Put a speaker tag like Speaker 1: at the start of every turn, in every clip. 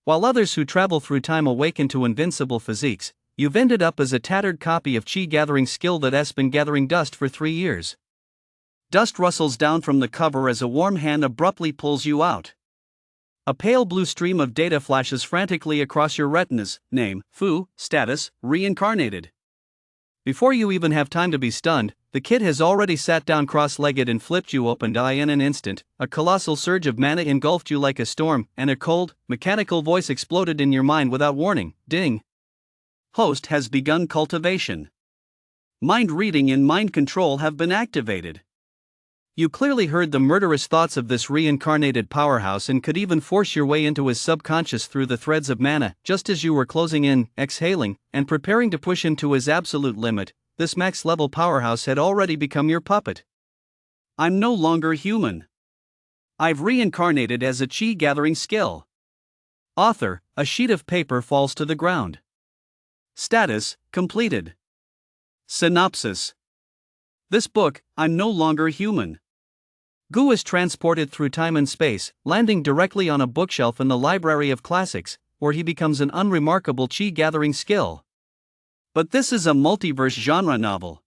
Speaker 1: While others who travel through time awaken to invincible physiques, you've ended up as a tattered copy of chi gathering skill that's been gathering dust for 3 years. Dust rustles down from the cover as a warm hand abruptly pulls you out. A pale blue stream of data flashes frantically across your retinas: name, Fu, status, reincarnated. Before you even have time to be stunned, the kid has already sat down cross-legged and flipped you open. In an instant, a colossal surge of mana engulfed you like a storm, and a cold, mechanical voice exploded in your mind without warning. Ding! Host has begun cultivation. Mind reading and mind control have been activated. You clearly heard the murderous thoughts of this reincarnated powerhouse and could even force your way into his subconscious through the threads of mana. Just as you were closing in, exhaling, and preparing to push him to his absolute limit, this max-level powerhouse had already become your puppet. I'm no longer human. I've reincarnated as a chi-gathering skill. Author: a sheet of paper falls to the ground. Status: completed. Synopsis: this book, I'm no longer human. Gu is transported through time and space, landing directly on a bookshelf in the Library of Classics, where he becomes an unremarkable chi-gathering skill. But this is a multiverse genre novel.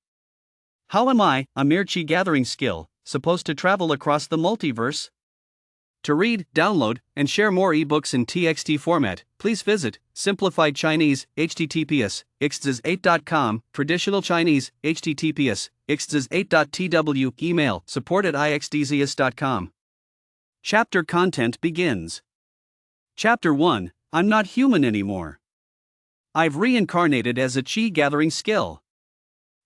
Speaker 1: How am I, a mere chi-gathering skill, supposed to travel across the multiverse? To read, download, and share more ebooks in TXT format, please visit Simplified Chinese, https://ixzs8.com, Traditional Chinese, https://ixzs8.tw, email support@ixdzs.com. Chapter content begins. Chapter 1: I'm not human anymore. I've reincarnated as a chi-gathering skill.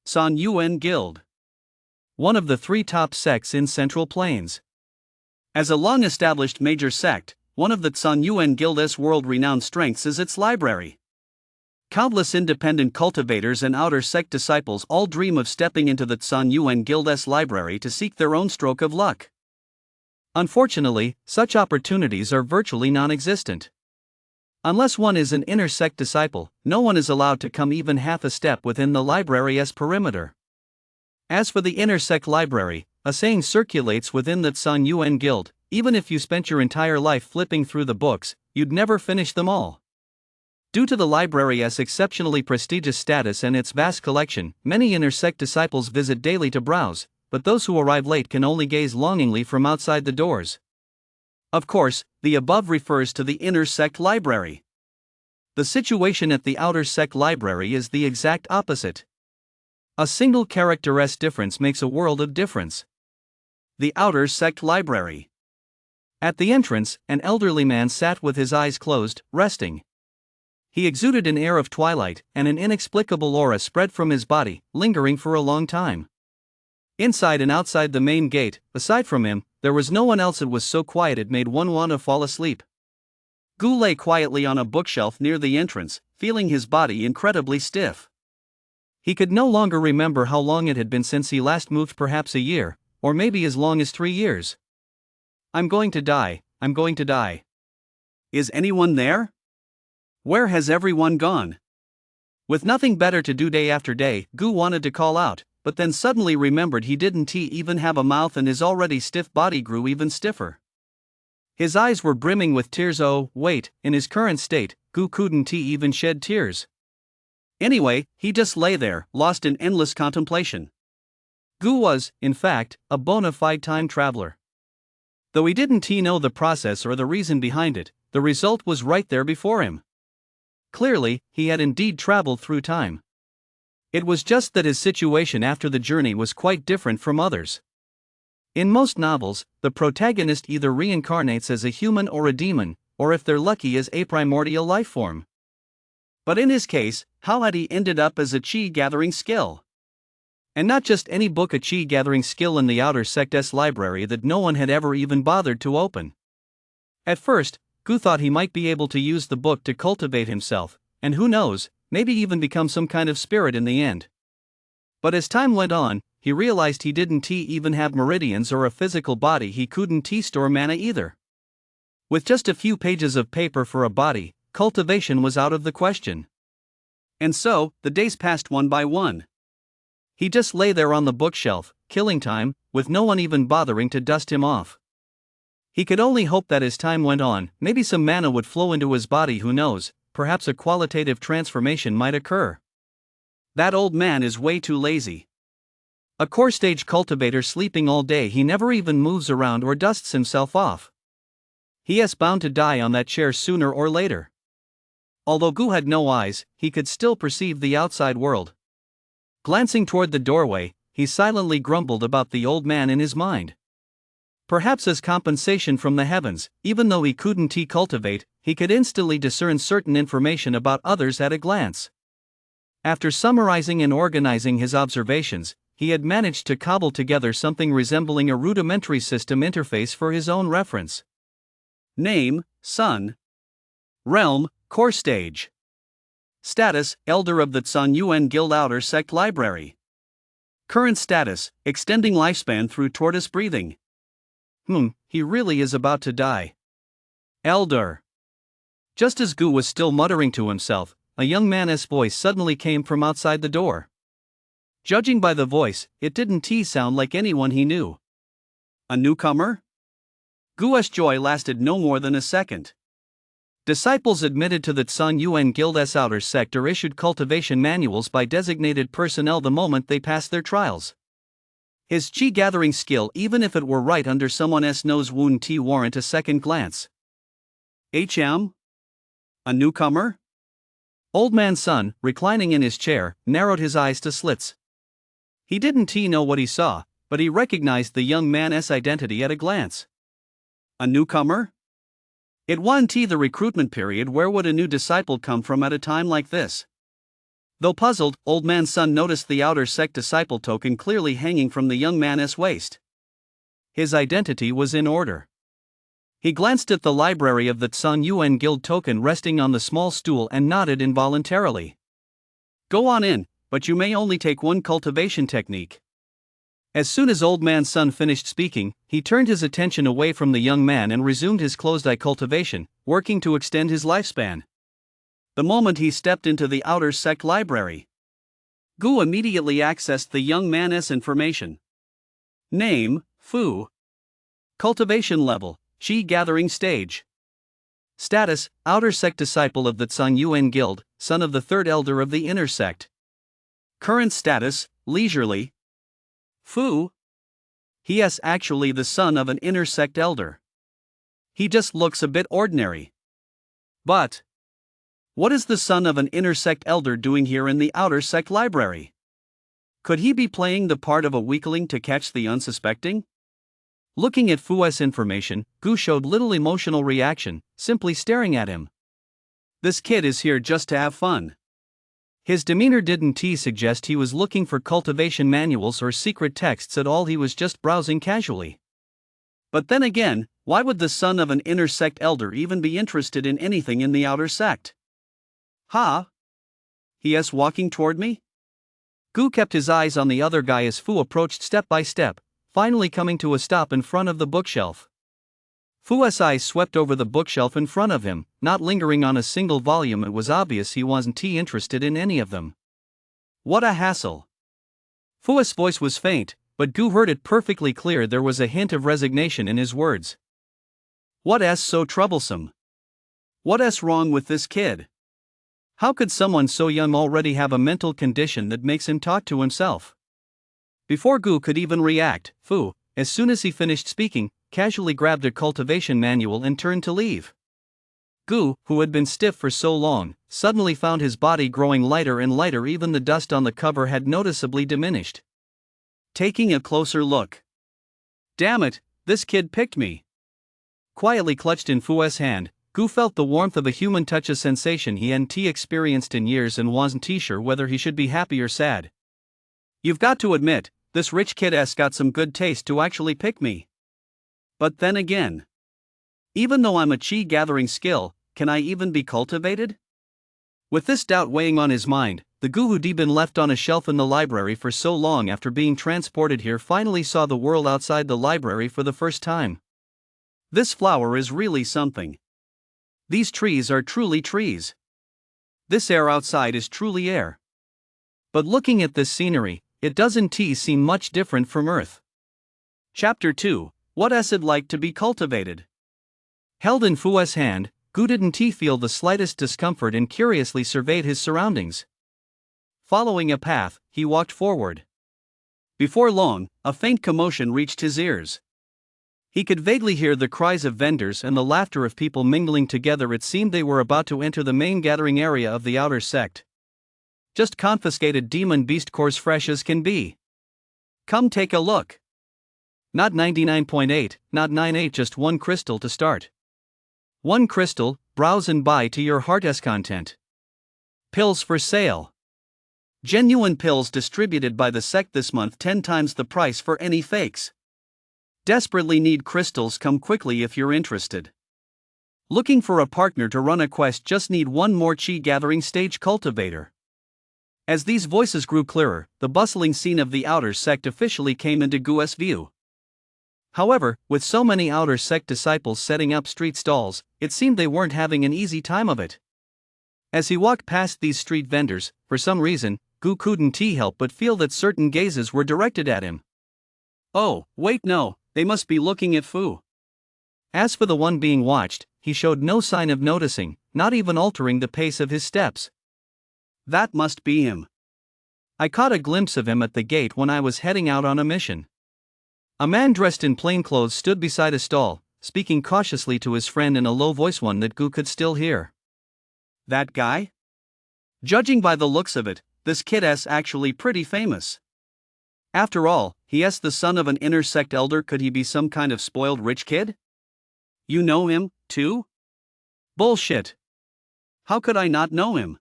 Speaker 1: San Yuan Guild. One of the 3 top sects in Central Plains. As a long-established major sect, one of the San Yuan Guild's world-renowned strengths is its library. Countless independent cultivators and outer sect disciples all dream of stepping into the San Yuan Guild's library to seek their own stroke of luck. Unfortunately, such opportunities are virtually non-existent. Unless one is an inner sect disciple, no one is allowed to come even half a step within the library's perimeter. As for the inner sect library, a saying circulates within the San Yuan Guild: even if you spent your entire life flipping through the books, you'd never finish them all. Due to the library's exceptionally prestigious status and its vast collection, many inner sect disciples visit daily to browse, but those who arrive late can only gaze longingly from outside the doors. Of course, the above refers to the inner sect library. The situation at the outer sect library is the exact opposite. A single character's difference makes a world of difference. The outer sect library. At the entrance, an elderly man sat with his eyes closed, resting. He exuded an air of twilight, and an inexplicable aura spread from his body, lingering for a long time. Inside and outside the main gate, aside from him, there was no one else. It was so quiet it made one want to fall asleep. Gu lay quietly on a bookshelf near the entrance, feeling his body incredibly stiff. He could no longer remember how long it had been since he last moved, perhaps a year, or maybe as long as 3 years. I'm going to die, I'm going to die. Is anyone there? Where has everyone gone? With nothing better to do day after day, Gu wanted to call out, but then suddenly remembered he didn't even have a mouth, and his already stiff body grew even stiffer. His eyes were brimming with tears. Oh, wait, in his current state, Gu couldn't even shed tears. Anyway, he just lay there, lost in endless contemplation. Gu was, in fact, a bona fide time traveler. Though he didn't know the process or the reason behind it, the result was right there before him. Clearly, he had indeed traveled through time. It was just that his situation after the journey was quite different from others. In most novels, the protagonist either reincarnates as a human or a demon, or if they're lucky as a primordial life form. But in his case, how had he ended up as a chi-gathering skill? And not just any book, a chi-gathering skill in the outer sect's library that no one had ever even bothered to open. At first, Gu thought he might be able to use the book to cultivate himself, and who knows, maybe even become some kind of spirit in the end. But as time went on, he realized he didn't even have meridians or a physical body. He couldn't store mana either. With just a few pages of paper for a body, cultivation was out of the question. And so, the days passed one by one. He just lay there on the bookshelf, killing time, with no one even bothering to dust him off. He could only hope that as time went on, maybe some mana would flow into his body, who knows, perhaps a qualitative transformation might occur. That old man is way too lazy. A core stage cultivator sleeping all day, he never even moves around or dusts himself off. He is bound to die on that chair sooner or later. Although Gu had no eyes, he could still perceive the outside world. Glancing toward the doorway, he silently grumbled about the old man in his mind. Perhaps as compensation from the heavens, even though he couldn't cultivate, he could instantly discern certain information about others at a glance. After summarizing and organizing his observations, he had managed to cobble together something resembling a rudimentary system interface for his own reference. Name, Sun. Realm, Core Stage. Status, Elder of the Tsun Yuan Guild Outer Sect Library. Current status, extending lifespan through tortoise breathing. He really is about to die. Elder. Just as Gu was still muttering to himself, a young man's voice suddenly came from outside the door. Judging by the voice, it didn't sound like anyone he knew. A newcomer? Gu's joy lasted no more than a second. Disciples admitted to the Tsun Yuan Guild's outer sect are issued cultivation manuals by designated personnel the moment they pass their trials. His chi-gathering skill, even if it were right under someone's nose, wouldn't warrant a second glance. HM? A newcomer? Old Man Sun, reclining in his chair, narrowed his eyes to slits. He didn't know what he saw, but he recognized the young man's identity at a glance. A newcomer? It wasn't the recruitment period. Where would a new disciple come from at a time like this? Though puzzled, Old Man Sun noticed the outer sect disciple token clearly hanging from the young man's waist. His identity was in order. He glanced at the library of the Tsun Yuan Guild token resting on the small stool and nodded involuntarily. Go on in, but you may only take one cultivation technique. As soon as Old Man Sun finished speaking, he turned his attention away from the young man and resumed his closed-eye cultivation, working to extend his lifespan. The moment he stepped into the outer sect library, Gu immediately accessed the young man's information. Name, Fu. Cultivation level, Chi gathering stage. Status, outer sect disciple of the Tsun Yuan Guild, son of the third elder of the inner sect. Current status, leisurely. Fu? He is actually the son of an inner sect elder. He just looks a bit ordinary. But what is the son of an inner sect elder doing here in the outer sect library? Could he be playing the part of a weakling to catch the unsuspecting? Looking at Fu's information, Gu showed little emotional reaction, simply staring at him. This kid is here just to have fun. His demeanor didn't suggest he was looking for cultivation manuals or secret texts at all. He was just browsing casually. But then again, why would the son of an inner sect elder even be interested in anything in the outer sect? He is walking toward me? Gu kept his eyes on the other guy as Fu approached step by step, finally coming to a stop in front of the bookshelf. Fu's eyes swept over the bookshelf in front of him, not lingering on a single volume. It was obvious he wasn't interested in any of them. What a hassle. Fu's voice was faint, but Gu heard it perfectly clear. There was a hint of resignation in his words. What's so troublesome? What's wrong with this kid? How could someone so young already have a mental condition that makes him talk to himself? Before Gu could even react, Fu, as soon as he finished speaking, casually grabbed a cultivation manual and turned to leave. Gu, who had been stiff for so long, suddenly found his body growing lighter and lighter. Even the dust on the cover had noticeably diminished. Taking a closer look. Damn it, this kid picked me. Quietly clutched in Fu's hand, Gu felt the warmth of a human touch, a sensation he hadn't experienced in years and wasn't sure whether he should be happy or sad. You've got to admit, this rich kid's got some good taste to actually pick me. But then again, even though I'm a chi-gathering skill, can I even be cultivated? With this doubt weighing on his mind, the Gu who'd been left on a shelf in the library for so long after being transported here finally saw the world outside the library for the first time. This flower is really something. These trees are truly trees. This air outside is truly air. But looking at this scenery, it doesn't seem much different from Earth. Chapter 2, What is it like to be cultivated? Held in Fu's hand, Gu didn't feel the slightest discomfort and curiously surveyed his surroundings. Following a path, he walked forward. Before long, a faint commotion reached his ears. He could vaguely hear the cries of vendors and the laughter of people mingling together. It seemed they were about to enter the main gathering area of the outer sect. Just confiscated demon beast cores, fresh as can be. Come take a look. Not 99.8, not 98, just one crystal to start. One crystal, browse and buy to your heart's content. Pills for sale. Genuine pills distributed by the sect this month, 10 times the price for any fakes. Desperately need crystals, come quickly if you're interested. Looking for a partner to run a quest, just need one more chi gathering stage cultivator. As these voices grew clearer, the bustling scene of the outer sect officially came into Gu's view. However, with so many outer sect disciples setting up street stalls, it seemed they weren't having an easy time of it. As he walked past these street vendors, for some reason, Gu couldn't help but feel that certain gazes were directed at him. Oh, wait, no, they must be looking at Fu. As for the one being watched, he showed no sign of noticing, not even altering the pace of his steps. That must be him. I caught a glimpse of him at the gate when I was heading out on a mission. A man dressed in plain clothes stood beside a stall, speaking cautiously to his friend in a low voice, one that Gu could still hear. That guy? Judging by the looks of it, this kid's actually pretty famous. After all, he's the son of an inner sect elder. Could he be some kind of spoiled rich kid? You know him, too? Bullshit. How could I not know him?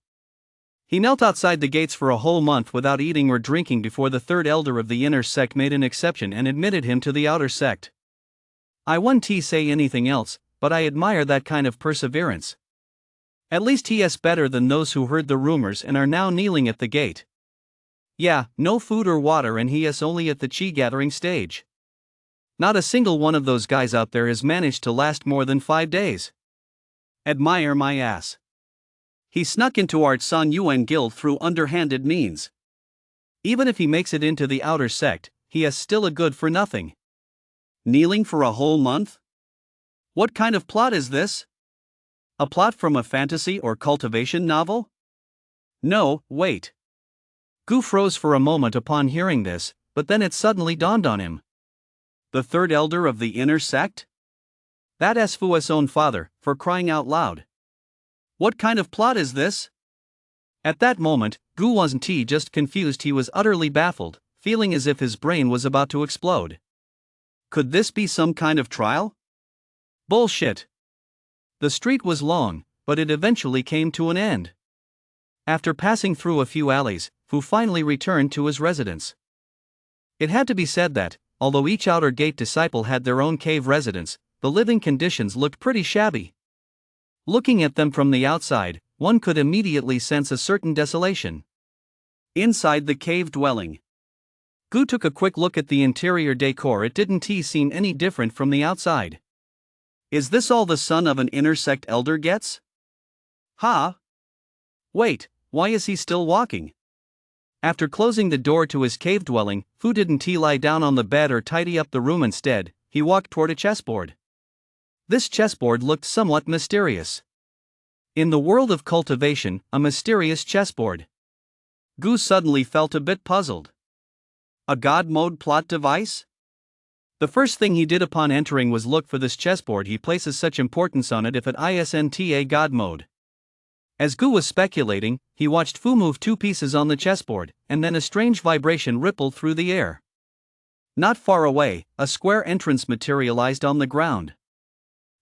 Speaker 1: He knelt outside the gates for a whole month without eating or drinking before the third elder of the inner sect made an exception and admitted him to the outer sect. I wouldn't say anything else, but I admire that kind of perseverance. At least he is better than those who heard the rumors and are now kneeling at the gate. Yeah, no food or water, and he is only at the chi gathering stage. Not a single one of those guys out there has managed to last more than 5 days. Admire my ass. He snuck into our San Yuan guild through underhanded means. Even if he makes it into the outer sect, he is still a good for nothing. Kneeling for a whole month? What kind of plot is this? A plot from a fantasy or cultivation novel? No, wait. Gu froze for a moment upon hearing this, but then it suddenly dawned on him. The third elder of the inner sect? That is Fu's own father, for crying out loud. What kind of plot is this? At that moment, Gu wasn't just confused, he was utterly baffled, feeling as if his brain was about to explode. Could this be some kind of trial? Bullshit. The street was long, but it eventually came to an end. After passing through a few alleys, Fu finally returned to his residence. It had to be said that, although each outer gate disciple had their own cave residence, the living conditions looked pretty shabby. Looking at them from the outside, one could immediately sense a certain desolation. Inside the cave dwelling, Gu took a quick look at the interior decor. It didn't seem any different from the outside. Is this all the son of an inner sect elder gets? Huh? Wait, why is he still walking? After closing the door to his cave dwelling, Fu didn't lie down on the bed or tidy up the room. Instead, he walked toward a chessboard. This chessboard looked somewhat mysterious. In the world of cultivation, a mysterious chessboard. Gu suddenly felt a bit puzzled. A god mode plot device? The first thing he did upon entering was look for this chessboard. He places such importance on it if it isn't a god mode. As Gu was speculating, he watched Fu move 2 pieces on the chessboard, and then a strange vibration rippled through the air. Not far away, a square entrance materialized on the ground.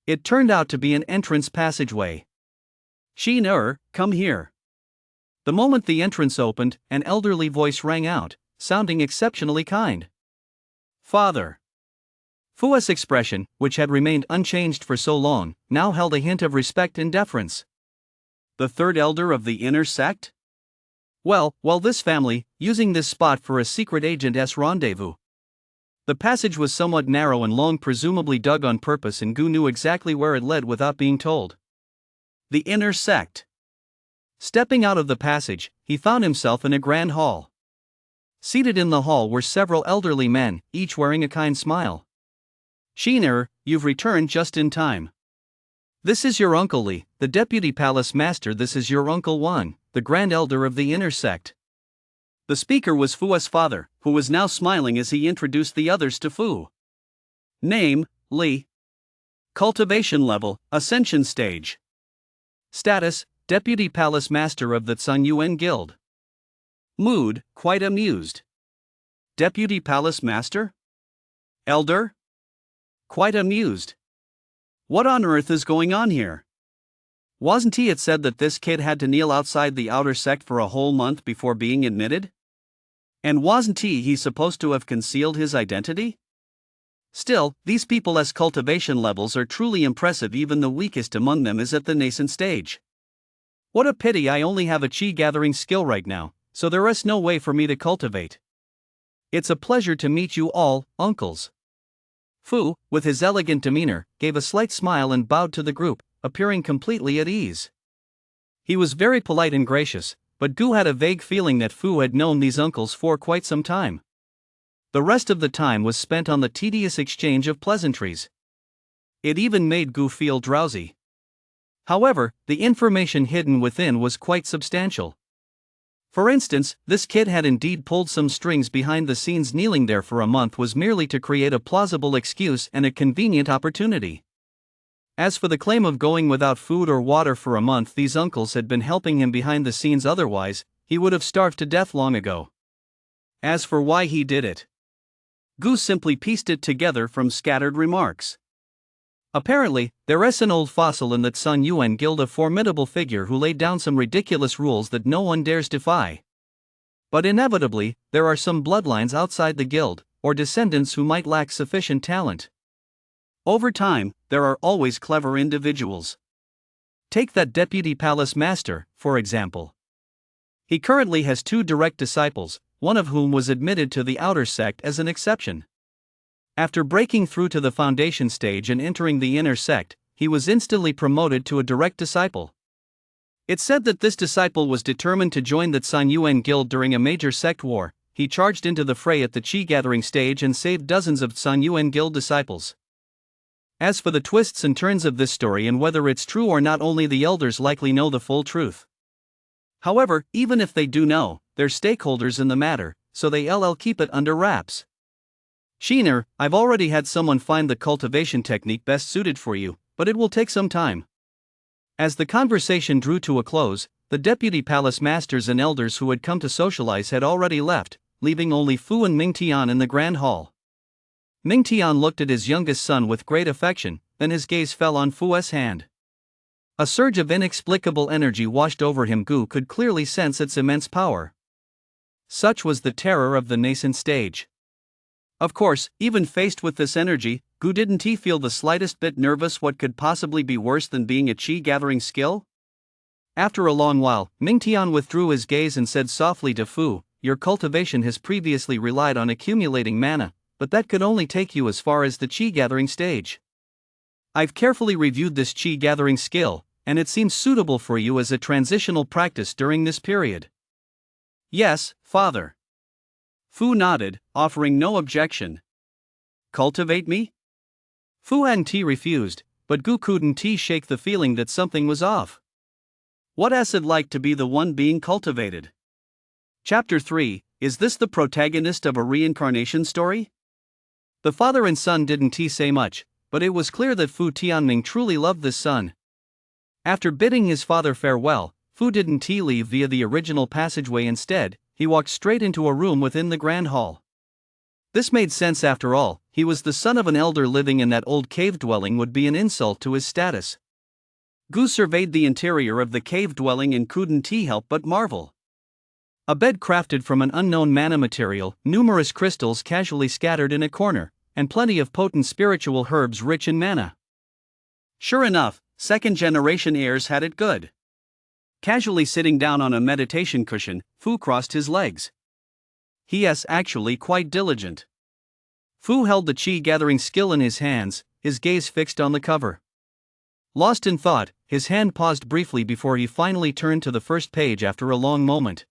Speaker 1: It turned out to be an entrance passageway. Xin, come here. The moment the entrance opened, an elderly voice rang out, sounding exceptionally kind. Father. Fu's expression, which had remained unchanged for so long, now held a hint of respect and deference. The third elder of the inner sect? Well, this family, using this spot for a secret agent's rendezvous. The passage was somewhat narrow and long, presumably dug on purpose, and Gu knew exactly where it led without being told. The inner sect. Stepping out of the passage, he found himself in a grand hall. Seated in the hall were several elderly men, each wearing a kind smile. Sheener, you've returned just in time. This is your Uncle Li, the Deputy Palace Master. This is your Uncle Wan, the Grand Elder of the Inner Sect. The speaker was Fu's father, who was now smiling as he introduced the others to Fu. Name, Li. Cultivation level, Ascension stage. Status, Deputy Palace Master of the Sun Yuan Guild. Mood, quite amused. Deputy Palace Master? Elder? Quite amused. What on earth is going on here? Wasn't it said that this kid had to kneel outside the outer sect for a whole month before being admitted? And wasn't he supposed to have concealed his identity? Still, these people's cultivation levels are truly impressive. Even the weakest among them is at the nascent stage. What a pity I only have a chi gathering skill right now, so there is no way for me to cultivate. It's a pleasure to meet you all, uncles. Fu, with his elegant demeanor, gave a slight smile and bowed to the group, appearing completely at ease. He was very polite and gracious, but Gu had a vague feeling that Fu had known these uncles for quite some time. The rest of the time was spent on the tedious exchange of pleasantries. It even made Gu feel drowsy. However, the information hidden within was quite substantial. For instance, this kid had indeed pulled some strings behind the scenes. Kneeling there for a month was merely to create a plausible excuse and a convenient opportunity. As for the claim of going without food or water for a month, these uncles had been helping him behind the scenes. Otherwise, he would have starved to death long ago. As for why he did it, Gu simply pieced it together from scattered remarks. Apparently, there is an old fossil in that Sun Yuan Guild, a formidable figure who laid down some ridiculous rules that no one dares defy. But inevitably, there are some bloodlines outside the guild, or descendants who might lack sufficient talent. Over time, there are always clever individuals. Take that Deputy Palace Master, for example. He currently has 2 direct disciples, one of whom was admitted to the outer sect as an exception. After breaking through to the foundation stage and entering the inner sect, he was instantly promoted to a direct disciple. It's said that this disciple was determined to join the Sun Yuan Guild during a major sect war. He charged into the fray at the chi gathering stage and saved dozens of Sun Yuan Guild disciples. As for the twists and turns of this story and whether it's true or not, only the elders likely know the full truth. However, even if they do know, they're stakeholders in the matter, so they'll keep it under wraps. Sheener, I've already had someone find the cultivation technique best suited for you, but it will take some time. As the conversation drew to a close, the Deputy Palace Masters and elders who had come to socialize had already left, leaving only Fu and Mingtian in the Grand Hall. Mingtian looked at his youngest son with great affection, then his gaze fell on Fu's hand. A surge of inexplicable energy washed over him. Gu could clearly sense its immense power. Such was the terror of the nascent stage. Of course, even faced with this energy, Gu didn't feel the slightest bit nervous. What could possibly be worse than being a chi-gathering skill? After a long while, Mingtian withdrew his gaze and said softly to Fu, "Your cultivation has previously relied on accumulating mana, but that could only take you as far as the chi-gathering stage. I've carefully reviewed this chi-gathering skill, and it seems suitable for you as a transitional practice during this period." "Yes, Father." Fu nodded, offering no objection. "Cultivate me?" Fu hadn't refused, but Gu couldn't shake the feeling that something was off. What is it like to be the one being cultivated? Chapter 3, is this the protagonist of a reincarnation story? The father and son didn't say much, but it was clear that Fu Tianming truly loved this son. After bidding his father farewell, Fu didn't leave via the original passageway. Instead, he walked straight into a room within the Grand Hall. This made sense after all. He was the son of an elder. Living in that old cave dwelling would be an insult to his status. Gu surveyed the interior of the cave dwelling and couldn't help but marvel. A bed crafted from an unknown mana material, numerous crystals casually scattered in a corner, and plenty of potent spiritual herbs rich in mana. Sure enough, second-generation heirs had it good. Casually sitting down on a meditation cushion, Fu crossed his legs. He is actually quite diligent. Fu held the chi-gathering skill in his hands, his gaze fixed on the cover. Lost in thought, his hand paused briefly before he finally turned to the first page after a long moment.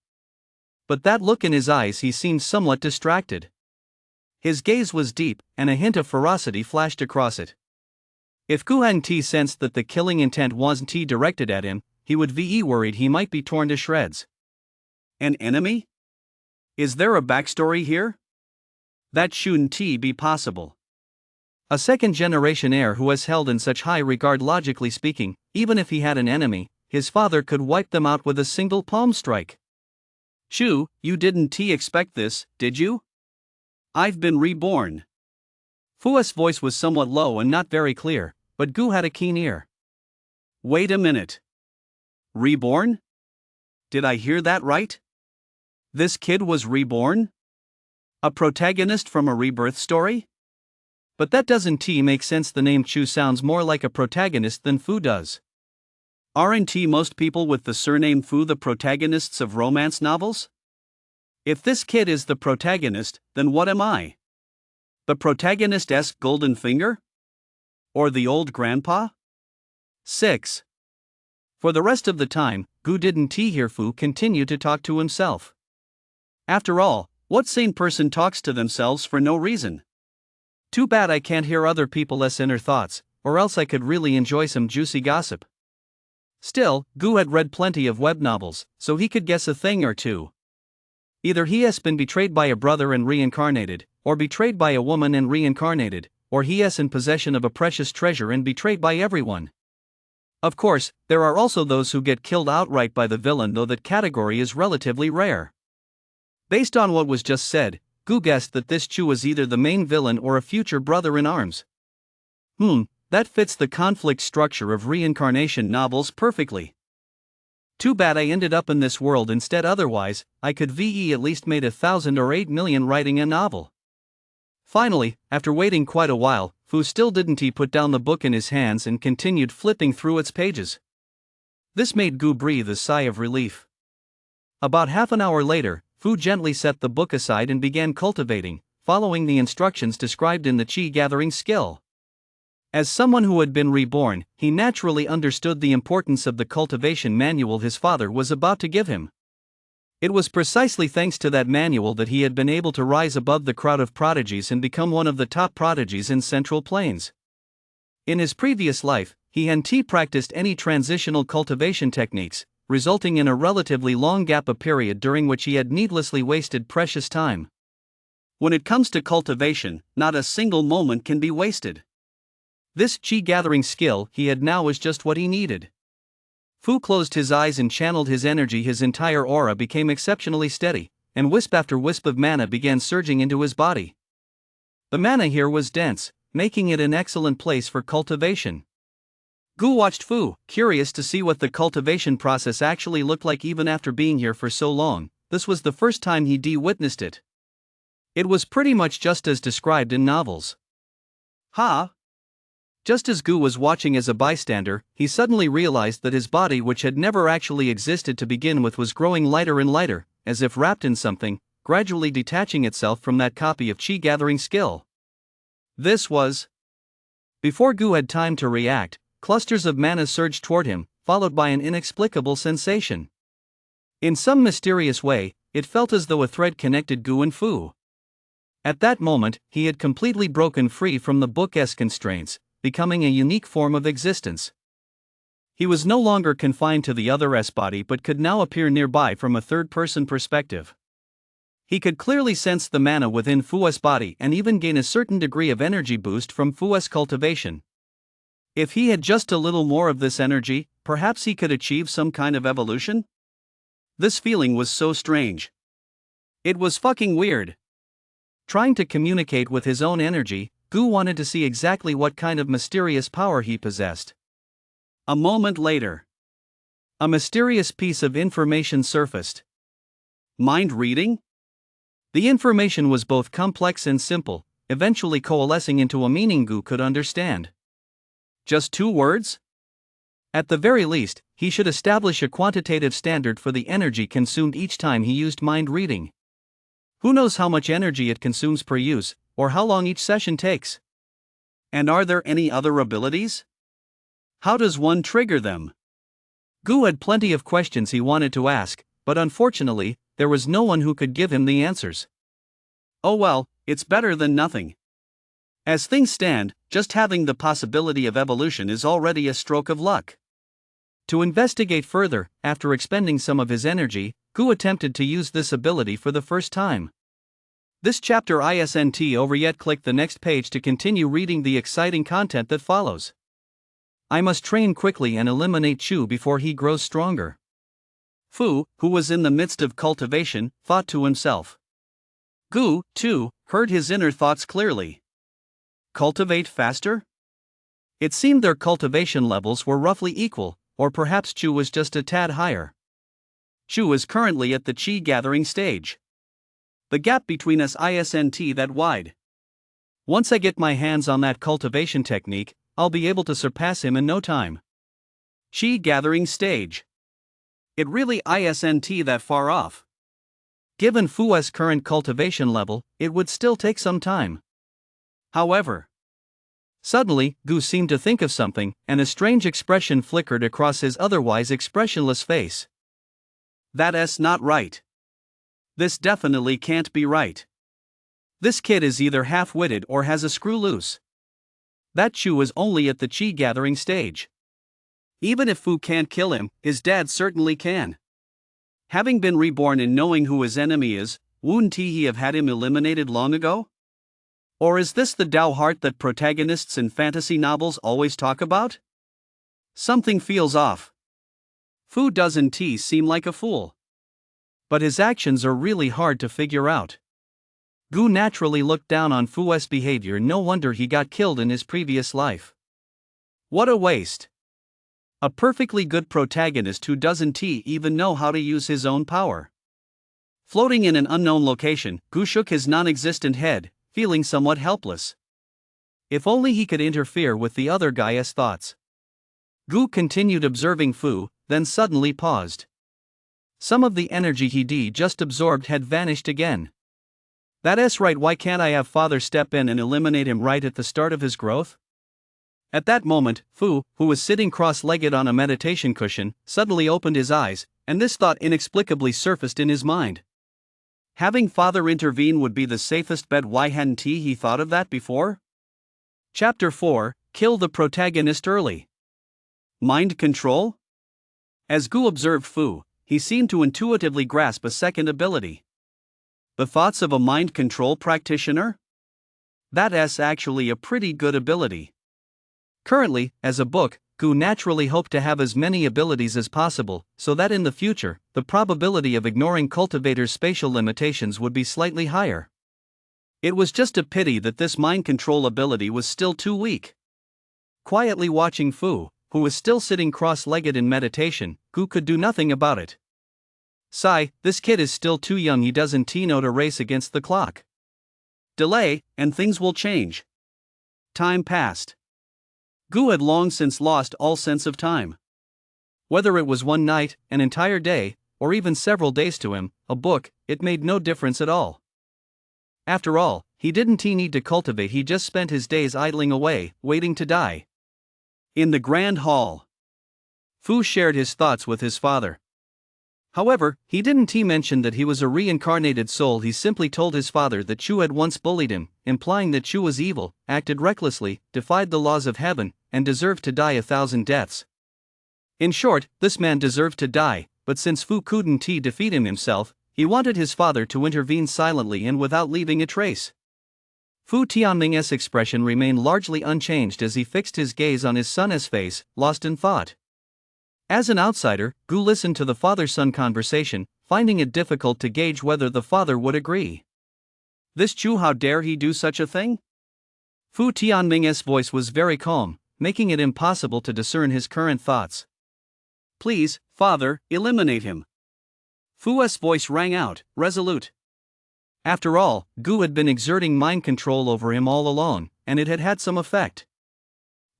Speaker 1: But that look in his eyes, he seemed somewhat distracted. His gaze was deep, and a hint of ferocity flashed across it. If Gu Hengti sensed that the killing intent wasn't directed at him, he would be worried he might be torn to shreds. An enemy? Is there a backstory here? That shouldn't be possible. A second-generation heir who was held in such high regard, logically speaking, even if he had an enemy, his father could wipe them out with a single palm strike. Chu, you didn't expect this, did you? I've been reborn. Fu's voice was somewhat low and not very clear, but Gu had a keen ear. Wait a minute. Reborn? Did I hear that right? This kid was reborn? A protagonist from a rebirth story? But that doesn't make sense. The name Chu sounds more like a protagonist than Fu does. Aren't most people with the surname Fu the protagonists of romance novels? If this kid is the protagonist, then what am I? The protagonist-esque golden finger? Or the old grandpa? 6. For the rest of the time, Gu didn't hear Fu continue to talk to himself. After all, what sane person talks to themselves for no reason? Too bad I can't hear other people's inner thoughts, or else I could really enjoy some juicy gossip. Still, Gu had read plenty of web novels, so he could guess a thing or two. Either he has been betrayed by a brother and reincarnated, or betrayed by a woman and reincarnated, or he is in possession of a precious treasure and betrayed by everyone. Of course, there are also those who get killed outright by the villain, though that category is relatively rare. Based on what was just said, Gu guessed that this Chu was either the main villain or a future brother-in-arms. That fits the conflict structure of reincarnation novels perfectly. Too bad I ended up in this world instead, otherwise, I could at least made 1,000 or 8 million writing a novel. Finally, after waiting quite a while, Fu still didn't put down the book in his hands and continued flipping through its pages. This made Gu breathe a sigh of relief. About half an hour later, Fu gently set the book aside and began cultivating, following the instructions described in the qi gathering skill. As someone who had been reborn, he naturally understood the importance of the cultivation manual his father was about to give him. It was precisely thanks to that manual that he had been able to rise above the crowd of prodigies and become one of the top prodigies in Central Plains. In his previous life, he hadn't practiced any transitional cultivation techniques, resulting in a relatively long gap, a period during which he had needlessly wasted precious time. When it comes to cultivation, not a single moment can be wasted. This qi gathering skill he had now was just what he needed. Fu closed his eyes and channeled his energy. His entire aura became exceptionally steady, and wisp after wisp of mana began surging into his body. The mana here was dense, making it an excellent place for cultivation. Gu watched Fu, curious to see what the cultivation process actually looked like. Even after being here for so long, this was the first time he witnessed it. It was pretty much just as described in novels. Just as Gu was watching as a bystander, he suddenly realized that his body, which had never actually existed to begin with, was growing lighter and lighter, as if wrapped in something, gradually detaching itself from that copy of qi gathering skill. This was... Before Gu had time to react, clusters of mana surged toward him, followed by an inexplicable sensation. In some mysterious way, it felt as though a thread connected Gu and Fu. At that moment, he had completely broken free from the book's constraints, becoming a unique form of existence. He was no longer confined to the other's body but could now appear nearby from a third-person perspective. He could clearly sense the mana within Fu's body and even gain a certain degree of energy boost from Fu's cultivation. If he had just a little more of this energy, perhaps he could achieve some kind of evolution? This feeling was so strange. It was fucking weird. Trying to communicate with his own energy, Gu wanted to see exactly what kind of mysterious power he possessed. A moment later, a mysterious piece of information surfaced. Mind reading? The information was both complex and simple, eventually coalescing into a meaning Gu could understand. Just 2 words? At the very least, he should establish a quantitative standard for the energy consumed each time he used mind reading. Who knows how much energy it consumes per use, or how long each session takes? And are there any other abilities? How does one trigger them? Gu had plenty of questions he wanted to ask, but unfortunately, there was no one who could give him the answers. Oh well, it's better than nothing. As things stand, just having the possibility of evolution is already a stroke of luck. To investigate further, after expending some of his energy, Gu attempted to use this ability for the first time. This chapter isn't over yet. Click the next page to continue reading the exciting content that follows. I must train quickly and eliminate Chu before he grows stronger. Fu, who was in the midst of cultivation, thought to himself. Gu, too, heard his inner thoughts clearly. Cultivate faster? It seemed their cultivation levels were roughly equal, or perhaps Chu was just a tad higher. Chu is currently at the Qi gathering stage. The gap between us isn't that wide. Once I get my hands on that cultivation technique, I'll be able to surpass him in no time. Qi gathering stage. It really isn't that far off. Given Fu's current cultivation level, it would still take some time. However, suddenly, Gu seemed to think of something, and a strange expression flickered across his otherwise expressionless face. That's not right. This definitely can't be right. This kid is either half-witted or has a screw loose. That Chu is only at the Qi gathering stage. Even if Fu can't kill him, his dad certainly can. Having been reborn and knowing who his enemy is, wouldn't he have had him eliminated long ago? Or is this the Tao heart that protagonists in fantasy novels always talk about? Something feels off. Fu doesn't seem like a fool. But his actions are really hard to figure out. Gu naturally looked down on Fu's behavior. No wonder he got killed in his previous life. What a waste. A perfectly good protagonist who doesn't even know how to use his own power. Floating in an unknown location, Gu shook his non-existent head, feeling somewhat helpless. If only he could interfere with the other guy's thoughts. Gu continued observing Fu, then suddenly paused. Some of the energy he'd just absorbed had vanished again. That's right, why can't I have father step in and eliminate him right at the start of his growth? At that moment, Fu, who was sitting cross-legged on a meditation cushion, suddenly opened his eyes, and this thought inexplicably surfaced in his mind. Having father intervene would be the safest bet. Why hadn't he thought of that before? Chapter 4, Kill the protagonist early. Mind control? As Gu observed Fu, he seemed to intuitively grasp a second ability. The thoughts of a mind control practitioner? That's actually a pretty good ability. Currently, as a book, Gu naturally hoped to have as many abilities as possible, so that in the future, the probability of ignoring cultivators' spatial limitations would be slightly higher. It was just a pity that this mind control ability was still too weak. Quietly watching Fu, who was still sitting cross-legged in meditation, Gu could do nothing about it. Sigh, this kid is still too young. He doesn't know to race against the clock. Delay, and things will change. Time passed. Gu had long since lost all sense of time. Whether it was one night, an entire day, or even several days to him, a book, it made no difference at all. After all, he didn't need to cultivate, he just spent his days idling away, waiting to die. In the grand hall, Fu shared his thoughts with his father. However, he didn't mention that he was a reincarnated soul. He simply told his father that Chu had once bullied him, implying that Chu was evil, acted recklessly, defied the laws of heaven, and deserved to die 1,000 deaths. In short, this man deserved to die, but since Fu couldn't defeat him himself, he wanted his father to intervene silently and without leaving a trace. Fu Tianming's expression remained largely unchanged as he fixed his gaze on his son's face, lost in thought. As an outsider, Gu listened to the father-son conversation, finding it difficult to gauge whether the father would agree. This Chu, how dare he do such a thing? Fu Tianming's voice was very calm, making it impossible to discern his current thoughts. Please, father, eliminate him. Fu's voice rang out, resolute. After all, Gu had been exerting mind control over him all along, and it had had some effect.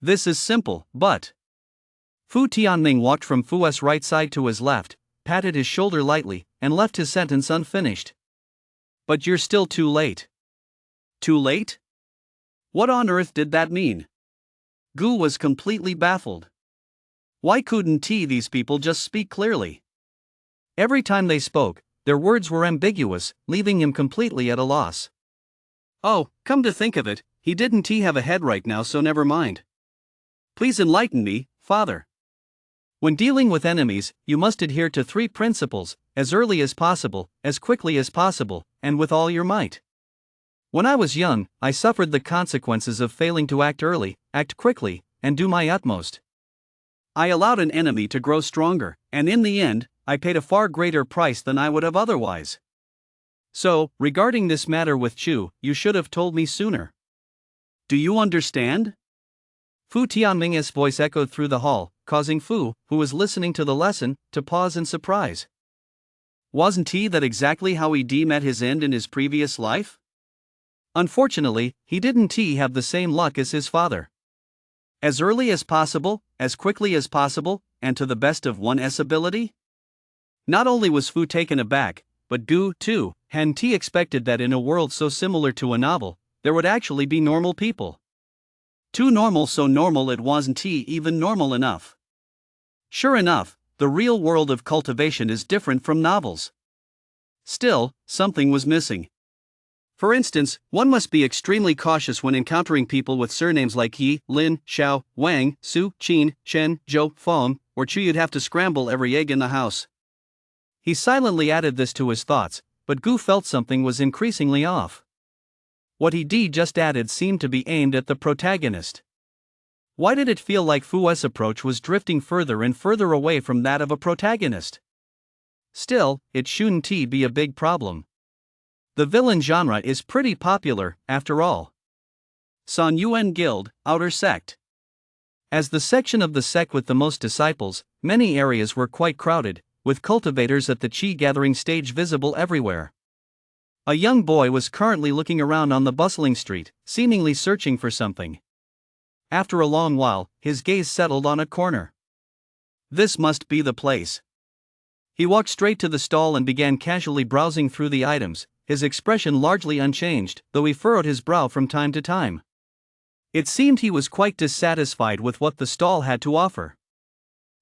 Speaker 1: This is simple, but... Fu Tianming walked from Fu's right side to his left, patted his shoulder lightly, and left his sentence unfinished. But you're still too late. Too late? What on earth did that mean? Gu was completely baffled. Why couldn't these people just speak clearly? Every time they spoke, their words were ambiguous, leaving him completely at a loss. Oh, come to think of it, he didn't have a head right now, so never mind. Please enlighten me, Father. When dealing with enemies, you must adhere to 3 principles: as early as possible, as quickly as possible, and with all your might. When I was young, I suffered the consequences of failing to act early, act quickly, and do my utmost. I allowed an enemy to grow stronger, and in the end, I paid a far greater price than I would have otherwise. So, regarding this matter with Chu, you should have told me sooner. Do you understand? Fu Tianming's voice echoed through the hall, causing Fu, who was listening to the lesson, to pause in surprise. Wasn't that exactly how he met his end in his previous life? Unfortunately, he didn't have the same luck as his father. As early as possible, as quickly as possible, and to the best of one's ability? Not only was Fu taken aback, but Gu, too, hadn't he expected that in a world so similar to a novel, there would actually be normal people. Too normal, so normal it wasn't even normal enough. Sure enough, the real world of cultivation is different from novels. Still, something was missing. For instance, one must be extremely cautious when encountering people with surnames like Yi, Lin, Xiao, Wang, Su, Qin, Shen, Zhou, Feng, or Chu. You'd have to scramble every egg in the house. He silently added this to his thoughts, but Gu felt something was increasingly off. What he just added seemed to be aimed at the protagonist. Why did it feel like Fu's approach was drifting further and further away from that of a protagonist? Still, it shouldn't be a big problem. The villain genre is pretty popular, after all. San Yuan Guild, Outer Sect. As the section of the sect with the most disciples, many areas were quite crowded, with cultivators at the Qi gathering stage visible everywhere. A young boy was currently looking around on the bustling street, seemingly searching for something. After a long while, his gaze settled on a corner. This must be the place. He walked straight to the stall and began casually browsing through the items, his expression largely unchanged, though he furrowed his brow from time to time. It seemed he was quite dissatisfied with what the stall had to offer.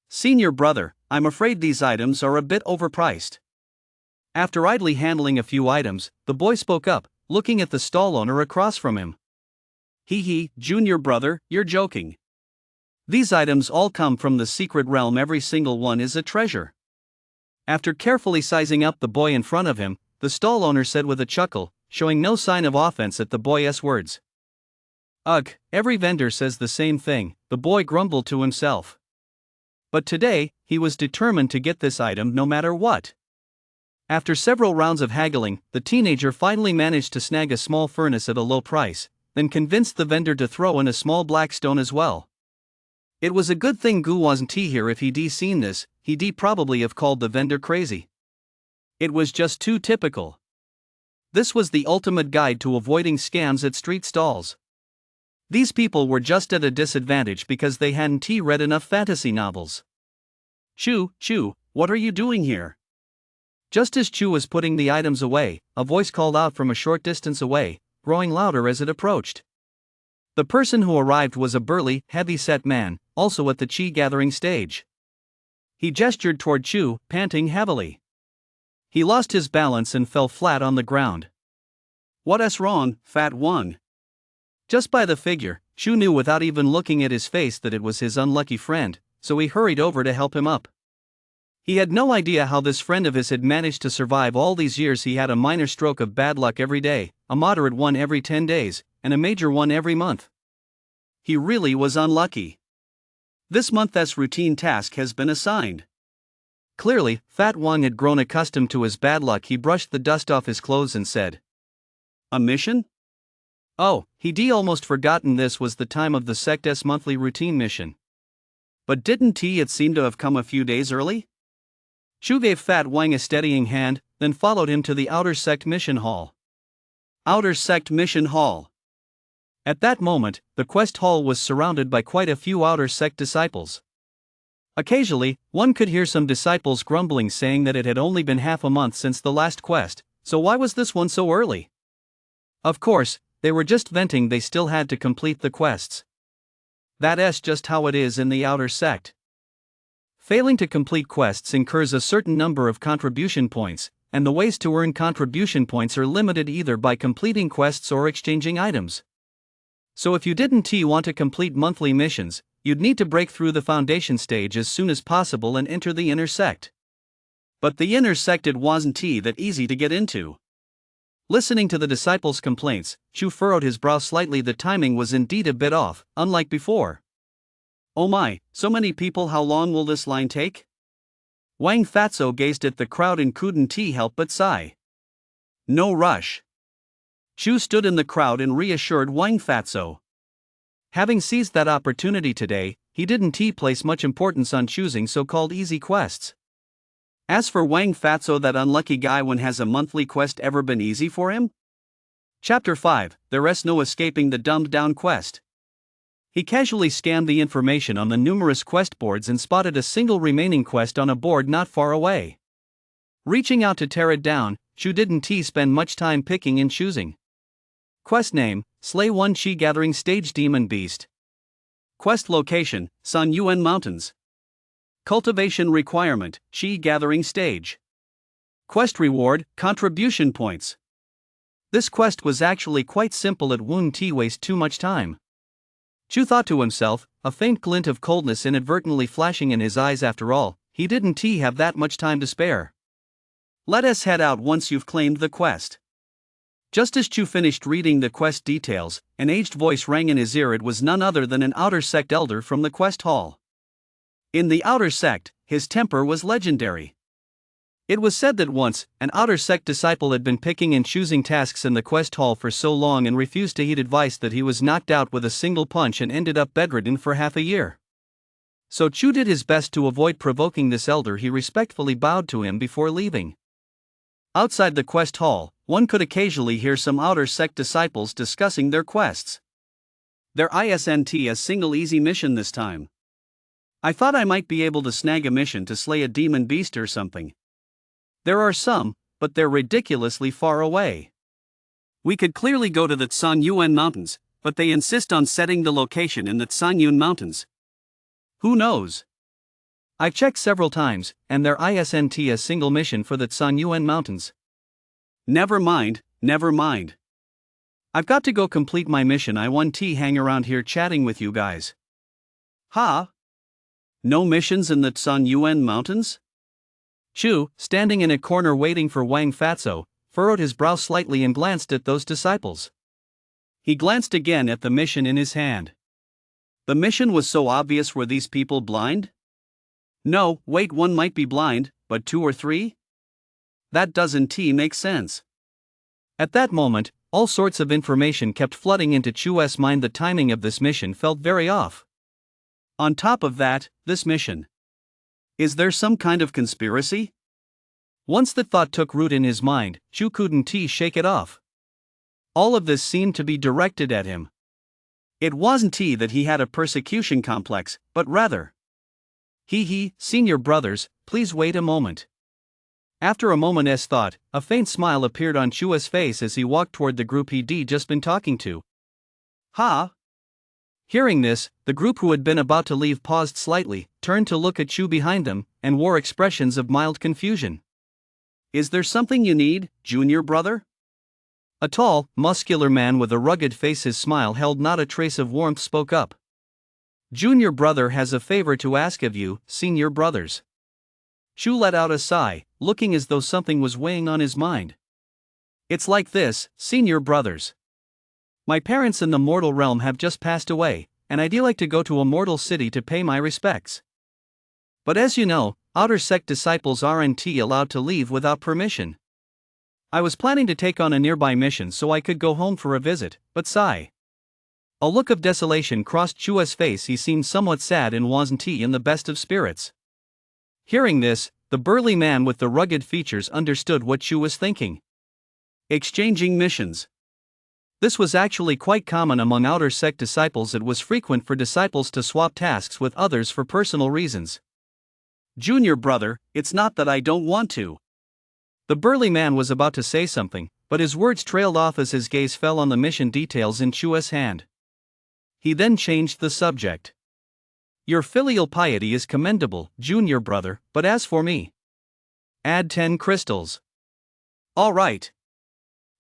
Speaker 1: "Senior brother, I'm afraid these items are a bit overpriced." After idly handling a few items, the boy spoke up, looking at the stall owner across from him. Hee, junior brother, you're joking. These items all come from the secret realm, every single one is a treasure. After carefully sizing up the boy in front of him, the stall owner said with a chuckle, showing no sign of offense at the boy's words. Ugh, every vendor says the same thing, the boy grumbled to himself. But today, he was determined to get this item no matter what. After several rounds of haggling, the teenager finally managed to snag a small furnace at a low price, then convinced the vendor to throw in a small black stone as well. It was a good thing Gu wasn't here. If he'd seen this, he'd probably have called the vendor crazy. It was just too typical. This was the ultimate guide to avoiding scams at street stalls. These people were just at a disadvantage because they hadn't read enough fantasy novels. Chu, what are you doing here? Just as Chu was putting the items away, a voice called out from a short distance away, growing louder as it approached. The person who arrived was a burly, heavy-set man, also at the Qi gathering stage. He gestured toward Chu, panting heavily. He lost his balance and fell flat on the ground. What's wrong, fat one? Just by the figure, Chu knew without even looking at his face that it was his unlucky friend, so he hurried over to help him up. He had no idea how this friend of his had managed to survive all these years. He had a minor stroke of bad luck every day, a moderate one every 10 days, and a major one every month. He really was unlucky. This month's routine task has been assigned. Clearly, Fat Wang had grown accustomed to his bad luck. He brushed the dust off his clothes and said, "A mission?" Oh, he'd almost forgotten this was the time of the sect's monthly routine mission. But didn't it seem to have come a few days early? Chu gave Fat Wang a steadying hand, then followed him to the Outer Sect Mission Hall. Outer Sect Mission Hall. At that moment, the quest hall was surrounded by quite a few Outer Sect disciples. Occasionally, one could hear some disciples grumbling, saying that it had only been half a month since the last quest, so why was this one so early? Of course, they were just venting. They still had to complete the quests. That's just how it is in the Outer Sect. Failing to complete quests incurs a certain number of contribution points, and the ways to earn contribution points are limited either by completing quests or exchanging items. So if you didn't want to complete monthly missions, you'd need to break through the foundation stage as soon as possible and enter the inner sect. But the inner sect, it wasn't that easy to get into. Listening to the disciples' complaints, Chu furrowed his brow slightly. The timing was indeed a bit off, unlike before. Oh my, so many people, how long will this line take? Wang Fatso gazed at the crowd and couldn't help but sigh. No rush. Chu stood in the crowd and reassured Wang Fatso. Having seized that opportunity today, he didn't place much importance on choosing so-called easy quests. As for Wang Fatso, that unlucky guy, when has a monthly quest ever been easy for him? Chapter 5, There's no escaping the dumbed-down quest. He casually scanned the information on the numerous quest boards and spotted a single remaining quest on a board not far away. Reaching out to tear it down, Chu didn't spend much time picking and choosing. Quest name: Slay one Chi Gathering Stage Demon Beast. Quest location: San Yuan Mountains. Cultivation requirement: Chi Gathering Stage. Quest reward: contribution points. This quest was actually quite simple. It wouldn't waste too much time. Chu thought to himself, a faint glint of coldness inadvertently flashing in his eyes. After all, he didn't have that much time to spare. Let us head out once you've claimed the quest. Just as Chu finished reading the quest details, an aged voice rang in his ear. It was none other than an outer sect elder from the quest hall. In the outer sect, his temper was legendary. It was said that once, an outer sect disciple had been picking and choosing tasks in the quest hall for so long and refused to heed advice that he was knocked out with a single punch and ended up bedridden for half a year. So Chu did his best to avoid provoking this elder. He respectfully bowed to him before leaving. Outside the quest hall, one could occasionally hear some outer sect disciples discussing their quests. There isn't a single easy mission this time. I thought I might be able to snag a mission to slay a demon beast or something. There are some, but they're ridiculously far away. We could clearly go to the San Yuan Mountains, but they insist on setting the location in the San Yuan Mountains. Who knows? I've checked several times, and there isn't a single mission for the San Yuan Mountains. Never mind. I've got to go complete my mission. I won't hang around here chatting with you guys. Ha? No missions in the San Yuan Mountains? Chu, standing in a corner waiting for Wang Fatso, furrowed his brow slightly and glanced at those disciples. He glanced again at the mission in his hand. The mission was so obvious. Were these people blind? No, wait, one might be blind, but two or three? That doesn't make sense. At that moment, all sorts of information kept flooding into Chu's mind. The timing of this mission felt very off. On top of that, this mission. Is there some kind of conspiracy? Once that thought took root in his mind, Chu couldn't shake it off. All of this seemed to be directed at him. It wasn't that he had a persecution complex, but rather. Senior brothers, please wait a moment. After a moment's thought, a faint smile appeared on Chu's face as he walked toward the group he'd just been talking to. Ha! Hearing this, the group who had been about to leave paused slightly, turned to look at Chu behind them, and wore expressions of mild confusion. Is there something you need, junior brother? A tall, muscular man with a rugged face, his smile held not a trace of warmth, spoke up. Junior brother has a favor to ask of you, senior brothers. Chu let out a sigh, looking as though something was weighing on his mind. It's like this, senior brothers. My parents in the mortal realm have just passed away, and I'd like to go to a mortal city to pay my respects. But as you know, outer sect disciples aren't allowed to leave without permission. I was planning to take on a nearby mission so I could go home for a visit, but sigh. A look of desolation crossed Chu's face. He seemed somewhat sad and wasn't in the best of spirits. Hearing this, the burly man with the rugged features understood what Chu was thinking. Exchanging missions. This was actually quite common among outer sect disciples. It was frequent for disciples to swap tasks with others for personal reasons. Junior brother, it's not that I don't want to. The burly man was about to say something, but his words trailed off as his gaze fell on the mission details in Chu's hand. He then changed the subject. Your filial piety is commendable, junior brother, but as for me, add 10 crystals. All right.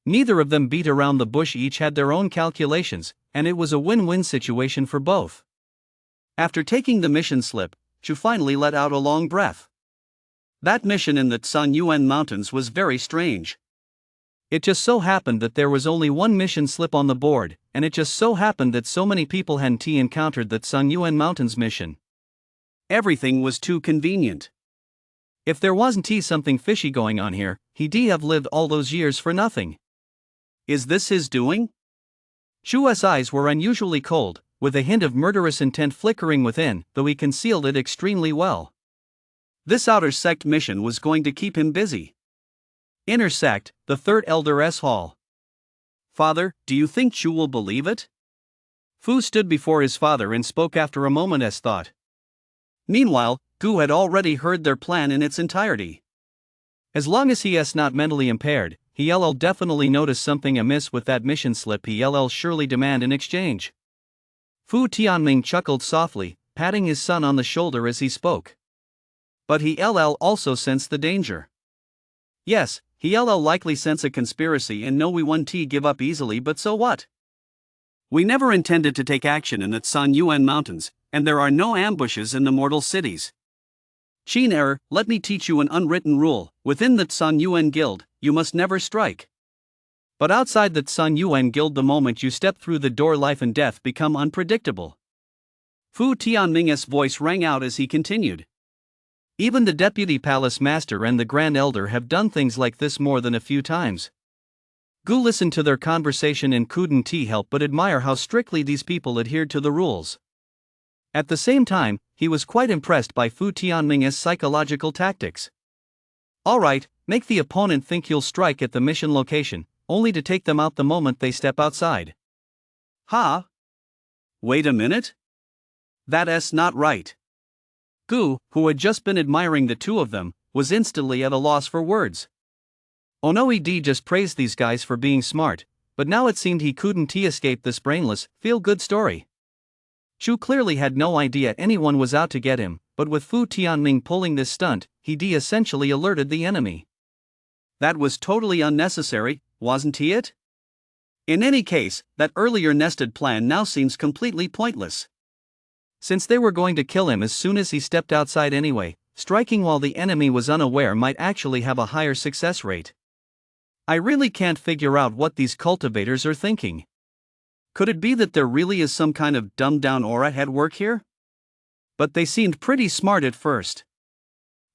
Speaker 1: Neither of them beat around the bush, each had their own calculations, and it was a win-win situation for both. After taking the mission slip, Chu finally let out a long breath. That mission in the Tsan Mountains was very strange. It just so happened that there was only one mission slip on the board, and it just so happened that so many people hadn't encountered the Tsan Mountains mission. Everything was too convenient. If there wasn't something fishy going on here, he'd have lived all those years for nothing. Is this his doing? Chu's eyes were unusually cold, with a hint of murderous intent flickering within, though he concealed it extremely well. This outer sect mission was going to keep him busy. Inner sect, the third elder's hall. Father, do you think Chu will believe it? Fu stood before his father and spoke after a moment's thought. Meanwhile, Gu had already heard their plan in its entirety. As long as he is not mentally impaired, he'll definitely notice something amiss with that mission slip. He'll surely demand in exchange. Fu Tianming chuckled softly, patting his son on the shoulder as he spoke. But he'll also sense the danger. Yes, he'll likely sense a conspiracy and know we won't give up easily, but so what? We never intended to take action in the Tsan Mountains, and there are no ambushes in the mortal cities. Qin error, let me teach you an unwritten rule: within the Tsan Guild, you must never strike. But outside the Tsan Guild, the moment you step through the door, life and death become unpredictable. Fu Tianming's voice rang out as he continued. Even the Deputy Palace Master and the Grand Elder have done things like this more than a few times. Gu listened to their conversation and couldn't help but admire how strictly these people adhered to the rules. At the same time, he was quite impressed by Fu Tianming's psychological tactics. Alright, make the opponent think you'll strike at the mission location, only to take them out the moment they step outside. Huh? Wait a minute? That's not right. Gu, who had just been admiring the two of them, was instantly at a loss for words. Onoed just praised these guys for being smart, but now it seemed he couldn't escape this brainless, feel-good story. Chu clearly had no idea anyone was out to get him, but with Fu Tianming pulling this stunt, he essentially alerted the enemy. That was totally unnecessary, wasn't it? In any case, that earlier nested plan now seems completely pointless. Since they were going to kill him as soon as he stepped outside anyway, striking while the enemy was unaware might actually have a higher success rate. I really can't figure out what these cultivators are thinking. Could it be that there really is some kind of dumbed-down aura at work here? But they seemed pretty smart at first.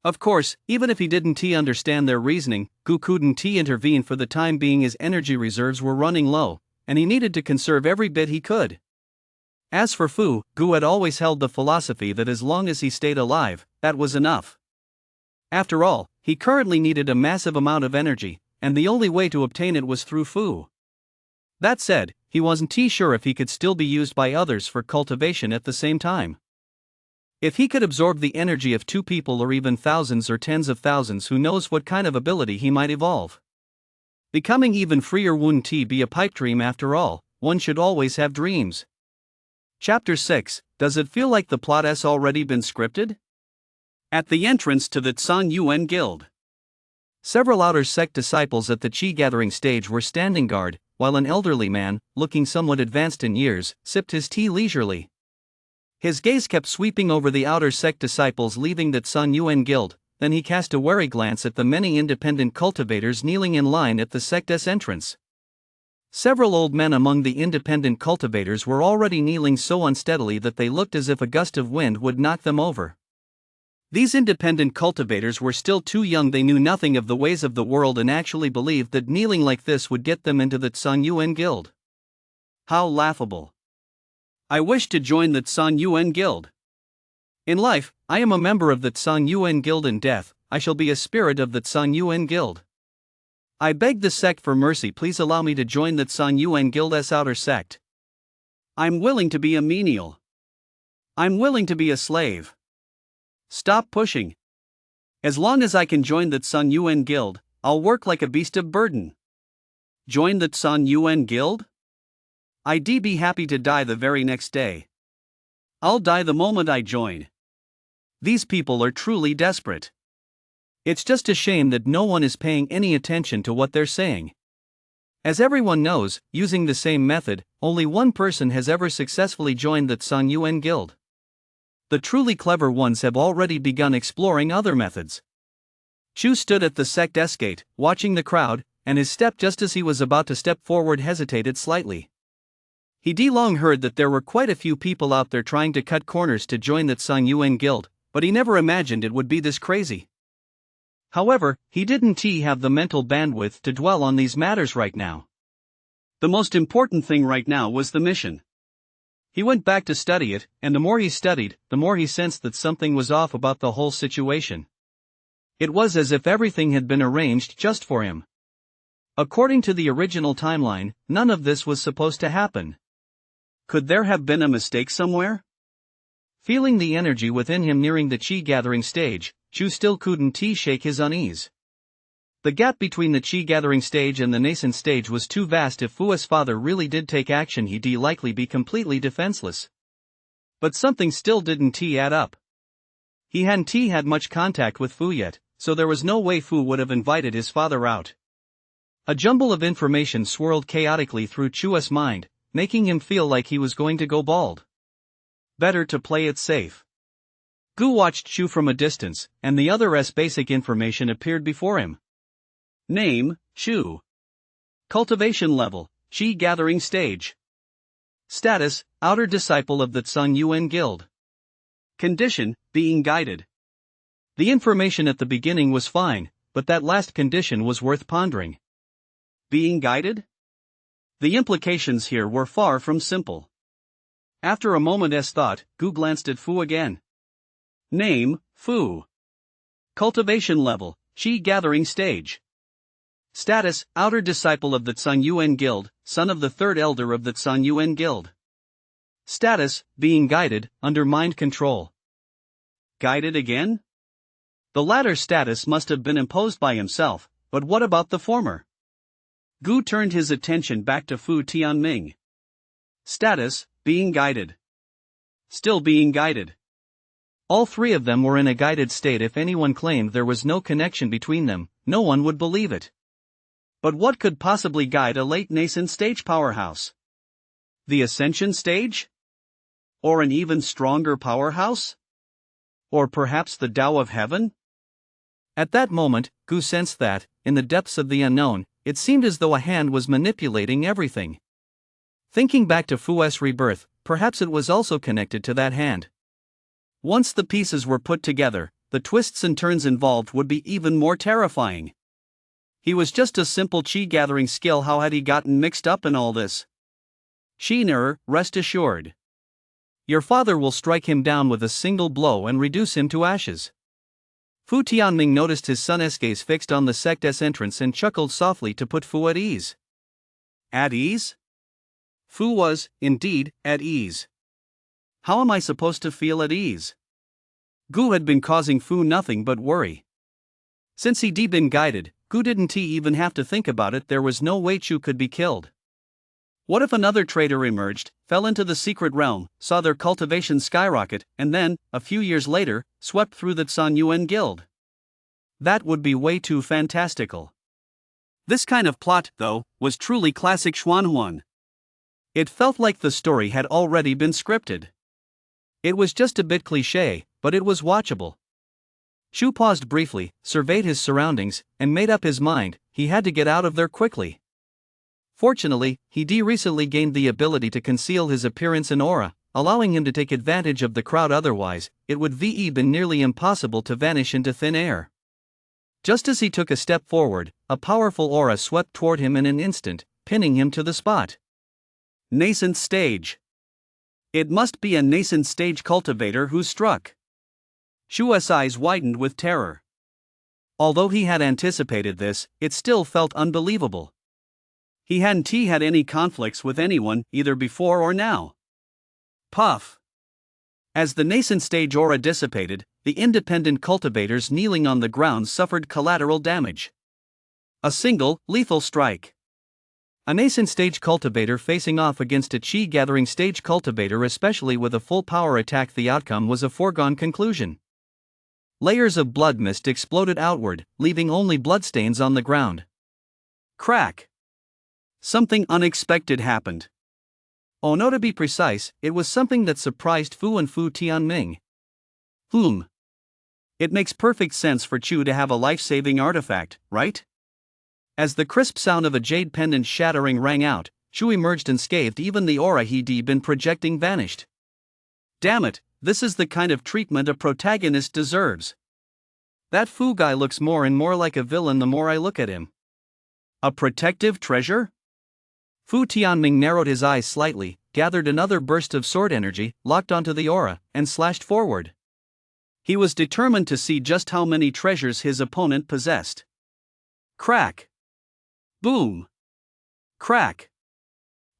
Speaker 1: Of course, even if he didn't understand their reasoning, Gu couldn't intervene for the time being. His energy reserves were running low, and he needed to conserve every bit he could. As for Fu, Gu had always held the philosophy that as long as he stayed alive, that was enough. After all, he currently needed a massive amount of energy, and the only way to obtain it was through Fu. That said, he wasn't sure if he could still be used by others for cultivation at the same time. If he could absorb the energy of two people or even thousands or tens of thousands, who knows what kind of ability he might evolve. Becoming even freer wouldn't be a pipe dream after all. One should always have dreams. Chapter 6, does it feel like the plot has already been scripted? At the entrance to the Tsan Guild. Several outer sect disciples at the Qi gathering stage were standing guard, while an elderly man, looking somewhat advanced in years, sipped his tea leisurely. His gaze kept sweeping over the outer sect disciples leaving the Tsan Guild, then he cast a wary glance at the many independent cultivators kneeling in line at the sect's entrance. Several old men among the independent cultivators were already kneeling so unsteadily that they looked as if a gust of wind would knock them over. These independent cultivators were still too young. They knew nothing of the ways of the world and actually believed that kneeling like this would get them into the Tsan Guild. How laughable. I wish to join the Tsan Guild. In life, I am a member of the Tsan Guild. In death, I shall be a spirit of the Tsan Guild. I beg the sect for mercy, please allow me to join the Tsan Guild's outer sect. I'm willing to be a menial. I'm willing to be a slave. Stop pushing. As long as I can join the Tsan Guild, I'll work like a beast of burden. Join the Tsan Guild? I'd be happy to die the very next day. I'll die the moment I join. These people are truly desperate. It's just a shame that no one is paying any attention to what they're saying. As everyone knows, using the same method, only one person has ever successfully joined the Tsang Yuan Guild. The truly clever ones have already begun exploring other methods. Chu stood at the sect S-gate, watching the crowd, and his step just as he was about to step forward hesitated slightly. He long heard that there were quite a few people out there trying to cut corners to join the Tsang Yuan Guild, but he never imagined it would be this crazy. However, he didn't have the mental bandwidth to dwell on these matters right now. The most important thing right now was the mission. He went back to study it, and the more he studied, the more he sensed that something was off about the whole situation. It was as if everything had been arranged just for him. According to the original timeline, none of this was supposed to happen. Could there have been a mistake somewhere? Feeling the energy within him nearing the chi gathering stage, Chu still couldn't shake his unease. The gap between the chi gathering stage and the nascent stage was too vast. If Fu's father really did take action, he'd likely be completely defenseless. But something still didn't add up. He hadn't had much contact with Fu yet, so there was no way Fu would have invited his father out. A jumble of information swirled chaotically through Chu's mind, making him feel like he was going to go bald. Better to play it safe. Gu watched Chu from a distance, and the other's basic information appeared before him. Name, Chu. Cultivation level, Qi gathering stage. Status, outer disciple of the Tsang Yuan Guild. Condition, being guided. The information at the beginning was fine, but that last condition was worth pondering. Being guided? The implications here were far from simple. After a moment's thought, Gu glanced at Fu again. Name, Fu. Cultivation level, Qi gathering stage. Status, outer disciple of the Tsang Yuan Guild, son of the third elder of the Tsang Yuan Guild. Status, being guided, under mind control. Guided again? The latter status must have been imposed by himself, but what about the former? Gu turned his attention back to Fu Tianming. Status, being guided. Still being guided. All three of them were in a guided state. If anyone claimed there was no connection between them, no one would believe it. But what could possibly guide a late nascent stage powerhouse? The ascension stage? Or an even stronger powerhouse? Or perhaps the Tao of Heaven? At that moment, Gu sensed that, in the depths of the unknown, it seemed as though a hand was manipulating everything. Thinking back to Fu's rebirth, perhaps it was also connected to that hand. Once the pieces were put together, the twists and turns involved would be even more terrifying. He was just a simple chi gathering skill. How had he gotten mixed up in all this? Shiner, rest assured. Your father will strike him down with a single blow and reduce him to ashes. Fu Tianming noticed his son's gaze fixed on the sect's entrance and chuckled softly to put Fu at ease. At ease? Fu was, indeed, at ease. How am I supposed to feel at ease? Gu had been causing Fu nothing but worry. Since he'd been guided, Gu didn't even have to think about it. There was no way Chu could be killed. What if another traitor emerged, fell into the secret realm, saw their cultivation skyrocket, and then, a few years later, swept through the Tsang Yuan Guild? That would be way too fantastical. This kind of plot, though, was truly classic Xuanhuan. It felt like the story had already been scripted. It was just a bit cliché, but it was watchable. Chu paused briefly, surveyed his surroundings, and made up his mind, he had to get out of there quickly. Fortunately, he recently gained the ability to conceal his appearance and aura, allowing him to take advantage of the crowd. Otherwise, it would been nearly impossible to vanish into thin air. Just as he took a step forward, a powerful aura swept toward him in an instant, pinning him to the spot. Nascent stage. It must be a nascent stage cultivator who struck. Chu's eyes widened with terror. Although he had anticipated this, it still felt unbelievable. He hadn't had any conflicts with anyone, either before or now. Puff. As the nascent stage aura dissipated, the independent cultivators kneeling on the ground suffered collateral damage. A single, lethal strike. A nascent stage cultivator facing off against a chi gathering stage cultivator, especially with a full power attack, the outcome was a foregone conclusion. Layers of blood mist exploded outward, leaving only bloodstains on the ground. Crack! Something unexpected happened. Oh no, to be precise, it was something that surprised Fu and Fu Tianming. It makes perfect sense for Chu to have a life-saving artifact, right? As the crisp sound of a jade pendant shattering rang out, Chu emerged unscathed. Even the aura he'd been projecting vanished. Damn it, this is the kind of treatment a protagonist deserves. That Fu guy looks more and more like a villain the more I look at him. A protective treasure? Fu Tianming narrowed his eyes slightly, gathered another burst of sword energy, locked onto the aura, and slashed forward. He was determined to see just how many treasures his opponent possessed. Crack! Boom! Crack!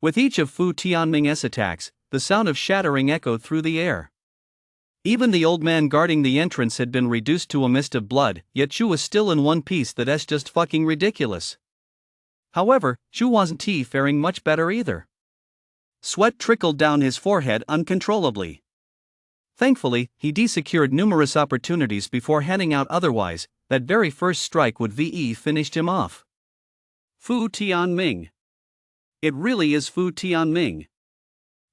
Speaker 1: With each of Fu Tianming's attacks, the sound of shattering echoed through the air. Even the old man guarding the entrance had been reduced to a mist of blood, yet Chu was still in one piece. That's just fucking ridiculous. However, Chu wasn't faring much better either. Sweat trickled down his forehead uncontrollably. Thankfully, he secured numerous opportunities before handing out, otherwise, that very first strike would finished him off. Fu Tianming. It really is Fu Tianming.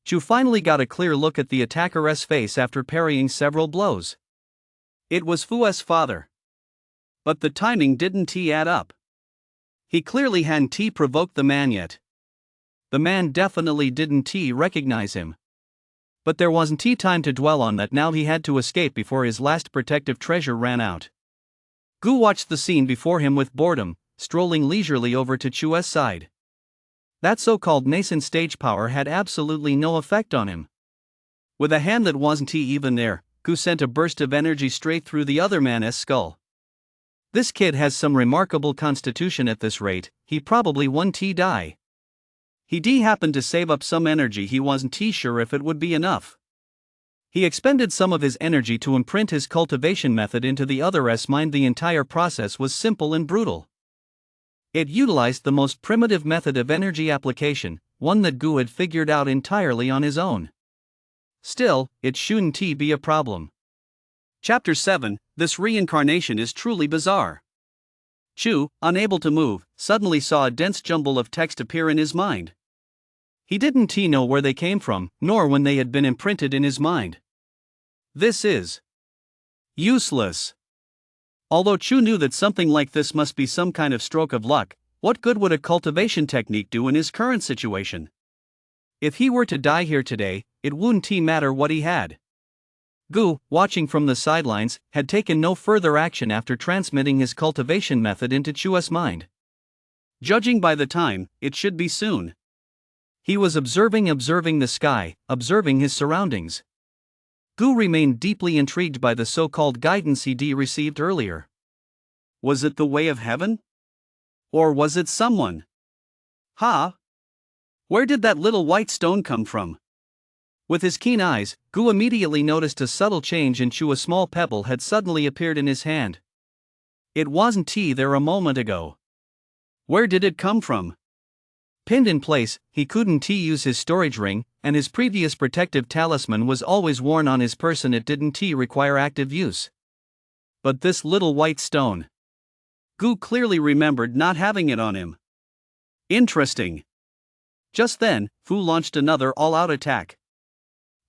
Speaker 1: Chu finally got a clear look at the attacker's face after parrying several blows. It was Fu's father. But the timing didn't add up. He clearly hadn't provoked the man yet. The man definitely didn't recognize him. But there wasn't time to dwell on that. Now he had to escape before his last protective treasure ran out. Gu watched the scene before him with boredom, strolling leisurely over to Chu's side. That so-called nascent stage power had absolutely no effect on him. With a hand that wasn't even there, Gu sent a burst of energy straight through the other man's skull. This kid has some remarkable constitution. At this rate, he probably won't die. He happened to save up some energy. He wasn't sure if it would be enough. He expended some of his energy to imprint his cultivation method into the other's mind. The entire process was simple and brutal. It utilized the most primitive method of energy application, one that Gu had figured out entirely on his own. Still, it shouldn't be a problem. Chapter 7, This reincarnation is truly bizarre. Chu, unable to move, suddenly saw a dense jumble of text appear in his mind. He didn't know where they came from, nor when they had been imprinted in his mind. This is useless. Although Chu knew that something like this must be some kind of stroke of luck, what good would a cultivation technique do in his current situation? If he were to die here today, it wouldn't matter what he had. Gu, watching from the sidelines, had taken no further action after transmitting his cultivation method into Chu's mind. Judging by the time, it should be soon. He was observing the sky, observing his surroundings. Gu remained deeply intrigued by the so-called guidance he'd received earlier. Was it the way of heaven? Or was it someone? Where did that little white stone come from? With his keen eyes, Gu immediately noticed a subtle change in Chu. A small pebble had suddenly appeared in his hand. It wasn't there a moment ago. Where did it come from? Pinned in place, he couldn't use his storage ring, and his previous protective talisman was always worn on his person. It didn't require active use. But this little white stone. Gu clearly remembered not having it on him. Interesting. Just then, Fu launched another all-out attack.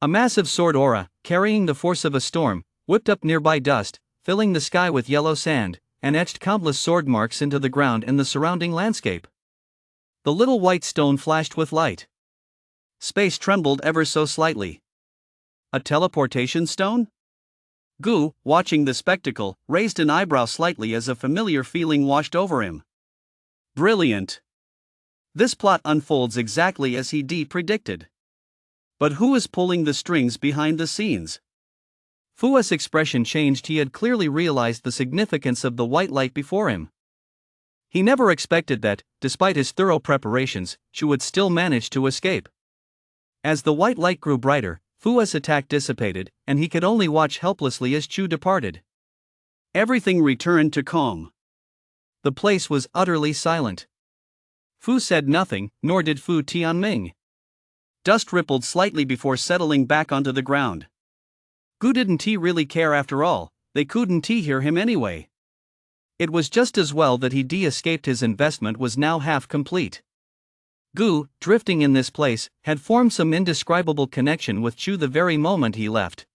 Speaker 1: A massive sword aura, carrying the force of a storm, whipped up nearby dust, filling the sky with yellow sand, and etched countless sword marks into the ground and the surrounding landscape. The little white stone flashed with light. Space trembled ever so slightly. A teleportation stone? Gu, watching the spectacle, raised an eyebrow slightly as a familiar feeling washed over him. Brilliant. This plot unfolds exactly as he predicted. But who is pulling the strings behind the scenes? Fu's expression changed. He had clearly realized the significance of the white light before him. He never expected that, despite his thorough preparations, Chu would still manage to escape. As the white light grew brighter, Fu's attack dissipated, and he could only watch helplessly as Chu departed. Everything returned to calm. The place was utterly silent. Fu said nothing, nor did Fu Tianming. Dust rippled slightly before settling back onto the ground. Gu didn't really care after all. they couldn't hear him anyway. It was just as well that he escaped. His investment was now half complete. Gu, drifting in this place, had formed some indescribable connection with Chu the very moment he left.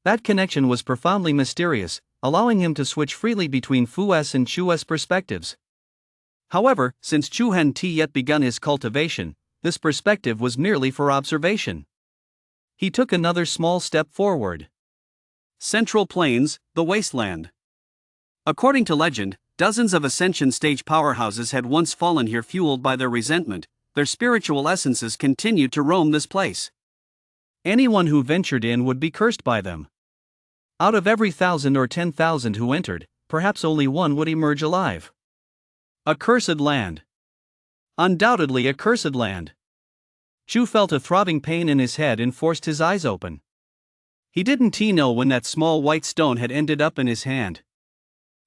Speaker 1: That connection was profoundly mysterious, allowing him to switch freely between Fu's and Chu's perspectives. However, since Chu hadn't yet begun his cultivation, this perspective was merely for observation. He took another small step forward. Central Plains, the wasteland. According to legend, dozens of ascension stage powerhouses had once fallen here, fueled by their resentment. Their spiritual essences continued to roam this place. Anyone who ventured in would be cursed by them. Out of every 1,000 or 10,000 who entered, perhaps only one would emerge alive. A cursed land. Undoubtedly a cursed land. Chu felt a throbbing pain in his head and forced his eyes open. He didn't know when that small white stone had ended up in his hand.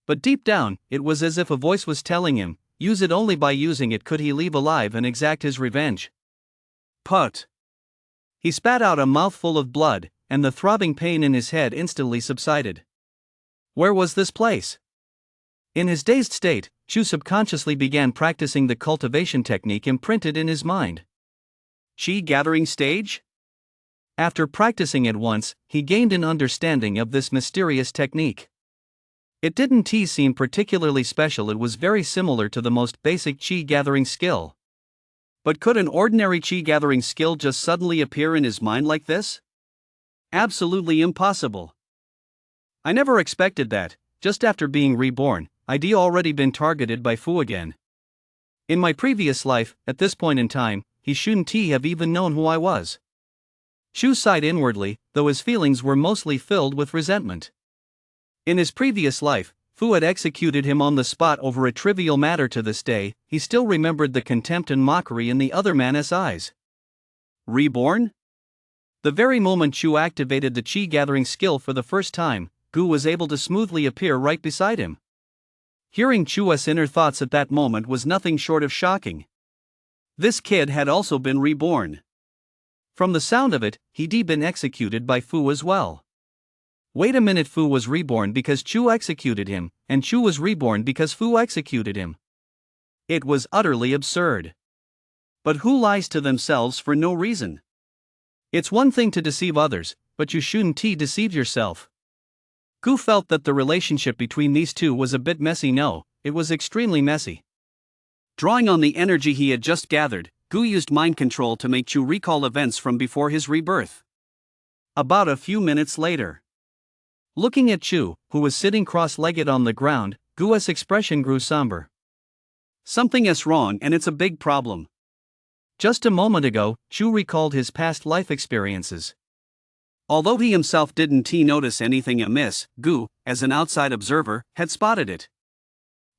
Speaker 1: But deep down, it was as if a voice was telling him, use it. Only by using it could he leave alive and exact his revenge. Put. He spat out a mouthful of blood, and the throbbing pain in his head instantly subsided. Where was this place? In his dazed state, Chu subconsciously began practicing the cultivation technique imprinted in his mind. Qi gathering stage? After practicing it once, he gained an understanding of this mysterious technique. It didn't seem particularly special. It was very similar to the most basic Qi gathering skill. But could an ordinary Qi gathering skill just suddenly appear in his mind like this? Absolutely impossible. I never expected that, just after being reborn, I'd already been targeted by Fu again. In my previous life, at this point in time, he shouldn't have even known who I was. Chu sighed inwardly, though his feelings were mostly filled with resentment. In his previous life, Fu had executed him on the spot over a trivial matter. To this day, he still remembered the contempt and mockery in the other man's eyes. Reborn? The very moment Chu activated the Qi gathering skill for the first time, Gu was able to smoothly appear right beside him. Hearing Chu's inner thoughts at that moment was nothing short of shocking. This kid had also been reborn. From the sound of it, he'd been executed by Fu as well. Wait a minute, Fu was reborn because Chu executed him, and Chu was reborn because Fu executed him. It was utterly absurd. But who lies to themselves for no reason? It's one thing to deceive others, but you shouldn't deceive yourself. Gu felt that the relationship between these two was a bit messy. No, it was extremely messy. Drawing on the energy he had just gathered, Gu used mind control to make Chu recall events from before his rebirth. About a few minutes later. Looking at Chu, who was sitting cross-legged on the ground, Gu's expression grew somber. Something is wrong, and it's a big problem. Just a moment ago, Chu recalled his past life experiences. Although he himself didn't notice anything amiss, Gu, as an outside observer, had spotted it.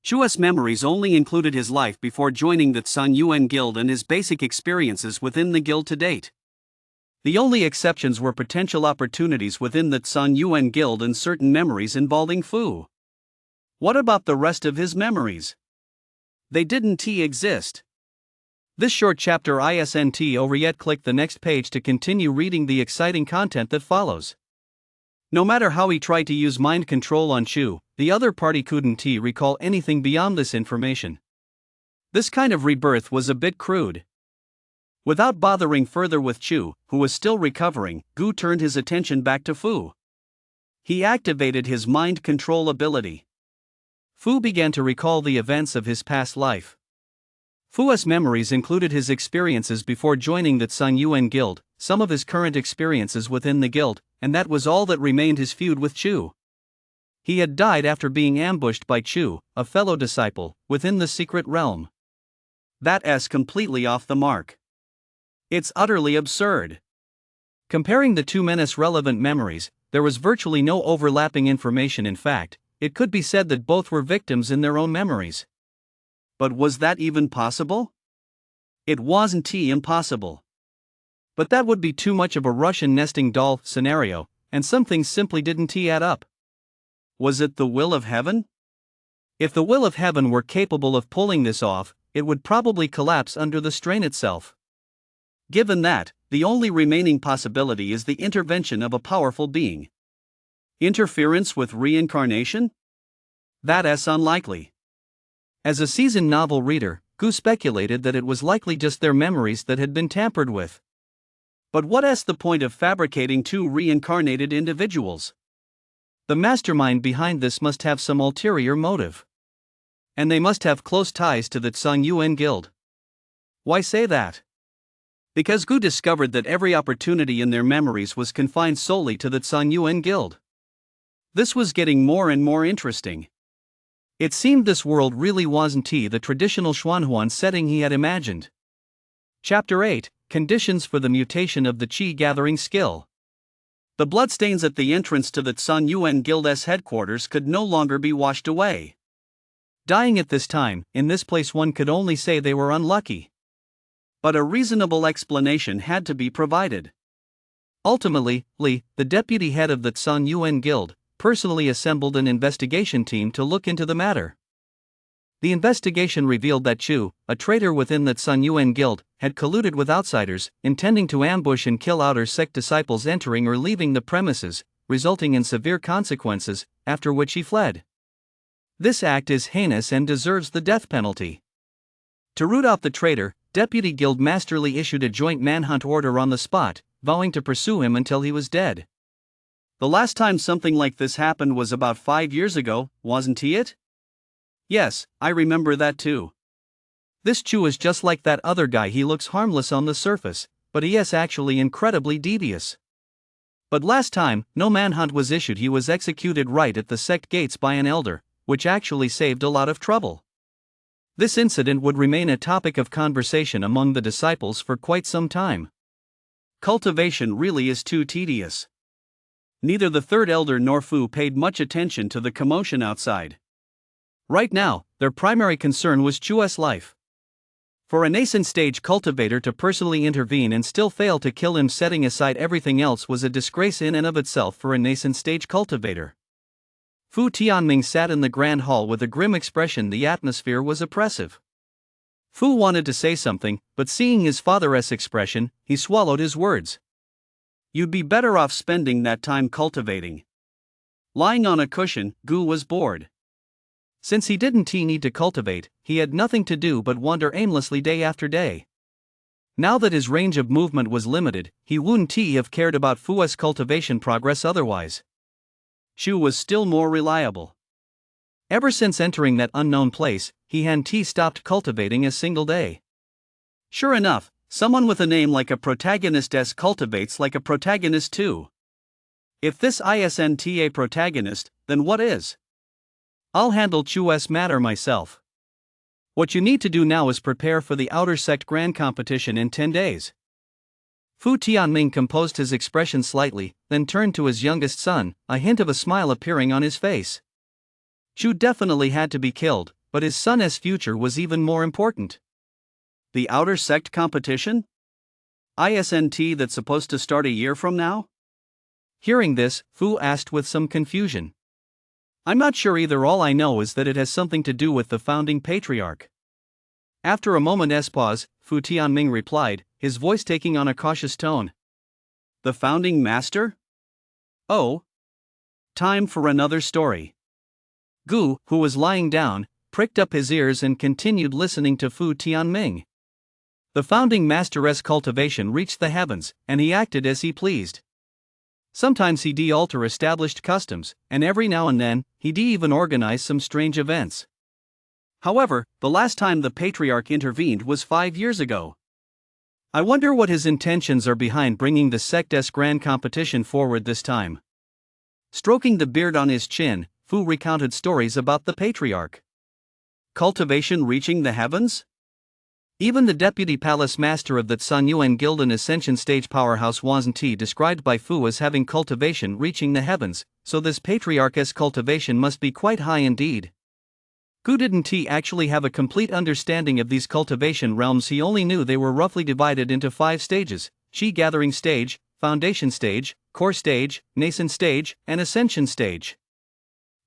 Speaker 1: Chu's memories only included his life before joining the Sun Yuan Guild and his basic experiences within the guild to date. The only exceptions were potential opportunities within the Sun Yuan Guild and certain memories involving Fu. What about the rest of his memories? They didn't exist. This short chapter isn't over yet. Click the next page to continue reading the exciting content that follows. No matter how he tried to use mind control on Chu, the other party couldn't recall anything beyond this information. This kind of rebirth was a bit crude. Without bothering further with Chu, who was still recovering, Gu turned his attention back to Fu. He activated his mind control ability. Fu began to recall the events of his past life. Fu's memories included his experiences before joining the Sun Yuan Guild, some of his current experiences within the guild, and that was all that remained. His feud with Chu. He had died after being ambushed by Chu, a fellow disciple, within the secret realm. That's completely off the mark. It's utterly absurd. Comparing the two men's relevant memories, there was virtually no overlapping information. In fact, it could be said that both were victims in their own memories. But was that even possible? It wasn't impossible. But that would be too much of a Russian nesting doll scenario, and some things simply didn't add up. Was it the will of heaven? If the will of heaven were capable of pulling this off, it would probably collapse under the strain itself. Given that, the only remaining possibility is the intervention of a powerful being. Interference with reincarnation? That's unlikely. As a seasoned novel reader, Gu speculated that it was likely just their memories that had been tampered with. But what's the point of fabricating two reincarnated individuals? The mastermind behind this must have some ulterior motive. And they must have close ties to the Tsang Yuan Guild. Why say that? Because Gu discovered that every opportunity in their memories was confined solely to the Tsang Yuan Guild. This was getting more and more interesting. It seemed this world really wasn't the traditional Xuanhuan setting he had imagined. Chapter 8, Conditions for the Mutation of the Qi Gathering Skill. The bloodstains at the entrance to the Tsang Yuan Guild's headquarters could no longer be washed away. Dying at this time, in this place, one could only say they were unlucky. But a reasonable explanation had to be provided. Ultimately, Li, the deputy head of the Tsang Yuan Guild, personally assembled an investigation team to look into the matter. The investigation revealed that Chu, a traitor within the Tsang Yuan Guild, had colluded with outsiders, intending to ambush and kill outer sect disciples entering or leaving the premises, resulting in severe consequences, after which he fled. This act is heinous and deserves the death penalty. To root out the traitor, Deputy Guild Master Li issued a joint manhunt order on the spot, vowing to pursue him until he was dead. The last time something like this happened was about 5 years ago, wasn't it? Yes, I remember that too. This Chu is just like that other guy. He looks harmless on the surface, but he is actually incredibly devious. But last time, no manhunt was issued. He was executed right at the sect gates by an elder, which actually saved a lot of trouble. This incident would remain a topic of conversation among the disciples for quite some time. Cultivation really is too tedious. Neither the third elder nor Fu paid much attention to the commotion outside. Right now, their primary concern was Chu's life. For a nascent stage cultivator to personally intervene and still fail to kill him, setting aside everything else, was a disgrace in and of itself for a nascent stage cultivator. Fu Tianming sat in the grand hall with a grim expression. The atmosphere was oppressive. Fu wanted to say something, but seeing his father's expression, he swallowed his words. You'd be better off spending that time cultivating. Lying on a cushion, Gu was bored. Since he didn't need to cultivate, he had nothing to do but wander aimlessly day after day. Now that his range of movement was limited, he wouldn't have cared about Fu's cultivation progress otherwise. Shu was still more reliable. Ever since entering that unknown place, he hadn't stopped cultivating a single day. Sure enough, someone with a name like a protagonist cultivates like a protagonist too. If this isn't a protagonist, then what is? I'll handle Chu's matter myself. What you need to do now is prepare for the outer sect grand competition in 10 days. Fu Tianming composed his expression slightly, then turned to his youngest son, a hint of a smile appearing on his face. Chu definitely had to be killed, but his son's future was even more important. The outer sect competition? Isn't that's supposed to start a year from now? Hearing this, Fu asked with some confusion. I'm not sure either. All I know is that it has something to do with the founding patriarch. After a moment's pause, Fu Tianming replied, his voice taking on a cautious tone. The founding master? Oh. Time for another story. Gu, who was lying down, pricked up his ears and continued listening to Fu Tianming. The founding master's cultivation reached the heavens, and he acted as he pleased. Sometimes he'd alter established customs, and every now and then, he'd even organize some strange events. However, the last time the patriarch intervened was 5 years ago. I wonder what his intentions are behind bringing the sect's grand competition forward this time. Stroking the beard on his chin, Fu recounted stories about the patriarch. Cultivation reaching the heavens? Even the deputy palace master of the Tsang Yuan Guild, an ascension stage powerhouse, wasn't described by Fu as having cultivation reaching the heavens, so this patriarch's cultivation must be quite high indeed. Gu didn't actually have a complete understanding of these cultivation realms. He only knew they were roughly divided into 5 stages: Qi gathering stage, foundation stage, core stage, nascent stage, and ascension stage.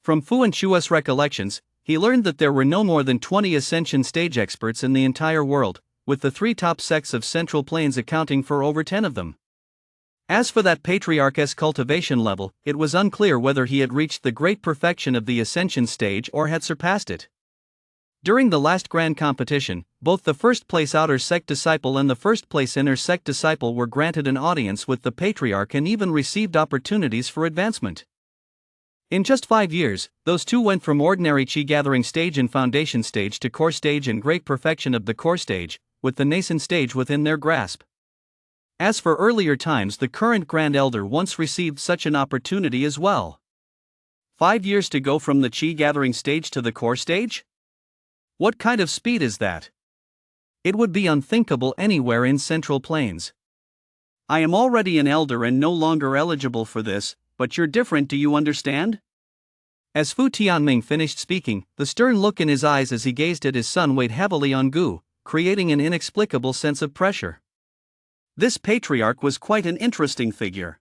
Speaker 1: From Fu and Chu's recollections, he learned that there were no more than 20 ascension stage experts in the entire world, with the 3 top sects of Central Plains accounting for over 10 of them. As for that patriarch's cultivation level, it was unclear whether he had reached the great perfection of the ascension stage or had surpassed it. During the last grand competition, both the first-place outer sect disciple and the first-place inner sect disciple were granted an audience with the patriarch and even received opportunities for advancement. In just 5 years, those two went from ordinary chi gathering stage and foundation stage to core stage and great perfection of the core stage, with the nascent stage within their grasp. As for earlier times, the current Grand Elder once received such an opportunity as well. 5 years to go from the chi gathering stage to the core stage? What kind of speed is that? It would be unthinkable anywhere in Central Plains. I am already an elder and no longer eligible for this, but you're different, do you understand? As Fu Tianming finished speaking, the stern look in his eyes as he gazed at his son weighed heavily on Gu, creating an inexplicable sense of pressure. This patriarch was quite an interesting figure.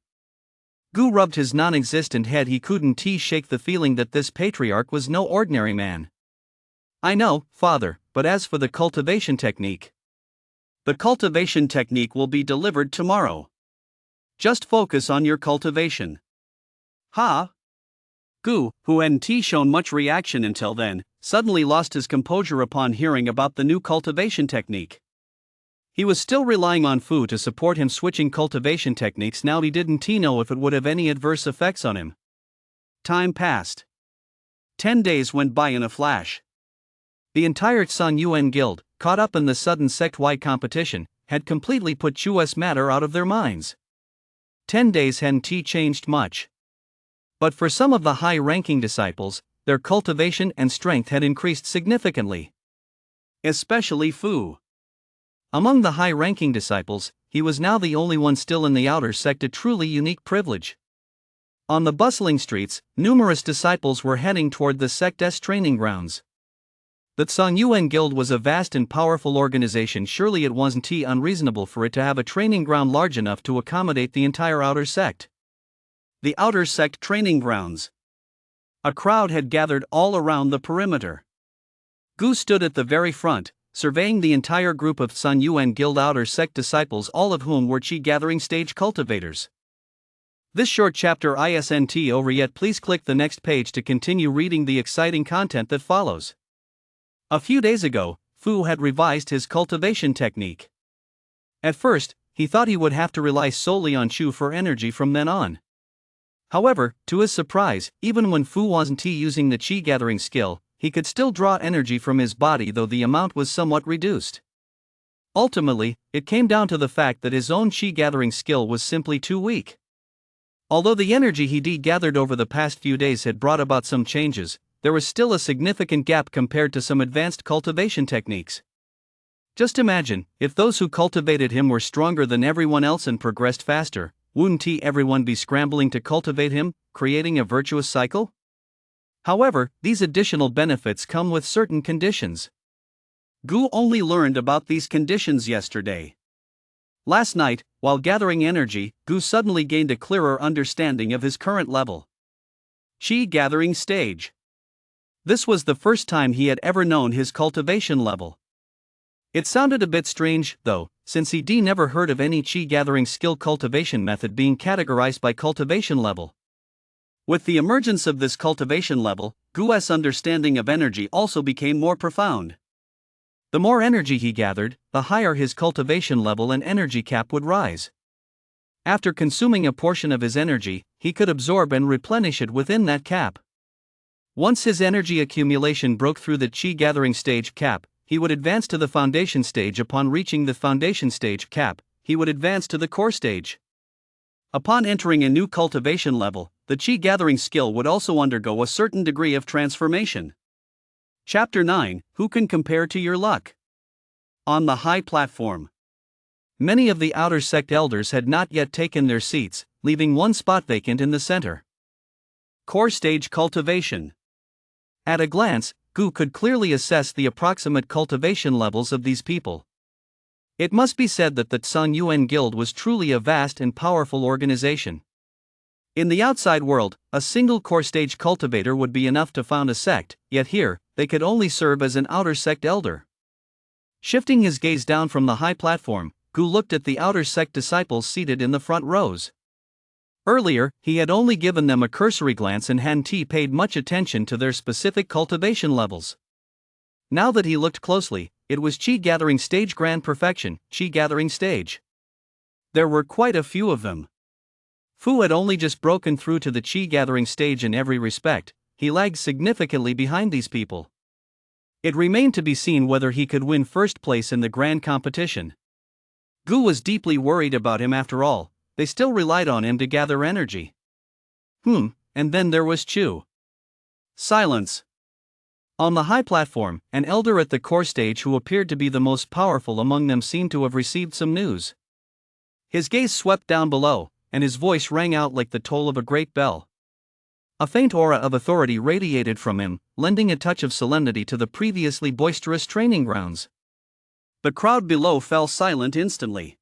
Speaker 1: Gu rubbed his non-existent head. He couldn't shake the feeling that this patriarch was no ordinary man. I know, father, but as for the cultivation technique. The cultivation technique will be delivered tomorrow. Just focus on your cultivation. Ha! Gu, who hadn't shown much reaction until then, suddenly lost his composure upon hearing about the new cultivation technique. He was still relying on Fu to support him switching cultivation techniques. Now he didn't know if it would have any adverse effects on him. Time passed. 10 days went by in a flash. The entire Sun Yuan Guild, caught up in the sudden sect-wide competition, had completely put Chu's matter out of their minds. 10 days hadn't changed much. But for some of the high-ranking disciples, their cultivation and strength had increased significantly. Especially Fu. Among the high-ranking disciples, he was now the only one still in the outer sect, a truly unique privilege. On the bustling streets, numerous disciples were heading toward the sect's training grounds. The Sun Yuan Guild was a vast and powerful organization. Surely it wasn't unreasonable for it to have a training ground large enough to accommodate the entire outer sect. The outer sect training grounds. A crowd had gathered all around the perimeter. Gu stood at the very front, surveying the entire group of Sun Yuan Guild outer sect disciples, all of whom were chi gathering stage cultivators. This short chapter isn't over yet. Please click the next page to continue reading the exciting content that follows. A few days ago, Fu had revised his cultivation technique. At first, he thought he would have to rely solely on Chu for energy from then on. However, to his surprise, even when Fu wasn't using the chi gathering skill, he could still draw energy from his body, though the amount was somewhat reduced. Ultimately, it came down to the fact that his own chi gathering skill was simply too weak. Although the energy he gathered over the past few days had brought about some changes, there was still a significant gap compared to some advanced cultivation techniques. Just imagine, if those who cultivated him were stronger than everyone else and progressed faster, wouldn't everyone be scrambling to cultivate him, creating a virtuous cycle? However, these additional benefits come with certain conditions. Gu only learned about these conditions yesterday. Last night, while gathering energy, Gu suddenly gained a clearer understanding of his current level. Chi gathering stage. This was the first time he had ever known his cultivation level. It sounded a bit strange, though, since he never heard of any chi gathering skill cultivation method being categorized by cultivation level. With the emergence of this cultivation level, Gu's understanding of energy also became more profound. The more energy he gathered, the higher his cultivation level and energy cap would rise. After consuming a portion of his energy, he could absorb and replenish it within that cap. Once his energy accumulation broke through the chi gathering stage cap, he would advance to the foundation stage. Upon reaching the foundation stage cap, he would advance to the core stage. Upon entering a new cultivation level, the chi gathering skill would also undergo a certain degree of transformation. Chapter 9: Who can compare to your luck? On the high platform. Many of the outer sect elders had not yet taken their seats, leaving one spot vacant in the center. Core stage cultivation. At a glance, Gu could clearly assess the approximate cultivation levels of these people. It must be said that the Sun Yuan Guild was truly a vast and powerful organization. In the outside world, a single core stage cultivator would be enough to found a sect, yet here, they could only serve as an outer sect elder. Shifting his gaze down from the high platform, Gu looked at the outer sect disciples seated in the front rows. Earlier, he had only given them a cursory glance and hadn't paid much attention to their specific cultivation levels. Now that he looked closely, it was Chi gathering stage grand perfection, Chi gathering stage. There were quite a few of them. Fu had only just broken through to the Chi gathering stage in every respect. He lagged significantly behind these people. It remained to be seen whether he could win first place in the grand competition. Gu was deeply worried about him after all, they still relied on him to gather energy. And then there was Chu. Silence. On the high platform, an elder at the core stage who appeared to be the most powerful among them seemed to have received some news. His gaze swept down below, and his voice rang out like the toll of a great bell. A faint aura of authority radiated from him, lending a touch of solemnity to the previously boisterous training grounds. The crowd below fell silent instantly.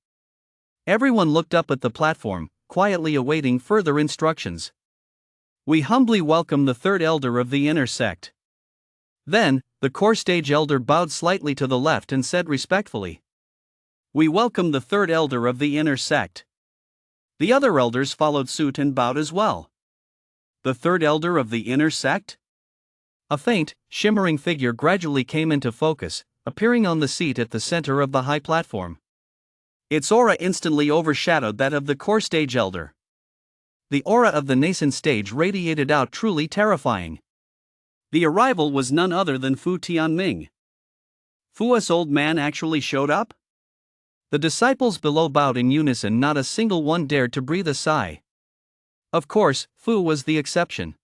Speaker 1: Everyone looked up at the platform, quietly awaiting further instructions. We humbly welcome the third elder of the inner sect. Then, the core stage elder bowed slightly to the left and said respectfully, "We welcome the third elder of the inner sect." The other elders followed suit and bowed as well. The third elder of the inner sect? A faint, shimmering figure gradually came into focus, appearing on the seat at the center of the high platform. Its aura instantly overshadowed that of the core stage elder. The aura of the nascent stage radiated out truly terrifying. The arrival was none other than Fu Tianming. Fu's old man actually showed up? The disciples below bowed in unison, not a single one dared to breathe a sigh. Of course, Fu was the exception.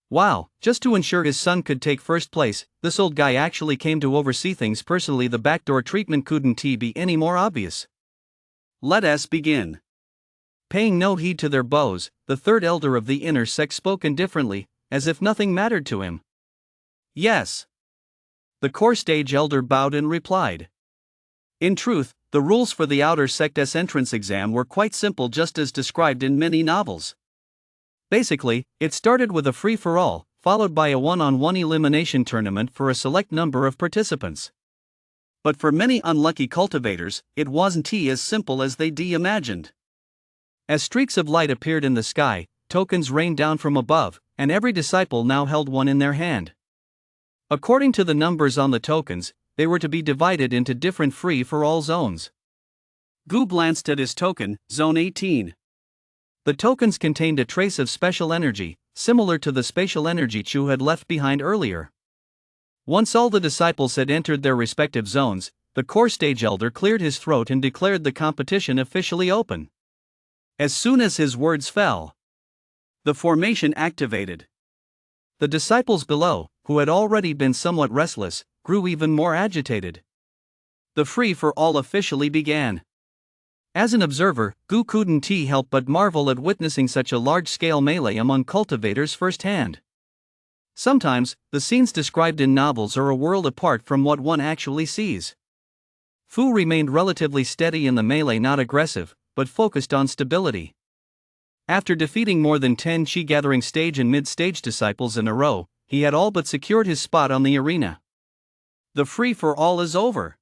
Speaker 1: Wow, just to ensure his son could take first place, this old guy actually came to oversee things personally. The backdoor treatment couldn't be any more obvious. Let us begin. Paying no heed to their bows, the third elder of the inner sect spoke indifferently, as if nothing mattered to him. Yes. The core stage elder bowed and replied. In truth, the rules for the outer sect's entrance exam were quite simple, just as described in many novels. Basically, it started with a free-for-all, followed by a one-on-one elimination tournament for a select number of participants. But for many unlucky cultivators, it wasn't as simple as they imagined. As streaks of light appeared in the sky, tokens rained down from above, and every disciple now held one in their hand. According to the numbers on the tokens, they were to be divided into different free-for-all zones. Gu glanced at his token, Zone 18. The tokens contained a trace of special energy, similar to the spatial energy Chu had left behind earlier. Once all the disciples had entered their respective zones, the core stage elder cleared his throat and declared the competition officially open. As soon as his words fell, the formation activated. The disciples below, who had already been somewhat restless, grew even more agitated. The free-for-all officially began. As an observer, Gu couldn't help but marvel at witnessing such a large-scale melee among cultivators firsthand. Sometimes, the scenes described in novels are a world apart from what one actually sees. Fu remained relatively steady in the melee, not aggressive, but focused on stability. After defeating more than 10 Chi gathering stage and mid-stage disciples in a row, he had all but secured his spot on the arena. The free-for-all is over.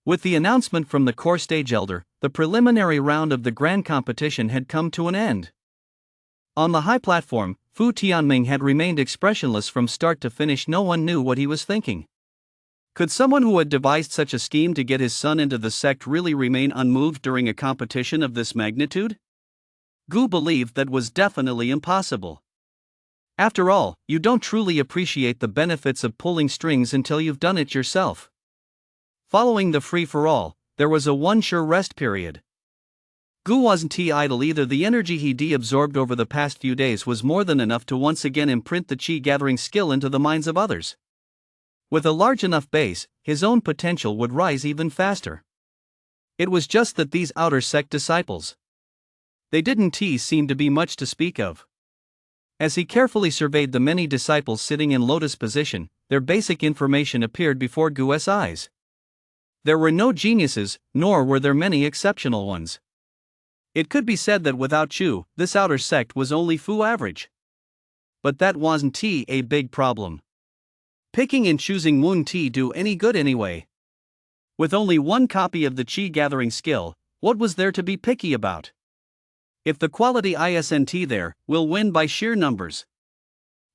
Speaker 1: With the announcement from the core stage elder, the preliminary round of the grand competition had come to an end. On the high platform, Fu Tianming had remained expressionless from start to finish. No one knew what he was thinking. Could someone who had devised such a scheme to get his son into the sect really remain unmoved during a competition of this magnitude? Gu believed that was definitely impossible. After all, you don't truly appreciate the benefits of pulling strings until you've done it yourself. Following the free-for-all, there was a one-sure rest period. Gu wasn't idle either. The energy he absorbed over the past few days was more than enough to once again imprint the Chi-gathering skill into the minds of others. With a large enough base, his own potential would rise even faster. It was just that these outer sect disciples, they didn't seem to be much to speak of. As he carefully surveyed the many disciples sitting in lotus position, their basic information appeared before Gu's eyes. There were no geniuses, nor were there many exceptional ones. It could be said that without Chu, this outer sect was only Fu average. But that wasn't a big problem. Picking and choosing wouldn't do any good anyway. With only one copy of the Chi gathering skill, what was there to be picky about? If the quality isn't there, we'll win by sheer numbers.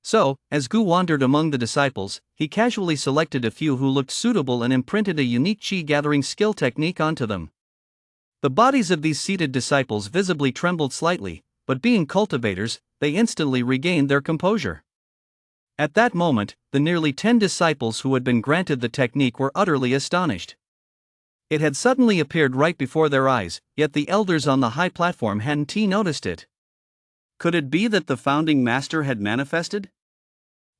Speaker 2: So, as Gu wandered among the disciples, he casually selected a few who looked suitable and imprinted a unique chi-gathering skill technique onto them. The bodies of these seated disciples visibly trembled slightly, but being cultivators, they instantly regained their composure. At that moment, the nearly 10 disciples who had been granted the technique were utterly astonished. It had suddenly appeared right before their eyes, yet the elders on the high platform hadn't noticed it.
Speaker 1: Could it be that the founding master had manifested?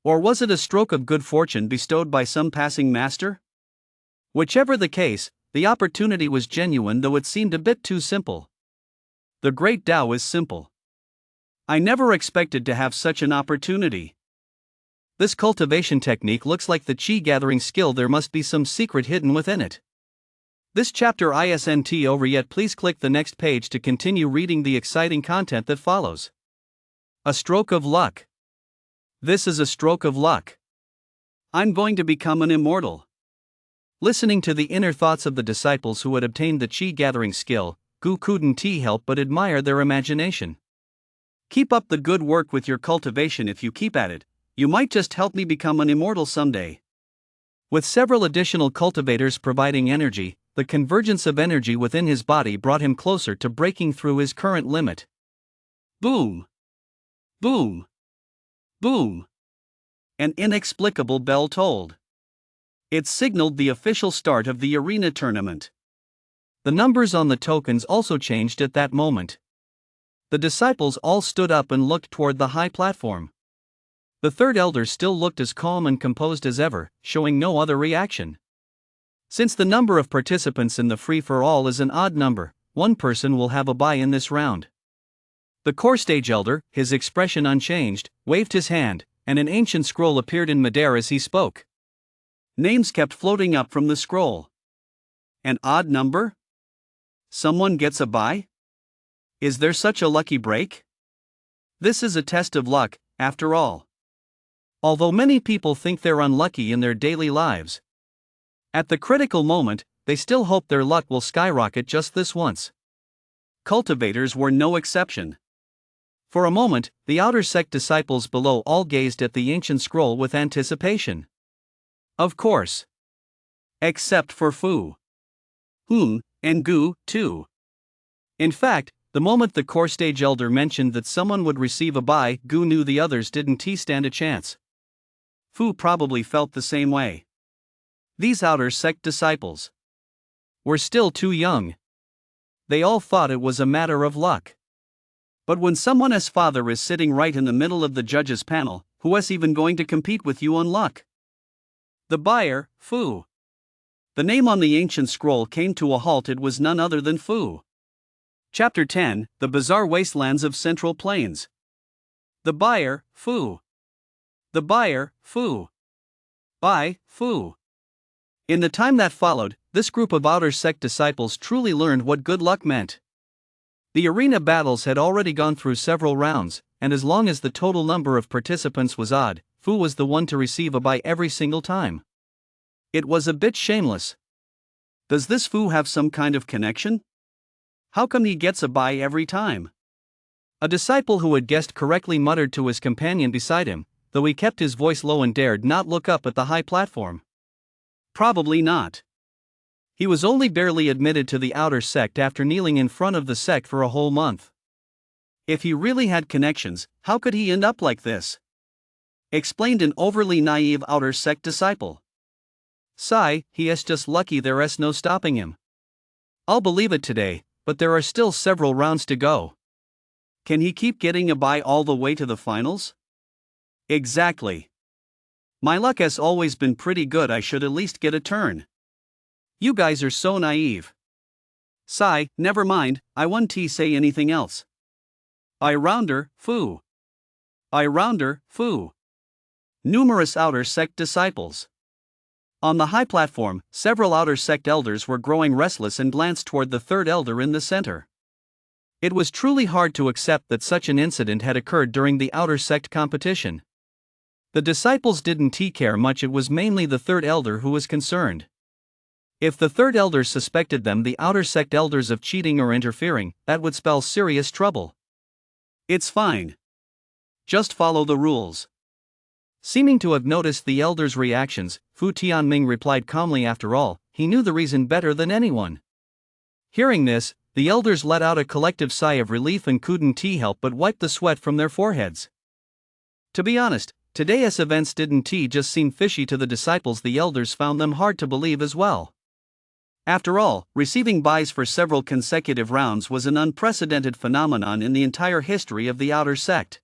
Speaker 1: Or was it a stroke of good fortune bestowed by some passing master? Whichever the case, the opportunity was genuine, though it seemed a bit too simple. The great Tao is simple. I never expected to have such an opportunity.
Speaker 2: This cultivation technique looks like the chi-gathering skill. There must be some secret hidden within it.
Speaker 1: This chapter isn't over yet. Please click the next page to continue reading the exciting content that follows. A stroke of luck. This is a stroke of luck. I'm going to become an immortal.
Speaker 2: Listening to the inner thoughts of the disciples who had obtained the chi-gathering skill, Gu couldn't help but admire their imagination.
Speaker 1: Keep up the good work with your cultivation. If you keep at it, you might just help me become an immortal someday.
Speaker 2: With several additional cultivators providing energy, the convergence of energy within his body brought him closer to breaking through his current limit.
Speaker 1: Boom! Boom! Boom! An inexplicable bell tolled. It signaled the official start of the arena tournament.
Speaker 2: The numbers on the tokens also changed at that moment. The disciples all stood up and looked toward the high platform. The third elder still looked as calm and composed as ever, showing no other reaction. Since the number of participants in the free-for-all is an odd number, one person will have a bye in this round. The core stage elder, his expression unchanged, waved his hand, and an ancient scroll appeared in midair as he spoke.
Speaker 1: Names kept floating up from the scroll. An odd number? Someone gets a bye? Is there such a lucky break? This is a test of luck, after all.
Speaker 2: Although many people think they're unlucky in their daily lives, at the critical moment, they still hope their luck will skyrocket just this once.
Speaker 1: Cultivators were no exception.
Speaker 2: For a moment, the outer sect disciples below all gazed at the ancient scroll with anticipation.
Speaker 1: Of course. Except for Fu. And Gu, too.
Speaker 2: In fact, the moment the core stage elder mentioned that someone would receive a bye, Gu knew the others didn't stand a chance.
Speaker 1: Fu probably felt the same way. These outer sect disciples
Speaker 2: were still too young.
Speaker 1: They all thought it was a matter of luck. But when someone as father is sitting right in the middle of the judges' panel, who is even going to compete with you on luck? The buyer, Fu. The name on the ancient scroll came to a halt. It was none other than Fu. Chapter 10, The Bizarre Wastelands of Central Plains. The buyer, Fu. The buyer, Fu. By, Fu. In the time that followed, this group of outer sect disciples truly learned what good luck meant. The arena battles had already gone through several rounds, and as long as the total number of participants was odd, Fu was the one to receive a bye every single time. It was a bit shameless. Does this Fu have some kind of connection? How come he gets a bye every time?
Speaker 2: A disciple who had guessed correctly muttered to his companion beside him, though he kept his voice low and dared not look up at the high platform.
Speaker 1: Probably not.
Speaker 2: He was only barely admitted to the outer sect after kneeling in front of the sect for a whole month.
Speaker 1: If he really had connections, how could he end up like this? Explained an overly naive outer sect disciple.
Speaker 2: Sigh, he is just lucky there is no stopping him. I'll believe it today, but there are still several rounds to go.
Speaker 1: Can he keep getting a bye all the way to the finals? Exactly. My luck has always been pretty good. I should at least get a turn. You guys are so naive. Sigh, never mind, I won't say anything else. I rounder, Fu. I rounder, Fu. Numerous outer sect disciples. On the high platform, several outer sect elders were growing restless and glanced toward the third elder in the center. It was truly hard to accept that such an incident had occurred during the outer sect competition. The disciples didn't care much. It was mainly the third elder who was concerned. If the third elder suspected them, the outer sect elders, of cheating or interfering, that would spell serious trouble. It's fine. Just follow the rules.
Speaker 2: Seeming to have noticed the elder's reactions, Fu Tianming replied calmly. After all, he knew the reason better than anyone. Hearing this, the elders let out a collective sigh of relief and couldn't help but wipe the sweat from their foreheads. To be honest, today's events didn't just seem fishy to the disciples. The elders found them hard to believe as well. After all, receiving buys for several consecutive rounds was an unprecedented phenomenon in the entire history of the outer sect.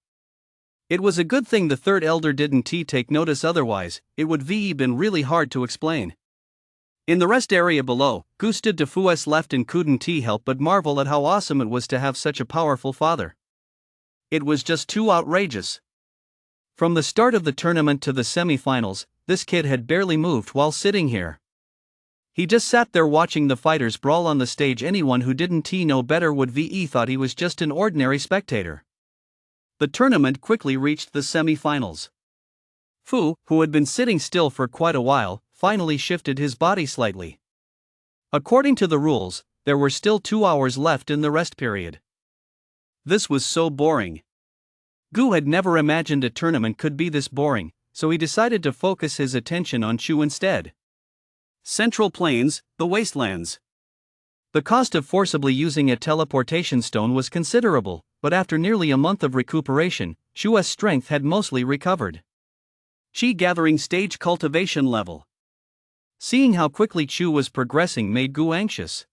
Speaker 2: It was a good thing the third elder didn't take notice, otherwise, it would been really hard to explain. In the rest area below, Gu stood to Fu's left and couldn't help but marvel at how awesome it was to have such a powerful father. It was just too outrageous. From the start of the tournament to the semi-finals, this kid had barely moved while sitting here. He just sat there watching the fighters brawl on the stage. Anyone who didn't know better would thought he was just an ordinary spectator. The tournament quickly reached the semi-finals. Fu, who had been sitting still for quite a while, finally shifted his body slightly. According to the rules, there were still 2 hours left in the rest period.
Speaker 1: This was so boring. Gu had never imagined a tournament could be this boring, so he decided to focus his attention on Chu instead. Central Plains, the Wastelands.
Speaker 2: The cost of forcibly using a teleportation stone was considerable, but after nearly a month of recuperation, Chu's strength had mostly recovered.
Speaker 1: Qi gathering stage cultivation level.
Speaker 2: Seeing how quickly Chu was progressing made Gu anxious.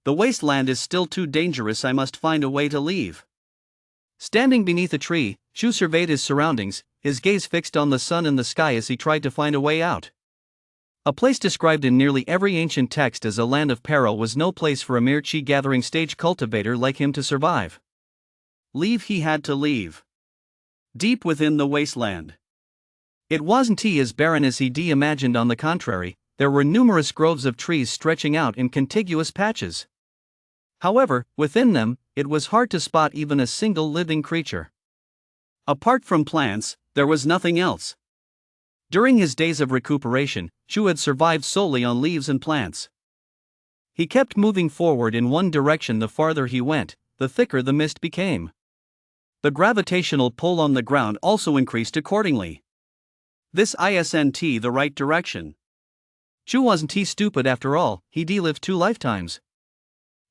Speaker 1: The wasteland is still too dangerous. I must find a way to leave.
Speaker 2: Standing beneath a tree, Chu surveyed his surroundings, his gaze fixed on the sun and the sky as he tried to find a way out. A place described in nearly every ancient text as a land of peril was no place for a mere Qi gathering stage cultivator like him to survive.
Speaker 1: Leave. He had to leave. Deep within the wasteland.
Speaker 2: It wasn't as barren as he imagined. On the contrary, there were numerous groves of trees stretching out in contiguous patches. However, within them, it was hard to spot even a single living creature.
Speaker 1: Apart from plants, there was nothing else. During his days of recuperation, Chu had survived solely on leaves and plants.
Speaker 2: He kept moving forward in one direction. The farther he went, the thicker the mist became.
Speaker 1: The gravitational pull on the ground also increased accordingly. This isn't the right direction.
Speaker 2: Chu wasn't stupid after all. He lived 2 lifetimes.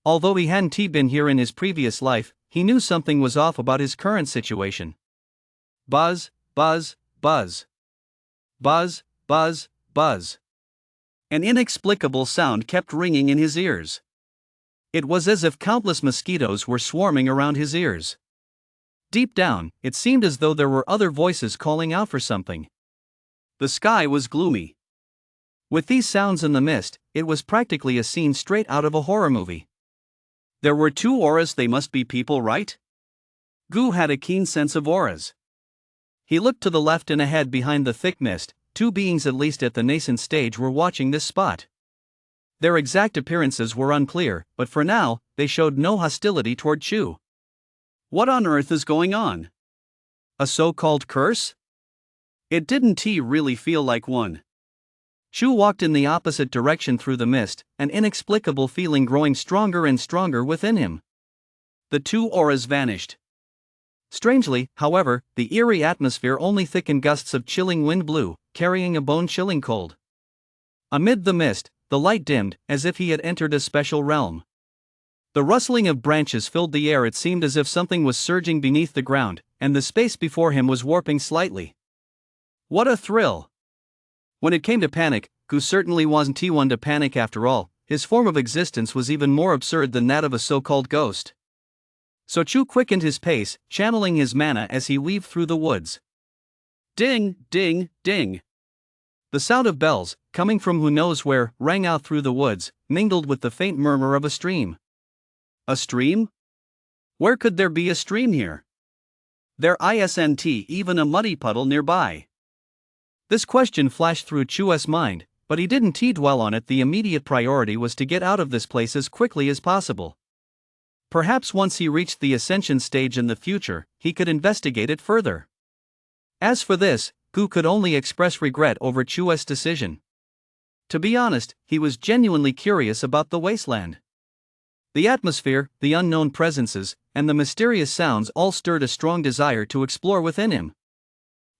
Speaker 2: Although he hadn't been here in his previous life, he knew something was off about his current situation.
Speaker 1: Buzz, buzz, buzz. Buzz, buzz, buzz. An inexplicable sound kept ringing in his ears. It was as if countless mosquitoes were swarming around his ears.
Speaker 2: Deep down, it seemed as though there were other voices calling out for something.
Speaker 1: The sky was gloomy.
Speaker 2: With these sounds in the mist, it was practically a scene straight out of a horror movie.
Speaker 1: There were 2 auras. They must be people, right? Gu had a keen sense of auras.
Speaker 2: He looked to the left and ahead. Behind the thick mist, 2 beings, at least at the nascent stage, were watching this spot. Their exact appearances were unclear, but for now, they showed no hostility toward Chu.
Speaker 1: What on earth is going on?
Speaker 2: A so-called curse?
Speaker 1: It didn't really feel like one.
Speaker 2: Chu walked in the opposite direction through the mist, an inexplicable feeling growing stronger and stronger within him.
Speaker 1: The 2 auras vanished.
Speaker 2: Strangely, however, the eerie atmosphere only thickened. Gusts of chilling wind blew, carrying a bone-chilling cold. Amid the mist, the light dimmed, as if he had entered a special realm. The rustling of branches filled the air. It seemed as if something was surging beneath the ground, and the space before him was warping slightly.
Speaker 1: What a thrill!
Speaker 2: When it came to panic, Gu certainly wasn't one to panic. After all, his form of existence was even more absurd than that of a so-called ghost. So Chu quickened his pace, channeling his mana as he weaved through the woods.
Speaker 1: Ding, ding, ding.
Speaker 2: The sound of bells, coming from who knows where, rang out through the woods, mingled with the faint murmur of a stream.
Speaker 1: A stream? Where could there be a stream here? There isn't even a muddy puddle nearby.
Speaker 2: This question flashed through Chu's mind, but he didn't dwell on it. The immediate priority was to get out of this place as quickly as possible. Perhaps once he reached the ascension stage in the future, he could investigate it further. As for this, Gu could only express regret over Chu's decision. To be honest, he was genuinely curious about the wasteland. The atmosphere, the unknown presences, and the mysterious sounds all stirred a strong desire to explore within him.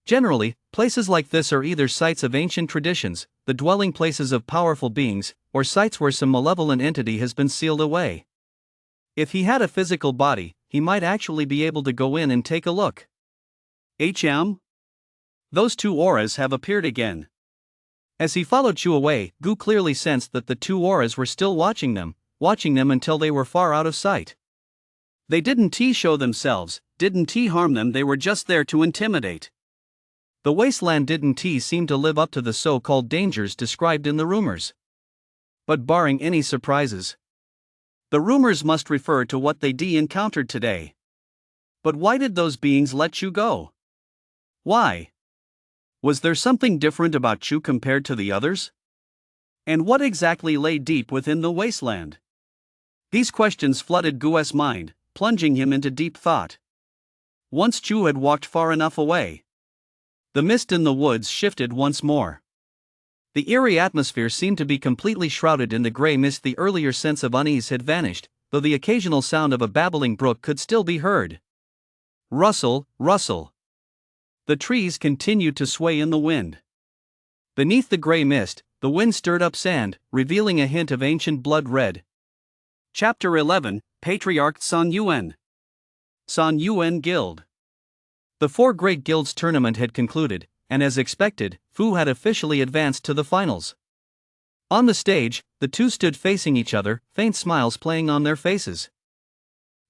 Speaker 2: Generally, places like this are either sites of ancient traditions, the dwelling places of powerful beings, or sites where some malevolent entity has been sealed away. If he had a physical body, he might actually be able to go in and take a look.
Speaker 1: Those two auras have appeared again.
Speaker 2: As he followed Chu away, Gu clearly sensed that the two auras were still watching them until they were far out of sight.
Speaker 1: They didn't show themselves, didn't harm them, they were just there to intimidate.
Speaker 2: The wasteland didn't seem to live up to the so-called dangers described in the rumors. But barring any surprises,
Speaker 1: the rumors must refer to what they encountered today. But why did those beings let Chu go? Why? Was there something different about Chu compared to the others? And what exactly lay deep within the wasteland? These questions flooded Gu's mind, plunging him into deep thought. Once Chu had walked far enough away, the mist in the woods shifted once more. The eerie atmosphere seemed to be completely shrouded in the gray mist. The earlier sense of unease had vanished, though the occasional sound of a babbling brook could still be heard. Rustle, rustle. The trees continued to sway in the wind. Beneath the gray mist, the wind stirred up sand, revealing a hint of ancient blood red. Chapter 11, Patriarch San Yuan. San Yuan Guild. The four great guilds tournament had concluded, and as expected, Fu had officially advanced to the finals. On the stage, the two stood facing each other, faint smiles playing on their faces.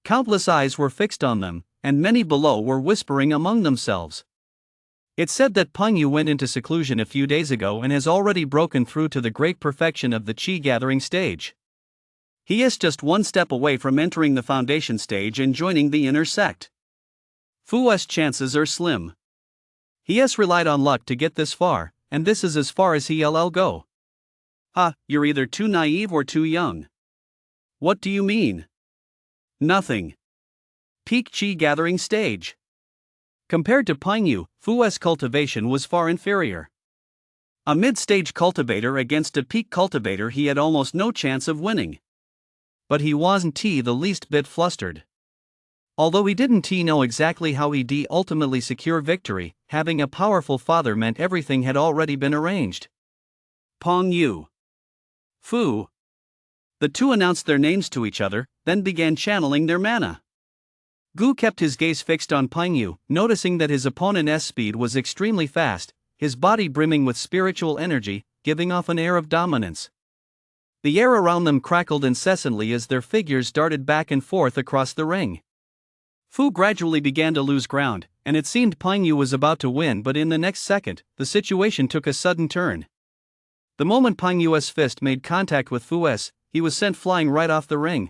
Speaker 1: Countless eyes were fixed on them, and many below were whispering among themselves. It's said that Peng Yu went into seclusion a few days ago and has already broken through to the great perfection of the Qi gathering stage. He is just one step away from entering the foundation stage and joining the inner sect. Fu's chances are slim. He has relied on luck to get this far, and this is as far as he'll go. You're either too naive or too young. What do you mean? Nothing. Peak Qi gathering stage. Compared to Peng Yu, Fu's cultivation was far inferior. A mid-stage cultivator against a peak cultivator, he had almost no chance of winning. But he wasn't the least bit flustered. Although he didn't know exactly how he'd ultimately secure victory, having a powerful father meant everything had already been arranged. Peng Yu. Fu. The two announced their names to each other, then began channeling their mana. Gu kept his gaze fixed on Peng Yu, noticing that his opponent's speed was extremely fast, his body brimming with spiritual energy, giving off an air of dominance. The air around them crackled incessantly as their figures darted back and forth across the ring. Fu gradually began to lose ground, and it seemed Peng Yu was about to win, but in the next second, the situation took a sudden turn. The moment Peng Yu's fist made contact with Fu's, he was sent flying right off the ring.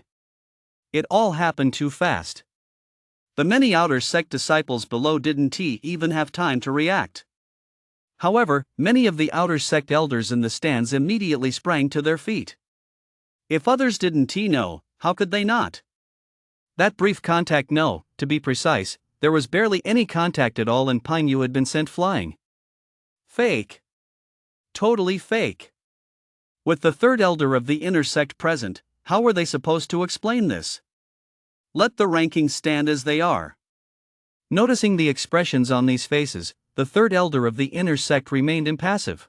Speaker 1: It all happened too fast. The many outer sect disciples below didn't even have time to react. However, many of the outer sect elders in the stands immediately sprang to their feet. If others didn't know, how could they not? That brief contact, to be precise, there was barely any contact at all, and Peng Yu had been sent flying. Fake. Totally fake. With the third elder of the inner sect present, how were they supposed to explain this? Let the rankings stand as they are. Noticing the expressions on these faces, the third elder of the inner sect remained impassive.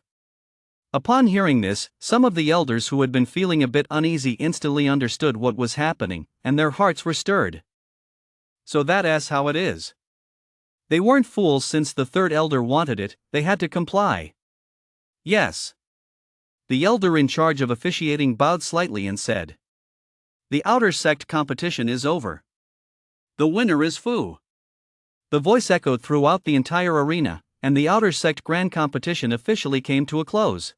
Speaker 1: Upon hearing this, some of the elders who had been feeling a bit uneasy instantly understood what was happening, and their hearts were stirred. So that's how it is. They weren't fools. Since the third elder wanted it, they had to comply. Yes. The elder in charge of officiating bowed slightly and said, "The outer sect competition is over. The winner is Fu." The voice echoed throughout the entire arena, and the outer sect grand competition officially came to a close.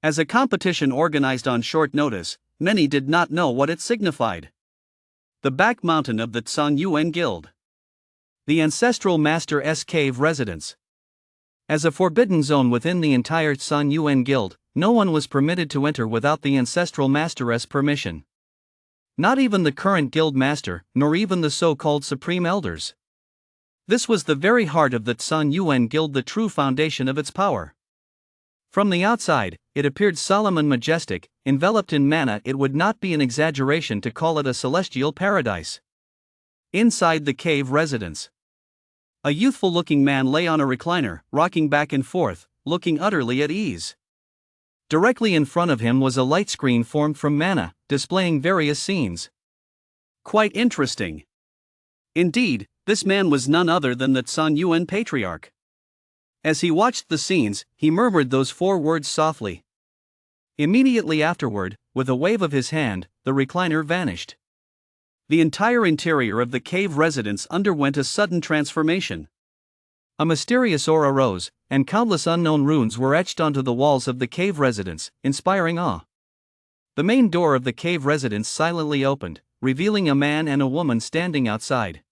Speaker 1: As a competition organized on short notice, many did not know what it signified. The back mountain of the San Yuan Guild. The ancestral master's cave residence. As a forbidden zone within the entire San Yuan Guild, no one was permitted to enter without the ancestral master's permission. Not even the current guild master, nor even the so-called supreme elders. This was the very heart of the San Yuan Guild, the true foundation of its power.
Speaker 2: From the outside, it appeared solemn and majestic, enveloped in manna. It would not be an exaggeration to call it a celestial paradise. Inside the cave residence, a youthful-looking man lay on a recliner, rocking back and forth, looking utterly at ease. Directly in front of him was a light screen formed from manna, displaying various scenes.
Speaker 1: Quite interesting. Indeed, this man was none other than the San Yuan patriarch. As he watched the scenes, he murmured those 4 words softly. Immediately afterward, with a wave of his hand, the recliner vanished. The entire interior of the cave residence underwent a sudden transformation. A mysterious aura rose, and countless unknown runes were etched onto the walls of the cave residence, inspiring awe. The main door of the cave residence silently opened, revealing a man and a woman standing outside.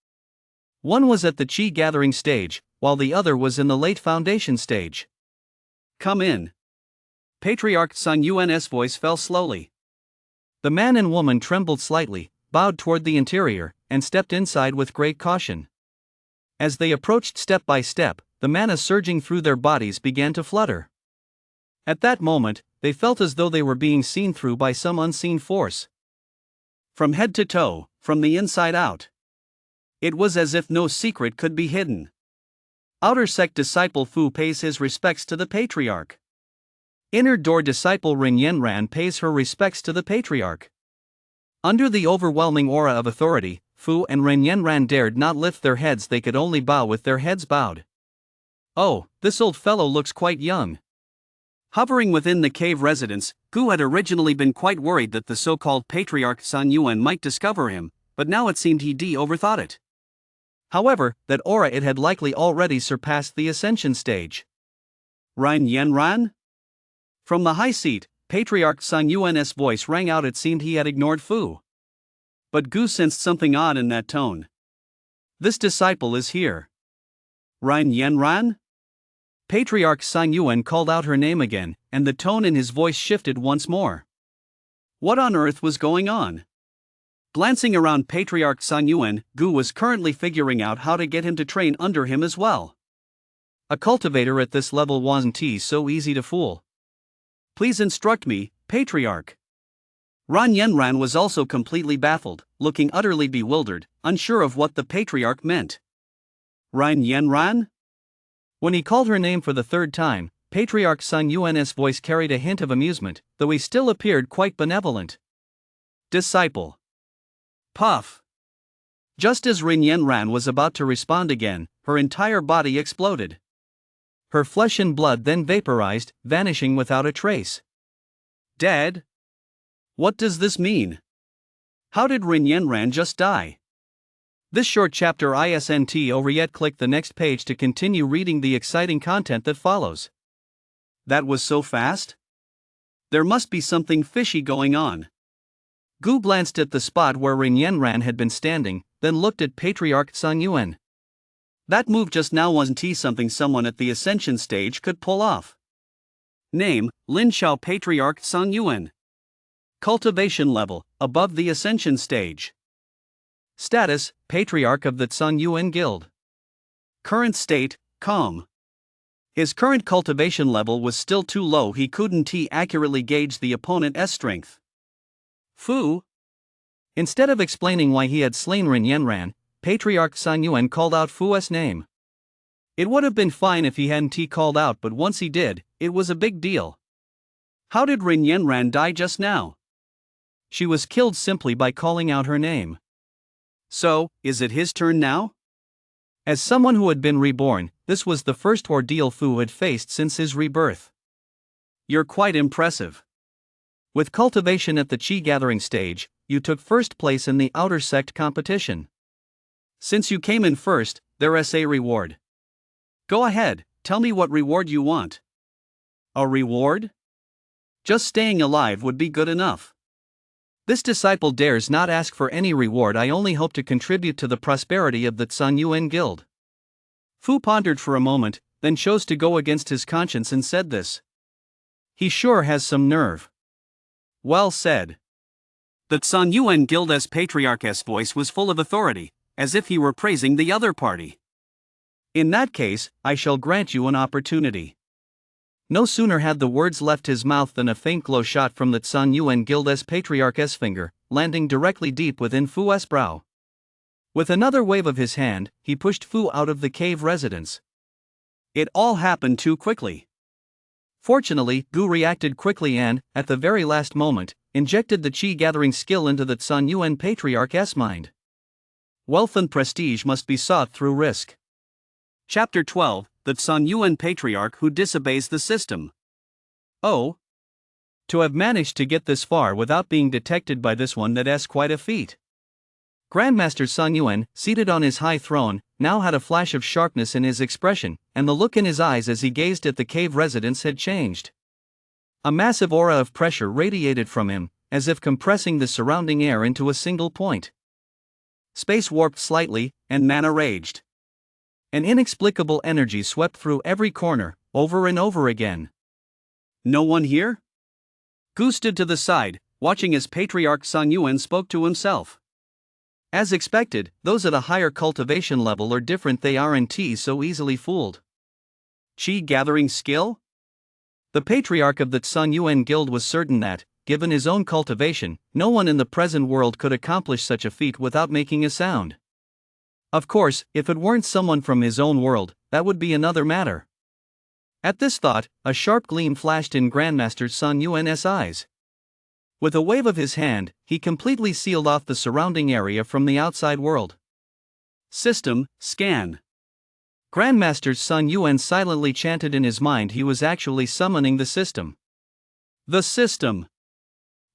Speaker 1: One was at the chi gathering stage, while the other was in the late foundation stage. Come in. Patriarch San Yuan's voice fell slowly.
Speaker 2: The man and woman trembled slightly, bowed toward the interior, and stepped inside with great caution. As they approached step by step, the mana surging through their bodies began to flutter. At that moment, they felt as though they were being seen through by some unseen force.
Speaker 1: From head to toe, from the inside out. It was as if no secret could be hidden. Outer sect disciple Fu pays his respects to the patriarch. Inner door disciple Rin Yenran pays her respects to the patriarch. Under the overwhelming aura of authority, Fu and Ren Yenran dared not lift their heads. They could only bow with their heads bowed. Oh, this old fellow looks quite young. Hovering within the cave residence, Gu had originally been quite worried that the so-called patriarch San Yuan might discover him, but now it seemed he overthought it. However, that aura it had likely already surpassed the ascension stage. Ren Yenran? From the high seat, Patriarch San Yuan's voice rang out. It seemed he had ignored Fu. But Gu sensed something odd in that tone. This disciple is here. Ren Yenran? Patriarch San Yuan called out her name again, and the tone in his voice shifted once more. What on earth was going on? Glancing around Patriarch San Yuan, Gu was currently figuring out how to get him to train under him as well. A cultivator at this level wasn't so easy to fool. Please instruct me, Patriarch. Ren Yenran was also completely baffled, looking utterly bewildered, unsure of what the Patriarch meant. Ren Yenran? When he called her name for the 3rd time, Patriarch San Yuan's voice carried a hint of amusement, though he still appeared quite benevolent. Disciple. Puff. Just as Rin Yenran was about to respond again, her entire body exploded. Her flesh and blood then vaporized, vanishing without a trace. Dead? What does this mean? How did Rin Yenran just die? This short chapter isn't over yet. Click the next page to continue reading the exciting content that follows. That was so fast? There must be something fishy going on. Gu glanced at the spot where Rin Yenran had been standing, then looked at Patriarch San Yuan. That move just now wasn't something someone at the ascension stage could pull off. Name, Lin Xiao Patriarch San Yuan. Cultivation level, above the ascension stage. Status, Patriarch of the San Yuan Guild. Current state, calm. His current cultivation level was still too low. He couldn't accurately gauge the opponent's strength. Fu? Instead of explaining why he had slain Rin Yenran, Patriarch San Yuan called out Fu's name. It would have been fine if he hadn't called out, but once he did, it was a big deal. How did Rin Yenran die just now? She was killed simply by calling out her name. So, is it his turn now? As someone who had been reborn, this was the first ordeal Fu had faced since his rebirth. You're quite impressive. With cultivation at the Qi gathering stage, you took first place in the outer sect competition. Since you came in first, there's a reward. Go ahead, tell me what reward you want. A reward? Just staying alive would be good enough. This disciple dares not ask for any reward. I only hope to contribute to the prosperity of the San Yuan Guild. Fu pondered for a moment, then chose to go against his conscience and said this. He sure has some nerve. Well said. The San Yuan Guild's Patriarch's voice was full of authority, as if he were praising the other party. In that case, I shall grant you an opportunity.
Speaker 2: No sooner had the words left his mouth than a faint glow shot from the Tsun Yuan Guild's Patriarch's finger, landing directly deep within Fu's brow. With another wave of his hand, he pushed Fu out of the cave residence.
Speaker 1: It all happened too quickly.
Speaker 2: Fortunately, Gu reacted quickly and, at the very last moment, injected the chi-gathering skill into the Tsun Yuan Patriarch's mind.
Speaker 1: Wealth and prestige must be sought through risk. Chapter 12, the Tsun Yuan Patriarch who disobeys the system. Oh.
Speaker 2: To have managed to get this far without being detected by this one, that's quite a feat. Grandmaster Sun Yuan, seated on his high throne, now had a flash of sharpness in his expression, and the look in his eyes as he gazed at the cave residence had changed. A massive aura of pressure radiated from him, as if compressing the surrounding air into a single point.
Speaker 1: Space warped slightly, and mana raged.
Speaker 2: An inexplicable energy swept through every corner, over and over again.
Speaker 1: No one here? Gu stood to the side, watching as Patriarch Sun Yuan spoke to himself. As expected, those at a higher cultivation level are different, they aren't so easily fooled. Chi-gathering skill?
Speaker 2: The Patriarch of the Tsun Yuan Guild was certain that, given his own cultivation, no one in the present world could accomplish such a feat without making a sound. Of course, if it weren't someone from his own world, that would be another matter. At this thought, a sharp gleam flashed in Grandmaster Sun Yuan's eyes. With a wave of his hand, he completely sealed off the surrounding area from the outside world.
Speaker 1: System, scan.
Speaker 2: Grandmaster Sun Yuan silently chanted in his mind. He was actually summoning the system.
Speaker 1: The system.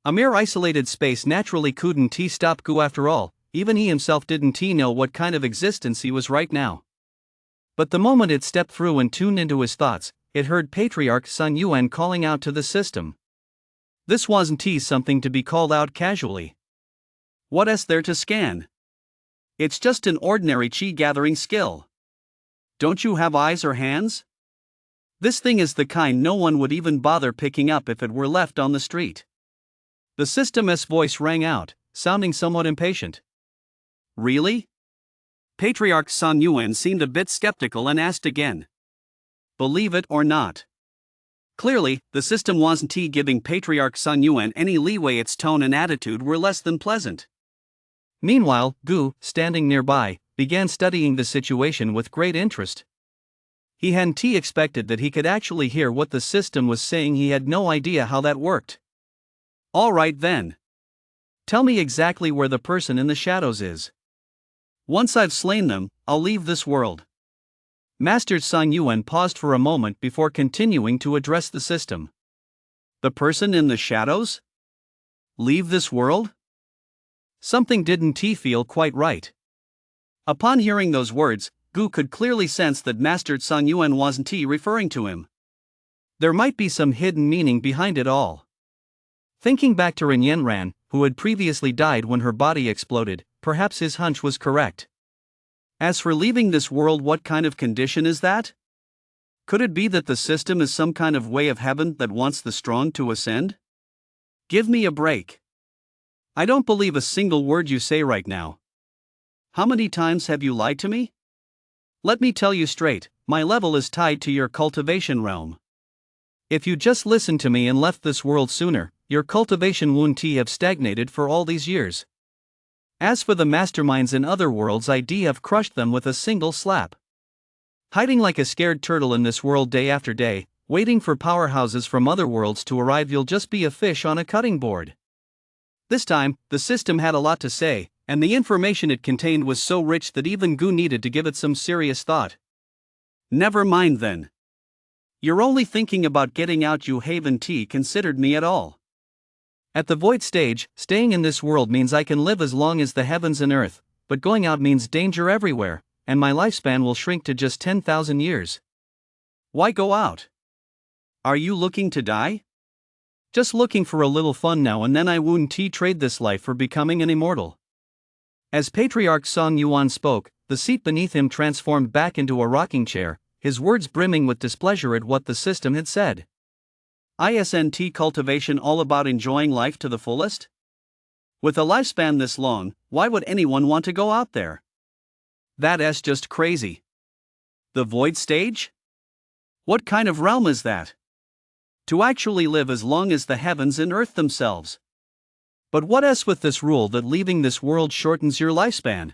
Speaker 2: A mere isolated space naturally couldn't stop Gu after all, even he himself didn't know what kind of existence he was right now. But the moment it stepped through and tuned into his thoughts, it heard Patriarch Sun Yuan calling out to the system. This wasn't something to be called out casually.
Speaker 1: What is there to scan? It's just an ordinary chi-gathering skill. Don't you have eyes or hands? This thing is the kind no one would even bother picking up if it were left on the street.
Speaker 2: The system's voice rang out, sounding somewhat impatient.
Speaker 1: Really? Patriarch Sun Yuan seemed a bit skeptical and asked again. Believe it or not. Clearly, the system wasn't giving Patriarch Sun Yuan any leeway. Its tone and attitude were less than pleasant.
Speaker 2: Meanwhile, Gu, standing nearby, began studying the situation with great interest. He hadn't expected that he could actually hear what the system was saying. He had no idea how that worked.
Speaker 1: All right then.
Speaker 2: Tell me exactly where the person in the shadows is.
Speaker 1: Once I've slain them, I'll leave this world.
Speaker 2: Master Sun Yuan paused for a moment before continuing to address the system.
Speaker 1: The person in the shadows? Leave this world?
Speaker 2: Something didn't feel quite right.
Speaker 1: Upon hearing those words, Gu could clearly sense that Master Sun Yuan wasn't referring to him.
Speaker 2: There might be some hidden meaning behind it all. Thinking back to Ren Yenran, who had previously died when her body exploded, perhaps his hunch was correct.
Speaker 1: As for leaving this world, what kind of condition is that? Could it be that the system is some kind of way of heaven that wants the strong to ascend? Give me a break. I don't believe a single word you say right now. How many times have you lied to me? Let me tell you straight, my level is tied to your cultivation realm.
Speaker 2: If you just listened to me and left this world sooner, your cultivation wouldn't have stagnated for all these years. As for the masterminds in other worlds, I'd have crushed them with a single slap. Hiding like a scared turtle in this world day after day, waiting for powerhouses from other worlds to arrive, you'll just be a fish on a cutting board.
Speaker 1: This time, the system had a lot to say, and the information it contained was so rich that even Gu needed to give it some serious thought. Never mind then. You're only thinking about getting out. You haven't considered me at all.
Speaker 2: At the void stage, staying in this world means I can live as long as the heavens and earth, but going out means danger everywhere, and my lifespan will shrink to just 10,000 years.
Speaker 1: Why go out? Are you looking to die?
Speaker 2: Just looking for a little fun now and then. I wouldn't trade this life for becoming an immortal. As Patriarch Sun Yuan spoke, the seat beneath him transformed back into a rocking chair, his words brimming with displeasure at what the system had said.
Speaker 1: Isn't cultivation all about enjoying life to the fullest? With a lifespan this long, why would anyone want to go out there? That's just crazy. The void stage? What kind of realm is that? To actually live as long as the heavens and earth themselves. But what else with this rule that leaving this world shortens your lifespan?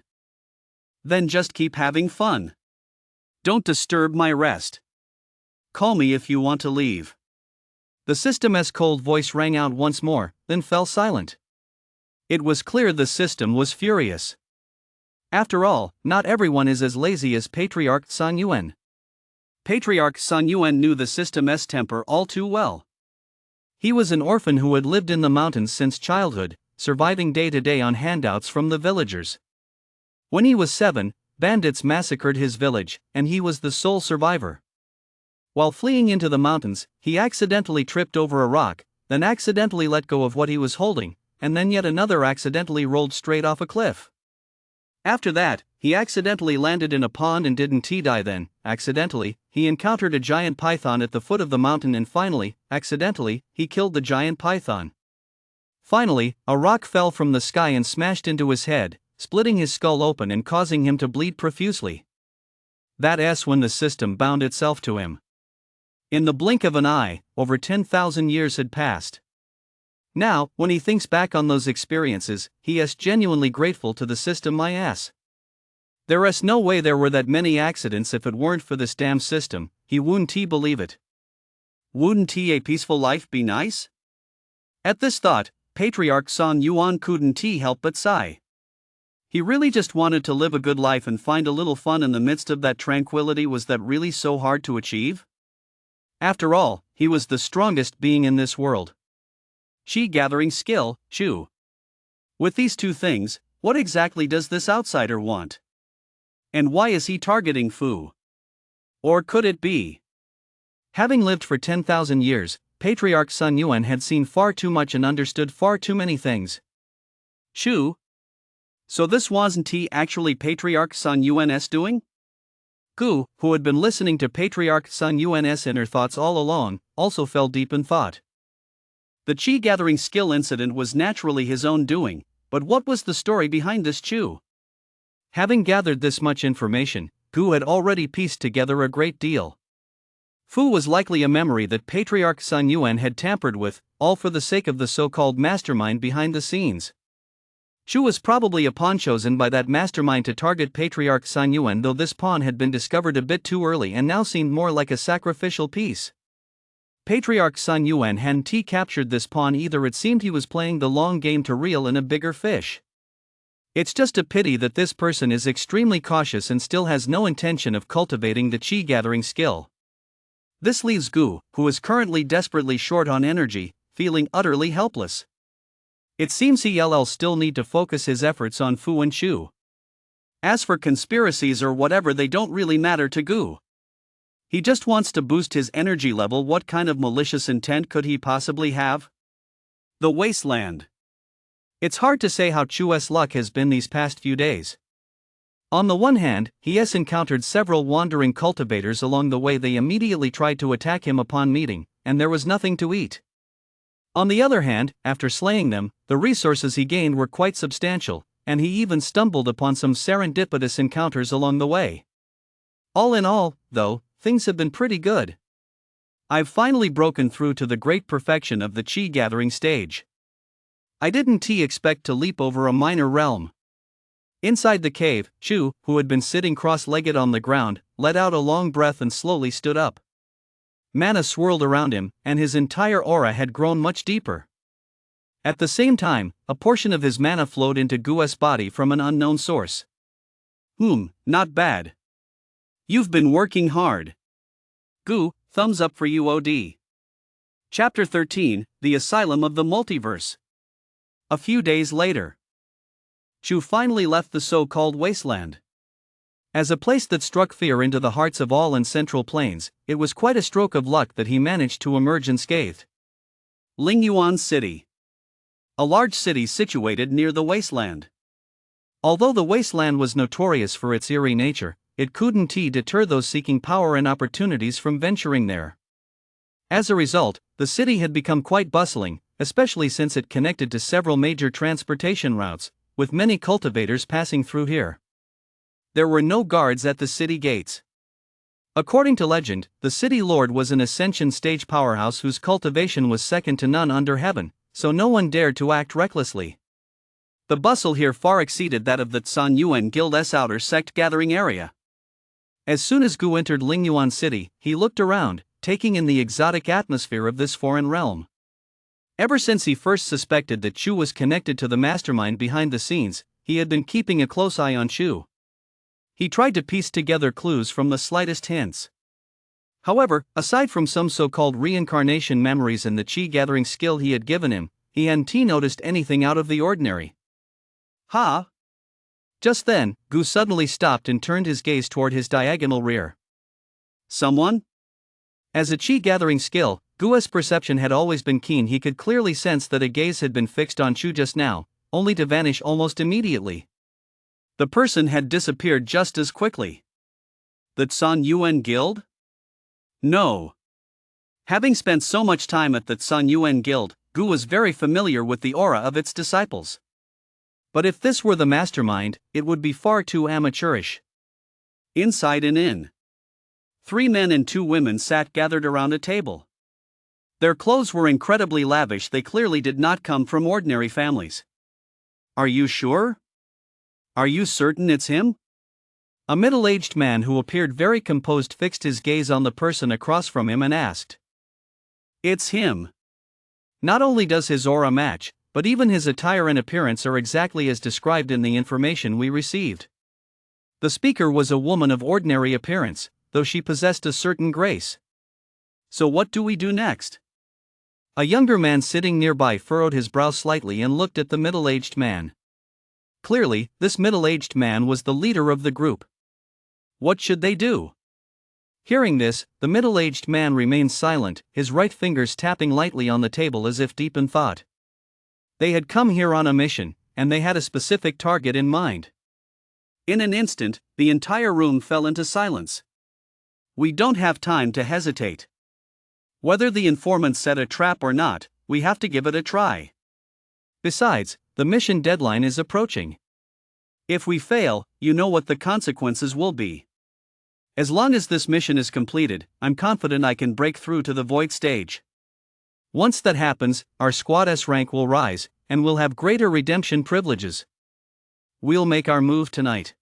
Speaker 1: Then just keep having fun. Don't disturb my rest. Call me if you want to leave.
Speaker 2: The system's cold voice rang out once more, then fell silent. It was clear the system was furious. After all, not everyone is as lazy as Patriarch Sun Yuan.
Speaker 1: Patriarch Sun Yuan knew the system's temper all too well.
Speaker 2: He was an orphan who had lived in the mountains since childhood, surviving day to day on handouts from the villagers. When he was 7, bandits massacred his village, and he was the sole survivor. While fleeing into the mountains, he accidentally tripped over a rock, then accidentally let go of what he was holding, and then yet another accidentally rolled straight off a cliff. After that, he accidentally landed in a pond and didn't die then. Accidentally, he encountered a giant python at the foot of the mountain, and finally, accidentally, he killed the giant python. Finally, a rock fell from the sky and smashed into his head, splitting his skull open and causing him to bleed profusely. That's when the system bound itself to him. In the blink of an eye, over 10,000 years had passed. Now, when he thinks back on those experiences, he is genuinely grateful to the system. There is no way there were that many accidents if it weren't for this damn system. He wouldn't believe it.
Speaker 1: Wouldn't a peaceful life be nice? At this thought, Patriarch Sun Yuan couldn't help but sigh. He really just wanted to live a good life and find a little fun in the midst of that tranquility. Was that really so hard to achieve? After all, he was the strongest being in this world. Qi gathering skill, Chu. With these two things, what exactly does this outsider want? And why is he targeting Fu? Or could it be?
Speaker 2: Having lived for 10,000 years, Patriarch Sun Yuan had seen far too much and understood far too many things.
Speaker 1: Chu? So this wasn't actually Patriarch Sun Yuan's doing?
Speaker 2: Gu, who had been listening to Patriarch Sun Yuan's inner thoughts all along, also fell deep in thought.
Speaker 1: The Qi gathering skill incident was naturally his own doing, but what was the story behind this Chu?
Speaker 2: Having gathered this much information, Gu had already pieced together a great deal. Fu was likely a memory that Patriarch Sun Yuan had tampered with, all for the sake of the so-called mastermind behind the scenes. Chu was probably a pawn chosen by that mastermind to target Patriarch Sun Yuan, though this pawn had been discovered a bit too early and now seemed more like a sacrificial piece. Patriarch Sun Yuan hadn't captured this pawn either. It seemed he was playing the long game to reel in a bigger fish. It's just a pity that this person is extremely cautious and still has no intention of cultivating the Qi gathering skill. This leaves Gu, who is currently desperately short on energy, feeling utterly helpless. It seems he'll still need to focus his efforts on Fu and Chu. As for conspiracies or whatever, they don't really matter to Gu. He just wants to boost his energy level. What kind of malicious intent could he possibly have? The wasteland. It's hard to say how Chu's luck has been these past few days. On the one hand, he has encountered several wandering cultivators along the way. They immediately tried to attack him upon meeting, and there was nothing to eat. On the other hand, after slaying them, the resources he gained were quite substantial, and he even stumbled upon some serendipitous encounters along the way. All in all, though, things have been pretty good. I've finally broken through to the great perfection of the Qi gathering stage. I didn't expect to leap over a minor realm. Inside the cave, Chu, who had been sitting cross-legged on the ground, let out a long breath and slowly stood up. Mana swirled around him, and his entire aura had grown much deeper. At the same time, a portion of his mana flowed into Gu's body from an unknown source.
Speaker 1: Not bad. You've been working hard. Gu, thumbs up for you. OD. Chapter 13, The Asylum of the Multiverse. A few days later. Chu finally left the so-called wasteland. As a place that struck fear into the hearts of all in Central Plains, it was quite a stroke of luck that he managed to emerge unscathed. Lingyuan City. A large city situated near the wasteland. Although the wasteland was notorious for its eerie nature, it couldn't deter those seeking power and opportunities from venturing there. As a result, the city had become quite bustling, especially since it connected to several major transportation routes, with many cultivators passing through here. There were no guards at the city gates.
Speaker 2: According to legend, the city lord was an ascension stage powerhouse whose cultivation was second to none under heaven, so no one dared to act recklessly.
Speaker 1: The bustle here far exceeded that of the San Yuan Guild's outer sect gathering area.
Speaker 2: As soon as Gu entered Lingyuan City, he looked around, taking in the exotic atmosphere of this foreign realm. Ever since he first suspected that Chu was connected to the mastermind behind the scenes, he had been keeping a close eye on Chu. He tried to piece together clues from the slightest hints. However, aside from some so-called reincarnation memories and the chi-gathering skill he had given him, he hadn't noticed anything out of the ordinary.
Speaker 1: Ha!
Speaker 2: Just then, Gu suddenly stopped and turned his gaze toward his diagonal rear.
Speaker 1: Someone?
Speaker 2: As a chi-gathering skill, Gu's perception had always been keen. He could clearly sense that a gaze had been fixed on Chu just now, only to vanish almost immediately.
Speaker 1: The person had disappeared just as quickly. The San Yuan Guild? No. Having spent so much time at the San Yuan Guild, Gu was very familiar with the aura of its disciples.
Speaker 2: But if this were the mastermind, it would be far too amateurish.
Speaker 1: Inside an inn, 3 men and 2 women sat gathered around a table. Their clothes were incredibly lavish. They clearly did not come from ordinary families. Are you sure? Are you certain it's him?
Speaker 2: A middle-aged man who appeared very composed fixed his gaze on the person across from him and asked.
Speaker 1: It's him.
Speaker 2: Not only does his aura match, but even his attire and appearance are exactly as described in the information we received. The speaker was a woman of ordinary appearance, though she possessed a certain grace.
Speaker 1: So what do we do next?
Speaker 2: A younger man sitting nearby furrowed his brow slightly and looked at the middle-aged man. Clearly, this middle-aged man was the leader of the group.
Speaker 1: What should they do?
Speaker 2: Hearing this, the middle-aged man remained silent, his right fingers tapping lightly on the table as if deep in thought. They had come here on a mission, and they had a specific target in mind.
Speaker 1: In an instant, the entire room fell into silence. We don't have time to hesitate. Whether the informant set a trap or not, we have to give it a try.
Speaker 2: Besides, the mission deadline is approaching.
Speaker 1: If we fail, you know what the consequences will be. As long as this mission is completed, I'm confident I can break through to the void stage.
Speaker 2: Once that happens, our squad's rank will rise, and we'll have greater redemption privileges.
Speaker 1: We'll make our move tonight.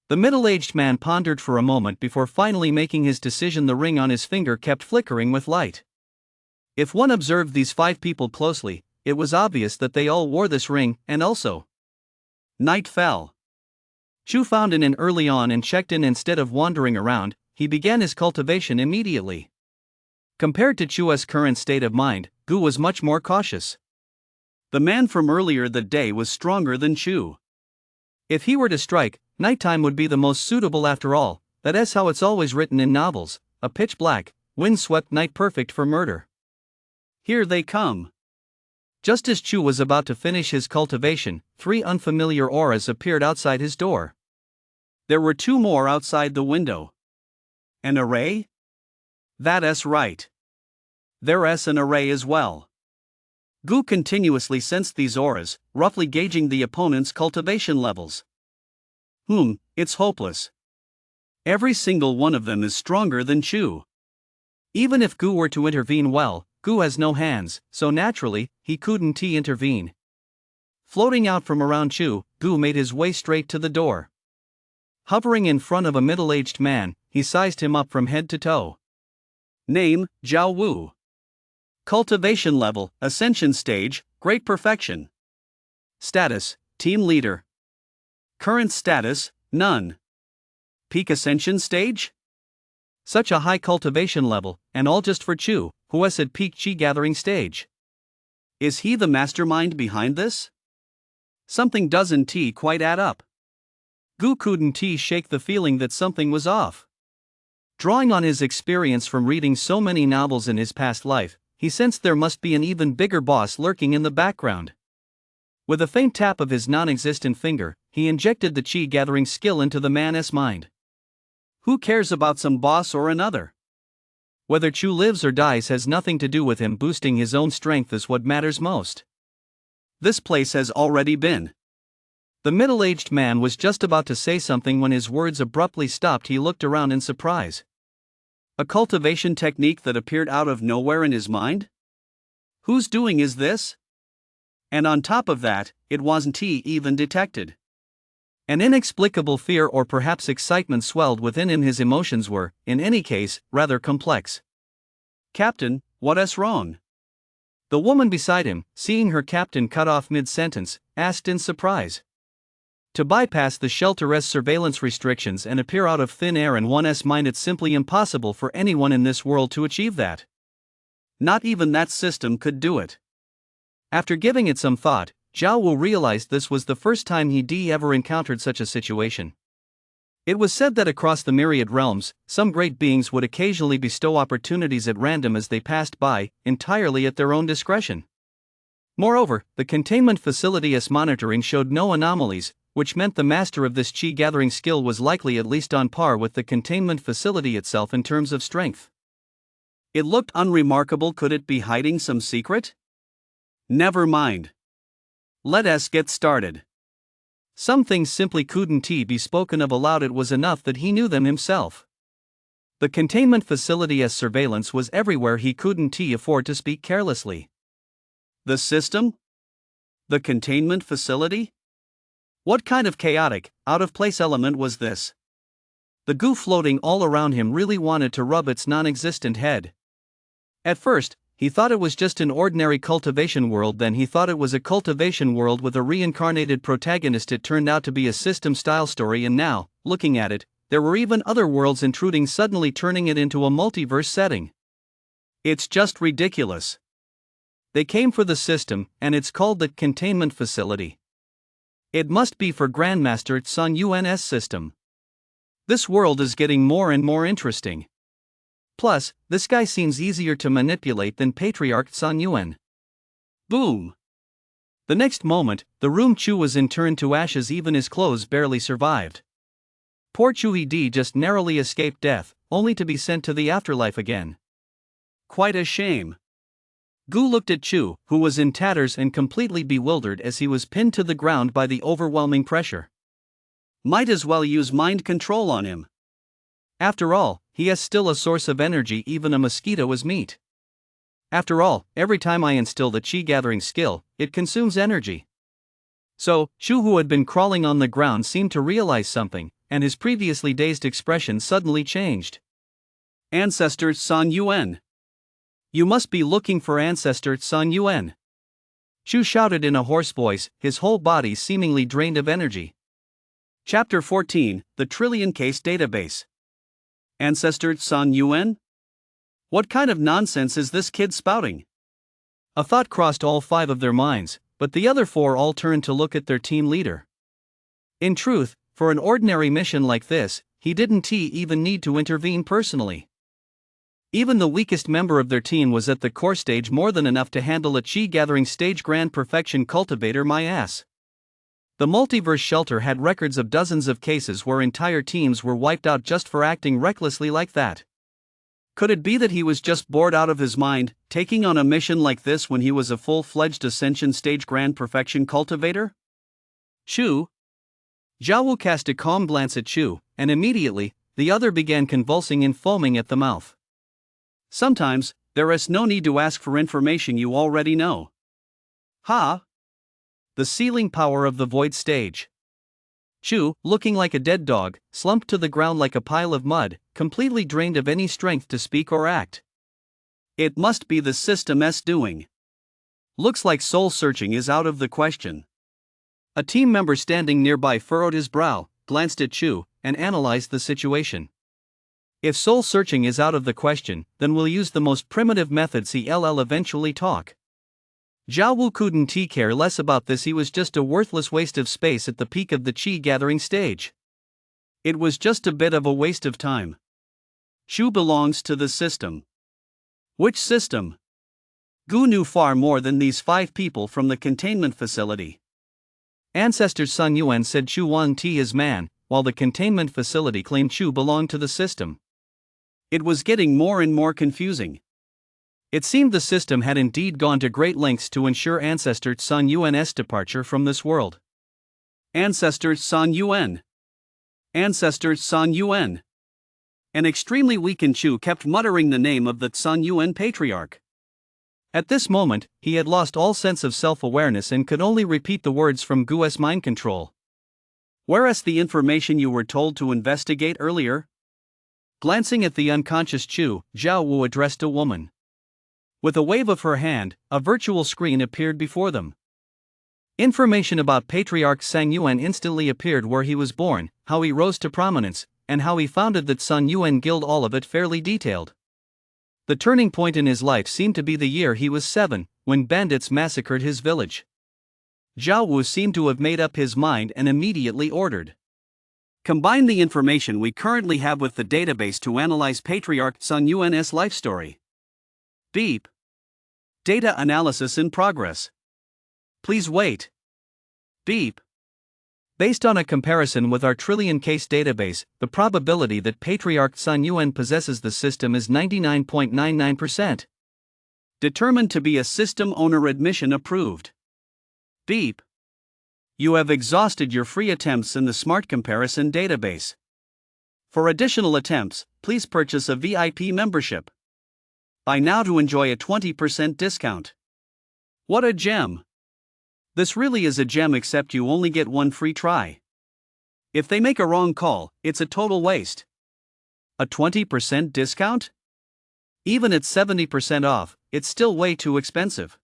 Speaker 2: The middle-aged man pondered for a moment before finally making his decision. The ring on his finger kept flickering with light. If one observed these 5 people closely, it was obvious that they all wore this ring, and also.
Speaker 1: Night fell.
Speaker 2: Chu found an inn early on and checked in. Instead of wandering around, he began his cultivation immediately. Compared to Chu's current state of mind, Gu was much more cautious.
Speaker 1: The man from earlier that day was stronger than Chu.
Speaker 2: If he were to strike, nighttime would be the most suitable after all. That is how it's always written in novels, a pitch-black, wind-swept night perfect for murder.
Speaker 1: Here they come.
Speaker 2: Just as Chu was about to finish his cultivation, 3 unfamiliar auras appeared outside his door.
Speaker 1: There were 2 more outside the window. An array? That's right. There's an array as well. Gu continuously sensed these auras, roughly gauging the opponent's cultivation levels. It's hopeless. Every single one of them is stronger than Chu.
Speaker 2: Even if Gu were to intervene, well, Gu has no hands, so naturally, he couldn't intervene. Floating out from around Chu, Gu made his way straight to the door. Hovering in front of a middle-aged man, he sized him up from head to toe.
Speaker 1: Name, Zhao Wu. Cultivation level, Ascension stage, Great Perfection. Status, Team Leader. Current status, None. Peak Ascension stage?
Speaker 2: Such a high cultivation level, and all just for Chu, who is at peak chi gathering stage.
Speaker 1: Is he the mastermind behind this? Something doesn't quite add up.
Speaker 2: Gu couldn't shake the feeling that something was off. Drawing on his experience from reading so many novels in his past life, he sensed there must be an even bigger boss lurking in the background. With a faint tap of his non-existent finger, he injected the chi-gathering skill into the man's mind.
Speaker 1: Who cares about some boss or another?
Speaker 2: Whether Chu lives or dies has nothing to do with him. Boosting his own strength is what matters most.
Speaker 1: This place has already been.
Speaker 2: The middle-aged man was just about to say something when his words abruptly stopped. He looked around in surprise.
Speaker 1: A cultivation technique that appeared out of nowhere in his mind? Whose doing is this? And on top of that, it wasn't he even detected.
Speaker 2: An inexplicable fear or perhaps excitement swelled within him. His emotions were, in any case, rather complex.
Speaker 1: Captain, what's wrong?
Speaker 2: The woman beside him, seeing her captain cut off mid-sentence, asked in surprise. To bypass the shelter's surveillance restrictions and appear out of thin air in one's mind, it's simply impossible for anyone in this world to achieve that.
Speaker 1: Not even that system could do it.
Speaker 2: After giving it some thought, Zhao Wu realized this was the first time he'd ever encountered such a situation. It was said that across the myriad realms, some great beings would occasionally bestow opportunities at random as they passed by, entirely at their own discretion. Moreover, the containment facility's monitoring showed no anomalies, which meant the master of this chi-gathering skill was likely at least on par with the containment facility itself in terms of strength.
Speaker 1: It looked unremarkable. Could it be hiding some secret? Never mind. Let us get started.
Speaker 2: Some things simply couldn't be spoken of aloud. It was enough that he knew them himself. The containment facility's surveillance was everywhere. He couldn't afford to speak carelessly.
Speaker 1: The system? The containment facility? What kind of chaotic, out-of-place element was this?
Speaker 2: The goo floating all around him really wanted to rub its non-existent head. At first, he thought it was just an ordinary cultivation world. Then he thought it was a cultivation world with a reincarnated protagonist. It turned out to be a system-style story, and now, looking at it, there were even other worlds intruding, suddenly turning it into a multiverse setting.
Speaker 1: It's just ridiculous.
Speaker 2: They came for the system, and it's called the containment facility. It must be for Grandmaster Sun Yuan's system. This world is getting more and more interesting. Plus, this guy seems easier to manipulate than Patriarch Sun Yuan.
Speaker 1: Boom!
Speaker 2: The next moment, the room Chu was in turned to ashes. Even his clothes barely survived. Poor Chu Ed just narrowly escaped death, only to be sent to the afterlife again.
Speaker 1: Quite a shame.
Speaker 2: Gu looked at Chu, who was in tatters and completely bewildered as he was pinned to the ground by the overwhelming pressure.
Speaker 1: Might as well use mind control on him.
Speaker 2: After all, he is still a source of energy. Even a mosquito is meat. After all, every time I instill the chi-gathering skill, it consumes energy. So, Chu, who had been crawling on the ground, seemed to realize something, and his previously dazed expression suddenly changed.
Speaker 1: Ancestor Sun Yuan.
Speaker 2: You must be looking for Ancestor Sun Yuan. Chu shouted in a hoarse voice, his whole body seemingly drained of energy.
Speaker 1: Chapter 14, The Trillion Case Database. Ancestor Sun Yuan? What kind of nonsense is this kid spouting?
Speaker 2: A thought crossed all 5 of their minds, but the other 4 all turned to look at their team leader. In truth, for an ordinary mission like this, he didn't even need to intervene personally. Even the weakest member of their team was at the core stage, more than enough to handle a chi-gathering stage. Grand perfection cultivator, my ass. The multiverse shelter had records of dozens of cases where entire teams were wiped out just for acting recklessly like that.
Speaker 1: Could it be that he was just bored out of his mind, taking on a mission like this when he was a full-fledged ascension stage grand perfection cultivator? Chu?
Speaker 2: Zhao Wu cast a calm glance at Chu, and immediately, the other began convulsing and foaming at the mouth.
Speaker 1: Sometimes, there is no need to ask for information you already know. Ha!
Speaker 2: The sealing power of the void stage. Chu, looking like a dead dog, slumped to the ground like a pile of mud, completely drained of any strength to speak or act.
Speaker 1: It must be the system's doing. Looks like soul searching is out of the question.
Speaker 2: A team member standing nearby furrowed his brow, glanced at Chu, and analyzed the situation. If soul searching is out of the question, then we'll use the most primitive methods. He'll eventually talk. Zhao Wu couldn't care less about this. He was just a worthless waste of space at the peak of the chi-gathering stage.
Speaker 1: It was just a bit of a waste of time. Chu belongs to the system. Which system? Gu knew far more than these 5 people from the containment facility.
Speaker 2: Ancestor Sun Yuan said Chu Wan Ti his man, while the containment facility claimed Chu belonged to the system.
Speaker 1: It was getting more and more confusing.
Speaker 2: It seemed the system had indeed gone to great lengths to ensure Ancestor Sun Yuan's departure from this world.
Speaker 1: Ancestor Sun Yuan. Ancestor Sun Yuan. An extremely weakened Chu kept muttering the name of the Sun Yuan patriarch.
Speaker 2: At this moment, he had lost all sense of self-awareness and could only repeat the words from Gu's mind control.
Speaker 1: Whereas the information you were told to investigate earlier? Glancing at the unconscious Chu, Zhao Wu addressed a woman. With a wave of her hand, a virtual screen appeared before them. Information about Patriarch Sang Yuan instantly appeared: where he was born, how he rose to prominence, and how he founded that Sun Yuan Guild, all of it fairly detailed. The turning point in his life seemed to be the year he was 7, when bandits massacred his village. Zhao Wu seemed to have made up his mind and immediately ordered. Combine the information we currently have with the database to analyze Patriarch Sun Yuan's life story. Beep. Data analysis in progress. Please wait. Beep. Based on a comparison with our trillion-case database, the probability that Patriarch Sun Yuan possesses the system is 99.99%. Determined to be a system owner. Admission approved. Beep. You have exhausted your free attempts in the Smart Comparison database. For additional attempts, please purchase a VIP membership. Buy now to enjoy a 20% discount. What a gem! This really is a gem, except you only get one free try. If they make a wrong call, it's a total waste. A 20% discount? Even at 70% off, it's still way too expensive.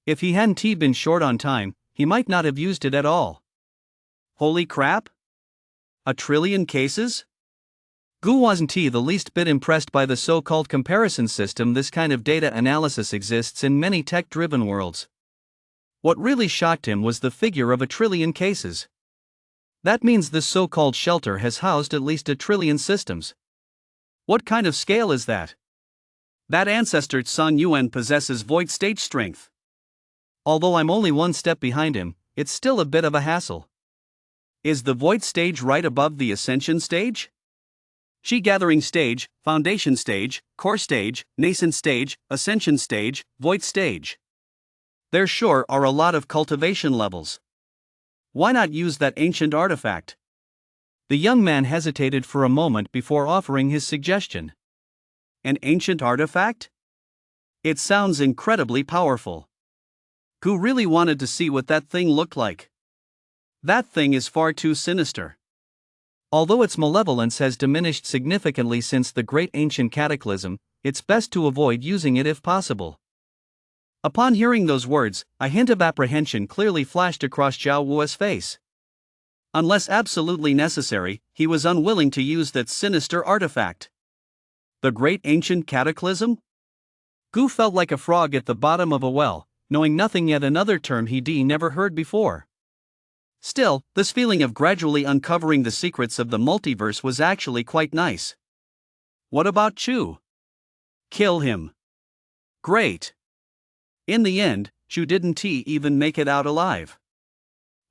Speaker 1: If he hadn't been short on time, he might not have used it at all. Holy crap! A trillion cases? Gu wasn't the least bit impressed by the so-called comparison system. This kind of data analysis exists in many tech-driven worlds. What really shocked him was the figure of a trillion cases. That means this so-called shelter has housed at least a trillion systems. What kind of scale is that? That ancestor Sun Yuan possesses void stage strength. Although I'm only one step behind him, it's still a bit of a hassle. Is the void stage right above the ascension stage? Chi gathering stage, foundation stage, core stage, nascent stage, ascension stage, void stage. There sure are a lot of cultivation levels. Why not use that ancient artifact? The young man hesitated for a moment before offering his suggestion. An ancient artifact? It sounds incredibly powerful. Gu really wanted to see what that thing looked like. That thing is far too sinister. Although its malevolence has diminished significantly since the Great Ancient Cataclysm, it's best to avoid using it if possible. Upon hearing those words, a hint of apprehension clearly flashed across Zhao Wu's face. Unless absolutely necessary, he was unwilling to use that sinister artifact. The Great Ancient Cataclysm? Gu felt like a frog at the bottom of a well, knowing nothing, yet another term he'd never heard before. Still, this feeling of gradually uncovering the secrets of the multiverse was actually quite nice. What about Chu? Kill him. Great. In the end, Chu didn't even make it out alive.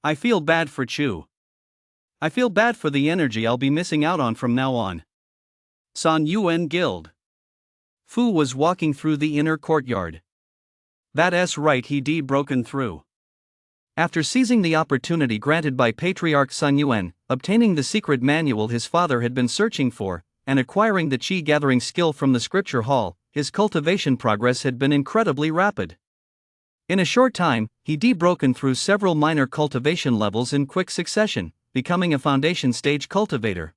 Speaker 1: I feel bad for Chu. I feel bad for the energy I'll be missing out on from now on. Sun Yuan Guild. Fu was walking through the inner courtyard. That's right, he'd broken through. After seizing the opportunity granted by Patriarch Sun Yuan, obtaining the secret manual his father had been searching for, and acquiring the chi gathering skill from the scripture hall, his cultivation progress had been incredibly rapid. In a short time, he'd broken through several minor cultivation levels in quick succession, becoming a foundation stage cultivator.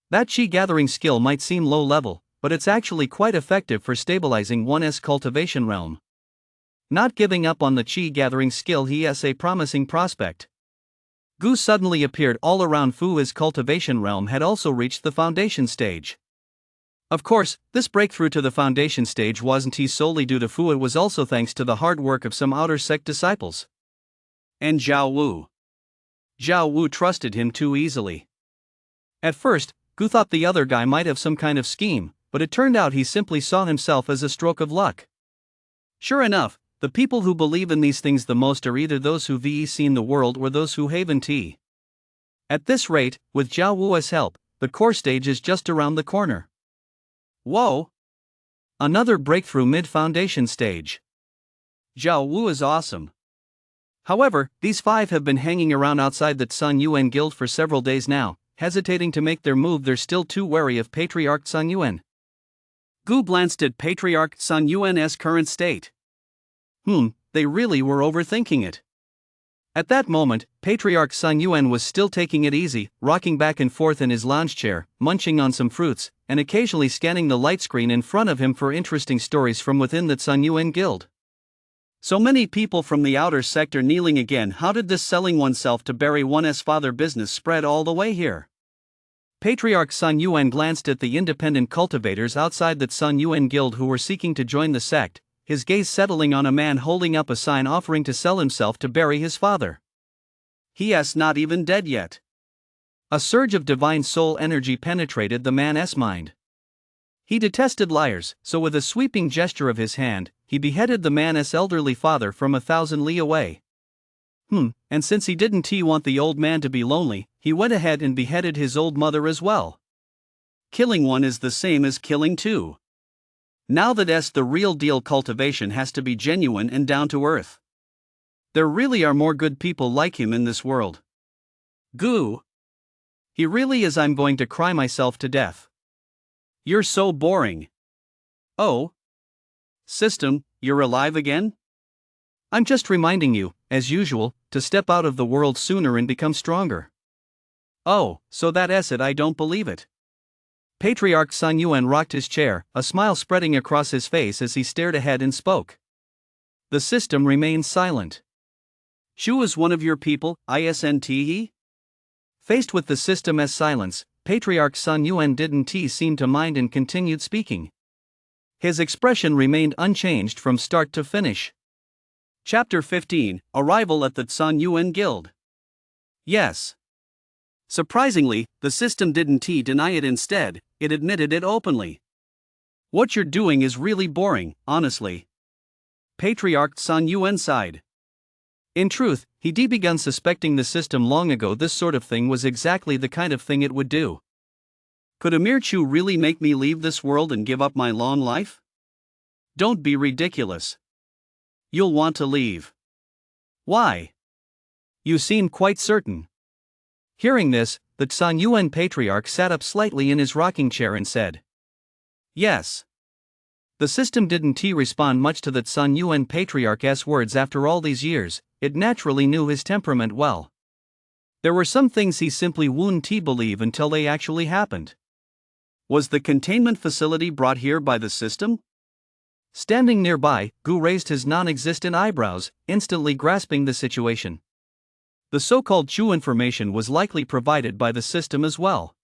Speaker 1: That chi gathering skill might seem low level, but it's actually quite effective for stabilizing one's cultivation realm. Not giving up on the chi gathering skill, he has a promising prospect. Gu suddenly appeared all around Fu. His cultivation realm had also reached the foundation stage. Of course, this breakthrough to the foundation stage wasn't solely due to Fu, it was also thanks to the hard work of some outer sect disciples. And Zhao Wu. Zhao Wu trusted him too easily. At first, Gu thought the other guy might have some kind of scheme, but it turned out he simply saw himself as a stroke of luck. Sure enough, the people who believe in these things the most are either those who've seen the world or those who haven't. At this rate, with Zhao Wu's help, the core stage is just around the corner. Whoa! Another breakthrough mid-foundation stage. Zhao Wu is awesome. However, these 5 have been hanging around outside the Sun Yuan Guild for several days now,
Speaker 2: hesitating to make their move. They're still too wary of Patriarch Sun Yuan.
Speaker 1: Gu glanced at Patriarch Sun Yuan's current state.
Speaker 2: They really were overthinking it. At that moment, Patriarch Sun Yuan was still taking it easy, rocking back and forth in his lounge chair, munching on some fruits, and occasionally scanning the light screen in front of him for interesting stories from within the Sun Yuan guild.
Speaker 1: So many people from the outer sector kneeling again. How did this selling oneself to bury one's father business spread all the way here?
Speaker 2: Patriarch Sun Yuan glanced at the independent cultivators outside the Sun Yuan guild who were seeking to join the sect, his gaze settling on a man holding up a sign offering to sell himself to bury his father.
Speaker 1: He is not even dead yet.
Speaker 2: A surge of divine soul energy penetrated the man's mind. He detested liars, so with a sweeping gesture of his hand, he beheaded the man's elderly father from 1,000 li away. And since he didn't want the old man to be lonely, he went ahead and beheaded his old mother as well.
Speaker 1: Killing one is the same as killing two. Now that's the real deal. Cultivation has to be genuine and down to earth. There really are more good people like him in this world. Gu.
Speaker 2: He really is. I'm going to cry myself to death.
Speaker 1: You're so boring. Oh. System, you're alive again?
Speaker 2: I'm just reminding you, as usual, to step out of the world sooner and become stronger.
Speaker 1: Oh, so that's it. I don't believe it.
Speaker 2: Patriarch Sun Yuan rocked his chair, a smile spreading across his face as he stared ahead and spoke. The system remained silent.
Speaker 1: Shu is one of your people, isn't?
Speaker 2: Faced with the system's silence, Patriarch Sun Yuan didn't seem to mind and continued speaking. His expression remained unchanged from start to finish.
Speaker 1: Chapter 15, Arrival at the Sun Yuan Guild. Yes. Surprisingly, the system didn't deny it. Instead, it admitted it openly. What you're doing is really boring, honestly. Patriarch Sun Yuan sighed.
Speaker 2: In truth, he'd begun suspecting the system long ago. This sort of thing was exactly the kind of thing it would do.
Speaker 1: Could Amir Chu really make me leave this world and give up my long life? Don't be ridiculous. You'll want to leave. Why?
Speaker 2: You seem quite certain. Hearing this, the Sun Yuan Patriarch sat up slightly in his rocking chair and said,
Speaker 1: Yes.
Speaker 2: The system didn't respond much to the Sun Yuan Patriarch's words. After all these years, it naturally knew his temperament well. There were some things he simply wouldn't believe until they actually happened.
Speaker 1: Was the containment facility brought here by the system?
Speaker 2: Standing nearby, Gu raised his non-existent eyebrows, instantly grasping the situation. The so-called Chu information was likely provided by the system as well.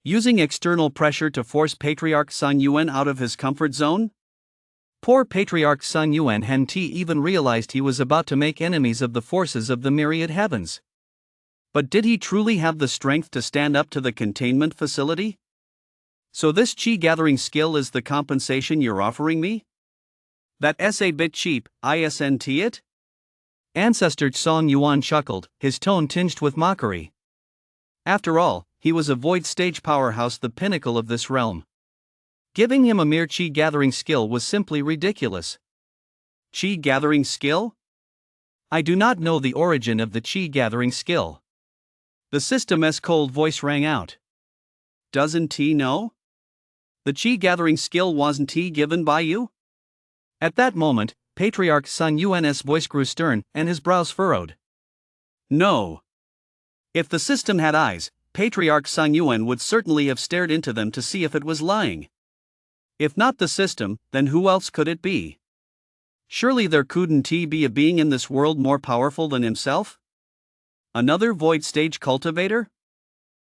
Speaker 1: Using external pressure to force Patriarch Sun Yuan out of his comfort zone?
Speaker 2: Poor Patriarch Sun Yuan hadn't even realized he was about to make enemies of the forces of the myriad heavens.
Speaker 1: But did he truly have the strength to stand up to the containment facility? So this chi gathering skill is the compensation you're offering me? That's a bit cheap, isn't it?
Speaker 2: Ancestor Sun Yuan chuckled, his tone tinged with mockery. After all, he was a void stage powerhouse, the pinnacle of this realm. Giving him a mere chi gathering skill was simply ridiculous.
Speaker 1: Chi gathering skill?
Speaker 2: I do not know the origin of the chi gathering skill.
Speaker 1: The system's cold voice rang out. Doesn't he know? The chi gathering skill wasn't given by you?
Speaker 2: At that moment, Patriarch Sun Yuan's voice grew stern, and his brows furrowed.
Speaker 1: No. If the system had eyes, Patriarch Sun Yuan would certainly have stared into them to see if it was lying. If not the system, then who else could it be? Surely there couldn't be a being in this world more powerful than himself? Another void stage cultivator?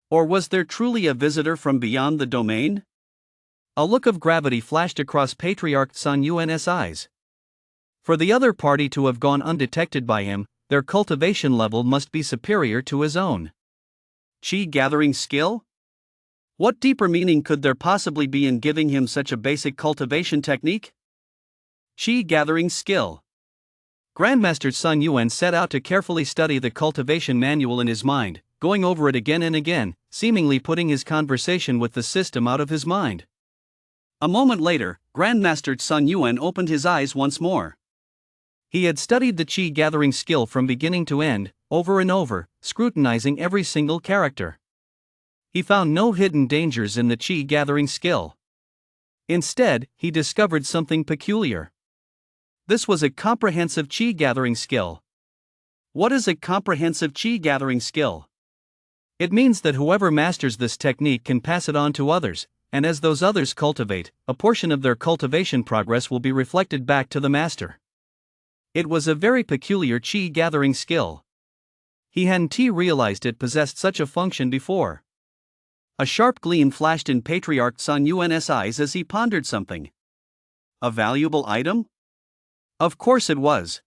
Speaker 1: Or was there truly a visitor from beyond the domain?
Speaker 2: A look of gravity flashed across Patriarch Sun Yuan's eyes. For the other party to have gone undetected by him, their cultivation level must be superior to his own.
Speaker 1: Chi gathering skill? What deeper meaning could there possibly be in giving him such a basic cultivation technique? Chi gathering skill.
Speaker 2: Grandmaster Sun Yuan set out to carefully study the cultivation manual in his mind, going over it again and again, seemingly putting his conversation with the system out of his mind.
Speaker 1: A moment later, Grandmaster Sun Yuan opened his eyes once more.
Speaker 2: He had studied the chi gathering skill from beginning to end, over and over, scrutinizing every single character. He found no hidden dangers in the chi gathering skill. Instead, he discovered something peculiar. This was a comprehensive chi gathering skill. What is a comprehensive chi gathering skill? It means that whoever masters this technique can pass it on to others, and as those others cultivate, a portion of their cultivation progress will be reflected back to the master. It was a very peculiar chi gathering skill. He hadn't realized it possessed such a function before. A sharp gleam flashed in Patriarch Sun Yuan's eyes as he pondered something. A valuable item? Of course it was.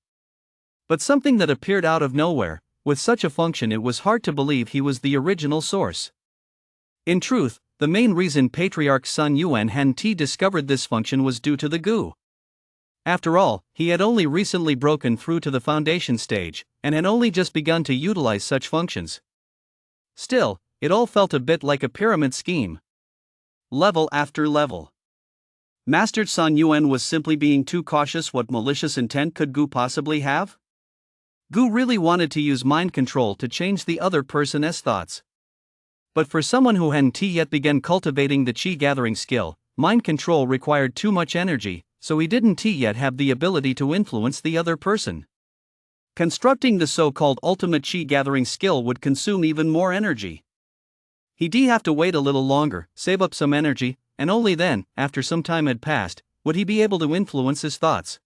Speaker 2: But something that appeared out of nowhere. With such a function, it was hard to believe he was the original source. In truth, the main reason Patriarch Sun Yuan hadn't discovered this function was due to the goo. After all, he had only recently broken through to the foundation stage, and had only just begun to utilize such functions. Still, it all felt a bit like a pyramid scheme. Level after level. Master Sun Yuan was simply being too cautious. What malicious intent could Gu possibly have? Gu really wanted to use mind control to change the other person's thoughts. But for someone who hadn't yet begun cultivating the chi gathering skill, mind control required too much energy, so he didn't yet have the ability to influence the other person. Constructing the so-called ultimate chi gathering skill would consume even more energy. He'd have to wait a little longer, save up some energy, and only then, after some time had passed, would he be able to influence his thoughts.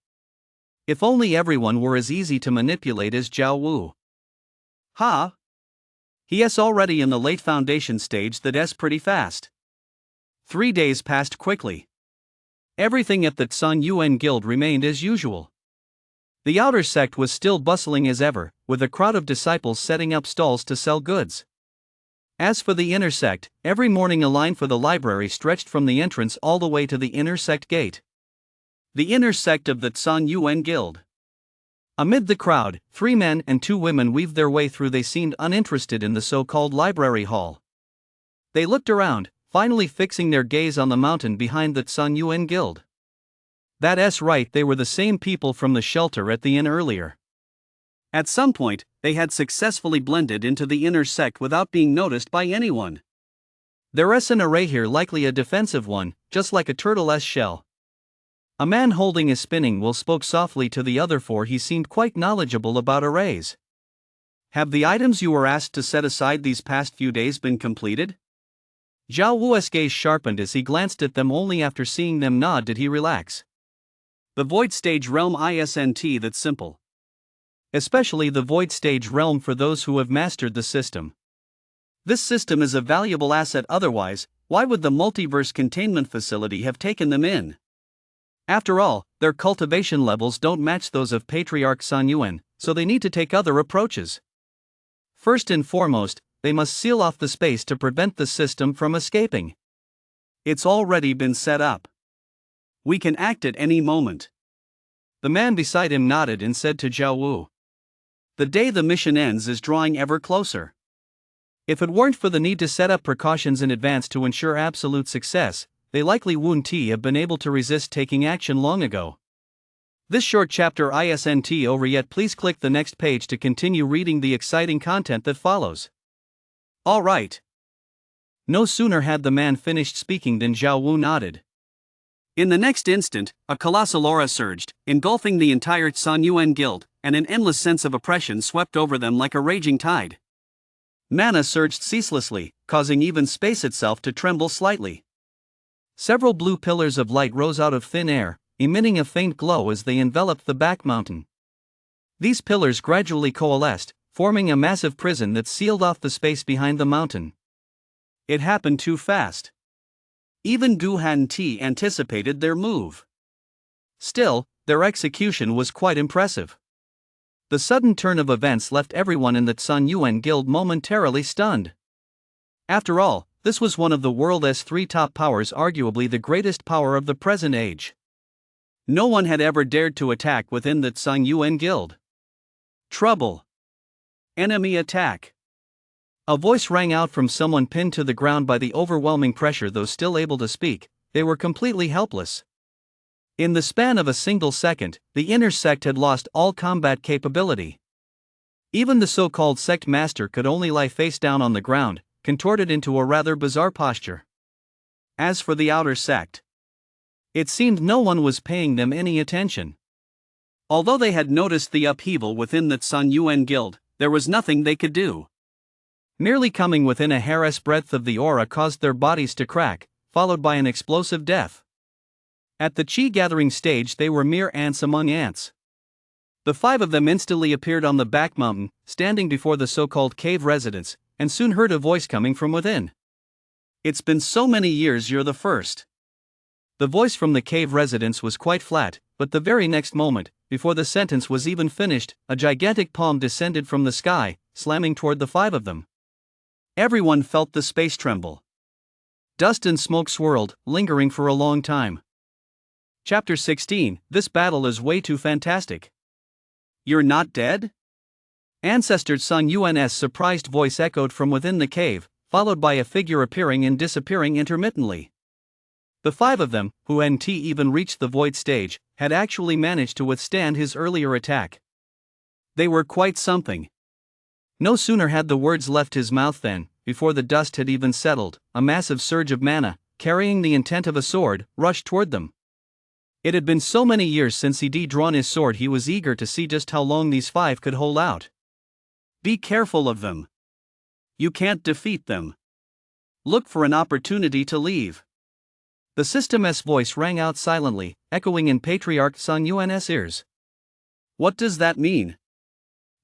Speaker 2: If only everyone were as easy to manipulate as Zhao Wu. Ha! He's already in the late foundation stage. That's pretty fast. 3 days passed quickly. Everything at the Sun Yuan Guild remained as usual. The outer sect was still bustling as ever, with a crowd of disciples setting up stalls to sell goods. As for the inner sect, every morning a line for the library stretched from the entrance all the way to the inner sect gate. The inner sect of the Sun Yuan Guild. Amid the crowd, 3 men and 2 women weaved their way through. They seemed uninterested in the so-called library hall. They looked around, finally fixing their gaze on the mountain behind the Sun Yuan Guild. That's right, they were the same people from the shelter at the inn earlier. At some point, they had successfully blended into the inner sect without being noticed by anyone. There's an array here, likely a defensive one, just like a turtle's shell. A man holding a spinning wheel spoke softly to the other 4. He seemed quite knowledgeable about arrays. Have the items you were asked to set aside these past few days been completed? Zhao Wu's gaze sharpened as he glanced at them. Only after seeing them nod did he relax. The Void Stage Realm isn't that simple. Especially the Void Stage Realm for those who have mastered the system. This system is a valuable asset, otherwise, why would the Multiverse Containment Facility have taken them in? After all, their cultivation levels don't match those of Patriarch Sun Yuan, so they need to take other approaches. First and foremost, they must seal off the space to prevent the system from escaping. It's already been set up. We can act at any moment. The man beside him nodded and said to Zhao Wu. The day the mission ends is drawing ever closer. If it weren't for the need to set up precautions in advance to ensure absolute success, they likely wouldn't have been able to resist taking action long ago. This short chapter isn't over yet. Please click the next page to continue reading the exciting content that follows. Alright. No sooner had the man finished speaking than Zhao Wu nodded. In the next instant, a colossal aura surged, engulfing the entire Sun Yuan Guild, and an endless sense of oppression swept over them like a raging tide. Mana surged ceaselessly, causing even space itself to tremble slightly. Several blue pillars of light rose out of thin air, emitting a faint glow as they enveloped the back mountain. These pillars gradually coalesced, forming a massive prison that sealed off the space behind the mountain. It happened too fast. Even Gu hadn't anticipated their move. Still, their execution was quite impressive. The sudden turn of events left everyone in the Sun Yuan Guild momentarily stunned. After all, this was one of the world's 3 top powers, arguably the greatest power of the present age. No one had ever dared to attack within the Sun Yuan Guild. Trouble. Enemy attack. A voice rang out from someone pinned to the ground by the overwhelming pressure. Though still able to speak, they were completely helpless. In the span of a single second, the inner sect had lost all combat capability. Even the so-called sect master could only lie face down on the ground, contorted into a rather bizarre posture.
Speaker 1: As for the outer sect,
Speaker 2: it seemed no one was paying them any attention.
Speaker 1: Although they had noticed the upheaval within the Sun Yuan Guild, there was nothing they could do.
Speaker 2: Merely coming within a hair's breadth of the aura caused their bodies to crack, followed by an explosive death. At the chi gathering stage, they were mere ants among ants. The 5 of them instantly appeared on the back mountain, standing before the so-called cave residents, and soon heard a voice coming from within.
Speaker 1: "It's been so many years, you're the first."
Speaker 2: The voice from the cave residents was quite flat, but the very next moment, before the sentence was even finished, a gigantic palm descended from the sky, slamming toward the 5 of them.
Speaker 1: Everyone felt the space tremble.
Speaker 2: Dust and smoke swirled, lingering for a long time. Chapter 16, This battle is way too fantastic.
Speaker 1: "You're not dead?"
Speaker 2: Ancestor Sun Yuan's surprised voice echoed from within the cave, followed by a figure appearing and disappearing intermittently. The 5 of them, who hadn't even reached the void stage, had actually managed to withstand his earlier attack.
Speaker 1: They were quite something.
Speaker 2: No sooner had the words left his mouth than, before the dust had even settled, a massive surge of mana, carrying the intent of a sword, rushed toward them. It had been so many years since he'd drawn his sword, he was eager to see just how long these 5 could hold out.
Speaker 1: "Be careful of them. You can't defeat them. Look for an opportunity to leave."
Speaker 2: The system's voice rang out silently, echoing in Patriarch Sun Yuan's ears.
Speaker 1: "What does that mean?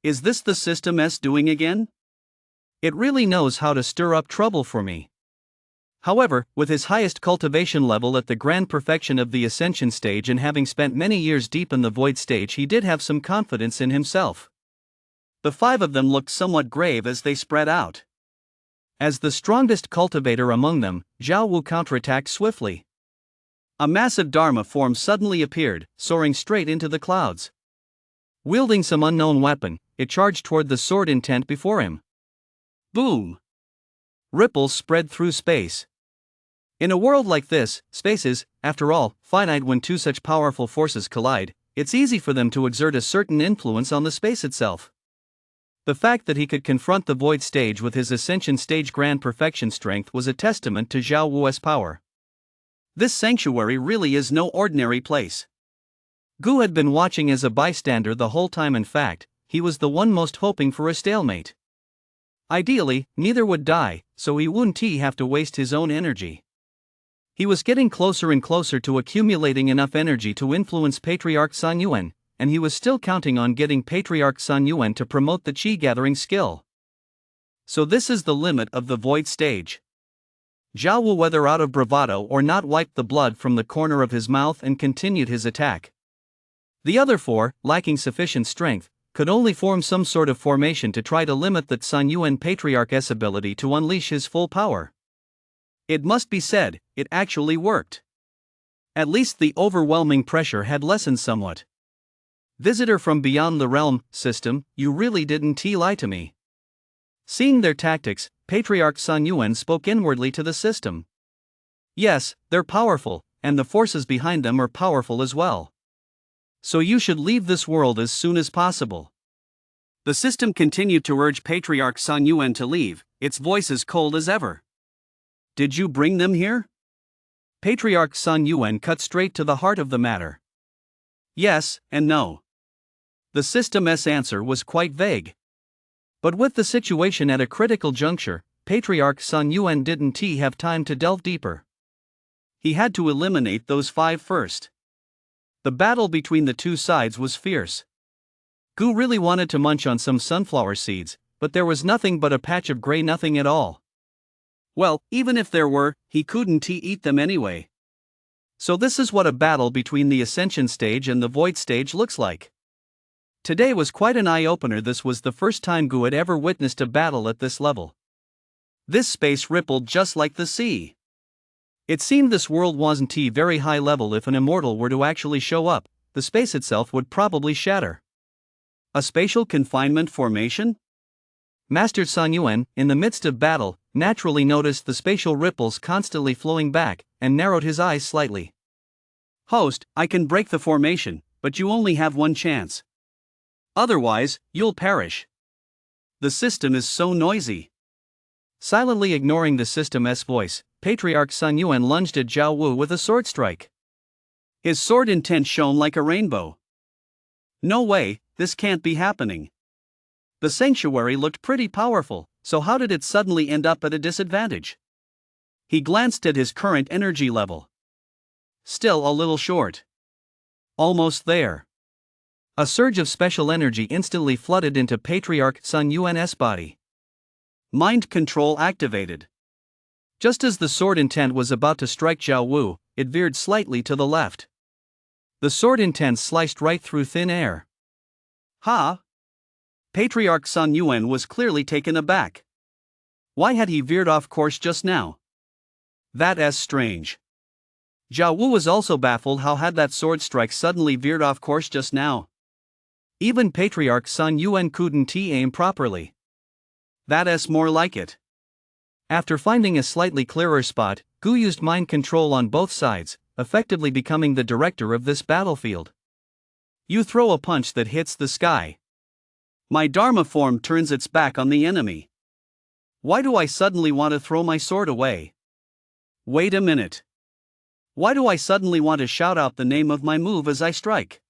Speaker 1: Is this the system's doing again?
Speaker 2: It really knows how to stir up trouble for me." However, with his highest cultivation level at the grand perfection of the ascension stage and having spent many years deep in the void stage, he did have some confidence in himself.
Speaker 1: The 5 of them looked somewhat grave as they spread out.
Speaker 2: As the strongest cultivator among them, Zhao Wu counterattacked swiftly.
Speaker 1: A massive Dharma form suddenly appeared, soaring straight into the clouds.
Speaker 2: Wielding some unknown weapon, it charged toward the sword intent before him.
Speaker 1: Boom!
Speaker 2: Ripples spread through space. In a world like this, space is, after all, finite. When 2 such powerful forces collide, it's easy for them to exert a certain influence on the space itself. The fact that he could confront the void stage with his ascension stage grand perfection strength was a testament to Zhao Wu's power.
Speaker 1: This sanctuary really is no ordinary place.
Speaker 2: Gu had been watching as a bystander the whole time. In fact, he was the one most hoping for a stalemate. Ideally, neither would die, so he wouldn't have to waste his own energy. He was getting closer and closer to accumulating enough energy to influence Patriarch Sun Yuan, and he was still counting on getting Patriarch Sun Yuan to promote the chi gathering skill.
Speaker 1: So this is the limit of the void stage.
Speaker 2: Zhao Wu, whether out of bravado or not, wiped the blood from the corner of his mouth and continued his attack. The other 4, lacking sufficient strength, could only form some sort of formation to try to limit the Sun Yuan Patriarch's ability to unleash his full power.
Speaker 1: It must be said, it actually worked.
Speaker 2: At least the overwhelming pressure had lessened somewhat. "Visitor from beyond the realm, system, you really didn't lie to me." Seeing their tactics, Patriarch Sun Yuan spoke inwardly to the system. "Yes, they're powerful, and the forces behind them are powerful as well. So you should leave this world as soon as possible."
Speaker 1: The system continued to urge Patriarch Sun Yuan to leave, its voice as cold as ever. "Did you bring them here?"
Speaker 2: Patriarch Sun Yuan cut straight to the heart of the matter.
Speaker 1: Yes and no.
Speaker 2: The system's answer was quite vague. But with the situation at a critical juncture, Patriarch Sun Yuan didn't have time to delve deeper.
Speaker 1: He had to eliminate those 5 first.
Speaker 2: The battle between the 2 sides was fierce. Gu really wanted to munch on some sunflower seeds, but there was nothing but a patch of gray nothing at all.
Speaker 1: Well, even if there were, he couldn't eat them anyway.
Speaker 2: So this is what a battle between the ascension stage and the void stage looks like. Today was quite an eye-opener. This was the first time Gu had ever witnessed a battle at this level.
Speaker 1: This space rippled just like the sea.
Speaker 2: It seemed this world wasn't very high level. If an immortal were to actually show up, the space itself would probably shatter.
Speaker 1: A spatial confinement formation?
Speaker 2: Master Sun Yuan, in the midst of battle, naturally noticed the spatial ripples constantly flowing back, and narrowed his eyes slightly.
Speaker 1: "Host, I can break the formation, but you only have one chance. Otherwise, you'll perish. The system is so noisy."
Speaker 2: Silently ignoring the system's voice, Patriarch Sun Yuan lunged at Zhao Wu with a sword strike.
Speaker 1: His sword intent shone like a rainbow. No way, this can't be happening. The sanctuary looked pretty powerful, so how did it suddenly end up at a disadvantage? He glanced at his current energy level. Still a little short. Almost there.
Speaker 2: A surge of special energy instantly flooded into Patriarch Sun Yuan's body.
Speaker 1: Mind control activated.
Speaker 2: Just as the sword intent was about to strike Zhao Wu, it veered slightly to the left. The sword intent sliced right through thin air.
Speaker 1: Ha! Patriarch Sun Yuan was clearly taken aback. Why had he veered off course just now? That's strange. Zhao Wu was also baffled how had that sword strike suddenly veered off course just now.
Speaker 2: Even Patriarch Sun Yuan couldn't aim properly.
Speaker 1: That's more like it.
Speaker 2: After finding a slightly clearer spot, Gu used mind control on both sides, effectively becoming the director of this battlefield.
Speaker 1: You throw a punch that hits the sky. My Dharma form turns its back on the enemy. Why do I suddenly want to throw my sword away? Wait a minute. Why do I suddenly want to shout out the name of my move as I strike?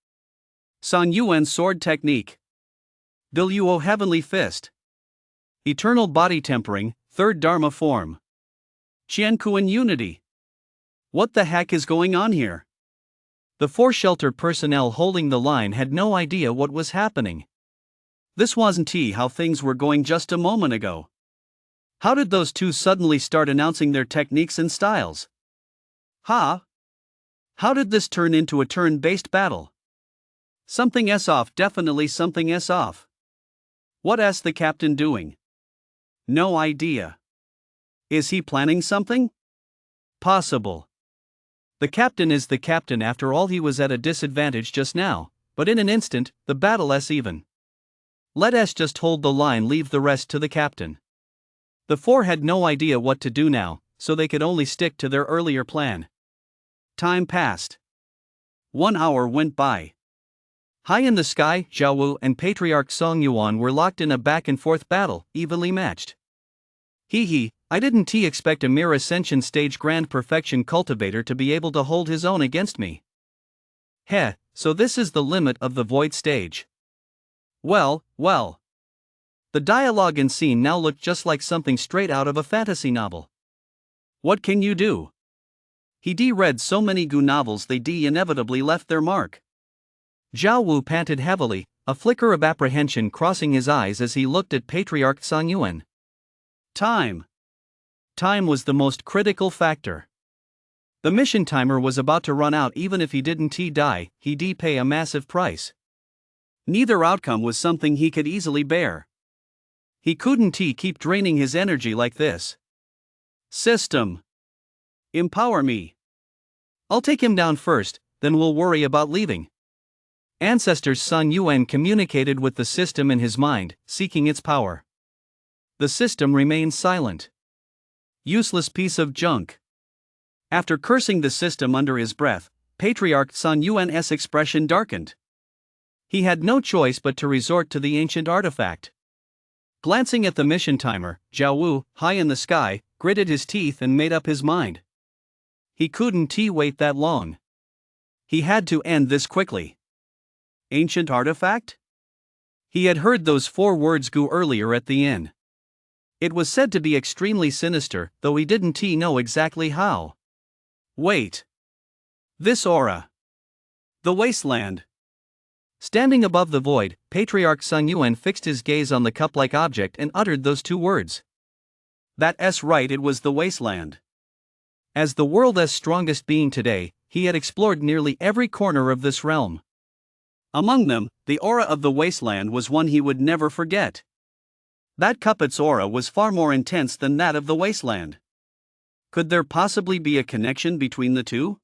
Speaker 1: Sun Yuan sword technique. Diluo heavenly fist. Eternal body tempering, third Dharma form. Qiankuan unity. What the heck is going on here?
Speaker 2: The four shelter personnel holding the line had no idea what was happening.
Speaker 1: This wasn't how things were going just a moment ago. How did those two suddenly start announcing their techniques and styles? How did this turn into a turn-based battle? Something off, definitely something off. What's the captain doing? No idea. Is he planning something? Possible. The captain is the captain after all. He was at a disadvantage just now, but in an instant, the battle's even. Let us just hold the line, leave the rest to the captain. The four had no idea what to do now, so they could only stick to their earlier plan. Time passed. 1 hour went by. High in the sky, Zhao Wu and Patriarch Sun Yuan were locked in a back-and-forth battle, evenly matched. I didn't expect a mere ascension stage grand perfection cultivator to be able to hold his own against me. So this is the limit of the void stage. Well. The dialogue and scene now looked just like something straight out of a fantasy novel. What can you do? He read so many Gu novels they inevitably left their mark.
Speaker 2: Zhao Wu panted heavily, a flicker of apprehension crossing his eyes as he looked at Patriarch Sun Yuan.
Speaker 1: Time was the most critical factor. The mission timer was about to run out. Even if he didn't die, he'd pay a massive price. Neither outcome was something he could easily bear. He couldn't keep draining his energy like this. System. Empower me. I'll take him down first, then we'll worry about leaving. Ancestors Sun Yuan communicated with the system in his mind, seeking its power. The system remained silent. Useless piece of junk. After cursing the system under his breath, Patriarch Sun Yuan's expression darkened. He had no choice but to resort to the ancient artifact. Glancing at the mission timer, Zhao Wu, high in the sky, gritted his teeth and made up his mind. He couldn't wait that long. He had to end this quickly. Ancient artifact? He had heard those 4 words Gu earlier at the inn. It was said to be extremely sinister, though he didn't know exactly how. Wait. This aura. The wasteland. Standing above the void, Patriarch Sun Yuan fixed his gaze on the cup-like object and uttered those 2 words. That's right, it was the wasteland. As the world's strongest being today, he had explored nearly every corner of this realm. Among them, the aura of the wasteland was one he would never forget. That cup's aura was far more intense than that of the wasteland. Could there possibly be a connection between the two?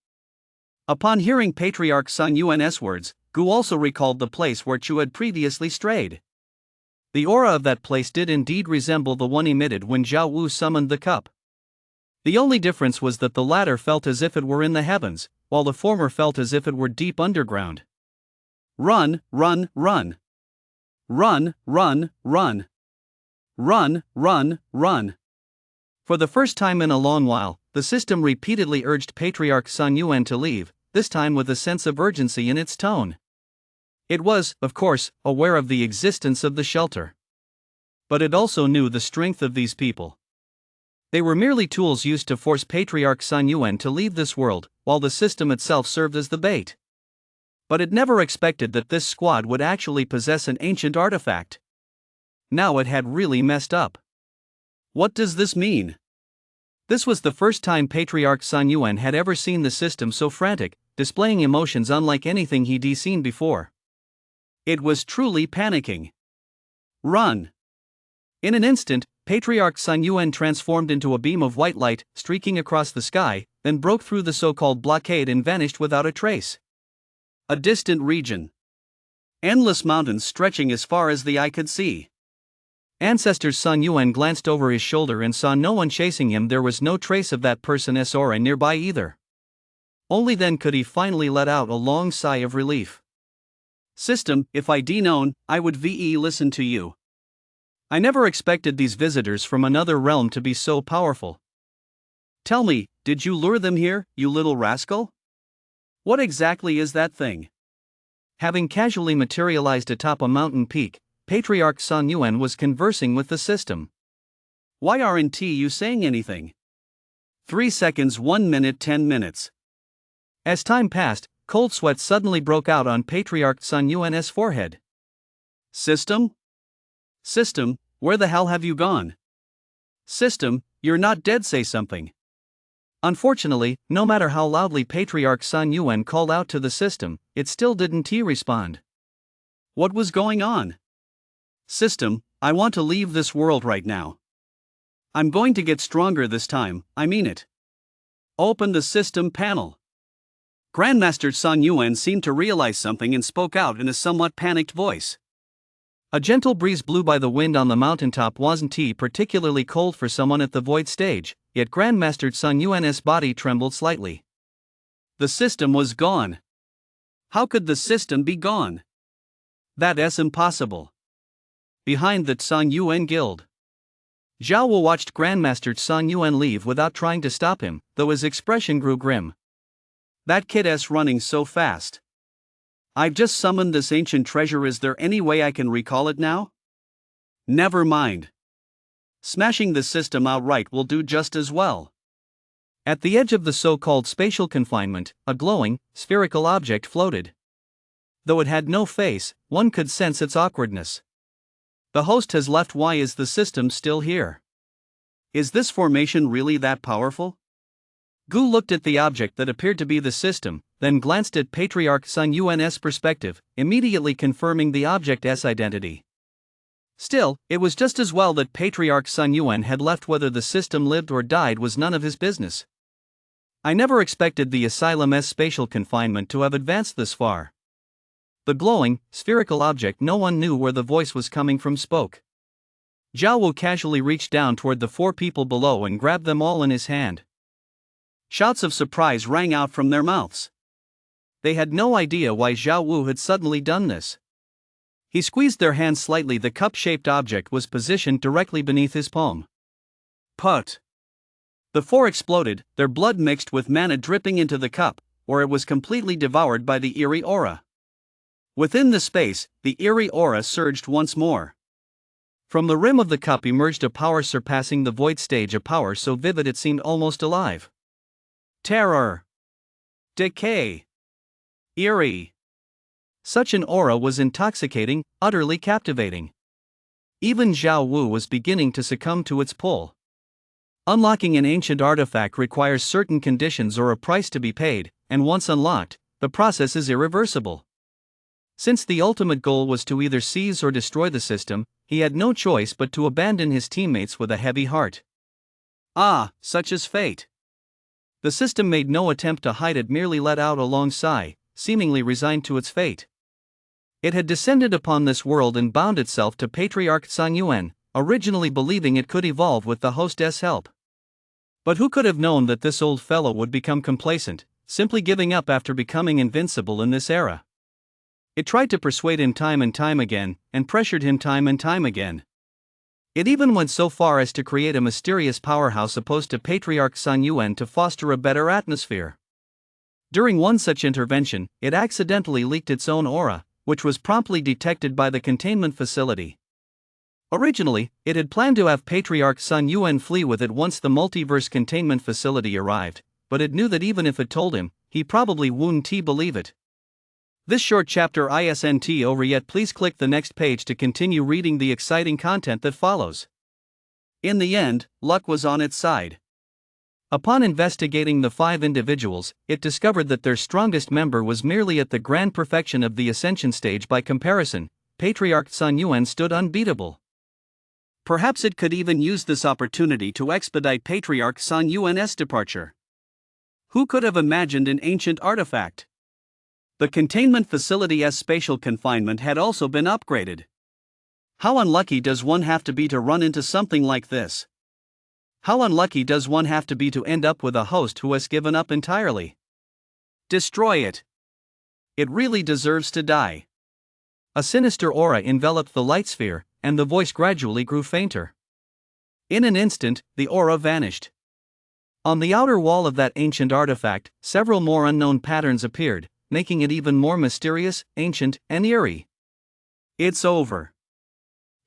Speaker 1: Upon hearing Patriarch Sun Yuan's words, Gu also recalled the place where Chu had previously strayed. The aura of that place did indeed resemble the one emitted when Zhao Wu summoned the cup. The only difference was that the latter felt as if it were in the heavens, while the former felt as if it were deep underground. Run, run, run. Run, run, run. Run, run, run.
Speaker 2: For the first time in a long while, the system repeatedly urged Patriarch Sun Yuan to leave, this time with a sense of urgency in its tone. It was, of course, aware of the existence of the shelter. But it also knew the strength of these people. They were merely tools used to force Patriarch Sun Yuan to leave this world, while the system itself served as the bait. But it never expected that this squad would actually possess an ancient artifact. Now it had really messed up.
Speaker 1: What does this mean?
Speaker 2: This was the first time Patriarch Sun Yuan had ever seen the system so frantic, displaying emotions unlike anything he'd seen before.
Speaker 1: It was truly panicking. Run!
Speaker 2: In an instant, Patriarch Sun Yuan transformed into a beam of white light, streaking across the sky, then broke through the so-called blockade and vanished without a trace.
Speaker 1: A distant region. Endless mountains stretching as far as the eye could see.
Speaker 2: Ancestor Sun Yuan glanced over his shoulder and saw no one chasing him. There was no trace of that person's aura nearby either. Only then could he finally let out a long sigh of relief.
Speaker 1: System, if I'd known, I would listen to you.
Speaker 2: I never expected these visitors from another realm to be so powerful.
Speaker 1: Tell me, did you lure them here, you little rascal? What exactly is that thing?
Speaker 2: Having casually materialized atop a mountain peak, Patriarch Sun Yuan was conversing with the system.
Speaker 1: Why aren't you saying anything? 3 seconds, 1 minute, 10 minutes.
Speaker 2: As time passed, cold sweat suddenly broke out on Patriarch Sun Yuan's forehead.
Speaker 1: System? System, where the hell have you gone? System, you're not dead, say something.
Speaker 2: Unfortunately, no matter how loudly Patriarch Sun Yuan called out to the system, it still didn't respond.
Speaker 1: What was going on? System, I want to leave this world right now. I'm going to get stronger this time, I mean it. Open the system panel. Grandmaster Sun Yuan seemed to realize something and spoke out in a somewhat panicked voice.
Speaker 2: A gentle breeze blew by the wind on the mountaintop. Wasn't particularly cold for someone at the void stage, yet Grandmaster Sun Yuan's body trembled slightly.
Speaker 1: The system was gone. How could the system be gone? That's impossible. Behind the Sun Yuan guild.
Speaker 2: Zhao Wu watched Grandmaster Sun Yuan leave without trying to stop him, though his expression grew grim.
Speaker 1: That kid's running so fast. I've just summoned this ancient treasure. Is there any way I can recall it now? Never mind. Smashing the system outright will do just as well.
Speaker 2: At the edge of the so-called spatial confinement, a glowing, spherical object floated. Though it had no face, one could sense its awkwardness.
Speaker 1: The host has left. Why is the system still here? Is this formation really that powerful?
Speaker 2: Gu looked at the object that appeared to be the system, then glanced at Patriarch Sun Yuan's perspective, immediately confirming the object's identity. Still, it was just as well that Patriarch Sun Yuan had left. Whether the system lived or died was none of his business. I never expected the asylum's spatial confinement to have advanced this far. The glowing, spherical object no one knew where the voice was coming from spoke. Zhao Wu casually reached down toward the 4 people below and grabbed them all in his hand.
Speaker 1: Shouts of surprise rang out from their mouths.
Speaker 2: They had no idea why Zhao Wu had suddenly done this. He squeezed their hands slightly. The cup-shaped object was positioned directly beneath his palm.
Speaker 1: Put! The 4 exploded, their blood mixed with mana dripping into the cup, or it was completely devoured by the eerie aura. Within the space, the eerie aura surged once more.
Speaker 2: From the rim of the cup emerged a power surpassing the void stage, a power so vivid it seemed almost alive.
Speaker 1: Terror. Decay. Eerie.
Speaker 2: Such an aura was intoxicating, utterly captivating. Even Zhao Wu was beginning to succumb to its pull. Unlocking an ancient artifact requires certain conditions or a price to be paid, and once unlocked, the process is irreversible. Since the ultimate goal was to either seize or destroy the system, he had no choice but to abandon his teammates with a heavy heart.
Speaker 1: Ah, such is fate.
Speaker 2: The system made no attempt to hide it, merely let out a long sigh, seemingly resigned to its fate. It had descended upon this world and bound itself to Patriarch Sun Yuan, originally believing it could evolve with the hostess' help. But who could have known that this old fellow would become complacent, simply giving up after becoming invincible in this era? It tried to persuade him time and time again, and pressured him time and time again. It even went so far as to create a mysterious powerhouse opposed to Patriarch Sun Yuan to foster a better atmosphere. During one such intervention, it accidentally leaked its own aura, which was promptly detected by the containment facility. Originally, it had planned to have Patriarch Sun Yuan flee with it once the multiverse containment facility arrived, but it knew that even if it told him, he probably wouldn't believe it. This short chapter isn't over yet. Please click the next page to continue reading the exciting content that follows. In the end, luck was on its side. Upon investigating the 5 individuals, it discovered that their strongest member was merely at the grand perfection of the ascension stage. By comparison, Patriarch Sun Yuan stood unbeatable.
Speaker 1: Perhaps it could even use this opportunity to expedite Patriarch Sun Yuan's departure. Who could have imagined an ancient artifact? The containment facility's spatial confinement had also been upgraded. How unlucky does one have to be to run into something like this? How unlucky does one have to be to end up with a host who has given up entirely? Destroy it. It really deserves to die.
Speaker 2: A sinister aura enveloped the light sphere, and the voice gradually grew fainter. In an instant, the aura vanished. On the outer wall of that ancient artifact, several more unknown patterns appeared, making it even more mysterious, ancient, and eerie.
Speaker 1: It's over.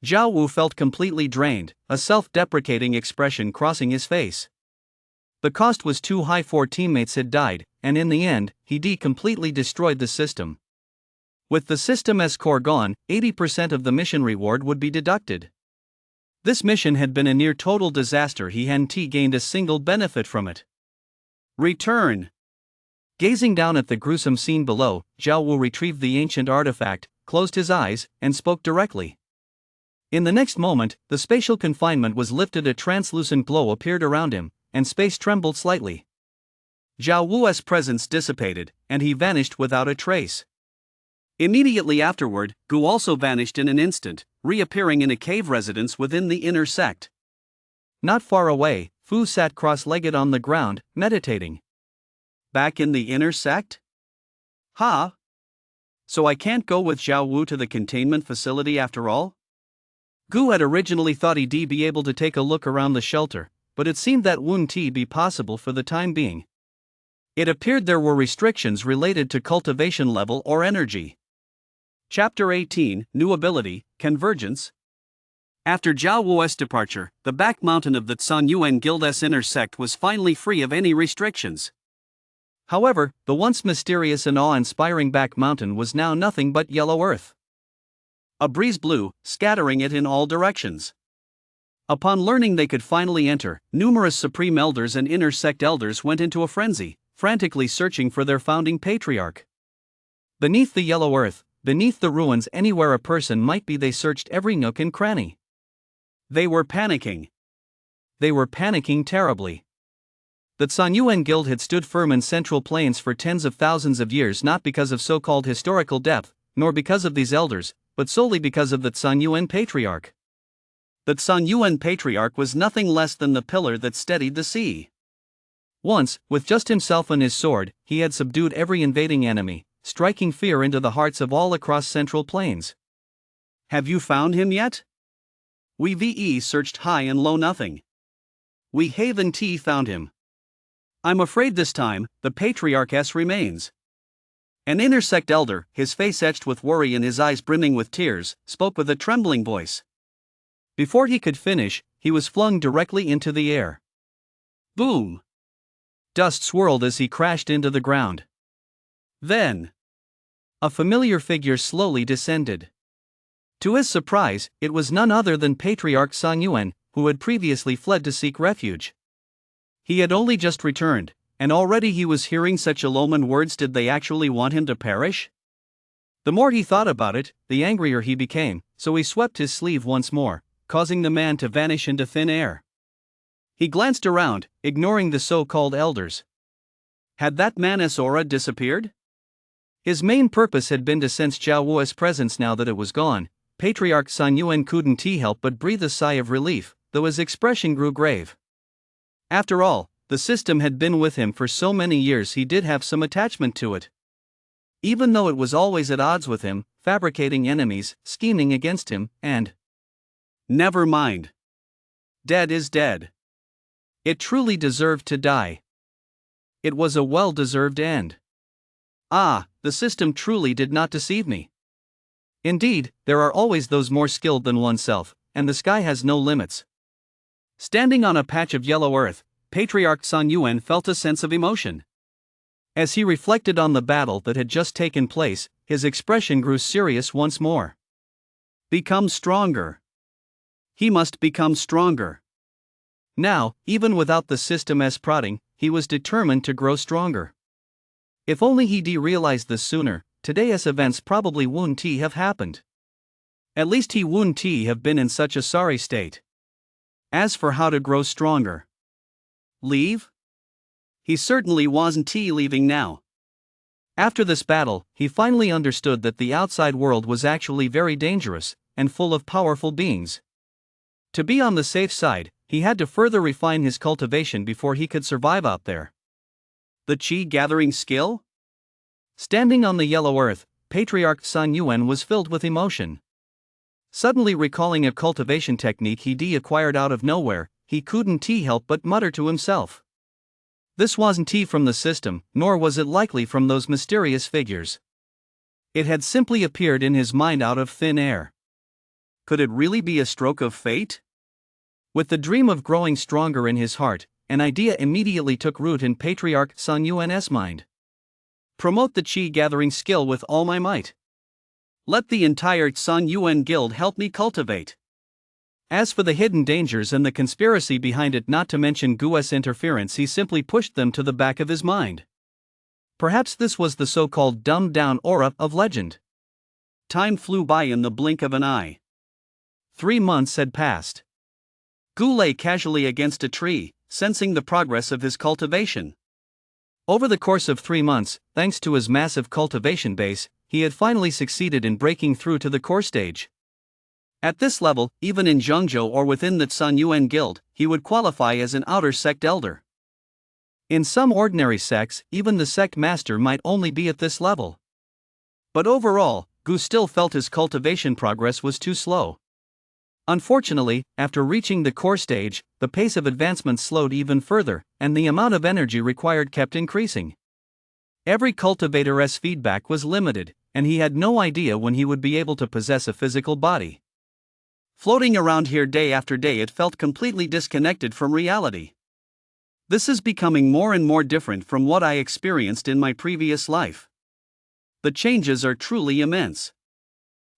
Speaker 1: Zhao Wu felt completely drained, a self-deprecating expression crossing his face. The cost was too high. 4 teammates had died, and in the end, he completely destroyed the system. With the system's core gone, 80% of the mission reward would be deducted. This mission had been a near total disaster. He hadn't gained a single benefit from it. Return. Gazing down at the gruesome scene below, Zhao Wu retrieved the ancient artifact, closed his eyes, and spoke directly. In the next moment, the spatial confinement was lifted. A translucent glow appeared around him, and space trembled slightly. Zhao Wu's presence dissipated, and he vanished without a trace. Immediately afterward, Gu also vanished in an instant, reappearing in a cave residence within the inner sect.
Speaker 2: Not far away, Fu sat cross-legged on the ground, meditating.
Speaker 1: Back in the inner sect? So I can't go with Zhao Wu to the containment facility after all? Gu had originally thought he'd be able to take a look around the shelter, but it seemed that wouldn't be possible for the time being. It appeared there were restrictions related to cultivation level or energy. Chapter 18, New Ability, Convergence. After Zhao Wu's departure, the back mountain of the Sun Yuan Guild's inner sect was finally free of any restrictions. However, the once mysterious and awe-inspiring back mountain was now nothing but yellow earth. A breeze blew, scattering it in all directions. Upon learning they could finally enter, numerous supreme elders and inner sect elders went into a frenzy, frantically searching for their founding patriarch. Beneath the yellow earth, beneath the ruins, anywhere a person might be, they searched every nook and cranny. They were panicking. They were panicking terribly. The Sun Yuan Guild had stood firm in Central Plains for tens of thousands of years, not because of so-called historical depth, nor because of these elders, but solely because of the Sun Yuan Patriarch. The Sun Yuan Patriarch was nothing less than the pillar that steadied the sea. Once, with just himself and his sword, he had subdued every invading enemy, striking fear into the hearts of all across Central Plains. Have you found him yet? We searched high and low, nothing. We haven't found him. I'm afraid this time, the Patriarch's remains. An inner sect elder, his face etched with worry and his eyes brimming with tears, spoke with a trembling voice. Before he could finish, he was flung directly into the air. Boom! Dust swirled as he crashed into the ground. Then, a familiar figure slowly descended. To his surprise, it was none other than Patriarch Sun Yuan, who had previously fled to seek refuge. He had only just returned, and already he was hearing such ill-omened words. Did they actually want him to perish? The more he thought about it, the angrier he became, so he swept his sleeve once more, causing the man to vanish into thin air. He glanced around, ignoring the so-called elders. Had that man's aura disappeared? His main purpose had been to sense Zhao Wu's presence. Now that it was gone, Patriarch Sun Yuan couldn't help but breathe a sigh of relief, though his expression grew grave. After all, the system had been with him for so many years, he did have some attachment to it. Even though it was always at odds with him, fabricating enemies, scheming against him, and... Never mind. Dead is dead.
Speaker 2: It truly deserved to die. It was a well-deserved end.
Speaker 1: Ah, the system truly did not deceive me.
Speaker 2: Indeed, there are always those more skilled than oneself, and the sky has no limits.
Speaker 1: Standing on a patch of yellow earth, Patriarch Sun Yuan felt a sense of emotion.
Speaker 2: As he reflected on the battle that had just taken place, his expression grew serious once more.
Speaker 1: Become stronger. He must become stronger.
Speaker 2: Now, even without the system as prodding, he was determined to grow stronger. If only he'd realized this sooner, today's events probably wouldn't have happened.
Speaker 1: At least he wouldn't have been in such a sorry state. As for how to grow stronger. Leave? He certainly wasn't leaving now.
Speaker 2: After this battle, he finally understood that the outside world was actually very dangerous, and full of powerful beings. To be on the safe side, he had to further refine his cultivation before he could survive out there.
Speaker 1: The chi gathering skill?
Speaker 2: Standing on the yellow earth, Patriarch Sun Yuan was filled with emotion. Suddenly recalling a cultivation technique he'd acquired out of nowhere, he couldn't help but mutter to himself. This wasn't from the system, nor was it likely from those mysterious figures. It had simply appeared in his mind out of thin air.
Speaker 1: Could it really be a stroke of fate?
Speaker 2: With the dream of growing stronger in his heart, an idea immediately took root in Patriarch Sun Yuan's mind.
Speaker 1: Promote the chi gathering skill with all my might. Let the entire Sun Yuan guild help me cultivate.
Speaker 2: As for the hidden dangers and the conspiracy behind it, not to mention Gu's interference, he simply pushed them to the back of his mind. Perhaps this was the so-called dumbed-down aura of legend.
Speaker 1: Time flew by in the blink of an eye.
Speaker 2: 3 months had passed.
Speaker 1: Gu lay casually against a tree, sensing the progress of his cultivation.
Speaker 2: Over the course of 3 months, thanks to his massive cultivation base, he had finally succeeded in breaking through to the core stage.
Speaker 1: At this level, even in Zhengzhou or within the Sun Yuan guild, he would qualify as an outer sect elder.
Speaker 2: In some ordinary sects, even the sect master might only be at this level.
Speaker 1: But overall, Gu still felt his cultivation progress was too slow.
Speaker 2: Unfortunately, after reaching the core stage, the pace of advancement slowed even further, and the amount of energy required kept increasing. Every cultivator's feedback was limited, and he had no idea when he would be able to possess a physical body.
Speaker 1: Floating around here day after day, it felt completely disconnected from reality. This is becoming more and more different from what I experienced in my previous life. The changes are truly immense.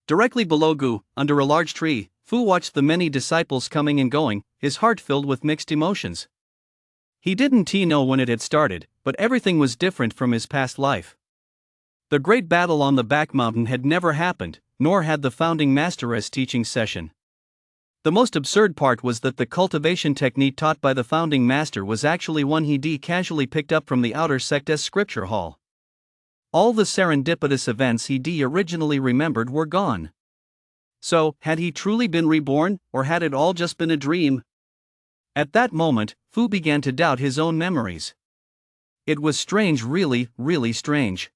Speaker 1: Directly below Gu, under a large tree, Fu watched the many disciples coming and going, his heart filled with mixed emotions. He didn't know when it had started, but everything was different from his past life. The great battle on the back mountain had never happened, nor had the founding master's teaching session. The most absurd part was that the cultivation technique taught by the founding master was actually one he'd casually picked up from the outer sect's scripture hall. All the serendipitous events he'd originally remembered were gone. So, had he truly been reborn, or had it all just been a dream? At that moment, Fu began to doubt his own memories. It was strange, really, really strange.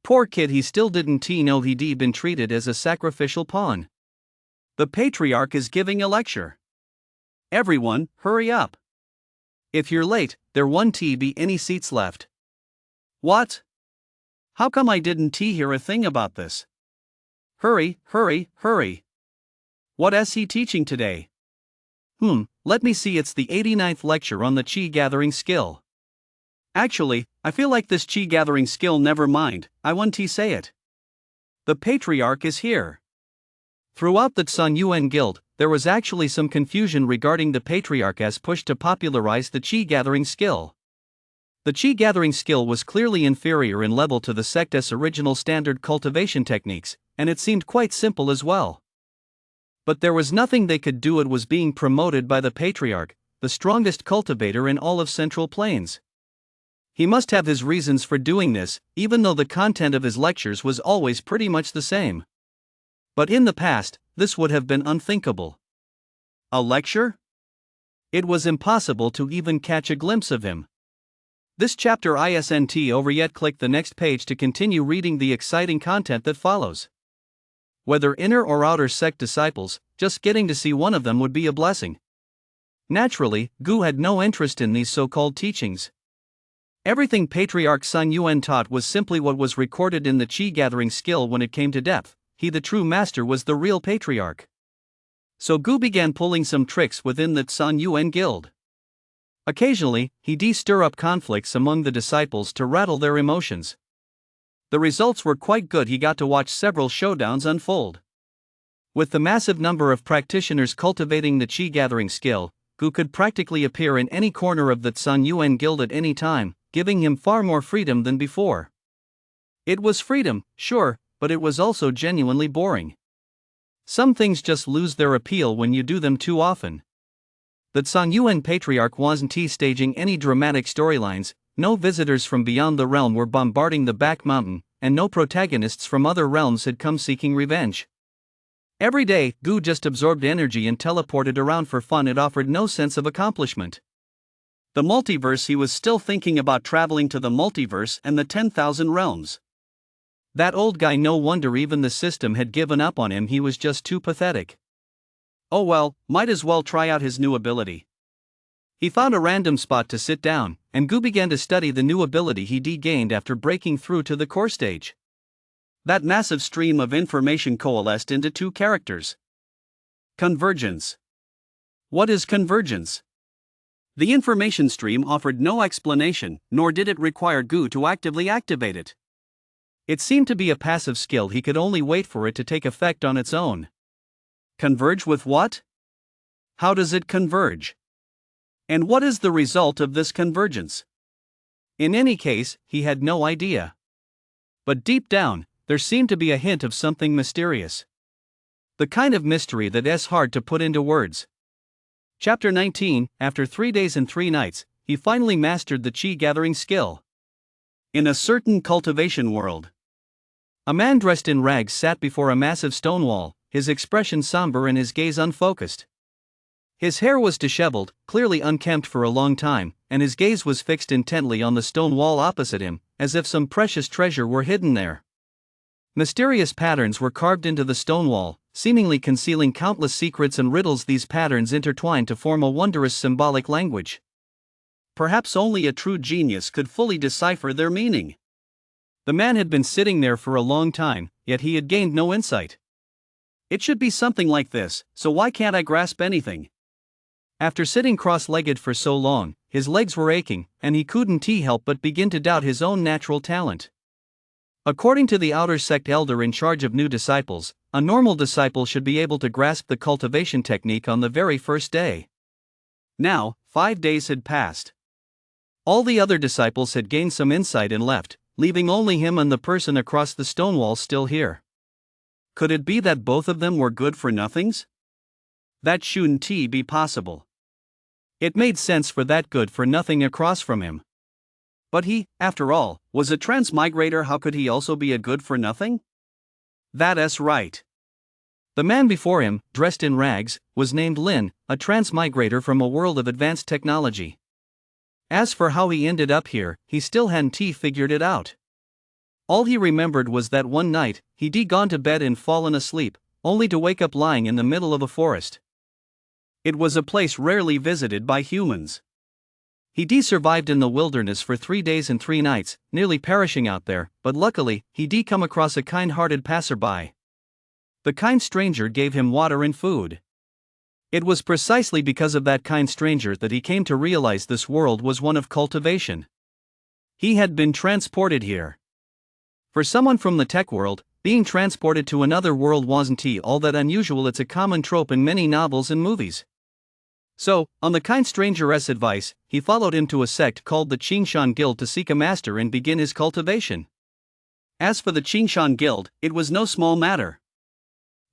Speaker 1: Poor kid, he still didn't know he'd been treated as a sacrificial pawn. The Patriarch is giving a lecture. Everyone, hurry up. If you're late, there won't be any seats left. What? How come I didn't hear a thing about this? Hurry, hurry, hurry. What is he teaching today?
Speaker 2: Let me see, it's the 89th lecture on the chi gathering skill.
Speaker 1: Actually, I feel like this chi gathering skill, never mind, I won't say it. The Patriarch is here.
Speaker 2: Throughout the Sun Yuan Guild, there was actually some confusion regarding the Patriarch's push to popularize the chi gathering skill. The chi gathering skill was clearly inferior in level to the sect's original standard cultivation techniques, and it seemed quite simple as well. But there was nothing they could do. It was being promoted by the Patriarch, the strongest cultivator in all of Central Plains. He must have his reasons for doing this, even though the content of his lectures was always pretty much the same. But in the past, this would have been unthinkable.
Speaker 1: A lecture?
Speaker 2: It was impossible to even catch a glimpse of him. This chapter isn't over yet. Click the next page to continue reading the exciting content that follows. Whether inner or outer sect disciples, just getting to see one of them would be a blessing. Naturally, Gu had no interest in these so-called teachings. Everything Patriarch Sun Yuan taught was simply what was recorded in the Qi-gathering skill when it came to depth. He, the true master, was the real patriarch. So Gu began pulling some tricks within the Sun Yuan guild. Occasionally, he stir up conflicts among the disciples to rattle their emotions. The results were quite good. He got to watch several showdowns unfold. With the massive number of practitioners cultivating the Qi-gathering skill, Gu could practically appear in any corner of the Sun Yuan guild at any time, giving him far more freedom than before. It was freedom, sure, but it was also genuinely boring. Some things just lose their appeal when you do them too often. The Sun Yuan patriarch wasn't staging any dramatic storylines, no visitors from beyond the realm were bombarding the back mountain, and no protagonists from other realms had come seeking revenge. Every day, Gu just absorbed energy and teleported around for fun. It offered no sense of accomplishment. The multiverse, he was still thinking about traveling to the multiverse and the 10,000 realms. That old guy, no wonder even the system had given up on him. He was just too pathetic. Oh well, might as well try out his new ability. He found a random spot to sit down, and Gu began to study the new ability he gained after breaking through to the core stage. That massive stream of information coalesced into two characters. Convergence. What is convergence? The information stream offered no explanation, nor did it require Gu to actively activate it. It seemed to be a passive skill. He could only wait for it to take effect on its own. Converge with what? How does it converge? And what is the result of this convergence? In any case, he had no idea. But deep down, there seemed to be a hint of something mysterious. The kind of mystery that's hard to put into words. Chapter 19. After 3 days and 3 nights, he finally mastered the Qi-gathering skill. In a certain cultivation world, a man dressed in rags sat before a massive stone wall, his expression somber and his gaze unfocused. His hair was disheveled, clearly unkempt for a long time, and his gaze was fixed intently on the stone wall opposite him, as if some precious treasure were hidden there. Mysterious patterns were carved into the stone wall, seemingly concealing countless secrets and riddles. These patterns intertwined to form a wondrous symbolic language. Perhaps only a true genius could fully decipher their meaning. The man had been sitting there for a long time, yet he had gained no insight. It should be something like this, so why can't I grasp anything? After sitting cross-legged for so long, his legs were aching, and he couldn't help but begin to doubt his own natural talent. According to the outer sect elder in charge of new disciples, a normal disciple should be able to grasp the cultivation technique on the very first day. Now, 5 days had passed. All the other disciples had gained some insight and left, leaving only him and the person across the stone wall still here. Could it be that both of them were good for nothings? That shouldn't be possible. It made sense for that good for nothing across from him. But he, after all, was a transmigrator. How could he also be a good for nothing? That's right. The man before him, dressed in rags, was named Lin, a transmigrator from a world of advanced technology. As for how he ended up here, he still hadn't figured it out. All he remembered was that one night, he'd gone to bed and fallen asleep, only to wake up lying in the middle of a forest. It was a place rarely visited by humans. He survived in the wilderness for 3 days and 3 nights, nearly perishing out there, but luckily, he'd come across a kind-hearted passerby. The kind stranger gave him water and food. It was precisely because of that kind stranger that he came to realize this world was one of cultivation. He had been transported here. For someone from the tech world, being transported to another world wasn't all that unusual. It's a common trope in many novels and movies. So, on the kind stranger's advice, he followed him to a sect called the Qingshan Guild to seek a master and begin his cultivation. As for the Qingshan Guild, it was no small matter.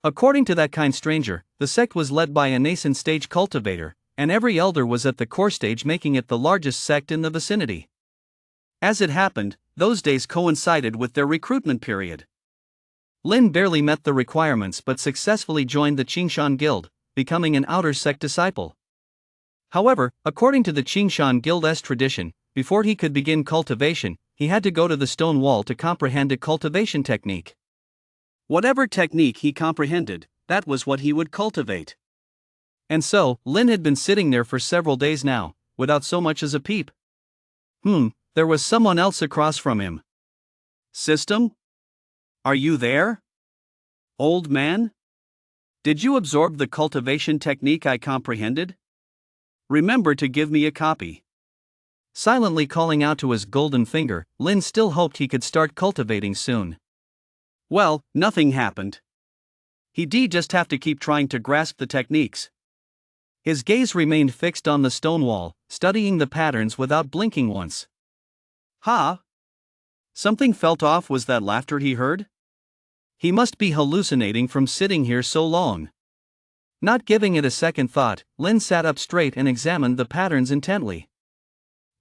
Speaker 2: According to that kind stranger, the sect was led by a nascent stage cultivator, and every elder was at the core stage, making it the largest sect in the vicinity. As it happened, those days coincided with their recruitment period. Lin barely met the requirements but successfully joined the Qingshan Guild, becoming an outer sect disciple. However, according to the Qingshan Guild's tradition, before he could begin cultivation, he had to go to the stone wall to comprehend a cultivation technique. Whatever technique he comprehended, that was what he would cultivate. And so, Lin had been sitting there for several days now, without so much as a peep. There was someone else across from him.
Speaker 1: System? Are you there? Old man? Did you absorb the cultivation technique I comprehended? Remember to give me a copy.
Speaker 2: Silently calling out to his golden finger, Lin still hoped he could start cultivating soon.
Speaker 1: Well, nothing happened. He'd just have to keep trying to grasp the techniques.
Speaker 2: His gaze remained fixed on the stone wall, studying the patterns without blinking once.
Speaker 1: Ha! Something felt off. Was that laughter he heard?
Speaker 2: He must be hallucinating from sitting here so long. Not giving it a second thought, Lin sat up straight and examined the patterns intently.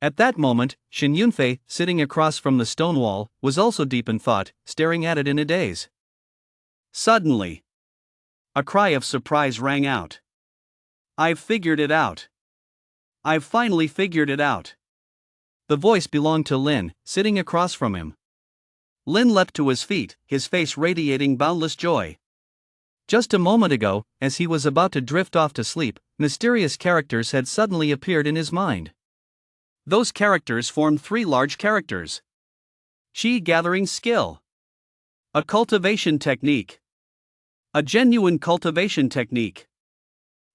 Speaker 2: At that moment, Shin Yunfei, sitting across from the stone wall, was also deep in thought, staring at it in a daze.
Speaker 1: Suddenly, a cry of surprise rang out. I've figured it out. I've finally figured it out.
Speaker 2: The voice belonged to Lin, sitting across from him.
Speaker 1: Lin leapt to his feet, his face radiating boundless joy.
Speaker 2: Just a moment ago, as he was about to drift off to sleep, mysterious characters had suddenly appeared in his mind.
Speaker 1: Those characters formed 3 large characters. Chi gathering skill. A cultivation technique. A genuine cultivation technique.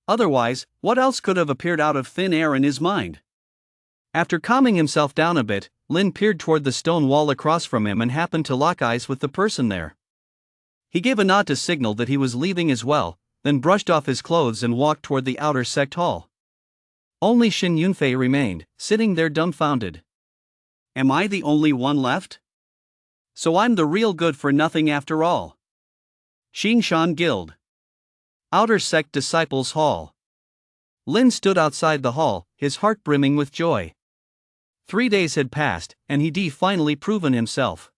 Speaker 1: Otherwise, what else could have appeared out of thin air in his mind?
Speaker 2: After calming himself down a bit, Lin peered toward the stone wall across from him and happened to lock eyes with the person there. He gave a nod to signal that he was leaving as well, then brushed off his clothes and walked toward the outer sect hall. Only Shin Yunfei remained, sitting there dumbfounded.
Speaker 1: Am I the only one left? So I'm the real good for nothing after all. Xingshan Guild. Outer Sect Disciples Hall.
Speaker 2: Lin stood outside the hall, his heart brimming with joy. 3 days had passed, and he'd finally proven himself.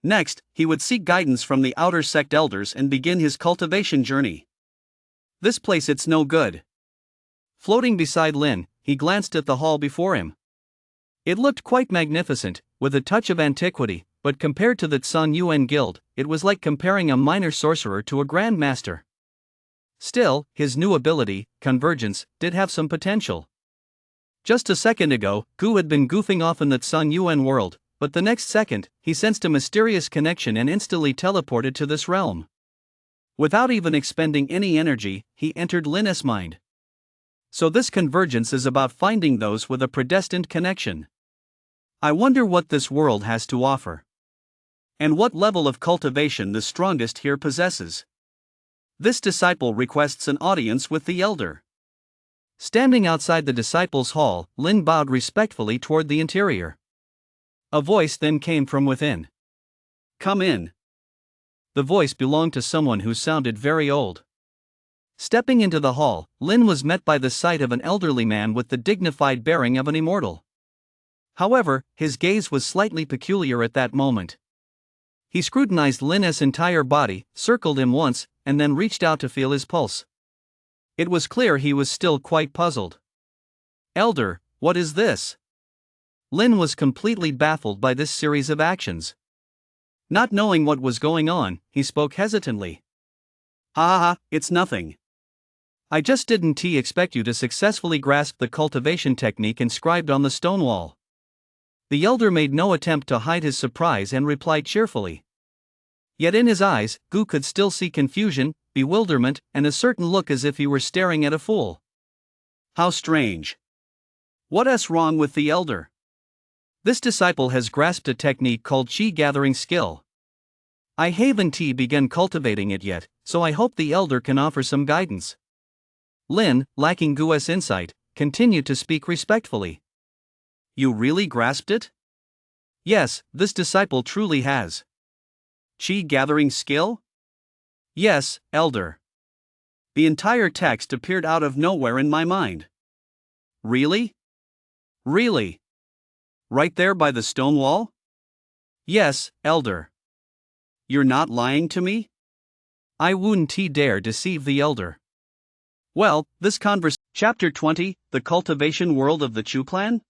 Speaker 1: Next, he would seek guidance from the outer sect elders and begin his cultivation journey. This place, it's no good.
Speaker 2: Floating beside Lin, he glanced at the hall before him. It looked quite magnificent, with a touch of antiquity, but compared to the Tsun Yuan Guild, it was like comparing a minor sorcerer to a grand master. Still, his new ability, Convergence, did have some potential. Just a second ago, Gu had been goofing off in the Tsun Yuan world, but the next second, he sensed a mysterious connection and instantly teleported to this realm. Without even expending any energy, he entered Lin's mind. So this convergence is about finding those with a predestined connection. I wonder what this world has to offer. And what level of cultivation the strongest here possesses. This disciple requests an audience with the elder. Standing outside the disciples' hall, Lin bowed respectfully toward the interior. A voice then came from within. Come in. The voice belonged to someone who sounded very old. Stepping into the hall, Lin was met by the sight of an elderly man with the dignified bearing of an immortal. However, his gaze was slightly peculiar at that moment. He scrutinized Lin's entire body, circled him once, and then reached out to feel his pulse. It was clear he was still quite puzzled. Elder, what is this? Lin was completely baffled by this series of actions. Not knowing what was going on, he spoke hesitantly. Ha, it's nothing. I just didn't expect you to successfully grasp the cultivation technique inscribed on the stone wall. The elder made no attempt to hide his surprise and replied cheerfully. Yet in his eyes, Gu could still see confusion, bewilderment, and a certain look as if he were staring at a fool. How strange. What's wrong with the elder? This disciple has grasped a technique called Chi gathering skill. I haven't begun cultivating it yet, so I hope the elder can offer some guidance. Lin, lacking Gu's insight, continued to speak respectfully. You really grasped it? Yes, this disciple truly has. Chi gathering skill? Yes, elder. The entire text appeared out of nowhere in my mind. Really? Really? Right there by the stone wall? Yes, elder. You're not lying to me? I wouldn't dare deceive the elder. Well, this Chapter 20, The Cultivation World of the Chu Plan?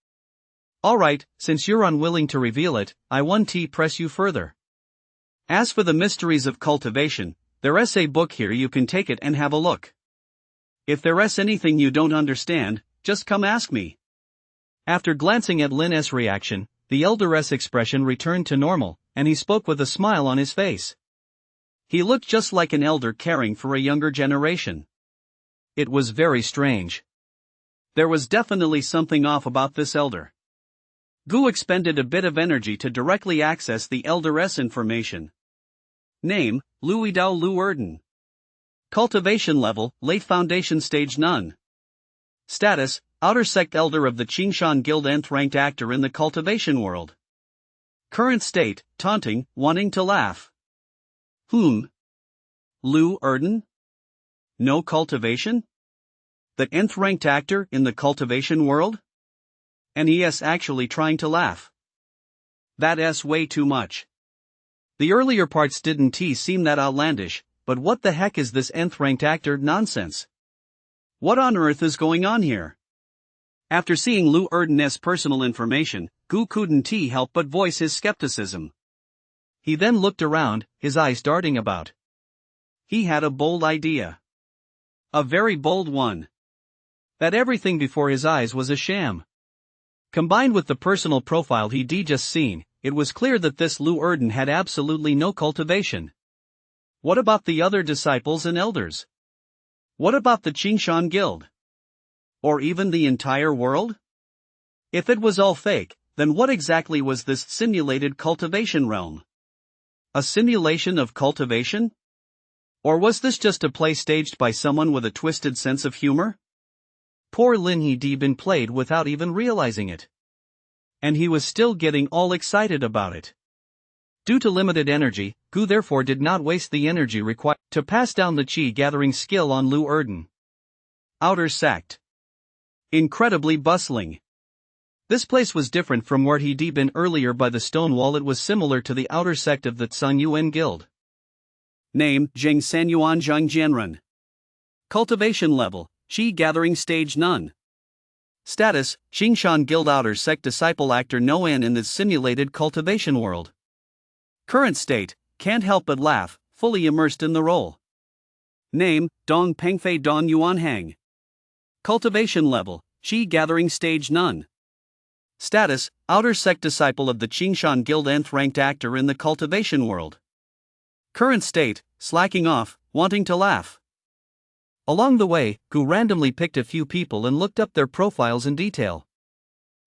Speaker 2: Alright, since you're unwilling to reveal it, I won't press you further. As for the mysteries of cultivation, there's a book here, you can take it and have a look.
Speaker 1: If there's anything you don't understand, just come ask me.
Speaker 2: After glancing at Lin's reaction, the elder's expression returned to normal, and he spoke with a smile on his face.
Speaker 1: He looked just like an elder caring for a younger generation. It was very strange. There was definitely something off about this elder. Gu expended a bit of energy to directly access the elder's information. Name, Luidao Lu Erden. Cultivation level, late foundation stage none. Status, outer sect elder of the Qingshan Guild, nth ranked actor in the cultivation world. Current state, taunting, wanting to laugh. Lu Erden? No cultivation? The nth ranked actor in the cultivation world? And he's actually trying to laugh. That's way too much. The earlier parts didn't seem that outlandish, but what the heck is this nth ranked actor nonsense? What on earth is going on here? After seeing Lu Erden's personal information, Gu couldn't help but voice his skepticism. He then looked around, his eyes darting about. He had a bold idea. A very bold one. That everything before his eyes was a sham. Combined with the personal profile he'd just seen, it was clear that this Lu Erden had absolutely no cultivation. What about the other disciples and elders? What about the Qingshan Guild? Or even the entire world? If it was all fake, then what exactly was this simulated cultivation realm? A simulation of cultivation? Or was this just a play staged by someone with a twisted sense of humor? Poor Lin had been played without even realizing it. And he was still getting all excited about it. Due to limited energy, Gu therefore did not waste the energy required to pass down the chi gathering skill on Lu Erden. Outer sect. Incredibly bustling. This place was different from where he'd been earlier by the stone wall. It was similar to the outer sect of the Tsangyuan Guild. Name, Zheng Sanyuan Zhang Jianren. Cultivation level, Qi gathering stage none. Status, Qingshan Guild outer sect disciple actor Noan in the simulated cultivation world. Current state, can't help but laugh, fully immersed in the role. Name, Dong Pengfei Don Yuan Hang. Cultivation level, Qi gathering stage none. Status, outer sect disciple of the Qingshan Guild, nth ranked actor in the cultivation world. Current state, slacking off, wanting to laugh. Along the way, Gu randomly picked a few people and looked up their profiles in detail.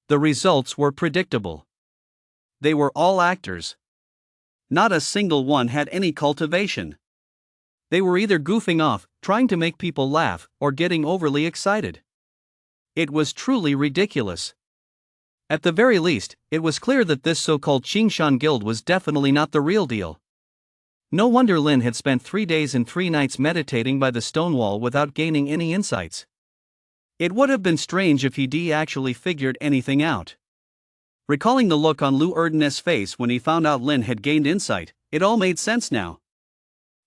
Speaker 1: The results were predictable. They were all actors. Not a single one had any cultivation. They were either goofing off, trying to make people laugh, or getting overly excited. It was truly ridiculous. At the very least, it was clear that this so-called Qingshan Guild was definitely not the real deal. No wonder Lin had spent 3 days and 3 nights meditating by the stone wall without gaining any insights. It would have been strange if he'd actually figured anything out. Recalling the look on Lu Erden's face when he found out Lin had gained insight, it all made sense now.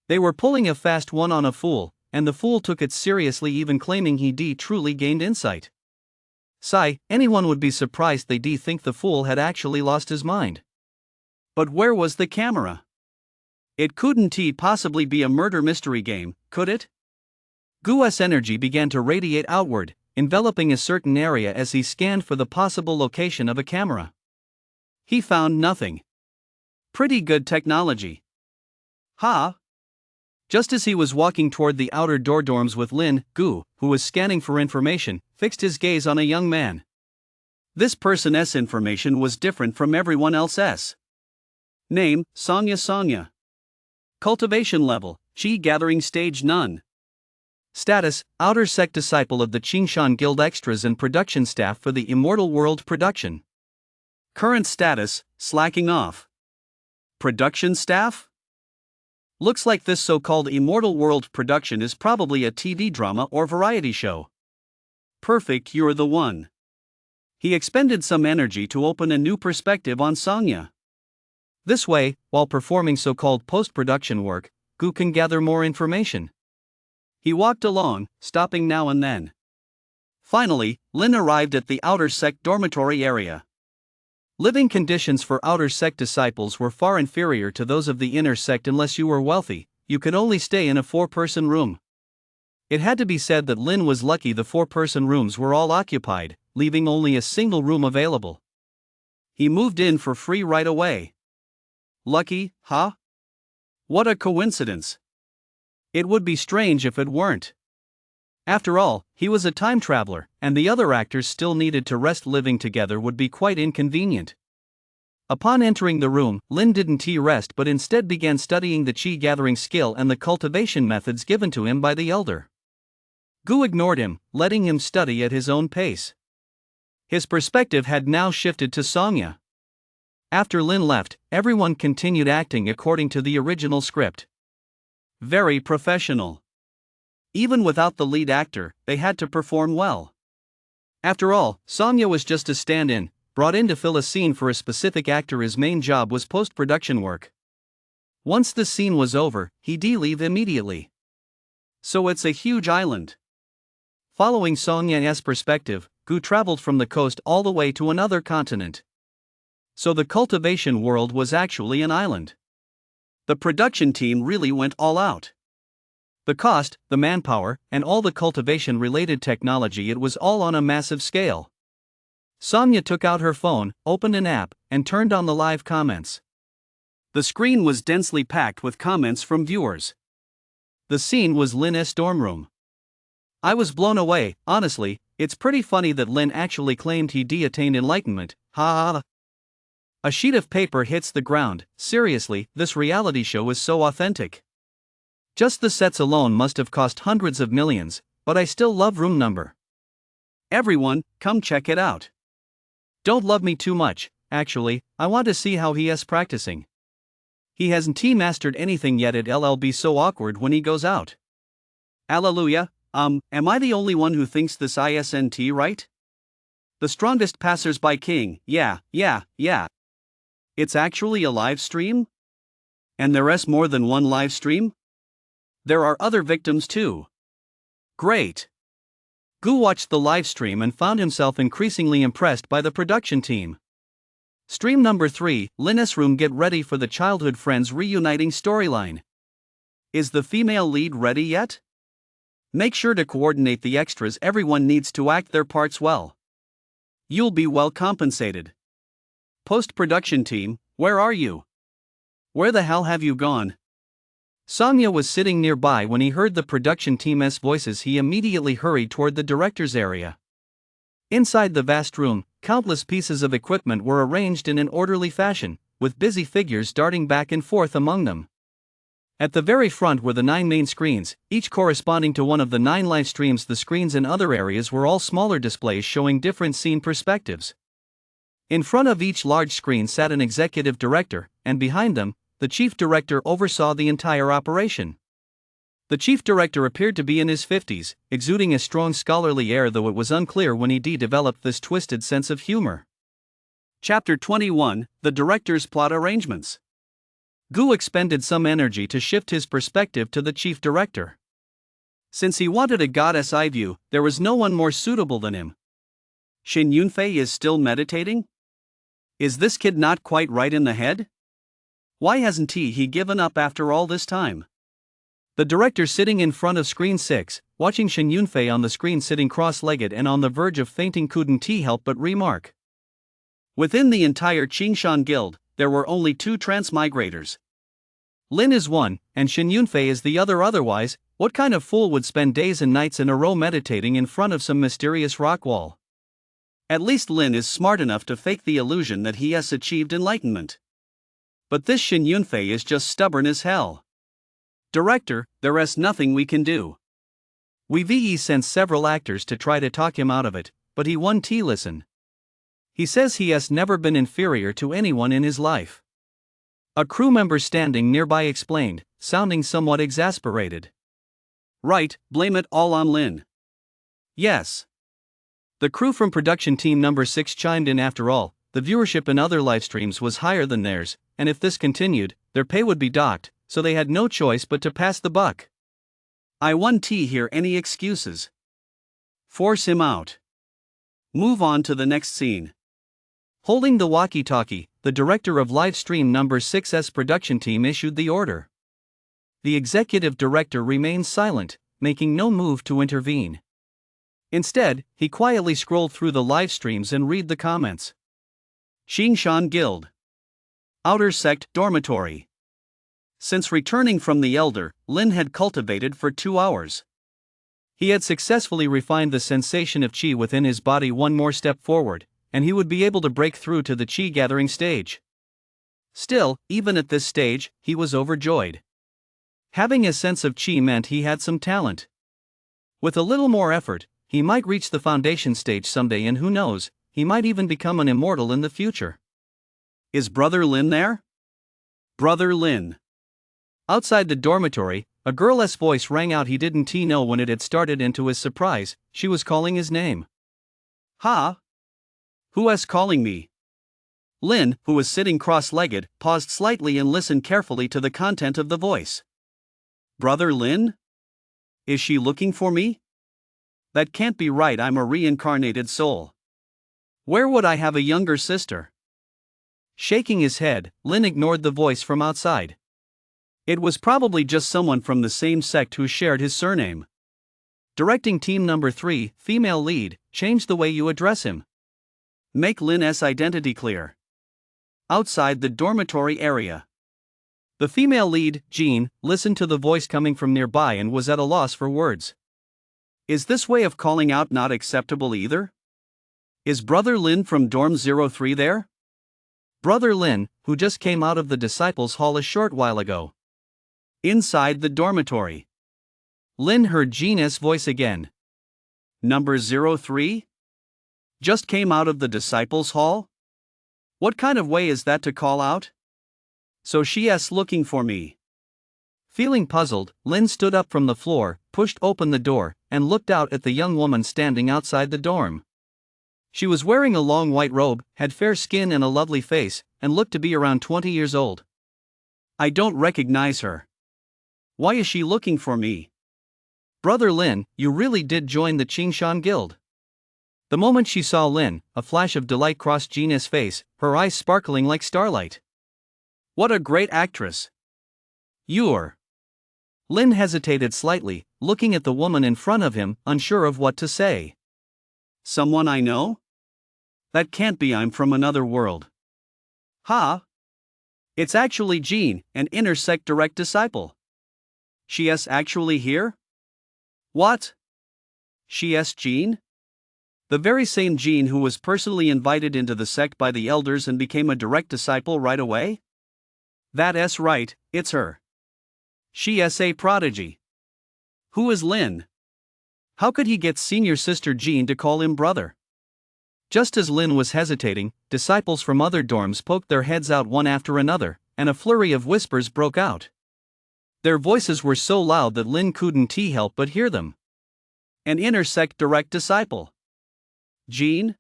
Speaker 1: They were pulling a fast one on a fool, and the fool took it seriously, even claiming he'd truly gained insight. Anyone would be surprised they'd think the fool had actually lost his mind. But where was the camera? It couldn't possibly be a murder mystery game, could it? Gu's energy began to radiate outward, enveloping a certain area as he scanned for the possible location of a camera. He found nothing. Pretty good technology. Just as he was walking toward the outer door dorms with Lin, Gu, who was scanning for information, fixed his gaze on a young man. This person's information was different from everyone else's. Name, Sanya. Cultivation level, Qi gathering stage none. Status, outer sect disciple of the Qingshan Guild extras and production staff for the Immortal World production. Current status, slacking off. Production staff? Looks like this so-called Immortal World production is probably a TV drama or variety show. Perfect, you're the one. He expended some energy to open a new perspective on Sanya. This way, while performing so-called post-production work, Gu can gather more information. He walked along, stopping now and then. Finally, Lin arrived at the outer sect dormitory area. Living conditions for outer sect disciples were far inferior to those of the inner sect. Unless you were wealthy, you could only stay in a 4-person room.
Speaker 2: It had to be said that Lin was lucky the 4-person rooms were all occupied, leaving only a single room available.
Speaker 1: He moved in for free right away. Lucky, huh? What a coincidence.
Speaker 2: It would be strange if it weren't. After all, he was a time traveler, and the other actors still needed to rest. Living together would be quite inconvenient. Upon entering the room, Lin didn't rest but instead began studying the chi gathering skill and the cultivation methods given to him by the elder. Gu ignored him, letting him study at his own pace. His perspective had now shifted to Songya. After Lin left, everyone continued acting according to the original script.
Speaker 1: Very professional. Even without the lead actor, they had to perform well.
Speaker 2: After all, Songya was just a stand-in, brought in to fill a scene for a specific actor. His main job was post-production work. Once the scene was over, he'd leave immediately.
Speaker 1: So it's a huge island.
Speaker 2: Following Songya's perspective, Gu traveled from the coast all the way to another continent. So the cultivation world was actually an island.
Speaker 1: The production team really went all out.
Speaker 2: The cost, the manpower, and all the cultivation-related technology, it was all on a massive scale. Songya took out her phone, opened an app, and turned on the live comments.
Speaker 1: The screen was densely packed with comments from viewers.
Speaker 2: The scene was Lin's dorm room. I was blown away. Honestly, it's pretty funny that Lin actually claimed he'd attained enlightenment. Ha ha. A sheet of paper hits the ground. Seriously, this reality show is so authentic. Just the sets alone must have cost hundreds of millions, but I still love room number.
Speaker 1: Everyone, come check it out.
Speaker 2: Don't love me too much, actually, I want to see how he is practicing. He hasn't mastered anything yet. It'll be so awkward when he goes out.
Speaker 1: Alleluia, am I the only one who thinks this isn't right? The strongest passers-by king, yeah. It's actually a live stream? And there's more than one live stream? There are other victims too. Great.
Speaker 2: Gu watched the live stream and found himself increasingly impressed by the production team. Stream number 3, Linus Room. Get ready for the childhood friends reuniting storyline.
Speaker 1: Is the female lead ready yet? Make sure to coordinate the extras. Everyone needs to act their parts well. You'll be well compensated. Post-production team, where are you? Where the hell have you gone?
Speaker 2: Songya was sitting nearby when he heard the production team's voices. He immediately hurried toward the director's area. Inside the vast room, countless pieces of equipment were arranged in an orderly fashion, with busy figures darting back and forth among them. At the very front were the 9 main screens, each corresponding to one of the 9 live streams. The screens in other areas were all smaller displays showing different scene perspectives. In front of each large screen sat an executive director, and behind them, the chief director oversaw the entire operation. The chief director appeared to be in his 50s, exuding a strong scholarly air, though it was unclear when he developed this twisted sense of humor.
Speaker 1: Chapter 21, The Director's Plot Arrangements.
Speaker 2: Gu expended some energy to shift his perspective to the chief director.
Speaker 1: Since he wanted a goddess eye view, there was no one more suitable than him. Shin Yunfei is still meditating? Is this kid not quite right in the head? Why hasn't he given up after all this time?
Speaker 2: The director, sitting in front of screen 6, watching Shin Yunfei on the screen sitting cross-legged and on the verge of fainting, couldn't help but remark.
Speaker 1: Within the entire Qingshan Guild, there were only 2 transmigrators.
Speaker 2: Lin is one, and Shin Yunfei is the other. Otherwise, what kind of fool would spend days and nights in a row meditating in front of some mysterious rock wall?
Speaker 1: At least Lin is smart enough to fake the illusion that he has achieved enlightenment. But this Shin Yunfei is just stubborn as hell. Director, there's nothing we can do.
Speaker 2: We've sent several actors to try to talk him out of it, but he won't listen. He says he has never been inferior to anyone in his life. A crew member standing nearby explained, sounding somewhat exasperated.
Speaker 1: Right, blame it all on Lin.
Speaker 2: Yes. The crew from production team number 6 chimed in. After all, the viewership in other live streams was higher than theirs, and if this continued, their pay would be docked, so they had no choice but to pass the buck.
Speaker 1: I won't hear any excuses. Force him out. Move on to the next scene.
Speaker 2: Holding the walkie-talkie, the director of live stream number 6's production team issued the order. The executive director remained silent, making no move to intervene. Instead, he quietly scrolled through the live streams and read the comments.
Speaker 1: Xingshan Guild. Outer Sect Dormitory. Since returning from the Elder, Lin had cultivated for 2 hours.
Speaker 2: He had successfully refined the sensation of qi within his body one more step forward, and he would be able to break through to the qi gathering stage. Still, even at this stage, he was overjoyed. Having a sense of qi meant he had some talent. With a little more effort, he might reach the foundation stage someday, and who knows, he might even become an immortal in the future.
Speaker 1: Is Brother Lin there? Brother Lin.
Speaker 2: Outside the dormitory, a girl's voice rang out. He didn't know when it had started, and to his surprise, she was calling his name.
Speaker 1: Ha? Who's calling me? Lin, who was sitting cross-legged, paused slightly and listened carefully to the content of the voice. Brother Lin? Is she looking for me? That can't be right, I'm a reincarnated soul. Where would I have a younger sister?
Speaker 2: Shaking his head, Lin ignored the voice from outside.
Speaker 1: It was probably just someone from the same sect who shared his surname.
Speaker 2: Directing team number 3, female lead, change the way you address him.
Speaker 1: Make Lin's identity clear. Outside the dormitory area.
Speaker 2: The female lead, Jean, listened to the voice coming from nearby and was at a loss for words.
Speaker 1: Is this way of calling out not acceptable either? Is Brother Lin from Dorm 03 there?
Speaker 2: Brother Lin, who just came out of the disciples' hall a short while ago.
Speaker 1: Inside the dormitory.
Speaker 2: Lin heard Jean's voice again.
Speaker 1: Number 03? Just came out of the disciples' hall? What kind of way is that to call out? So she's looking for me.
Speaker 2: Feeling puzzled, Lin stood up from the floor, pushed open the door, and looked out at the young woman standing outside the dorm. She was wearing a long white robe, had fair skin and a lovely face, and looked to be around 20 years old.
Speaker 1: I don't recognize her. Why is she looking for me?
Speaker 2: Brother Lin, you really did join the Xingshan Guild. The moment she saw Lin, a flash of delight crossed Gina's face, her eyes sparkling like starlight.
Speaker 1: What a great actress.
Speaker 2: You're. Lin hesitated slightly, looking at the woman in front of him, unsure of what to say.
Speaker 1: Someone I know? That can't be, I'm from another world. Ha! It's actually Jean, an inner sect direct disciple. She's actually here? What? She's Jean? The very same Jean who was personally invited into the sect by the elders and became a direct disciple right away? That's right, it's her. She's a prodigy. Who is Lin? How could he get senior sister Jean to call him brother?
Speaker 2: Just as Lin was hesitating, disciples from other dorms poked their heads out one after another, and a flurry of whispers broke out. Their voices were so loud that Lin couldn't help but hear them.
Speaker 1: An inner sect direct disciple. Jean?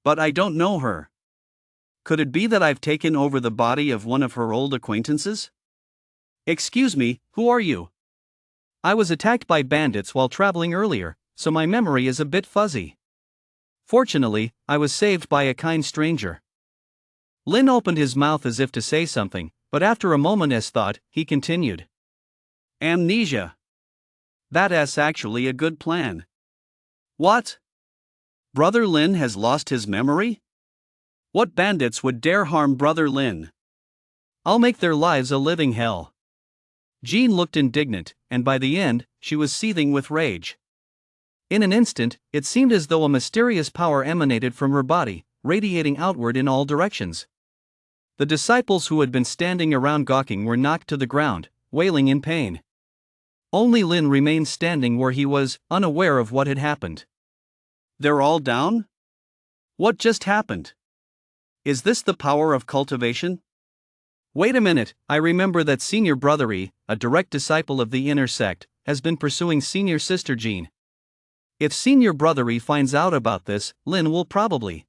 Speaker 1: But I don't know her. Could it be that I've taken over the body of one of her old acquaintances? Excuse me, who are you?
Speaker 2: I was attacked by bandits while traveling earlier, so my memory is a bit fuzzy. Fortunately, I was saved by a kind stranger. Lin opened his mouth as if to say something, but after a moment's thought, he continued.
Speaker 1: Amnesia. That's actually a good plan. What? Brother Lin has lost his memory? What bandits would dare harm Brother Lin?
Speaker 2: I'll make their lives a living hell. Jean looked indignant, and by the end, she was seething with rage. In an instant, it seemed as though a mysterious power emanated from her body, radiating outward in all directions. The disciples who had been standing around gawking were knocked to the ground, wailing in pain. Only Lin remained standing where he was, unaware of what had happened.
Speaker 1: They're all down? What just happened? Is this the power of cultivation?
Speaker 2: Wait a minute, I remember that Senior Brother E, a direct disciple of the inner sect, has been pursuing Senior Sister Jean. If Senior Brother E finds out about this, Lin will probably.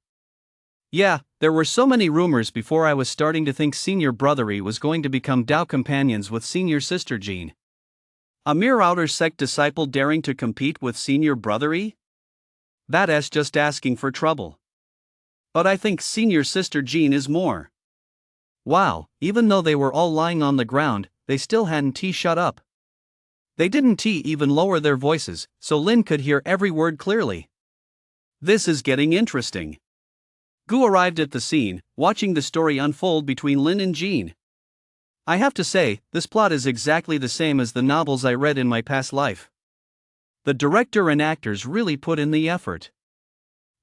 Speaker 2: Yeah, there were so many rumors before I was starting to think Senior Brother E was going to become Dao companions with Senior Sister Jean.
Speaker 1: A mere outer sect disciple daring to compete with Senior Brother E? That's just asking for trouble. But I think Senior Sister Jean is more.
Speaker 2: Wow, even though they were all lying on the ground, they still hadn't shut up. They didn't even lower their voices, so Lin could hear every word clearly.
Speaker 1: This is getting interesting. Gu arrived at the scene, watching the story unfold between Lin and Jean.
Speaker 2: I have to say, this plot is exactly the same as the novels I read in my past life.
Speaker 1: The director and actors really put in the effort.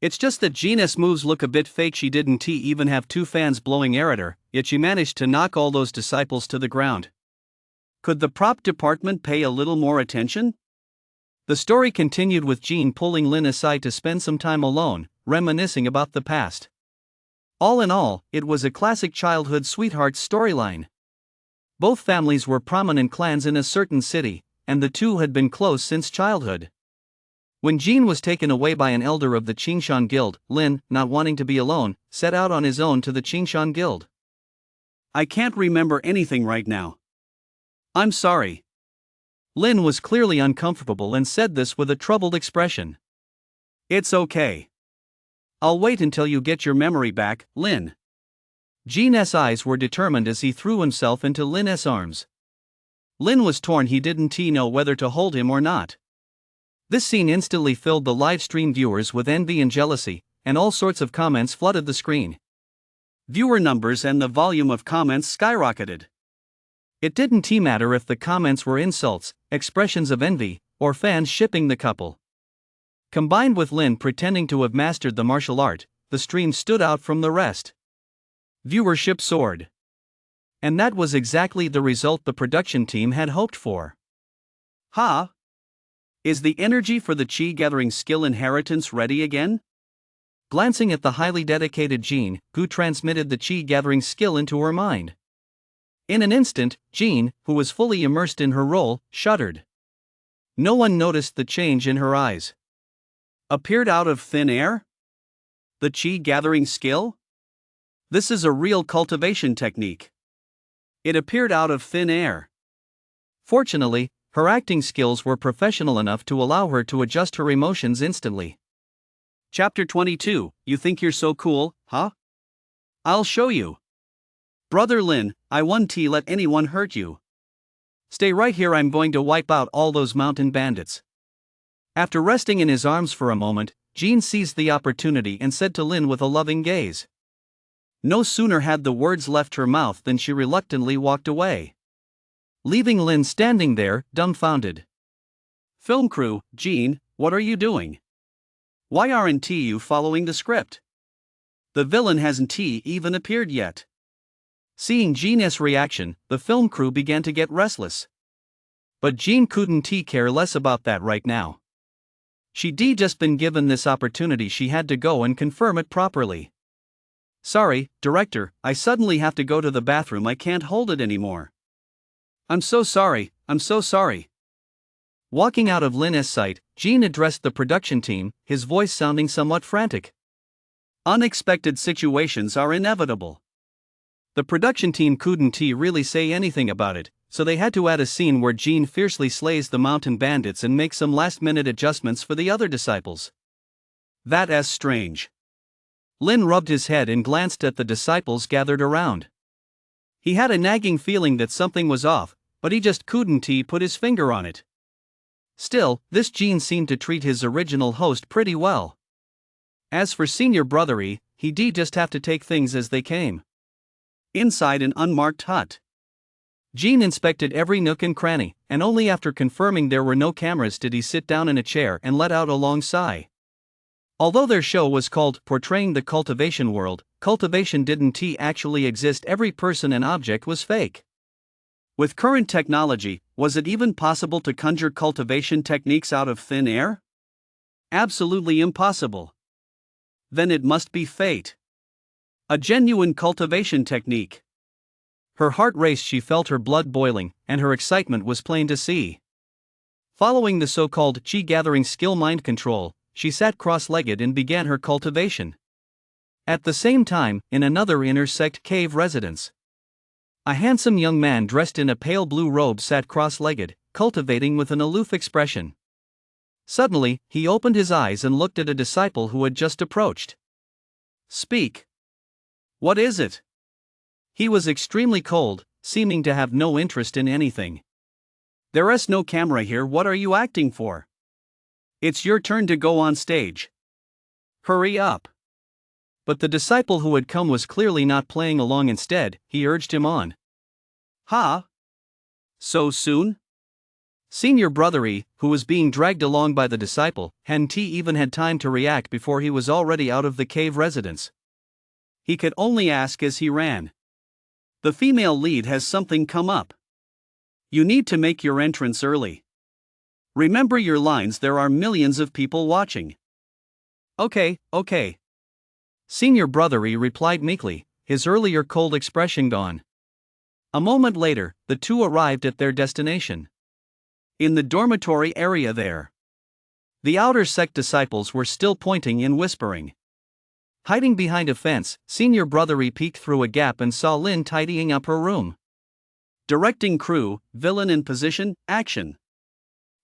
Speaker 1: It's just that Jean's moves look a bit fake. She didn't even have two fans blowing air at her, yet she managed to knock all those disciples to the ground. Could the prop department pay a little more attention?
Speaker 2: The story continued with Jean pulling Lin aside to spend some time alone, reminiscing about the past. All in all, it was a classic childhood sweetheart storyline. Both families were prominent clans in a certain city, and the two had been close since childhood. When Jean was taken away by an elder of the Qingshan Guild, Lin, not wanting to be alone, set out on his own to the Qingshan Guild.
Speaker 1: I can't remember anything right now. I'm sorry.
Speaker 2: Lin was clearly uncomfortable and said this with a troubled expression.
Speaker 1: It's okay. I'll wait until you get your memory back, Lin.
Speaker 2: Jean's eyes were determined as he threw himself into Lin's arms. Lin was torn. He didn't know whether to hold him or not. This scene instantly filled the live stream viewers with envy and jealousy, and all sorts of comments flooded the screen.
Speaker 1: Viewer numbers and the volume of comments skyrocketed.
Speaker 2: It didn't matter if the comments were insults, expressions of envy, or fans shipping the couple. Combined with Lin pretending to have mastered the martial art, the stream stood out from the rest. Viewership soared. And that was exactly the result the production team had hoped for.
Speaker 1: Ha! Is the energy for the Qi gathering skill inheritance ready again?
Speaker 2: Glancing at the highly dedicated Jean, Gu transmitted the Qi gathering skill into her mind. In an instant, Jean, who was fully immersed in her role, shuddered. No one noticed the change in her eyes.
Speaker 1: Appeared out of thin air? The Qi gathering skill? This is a real cultivation technique. It appeared out of thin air.
Speaker 2: Fortunately, her acting skills were professional enough to allow her to adjust her emotions instantly.
Speaker 1: Chapter 22, You think you're so cool, huh? I'll show you. Brother Lin, I won't let anyone hurt you.
Speaker 2: Stay right here. I'm going to wipe out all those mountain bandits. After resting in his arms for a moment, Jean seized the opportunity and said to Lin with a loving gaze. No sooner had the words left her mouth than she reluctantly walked away, leaving Lin standing there, dumbfounded.
Speaker 1: Film crew, Jean, what are you doing? Why aren't you following the script? The villain hasn't even appeared yet.
Speaker 2: Seeing Jean's reaction, the film crew began to get restless. But Jean couldn't care less about that right now. She'd just been given this opportunity. She had to go and confirm it properly.
Speaker 1: Sorry, director, I suddenly have to go to the bathroom. I can't hold it anymore. I'm so sorry.
Speaker 2: Walking out of Lin's sight, Jean addressed the production team, his voice sounding somewhat frantic.
Speaker 1: Unexpected situations are inevitable.
Speaker 2: The production team couldn't really say anything about it, so they had to add a scene where Jean fiercely slays the mountain bandits and make some last-minute adjustments for the other disciples.
Speaker 1: That's strange.
Speaker 2: Lin rubbed his head and glanced at the disciples gathered around. He had a nagging feeling that something was off, but he just couldn't put his finger on it. Still, this Jean seemed to treat his original host pretty well. As for senior brother he'd just have to take things as they came.
Speaker 1: Inside an unmarked hut,
Speaker 2: Jean inspected every nook and cranny, and only after confirming there were no cameras did he sit down in a chair and let out a long sigh. Although their show was called Portraying the Cultivation World, cultivation didn't actually exist. Every person and object was fake.
Speaker 1: With current technology, was it even possible to conjure cultivation techniques out of thin air? Absolutely impossible. Then it must be fate. A genuine cultivation technique.
Speaker 2: Her heart raced. She felt her blood boiling, and her excitement was plain to see. Following the so-called Qi gathering skill mind control, she sat cross-legged and began her cultivation. At the same time, in another inner sect cave residence, a handsome young man dressed in a pale blue robe sat cross-legged, cultivating with an aloof expression. Suddenly, he opened his eyes and looked at a disciple who had just approached.
Speaker 1: Speak. What is it?
Speaker 2: He was extremely cold, seeming to have no interest in anything.
Speaker 1: There's no camera here, what are you acting for? It's your turn to go on stage. Hurry up.
Speaker 2: But the disciple who had come was clearly not playing along. Instead, he urged him on.
Speaker 1: Ha? So soon?
Speaker 2: Senior Brother E, who was being dragged along by the disciple, hadn't even had time to react before he was already out of the cave residence.
Speaker 1: He could only ask as he ran. The female lead has something come up. You need to make your entrance early. Remember your lines, there are millions of people watching.
Speaker 2: Okay. Senior Brother E replied meekly, his earlier cold expression gone. A moment later, the two arrived at their destination.
Speaker 1: In the dormitory area there.
Speaker 2: The outer sect disciples were still pointing and whispering. Hiding behind a fence, Senior Brother E peeked through a gap and saw Lynn tidying up her room.
Speaker 1: Directing crew, villain in position, action.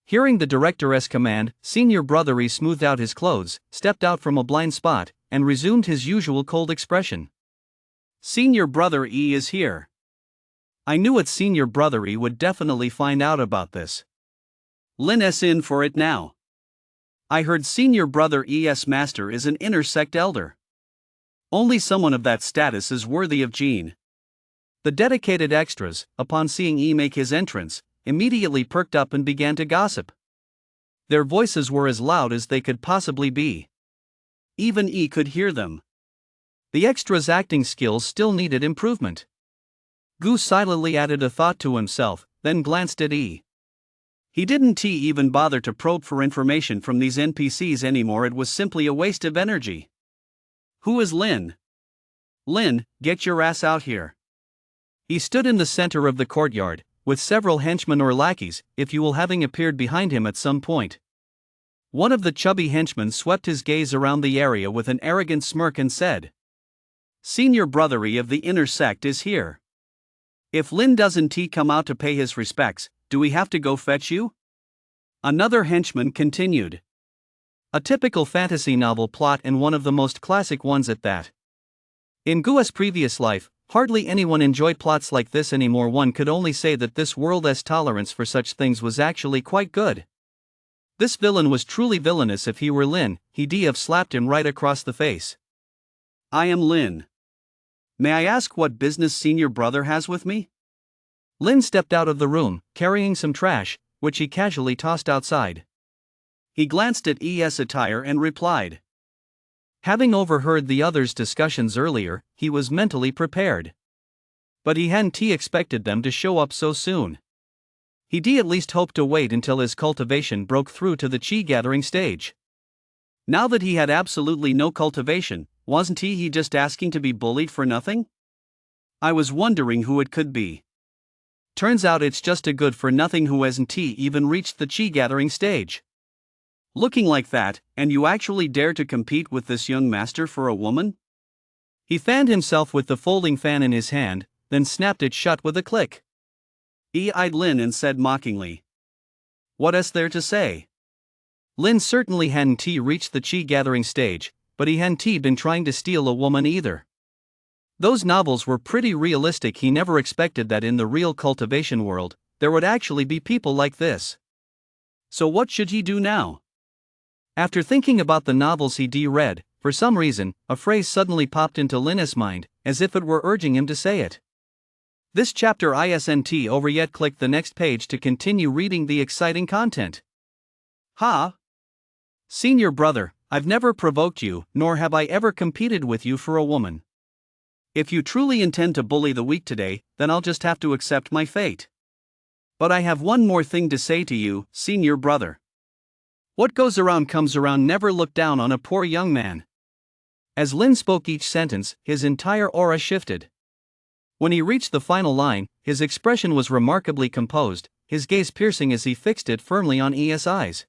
Speaker 2: Hearing the director's command, Senior Brother E smoothed out his clothes, stepped out from a blind spot, and resumed his usual cold expression.
Speaker 1: Senior Brother E is here.
Speaker 2: I knew it. Senior Brother E would definitely find out about this.
Speaker 1: Lynn S in for it now. I heard Senior Brother E's master is an inner sect elder. Only someone of that status is worthy of Gene.
Speaker 2: The dedicated extras, upon seeing E make his entrance, immediately perked up and began to gossip. Their voices were as loud as they could possibly be.
Speaker 1: Even E could hear them.
Speaker 2: The extras' acting skills still needed improvement. Gu silently added a thought to himself, then glanced at E.
Speaker 1: He didn't even bother to probe for information from these NPCs anymore, it was simply a waste of energy. Who is Lynn? Lynn, get your ass out here.
Speaker 2: He stood in the center of the courtyard, with several henchmen or lackeys, if you will, having appeared behind him at some point. One of the chubby henchmen swept his gaze around the area with an arrogant smirk and said,
Speaker 1: Senior Brother E of the inner sect is here. If Lynn doesn't come out to pay his respects, do we have to go fetch you? Another henchman continued.
Speaker 2: A typical fantasy novel plot, and one of the most classic ones at that. In Gu's previous life, hardly anyone enjoyed plots like this anymore. One could only say that this world's tolerance for such things was actually quite good. This villain was truly villainous. If he were Lynn, he'd have slapped him right across the face.
Speaker 1: I am Lynn. May I ask what business Senior Brother has with me?
Speaker 2: Lynn stepped out of the room, carrying some trash, which he casually tossed outside.
Speaker 1: He glanced at ES attire and replied.
Speaker 2: Having overheard the others' discussions earlier, he was mentally prepared. But he hadn't expected them to show up so soon. He'd at least hoped to wait until his cultivation broke through to the chi gathering stage.
Speaker 1: Now that he had absolutely no cultivation, wasn't he just asking to be bullied for nothing? I was wondering who it could be.
Speaker 2: Turns out it's just a good-for-nothing who hasn't even reached the chi gathering stage.
Speaker 1: Looking like that, and you actually dare to compete with this young master for a woman?
Speaker 2: He fanned himself with the folding fan in his hand, then snapped it shut with a click.
Speaker 1: E eyed Lynn and said mockingly. What is there to say?
Speaker 2: Lynn certainly hadn't reached the chi gathering stage, but he hadn't been trying to steal a woman either. Those novels were pretty realistic. He never expected that in the real cultivation world, there would actually be people like this.
Speaker 1: So what should he do now?
Speaker 2: After thinking about the novels he'd read, for some reason, a phrase suddenly popped into Lynn's mind, as if it were urging him to say it. This chapter isn't over yet. Click the next page to continue reading the exciting content.
Speaker 1: Ha!
Speaker 2: Senior Brother, I've never provoked you, nor have I ever competed with you for a woman.
Speaker 1: If you truly intend to bully the weak today, then I'll just have to accept my fate. But I have one more thing to say to you, Senior Brother. What goes around comes around. Never look down on a poor young man. As Lynn spoke each sentence, his entire aura shifted. When he reached the final line, his expression was remarkably composed, his gaze piercing as he fixed it firmly on ES eyes.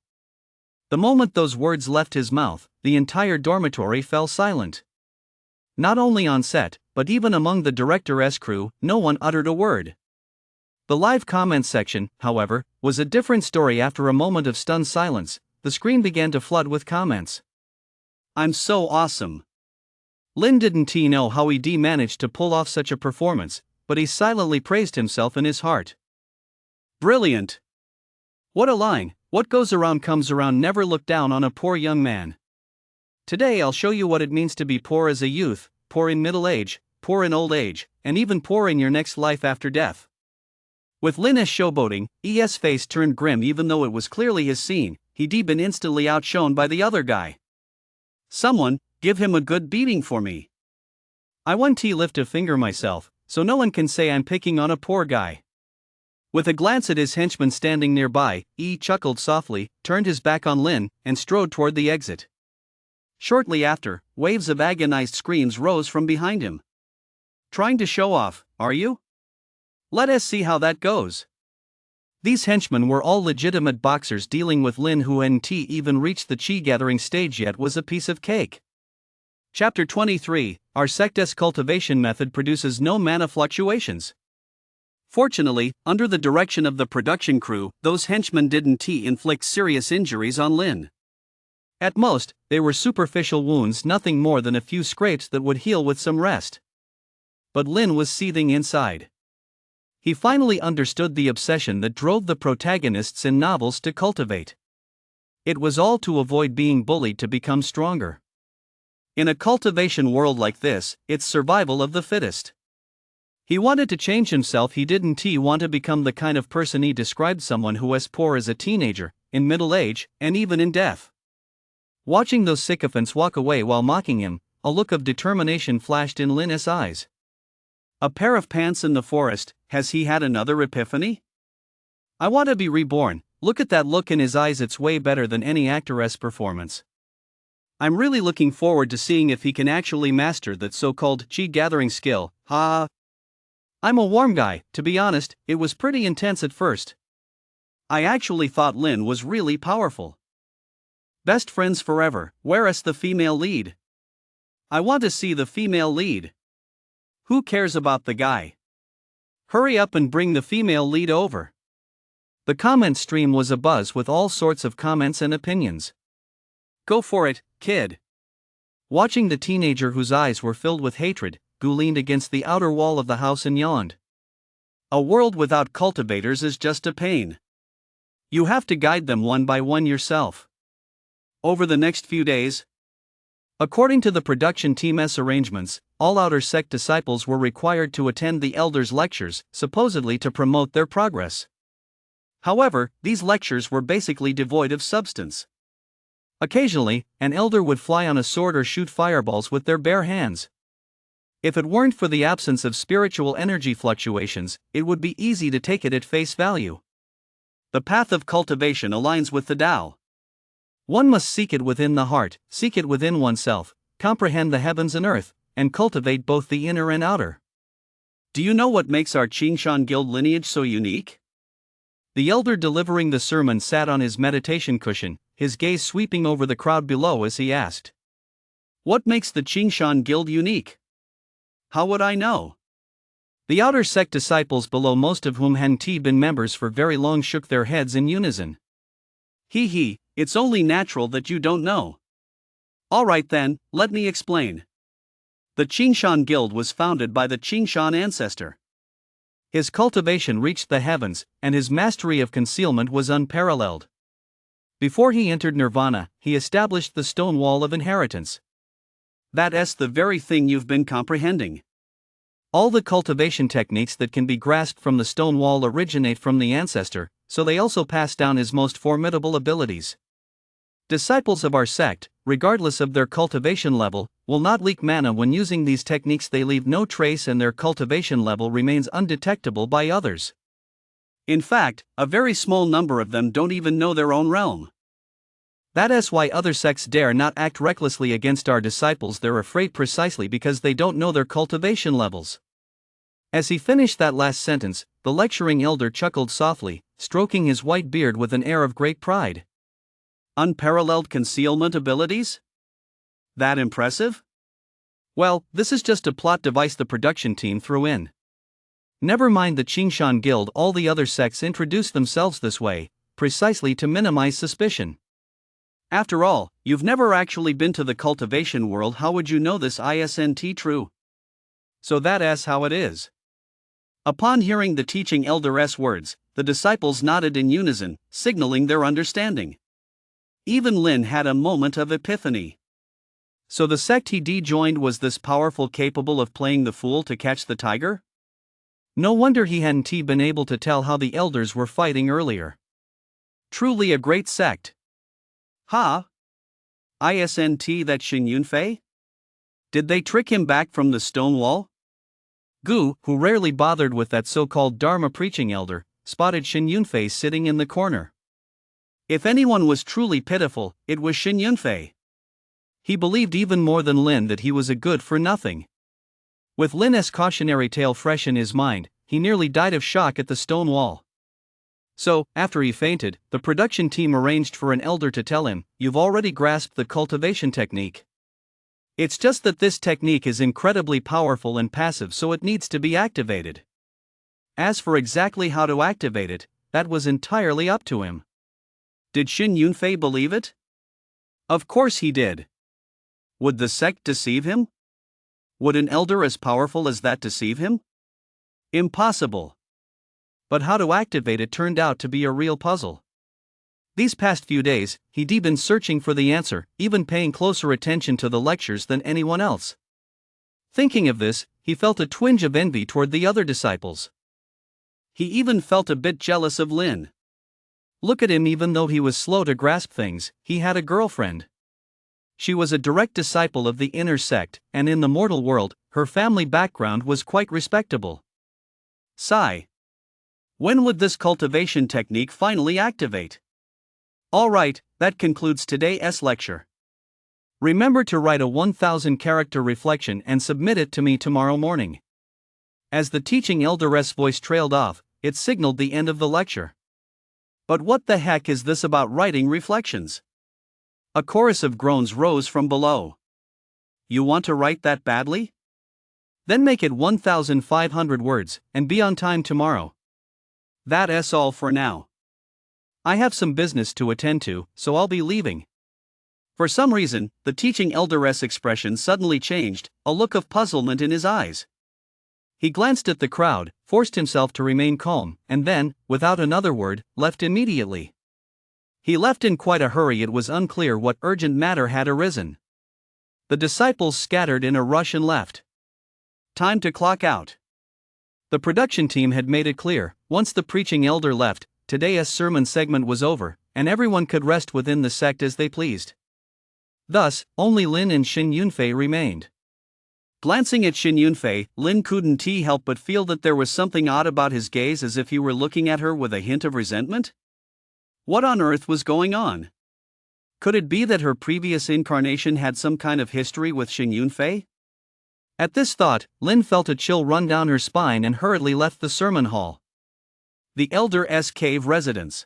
Speaker 1: The moment those words left his mouth, the entire dormitory fell silent. Not only on set, but even among the director's crew, no one uttered a word. The live comments section, however, was a different story. After a moment of stunned silence, the screen began to flood with comments. I'm so awesome. Lynn didn't know how he managed to pull off such a performance, but he silently praised himself in his heart. Brilliant. What a line! What goes around comes around. Never look down on a poor young man. Today I'll show you what it means to be poor as a youth, poor in middle age, poor in old age, and even poor in your next life after death. With Lin S showboating, ES face turned grim even though it was clearly his scene. He'd been instantly outshone by the other guy. Someone, give him a good beating for me. I want to lift a finger myself, so no one can say I'm picking on a poor guy. With a glance at his henchman standing nearby, E chuckled softly, turned his back on Lin, and strode toward the exit. Shortly after, waves of agonized screams rose from behind him. Trying to show off, are you? Let us see how that goes. These henchmen were all legitimate boxers. Dealing with Lin, who hadn't even reached the chi gathering stage yet, was a piece of cake. Chapter 23, Our sect's cultivation method produces no mana fluctuations. Fortunately, under the direction of the production crew, those henchmen didn't inflict serious injuries on Lin. At most, they were superficial wounds, nothing more than a few scrapes that would heal with some rest. But Lin was seething inside. He finally understood the obsession that drove the protagonists in novels to cultivate. It was all to avoid being bullied to become stronger. In a cultivation world like this, it's survival of the fittest. He wanted to change himself. He didn't want to become the kind of person he described, someone who was poor as a teenager, in middle age, and even in death. Watching those sycophants walk away while mocking him, a look of determination flashed in Lin's eyes. A pair of pants in the forest, has he had another epiphany? I want to be reborn. Look at that look in his eyes, it's way better than any actor's performance. I'm really looking forward to seeing if he can actually master that so-called chi gathering skill, ha. I'm a warm guy, to be honest. It was pretty intense at first. I actually thought Lin was really powerful. Best friends forever, where's the female lead? I want to see the female lead. Who cares about the guy? Hurry up and bring the female lead over. The comment stream was abuzz with all sorts of comments and opinions. Go for it, kid. Watching the teenager, whose eyes were filled with hatred, Gu leaned against the outer wall of the house and yawned. A world without cultivators is just a pain. You have to guide them one by one yourself. Over the next few days, according to the production team's arrangements, all outer sect disciples were required to attend the elders' lectures, supposedly to promote their progress. However, these lectures were basically devoid of substance. Occasionally, an elder would fly on a sword or shoot fireballs with their bare hands. If it weren't for the absence of spiritual energy fluctuations, it would be easy to take it at face value. The path of cultivation aligns with the Tao. One must seek it within the heart, seek it within oneself, comprehend the heavens and earth, and cultivate both the inner and outer. Do you know what makes our Qingshan Guild lineage so unique? The elder delivering the sermon sat on his meditation cushion, his gaze sweeping over the crowd below as he asked, "What makes the Qingshan Guild unique?" How would I know? The outer sect disciples below, most of whom hadn't been members for very long, shook their heads in unison. He, it's only natural that you don't know. Alright then, let me explain. The Qingshan Guild was founded by the Qingshan ancestor. His cultivation reached the heavens, and his mastery of concealment was unparalleled. Before he entered nirvana, he established the stone wall of inheritance. That's the very thing you've been comprehending. All the cultivation techniques that can be grasped from the stone wall originate from the ancestor, so they also pass down his most formidable abilities. Disciples of our sect, regardless of their cultivation level, will not leak mana when using these techniques. They leave no trace and their cultivation level remains undetectable by others. In fact, a very small number of them don't even know their own realm. That's why other sects dare not act recklessly against our disciples. They're afraid precisely because they don't know their cultivation levels. As he finished that last sentence, the lecturing elder chuckled softly, stroking his white beard with an air of great pride. Unparalleled concealment abilities? That impressive? Well, this is just a plot device the production team threw in. Never mind the Qingshan Guild, all the other sects introduced themselves this way, precisely to minimize suspicion. After all, you've never actually been to the cultivation world. How would you know this isn't true? So that's how it is. Upon hearing the teaching elder's words, the disciples nodded in unison, signaling their understanding. Even Lin had a moment of epiphany. So the sect he joined was this powerful, capable of playing the fool to catch the tiger? No wonder he hadn't been able to tell how the elders were fighting earlier. Truly a great sect. Ha! Isn't that Xin Yunfei? Did they trick him back from the stone wall? Gu, who rarely bothered with that so-called Dharma preaching elder, spotted Xin Yunfei sitting in the corner. If anyone was truly pitiful, it was Xin Yunfei. He believed even more than Lin that he was a good-for-nothing. With Lin's cautionary tale fresh in his mind, he nearly died of shock at the stone wall. So, after he fainted, the production team arranged for an elder to tell him, "You've already grasped the cultivation technique. It's just that this technique is incredibly powerful and passive, so it needs to be activated." As for exactly how to activate it, that was entirely up to him. Did Xin Yunfei believe it? Of course he did. Would the sect deceive him? Would an elder as powerful as that deceive him? Impossible. But how to activate it turned out to be a real puzzle. These past few days, he'd been searching for the answer, even paying closer attention to the lectures than anyone else. Thinking of this, he felt a twinge of envy toward the other disciples. He even felt a bit jealous of Lin. Look at him, even though he was slow to grasp things, he had a girlfriend. She was a direct disciple of the inner sect, and in the mortal world, her family background was quite respectable. Sigh. When would this cultivation technique finally activate? Alright, that concludes today's lecture. Remember to write a 1,000-character reflection and submit it to me tomorrow morning. As the teaching elder's voice trailed off, it signaled the end of the lecture. But what the heck is this about writing reflections? A chorus of groans rose from below. You want to write that badly? Then make it 1,500 words, and be on time tomorrow. That's all for now. I have some business to attend to, so I'll be leaving. For some reason, the teaching elder's expression suddenly changed, a look of puzzlement in his eyes. He glanced at the crowd, forced himself to remain calm, and then, without another word, left immediately. He left in quite a hurry. It was unclear what urgent matter had arisen. The disciples scattered in a rush and left. Time to clock out. The production team had made it clear, once the preaching elder left, today's sermon segment was over, and everyone could rest within the sect as they pleased. Thus, only Lin and Xin Yunfei remained. Glancing at Xin Yunfei, Lin couldn't help but feel that there was something odd about his gaze, as if he were looking at her with a hint of resentment. What on earth was going on? Could it be that her previous incarnation had some kind of history with Xin Yunfei? At this thought, Lin felt a chill run down her spine and hurriedly left the sermon hall. The elder's cave residence.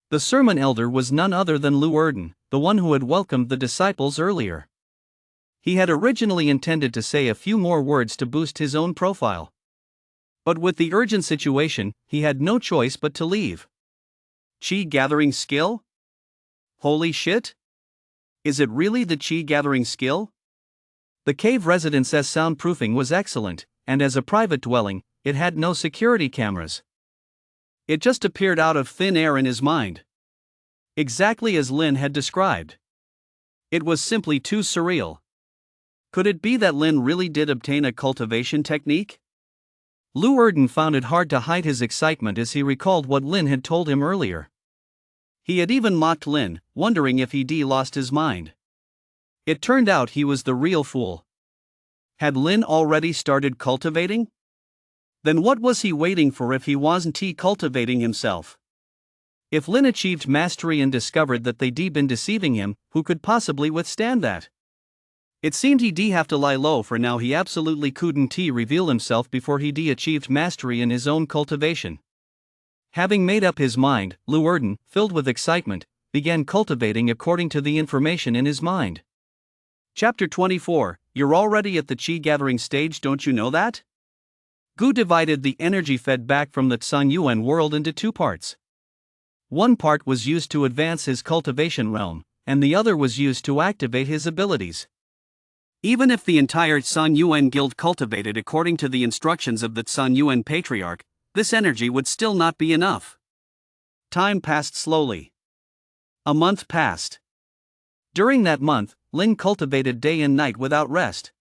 Speaker 1: The sermon elder was none other than Lu Erden, the one who had welcomed the disciples earlier. He had originally intended to say a few more words to boost his own profile. But with the urgent situation, he had no choice but to leave. Qi gathering skill? Holy shit! Is it really the Qi gathering skill? The cave residence's soundproofing was excellent, and as a private dwelling, it had no security cameras. It just appeared out of thin air in his mind. Exactly as Lin had described. It was simply too surreal. Could it be that Lin really did obtain a cultivation technique? Lu Erden found it hard to hide his excitement as he recalled what Lin had told him earlier. He had even mocked Lin, wondering if he'd lost his mind. It turned out he was the real fool. Had Lin already started cultivating? Then what was he waiting for if he wasn't cultivating himself? If Lin achieved mastery and discovered that they'd been deceiving him, who could possibly withstand that? It seemed he'd have to lie low for now. He absolutely couldn't reveal himself before he'd achieved mastery in his own cultivation. Having made up his mind, Lu Erden, filled with excitement, began cultivating according to the information in his mind. Chapter 24, You're already at the Qi gathering stage, don't you know that? Gu divided the energy fed back from the Tsanyuan world into two parts. One part was used to advance his cultivation realm, and the other was used to activate his abilities. Even if the entire Sun Yuan guild cultivated according to the instructions of the Sun Yuan patriarch, this energy would still not be enough. Time passed slowly. A month passed. During that month, Lin cultivated day and night without rest.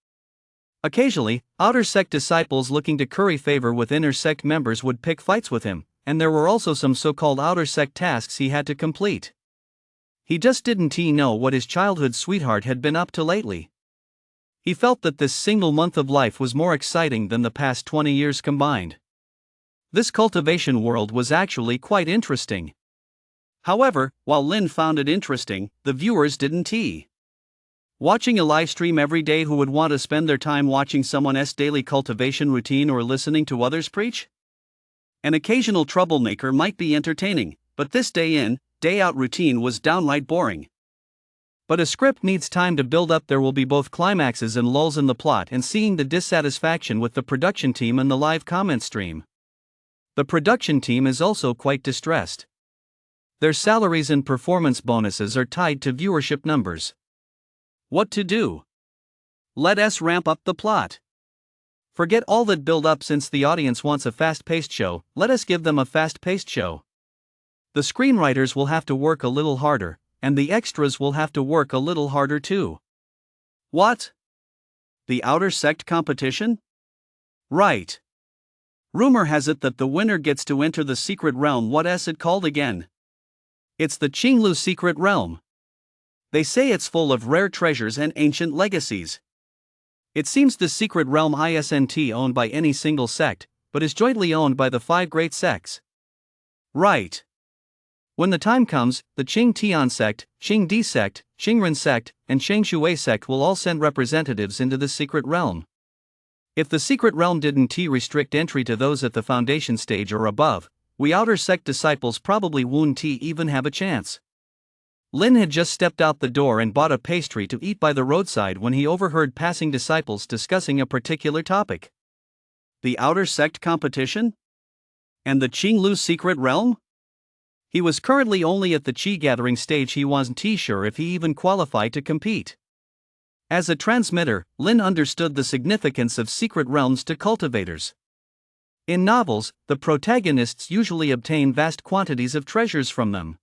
Speaker 1: Occasionally, outer sect disciples looking to curry favor with inner sect members would pick fights with him, and there were also some so-called outer sect tasks he had to complete. He just didn't know what his childhood sweetheart had been up to lately. He felt that this single month of life was more exciting than the past 20 years combined. This cultivation world was actually quite interesting. However, while Lin found it interesting, the viewers didn't. Watching a live stream every day, who would want to spend their time watching someone's daily cultivation routine or listening to others preach? An occasional troublemaker might be entertaining, but this day in, day out routine was downright boring. But a script needs time to build up. There will be both climaxes and lulls in the plot, and seeing the dissatisfaction with the production team and the live comment stream. The production team is also quite distressed. Their salaries and performance bonuses are tied to viewership numbers. What to do? Let us ramp up the plot. Forget all that build up. Since the audience wants a fast-paced show, let us give them a fast-paced show. The screenwriters will have to work a little harder, and the extras will have to work a little harder too. What? The outer sect competition? Right. Rumor has it that the winner gets to enter the secret realm. What is it called again? It's the Qinglu secret realm. They say it's full of rare treasures and ancient legacies. It seems the secret realm isn't owned by any single sect, but is jointly owned by the 5 great sects. Right. When the time comes, the Qing Tian sect, Qing Di sect, Qingren sect, and Shang Shui sect will all send representatives into the secret realm. If the secret realm didn't restrict entry to those at the foundation stage or above, we outer sect disciples probably won't even have a chance. Lin had just stepped out the door and bought a pastry to eat by the roadside when he overheard passing disciples discussing a particular topic. The outer sect competition? And the Qinglu secret realm? He was currently only at the Qi gathering stage. He wasn't sure if he even qualified to compete. As a transmitter, Lin understood the significance of secret realms to cultivators. In novels, the protagonists usually obtain vast quantities of treasures from them.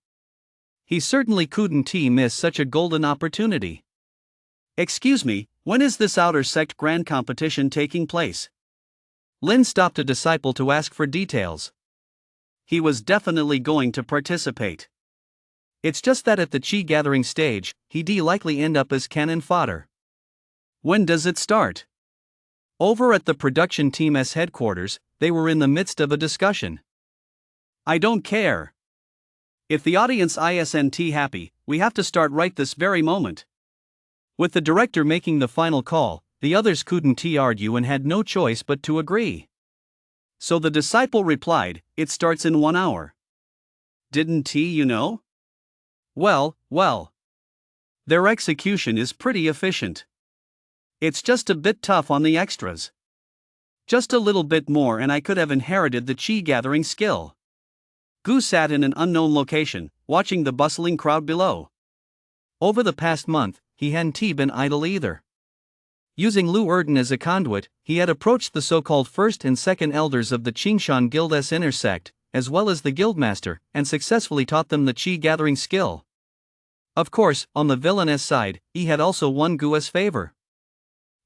Speaker 1: He certainly couldn't miss such a golden opportunity. Excuse me, when is this outer sect grand competition taking place? Lin stopped a disciple to ask for details. He was definitely going to participate. It's just that at the Qi gathering stage, he'd likely end up as cannon fodder. When does it start? Over at the production team's headquarters, they were in the midst of a discussion. I don't care. If the audience isn't happy, we have to start right this very moment. With the director making the final call, the others couldn't argue and had no choice but to agree. So the disciple replied, "It starts in 1 hour." Didn't you know? Well. Their execution is pretty efficient. It's just a bit tough on the extras. Just a little bit more and I could have inherited the Qi gathering skill. Gu sat in an unknown location, watching the bustling crowd below. Over the past month, he hadn't been idle either. Using Lu Erden as a conduit, he had approached the so-called first and second elders of the Qingshan Guild's inner sect, as well as the guildmaster, and successfully taught them the Qi gathering skill. Of course, on the villainous side, he had also won Gu's favor.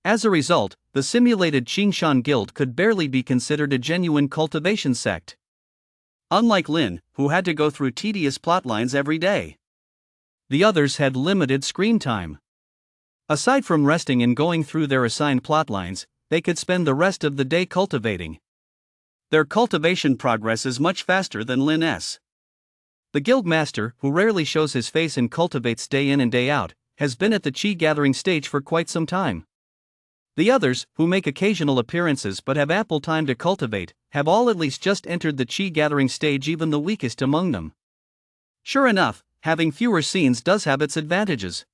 Speaker 1: As a result, the simulated Qingshan Guild could barely be considered a genuine cultivation sect. Unlike Lin, who had to go through tedious plotlines every day. The others had limited screen time. Aside from resting and going through their assigned plotlines, they could spend the rest of the day cultivating. Their cultivation progress is much faster than Lin's. The guildmaster, who rarely shows his face and cultivates day in and day out, has been at the Qi gathering stage for quite some time. The others, who make occasional appearances but have ample time to cultivate, have all at least just entered the Qi gathering stage, even the weakest among them. Sure enough, having fewer scenes does have its advantages.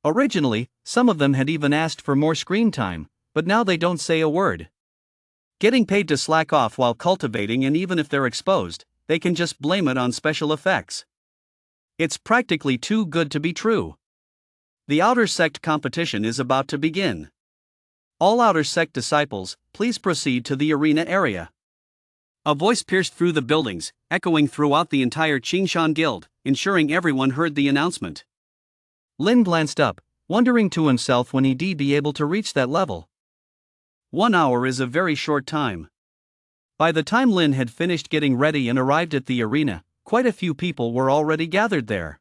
Speaker 1: Originally, some of them had even asked for more screen time, but now they don't say a word. Getting paid to slack off while cultivating, and even if they're exposed, they can just blame it on special effects. It's practically too good to be true. The outer sect competition is about to begin. All outer sect disciples, please proceed to the arena area. A voice pierced through the buildings, echoing throughout the entire Qingshan Guild, ensuring everyone heard the announcement.
Speaker 2: Lin glanced up, wondering to himself when he'd be able to reach that level.
Speaker 1: 1 hour is a very short time. By the time Lin had finished getting ready and arrived at the arena, quite a few people were already gathered there.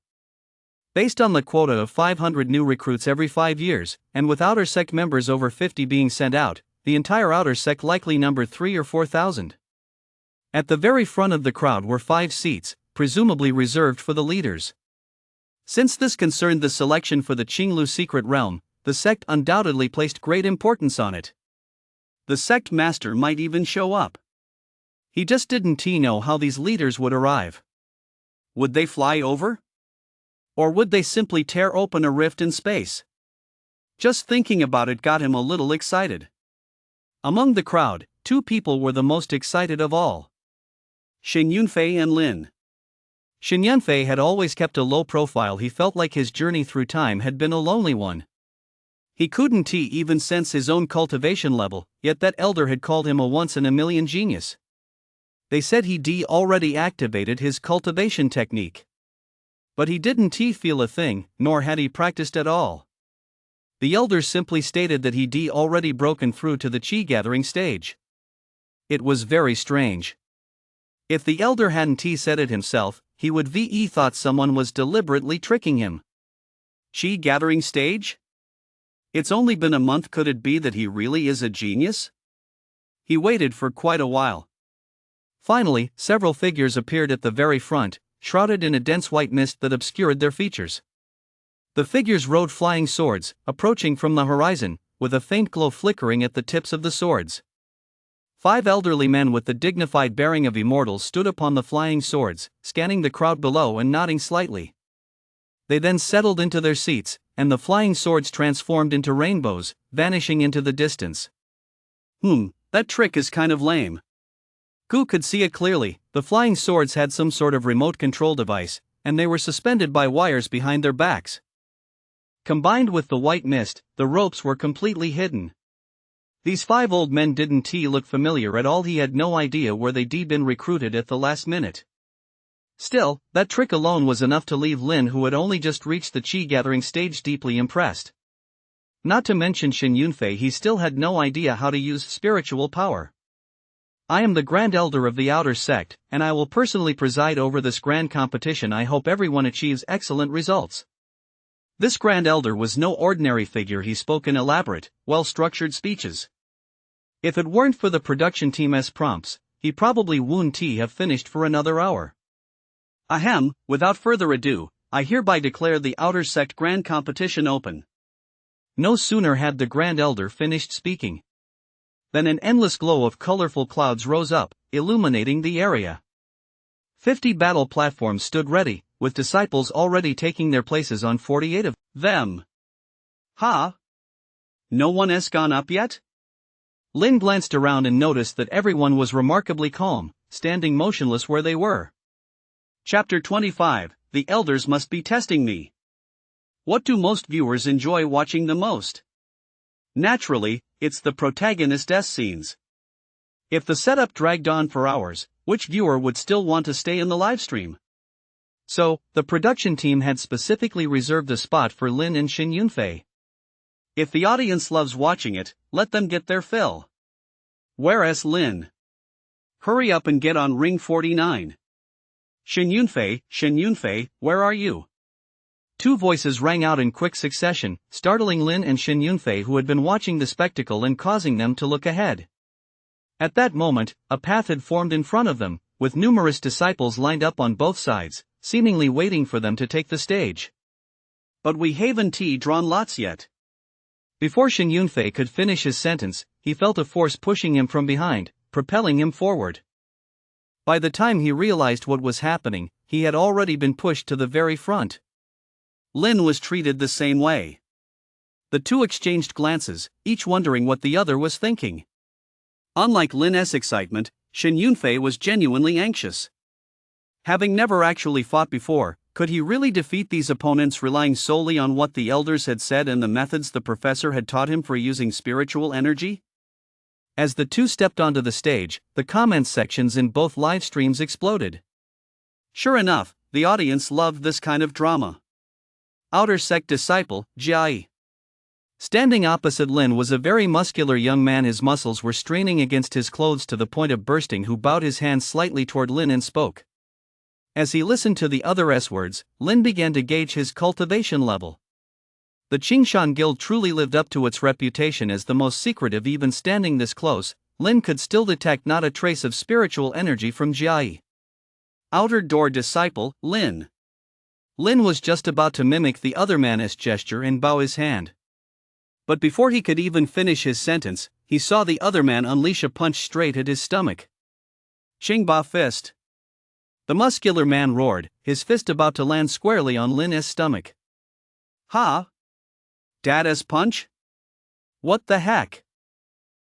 Speaker 1: Based on the quota of 500 new recruits every 5 years, and with outer sect members over 50 being sent out, the entire outer sect likely numbered 3,000 or 4,000. At the very front of the crowd were 5 seats, presumably reserved for the leaders. Since this concerned the selection for the Qinglu secret realm, the sect undoubtedly placed great importance on it. The sect master might even show up. He just didn't know how these leaders would arrive. Would they fly over? Or would they simply tear open a rift in space? Just thinking about it got him a little excited. Among the crowd, 2 people were the most excited of all. Xin Yunfei and Lin.
Speaker 2: Xin Yunfei had always kept a low profile. He felt like his journey through time had been a lonely one.
Speaker 1: He couldn't even sense his own cultivation level, yet that elder had called him a once-in-a-million genius. They said he'd already activated his cultivation technique. But he didn't feel a thing, nor had he practiced at all. The elder simply stated that he'd already broken through to the Qi gathering stage. It was very strange. If the elder hadn't said it himself, he would thought someone was deliberately tricking him. Qi gathering stage? It's only been a month. Could it be that he really is a genius? He waited for quite a while.
Speaker 2: Finally, several figures appeared at the very front, shrouded in a dense white mist that obscured their features. The figures rode flying swords, approaching from the horizon, with a faint glow flickering at the tips of the swords. 5 elderly men with the dignified bearing of immortals stood upon the flying swords, scanning the crowd below and nodding slightly. They then settled into their seats, and the flying swords transformed into rainbows, vanishing into the distance.
Speaker 1: That trick is kind of lame. Gu could see it clearly. The flying swords had some sort of remote control device, and they were suspended by wires behind their backs. Combined with the white mist, the ropes were completely hidden. These 5 old men didn't look familiar at all. He had no idea where they'd been recruited at the last minute. Still, that trick alone was enough to leave Lin, who had only just reached the Qi gathering stage, deeply impressed. Not to mention Xin Yunfei, he still had no idea how to use spiritual power. I am the Grand Elder of the Outer Sect, and I will personally preside over this grand competition. I hope everyone achieves excellent results. This Grand Elder was no ordinary figure. He spoke in elaborate, well-structured speeches. If it weren't for the production team's prompts, he probably wouldn't have finished for another hour. Ahem, without further ado, I hereby declare the Outer Sect Grand Competition open. No sooner had the Grand Elder finished speaking than an endless glow of colorful clouds rose up, illuminating the area. 50 battle platforms stood ready, with disciples already taking their places on 48 of them. No one has gone up yet? Lin glanced around and noticed that everyone was remarkably calm, standing motionless where they were. Chapter 25, The Elders Must Be Testing Me. What do most viewers enjoy watching the most? Naturally, it's the protagonist's scenes. If the setup dragged on for hours, which viewer would still want to stay in the livestream? So, the production team had specifically reserved a spot for Lin and Xin Yunfei. If the audience loves watching it, let them get their fill. Whereas Lin, hurry up and get on ring 49. Xin Yunfei, where are you? 2 voices rang out in quick succession, startling Lin and Xin Yunfei, who had been watching the spectacle and causing them to look ahead. At that moment, a path had formed in front of them, with numerous disciples lined up on both sides, seemingly waiting for them to take the stage. But we haven't drawn lots yet. Before Xin Yunfei could finish his sentence, he felt a force pushing him from behind, propelling him forward. By the time he realized what was happening, he had already been pushed to the very front. Lin was treated the same way. The 2 exchanged glances, each wondering what the other was thinking. Unlike Lin's excitement, Xin Yunfei was genuinely anxious. Having never actually fought before, Could he really defeat these opponents relying solely on what the elders had said and the methods the professor had taught him for using spiritual energy?
Speaker 2: As the two stepped onto the stage, the comments sections in both live streams exploded.
Speaker 1: Sure enough, the audience loved this kind of drama. Outer sect disciple, Jai.
Speaker 2: Standing opposite Lin was a very muscular young man. His muscles were straining against his clothes to the point of bursting, who bowed his hands slightly toward Lin and spoke. As he listened to the other S-words, Lin began to gauge his cultivation level. The Qingshan Guild truly lived up to its reputation as the most secretive. Even standing this close, Lin could still detect not a trace of spiritual energy from Jai.
Speaker 1: Outer door disciple, Lin.
Speaker 2: Lin was just about to mimic the other man's gesture and bow his hand.
Speaker 1: But before he could even finish his sentence, he saw the other man unleash a punch straight at his stomach. Qingba fist.
Speaker 2: The muscular man roared, his fist about to land squarely on Lin's stomach.
Speaker 1: Ha! Dada's punch?
Speaker 2: What the heck?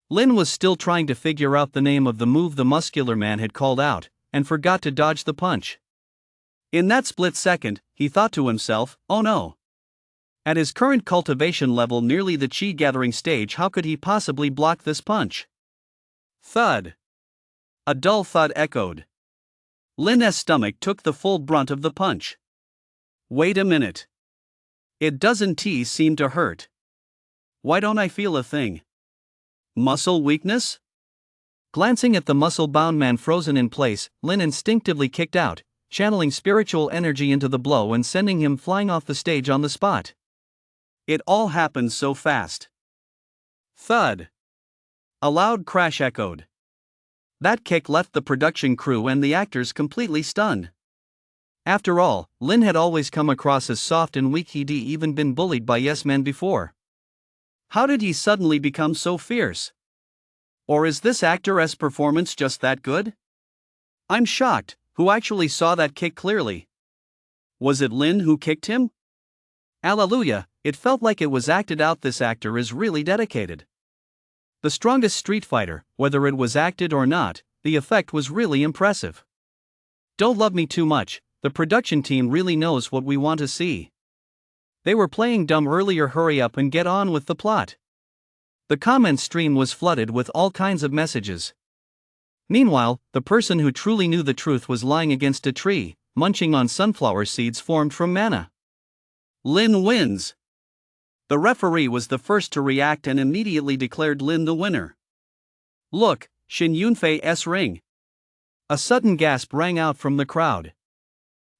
Speaker 2: Lin was still trying to figure out the name of the move the muscular man had called out, and forgot to dodge the punch.
Speaker 1: In that split second, he thought to himself, oh no. At his current cultivation level, nearly the chi gathering stage, how could he possibly block this punch? Thud. A dull thud echoed. Lin's stomach took the full brunt of the punch. Wait a minute. It doesn't seem to hurt. Why don't I feel a thing? Muscle weakness?
Speaker 2: Glancing at the muscle-bound man frozen in place, Lin instinctively kicked out, channeling spiritual energy into the blow and sending him flying off the stage on the spot.
Speaker 1: It all happened so fast. Thud. A loud crash echoed. That kick left the production crew and the actors completely stunned. After all, Lin had always come across as soft and weak. He'd even been bullied by yes-men before. How did he suddenly become so fierce? Or is this actor's performance just that good? I'm shocked. Who actually saw that kick clearly? Was it Lin who kicked him? Alleluia, it felt like it was acted out. This actor is really dedicated. The strongest street fighter, whether it was acted or not, the effect was really impressive. Don't love me too much, the production team really knows what we want to see. They were playing dumb earlier. Hurry up and get on with the plot. The comment stream was flooded with all kinds of messages. Meanwhile, the person who truly knew the truth was lying against a tree, munching on sunflower seeds formed from manna. Lin wins. The referee was the first to react and immediately declared Lin the winner. Look, Xin Yunfei's ring. A sudden gasp rang out from the crowd.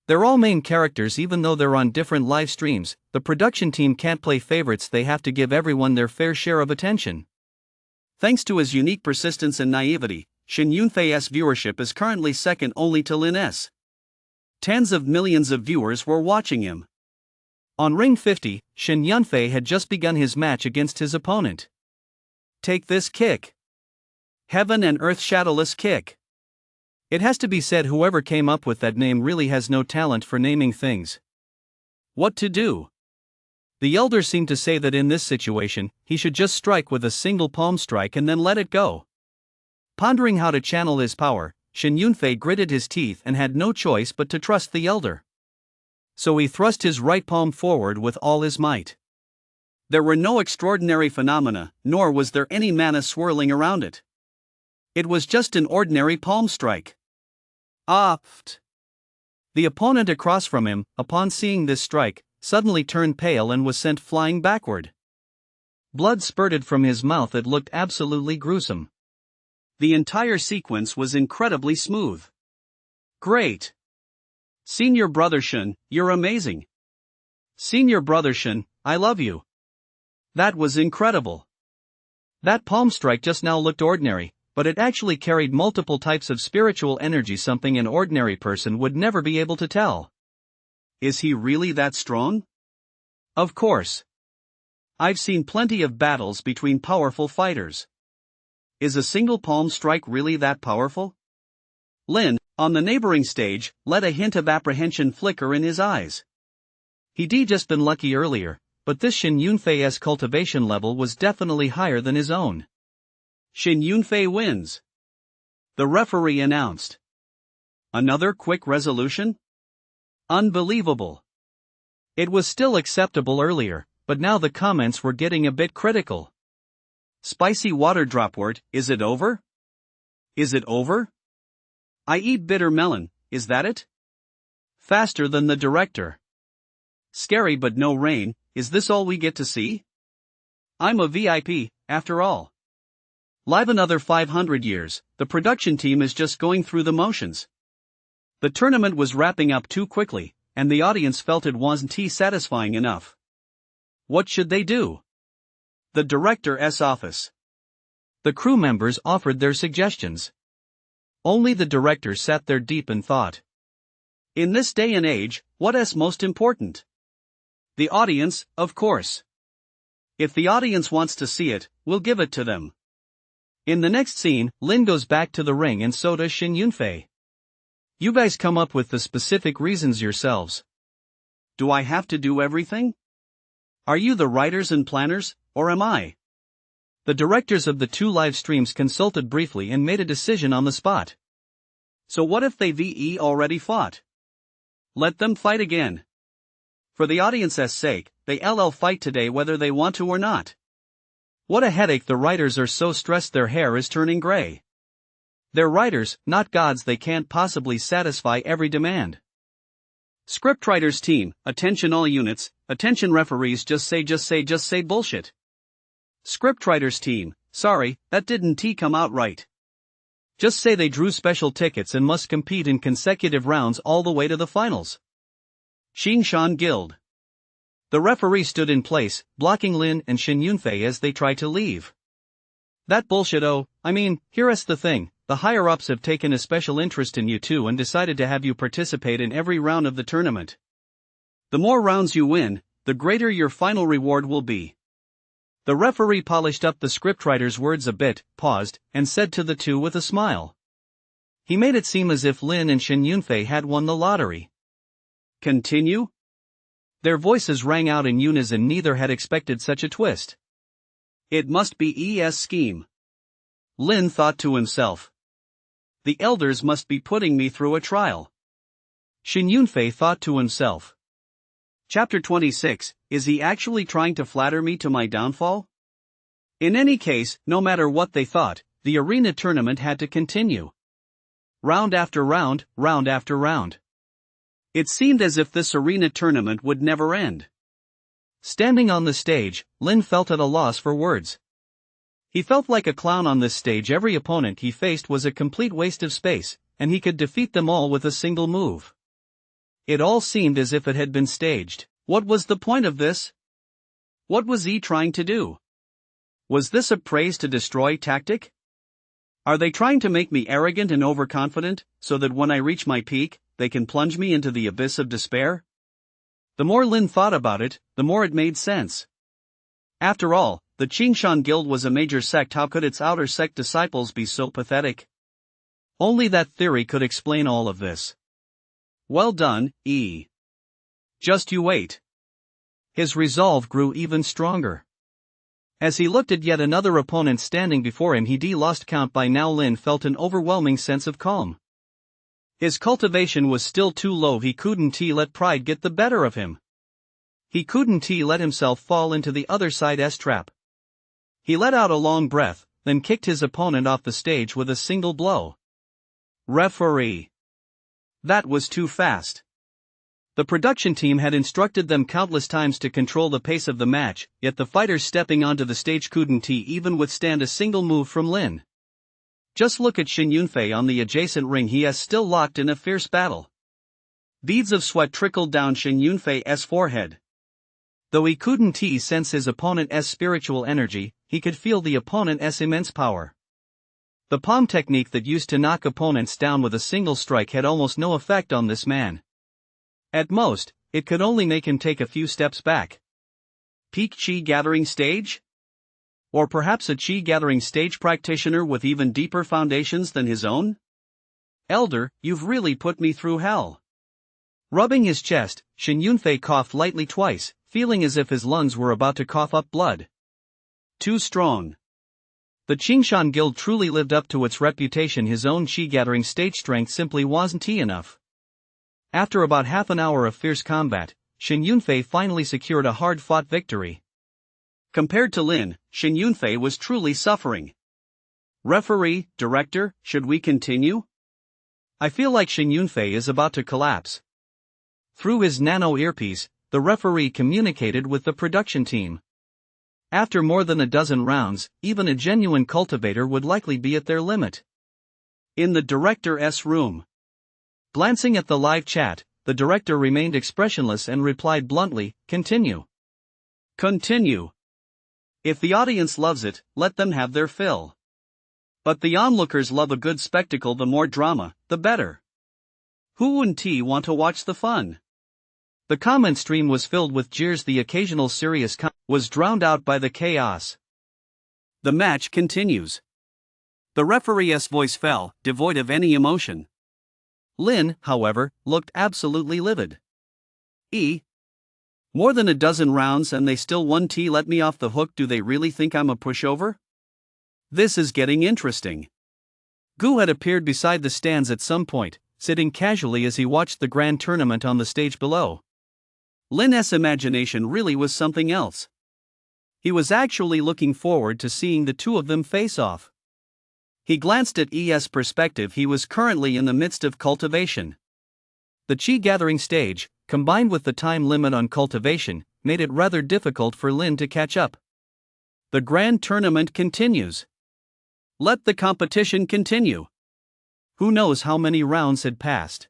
Speaker 1: They're all main characters. Even though they're on different live streams, the production team can't play favorites. They have to give everyone their fair share of attention. Thanks to his unique persistence and naivety, Xin Yunfei's viewership is currently second only to Lin's. Tens of millions of viewers were watching him. On Ring 50, Xin Yunfei had just begun his match against his opponent. Take this kick. Heaven and Earth Shadowless kick. It has to be said, whoever came up with that name really has no talent for naming things. What to do? The elder seemed to say that in this situation, he should just strike with a single palm strike and then let it go. Pondering how to channel his power, Xin Yunfei gritted his teeth and had no choice but to trust the elder. So he thrust his right palm forward with all his might. There were no extraordinary phenomena, nor was there any mana swirling around it. It was just an ordinary palm strike. Pft! The opponent across from him, upon seeing this strike, suddenly turned pale and was sent flying backward. Blood spurted from his mouth. It looked absolutely gruesome. The entire sequence was incredibly smooth. Great! Senior Brother Shen, you're amazing. Senior Brother Shen, I love you. That was incredible. That palm strike just now looked ordinary, but it actually carried multiple types of spiritual energy, something an ordinary person would never be able to tell. Is he really that strong? Of course. I've seen plenty of battles between powerful fighters. Is a single palm strike really that powerful? Lin, on the neighboring stage, let a hint of apprehension flicker in his eyes. He'd just been lucky earlier, but this Xin Yunfei's cultivation level was definitely higher than his own. Xin Yunfei wins. The referee announced. Another quick resolution? Unbelievable.
Speaker 2: It was still acceptable earlier, but now the comments were getting a bit critical.
Speaker 1: Spicy water dropwort, is it over? Is it over? I eat bitter melon, is that it? Faster than the director. Scary but no rain, is this all we get to see? I'm a VIP, after all. Live another 500 years, the production team is just going through the motions. The tournament was wrapping up too quickly, and the audience felt it wasn't satisfying enough. What should they do? The director's office.
Speaker 2: The crew members offered their suggestions. Only the director sat there deep in thought.
Speaker 1: In this day and age, what's most important? The audience, of course. If the audience wants to see it, we'll give it to them.
Speaker 2: In the next scene, Lin goes back to the ring and so does Shin Yunfei. You guys come up with the specific reasons yourselves.
Speaker 1: Do I have to do everything? Are you the writers and planners, or am I?
Speaker 2: The directors of the two live streams consulted briefly and made a decision on the spot.
Speaker 1: So what if they already fought? Let them fight again. For the audience's sake, they fight today whether they want to or not.
Speaker 2: What a headache, the writers are so stressed their hair is turning gray. They're writers, not gods, they can't possibly satisfy every demand.
Speaker 1: Scriptwriters team, attention all units, attention referees, just say bullshit. Scriptwriters team, sorry, that didn't come out right.
Speaker 2: Just say they drew special tickets and must compete in consecutive rounds all the way to the finals.
Speaker 1: Xingshan Guild.
Speaker 2: The referee stood in place, blocking Lin and Shin Yunfei as they tried to leave. That bullshit. Here's the thing, the higher-ups have taken a special interest in you two and decided to have you participate in every round of the tournament.
Speaker 1: The more rounds you win, the greater your final reward will be.
Speaker 2: The referee polished up the scriptwriter's words a bit, paused, and said to the two with a smile. He made it seem as if Lin and Shin Yunfei had won the lottery.
Speaker 1: Continue?
Speaker 2: Their voices rang out in unison, neither had expected such a twist.
Speaker 1: It must be ES scheme.
Speaker 2: Lin thought to himself.
Speaker 1: The elders must be putting me through a trial.
Speaker 2: Shin Yunfei thought to himself.
Speaker 1: Chapter 26, is he actually trying to flatter me to my downfall? In any case, no matter what they thought, the arena tournament had to continue. Round after round, round after round. It seemed as if this arena tournament would never end.
Speaker 2: Standing on the stage, Lin felt at a loss for words. He felt like a clown on this stage. Every opponent he faced was a complete waste of space, and he could defeat them all with a single move. It all seemed as if it had been staged.
Speaker 1: What was the point of this? What was he trying to do? Was this a praise to destroy tactic? Are they trying to make me arrogant and overconfident, so that when I reach my peak, they can plunge me into the abyss of despair? The more Lin thought about it, the more it made sense. After all, the Qingshan Guild was a major sect. How could its outer sect disciples be so pathetic?
Speaker 2: Only that theory could explain all of this.
Speaker 1: Well done, E. Just you wait.
Speaker 2: His resolve grew even stronger. As he looked at yet another opponent standing before him, he lost count by now. Lin felt an overwhelming sense of calm. His cultivation was still too low. He couldn't let pride get the better of him. He couldn't let himself fall into the other side's trap. He let out a long breath, then kicked his opponent off the stage with a single blow.
Speaker 1: Referee. That was too fast.
Speaker 2: The production team had instructed them countless times to control the pace of the match, yet the fighters stepping onto the stage couldn't even withstand a single move from Lin. Just look at Shin Yunfei on the adjacent ring. He is still locked in a fierce battle.
Speaker 1: Beads of sweat trickled down Shin Yunfei's forehead.
Speaker 2: Though he couldn't sense his opponent's spiritual energy, he could feel the opponent's immense power. The palm technique that used to knock opponents down with a single strike had almost no effect on this man. At most, it could only make him take a few steps back.
Speaker 1: Peak Qi gathering stage? Or perhaps a Qi gathering stage practitioner with even deeper foundations than his own? Elder, you've really put me through hell.
Speaker 2: Rubbing his chest, Shin Yunfei coughed lightly twice, feeling as if his lungs were about to cough up blood.
Speaker 1: Too strong.
Speaker 2: The Qingshan Guild truly lived up to its reputation. His own Qi gathering stage strength simply wasn't enough. After about half an hour of fierce combat, Shin Yunfei finally secured a hard-fought victory.
Speaker 1: Compared to Lin, Shin Yunfei was truly suffering. Referee, director, should we continue?
Speaker 2: I feel like Shin Yunfei is about to collapse. Through his nano earpiece, the referee communicated with the production team. After more than a dozen rounds, even a genuine cultivator would likely be at their limit.
Speaker 1: In the director's room.
Speaker 2: Glancing at the live chat, the director remained expressionless and replied bluntly, "Continue."
Speaker 1: Continue. If the audience loves it, let them have their fill. But the onlookers love a good spectacle. The more drama, the better. Who wouldn't want to watch the fun?
Speaker 2: The comment stream was filled with jeers. The occasional serious was drowned out by the chaos.
Speaker 1: The match continues. The referee's voice fell, devoid of any emotion.
Speaker 2: Lin, however, looked absolutely livid.
Speaker 1: More than a dozen rounds and they still won. Let me off the hook. Do they really think I'm a pushover? This is getting interesting.
Speaker 2: Gu had appeared beside the stands at some point, sitting casually as he watched the grand tournament on the stage below.
Speaker 1: Lin's imagination really was something else. He was actually looking forward to seeing the two of them face off. He glanced at ES perspective. He was currently in the midst of cultivation.
Speaker 2: The chi gathering stage, combined with the time limit on cultivation, made it rather difficult for Lin to catch up.
Speaker 1: The grand tournament continues. Let the competition continue.
Speaker 2: Who knows how many rounds had passed?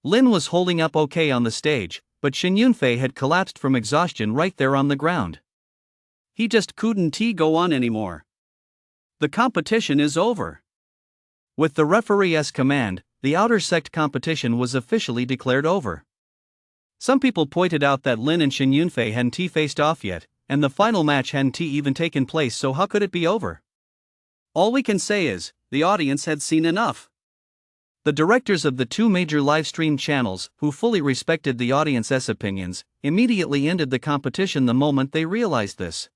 Speaker 2: Lin was holding up okay on the stage, but Shin Yunfei had collapsed from exhaustion right there on the ground.
Speaker 1: He just couldn't go on anymore. The competition is over.
Speaker 2: With the referee's command, the outer sect competition was officially declared over. Some people pointed out that Lin and Shin Yunfei hadn't faced off yet, and the final match hadn't even taken place, so how could it be over?
Speaker 1: All we can say is, the audience had seen enough.
Speaker 2: The directors of the two major livestream channels, who fully respected the audience's opinions, immediately ended the competition the moment they realized this.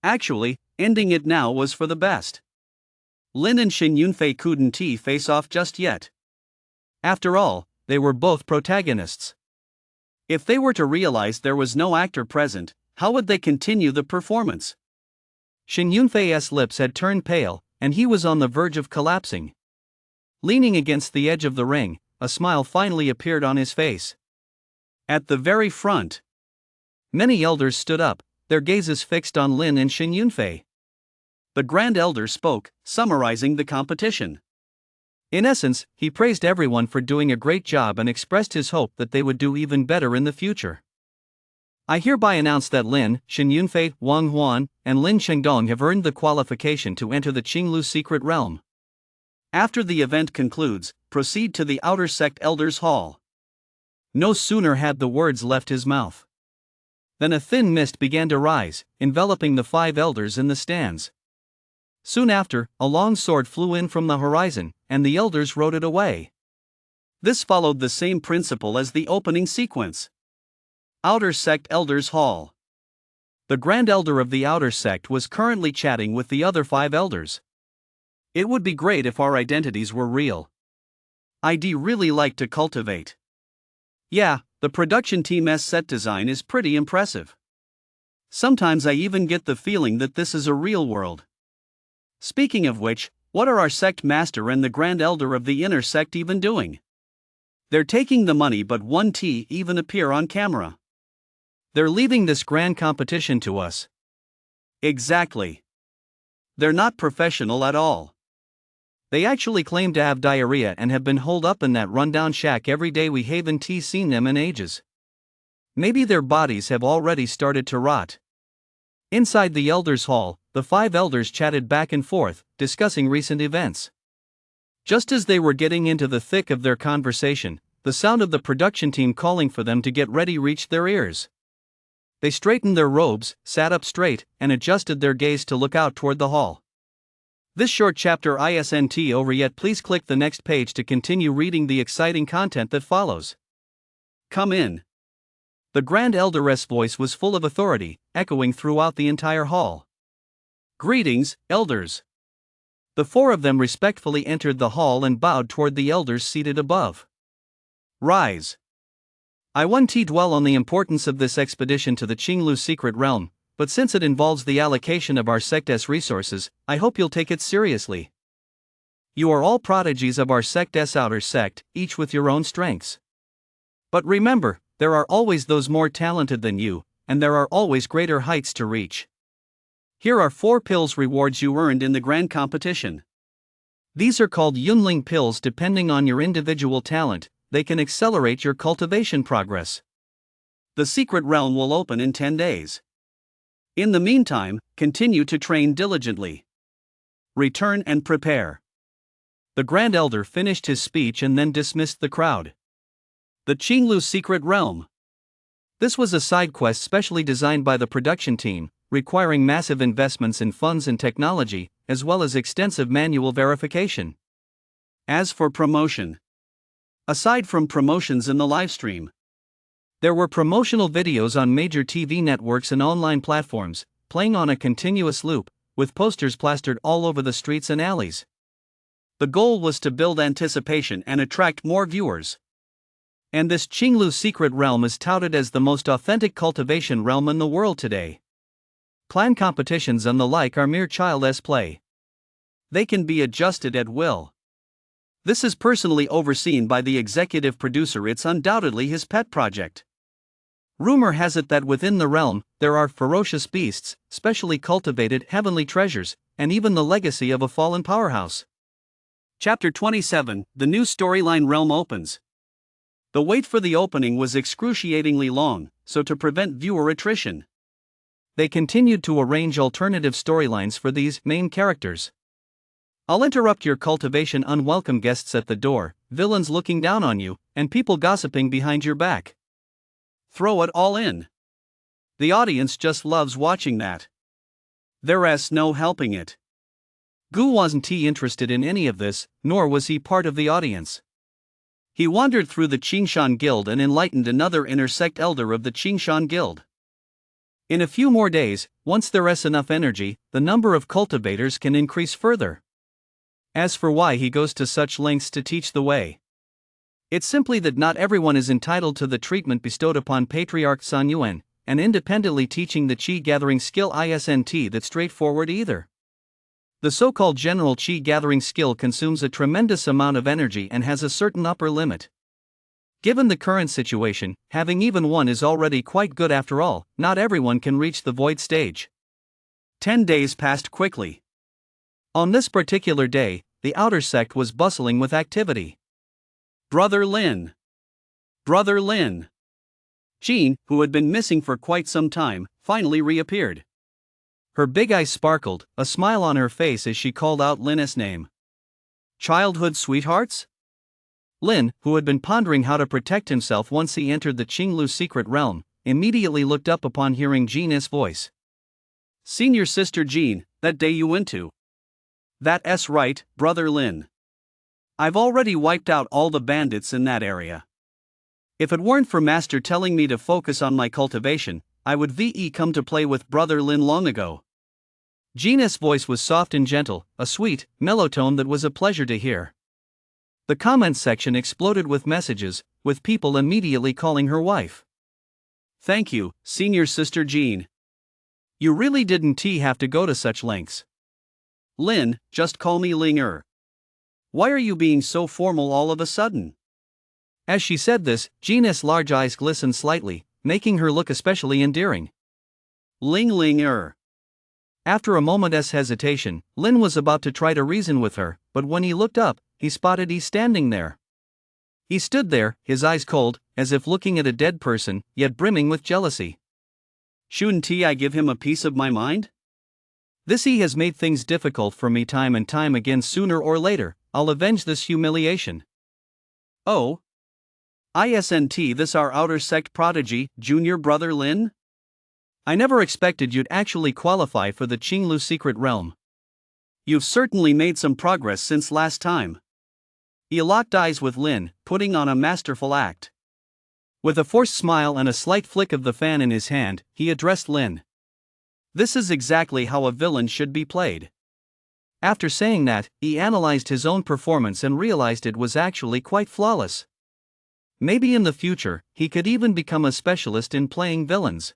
Speaker 1: Actually, ending it now was for the best. Lin and Shin Yunfei couldn't face off just yet.
Speaker 2: After all, they were both protagonists.
Speaker 1: If they were to realize there was no actor present, how would they continue the performance?
Speaker 2: Shin Yunfei's lips had turned pale, and he was on the verge of collapsing. Leaning against the edge of the ring, a smile finally appeared on his face.
Speaker 1: At the very front,
Speaker 2: many elders stood up, their gazes fixed on Lin and Shin Yunfei.
Speaker 1: The Grand Elder spoke, summarizing the competition.
Speaker 2: In essence, he praised everyone for doing a great job and expressed his hope that they would do even better in the future. I hereby announce that Lin, Shin Yunfei, Wang Huan, and Lin Chengdong have earned the qualification to enter the Qinglu Secret Realm.
Speaker 1: After the event concludes, proceed to the Outer Sect Elders Hall.
Speaker 2: No sooner had the words left his mouth than a thin mist began to rise, enveloping the 5 elders in the stands. Soon after, a long sword flew in from the horizon, and the elders rode it away.
Speaker 1: This followed the same principle as the opening sequence. Outer Sect Elders Hall.
Speaker 2: The Grand Elder of the Outer Sect was currently chatting with the other 5 elders.
Speaker 1: It would be great if our identities were real. I'd really like to cultivate. Yeah, the production team's set design is pretty impressive. Sometimes I even get the feeling that this is a real world. Speaking of which, what are our sect master and the Grand Elder of the Inner Sect even doing? They're taking the money, but won't even appear on camera.
Speaker 2: They're leaving this grand competition to us.
Speaker 1: Exactly. They're not professional at all.
Speaker 2: They actually claim to have diarrhea and have been holed up in that rundown shack every day. We haven't seen them in ages. Maybe their bodies have already started to rot. Inside the Elders' Hall, the 5 elders chatted back and forth, discussing recent events. Just as they were getting into the thick of their conversation, the sound of the production team calling for them to get ready reached their ears. They straightened their robes, sat up straight, and adjusted their gaze to look out toward the hall. This short chapter isn't over yet. Please click the next page to continue reading the exciting content that follows.
Speaker 1: Come in.
Speaker 2: The Grand Elder's voice was full of authority, echoing throughout the entire hall.
Speaker 1: Greetings, elders.
Speaker 2: The 4 of them respectfully entered the hall and bowed toward the elders seated above.
Speaker 1: Rise.
Speaker 2: I won't dwell on the importance of this expedition to the Qinglu secret realm, but since it involves the allocation of our sect's resources, I hope you'll take it seriously. You are all prodigies of our sect's outer sect, each with your own strengths. But remember, there are always those more talented than you, and there are always greater heights to reach.
Speaker 1: Here are 4 pills rewards you earned in the grand competition.
Speaker 2: These are called Yunling pills depending on your individual talent. They can accelerate your cultivation progress.
Speaker 1: The secret realm will open in 10 days. In the meantime, continue to train diligently. Return and prepare.
Speaker 2: The Grand Elder finished his speech and then dismissed the crowd.
Speaker 1: The Qinglu secret realm.
Speaker 2: This was a side quest specially designed by the production team, requiring massive investments in funds and technology, as well as extensive manual verification.
Speaker 1: As for promotion. Aside from promotions in the livestream,
Speaker 2: there were promotional videos on major TV networks and online platforms, playing on a continuous loop, with posters plastered all over the streets and alleys.
Speaker 1: The goal was to build anticipation and attract more viewers.
Speaker 2: And this Qinglu secret realm is touted as the most authentic cultivation realm in the world today. Clan competitions and the like are mere child's play.
Speaker 1: They can be adjusted at will. This is personally overseen by the executive producer. It's undoubtedly his pet project.
Speaker 2: Rumor has it that within the realm, there are ferocious beasts, specially cultivated heavenly treasures, and even the legacy of a fallen powerhouse.
Speaker 1: Chapter 27, The new storyline realm opens. The wait for the opening was excruciatingly long, so to prevent viewer attrition,
Speaker 2: they continued to arrange alternative storylines for these main characters.
Speaker 1: I'll interrupt your cultivation. Unwelcome guests at the door, villains looking down on you, and people gossiping behind your back. Throw it all in. The audience just loves watching that. There's no helping it.
Speaker 2: Gu wasn't interested in any of this, nor was he part of the audience.
Speaker 1: He wandered through the Qingshan Guild and enlightened another intersect elder of the Qingshan Guild.
Speaker 2: In a few more days, once there's enough energy, the number of cultivators can increase further. As for why he goes to such lengths to teach the way, it's simply that not everyone is entitled to the treatment bestowed upon Patriarch San Yuan, and independently teaching the Qi gathering skill isn't that straightforward either. The so-called general Qi gathering skill consumes a tremendous amount of energy and has a certain upper limit. Given the current situation, having even one is already quite good. After all, not everyone can reach the void stage.
Speaker 1: 10 days passed quickly.
Speaker 2: On this particular day, the outer sect was bustling with activity.
Speaker 1: Brother Lin! Brother Lin! Jean, who had been missing for quite some time, finally reappeared.
Speaker 2: Her big eyes sparkled, a smile on her face as she called out Lin's name.
Speaker 1: Childhood sweethearts?
Speaker 2: Lin, who had been pondering how to protect himself once he entered the Qinglu secret realm, immediately looked up upon hearing Jean's voice.
Speaker 1: Senior sister Jean, that day you went to. That's right, Brother Lin. I've already wiped out all the bandits in that area. If it weren't for Master telling me to focus on my cultivation, I would come to play with Brother Lin long ago.
Speaker 2: Jean's voice was soft and gentle, a sweet, mellow tone that was a pleasure to hear. The comments section exploded with messages, with people immediately calling her wife.
Speaker 1: Thank you, Senior Sister Jean. You really didn't have to go to such lengths. Lin, just call me Ling. Why are you being so formal all of a sudden?
Speaker 2: As she said this, Jean's large eyes glistened slightly, making her look especially endearing.
Speaker 1: Ling.
Speaker 2: After a moment's hesitation, Lin was about to try to reason with her, but when he looked up, he spotted he standing there. He stood there, his eyes cold, as if looking at a dead person, yet brimming with jealousy.
Speaker 1: Shouldn't I give him a piece of my mind?
Speaker 2: This he has made things difficult for me time and time again. Sooner or later, I'll avenge this humiliation.
Speaker 1: Oh? Isn't this our outer sect prodigy, Junior Brother Lin?
Speaker 2: I never expected you'd actually qualify for the Qinglu secret realm.
Speaker 1: You've certainly made some progress since last time. He locked eyes with Lin, putting on a masterful act.
Speaker 2: With a forced smile and a slight flick of the fan in his hand, he addressed Lin.
Speaker 1: This is exactly how a villain should be played.
Speaker 2: After saying that, he analyzed his own performance and realized it was actually quite flawless. Maybe in the future, he could even become a specialist in playing villains.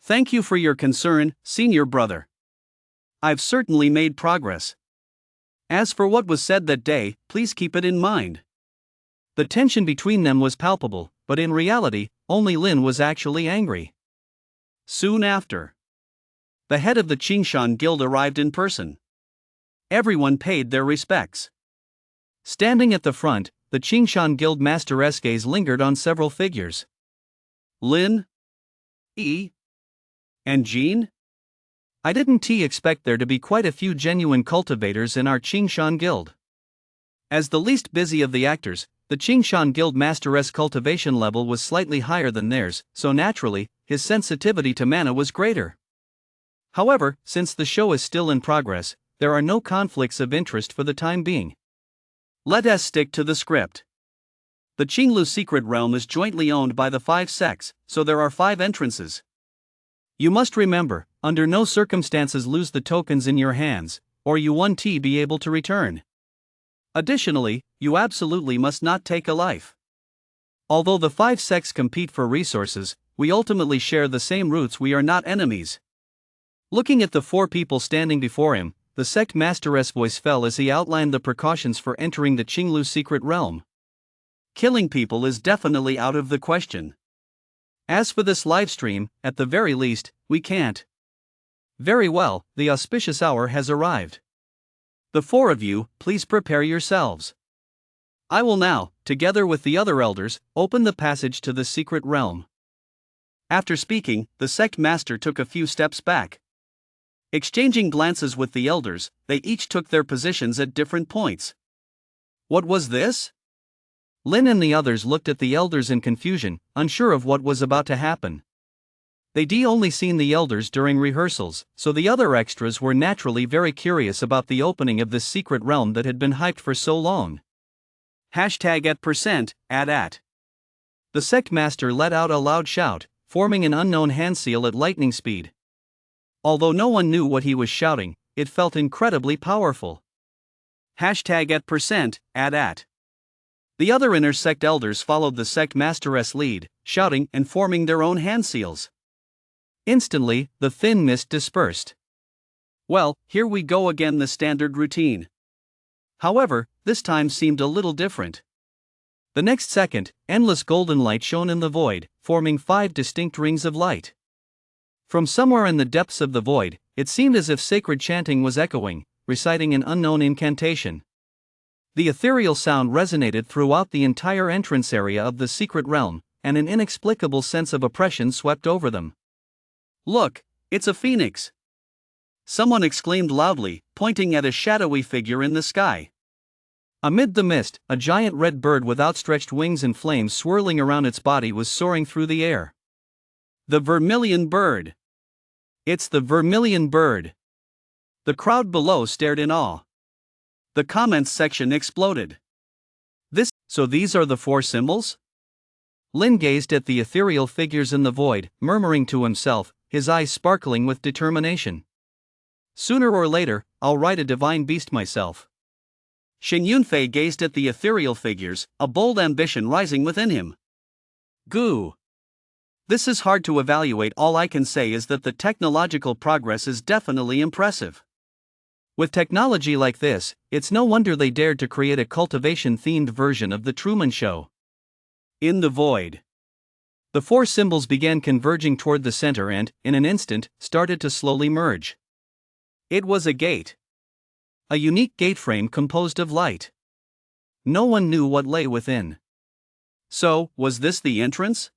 Speaker 1: Thank you for your concern, senior brother. I've certainly made progress. As for what was said that day, please keep it in mind.
Speaker 2: The tension between them was palpable, but in reality, only Lin was actually angry.
Speaker 1: Soon after, the head of the Qingshan Guild arrived in person. Everyone paid their respects.
Speaker 2: Standing at the front, the Qingshan Guild master's gaze lingered on several figures.
Speaker 1: Lin? E? And Jean?
Speaker 2: I didn't expect there to be quite a few genuine cultivators in our Qingshan Guild. As the least busy of the actors, the Qingshan Guild master's cultivation level was slightly higher than theirs, so naturally, his sensitivity to mana was greater. However, since the show is still in progress, there are no conflicts of interest for the time being.
Speaker 1: Let us stick to the script. The Qinglu secret realm is jointly owned by the 5 sects, so there are 5 entrances.
Speaker 2: You must remember, under no circumstances lose the tokens in your hands, or you won't be able to return.
Speaker 1: Additionally, you absolutely must not take a life.
Speaker 2: Although the 5 sects compete for resources, we ultimately share the same roots. We are not enemies. Looking at the 4 people standing before him, the sect master's voice fell as he outlined the precautions for entering the Qinglu secret realm.
Speaker 1: Killing people is definitely out of the question.
Speaker 2: As for this livestream, at the very least, we can't. Very well, the auspicious hour has arrived.
Speaker 1: The 4 of you, please prepare yourselves. I will now, together with the other elders, open the passage to the secret realm. After speaking, the sect master took a few steps back. Exchanging glances with the elders, they each took their positions at different points. What was this?
Speaker 2: Lin and the others looked at the elders in confusion, unsure of what was about to happen. They'd only seen the elders during rehearsals, so the other extras were naturally very curious about the opening of this secret realm that had been hyped for so long.
Speaker 1: #@%,
Speaker 2: The sect master let out a loud shout, forming an unknown hand seal at lightning speed. Although no one knew what he was shouting, it felt incredibly powerful.
Speaker 1: #@%. The other inner sect elders followed the sect master's lead, shouting and forming their own hand seals.
Speaker 2: Instantly, the thin mist dispersed.
Speaker 1: Well, here we go again, the standard routine. However, this time seemed a little different.
Speaker 2: The next second, endless golden light shone in the void, forming 5 distinct rings of light. From somewhere in the depths of the void, it seemed as if sacred chanting was echoing, reciting an unknown incantation. The ethereal sound resonated throughout the entire entrance area of the secret realm, and an inexplicable sense of oppression swept over them.
Speaker 1: Look, it's a phoenix! Someone exclaimed loudly, pointing at a shadowy figure in the sky.
Speaker 2: Amid the mist, a giant red bird with outstretched wings and flames swirling around its body was soaring through the air.
Speaker 1: The vermilion bird! It's the vermilion bird! The crowd below stared in awe. The comments section exploded.
Speaker 2: So these are the 4 symbols? Lin gazed at the ethereal figures in the void, murmuring to himself, his eyes sparkling with determination. Sooner or later, I'll ride a divine beast myself.
Speaker 1: Shen Yunfei gazed at the ethereal figures, a bold ambition rising within him. Goo! This is hard to evaluate. All I can say is that the technological progress is definitely impressive.
Speaker 2: With technology like this, it's no wonder they dared to create a cultivation-themed version of The Truman Show.
Speaker 1: In the void,
Speaker 2: the 4 symbols began converging toward the center and, in an instant, started to slowly merge.
Speaker 1: It was a gate.
Speaker 2: A unique gate frame composed of light. No one knew what lay within.
Speaker 1: So, was this the entrance?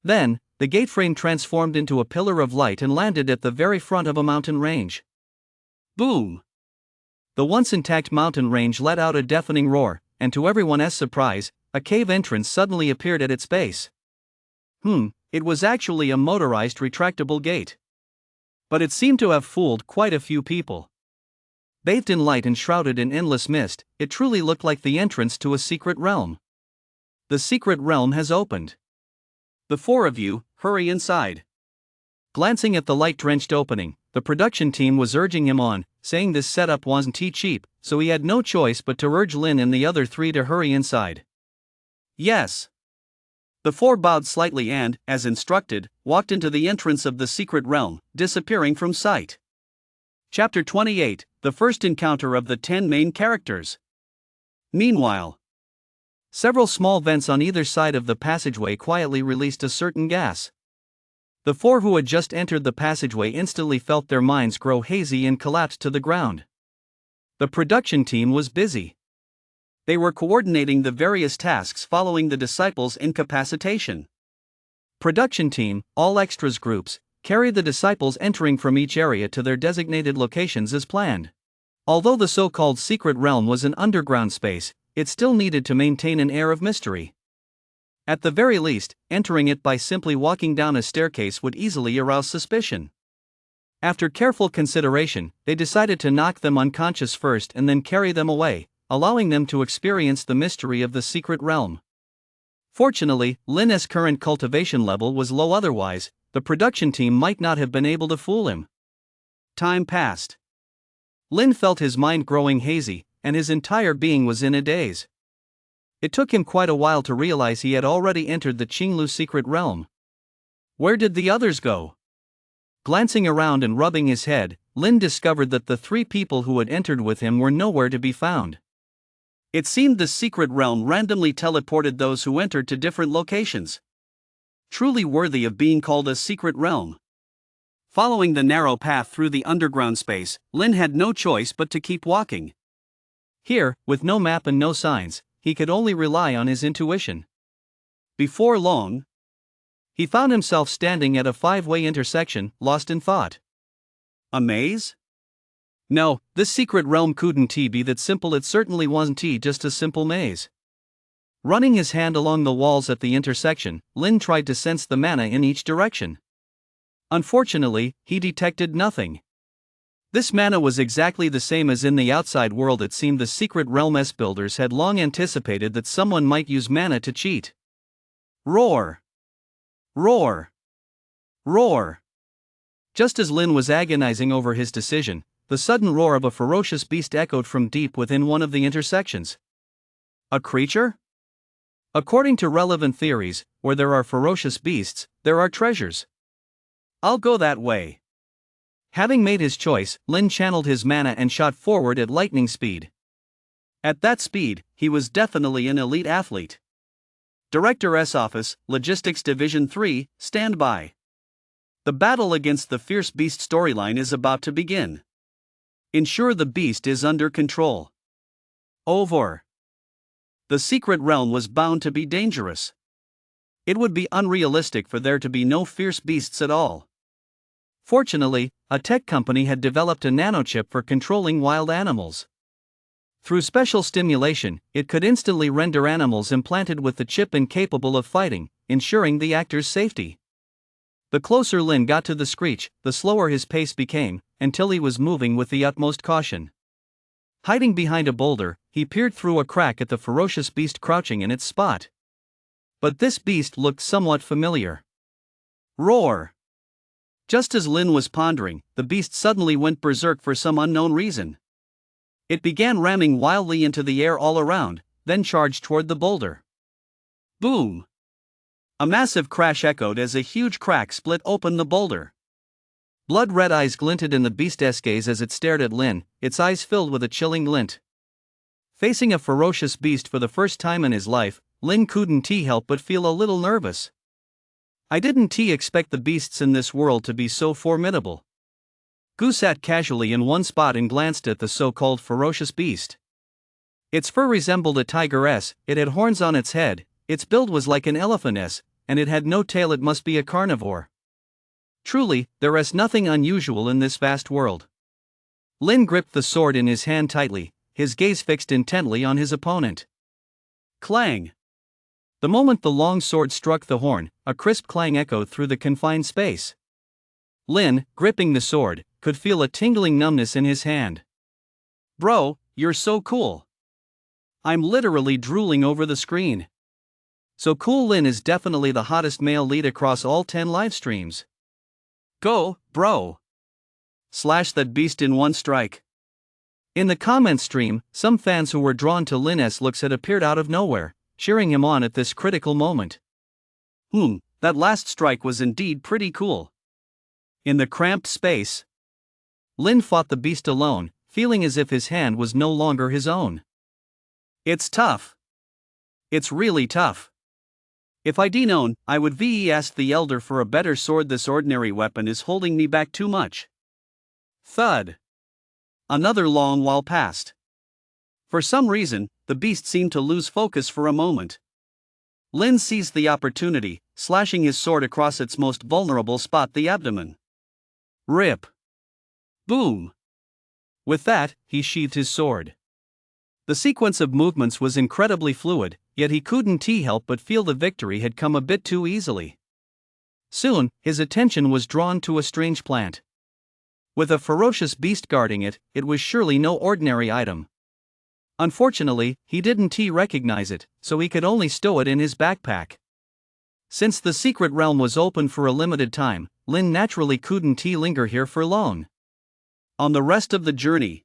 Speaker 2: Then, the gate frame transformed into a pillar of light and landed at the very front of a mountain range.
Speaker 1: Boom!
Speaker 2: The once intact mountain range let out a deafening roar, and to everyone's surprise, a cave entrance suddenly appeared at its base.
Speaker 1: It was actually a motorized retractable gate. But it seemed to have fooled quite a few people.
Speaker 2: Bathed in light and shrouded in endless mist, it truly looked like the entrance to a secret realm. The secret realm has opened.
Speaker 1: The 4 of you, hurry inside.
Speaker 2: Glancing at the light-drenched opening, the production team was urging him on, saying this setup wasn't cheap, so he had no choice but to urge Lin and the other 3 to hurry inside.
Speaker 1: Yes. The four bowed slightly and, as instructed, walked into the entrance of the secret realm, disappearing from sight. Chapter 28, The First Encounter of the 10 Main Characters. Meanwhile, several small vents on either side of the passageway quietly released a certain gas. The four who had just entered the passageway instantly felt their minds grow hazy and collapsed to the ground. The production team was busy. They were coordinating the various tasks following the disciples' incapacitation. Production team, all extras groups, carried the disciples entering from each area to their designated locations as planned. Although the so-called secret realm was an underground space, it still needed to maintain an air of mystery. At the very least, entering it by simply walking down a staircase would easily arouse suspicion. After careful consideration, they decided to knock them unconscious first and then carry them away, allowing them to experience the mystery of the secret realm. Fortunately, Lin's current cultivation level was low, otherwise, the production team might not have been able to fool him. Time passed. Lin felt his mind growing hazy, and his entire being was in a daze. It took him quite a while to realize he had already entered the Qinglu secret realm. Where did the others go? Glancing around and rubbing his head, Lin discovered that the 3 people who had entered with him were nowhere to be found. It seemed the secret realm randomly teleported those who entered to different locations. Truly worthy of being called a secret realm. Following the narrow path through the underground space, Lin had no choice but to keep walking. Here, with no map and no signs, he could only rely on his intuition. Before long, he found himself standing at a 5-way intersection, lost in thought. A maze? No, this secret realm couldn't be that simple. It certainly wasn't just a simple maze. Running his hand along the walls at the intersection, Lin tried to sense the mana in each direction. Unfortunately, he detected nothing. This mana was exactly the same as in the outside world. It seemed the secret realm's builders had long anticipated that someone might use mana to cheat. Roar! Roar! Roar! Just as Lin was agonizing over his decision, the sudden roar of a ferocious beast echoed from deep within one of the intersections. A creature? According to relevant theories, where there are ferocious beasts, there are treasures. I'll go that way. Having made his choice, Lin channeled his mana and shot forward at lightning speed. At that speed, he was definitely an elite athlete. Director's Office, Logistics Division 3, stand by. The battle against the fierce beast storyline is about to begin. Ensure the beast is under control. Over. The secret realm was bound to be dangerous. It would be unrealistic for there to be no fierce beasts at all. Fortunately, a tech company had developed a nanochip for controlling wild animals. Through special stimulation, it could instantly render animals implanted with the chip incapable of fighting, ensuring the actor's safety. The closer Lin got to the screech, the slower his pace became, until he was moving with the utmost caution. Hiding behind a boulder, he peered through a crack at the ferocious beast crouching in its spot. But this beast looked somewhat familiar. Roar! Just as Lin was pondering, the beast suddenly went berserk for some unknown reason. It began ramming wildly into the air all around, then charged toward the boulder. Boom! A massive crash echoed as a huge crack split open the boulder. Blood-red eyes glinted in the beast's gaze as it stared at Lin, its eyes filled with a chilling glint. Facing a ferocious beast for the first time in his life, Lin couldn't help but feel a little nervous. I didn't expect the beasts in this world to be so formidable. Gu sat casually in one spot and glanced at the so-called ferocious beast. Its fur resembled a tiger's, it had horns on its head, its build was like an elephant's, and it had no tail. It must be a carnivore. Truly, there is nothing unusual in this vast world. Lin gripped the sword in his hand tightly, his gaze fixed intently on his opponent. Clang! The moment the long sword struck the horn, a crisp clang echoed through the confined space. Lin, gripping the sword, could feel a tingling numbness in his hand. Bro, you're so cool. I'm literally drooling over the screen. So cool. Lin is definitely the hottest male lead across all 10 live streams. Go, bro. Slash that beast in one strike. In the comments stream, some fans who were drawn to Lin's looks had appeared out of nowhere,
Speaker 2: cheering him on at this critical moment.
Speaker 1: That last strike was indeed pretty cool. In the cramped space,
Speaker 2: Lin fought the beast alone, feeling as if his hand was no longer his own.
Speaker 1: It's tough. It's really tough. If I'd known, I would ask the elder for a better sword. This ordinary weapon is holding me back too much. Thud. Another long while passed. For some reason, the beast seemed to lose focus for a moment. Lin seized the opportunity, slashing his sword across its most vulnerable spot, the abdomen. Rip. Boom. With that, he sheathed his sword. The sequence of movements was incredibly fluid, yet he couldn't help but feel the victory had come a bit too easily. Soon, his attention was drawn to a strange plant. With a ferocious beast guarding it, it was surely no ordinary item. Unfortunately, he didn't recognize it, so he could only stow it in his backpack. Since the secret realm was open for a limited time, Lin naturally couldn't linger here for long. On the rest of the journey,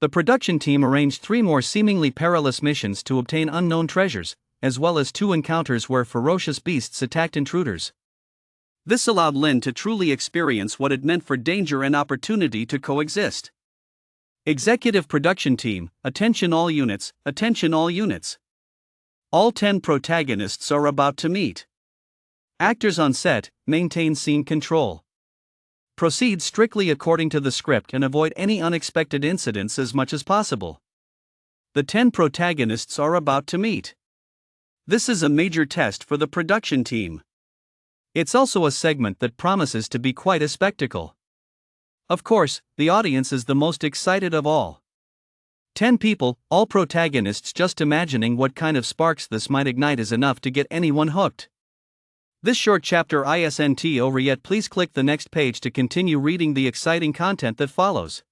Speaker 1: the production team arranged 3 more seemingly perilous missions to obtain unknown treasures, as well as 2 encounters where ferocious beasts attacked intruders. This allowed Lin to truly experience what it meant for danger and opportunity to coexist. Executive Production Team, attention all units, attention all units. All 10 protagonists are about to meet. Actors on set, maintain scene control. Proceed strictly according to the script and avoid any unexpected incidents as much as possible. The 10 protagonists are about to meet. This is a major test for the production team. It's also a segment that promises to be quite a spectacle. Of course, the audience is the most excited of all. 10 people, all protagonists. Just imagining what kind of sparks this might ignite is enough to get anyone hooked. This short chapter isn't over yet. Please click the next page to continue reading the exciting content that follows.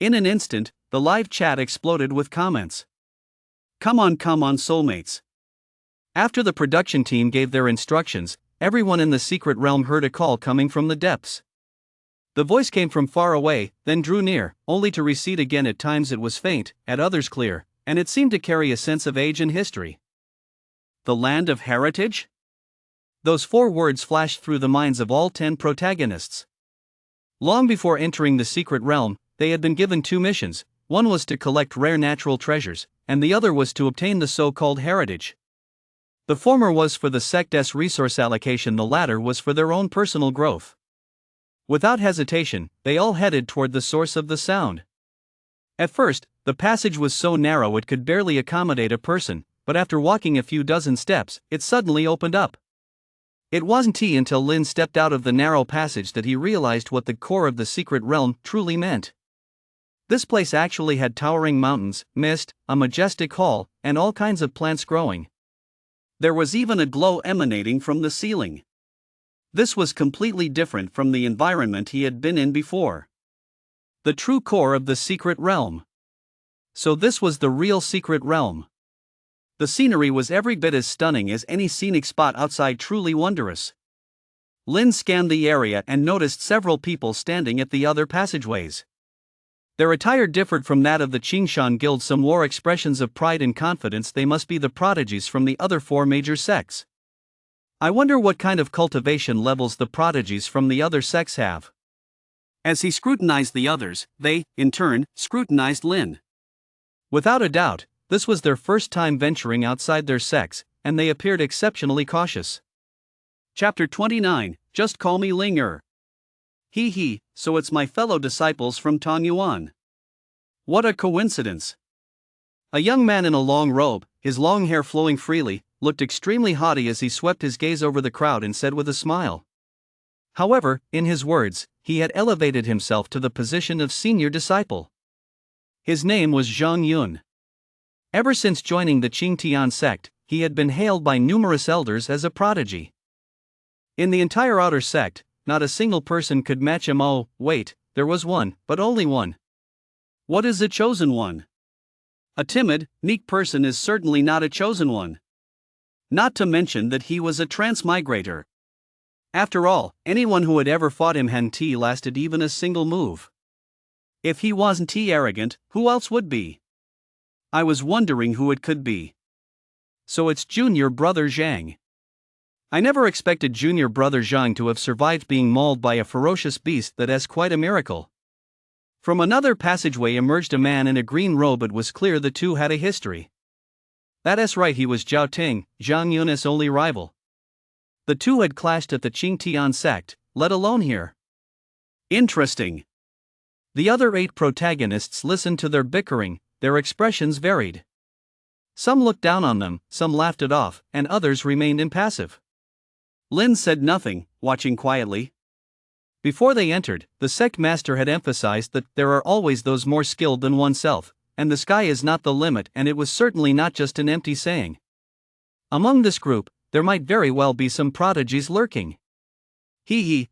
Speaker 1: In an instant, the live chat exploded with comments. Come on soulmates. After the production team gave their instructions, everyone in the secret realm heard a call coming from the depths. The voice came from far away, then drew near, only to recede again. At times it was faint, at others clear, and it seemed to carry a sense of age and history. The land of heritage? Those 4 words flashed through the minds of all 10 protagonists. Long before entering the secret realm, they had been given 2 missions. One was to collect rare natural treasures, and the other was to obtain the so-called heritage. The former was for the sect's resource allocation, the latter was for their own personal growth. Without hesitation, they all headed toward the source of the sound. At first, the passage was so narrow it could barely accommodate a person, but after walking a few dozen steps, it suddenly opened up. It wasn't until Lin stepped out of the narrow passage that he realized what the core of the secret realm truly meant. This place actually had towering mountains, mist, a majestic hall, and all kinds of plants growing. There was even a glow emanating from the ceiling. This was completely different from the environment he had been in before. The true core of the secret realm. So this was the real secret realm. The scenery was every bit as stunning as any scenic spot outside, truly wondrous. Lin scanned the area and noticed several people standing at the other passageways. Their attire differed from that of the Qingshan Guild. Some wore expressions of pride and confidence. They must be the prodigies from the other 4 major sects. I wonder what kind of cultivation levels the prodigies from the other sects have. As he scrutinized the others, they, in turn, scrutinized Lin. Without a doubt, this was their first time venturing outside their sects, and they appeared exceptionally cautious. Chapter 29, Just Call Me Ling. So it's my fellow disciples from Tongyuan. What a coincidence. A young man in a long robe, his long hair flowing freely, looked extremely haughty as he swept his gaze over the crowd and said with a smile. However, in his words, he had elevated himself to the position of senior disciple. His name was Zhang Yun. Ever since joining the Qingtian sect, he had been hailed by numerous elders as a prodigy. In the entire outer sect, not a single person could match him. Oh, wait, there was one, but only one. What is a chosen one? A timid, meek person is certainly not a chosen one. Not to mention that he was a transmigrator. After all, anyone who had ever fought him hadn't lasted even a single move. If he wasn't arrogant, who else would be? I was wondering who it could be. So it's junior brother Zhang. I never expected junior brother Zhang to have survived being mauled by a ferocious beast. That's quite a miracle. From another passageway emerged a man in a green robe. It was clear the two had a history. That's right, he was Zhao Ting, Zhang Yun's only rival. The two had clashed at the Qingtian sect, let alone here. Interesting. The other 8 protagonists listened to their bickering, their expressions varied. Some looked down on them, some laughed it off, and others remained impassive. Lin said nothing, watching quietly. Before they entered, the sect master had emphasized that there are always those more skilled than oneself, and the sky is not the limit, and it was certainly not just an empty saying. Among this group, there might very well be some prodigies lurking.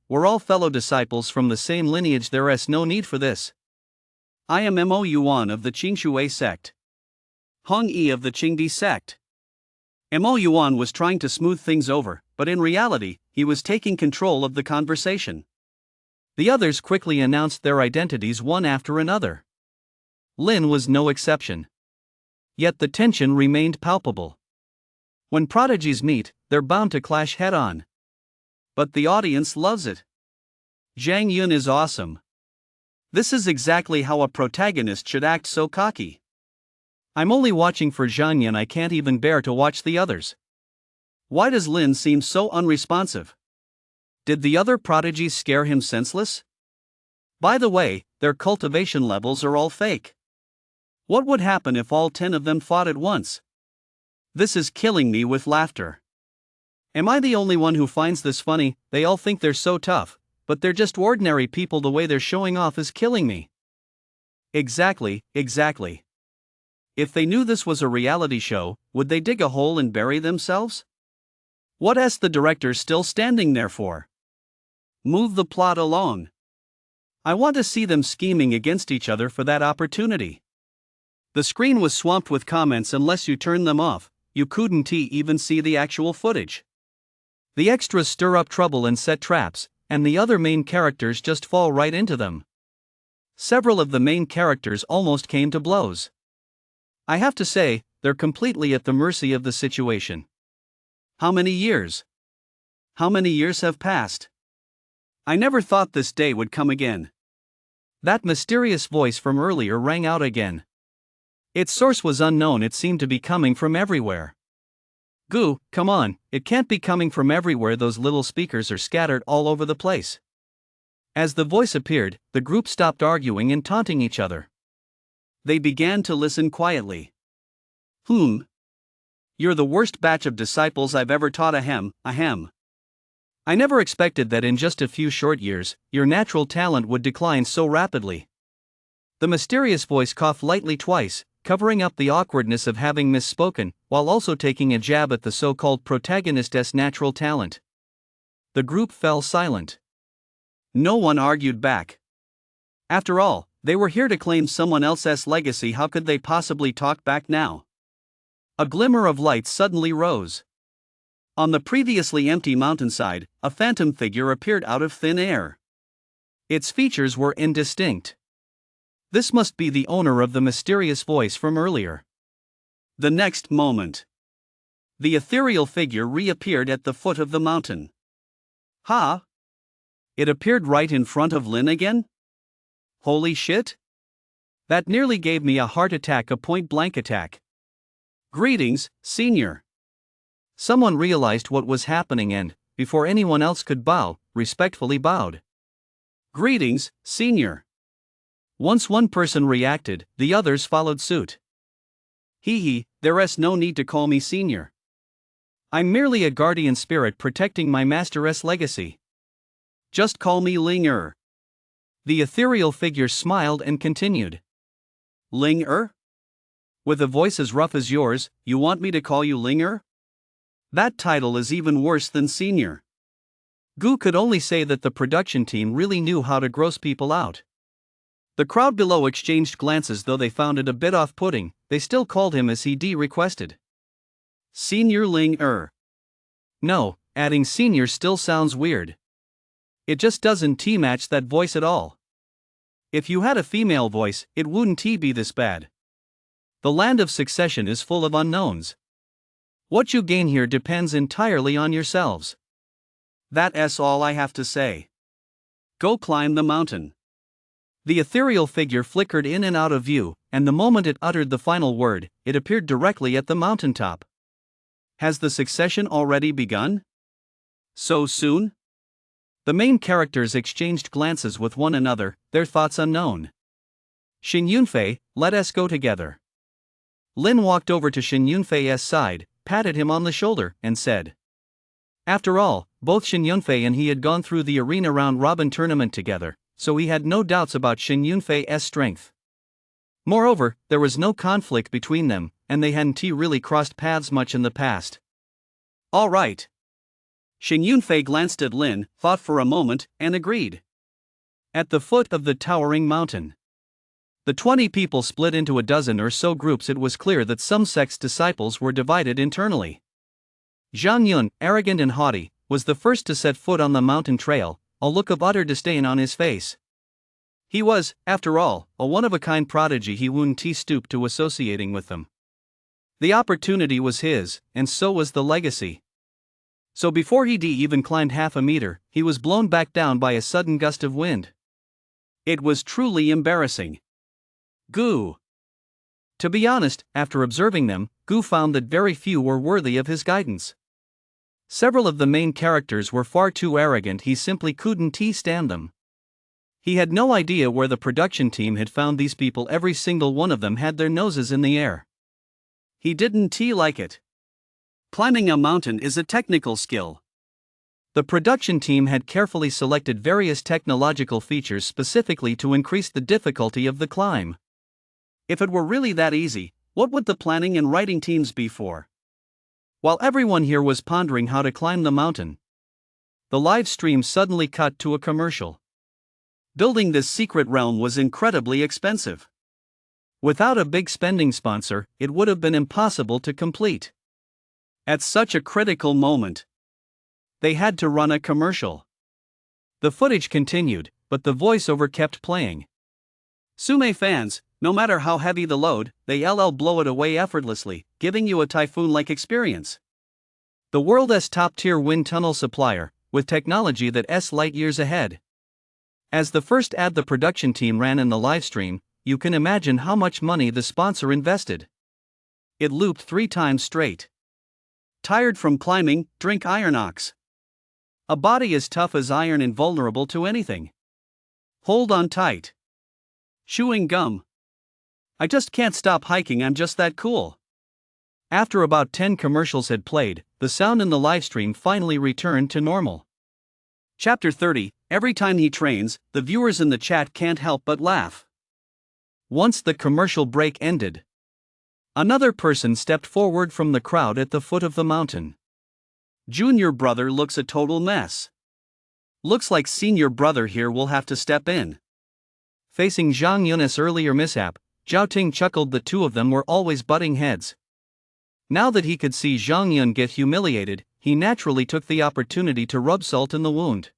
Speaker 1: We're all fellow disciples from the same lineage, there's no need for this. I am Mo Yuan of the Qingshui sect. Hong Yi of the Qingdi sect. Mo Yuan was trying to smooth things over, but in reality, he was taking control of the conversation. The others quickly announced their identities one after another. Lin was no exception. Yet the tension remained palpable. When prodigies meet, they're bound to clash head-on. But the audience loves it. Zhang Yun is awesome. This is exactly how a protagonist should act, so cocky. I'm only watching for Zhang Yun, I can't even bear to watch the others. Why does Lin seem so unresponsive? Did the other prodigies scare him senseless? By the way, their cultivation levels are all fake. What would happen if all 10 of them fought at once? This is killing me with laughter. Am I the only one who finds this funny? They all think they're so tough, but they're just ordinary people. The way they're showing off is killing me. Exactly. If they knew this was a reality show, would they dig a hole and bury themselves? What's the director still standing there for? Move the plot along. I want to see them scheming against each other for that opportunity. The screen was swamped with comments. Unless you turn them off, you couldn't even see the actual footage. The extras stir up trouble and set traps, and the other main characters just fall right into them. Several of the main characters almost came to blows. I have to say, they're completely at the mercy of the situation. How many years? How many years have passed? I never thought this day would come again. That mysterious voice from earlier rang out again. Its source was unknown. It seemed to be coming from everywhere. Gu, come on, it can't be coming from everywhere. Those little speakers are scattered all over the place. As the voice appeared, the group stopped arguing and taunting each other. They began to listen quietly. You're the worst batch of disciples I've ever taught. Ahem. I never expected that in just a few short years, your natural talent would decline so rapidly. The mysterious voice coughed lightly twice, covering up the awkwardness of having misspoken, while also taking a jab at the so-called protagonist's natural talent. The group fell silent. No one argued back. After all, they were here to claim someone else's legacy. How could they possibly talk back now? A glimmer of light suddenly rose. On the previously empty mountainside, a phantom figure appeared out of thin air. Its features were indistinct. This must be the owner of the mysterious voice from earlier. The next moment, the ethereal figure reappeared at the foot of the mountain. It appeared right in front of Lin again? Holy shit! That nearly gave me a heart attack, a point-blank attack. Greetings, senior. Someone realized what was happening and, before anyone else could bow, respectfully bowed. Greetings, senior. Once one person reacted, the others followed suit. There's no need to call me senior. I'm merely a guardian spirit protecting my master's legacy. Just call me Ling. The ethereal figure smiled and continued. Ling? With a voice as rough as yours, you want me to call you Ling? That title is even worse than senior. Gu could only say that the production team really knew how to gross people out. The crowd below exchanged glances. Though they found it a bit off-putting, they still called him as he requested. Senior Ling. No, adding senior still sounds weird. It just doesn't match that voice at all. If you had a female voice, it wouldn't be this bad. The land of succession is full of unknowns.
Speaker 2: What you gain here depends entirely on yourselves.
Speaker 1: That's all I have to say. Go climb the mountain.
Speaker 2: The ethereal figure flickered in and out of view, and the moment it uttered the final word, it appeared directly at the mountaintop.
Speaker 1: Has the succession already begun? So soon?
Speaker 2: The main characters exchanged glances with one another, their thoughts unknown. Shin Yunfei, let us go together. Lin walked over to Shin Yunfei's side, patted him on the shoulder, and said. After all, both Shin Yunfei and he had gone through the arena round-robin tournament together, so he had no doubts about Shin Yunfei's strength. Moreover, there was no conflict between them, and they hadn't really crossed paths much in the past.
Speaker 1: All right. Shin Yunfei glanced at Lin, thought for a moment, and agreed.
Speaker 2: At the foot of the towering mountain, the 20 people split into a dozen or so groups. It was clear that some sect's disciples were divided internally. Zhang Yun, arrogant and haughty, was the first to set foot on the mountain trail, a look of utter disdain on his face. He was, after all, a one-of-a-kind prodigy. He wouldn't stoop to associating with them. The opportunity was his, and so was the legacy. So before he even climbed half a meter, he was blown back down by a sudden gust of wind.
Speaker 1: It was truly embarrassing. Gu.
Speaker 2: To be honest, after observing them, Gu found that very few were worthy of his guidance. Several of the main characters were far too arrogant. He simply couldn't stand them. He had no idea where the production team had found these people. Every single one of them had their noses in the air.
Speaker 1: He didn't like it. Climbing a mountain is a technical skill.
Speaker 2: The production team had carefully selected various technological features specifically to increase the difficulty of the climb.
Speaker 1: If it were really that easy, what would the planning and writing teams be for?
Speaker 2: While everyone here was pondering how to climb the mountain, the live stream suddenly cut to a commercial.
Speaker 1: Building this secret realm was incredibly expensive.
Speaker 2: Without a big spending sponsor, it would have been impossible to complete.
Speaker 1: At such a critical moment, they had to run a commercial.
Speaker 2: The footage continued, but the voiceover kept playing.
Speaker 1: Sume fans, no matter how heavy the load, they blow it away effortlessly, giving you a typhoon-like experience.
Speaker 2: The world's top-tier wind tunnel supplier, with technology that's light years ahead. As the first ad the production team ran in the livestream, you can imagine how much money the sponsor invested.
Speaker 1: It looped 3 times straight. Tired from climbing? Drink Iron Ox. A body as tough as iron, invulnerable to anything. Hold on tight. Chewing gum. I just can't stop hiking, I'm just that cool.
Speaker 2: After about 10 commercials had played, the sound in the livestream finally returned to normal.
Speaker 1: Chapter 30, every time he trains, the viewers in the chat can't help but laugh.
Speaker 2: Once the commercial break ended, another person stepped forward from the crowd at the foot of the mountain.
Speaker 1: Junior brother looks a total mess. Looks like senior brother here will have to step in.
Speaker 2: Facing Zhang Yun's earlier mishap, Zhao Ting chuckled. The two of them were always butting heads. Now that he could see Zhang Yun get humiliated, he naturally took the opportunity to rub salt in the wound.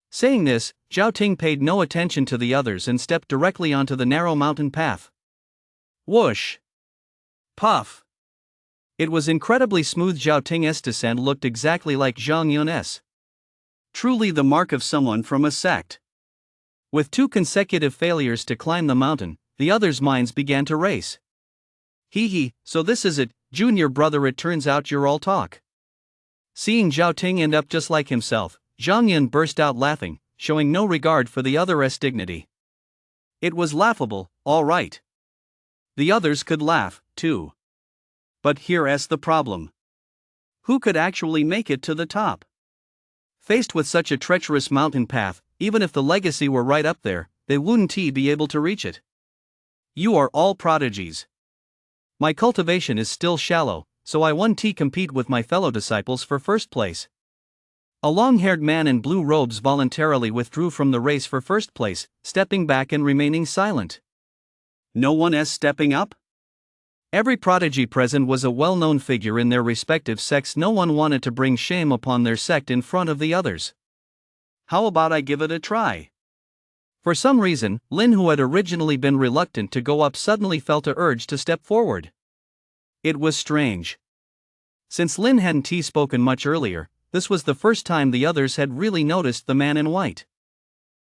Speaker 2: Saying this, Zhao Ting paid no attention to the others and stepped directly onto the narrow mountain path.
Speaker 1: Whoosh! Puff!
Speaker 2: It was incredibly smooth. Zhao Ting's descent looked exactly like Zhang Yun's.
Speaker 1: Truly the mark of someone from a sect.
Speaker 2: With 2 consecutive failures to climb the mountain, the others' minds began to race. Hee, so this is it, junior brother, it turns out you're all talk. Seeing Zhao Ting end up just like himself, Zhang Yun burst out laughing, showing no regard for the other's dignity.
Speaker 1: It was laughable, all right. The others could laugh, too. But here's the problem. Who could actually make it to the top?
Speaker 2: Faced with such a treacherous mountain path, even if the legacy were right up there, they wouldn't be able to reach it.
Speaker 1: You are all prodigies.
Speaker 2: My cultivation is still shallow, so I won't compete with my fellow disciples for first place. A long-haired man in blue robes voluntarily withdrew from the race for first place, stepping back and remaining silent.
Speaker 1: No one is stepping up?
Speaker 2: Every prodigy present was a well-known figure in their respective sects. No one wanted to bring shame upon their sect in front of the others.
Speaker 1: How about I give it a try?
Speaker 2: For some reason, Lin, who had originally been reluctant to go up, suddenly felt an urge to step forward. It was strange. Since Lin hadn't spoken much earlier, this was the first time the others had really noticed the man in white.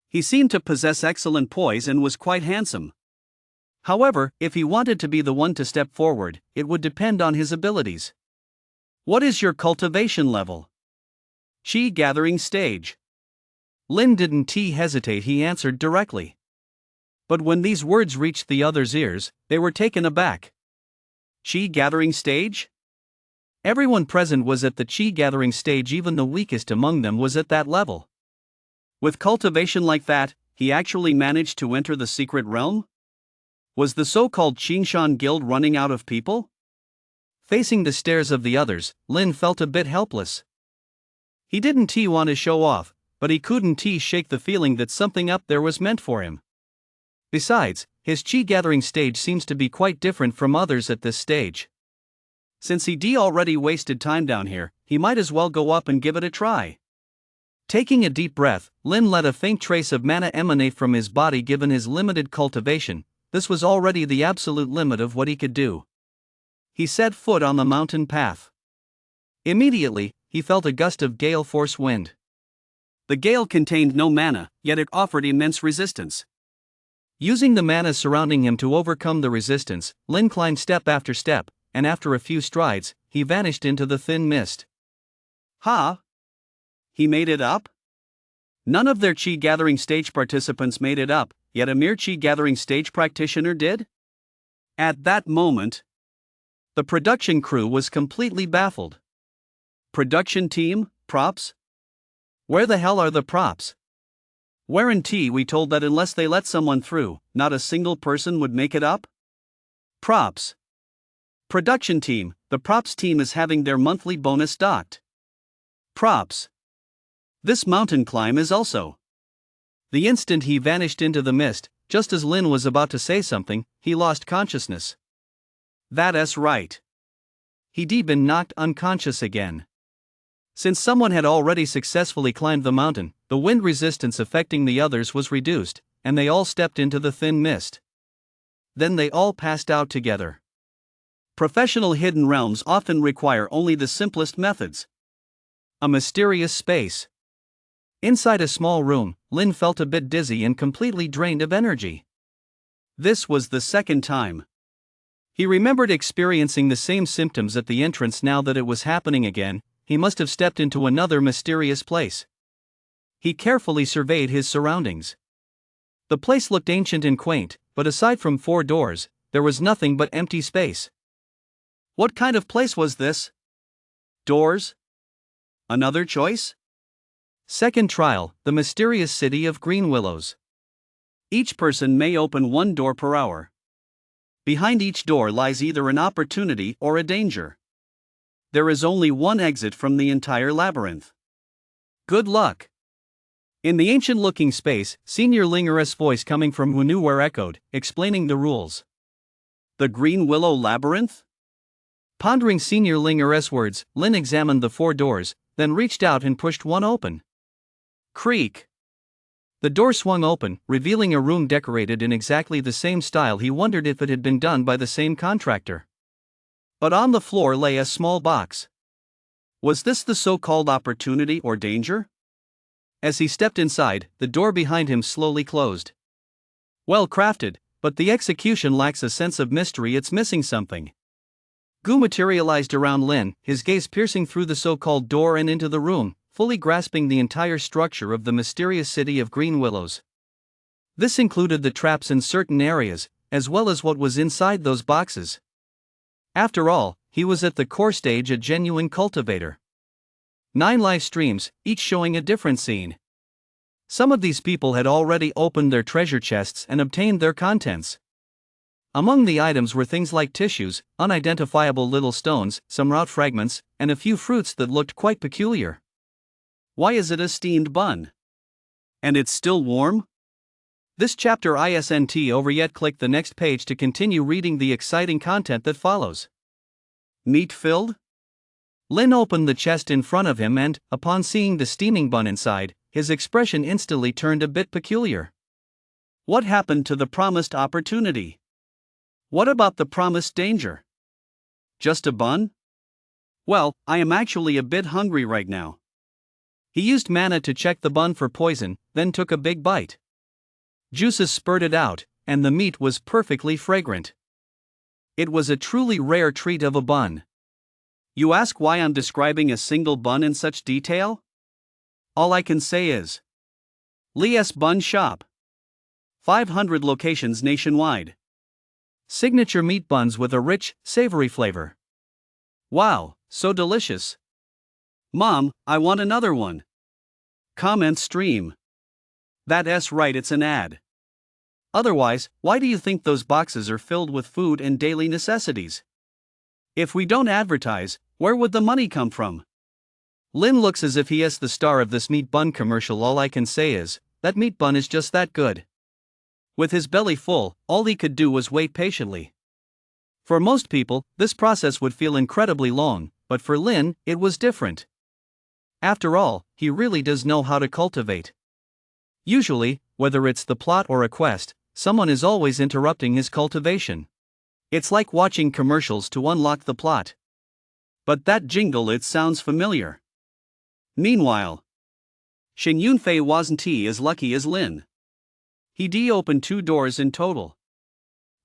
Speaker 1: He seemed to possess excellent poise and was quite handsome. However, if he wanted to be the one to step forward, it would depend on his abilities. What is your cultivation level? Qi gathering stage.
Speaker 2: Lin didn't hesitate, he answered directly. But when these words reached the others' ears, they were taken aback.
Speaker 1: Qi gathering stage?
Speaker 2: Everyone present was at the Qi gathering stage, even the weakest among them was at that level.
Speaker 1: With cultivation like that, he actually managed to enter the secret realm? Was the so-called Qingshan Guild running out of people?
Speaker 2: Facing the stares of the others, Lin felt a bit helpless. He didn't want to show off, but he couldn't shake the feeling that something up there was meant for him. Besides, his Qi gathering stage seems to be quite different from others at this stage.
Speaker 1: Since he already wasted time down here, he might as well go up and give it a try.
Speaker 2: Taking a deep breath, Lin let a faint trace of mana emanate from his body. Given his limited cultivation, this was already the absolute limit of what he could do. He set foot on the mountain path. Immediately, he felt a gust of gale force wind.
Speaker 1: The gale contained no mana, yet it offered immense resistance.
Speaker 2: Using the mana surrounding him to overcome the resistance, Lin climbed step after step, and after a few strides, he vanished into the thin mist.
Speaker 1: Ha! He made it up? None of their Qi gathering stage participants made it up, yet a mere Qi gathering stage practitioner did? At that moment,
Speaker 2: the production crew was completely baffled.
Speaker 1: Production team, props?
Speaker 2: Where the hell are the props?
Speaker 1: Weren't we told that unless they let someone through, not a single person would make it up? Props. Production team, the props team is having their monthly bonus docked. Props. This mountain climb is also.
Speaker 2: The instant he vanished into the mist, just as Lin was about to say something, he lost consciousness.
Speaker 1: That's right.
Speaker 2: He'd been knocked unconscious again. Since someone had already successfully climbed the mountain, the wind resistance affecting the others was reduced, and they all stepped into the thin mist. Then they all passed out together.
Speaker 1: Professional hidden realms often require only the simplest methods.
Speaker 2: A mysterious space. Inside a small room, Lin felt a bit dizzy and completely drained of energy.
Speaker 1: This was the second time.
Speaker 2: He remembered experiencing the same symptoms at the entrance. Now that it was happening again, he must have stepped into another mysterious place. He carefully surveyed his surroundings. The place looked ancient and quaint, but aside from 4 doors, there was nothing but empty space.
Speaker 1: What kind of place was this? Doors? Another choice?
Speaker 2: Second trial, the mysterious city of Green Willows.
Speaker 1: Each person may open 1 door per hour. Behind each door lies either an opportunity or a danger. There is only one exit from the entire labyrinth. Good luck.
Speaker 2: In the ancient-looking space, Senior Linger's voice coming from who knew where echoed, explaining the rules.
Speaker 1: The Green Willow Labyrinth?
Speaker 2: Pondering Senior Linger's words, Lin examined the 4 doors, then reached out and pushed one open.
Speaker 1: Creak.
Speaker 2: The door swung open, revealing a room decorated in exactly the same style. He wondered if it had been done by the same contractor.
Speaker 1: But on the floor lay a small box. Was this the so-called opportunity or danger?
Speaker 2: As he stepped inside, the door behind him slowly closed.
Speaker 1: Well crafted,
Speaker 2: but the execution lacks a sense of mystery. It's missing something. Gu materialized around Lin, his gaze piercing through the so-called door and into the room, fully grasping the entire structure of the mysterious city of Green Willows. This included the traps in certain areas, as well as what was inside those boxes. After all, he was at the core stage a genuine cultivator. 9 live streams, each showing a different scene. Some of these people had already opened their treasure chests and obtained their contents. Among the items were things like tissues, unidentifiable little stones, some route fragments, and a few fruits that looked quite peculiar.
Speaker 1: Why is it a steamed bun? And it's still warm?
Speaker 2: This chapter isn't over yet. Click the next page to continue reading the exciting content that follows.
Speaker 1: Meat-filled?
Speaker 2: Lin opened the chest in front of him and, upon seeing the steaming bun inside, his expression instantly turned a bit peculiar.
Speaker 1: What happened to the promised opportunity? What about the promised danger? Just a bun? Well, I am actually a bit hungry right now.
Speaker 2: He used mana to check the bun for poison, then took a big bite. Juices spurted out, and the meat was perfectly fragrant. It was a truly rare treat of a bun.
Speaker 1: You ask why I'm describing a single bun in such detail? All I can say is Lee's Bun Shop. 500 locations nationwide.
Speaker 2: Signature meat buns with a rich, savory flavor.
Speaker 1: Wow, so delicious. Mom, I want another one. Comment stream. That's right, it's an ad. Otherwise, why do you think those boxes are filled with food and daily necessities? If we don't advertise, where would the money come from?
Speaker 2: Lin looks as if he is the star of this meat bun commercial. All I can say is, that meat bun is just that good.
Speaker 1: With his belly full, all he could do was wait patiently.
Speaker 2: For most people, this process would feel incredibly long, but for Lin, it was different. After all, he really does know how to cultivate. Usually, whether it's the plot or a quest, someone is always interrupting his cultivation. It's like watching commercials to unlock the plot.
Speaker 1: But that jingle, it sounds familiar. Meanwhile, Shin Yunfei wasn't as lucky as Lin. He opened 2 doors in total.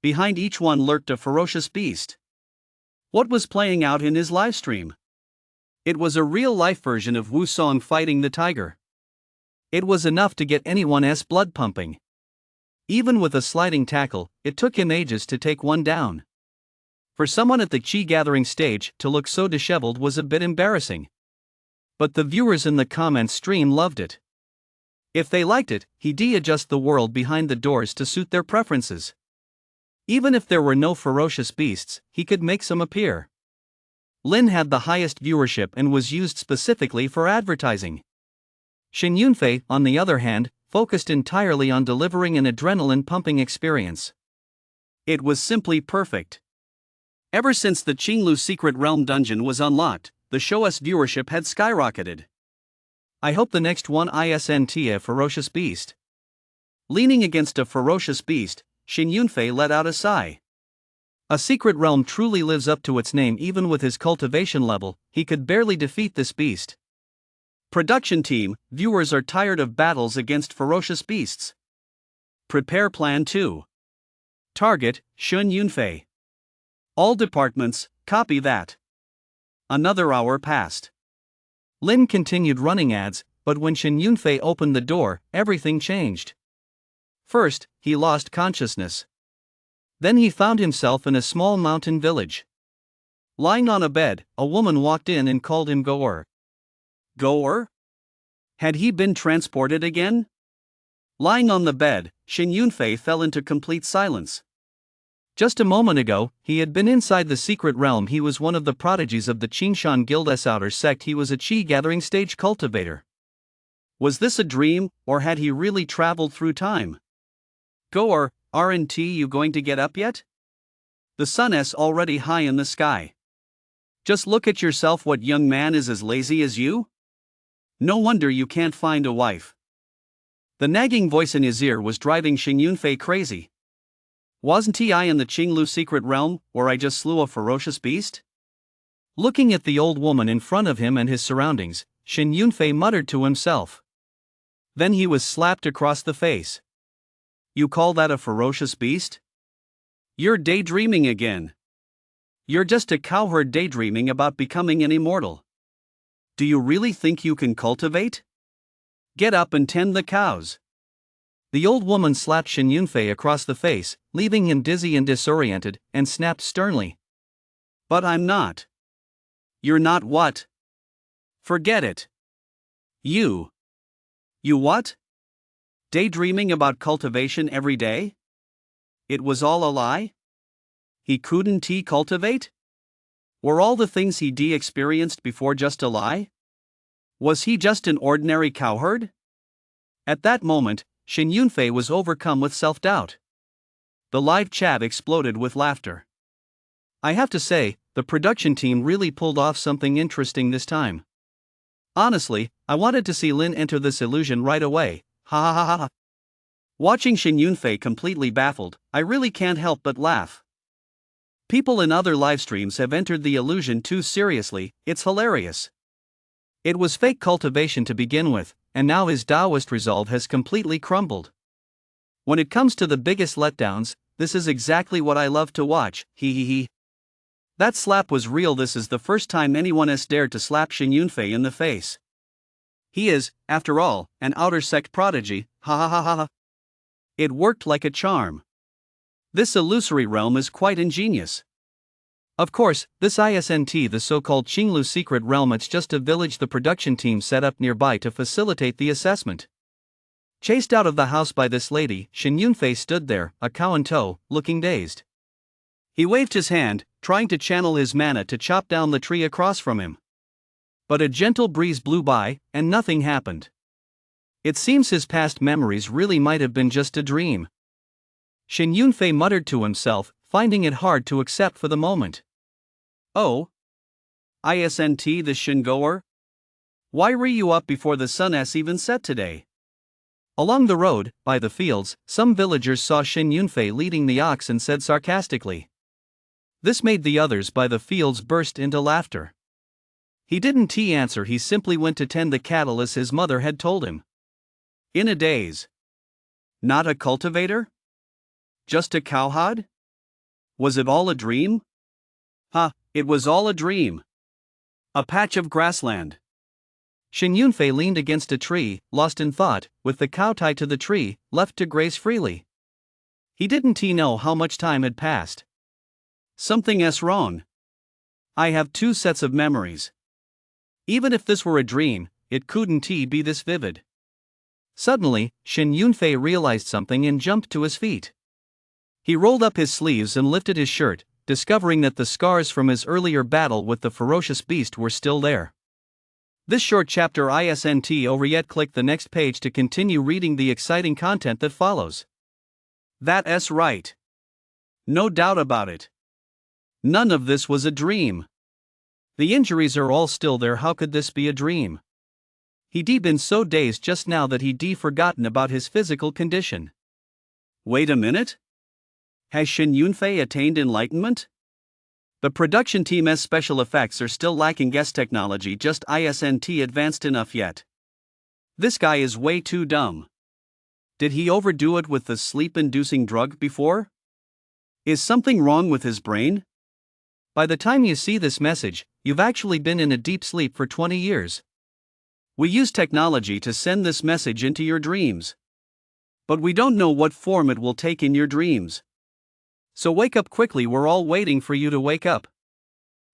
Speaker 1: Behind each one lurked a ferocious beast. What was playing out in his livestream? It was a real-life version of Wu Song fighting the tiger.
Speaker 2: It was enough to get anyone's blood pumping. Even with a sliding tackle, it took him ages to take one down. For someone at the chi gathering stage to look so disheveled was a bit embarrassing. But the viewers in the comment stream loved it. If they liked it, he'd adjust the world behind the doors to suit their preferences. Even if there were no ferocious beasts, he could make some appear. Lin had the highest viewership and was used specifically for advertising. Shin Yunfei, on the other hand, focused entirely on delivering an adrenaline-pumping experience.
Speaker 1: It was simply perfect. Ever since the Qinglu Secret Realm dungeon was unlocked, the show's viewership had skyrocketed.
Speaker 2: I hope the next one isn't a ferocious beast.
Speaker 1: Leaning against a ferocious beast, Shin Yunfei let out a sigh.
Speaker 2: A secret realm truly lives up to its name. Even with his cultivation level, he could barely defeat this beast.
Speaker 1: Production team, viewers are tired of battles against ferocious beasts. Prepare Plan 2. Target, Shin Yunfei. All departments, copy that. Another hour passed.
Speaker 2: Lin continued running ads, but when Shin Yunfei opened the door, everything changed. First, he lost consciousness. Then he found himself in a small mountain village.
Speaker 1: Lying on a bed, a woman walked in and called him Goer. Goer? Had he been transported again? Lying on the bed, Shin Yunfei fell into complete silence.
Speaker 2: Just a moment ago, he had been inside the secret realm. He was one of the prodigies of the Qingshan Guild's outer sect. He was a chi gathering stage cultivator.
Speaker 1: Was this a dream, or had he really traveled through time? Goer, aren't you going to get up yet? The sun's already high in the sky. Just look at yourself. What young man is as lazy as you? No wonder you can't find a wife. The nagging voice in his ear was driving Shin Yunfei crazy. Wasn't I in the Qinglu Secret Realm, where I just slew a ferocious beast?
Speaker 2: Looking at the old woman in front of him and his surroundings, Shin Yunfei muttered to himself.
Speaker 1: Then he was slapped across the face. You call that a ferocious beast? You're daydreaming again. You're just a cowherd daydreaming about becoming an immortal. Do you really think you can cultivate? Get up and tend the cows.
Speaker 2: The old woman slapped Shin Yunfei across the face, leaving him dizzy and disoriented, and snapped sternly.
Speaker 1: But I'm not. You're not what? Forget it. You what? Daydreaming about cultivation every day? It was all a lie? He couldn't cultivate? Were all the things he experienced before just a lie? Was he just an ordinary cowherd? At that moment, Shin Yunfei was overcome with self-doubt. The live chat exploded with laughter.
Speaker 2: I have to say, the production team really pulled off something interesting this time. Honestly, I wanted to see Lin enter this illusion right away. Ha ha ha ha.
Speaker 1: Watching Shin Yunfei completely baffled, I really can't help but laugh. People in other livestreams have entered the illusion too seriously, it's hilarious. It was fake cultivation to begin with, and now his Taoist resolve has completely crumbled. When it comes to the biggest letdowns, this is exactly what I love to watch, he. That slap was real. This is the first time anyone has dared to slap Shin Yunfei in the face. He is, after all, an outer sect prodigy, ha ha ha ha. It worked like a charm. This illusory realm is quite ingenious. Of course, this isn't the so-called Qinglu secret realm, it's just a village the production team set up nearby to facilitate the assessment. Chased out of the house by this lady, Shin Yunfei stood there, a cow in tow, looking dazed. He waved his hand, trying to channel his mana to chop down the tree across from him. But a gentle breeze blew by, and nothing happened. It seems his past memories really might have been just a dream. Shin Yunfei muttered to himself, finding it hard to accept for the moment. Oh? Isn't the Shingoer? Why were you up before the sun has even set today? Along the road, by the fields, some villagers saw Shin Yunfei leading the ox and said sarcastically. This made the others by the fields burst into laughter. He didn't answer, he simply went to tend the cattle as his mother had told him. In a daze. Not a cultivator? Just a cowherd? Was it all a dream? It was all a dream. A patch of grassland. Shin Yunfei leaned against a tree, lost in thought, with the cow tied to the tree, left to graze freely. He didn't know how much time had passed. Something's wrong. I have two sets of memories. Even if this were a dream, it couldn't be this vivid. Suddenly, Shin Yunfei realized something and jumped to his feet. He rolled up his sleeves and lifted his shirt, discovering that the scars from his earlier battle with the ferocious beast were still there. This short chapter isn't over yet. Click the next page to continue reading the exciting content that follows. That's right. No doubt about it. None of this was a dream. The injuries are all still there. How could this be a dream? He'd been so dazed just now that he'd forgotten about his physical condition. Wait a minute? Has Shin Yunfei attained enlightenment? The production team's special effects are still lacking. Guest technology just isn't advanced enough yet. This guy is way too dumb. Did he overdo it with the sleep-inducing drug before? Is something wrong with his brain? By the time you see this message, you've actually been in a deep sleep for 20 years. We use technology to send this message into your dreams. But we don't know what form it will take in your dreams. So wake up quickly, we're all waiting for you to wake up.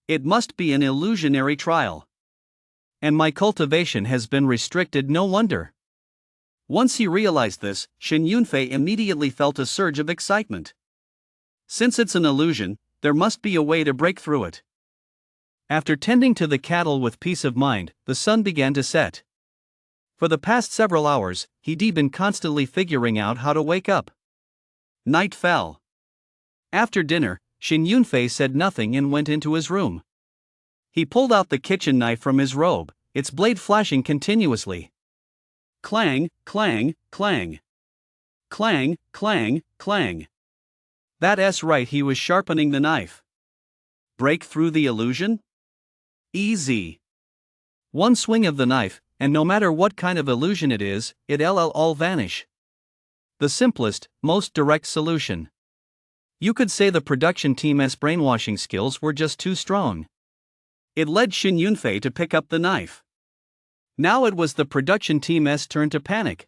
Speaker 1: It must be an illusionary trial. And my cultivation has been restricted, no wonder. Once he realized this, Shin Yunfei immediately felt a surge of excitement. Since it's an illusion, there must be a way to break through it. After tending to the cattle with peace of mind, the sun began to set. For the past several hours, he'd been constantly figuring out how to wake up. Night fell. After dinner, Shin Yunfei said nothing and went into his room. He pulled out the kitchen knife from his robe, its blade flashing continuously. Clang, clang, clang. Clang, clang, clang. That's right, he was sharpening the knife. Break through the illusion? Easy. One swing of the knife, and no matter what kind of illusion it is, it'll all vanish. The simplest, most direct solution. You could say the production team's brainwashing skills were just too strong. It led Shin Yunfei to pick up the knife. Now it was the production team's turn to panic.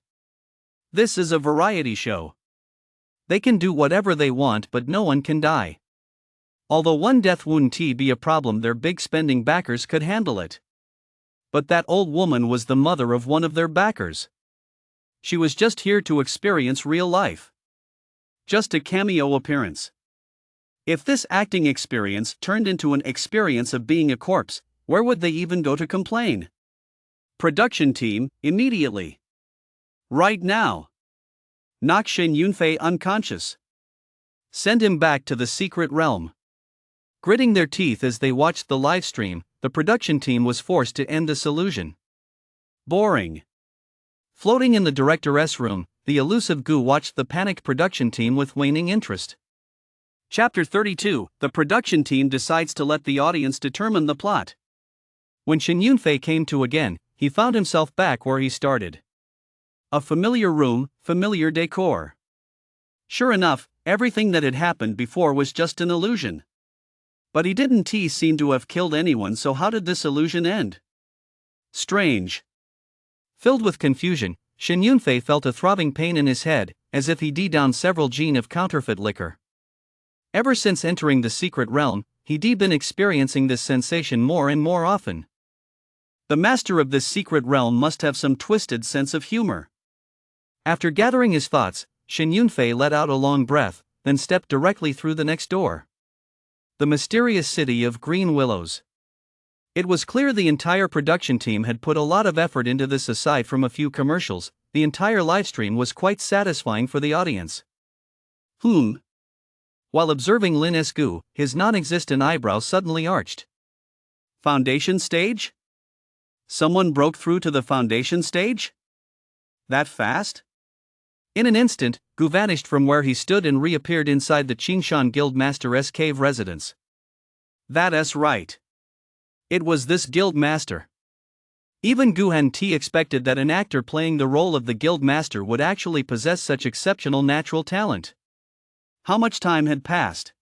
Speaker 1: This is a variety show. They can do whatever they want, but no one can die. Although one death wouldn't be a problem, their big spending backers could handle it. But that old woman was the mother of one of their backers. She was just here to experience real life. Just a cameo appearance. If this acting experience turned into an experience of being a corpse, where would they even go to complain? Production team, immediately. Right now. Knock Shin Yunfei unconscious. Send him back to the secret realm. Gritting their teeth as they watched the live stream, the production team was forced to end this illusion. Boring. Floating in the director's room, the elusive Gu watched the panicked production team with waning interest. Chapter 32, the production team decides to let the audience determine the plot.
Speaker 2: When Shin Yunfei came to again, he found himself back where he started.
Speaker 1: A familiar room, familiar decor. Sure enough, everything that had happened before was just an illusion. But he didn't seem to have killed anyone, so how did this illusion end? Strange.
Speaker 2: Filled with confusion, Shin Yunfei felt a throbbing pain in his head, as if he downed several gin of counterfeit liquor. Ever since entering the secret realm, he'd been experiencing this sensation more and more often.
Speaker 1: The master of this secret realm must have some twisted sense of humor.
Speaker 2: After gathering his thoughts, Shin Yunfei let out a long breath, then stepped directly through the next door. The mysterious city of Green Willows. It was clear the entire production team had put a lot of effort into this. Aside from a few commercials, the entire livestream was quite satisfying for the audience. While observing Lin Esgu, his non-existent eyebrows suddenly arched.
Speaker 1: Foundation stage? Someone broke through to the foundation stage? That fast?
Speaker 2: In an instant, Gu vanished from where he stood and reappeared inside the Qingshan Guild Master's cave residence.
Speaker 1: That's right. It was this guild master.
Speaker 2: Even Gu Henti expected that an actor playing the role of the guild master would actually possess such exceptional natural talent.
Speaker 1: How much time had passed?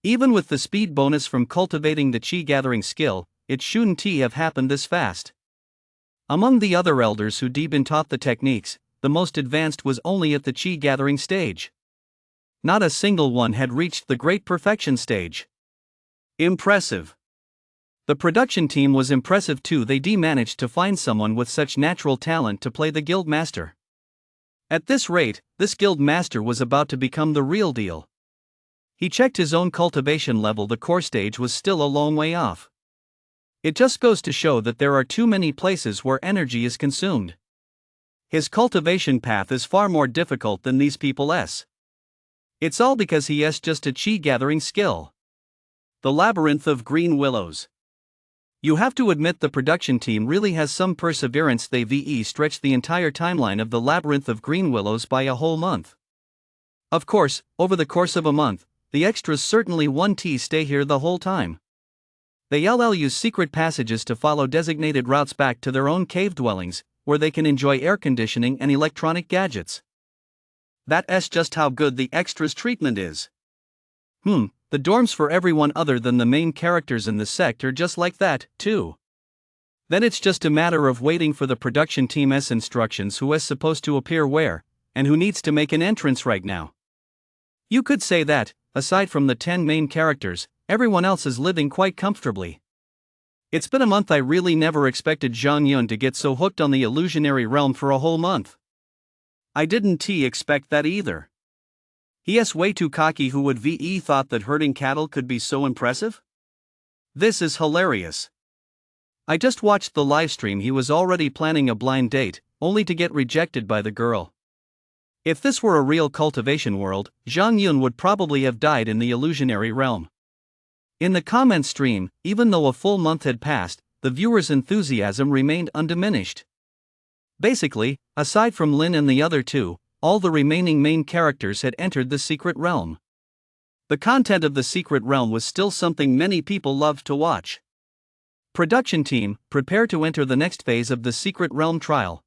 Speaker 2: Even with the speed bonus from cultivating the chi gathering skill, it shouldn't have happened this fast. Among the other elders who'd been taught the techniques, the most advanced was only at the chi gathering stage. Not a single one had reached the great perfection stage.
Speaker 1: Impressive.
Speaker 2: The production team was impressive too. They managed to find someone with such natural talent to play the guild master. At this rate, this guild master was about to become the real deal. He checked his own cultivation level. The core stage was still a long way off. It just goes to show that there are too many places where energy is consumed. His cultivation path is far more difficult than these people's. It's all because he has just a chi gathering skill.
Speaker 1: The labyrinth of Green Willows.
Speaker 2: You have to admit the production team really has some perseverance. They stretched the entire timeline of the labyrinth of Green Willows by a whole month. Of course, over the course of a month, the extras certainly won't stay here the whole time. They use secret passages to follow designated routes back to their own cave dwellings, where they can enjoy air conditioning and electronic gadgets.
Speaker 1: That's just how good the extras treatment is.
Speaker 2: The dorms for everyone other than the main characters in the sect are just like that, too. Then it's just a matter of waiting for the production team's instructions who is supposed to appear where, and who needs to make an entrance right now. You could say that, aside from the 10 main characters, everyone else is living quite comfortably. It's been a month. I really never expected Zhang Yun to get so hooked on the illusionary realm for a whole month.
Speaker 1: I didn't expect that either. He's way too cocky. Who would thought that herding cattle could be so impressive? This is hilarious.
Speaker 2: I just watched the livestream. He was already planning a blind date, only to get rejected by the girl. If this were a real cultivation world, Zhang Yun would probably have died in the illusionary realm. In the comment stream, even though a full month had passed, the viewers' enthusiasm remained undiminished. Basically, aside from Lin and the other two, all the remaining main characters had entered the secret realm.
Speaker 1: The content of the secret realm was still something many people loved to watch.
Speaker 2: Production team, prepare to enter the next phase of the secret realm trial.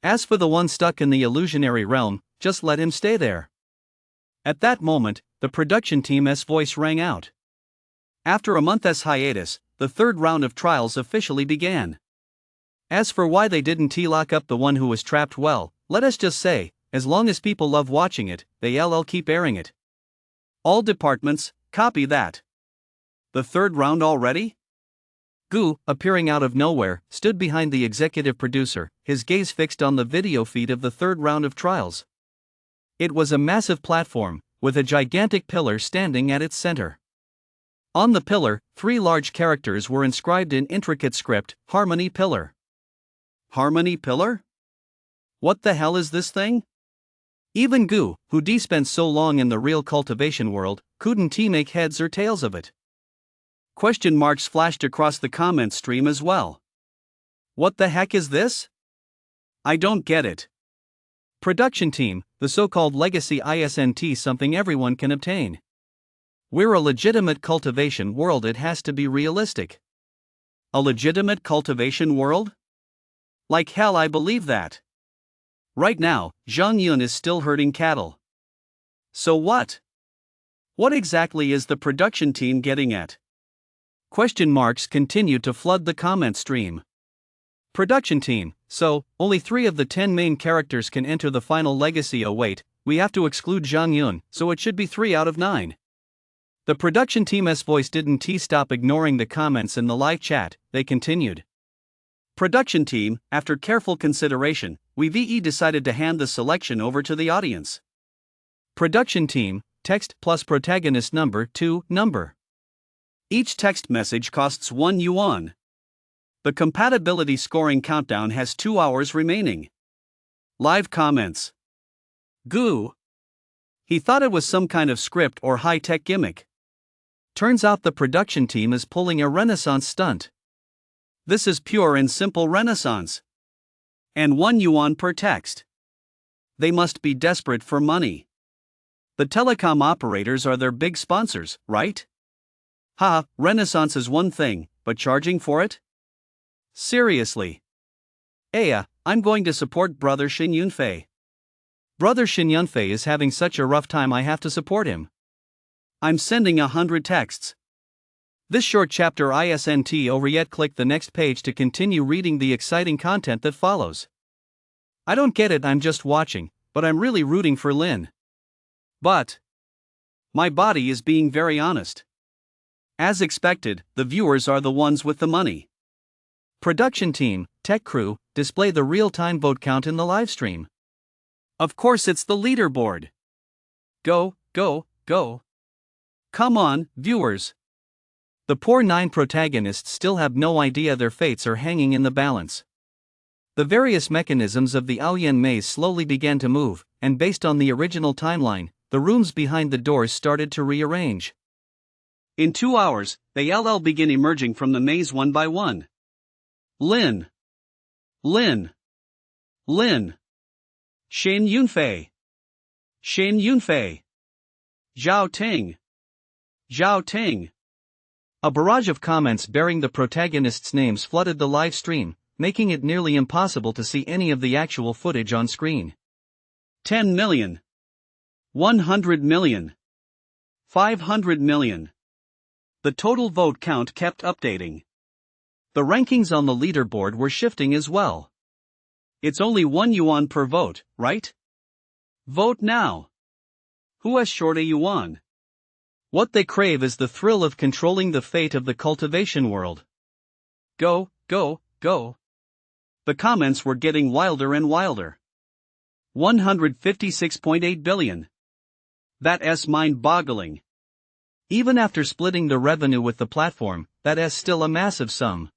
Speaker 2: As for the one stuck in the illusionary realm, just let him stay there.
Speaker 1: At that moment, the production team's voice rang out. After a month's hiatus, the third round of trials officially began.
Speaker 2: As for why they didn't lock up the one who was trapped, well, let us just say, as long as people love watching it, they'll keep airing it.
Speaker 1: All departments, copy that. The third round already?
Speaker 2: Gu, appearing out of nowhere, stood behind the executive producer, his gaze fixed on the video feed of the third round of trials. It was a massive platform, with a gigantic pillar standing at its center. On the pillar, 3 large characters were inscribed in intricate script: Harmony Pillar.
Speaker 1: Harmony Pillar? What the hell is this thing?
Speaker 2: Even Gu, who spent so long in the real cultivation world, couldn't make heads or tails of it.
Speaker 1: Question marks flashed across the comment stream as well. What the heck is this? I don't get it.
Speaker 2: Production team, the so-called legacy isn't something everyone can obtain. We're a legitimate cultivation world, it has to be realistic.
Speaker 1: A legitimate cultivation world? Like hell, I believe that. Right now, Zhang Yun is still herding cattle. So what? What exactly is the production team getting at?
Speaker 2: Question marks continue to flood the comment stream. Production team, so, only 3 of the 10 main characters can enter the final legacy. Oh wait, we have to exclude Zhang Yun, so it should be 3 out of 9. The production team's voice didn't stop ignoring the comments in the live chat, they continued.
Speaker 1: Production team, after careful consideration, we decided to hand the selection over to the audience.
Speaker 2: Production team, text plus protagonist number 2, number.
Speaker 1: Each text message costs 1 yuan. The compatibility scoring countdown has 2 hours remaining. Live comments. Goo. He thought it was some kind of script or high-tech gimmick.
Speaker 2: Turns out the production team is pulling a Renaissance stunt.
Speaker 1: This is pure and simple Renaissance. And 1 yuan per text. They must be desperate for money. The telecom operators are their big sponsors, right? Ha, Renaissance is one thing, but charging for it? Seriously. I'm going to support Brother Xin Yunfei.
Speaker 2: Brother Xin Yunfei is having such a rough time, I have to support him.
Speaker 1: I'm sending 100 texts.
Speaker 2: This short chapter isn't over yet. Click the next page to continue reading the exciting content that follows. I don't get it, I'm just watching, but I'm really rooting for Lin.
Speaker 1: But my body is being very honest. As expected, the viewers are the ones with the money.
Speaker 2: Production team, tech crew, display the real-time vote count in the livestream.
Speaker 1: Of course it's the leaderboard. Go, go, go. Come on, viewers.
Speaker 2: The poor 9 protagonists still have no idea their fates are hanging in the balance. The various mechanisms of the Aoyan maze slowly began to move, and based on the original timeline, the rooms behind the doors started to rearrange.
Speaker 1: In 2 hours, they begin emerging from the maze one by one. Lin. Lin. Lin. Xin Yunfei. Xin Yunfei. Zhao Ting. Zhao Ting.
Speaker 2: A barrage of comments bearing the protagonists' names flooded the live stream, making it nearly impossible to see any of the actual footage on screen.
Speaker 1: 10 million. 100 million. 500 million. The total vote count kept updating.
Speaker 2: The rankings on the leaderboard were shifting as well.
Speaker 1: It's only 1 yuan per vote, right? Vote now. Who has short a yuan?
Speaker 2: What they crave is the thrill of controlling the fate of the cultivation world.
Speaker 1: Go, go, go. The comments were getting wilder and wilder. 156.8 billion. That's mind-boggling.
Speaker 2: Even after splitting the revenue with the platform, that's still a massive sum.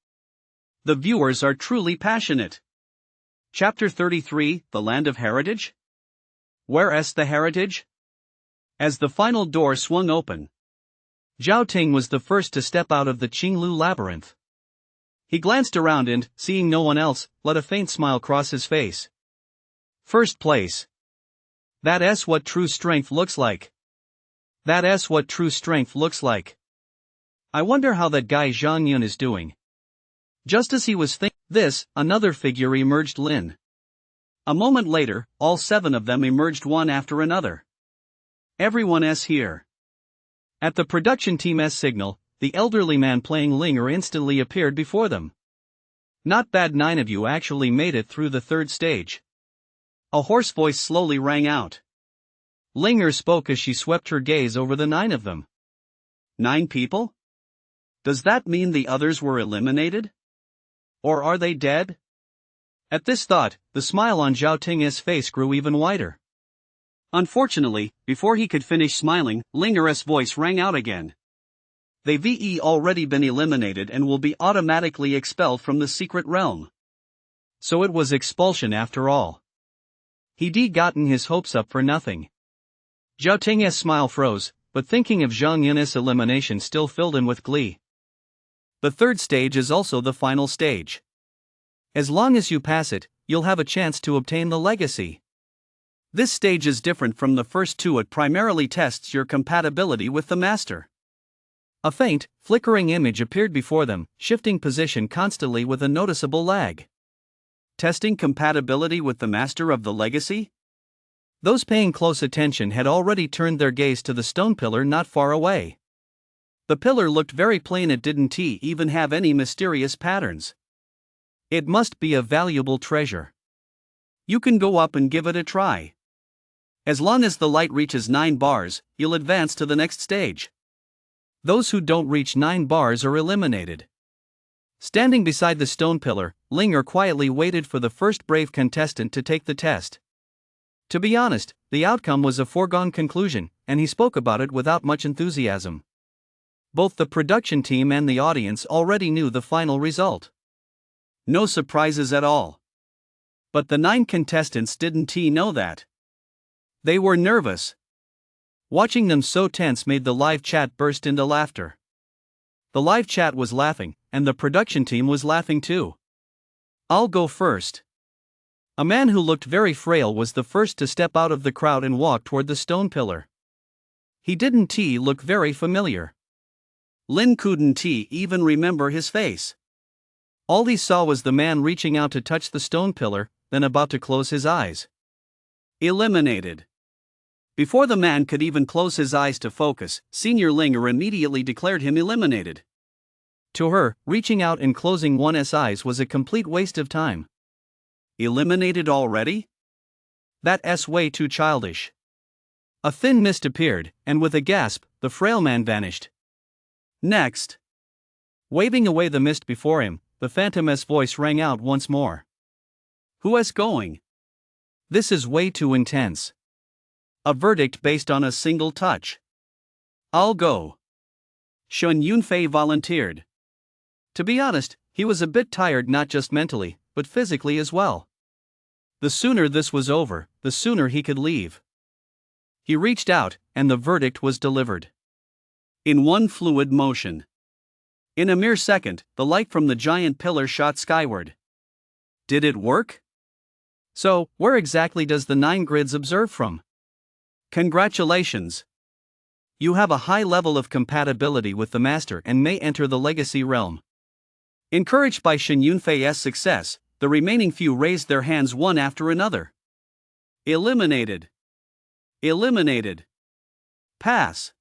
Speaker 1: The viewers are truly passionate. Chapter 33, The Land of Heritage? Where's the heritage? As the final door swung open,
Speaker 2: Zhao Ting was the first to step out of the Qinglu labyrinth.
Speaker 1: He glanced around and, seeing no one else, let a faint smile cross his face. First place. That's what true strength looks like. That's what true strength looks like. I wonder how that guy Zhang Yun is doing. Just as he was thinking this, another figure emerged, Lin. A moment later, all 7 of them emerged one after another. Everyone's here. At the production team's signal, the elderly man playing Linger instantly appeared before them. Not bad, 9 of you actually made it through the 3rd stage. A hoarse voice slowly rang out. Linger spoke as she swept her gaze over the 9 of them. 9 people? Does that mean the others were eliminated? Or are they dead? At this thought, the smile on Zhao Ting's face grew even wider. Unfortunately, before he could finish smiling, Linger's voice rang out again. They've already been eliminated and will be automatically expelled from the secret realm. So it was expulsion after all. He'd gotten his hopes up for nothing. Zhao Ting's smile froze, but thinking of Zhang Yun's elimination still filled him with glee. The 3rd stage is also the final stage. As long as you pass it, you'll have a chance to obtain the legacy. This stage is different from the first two. It primarily tests your compatibility with the master.
Speaker 2: A faint, flickering image appeared before them, shifting position constantly with a noticeable lag.
Speaker 1: Testing compatibility with the master of the legacy?
Speaker 2: Those paying close attention had already turned their gaze to the stone pillar not far away.
Speaker 1: The pillar looked very plain. It didn't even have any mysterious patterns.
Speaker 2: It must be a valuable treasure.
Speaker 1: You can go up and give it a try. As long as the light reaches 9 bars, you'll advance to the next stage.
Speaker 2: Those who don't reach 9 bars are eliminated. Standing beside the stone pillar, Linger quietly waited for the first brave contestant to take the test. To be honest, the outcome was a foregone conclusion, and he spoke about it without much enthusiasm. Both the production team and the audience already knew the final result.
Speaker 1: No surprises at all. But the 9 contestants didn't know that. They were nervous.
Speaker 2: Watching them so tense made the live chat burst into laughter. The live chat was laughing, and the production team was laughing too.
Speaker 1: I'll go first.
Speaker 2: A man who looked very frail was the first to step out of the crowd and walk toward the stone pillar. He didn't look very familiar.
Speaker 1: Lin couldn't even remember his face.
Speaker 2: All he saw was the man reaching out to touch the stone pillar, then about to close his eyes.
Speaker 1: Eliminated. Before the man could even close his eyes to focus, Senior Linger immediately declared him eliminated.
Speaker 2: To her, reaching out and closing one's eyes was a complete waste of time.
Speaker 1: Eliminated already?
Speaker 2: That's way too childish. A thin mist appeared, and with a gasp, the frail man vanished.
Speaker 1: Next.
Speaker 2: Waving away the mist before him, the Phantom's voice rang out once more.
Speaker 1: Who is going?
Speaker 2: This is way too intense.
Speaker 1: A verdict based on a single touch. I'll go. Shun Yunfei volunteered.
Speaker 2: To be honest, he was a bit tired, not just mentally, but physically as well. The sooner this was over, the sooner he could leave. He reached out, and the verdict was delivered.
Speaker 1: In one fluid motion. In a mere second, the light from the giant pillar shot skyward. Did it work?
Speaker 2: So, where exactly does the 9 grids observe from?
Speaker 1: Congratulations. You have a high level of compatibility with the master and may enter the legacy realm. Encouraged by Shin Yunfei's success, the remaining few raised their hands one after another. Eliminated. Eliminated. Pass.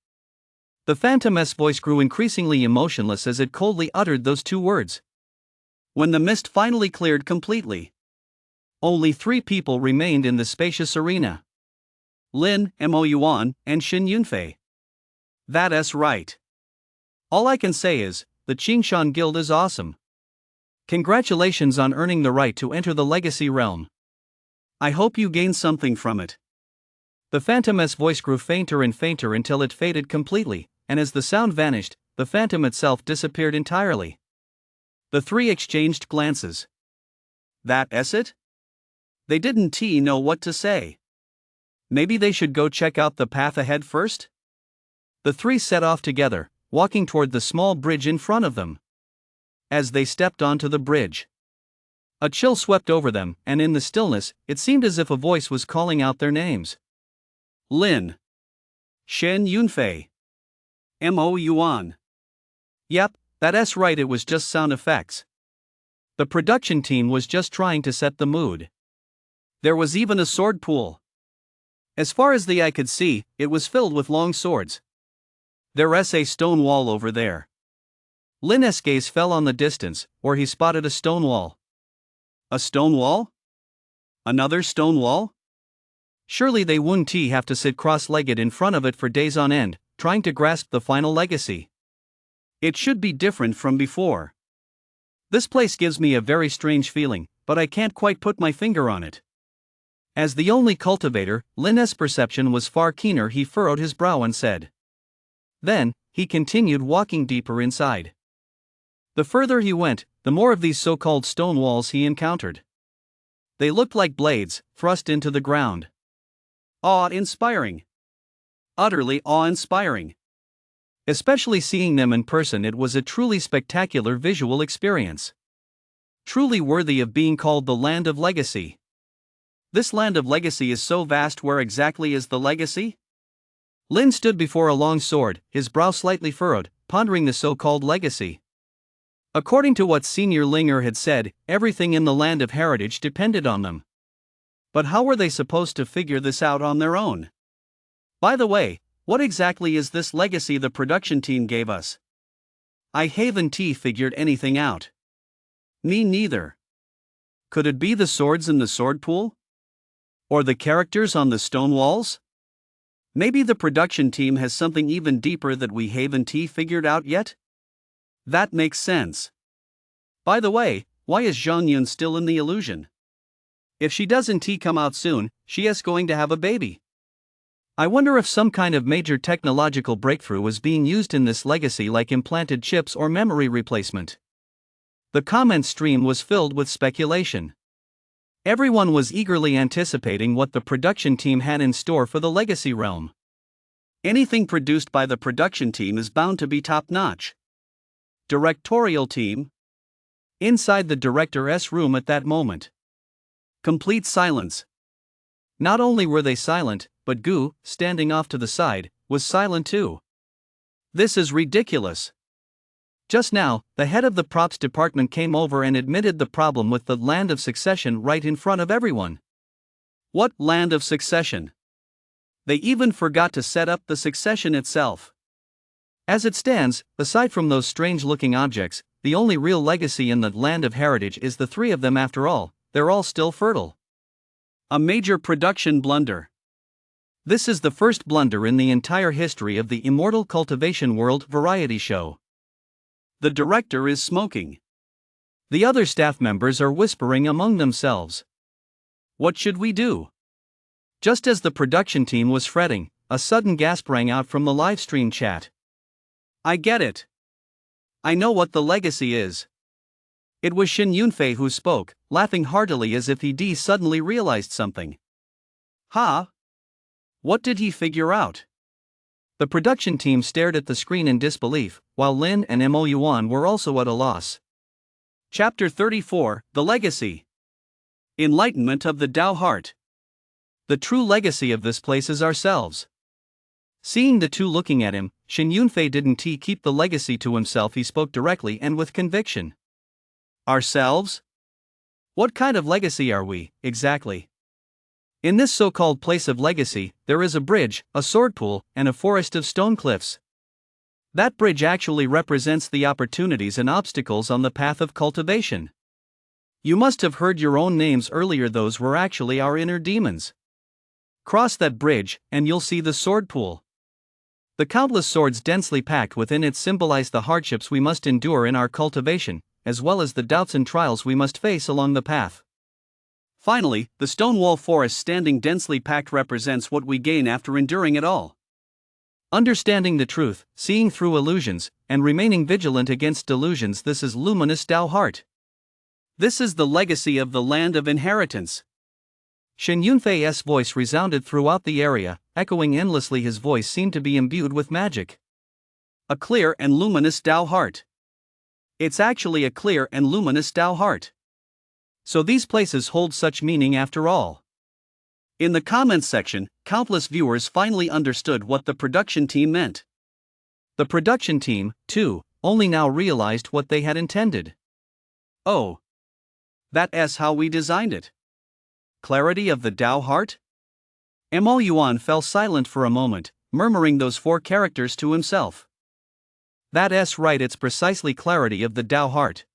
Speaker 2: The Phantom's voice grew increasingly emotionless as it coldly uttered those 2 words.
Speaker 1: When the mist finally cleared completely, only 3 people remained in the spacious arena. Lin, Mo Yuan, and Shin Yunfei. That's right. All I can say is, the Qingshan Guild is awesome.
Speaker 2: Congratulations on earning the right to enter the legacy realm.
Speaker 1: I hope you gain something from it.
Speaker 2: The Phantom's voice grew fainter and fainter until it faded completely, and as the sound vanished, the Phantom itself disappeared entirely.
Speaker 1: The 3 exchanged glances. That's it? They didn't know what to say. Maybe they should go check out the path ahead first?
Speaker 2: The 3 set off together, walking toward the small bridge in front of them. As they stepped onto the bridge, a chill swept over them, and in the stillness, it seemed as if a voice was calling out their names.
Speaker 1: Lin. Shen Yunfei. Mo Yuan.
Speaker 2: Yep, that's right, it was just sound effects. The production team was just trying to set the mood.
Speaker 1: There was even a sword pool. As far as the eye could see, it was filled with long swords. There's a stone wall over there.
Speaker 2: Lin's gaze fell on the distance, where he spotted a stone wall.
Speaker 1: A stone wall? Another stone wall?
Speaker 2: Surely they wouldn't have to sit cross-legged in front of it for days on end, trying to grasp the final legacy.
Speaker 1: It should be different from before. This place gives me a very strange feeling, but I can't quite put my finger on it.
Speaker 2: As the only cultivator, Lin's perception was far keener. He furrowed his brow and said. Then, he continued walking deeper inside. The further he went, the more of these so-called stone walls he encountered. They looked like blades, thrust into the ground.
Speaker 1: Awe-inspiring. Utterly awe-inspiring.
Speaker 2: Especially seeing them in person, it was a truly spectacular visual experience. Truly worthy of being called the Land of Legacy.
Speaker 1: This land of legacy is so vast, where exactly is the legacy?
Speaker 2: Lin stood before a long sword, his brow slightly furrowed, pondering the so-called legacy. According to what Senior Linger had said, everything in the land of heritage depended on them.
Speaker 1: But how were they supposed to figure this out on their own? By the way, what exactly is this legacy the production team gave us? I haven't figured anything out. Me neither. Could it be the swords in the sword pool? Or the characters on the stone walls? Maybe the production team has something even deeper that we haven't figured out yet? That makes sense. By the way, why is Zhang Yun still in the illusion? If she doesn't come out soon, she is going to have a baby.
Speaker 2: I wonder if some kind of major technological breakthrough was being used in this legacy, like implanted chips or memory replacement. The comment stream was filled with speculation. Everyone was eagerly anticipating what the production team had in store for the legacy realm.
Speaker 1: Anything produced by the production team is bound to be top-notch. Directorial team?
Speaker 2: Inside the director's room at that moment,
Speaker 1: complete silence.
Speaker 2: Not only were they silent, but Gu, standing off to the side, was silent too.
Speaker 1: This is ridiculous.
Speaker 2: Just now, the head of the props department came over and admitted the problem with the land of succession right in front of everyone.
Speaker 1: What land of succession? They even forgot to set up the succession itself.
Speaker 2: As it stands, aside from those strange-looking objects, the only real legacy in the land of heritage is the three of them. After all, they're all still fertile.
Speaker 1: A major production blunder.
Speaker 2: This is the first blunder in the entire history of the Immortal Cultivation World variety show.
Speaker 1: The director is smoking.
Speaker 2: The other staff members are whispering among themselves.
Speaker 1: What should we do?
Speaker 2: Just as the production team was fretting, a sudden gasp rang out from the livestream chat.
Speaker 1: I get it. I know what the legacy is. It was Shin Yunfei who spoke, laughing heartily as if he suddenly realized something. Ha! What did he figure out?
Speaker 2: The production team stared at the screen in disbelief, while Lin and Mo Yuan were also at a loss.
Speaker 1: Chapter 34, The Legacy. Enlightenment of the Tao Heart.
Speaker 2: The true legacy of this place is ourselves. Seeing the two looking at him, Shin Yunfei didn't keep the legacy to himself. He spoke directly and with conviction.
Speaker 1: Ourselves?
Speaker 2: What kind of legacy are we, exactly? In this so-called place of legacy, there is a bridge, a sword pool, and a forest of stone cliffs. That bridge actually represents the opportunities and obstacles on the path of cultivation. You must have heard your own names earlier. Those were actually our inner demons. Cross that bridge, and you'll see the sword pool. The countless swords densely packed within it symbolize the hardships we must endure in our cultivation, as well as the doubts and trials we must face along the path.
Speaker 1: Finally, the stone wall forest standing densely packed represents what we gain after enduring it all.
Speaker 2: Understanding the truth, seeing through illusions, and remaining vigilant against delusions. This is luminous Tao Heart.
Speaker 1: This is the legacy of the land of inheritance.
Speaker 2: Shin Yunfei's voice resounded throughout the area, echoing endlessly. His voice seemed to be imbued with magic.
Speaker 1: A clear and luminous Tao Heart. It's actually a clear and luminous Tao Heart.
Speaker 2: So these places hold such meaning after all.
Speaker 1: In the comments section, countless viewers finally understood what the production team meant.
Speaker 2: The production team, too, only now realized what they had intended.
Speaker 1: Oh. That's how we designed it. Clarity of the Tao Heart? Mo Yuan fell silent for a moment, murmuring those four characters to himself.
Speaker 2: That's right, it's precisely clarity of the Tao Heart.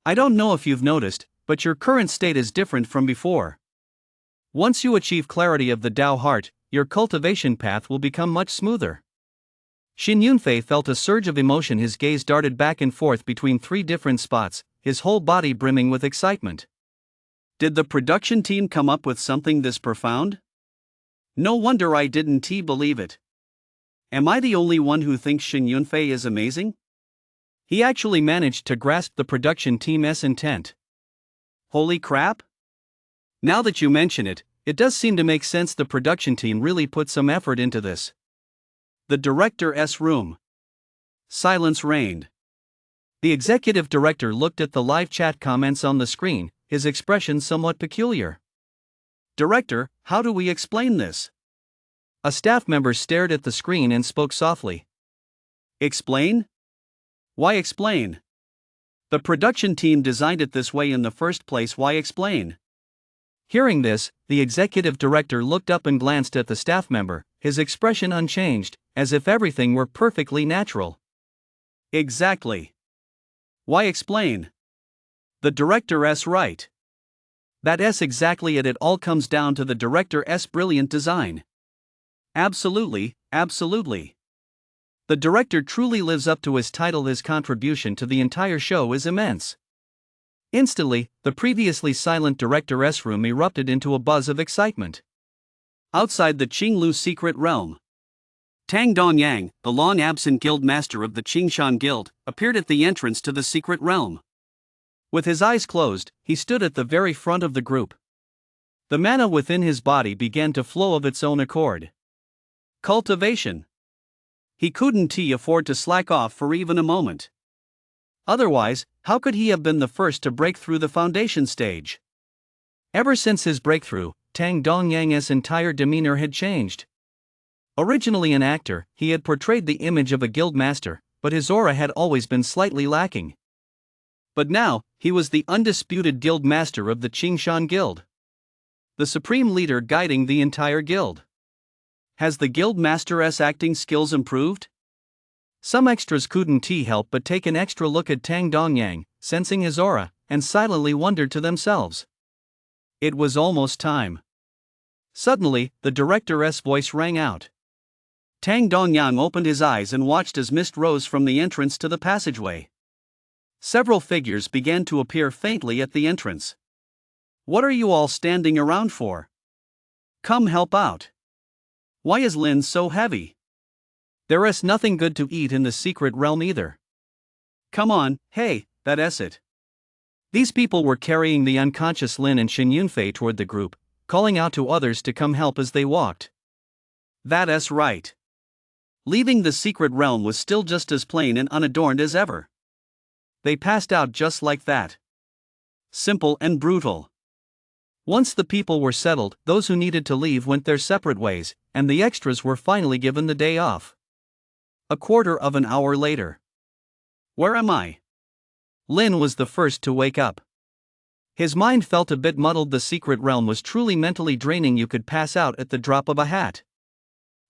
Speaker 1: I don't know if you've noticed, but your current state is different from before.
Speaker 2: Once you achieve clarity of the Tao Heart, your cultivation path will become much smoother. Shin Yunfei felt a surge of emotion. His gaze darted back and forth between three different spots, his whole body brimming with excitement.
Speaker 1: Did the production team come up with something this profound? No wonder I didn't believe it. Am I the only one who thinks Shin Yunfei is amazing?
Speaker 2: He actually managed to grasp the production team's intent.
Speaker 1: Holy crap! Now that you mention it, it does seem to make sense. The production team really put some effort into this. The director's room. Silence reigned.
Speaker 2: The executive director looked at the live chat comments on the screen, his expression somewhat peculiar.
Speaker 1: Director, how do we explain this?
Speaker 2: A staff member stared at the screen and spoke softly.
Speaker 1: Explain? Why explain? The production team designed it this way in the first place. Why explain?
Speaker 2: Hearing this, the executive director looked up and glanced at the staff member, his expression unchanged, as if everything were perfectly natural.
Speaker 1: Exactly. Why explain? The director's right. That's exactly it. It all comes down to the director's brilliant design. Absolutely, absolutely. The director truly lives up to his title. His contribution to the entire show is immense. Instantly, the previously silent director's room erupted into a buzz of excitement. Outside the Qinglu secret realm, Tang Dongyang, the long-absent guild master of the Qingshan Guild, appeared at the entrance to the secret realm. With his eyes closed, he stood at the very front of the group. The mana within his body began to flow of its own accord. Cultivation. He couldn't afford to slack off for even a moment. Otherwise, how could he have been the first to break through the foundation stage? Ever since his breakthrough, Tang Dongyang's entire demeanor had changed. Originally an actor, he had portrayed the image of a guild master, but his aura had always been slightly lacking. But now, he was the undisputed guild master of the Qingshan Guild. The supreme leader guiding the entire guild. Has the guild master's acting skills improved? Some extras couldn't help but take an extra look at Tang Dongyang, sensing his aura, and silently wondered to themselves. It was almost time. Suddenly, the director's voice rang out. Tang Dongyang opened his eyes and watched as mist rose from the entrance to the passageway. Several figures began to appear faintly at the entrance. What are you all standing around for? Come help out. Why is Lin so heavy? There is nothing good to eat in the secret realm either. Come on, hey, that's it. These people were carrying the unconscious Lin and Shen Yunfei toward the group, calling out to others to come help as they walked. That's right. Leaving the secret realm was still just as plain and unadorned as ever. They passed out just like that. Simple and brutal. Once the people were settled, those who needed to leave went their separate ways, and the extras were finally given the day off. A quarter of an hour later. Where am I? Lin was the first to wake up. His mind felt a bit muddled. The secret realm was truly mentally draining. You could pass out at the drop of a hat.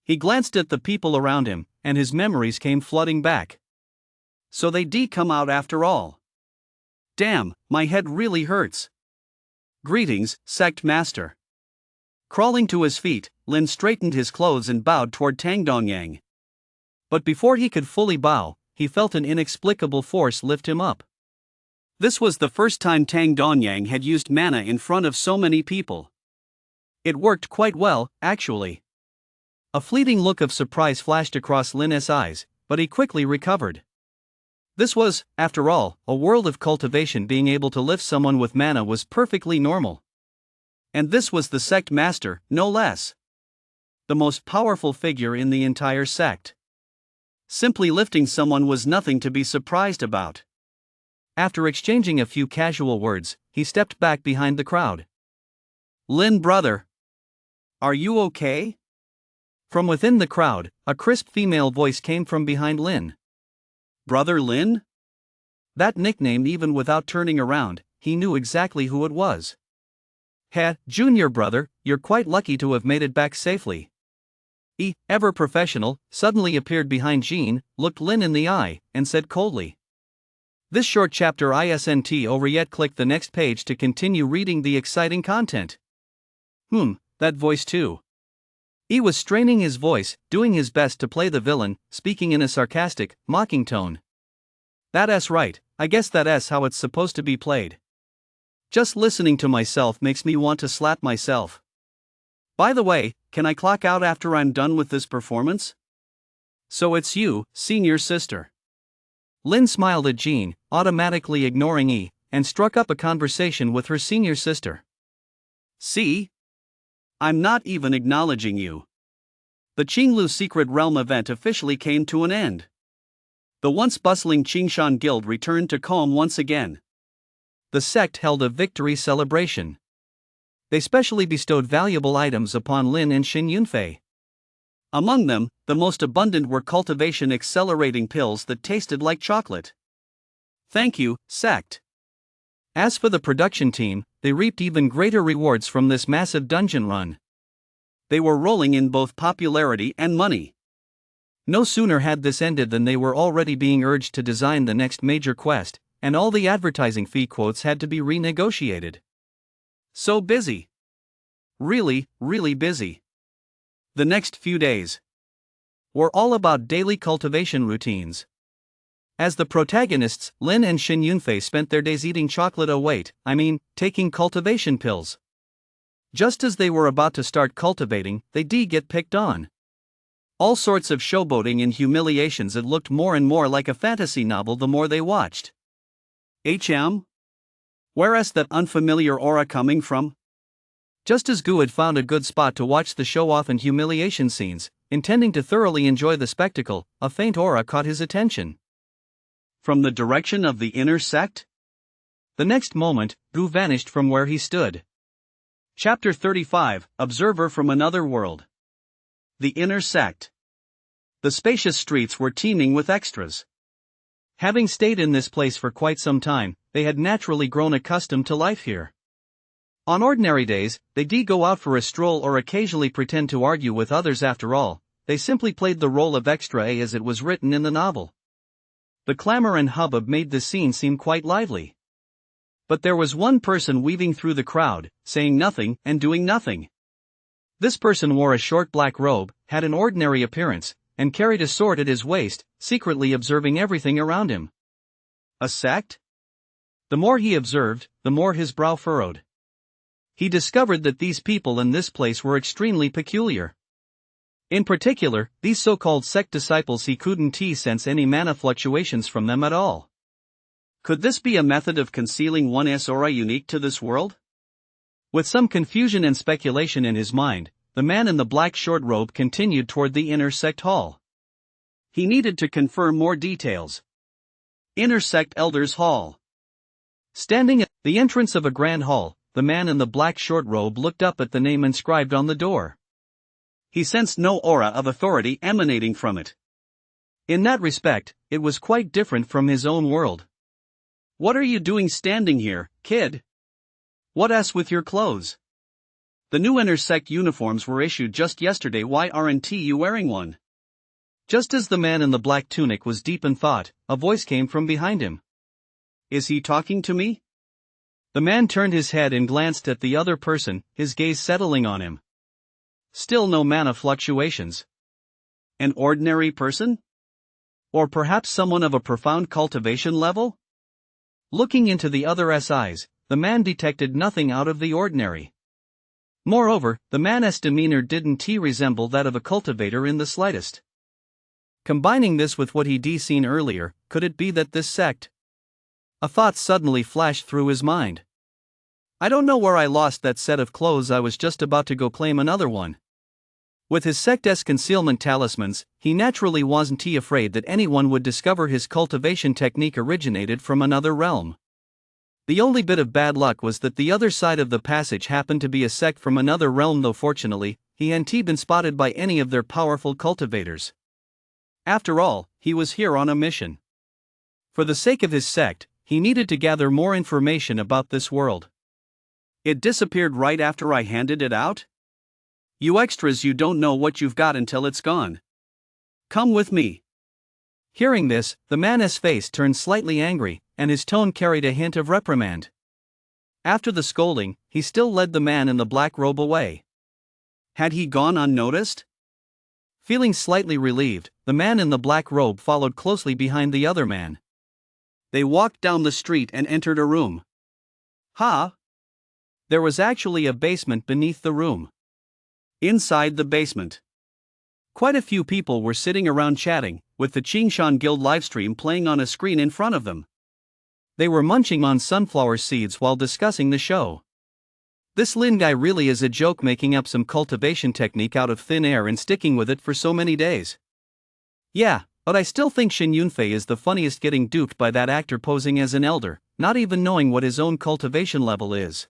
Speaker 1: He glanced at the people around him, and his memories came flooding back. So they did come out after all. Damn, my head really hurts. Greetings, Sect Master. Crawling to his feet, Lin straightened his clothes and bowed toward Tang Dongyang. But before he could fully bow, he felt an inexplicable force lift him up. This was the first time Tang Dongyang had used mana in front of so many people. It worked quite well, actually. A fleeting look of surprise flashed across Lin's eyes, but he quickly recovered. This was, after all, a world of cultivation. Being able to lift someone with mana was perfectly normal. And this was the sect master, no less. The most powerful figure in the entire sect. Simply lifting someone was nothing to be surprised about. After exchanging a few casual words, he stepped back behind the crowd. Lin brother. Are you okay? From within the crowd, a crisp female voice came from behind Lin. Brother Lin? That nickname, even without turning around, he knew exactly who it was. Junior brother, you're quite lucky to have made it back safely. Ever professional, suddenly appeared behind Jean, looked Lin in the eye, and said coldly. This short chapter isn't over yet. Click the next page to continue reading the exciting content. That voice too. He was straining his voice, doing his best to play the villain, speaking in a sarcastic, mocking tone. That's right, I guess that's how it's supposed to be played. Just listening to myself makes me want to slap myself. By the way, can I clock out after I'm done with this performance? So it's you, senior sister. Lin smiled at Jean, automatically ignoring E, and struck up a conversation with her senior sister. See? I'm not even acknowledging you. The Qinglu Secret Realm event officially came to an end. The once bustling Qingshan Guild returned to calm once again. The sect held a victory celebration.
Speaker 2: They specially bestowed valuable items upon Lin and Shin Yunfei.
Speaker 1: Among them, the most abundant were cultivation accelerating pills that tasted like chocolate. Thank you, sect.
Speaker 2: As for the production team, they reaped even greater rewards from this massive dungeon run.
Speaker 1: They were rolling in both popularity and money.
Speaker 2: No sooner had this ended than they were already being urged to design the next major quest, and all the advertising fee quotes had to be renegotiated.
Speaker 1: So busy. Really, really busy. The next few days
Speaker 2: were all about daily cultivation routines. As the protagonists, Lin and Shin Yunfei spent their days eating chocolate taking cultivation pills. Just as they were about to start cultivating, they get picked on. All sorts of showboating and humiliations. It looked more and more like a fantasy novel the more they watched.
Speaker 1: Where's that unfamiliar aura coming from?
Speaker 2: Just as Gu had found a good spot to watch the show-off and humiliation scenes, intending to thoroughly enjoy the spectacle, a faint aura caught his attention.
Speaker 1: From the direction of the inner sect?
Speaker 2: The next moment, Gu vanished from where he stood.
Speaker 1: Chapter 35, Observer from Another World. The inner sect. The spacious streets were teeming with extras.
Speaker 2: Having stayed in this place for quite some time, they had naturally grown accustomed to life here. On ordinary days, they go out for a stroll or occasionally pretend to argue with others. After all, they simply played the role of extra A as it was written in the novel. The clamor and hubbub made the scene seem quite lively. But there was one person weaving through the crowd, saying nothing and doing nothing. This person wore a short black robe, had an ordinary appearance, and carried a sword at his waist, secretly observing everything around him.
Speaker 1: A sect?
Speaker 2: The more he observed, the more his brow furrowed. He discovered that these people in this place were extremely peculiar. In particular, these so-called sect disciples, he couldn't sense any mana fluctuations from them at all.
Speaker 1: Could this be a method of concealing one's aura unique to this world?
Speaker 2: With some confusion and speculation in his mind, the man in the black short robe continued toward the inner sect hall.
Speaker 1: He needed to confirm more details. Inner sect Elders Hall.
Speaker 2: Standing at the entrance of a grand hall, the man in the black short robe looked up at the name inscribed on the door.
Speaker 1: He sensed no aura of authority emanating from it.
Speaker 2: In that respect, it was quite different from his own world.
Speaker 1: What are you doing standing here, kid? What's with your clothes? The new inner sect uniforms were issued just yesterday. Why aren't you wearing one?
Speaker 2: Just as the man in the black tunic was deep in thought, a voice came from behind him.
Speaker 1: Is he talking to me?
Speaker 2: The man turned his head and glanced at the other person, his gaze settling on him.
Speaker 1: Still no mana fluctuations. An ordinary person? Or perhaps someone of a profound cultivation level?
Speaker 2: Looking into the other's eyes, the man detected nothing out of the ordinary. Moreover, the man's demeanor didn't resemble that of a cultivator in the slightest. Combining this with what he'd seen earlier, could it be that this sect? A thought suddenly flashed through his mind. I don't know where I lost that set of clothes. I was just about to go claim another one. With his sect's concealment talismans, he naturally wasn't afraid that anyone would discover his cultivation technique originated from another realm. The only bit of bad luck was that the other side of the passage happened to be a sect from another realm, though fortunately, he hadn't been spotted by any of their powerful cultivators. After all, he was here on a mission. For the sake of his sect, he needed to gather more information about this world.
Speaker 1: It disappeared right after I handed it out? You extras, you don't know what you've got until it's gone. Come with me.
Speaker 2: Hearing this, the man's face turned slightly angry, and his tone carried a hint of reprimand. After the scolding, he still led the man in the black robe away.
Speaker 1: Had he gone unnoticed?
Speaker 2: Feeling slightly relieved, the man in the black robe followed closely behind the other man.
Speaker 1: They walked down the street and entered a room.
Speaker 2: There was actually a basement beneath the room.
Speaker 1: Inside the basement, quite a few people were sitting around chatting, with the Qingshan Guild livestream playing on a screen in front of them.
Speaker 2: They were munching on sunflower seeds while discussing the show. This Lin guy really is a joke, making up some cultivation technique out of thin air and sticking with it for so many days. Yeah, but I still think Shin Yunfei is the funniest, getting duped by that actor posing as an elder, not even knowing what his own cultivation level is.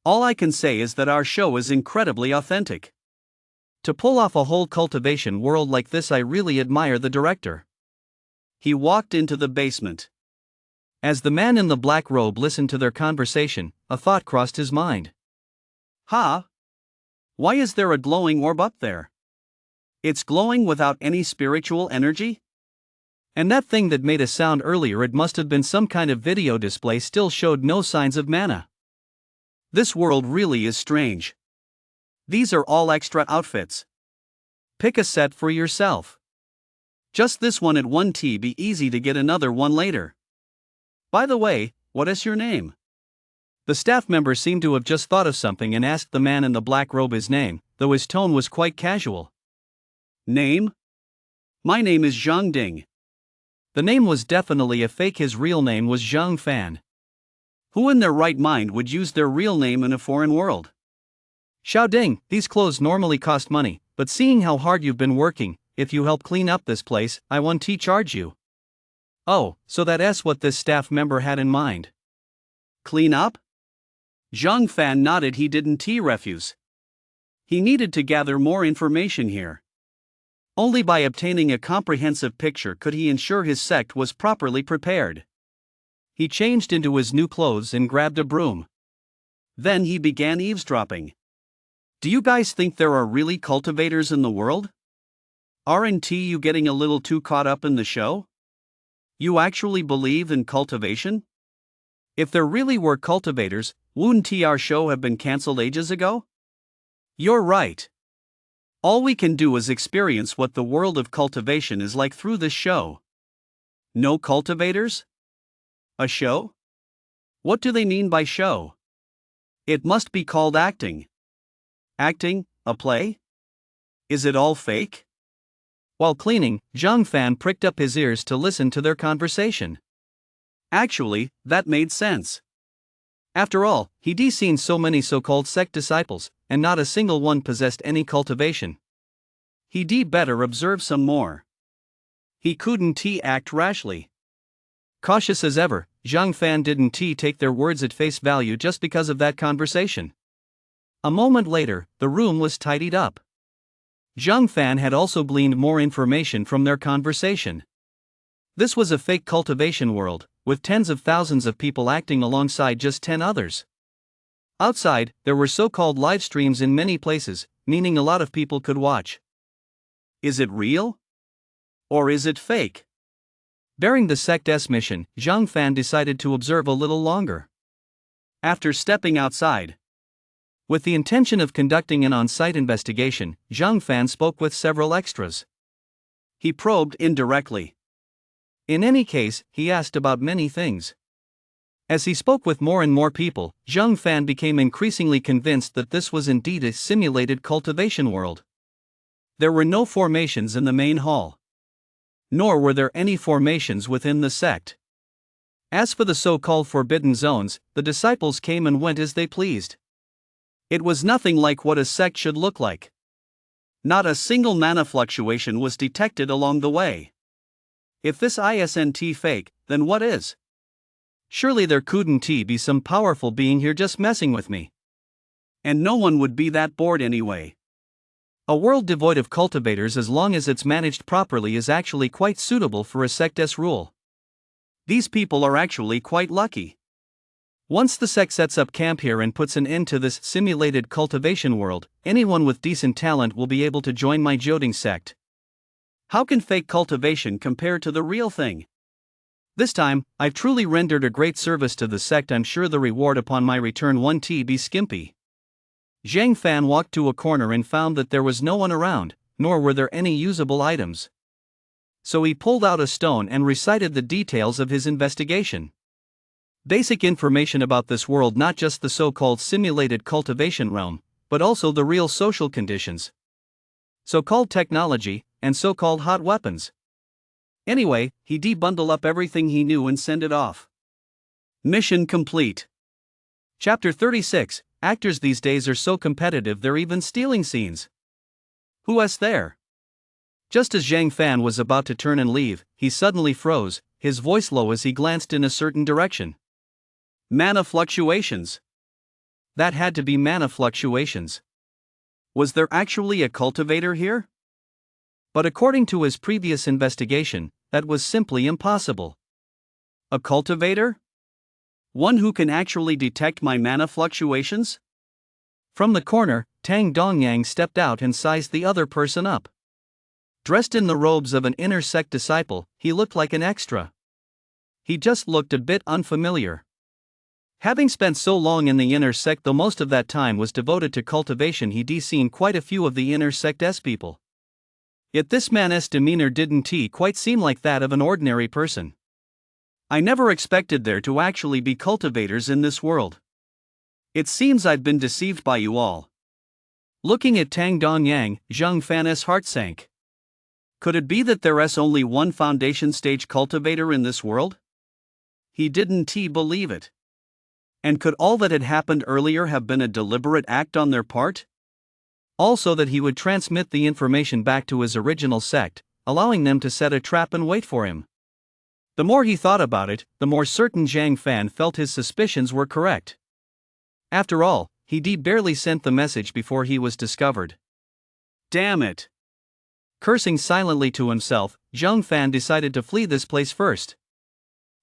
Speaker 1: All I can say is that our show is incredibly authentic.
Speaker 2: To pull off a whole cultivation world like this, I really admire the director."
Speaker 1: He walked into the basement.
Speaker 2: As the man in the black robe listened to their conversation, a thought crossed his mind.
Speaker 1: Huh? Why is there a glowing orb up there? It's glowing without any spiritual energy?
Speaker 2: And that thing that made a sound earlier, it must have been some kind of video display, still showed no signs of mana.
Speaker 1: This world really is strange. These are all extra outfits. Pick a set for yourself. Just this one at 1T, be easy to get another one later. By the way, what is your name?
Speaker 2: The staff member seemed to have just thought of something and asked the man in the black robe his name, though his tone was quite casual.
Speaker 1: Name? My name is Zhang Ding.
Speaker 2: The name was definitely a fake. His real name was Zhang Fan.
Speaker 1: Who in their right mind would use their real name in a foreign world?
Speaker 2: Xiao Ding, these clothes normally cost money, but seeing how hard you've been working, if you help clean up this place, I 1T charge you. Oh, so that's what this staff member had in mind.
Speaker 1: Clean up? Zhang Fan nodded. He didn't refuse. He needed to gather more information here. Only by obtaining a comprehensive picture could he ensure his sect was properly prepared.
Speaker 2: He changed into his new clothes and grabbed a broom.
Speaker 1: Then he began eavesdropping. Do you guys think there are really cultivators in the world? Aren't you getting a little too caught up in the show? You actually believe in cultivation? If there really were cultivators, wouldn't our show have been cancelled ages ago? You're right. All we can do is experience what the world of cultivation is like through this show. No cultivators? A show? What do they mean by show? It must be called acting. Acting, a play? Is it all fake?
Speaker 2: While cleaning, Zhang Fan pricked up his ears to listen to their conversation.
Speaker 1: Actually, that made sense.
Speaker 2: After all, he'd seen so many so-called sect disciples, and not a single one possessed any cultivation.
Speaker 1: He'd better observe some more. He couldn't act rashly.
Speaker 2: Cautious as ever, Zhang Fan didn't take their words at face value just because of that conversation. A moment later, the room was tidied up. Zhang Fan had also gleaned more information from their conversation. This was a fake cultivation world, with tens of thousands of people acting alongside just 10 others. Outside, there were so-called live streams in many places, meaning a lot of people could watch.
Speaker 1: Is it real? Or is it fake?
Speaker 2: Bearing the sect's mission, Zhang Fan decided to observe a little longer.
Speaker 1: After stepping outside,
Speaker 2: with the intention of conducting an on-site investigation, Zhang Fan spoke with several extras.
Speaker 1: He probed indirectly.
Speaker 2: In any case, he asked about many things. As he spoke with more and more people, Zhang Fan became increasingly convinced that this was indeed a simulated cultivation world.
Speaker 1: There were no formations in the main hall. Nor were there any formations within the sect.
Speaker 2: As for the so-called forbidden zones, the disciples came and went as they pleased.
Speaker 1: It was nothing like what a sect should look like. Not a single mana fluctuation was detected along the way. If this isn't fake, then what is?
Speaker 2: Surely there couldn't be some powerful being here just messing with me.
Speaker 1: And no one would be that bored anyway.
Speaker 2: A world devoid of cultivators, as long as it's managed properly, is actually quite suitable for a sect's rule.
Speaker 1: These people are actually quite lucky.
Speaker 2: Once the sect sets up camp here and puts an end to this simulated cultivation world, anyone with decent talent will be able to join my Joding sect.
Speaker 1: How can fake cultivation compare to the real thing?
Speaker 2: This time, I've truly rendered a great service to the sect. I'm sure the reward upon my return 1T be skimpy. Zhang Fan walked to a corner and found that there was no one around, nor were there any usable items. So he pulled out a stone and recited the details of his investigation. Basic information about this world, not just the so-called simulated cultivation realm, but also the real social conditions. So-called technology, and so-called hot weapons. Anyway, he bundled up everything he knew and sent it off. Mission complete. Chapter 36, Actors these days are so competitive they're even stealing scenes.
Speaker 1: Who is there?
Speaker 2: Just as Zhang Fan was about to turn and leave, he suddenly froze, his voice low as he glanced in a certain direction.
Speaker 1: Mana fluctuations.
Speaker 2: That had to be mana fluctuations.
Speaker 1: Was there actually a cultivator here?
Speaker 2: But according to his previous investigation, that was simply impossible.
Speaker 1: A cultivator? One who can actually detect my mana fluctuations?
Speaker 2: From the corner, Tang Dongyang stepped out and sized the other person up. Dressed in the robes of an inner sect disciple, he looked like an extra. He just looked a bit unfamiliar. Having spent so long in the inner sect, though most of that time was devoted to cultivation, he'd seen quite a few of the inner sect's people. Yet this man's demeanor didn't quite seem like that of an ordinary person.
Speaker 1: I never expected there to actually be cultivators in this world. It seems I've been deceived by you all.
Speaker 2: Looking at Tang Dongyang, Zhang Fan's heart sank.
Speaker 1: Could it be that there's only one foundation stage cultivator in this world? He didn't believe it. And could all that had happened earlier have been a deliberate act on their part?
Speaker 2: Also that he would transmit the information back to his original sect, allowing them to set a trap and wait for him. The more he thought about it, the more certain Zhang Fan felt his suspicions were correct. After all, he barely sent the message before he was discovered.
Speaker 1: Damn it!
Speaker 2: Cursing silently to himself, Zhang Fan decided to flee this place first.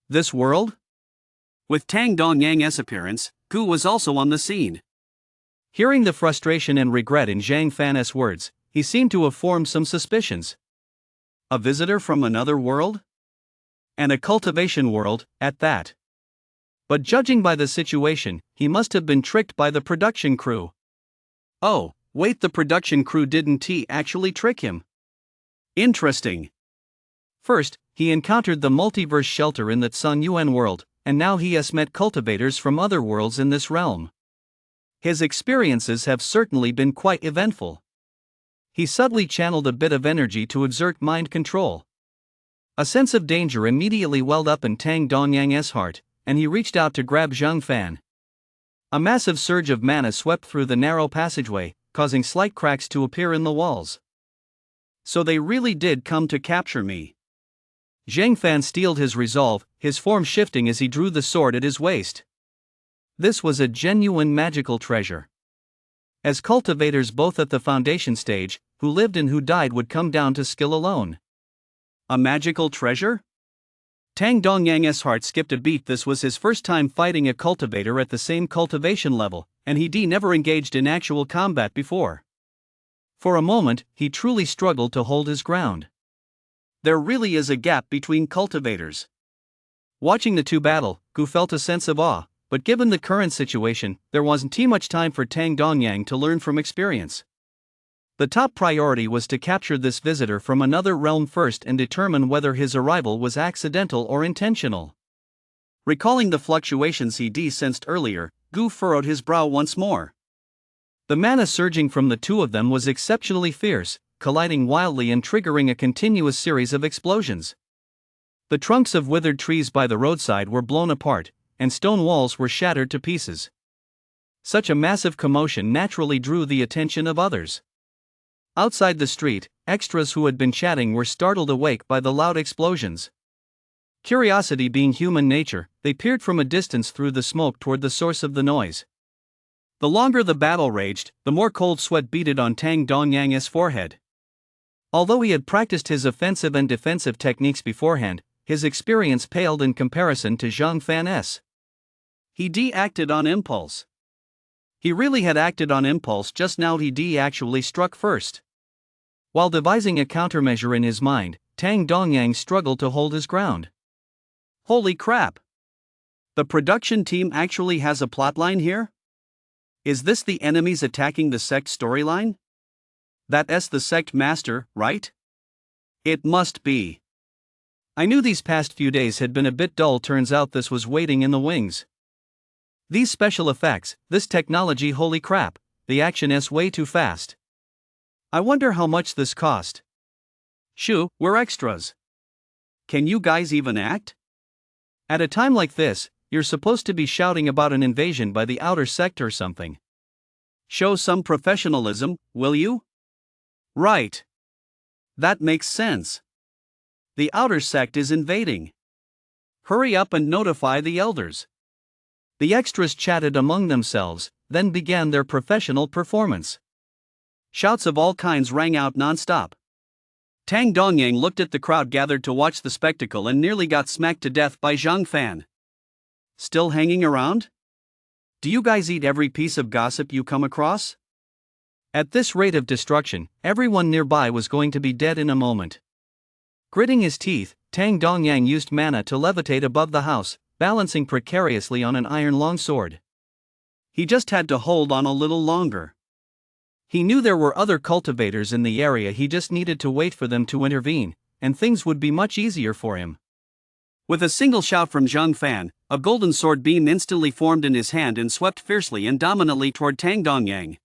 Speaker 1: This world? With Tang Dongyang's appearance, Gu was also on the scene.
Speaker 2: Hearing the frustration and regret in Zhang Fan's words, he seemed to have formed some suspicions.
Speaker 1: A visitor from another world? And a cultivation world, at that.
Speaker 2: But judging by the situation, he must have been tricked by the production crew.
Speaker 1: Oh, wait, the production crew didn't actually trick him? Interesting.
Speaker 2: First, he encountered the multiverse shelter in that Sun Yuan world, and now he has met cultivators from other worlds in this realm. His experiences have certainly been quite eventful. He subtly channeled a bit of energy to exert mind control. A sense of danger immediately welled up in Tang Dongyang's heart, and he reached out to grab Zhang Fan. A massive surge of mana swept through the narrow passageway, causing slight cracks to appear in the walls.
Speaker 1: So they really did come to capture me.
Speaker 2: Zhang Fan steeled his resolve, his form shifting as he drew the sword at his waist. This was a genuine magical treasure. As cultivators both at the foundation stage, who lived and who died, would come down to skill alone.
Speaker 1: A magical treasure? Tang Dongyang's heart skipped a beat. This was his first time fighting a cultivator at the same cultivation level, and he never engaged in actual combat before. For a moment, he truly struggled to hold his ground. There really is a gap between cultivators.
Speaker 2: Watching the two battle, Gu felt a sense of awe, but given the current situation, there wasn't much time for Tang Dongyang to learn from experience. The top priority was to capture this visitor from another realm first and determine whether his arrival was accidental or intentional.
Speaker 1: Recalling the fluctuations he sensed earlier, Gu furrowed his brow once more.
Speaker 2: The mana surging from the two of them was exceptionally fierce, colliding wildly and triggering a continuous series of explosions. The trunks of withered trees by the roadside were blown apart, and stone walls were shattered to pieces. Such a massive commotion naturally drew the attention of others. Outside the street, extras who had been chatting were startled awake by the loud explosions. Curiosity being human nature, they peered from a distance through the smoke toward the source of the noise. The longer the battle raged, the more cold sweat beaded on Tang Dongyang's forehead. Although he had practiced his offensive and defensive techniques beforehand, his experience paled in comparison to Zhang Fan's.
Speaker 1: He acted on impulse. He really had acted on impulse just now. He actually struck first.
Speaker 2: While devising a countermeasure in his mind, Tang Dongyang struggled to hold his ground.
Speaker 1: Holy crap! The production team actually has a plotline here? Is this the enemies attacking the sect storyline? That's the sect master, right? It must be.
Speaker 2: I knew these past few days had been a bit dull. Turns out this was waiting in the wings. These special effects, this technology, holy crap, the action is way too fast. I wonder how much this cost.
Speaker 1: Shoo, we're extras. Can you guys even act?
Speaker 2: At a time like this, you're supposed to be shouting about an invasion by the outer sect or something.
Speaker 1: Show some professionalism, will you? Right. That makes sense. The outer sect is invading. Hurry up and notify the elders.
Speaker 2: The extras chatted among themselves, then began their professional performance.
Speaker 1: Shouts of all kinds rang out non-stop. Tang Dongyang looked at the crowd gathered to watch the spectacle and nearly got smacked to death by Zhang Fan. Still hanging around? Do you guys eat every piece of gossip you come across?
Speaker 2: At this rate of destruction, everyone nearby was going to be dead in a moment. Gritting his teeth, Tang Dongyang used mana to levitate above the house, balancing precariously on an iron longsword.
Speaker 1: He just had to hold on a little longer.
Speaker 2: He knew there were other cultivators in the area, he just needed to wait for them to intervene, and things would be much easier for him.
Speaker 1: With a single shout from Zhang Fan, a golden sword beam instantly formed in his hand and swept fiercely and dominantly toward Tang Dongyang.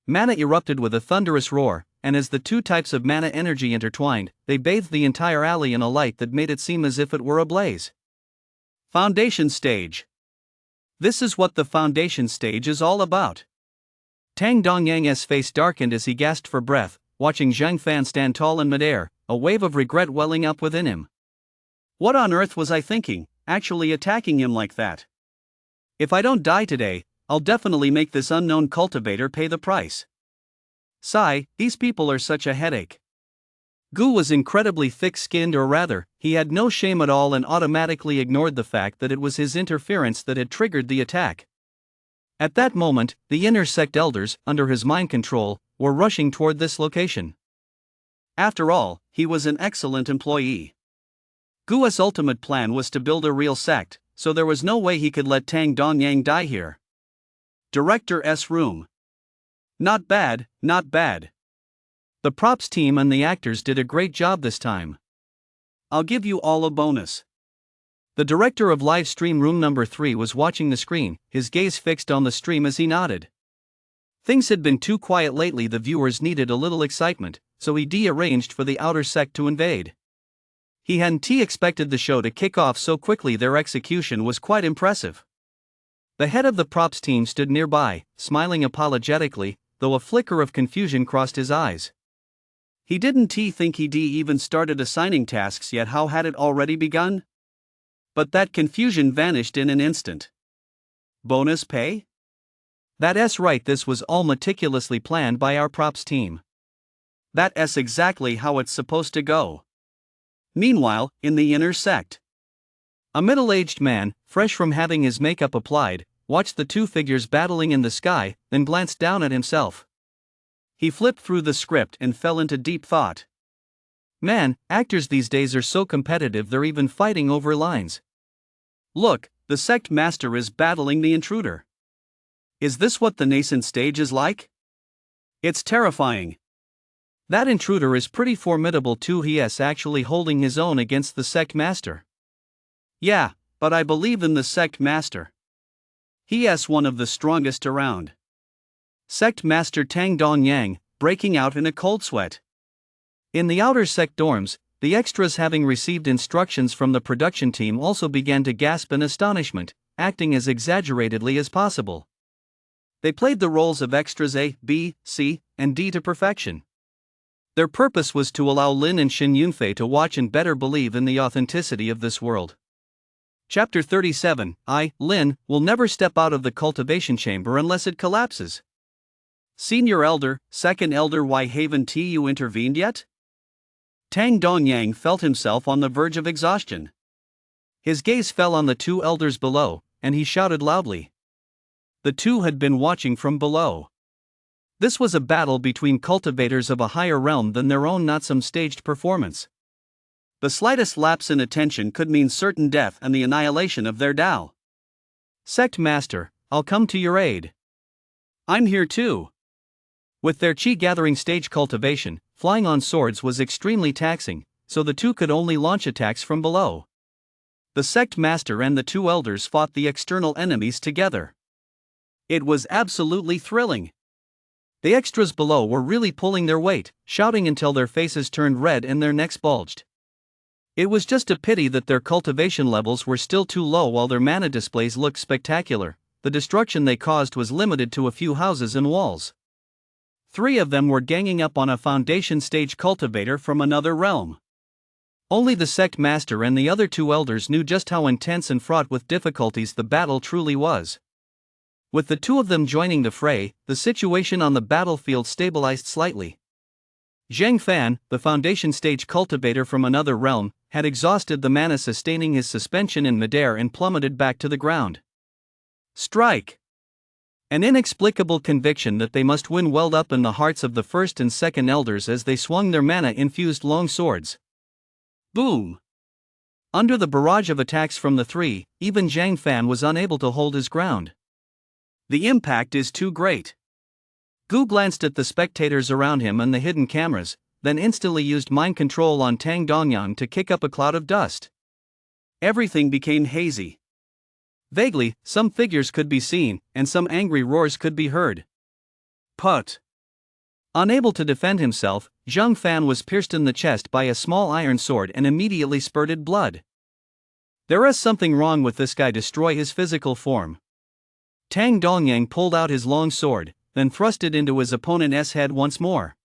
Speaker 2: Mana erupted with a thunderous roar, and as the two types of mana energy intertwined, they bathed the entire alley in a light that made it seem as if it were ablaze.
Speaker 1: Foundation stage. This is what the foundation stage is all about.
Speaker 2: Tang Dongyang's face darkened as he gasped for breath, watching Zhang Fan stand tall in midair, a wave of regret welling up within him.
Speaker 1: What on earth was I thinking, actually attacking him like that? If I don't die today, I'll definitely make this unknown cultivator pay the price. Sigh, these people are such a headache.
Speaker 2: Gu was incredibly thick-skinned, or rather, he had no shame at all and automatically ignored the fact that it was his interference that had triggered the attack. At that moment, the inner sect elders, under his mind control, were rushing toward this location.
Speaker 1: After all, he was an excellent employee. Gu's ultimate plan was to build a real sect, so there was no way he could let Tang Dongyang die here. Director's room. Not bad, not bad.
Speaker 2: The props team and the actors did a great job this time.
Speaker 1: I'll give you all a bonus.
Speaker 2: The director of live stream room number 3 was watching the screen, his gaze fixed on the stream as he nodded. Things had been too quiet lately, the viewers needed a little excitement, so he arranged for the outer sect to invade. He hadn't expected the show to kick off so quickly. Their execution was quite impressive. The head of the props team stood nearby, smiling apologetically, though a flicker of confusion crossed his eyes.
Speaker 1: He didn't think he'd even started assigning tasks yet. How had it already begun? But that confusion vanished in an instant. Bonus pay?
Speaker 2: That's right, this was all meticulously planned by our props team.
Speaker 1: That's exactly how it's supposed to go. Meanwhile, in the inner sect,
Speaker 2: a middle-aged man, fresh from having his makeup applied, watched the two figures battling in the sky, then glanced down at himself.
Speaker 1: He flipped through the script and fell into deep thought.
Speaker 2: Man, actors these days are so competitive they're even fighting over lines.
Speaker 1: Look, the sect master is battling the intruder. Is this what the nascent stage is like? It's terrifying.
Speaker 2: That intruder is pretty formidable too. He is actually holding his own against the sect master.
Speaker 1: Yeah, but I believe in the sect master. He is one of the strongest around. Sect master Tang Dongyang, breaking out in a cold sweat.
Speaker 2: In the outer sect dorms, the extras, having received instructions from the production team, also began to gasp in astonishment, acting as exaggeratedly as possible.
Speaker 1: They played the roles of extras A, B, C, and D to perfection. Their purpose was to allow Lin and Shin Yunfei to watch and better believe in the authenticity of this world.
Speaker 2: Chapter 37. Lin, will never step out of the cultivation chamber unless it collapses.
Speaker 1: Senior Elder, Second Elder, why haven't you intervened yet? Tang Dongyang felt himself on the verge of exhaustion.
Speaker 2: His gaze fell on the two elders below, and he shouted loudly.
Speaker 1: The two had been watching from below.
Speaker 2: This was a battle between cultivators of a higher realm than their own, not some staged performance.
Speaker 1: The slightest lapse in attention could mean certain death and the annihilation of their Tao.
Speaker 2: Sect Master, I'll come to your aid.
Speaker 1: I'm here too.
Speaker 2: With their chi-gathering stage cultivation, flying on swords was extremely taxing, so the two could only launch attacks from below.
Speaker 1: The sect master and the two elders fought the external enemies together. It was absolutely thrilling.
Speaker 2: The extras below were really pulling their weight, shouting until their faces turned red and their necks bulged. It was just a pity that their cultivation levels were still too low. While their mana displays looked spectacular, the destruction they caused was limited to a few houses and walls.
Speaker 1: 3 of them were ganging up on a foundation stage cultivator from another realm.
Speaker 2: Only the sect master and the other two elders knew just how intense and fraught with difficulties the battle truly was. With the two of them joining the fray, the situation on the battlefield stabilized slightly. Zhang Fan, the foundation stage cultivator from another realm, had exhausted the mana sustaining his suspension in midair and plummeted back to the ground. Strike! An inexplicable conviction that they must win welled up in the hearts of the first and second elders as they swung their mana-infused long swords. Boom! Under the barrage of attacks from the three, even Zhang Fan was unable to hold his ground.
Speaker 1: The impact is too great.
Speaker 2: Gu glanced at the spectators around him and the hidden cameras, then instantly used mind control on Tang Dongyang to kick up a cloud of dust.
Speaker 1: Everything became hazy.
Speaker 2: Vaguely, some figures could be seen, and some angry roars could be heard.
Speaker 1: Put!
Speaker 2: Unable to defend himself, Zhang Fan was pierced in the chest by a small iron sword and immediately spurted blood. There is something wrong with this guy. Destroy his physical form. Tang Dongyang pulled out his long sword, then thrust it into his opponent's head once more.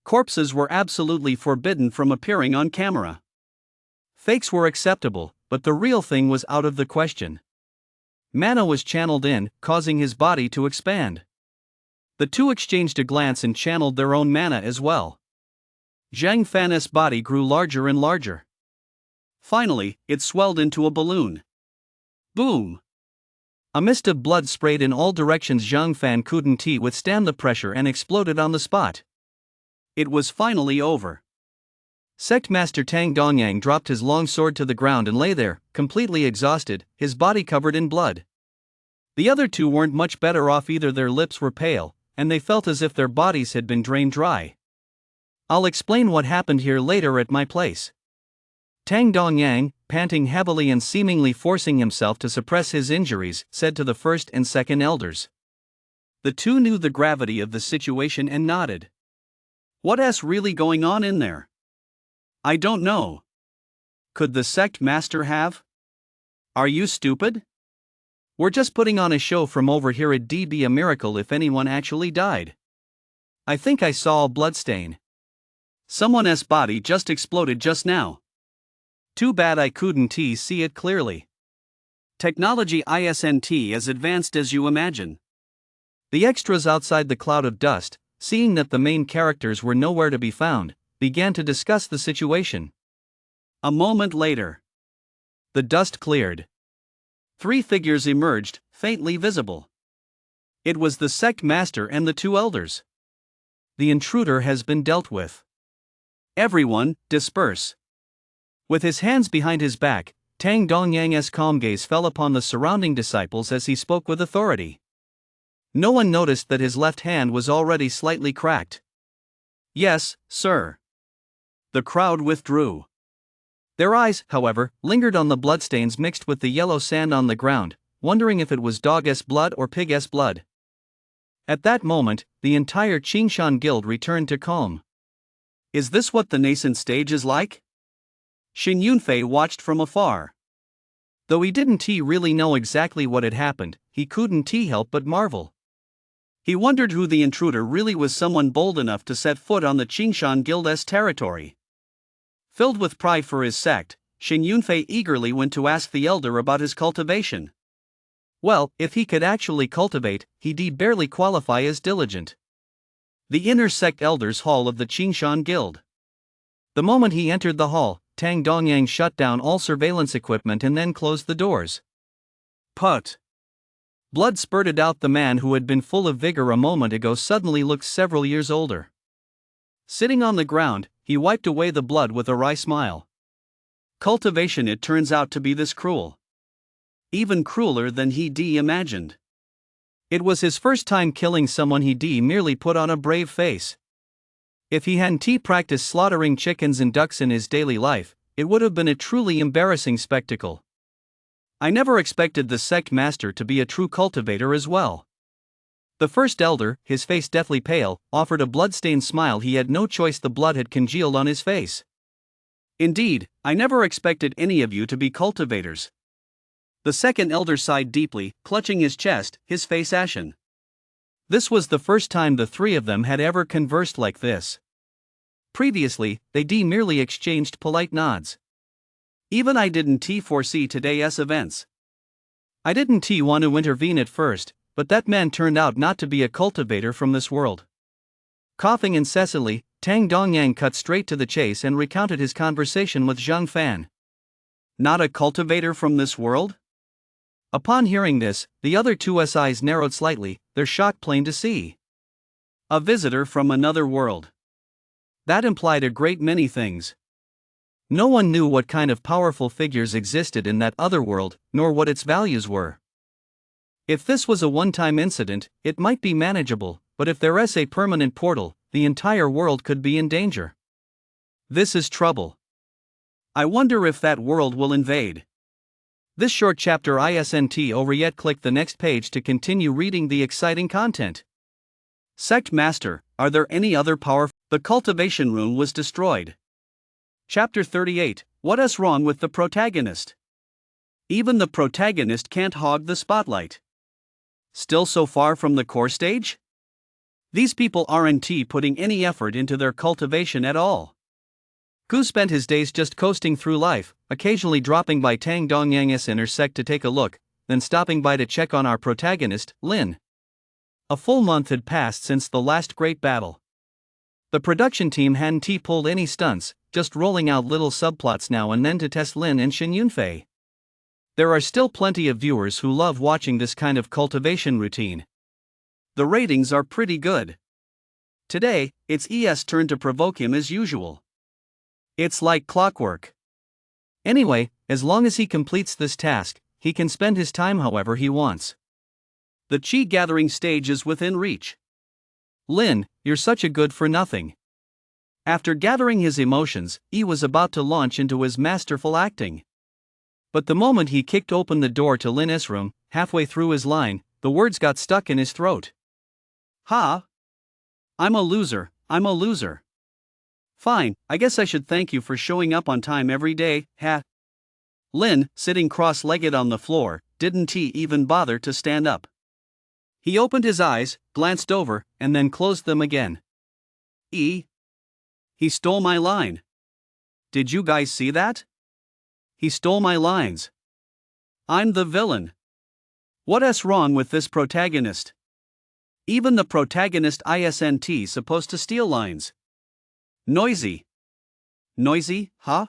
Speaker 1: Corpses were absolutely forbidden from appearing on camera.
Speaker 2: Fakes were acceptable, but the real thing was out of the question. Mana was channeled in, causing his body to expand. The two exchanged a glance and channeled their own mana as well.
Speaker 1: Zhang Fan's body grew larger and larger. Finally, it swelled into a balloon. Boom!
Speaker 2: A mist of blood sprayed in all directions. Zhang Fan couldn't withstand the pressure and exploded on the spot.
Speaker 1: It was finally over.
Speaker 2: Sect Master Tang Dongyang dropped his long sword to the ground and lay there, completely exhausted, his body covered in blood. The other two weren't much better off either. Their lips were pale, and they felt as if their bodies had been drained dry. I'll explain what happened here later at my place. Tang Dongyang, panting heavily and seemingly forcing himself to suppress his injuries, said to the first and second elders.
Speaker 1: The two knew the gravity of the situation and nodded. What's really going on in there?
Speaker 2: I don't know.
Speaker 1: Could the sect master have?
Speaker 2: Are you stupid? We're just putting on a show from over here. It'd be a miracle if anyone actually died. I think I saw a bloodstain.
Speaker 1: Someone's body just exploded just now.
Speaker 2: Too bad I couldn't see it clearly.
Speaker 1: Technology isn't as advanced as you imagine.
Speaker 2: The extras outside the cloud of dust, seeing that the main characters were nowhere to be found, began to discuss the situation.
Speaker 1: A moment later,
Speaker 2: the dust cleared.
Speaker 1: 3 figures emerged, faintly visible. It was the sect master and the 2 elders.
Speaker 2: The intruder has been dealt with.
Speaker 1: Everyone, disperse.
Speaker 2: With his hands behind his back, Tang Dongyang's calm gaze fell upon the surrounding disciples as he spoke with authority. No one noticed that his left hand was already slightly cracked.
Speaker 1: Yes, sir. The crowd withdrew.
Speaker 2: Their eyes, however, lingered on the bloodstains mixed with the yellow sand on the ground, wondering if it was dog's blood or pig's blood. At that moment, the entire Qingshan Guild returned to calm.
Speaker 1: Is this what the nascent stage is like? Xin Yunfei watched from afar.
Speaker 2: Though he didn't really know exactly what had happened, he couldn't help but marvel.
Speaker 1: He wondered who the intruder really was, someone bold enough to set foot on the Qingshan Guild's territory. Filled with pride for his sect, Xin Yunfei eagerly went to ask the elder about his cultivation.
Speaker 2: Well, if he could actually cultivate, he'd barely qualify as diligent.
Speaker 1: The inner sect elders' hall of the Qingshan Guild.
Speaker 2: The moment he entered the hall, Tang Dongyang shut down all surveillance equipment and then closed the doors.
Speaker 1: Put.
Speaker 2: Blood spurted out. The man who had been full of vigor a moment ago suddenly looked several years older.
Speaker 1: Sitting on the ground, he wiped away the blood with a wry smile. Cultivation, it turns out to be this cruel. Even crueler than he'd imagined.
Speaker 2: It was his first time killing someone. He'd merely put on a brave face. If he hadn't practiced slaughtering chickens and ducks in his daily life, it would have been a truly embarrassing spectacle.
Speaker 1: I never expected the sect master to be a true cultivator as well.
Speaker 2: The first elder, his face deathly pale, offered a blood-stained smile. He had no choice. The blood had congealed on his face.
Speaker 1: Indeed, I never expected any of you to be cultivators. The second elder sighed deeply, clutching his chest, his face ashen.
Speaker 2: This was the first time the 3 of them had ever conversed like this. Previously, they'd merely exchanged polite nods.
Speaker 1: Even I didn't foresee today's events.
Speaker 2: I didn't want to intervene at first, but that man turned out not to be a cultivator from this world. Coughing incessantly, Tang Dongyang cut straight to the chase and recounted his conversation with Zhang Fan.
Speaker 1: Not a cultivator from this world?
Speaker 2: Upon hearing this, the other two's eyes narrowed slightly, their shock plain to see.
Speaker 1: A visitor from another world. That implied a great many things.
Speaker 2: No one knew what kind of powerful figures existed in that other world, nor what its values were. If this was a one-time incident, it might be manageable, but if there's a permanent portal, the entire world could be in danger.
Speaker 1: This is trouble. I wonder if that world will invade.
Speaker 2: This short chapter isn't over yet. Click the next page to continue reading the exciting content.
Speaker 1: Sect Master, are there any other powerful? The cultivation room was destroyed. Chapter 38, what's wrong with the protagonist? Even the protagonist can't hog the spotlight. Still so far from the core stage? These people aren't putting any effort into their cultivation at all. Gu spent his days just coasting through life, occasionally dropping by Tang Dongyang's inner sect to take a look, then stopping by to check on our protagonist, Lin. A full month had passed since the last great battle. The production team hadn't pulled any stunts, just rolling out little subplots now and then to test Lin and Shen Yunfei. There are still plenty of viewers who love watching this kind of cultivation routine. The ratings are pretty good. Today, it's ES' turn to provoke him as usual. It's like clockwork.
Speaker 2: Anyway, as long as he completes this task, he can spend his time however he wants.
Speaker 1: The chi gathering stage is within reach.
Speaker 2: Lin, you're such a good for nothing.
Speaker 1: After gathering his emotions, he was about to launch into his masterful acting.
Speaker 2: But the moment he kicked open the door to Lin's room, halfway through his line, the words got stuck in his throat.
Speaker 1: Ha! I'm a loser. Fine, I guess I should thank you for showing up on time every day, ha. Lin, sitting cross-legged on the floor, didn't even bother to stand up. He opened his eyes, glanced over, and then closed them again. He stole my line. Did you guys see that? He stole my lines. I'm the villain. What's wrong with this protagonist? Even the protagonist isn't supposed to steal lines. Noisy, huh?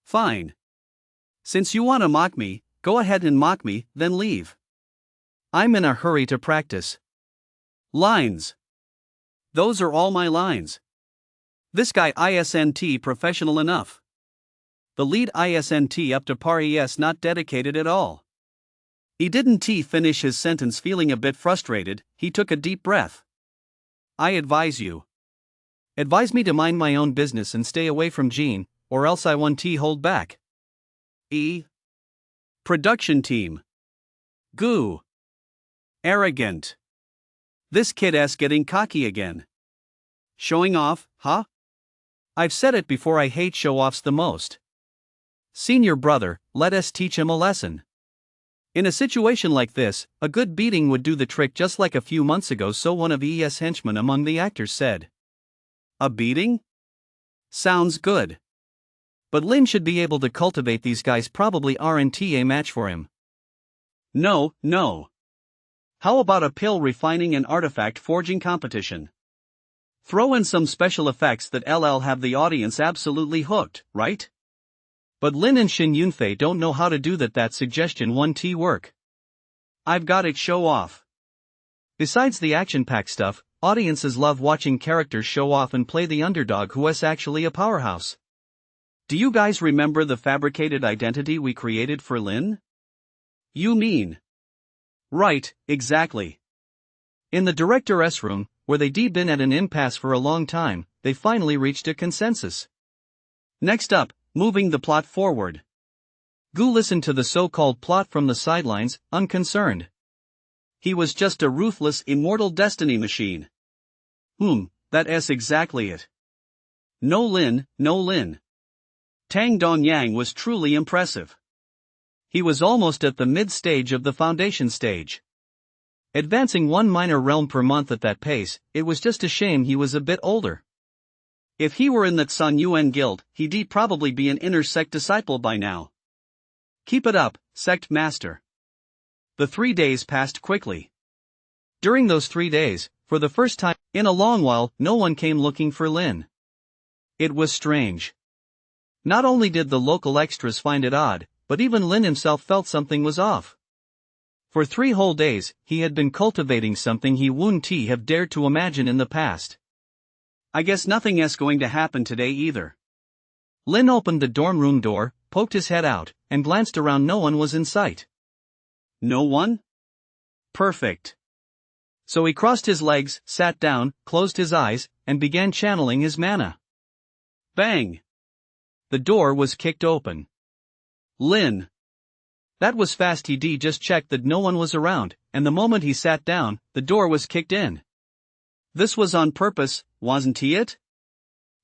Speaker 1: Fine. Since you want to mock me, go ahead and mock me, then leave.
Speaker 2: I'm in a hurry to practice.
Speaker 1: Lines. Those are all my lines. This guy isn't professional enough. The lead isn't up to par. He's not dedicated at all. He didn't finish his sentence. Feeling a bit frustrated, he took a deep breath. I advise you.
Speaker 2: Advise me to mind my own business and stay away from Jean, or else I won't hold back.
Speaker 1: Production team. Gu. Arrogant. This kid's getting cocky again. Showing off, huh?
Speaker 2: I've said it before, I hate show-offs the most. Senior brother, let us teach him a lesson. In a situation like this, a good beating would do the trick, just like a few months ago, so one of ES henchmen among the actors said.
Speaker 1: A beating? Sounds good.
Speaker 2: But Lin should be able to cultivate. These guys probably aren't a match for him.
Speaker 1: No. How about a pill refining and artifact forging competition? Throw in some special effects that have the audience absolutely hooked, right?
Speaker 2: But Lin and Shen Yunfei don't know how to do that. That suggestion won't work.
Speaker 1: I've got it. Show off.
Speaker 2: Besides the action-packed stuff, audiences love watching characters show off and play the underdog who is actually a powerhouse.
Speaker 1: Do you guys remember the fabricated identity we created for Lin? You mean? Right, exactly.
Speaker 2: In the director's room, where they'd been at an impasse for a long time, they finally reached a consensus.
Speaker 1: Next up, moving the plot forward.
Speaker 2: Gu listened to the so-called plot from the sidelines, unconcerned.
Speaker 1: He was just a ruthless, immortal destiny machine. That's exactly it. No Lin. Tang Dongyang was truly impressive. He was almost at the mid-stage of the foundation stage.
Speaker 2: Advancing one minor realm per month at that pace, it was just a shame he was a bit older.
Speaker 1: If he were in the Sun Yuan Guild, he'd probably be an inner sect disciple by now. Keep it up, Sect Master. The 3 days passed quickly.
Speaker 2: During those 3 days, for the first time in a long while, no one came looking for Lynn. It was strange. Not only did the local extras find it odd, but even Lynn himself felt something was off. For 3 whole days, he had been cultivating something he wouldn't have dared to imagine in the past.
Speaker 1: I guess nothing is going to happen today either.
Speaker 2: Lynn opened the dorm room door, poked his head out, and glanced around. No one was in sight.
Speaker 1: No one? Perfect.
Speaker 2: So he crossed his legs, sat down, closed his eyes, and began channeling his mana.
Speaker 1: Bang!
Speaker 2: The door was kicked open.
Speaker 1: Lynn!
Speaker 2: That was fast. He just checked that no one was around, and the moment he sat down, the door was kicked in.
Speaker 1: This was on purpose, wasn't it?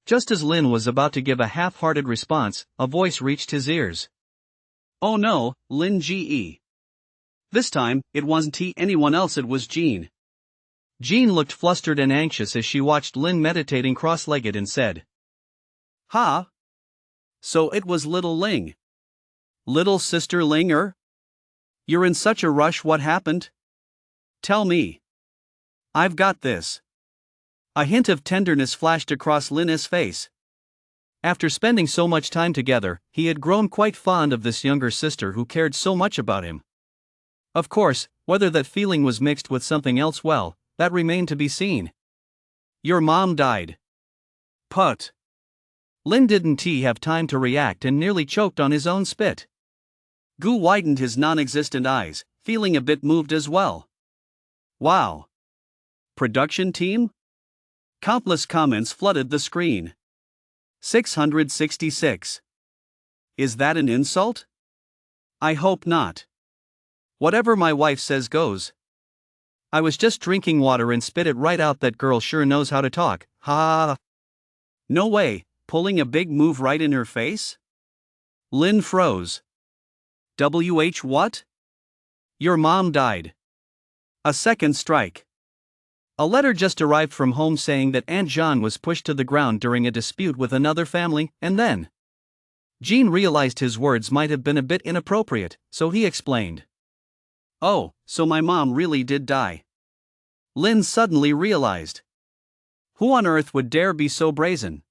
Speaker 2: Just as Lynn was about to give a half-hearted response, a voice reached his ears.
Speaker 1: Oh no, Lynn G.E. This time, it wasn't anyone else, it was Jean.
Speaker 2: Jean looked flustered and anxious as she watched Lynn meditating cross-legged and said,
Speaker 1: "Ha? So it was little Ling. Little sister Linger? You're in such a rush, what happened? Tell me. I've got this." A hint of tenderness flashed across Lynn's face.
Speaker 2: After spending so much time together, he had grown quite fond of this younger sister who cared so much about him. Of course, whether that feeling was mixed with something else, well, that remained to be seen.
Speaker 1: Your mom died. Put.
Speaker 2: Lynn didn't have time to react and nearly choked on his own spit.
Speaker 1: Gu widened his non-existent eyes, feeling a bit moved as well. Wow. Production team? Countless comments flooded the screen. 666. Is that an insult? I hope not. Whatever my wife says goes. I was just drinking water and spit it right out. That girl sure knows how to talk, ha. No way, pulling a big move right in her face? Lynn froze. What? Your mom died. A second strike.
Speaker 2: A letter just arrived from home saying that Aunt Jean was pushed to the ground during a dispute with another family, and then Jean realized his words might have been a bit inappropriate, so he explained.
Speaker 1: Oh, so my mom really did die. Lynn suddenly realized. Who on earth would dare be so brazen?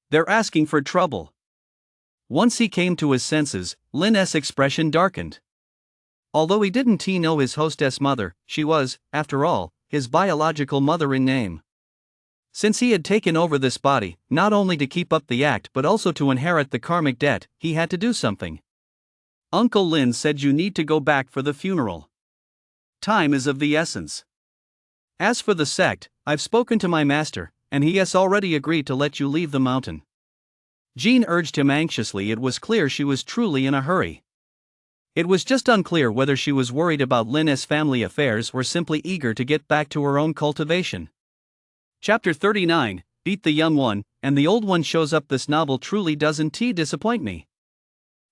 Speaker 1: They're asking for trouble.
Speaker 2: Once he came to his senses, Lynn's expression darkened. Although he didn't know his hostess mother, she was, after all, his biological mother in name. Since he had taken over this body, not only to keep up the act but also to inherit the karmic debt, he had to do something.
Speaker 1: Uncle Lin said you need to go back for the funeral. Time is of the essence.
Speaker 2: As for the sect, I've spoken to my master, and he has already agreed to let you leave the mountain. Jean urged him anxiously. It was clear she was truly in a hurry. It was just unclear whether she was worried about Lynn's family affairs or simply eager to get back to her own cultivation.
Speaker 1: Chapter 39, Beat the Young One, and the Old One shows up. This novel truly doesn't disappoint me.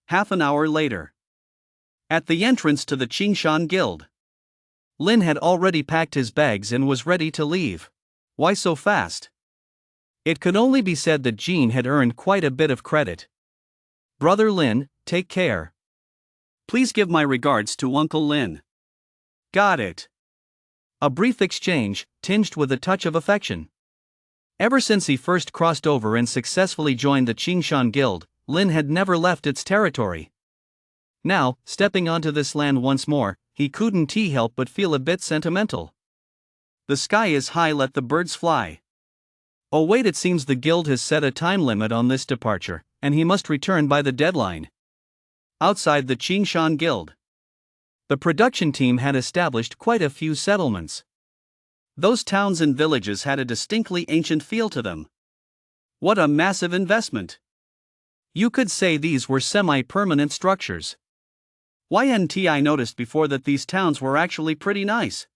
Speaker 1: Half an hour later. At the entrance to the Qingshan Guild.
Speaker 2: Lin had already packed his bags and was ready to leave.
Speaker 1: Why so fast?
Speaker 2: It could only be said that Jean had earned quite a bit of credit. Brother Lin, take care.
Speaker 1: Please give my regards to Uncle Lin. Got it.
Speaker 2: A brief exchange, tinged with a touch of affection. Ever since he first crossed over and successfully joined the Qingshan Guild, Lin had never left its territory. Now, stepping onto this land once more, he couldn't help but feel a bit sentimental.
Speaker 1: The sky is high, let the birds fly.
Speaker 2: Oh wait, it seems the guild has set a time limit on this departure, and he must return by the deadline.
Speaker 1: Outside the Qingshan Guild,
Speaker 2: the production team had established quite a few settlements.
Speaker 1: Those towns and villages had a distinctly ancient feel to them. What a massive investment!
Speaker 2: You could say these were semi-permanent structures.
Speaker 1: I noticed before that these towns were actually pretty nice.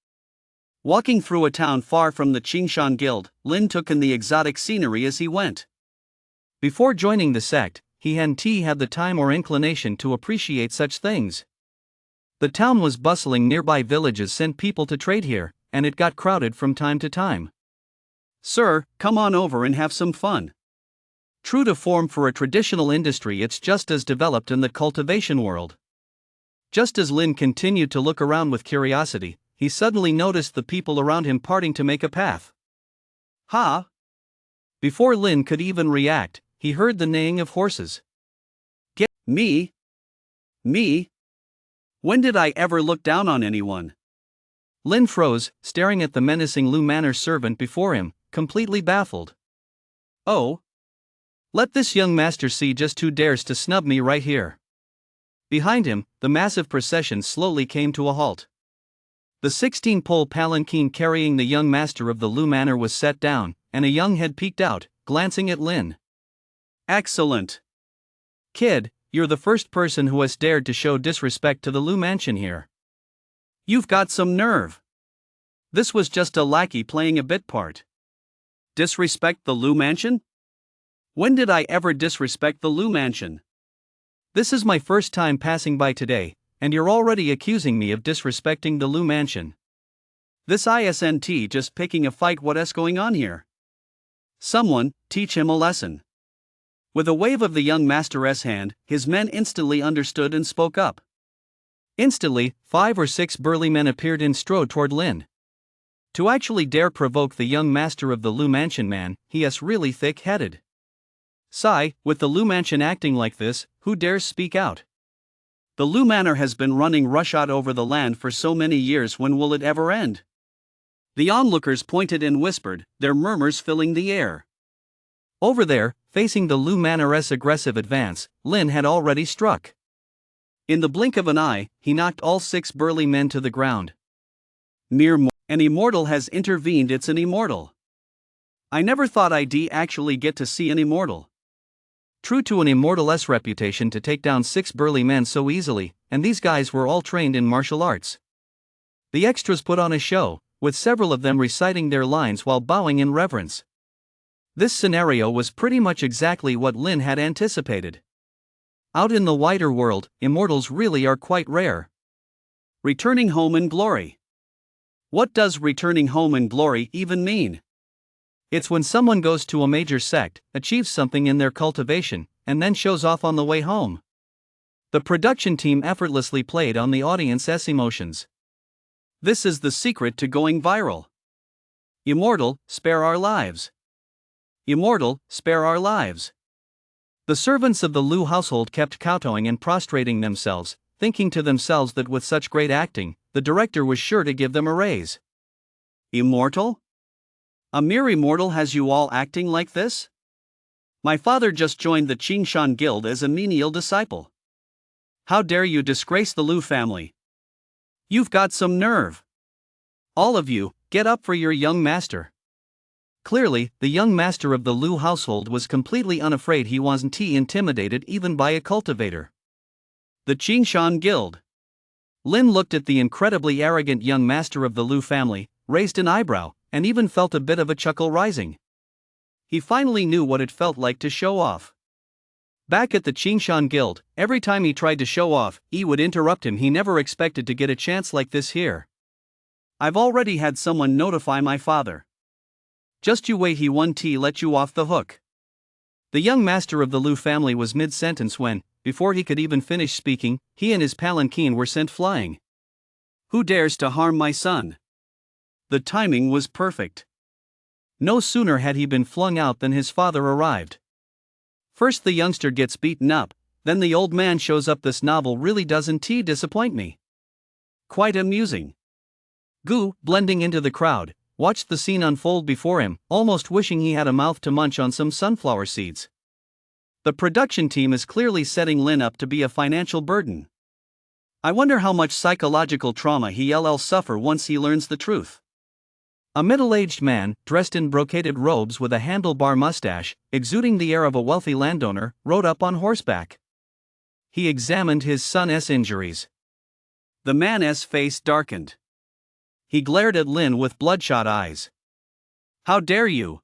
Speaker 1: Walking through a town far from the Qingshan Guild, Lin took in the exotic scenery as he went.
Speaker 2: Before joining the sect, he hadn't had the time or inclination to appreciate such things. The town was bustling, nearby villages sent people to trade here, and it got crowded from time to time.
Speaker 1: Sir, come on over and have some fun.
Speaker 2: True to form for a traditional industry, it's just as developed in the cultivation world. Just as Lin continued to look around with curiosity, he suddenly noticed the people around him parting to make a path.
Speaker 1: Ha!
Speaker 2: Before Lin could even react, he heard the neighing of horses.
Speaker 1: Get me? Me? When did I ever look down on anyone?
Speaker 2: Lin froze, staring at the menacing Lu Manor servant before him, completely baffled.
Speaker 1: Oh?
Speaker 2: Let this young master see just who dares to snub me right here. Behind him, the massive procession slowly came to a halt. The 16-pole palanquin carrying the young master of the Lu Manor was set down, and a young head peeked out, glancing at Lin.
Speaker 1: Excellent.
Speaker 2: Kid, you're the first person who has dared to show disrespect to the Lu Mansion here.
Speaker 1: You've got some nerve. This was just a lackey playing a bit part. Disrespect the Lu Mansion? When did I ever disrespect the Lu Mansion?
Speaker 2: This is my first time passing by today, and you're already accusing me of disrespecting the Lu Mansion.
Speaker 1: This isn't just picking a fight. What's going on here? Someone, teach him a lesson. With a wave of the young master's hand, his men instantly understood and spoke up.
Speaker 2: Instantly, 5 or 6 burly men appeared and strode toward Lin. To actually dare provoke the young master of the Lu Mansion, man, he is really thick-headed. Sigh, with the Lu Mansion acting like this, who dares speak out?
Speaker 1: The Lu Manor has been running roughshod over the land for so many years. When will it ever end? The onlookers pointed and whispered, their murmurs filling the air.
Speaker 2: Over there, facing the Lu Manor's aggressive advance, Lin had already struck. In the blink of an eye, he knocked all 6 burly men to the ground.
Speaker 1: An immortal has intervened. It's an immortal. I never thought I'd actually get to see an immortal.
Speaker 2: True to an immortal's reputation to take down 6 burly men so easily, and these guys were all trained in martial arts. The extras put on a show, with several of them reciting their lines while bowing in reverence. This scenario was pretty much exactly what Lin had anticipated. Out in the wider world, immortals really are quite rare.
Speaker 1: Returning home in glory. What does returning home in glory even mean?
Speaker 2: It's when someone goes to a major sect, achieves something in their cultivation, and then shows off on the way home. The production team effortlessly played on the audience's emotions.
Speaker 1: This is the secret to going viral. Immortal, spare our lives. Immortal, spare our lives.
Speaker 2: The servants of the Lu household kept kowtowing and prostrating themselves, thinking to themselves that with such great acting, the director was sure to give them a raise.
Speaker 1: Immortal? A mere immortal has you all acting like this? My father just joined the Qingshan Guild as a menial disciple. How dare you disgrace the Lu family? You've got some nerve. All of you, get up for your young master.
Speaker 2: Clearly, the young master of the Lu household was completely unafraid. He wasn't intimidated even by a cultivator.
Speaker 1: The Qingshan Guild.
Speaker 2: Lin looked at the incredibly arrogant young master of the Lu family, raised an eyebrow, and even felt a bit of a chuckle rising.
Speaker 1: He finally knew what it felt like to show off.
Speaker 2: Back at the Qingshan Guild, every time he tried to show off, he would interrupt him. He never expected to get a chance like this here.
Speaker 1: I've already had someone notify my father. Just you wait, he won't let you off the hook.
Speaker 2: The young master of the Lu family was mid-sentence when, before he could even finish speaking, he and his palanquin were sent flying.
Speaker 1: Who dares to harm my son? The timing was perfect.
Speaker 2: No sooner had he been flung out than his father arrived. First the youngster gets beaten up, then the old man shows up. This novel really doesn't disappoint me.
Speaker 1: Quite amusing.
Speaker 2: Gu, blending into the crowd, watched the scene unfold before him, almost wishing he had a mouth to munch on some sunflower seeds. The production team is clearly setting Lin up to be a financial burden. I wonder how much psychological trauma he'll suffer once he learns the truth. A middle-aged man, dressed in brocaded robes with a handlebar mustache, exuding the air of a wealthy landowner, rode up on horseback. He examined his son's injuries.
Speaker 1: The man's face darkened. He glared at Lin with bloodshot eyes. How dare you?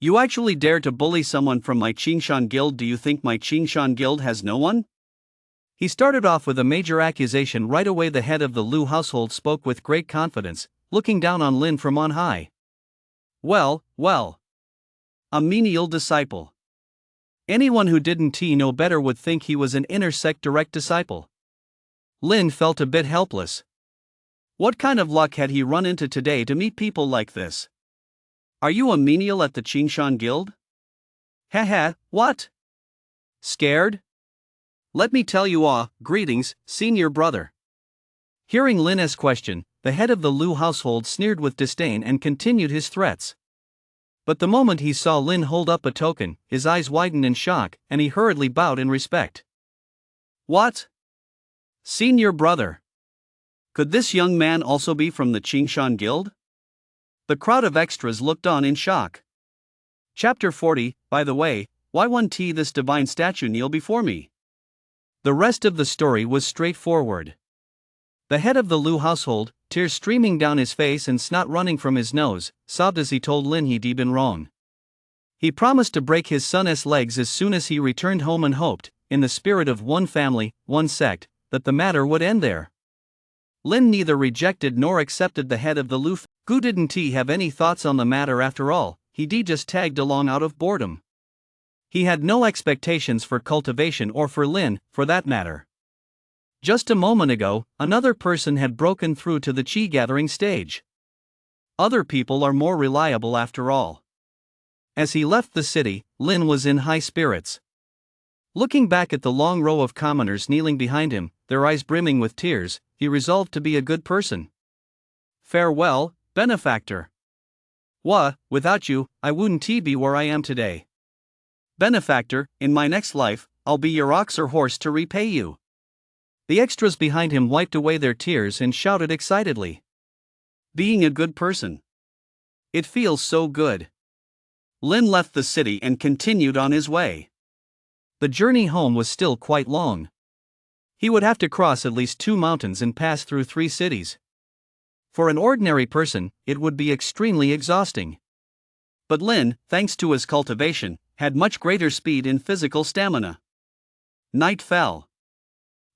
Speaker 1: You actually dare to bully someone from my Qingshan Guild? Do you think my Qingshan Guild has no one?
Speaker 2: He started off with a major accusation right away. The head of the Lu household spoke with great confidence, looking down on Lin from on high.
Speaker 1: Well. A menial disciple.
Speaker 2: Anyone who didn't know better would think he was an inner sect direct disciple. Lin felt a bit helpless.
Speaker 1: What kind of luck had he run into today to meet people like this? Are you a menial at the Qingshan Guild? Haha, what? Scared? Let me tell you greetings, senior brother.
Speaker 2: Hearing Lin's question, the head of the Lu household sneered with disdain and continued his threats. But the moment he saw Lin hold up a token, his eyes widened in shock, and he hurriedly bowed in respect.
Speaker 1: What? Senior brother. Could this young man also be from the Qingshan Guild? The crowd of extras looked on in shock. Chapter 40, by the way, why won't this divine statue kneel before me?
Speaker 2: The rest of the story was straightforward. The head of the Lu household, tears streaming down his face and snot running from his nose, sobbed as he told Lin he'd been wrong. He promised to break his son's legs as soon as he returned home and hoped, in the spirit of one family, one sect, that the matter would end there. Lin neither rejected nor accepted the head of the Lu. Gu didn't have any thoughts on the matter after all, he just tagged along out of boredom. He had no expectations for cultivation or for Lin, for that matter. Just a moment ago, another person had broken through to the Qi gathering stage. Other people are more reliable after all. As he left the city, Lin was in high spirits. Looking back at the long row of commoners kneeling behind him, their eyes brimming with tears, he resolved to be a good person.
Speaker 1: Farewell, benefactor. Without you, I wouldn't be where I am today. Benefactor, in my next life, I'll be your ox or horse to repay you.
Speaker 2: The extras behind him wiped away their tears and shouted excitedly.
Speaker 1: Being a good person. It feels so good. Lin left the city and continued on his way.
Speaker 2: The journey home was still quite long. He would have to cross at least 2 mountains and pass through 3 cities. For an ordinary person, it would be extremely exhausting.
Speaker 1: But Lin, thanks to his cultivation, had much greater speed and physical stamina. Night fell.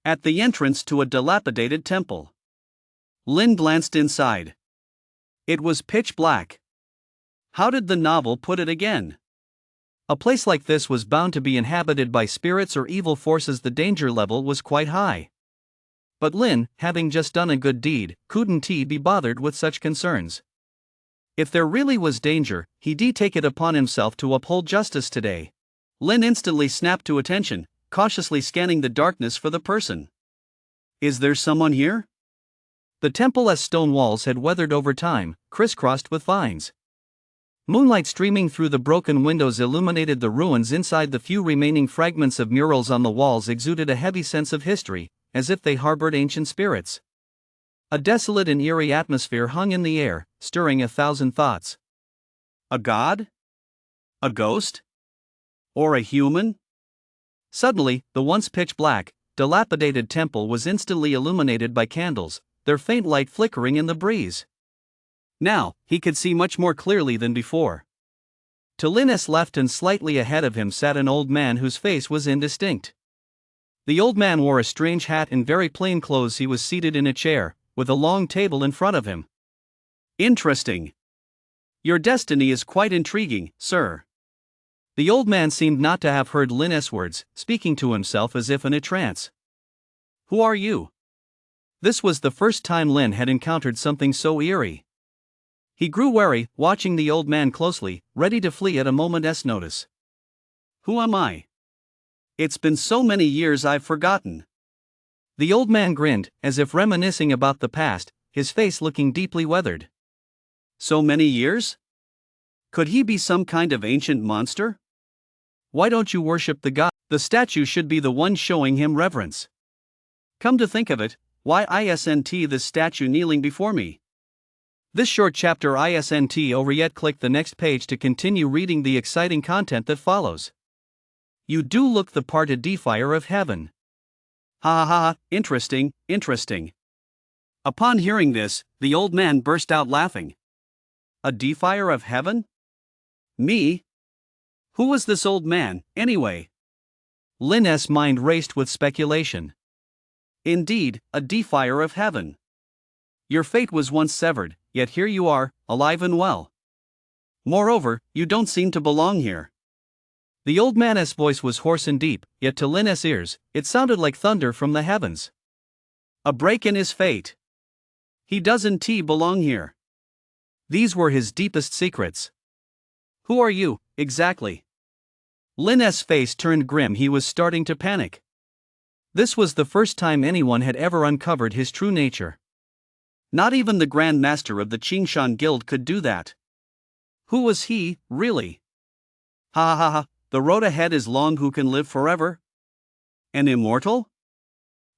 Speaker 1: At the entrance to a dilapidated temple, Lin glanced inside. It was pitch black. How did the novel put it again?
Speaker 2: A place like this was bound to be inhabited by spirits or evil forces. The danger level was quite high. But Lin, having just done a good deed, couldn't be bothered with such concerns. If there really was danger, he'd take it upon himself to uphold justice today.
Speaker 1: Lin instantly snapped to attention, cautiously scanning the darkness for the person. Is there someone here?
Speaker 2: The temple's stone walls had weathered over time, crisscrossed with vines. Moonlight streaming through the broken windows illuminated the ruins inside. The few remaining fragments of murals on the walls exuded a heavy sense of history, as if they harbored ancient spirits. A desolate and eerie atmosphere hung in the air, stirring 1,000 thoughts.
Speaker 1: A god? A ghost? Or a human?
Speaker 2: Suddenly, the once pitch-black, dilapidated temple was instantly illuminated by candles, their faint light flickering in the breeze.
Speaker 1: Now, he could see much more clearly than before.
Speaker 2: To Lin's left and slightly ahead of him sat an old man whose face was indistinct. The old man wore a strange hat and very plain clothes. He was seated in a chair, with a long table in front of him.
Speaker 1: Interesting. Your destiny is quite intriguing, sir.
Speaker 2: The old man seemed not to have heard Lin's words, speaking to himself as if in a trance.
Speaker 1: Who are you?
Speaker 2: This was the first time Lin had encountered something so eerie. He grew wary, watching the old man closely, ready to flee at a moment's notice.
Speaker 1: Who am I? It's been so many years I've forgotten.
Speaker 2: The old man grinned, as if reminiscing about the past, his face looking deeply weathered.
Speaker 1: So many years? Could he be some kind of ancient monster?
Speaker 2: Why don't you worship the god?
Speaker 1: The statue should be the one showing him reverence. Come to think of it, why isn't this statue kneeling before me?
Speaker 2: This short chapter isn't over yet. Click the next page to continue reading the exciting content that follows. You do look the part, a defier of heaven.
Speaker 1: Ha ha ha, interesting, interesting. Upon hearing this, the old man burst out laughing. A defier of heaven? Me? Who was this old man, anyway?
Speaker 2: Lin's mind raced with speculation.
Speaker 1: Indeed, a defier of heaven. Your fate was once severed, yet here you are, alive and well. Moreover, you don't seem to belong here.
Speaker 2: The old man's voice was hoarse and deep, yet to Lin's ears, it sounded like thunder from the heavens.
Speaker 1: A break in his fate. He doesn't belong here. These were his deepest secrets. Who are you, exactly? Lin's face turned grim. He was starting to panic. This was the first time anyone had ever uncovered his true nature. Not even the Grand Master of the Qingshan Guild could do that. Who was he, really? Ha ha ha, the road ahead is long. Who can live forever? An immortal?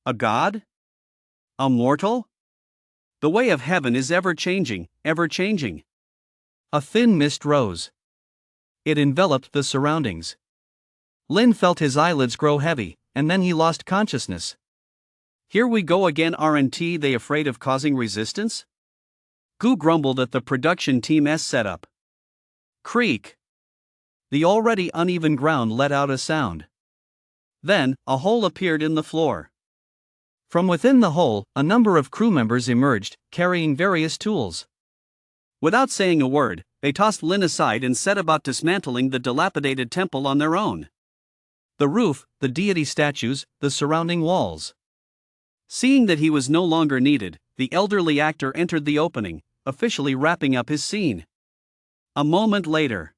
Speaker 1: A god? A mortal? The way of heaven is ever changing, ever changing. A thin mist rose. It enveloped the surroundings. Lin felt his eyelids grow heavy, and then he lost consciousness. Here we go again. Aren't they afraid of causing resistance? Gu grumbled at the production team's setup. Creak. The already uneven ground let out a sound. Then, a hole appeared in the floor. From within the hole, a number of crew members emerged, carrying various tools. Without saying a word, they tossed Lin aside and set about dismantling the dilapidated temple on their own. The roof, the deity statues, the surrounding walls. Seeing that he was no longer needed, the elderly actor entered the opening, officially wrapping up his scene. A moment later,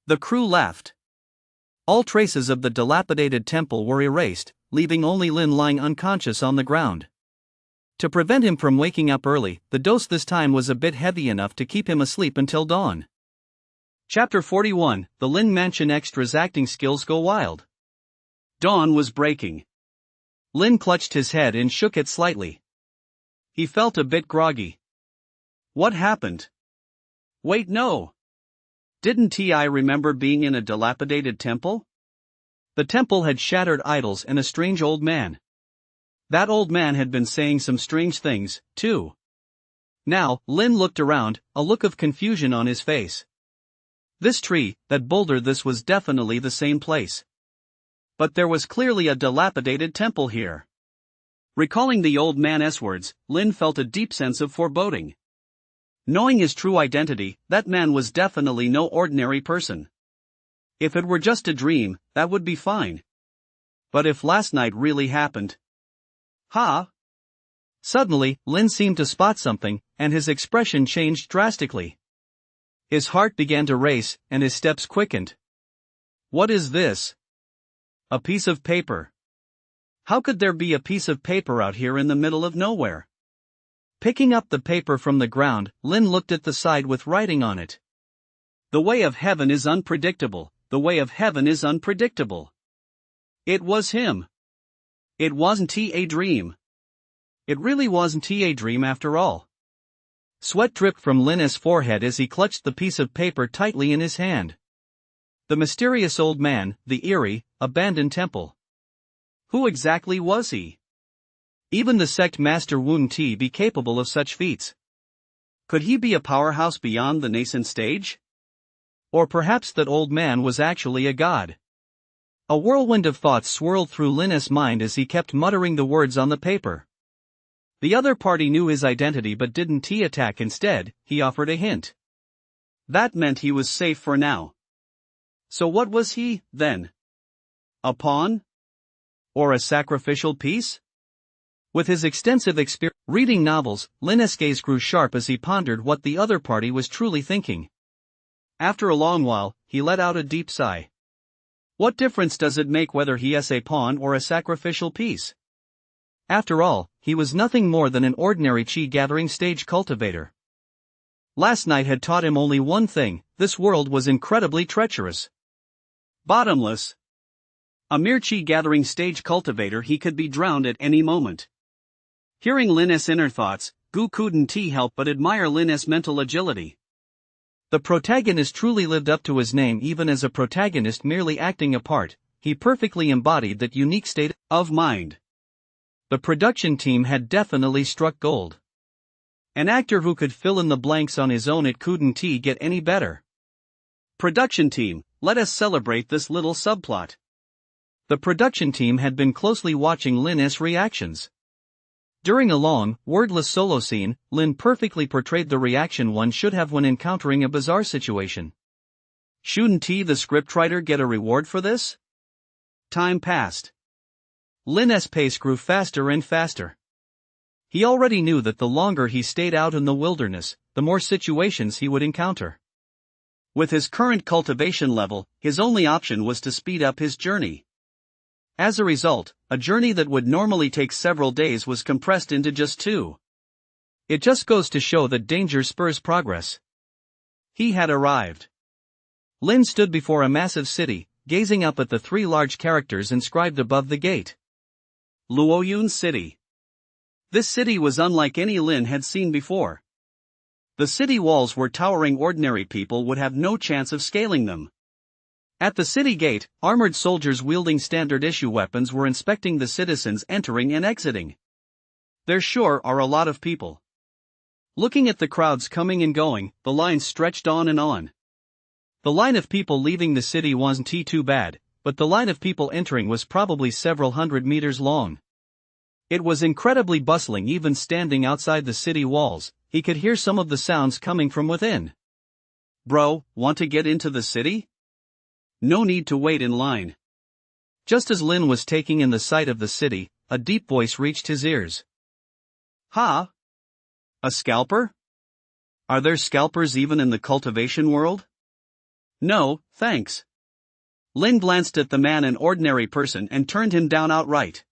Speaker 1: the crew left. All traces of the dilapidated temple were erased, leaving only Lin lying unconscious on the ground. To prevent him from waking up early, the dose this time was a bit heavy enough to keep him asleep until dawn. Chapter 41, The Lin Mansion Extras. Acting skills go wild. Dawn was breaking. Lin clutched his head and shook it slightly. He felt a bit groggy. What happened? Wait, no. Didn't I remember being in a dilapidated temple? The temple had shattered idols and a strange old man. That old man had been saying some strange things, too. Now, Lin looked around, a look of confusion on his face. This tree, that boulder, this was definitely the same place. But there was clearly a dilapidated temple here. Recalling the old man's words, Lin felt a deep sense of foreboding. Knowing his true identity, that man was definitely no ordinary person. If it were just a dream, that would be fine. But if last night really happened... Suddenly, Lin seemed to spot something, and his expression changed drastically. His heart began to race, and his steps quickened. What is this? A piece of paper. How could there be a piece of paper out here in the middle of nowhere? Picking up the paper from the ground, Lin looked at the side with writing on it. The way of heaven is unpredictable, the way of heaven is unpredictable. It was him. It wasn't a dream. It really wasn't a dream after all. Sweat dripped from Lin's forehead as he clutched the piece of paper tightly in his hand. The mysterious old man, the eerie, abandoned temple. Who exactly was he? Even the sect master wouldn't be capable of such feats. Could he be a powerhouse beyond the nascent stage? Or perhaps that old man was actually a god? A whirlwind of thoughts swirled through Lin's mind as he kept muttering the words on the paper. The other party knew his identity but didn't attack. Instead, he offered a hint. That meant he was safe for now. So what was he, then? A pawn? Or a sacrificial piece? With his extensive experience reading novels, Lin's gaze grew sharp as he pondered what the other party was truly thinking. After a long while, he let out a deep sigh. What difference does it make whether he is a pawn or a sacrificial piece? After all, he was nothing more than an ordinary chi-gathering stage cultivator. Last night had taught him only one thing: this world was incredibly treacherous. Bottomless. A mere chi-gathering stage cultivator, he could be drowned at any moment. Hearing Lin's inner thoughts, Gu couldn't help but admire Lin's mental agility. The protagonist truly lived up to his name. Even as a protagonist merely acting a part, he perfectly embodied that unique state of mind. The production team had definitely struck gold. An actor who could fill in the blanks on his own. It couldn't get any better. Production team, let us celebrate this little subplot. The production team had been closely watching Lin's reactions. During a long, wordless solo scene, Lin perfectly portrayed the reaction one should have when encountering a bizarre situation. Shouldn't the scriptwriter get a reward for this? Time passed. Lin's pace grew faster and faster.
Speaker 2: He already knew that the longer he stayed out in the wilderness, the more situations he would encounter.
Speaker 1: With his current cultivation level, his only option was to speed up his journey. As a result, a journey that would normally take several days was compressed into just 2.
Speaker 2: It just goes to show that danger spurs progress. He had arrived. Lin stood before a massive city, gazing up at the 3 large characters inscribed above the gate.
Speaker 1: Luoyun City. This city was unlike any Lin had seen before. The city walls were towering. Ordinary people would have no chance of scaling them. At the city gate, armored soldiers wielding standard-issue weapons were inspecting the citizens entering and exiting. There sure are a lot of people. Looking at the crowds coming and going, the line stretched on and on. The line of people leaving the city wasn't too bad, but the line of people entering was probably several hundred meters long. It was incredibly bustling. Even standing outside the city walls, he could hear some of the sounds coming from within. Bro, want to get into the city? No need to wait in line.
Speaker 2: Just as Lin was taking in the sight of the city, a deep voice reached his ears.
Speaker 1: Ha! A scalper? Are there scalpers even in the cultivation world? No, thanks. Lin glanced at the man, an ordinary person, and turned him down outright.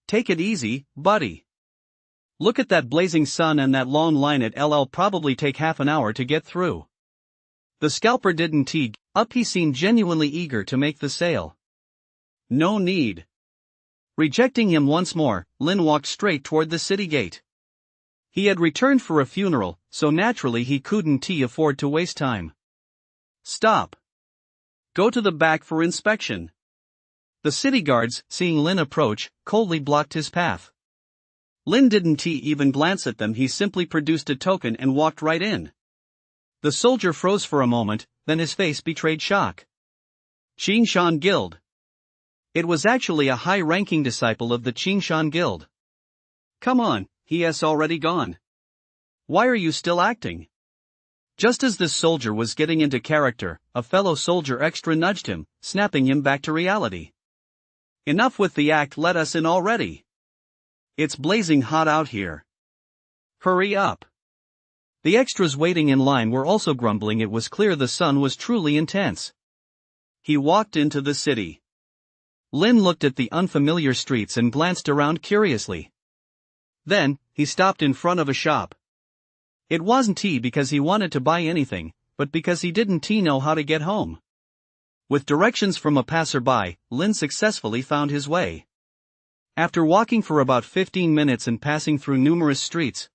Speaker 1: Take it easy, buddy. Look at that blazing sun and that long line. It'll probably take half an hour to get through. The scalper didn't tee up. He seemed genuinely eager to make the sale. No need. Rejecting him once more, Lin walked straight toward the city gate. He had returned for a funeral, so naturally he couldn't afford to waste time. Stop. Go to the back for inspection. The city guards, seeing Lin approach, coldly blocked his path. Lin didn't even glance at them. He simply produced a token and walked right in. The soldier froze for a moment, then his face betrayed shock. Qingshan Guild. It was actually a high-ranking disciple of the Qingshan Guild. Come on, he has already gone. Why are you still acting? Just as this soldier was getting into character, a fellow soldier extra nudged him, snapping him back to reality. Enough with the act, let us in already. It's blazing hot out here. Hurry up. The extras waiting in line were also grumbling. It was clear the sun was truly intense. He walked into the city. Lin looked at the unfamiliar streets and glanced around curiously. Then, he stopped in front of a shop. It wasn't because he wanted to buy anything, but because he didn't know how to get home. With directions from a passerby, Lin successfully found his way. After walking for about 15 minutes and passing through numerous streets,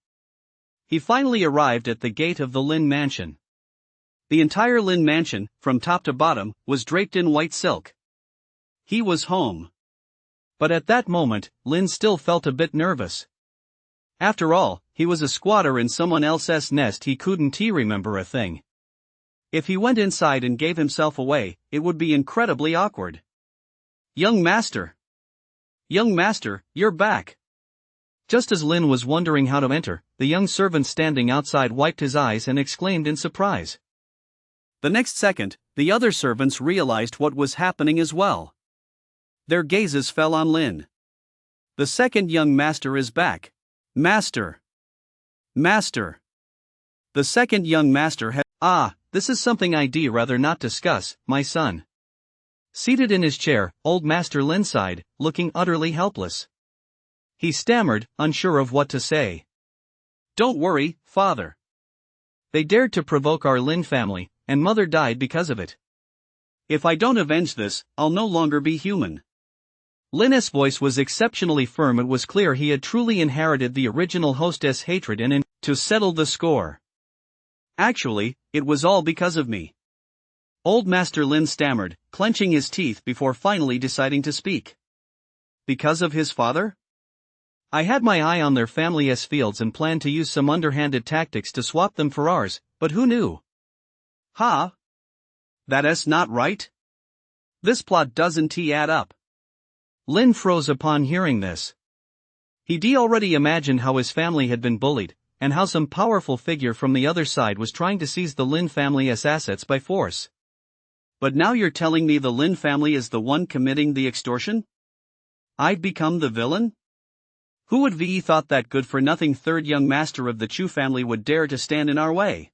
Speaker 1: he finally arrived at the gate of the Lin mansion. The entire Lin mansion, from top to bottom, was draped in white silk. He was home. But at that moment, Lin still felt a bit nervous. After all, he was a squatter in someone else's nest. He couldn't remember a thing. If he went inside and gave himself away, it would be incredibly awkward. Young master! Young master, you're back! Just as Lin was wondering how to enter, the young servant standing outside wiped his eyes and exclaimed in surprise. The next second, the other servants realized what was happening as well. Their gazes fell on Lin. The second young master is back. Master! Master! The second young master had. This is something I'd rather not discuss, my son. Seated in his chair, old Master Lin sighed, looking utterly helpless. He stammered, unsure of what to say. Don't worry, father. They dared to provoke our Lin family, and mother died because of it. If I don't avenge this, I'll no longer be human. Lin's voice was exceptionally firm. It was clear he had truly inherited the original hostess' hatred and to settle the score. Actually, it was all because of me. Old Master Lin stammered, clenching his teeth before finally deciding to speak. Because of his father? I had my eye on their family's fields and planned to use some underhanded tactics to swap them for ours, but who knew? That's not right? This plot doesn't add up. Lin froze upon hearing this. He'd already imagined how his family had been bullied, and how some powerful figure from the other side was trying to seize the Lin family's assets by force. But now you're telling me the Lin family is the one committing the extortion? I've become the villain? Who would ve thought that good-for-nothing third young master of the Chu family would dare to stand in our way?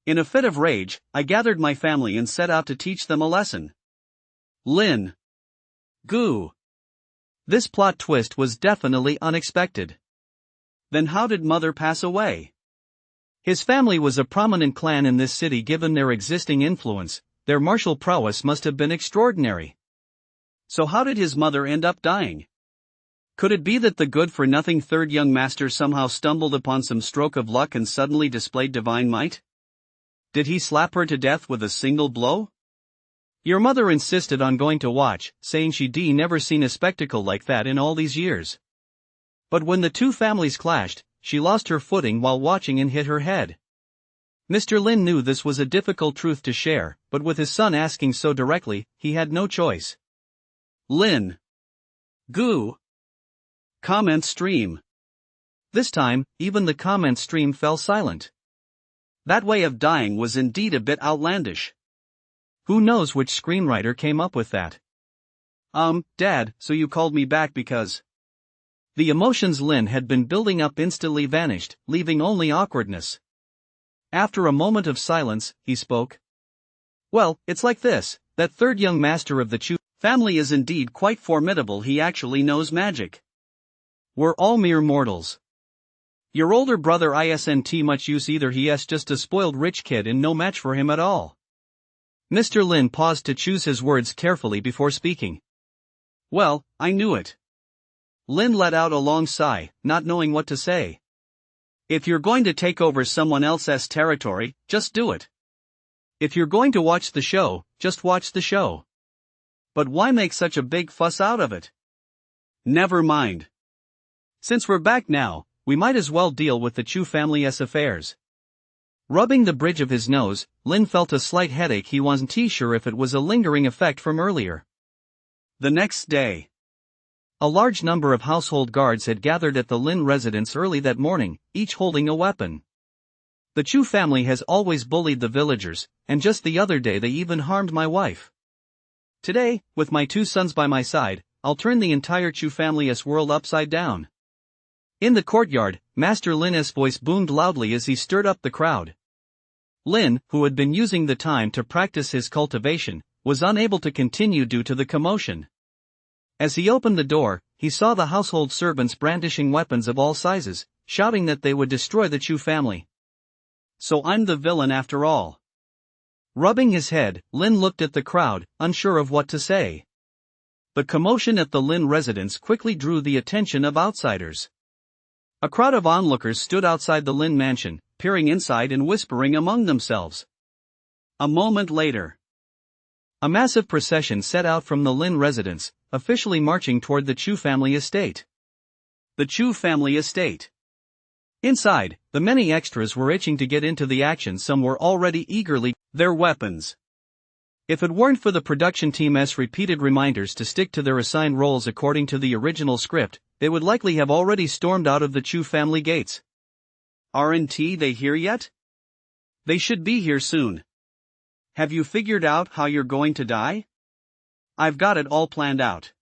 Speaker 1: In a fit of rage, I gathered my family and set out to teach them a lesson. Lin. Gu.
Speaker 2: This plot twist was definitely unexpected.
Speaker 1: Then how did Mother pass away?
Speaker 2: His family was a prominent clan in this city. Given their existing influence, their martial prowess must have been extraordinary.
Speaker 1: So how did his mother end up dying? Could it be that the good-for-nothing third young master somehow stumbled upon some stroke of luck and suddenly displayed divine might? Did he slap her to death with a single blow?
Speaker 2: Your mother insisted on going to watch, saying she'd never seen a spectacle like that in all these years. But when the two families clashed, she lost her footing while watching and hit her head. Mr. Lin knew this was a difficult truth to share, but with his son asking so directly, he had no choice.
Speaker 1: Lin. Gu. Comment stream.
Speaker 2: This time, even the comment stream fell silent.
Speaker 1: That way of dying was indeed a bit outlandish.
Speaker 2: Who knows which screenwriter came up with that?
Speaker 1: Dad, so you called me back because...
Speaker 2: The emotions Lin had been building up instantly vanished, leaving only awkwardness. After a moment of silence, he spoke. Well, it's like this, that third young master of the Chu
Speaker 1: family is indeed quite formidable. He actually knows magic.
Speaker 2: We're all mere mortals.
Speaker 1: Your older brother isn't much use either. He's just a spoiled rich kid and no match for him at all.
Speaker 2: Mr. Lin paused to choose his words carefully before speaking.
Speaker 1: Well, I knew it. Lin let out a long sigh, not knowing what to say. If you're going to take over someone else's territory, just do it.
Speaker 2: If you're going to watch the show, just watch the show.
Speaker 1: But why make such a big fuss out of it? Never mind. Since we're back now, we might as well deal with the Chu family's affairs.
Speaker 2: Rubbing the bridge of his nose, Lin felt a slight headache. He wasn't sure if it was a lingering effect from earlier.
Speaker 1: The next day.
Speaker 2: A large number of household guards had gathered at the Lin residence early that morning, each holding a weapon. The Chu family has always bullied the villagers, and just the other day they even harmed my wife. Today, with my two sons by my side, I'll turn the entire Chu family's world upside down. In the courtyard, Master Lin's voice boomed loudly as he stirred up the crowd. Lin, who had been using the time to practice his cultivation, was unable to continue due to the commotion. As he opened the door, he saw the household servants brandishing weapons of all sizes, shouting that they would destroy the Chu family.
Speaker 1: So I'm the villain after all.
Speaker 2: Rubbing his head, Lin looked at the crowd, unsure of what to say. The commotion at the Lin residence quickly drew the attention of outsiders. A crowd of onlookers stood outside the Lin mansion, peering inside and whispering among themselves.
Speaker 1: A moment later,
Speaker 2: a massive procession set out from the Lin residence, officially marching toward the Chu family estate.
Speaker 1: The Chu family estate.
Speaker 2: Inside, the many extras were itching to get into the action. Some were already eagerly
Speaker 1: their weapons.
Speaker 2: If it weren't for the production team's repeated reminders to stick to their assigned roles according to the original script, they would likely have already stormed out of the Chu family gates.
Speaker 1: Aren't they here yet? They should be here soon. Have you figured out how you're going to die? I've got it all planned out.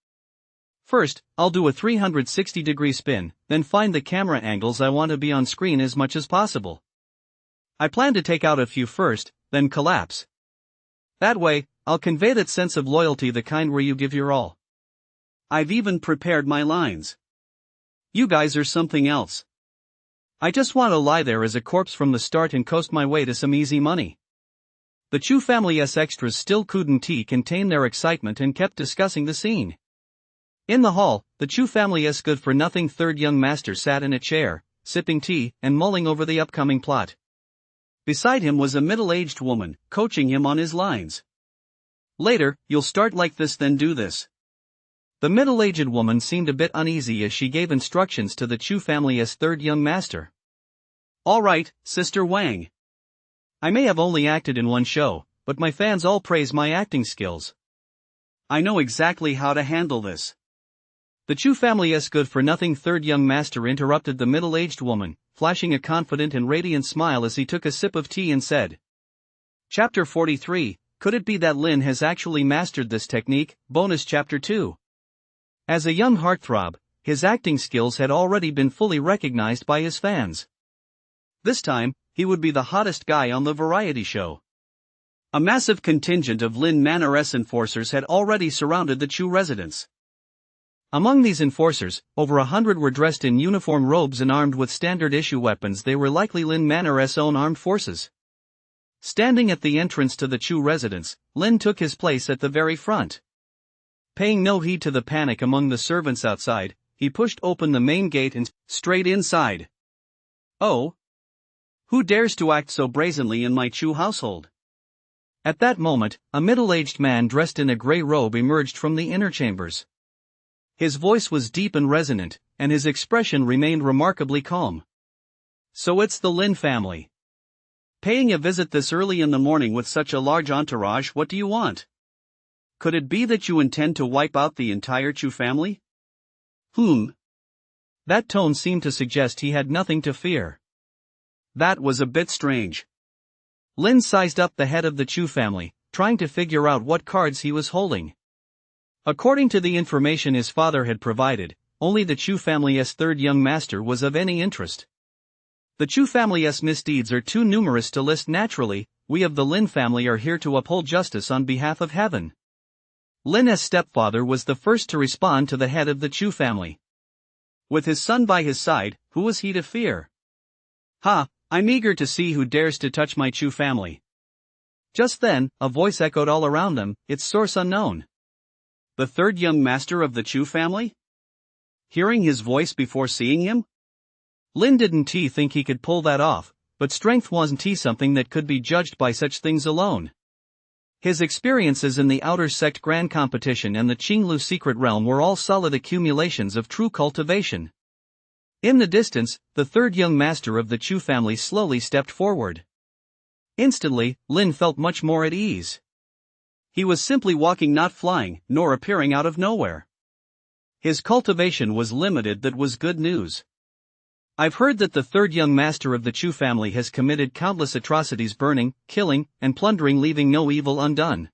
Speaker 2: First, I'll do a 360-degree spin, then find the camera angles I want to be on screen as much as possible. I plan to take out a few first, then collapse. That way, I'll convey that sense of loyalty, the kind where you give your all.
Speaker 1: I've even prepared my lines. You guys are something else.
Speaker 2: I just want to lie there as a corpse from the start and coast my way to some easy money. The Chu family's extras still couldn't contain their excitement and kept discussing the scene. In the hall, the Chu family's good-for-nothing third young master sat in a chair, sipping tea and mulling over the upcoming plot.
Speaker 1: Beside him was a middle-aged woman, coaching him on his lines. Later, you'll start like this, then do this.
Speaker 2: The middle-aged woman seemed a bit uneasy as she gave instructions to the Chu family's third young master.
Speaker 1: All right, Sister Wang.
Speaker 2: I may have only acted in one show, but my fans all praise my acting skills.
Speaker 1: I know exactly how to handle this.
Speaker 2: The Chu family's good-for-nothing third young master interrupted the middle-aged woman, flashing a confident and radiant smile as he took a sip of tea and said,
Speaker 1: Chapter 43, could it be that Lin has actually mastered this technique? Bonus Chapter 2.
Speaker 2: As a young heartthrob, his acting skills had already been fully recognized by his fans. This time, he would be the hottest guy on the variety show.
Speaker 1: A massive contingent of Lin Manor's enforcers had already surrounded the Chu residence.
Speaker 2: Among these enforcers, over 100 were dressed in uniform robes and armed with standard-issue weapons. They were likely Lin Manor's own armed forces. Standing at the entrance to the Chu residence, Lin took his place at the very front. Paying no heed to the panic among the servants outside, he pushed open the main gate and
Speaker 1: straight inside. Oh! Who dares to act so brazenly in my Chu household?
Speaker 2: At that moment, a middle-aged man dressed in a gray robe emerged from the inner chambers. His voice was deep and resonant, and his expression remained remarkably calm.
Speaker 1: So it's the Lin family. Paying a visit this early in the morning with such a large entourage, what do you want? Could it be that you intend to wipe out the entire Chu family?
Speaker 2: That tone seemed to suggest he had nothing to fear.
Speaker 1: That was a bit strange.
Speaker 2: Lin sized up the head of the Chu family, trying to figure out what cards he was holding. According to the information his father had provided, only the Chu family's third young master was of any interest. The Chu family's misdeeds are too numerous to list naturally. We of the Lin family are here to uphold justice on behalf of heaven. Lin's stepfather was the first to respond to the head of the Chu family.
Speaker 1: With his son by his side, who was he to fear? I'm eager to see who dares to touch my Chu family.
Speaker 2: Just then, a voice echoed all around them, its source unknown.
Speaker 1: The third young master of the Chu family? Hearing his voice before seeing him?
Speaker 2: Lin didn't think he could pull that off, but strength wasn't something that could be judged by such things alone. His experiences in the Outer Sect Grand Competition and the Qinglu Secret Realm were all solid accumulations of true cultivation. In the distance, the third young master of the Chu family slowly stepped forward. Instantly, Lin felt much more at ease.
Speaker 1: He was simply walking, not flying, nor appearing out of nowhere. His cultivation was limited. That was good news.
Speaker 2: I've heard that the third young master of the Chu family has committed countless atrocities, burning, killing, and plundering, leaving no evil undone.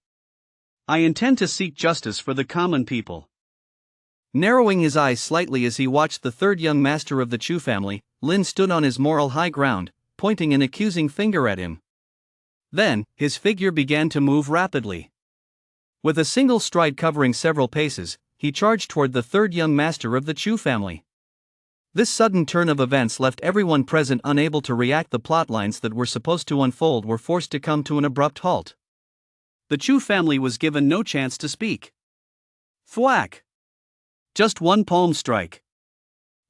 Speaker 1: I intend to seek justice for the common people.
Speaker 2: Narrowing his eyes slightly as he watched the third young master of the Chu family, Lin stood on his moral high ground, pointing an accusing finger at him. Then, his figure began to move rapidly. With a single stride covering several paces, he charged toward the third young master of the Chu family. This sudden turn of events left everyone present unable to react. The plotlines that were supposed to unfold were forced to come to an abrupt halt.
Speaker 1: The Chu family was given no chance to speak. Thwack! Just one palm strike.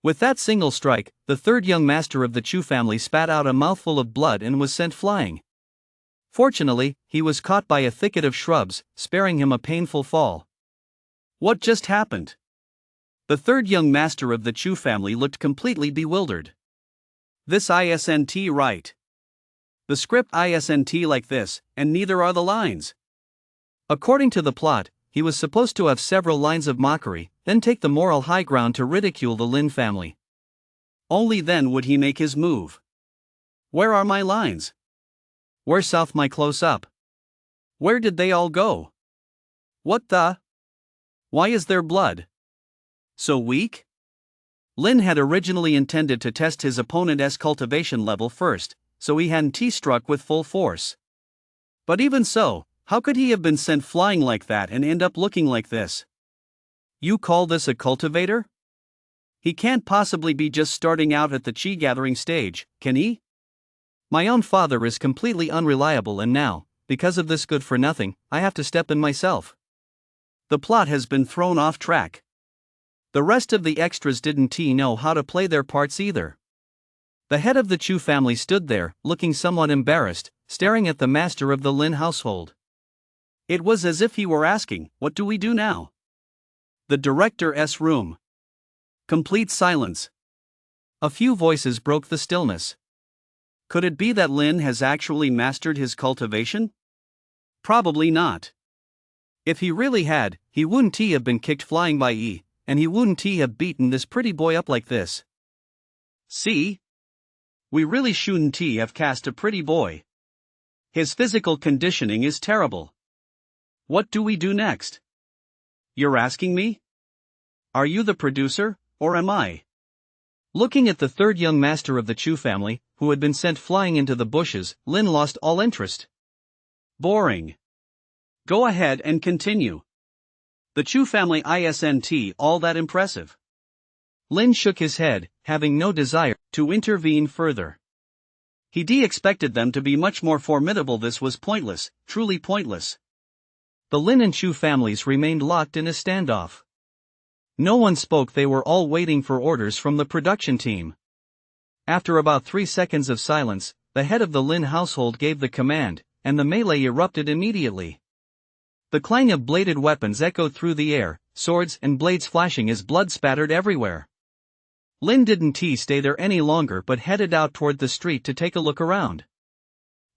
Speaker 2: With that single strike, the third young master of the Chu family spat out a mouthful of blood and was sent flying. Fortunately, he was caught by a thicket of shrubs, sparing him a painful fall.
Speaker 1: What just happened? The third young master of the Chu family looked completely bewildered. This isn't right. The script isn't like this, and neither are the lines.
Speaker 2: According to the plot, he was supposed to have several lines of mockery, then take the moral high ground to ridicule the Lin family.
Speaker 1: Only then would he make his move. Where are my lines?
Speaker 2: Where's South my close-up?
Speaker 1: Where did they all go? What the? Why is there blood? So weak? Lin had originally intended to test his opponent's cultivation level first, so he hadn't struck with full force. But even so, how could he have been sent flying like that and end up looking like this? You call this a cultivator? He can't possibly be just starting out at the chi gathering stage, can he?
Speaker 2: My own father is completely unreliable, and now, because of this good for nothing, I have to step in myself.
Speaker 1: The plot has been thrown off track. The rest of the extras didn't know how to play their parts either.
Speaker 2: The head of the Chu family stood there, looking somewhat embarrassed, staring at the master of the Lin household.
Speaker 1: It was as if he were asking, "What do we do now?" The director's room. Complete silence.
Speaker 2: A few voices broke the stillness.
Speaker 1: Could it be that Lin has actually mastered his cultivation? Probably not. If he really had, he wouldn't have been kicked flying by E, and he wouldn't have beaten this pretty boy up like this. See? We really shouldn't have cast a pretty boy. His physical conditioning is terrible. What do we do next? You're asking me? Are you the producer, or am I?
Speaker 2: Looking at the third young master of the Chu family, who had been sent flying into the bushes, Lin lost all interest.
Speaker 1: Boring. Go ahead and continue. The Chu family isn't all that impressive.
Speaker 2: Lin shook his head, having no desire
Speaker 1: to intervene further. He expected them to be much more formidable. This was pointless, truly pointless.
Speaker 2: The Lin and Chu families remained locked in a standoff. No one spoke, they were all waiting for orders from the production team. After about 3 seconds of silence, the head of the Lin household gave the command, and the melee erupted immediately. The clang of bladed weapons echoed through the air, swords and blades flashing as blood spattered everywhere. Lin didn't stay there any longer but headed out toward the street to take a look around.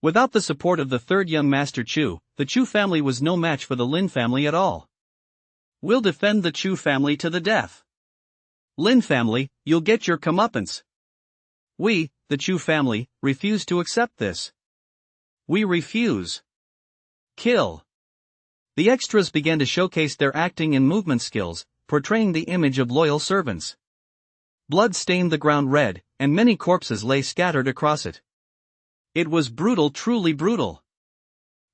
Speaker 2: Without the support of the third young master Chu, the Chu family was no match for the Lin family at all.
Speaker 1: We'll defend the Chu family to the death. Lin family, you'll get your comeuppance.
Speaker 2: We, the Chu family, refuse to accept this.
Speaker 1: We refuse. Kill.
Speaker 2: The extras began to showcase their acting and movement skills, portraying the image of loyal servants. Blood stained the ground red, and many corpses lay scattered across it.
Speaker 1: It was brutal, truly brutal.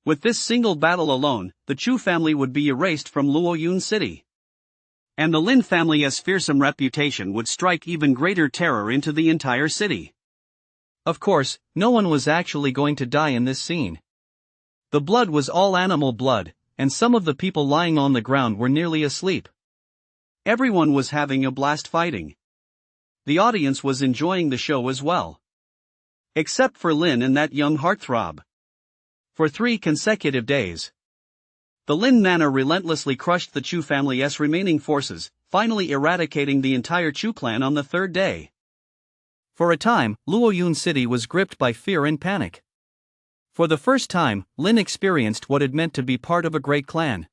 Speaker 1: With this single battle alone, the Chu family would be erased from Luoyun City. And the Lin family's fearsome reputation would strike even greater terror into the entire city.
Speaker 2: Of course, no one was actually going to die in this scene. The blood was all animal blood, and some of the people lying on the ground were nearly asleep.
Speaker 1: Everyone was having a blast fighting. The audience was enjoying the show as well. Except for Lin and that young heartthrob. For 3 consecutive days, the Lin manor relentlessly crushed the Chu family's remaining forces, finally eradicating the entire Chu clan on the 3rd day.
Speaker 2: For a time, Luoyun City was gripped by fear and panic. For the first time, Lin experienced what it meant to be part of a great clan.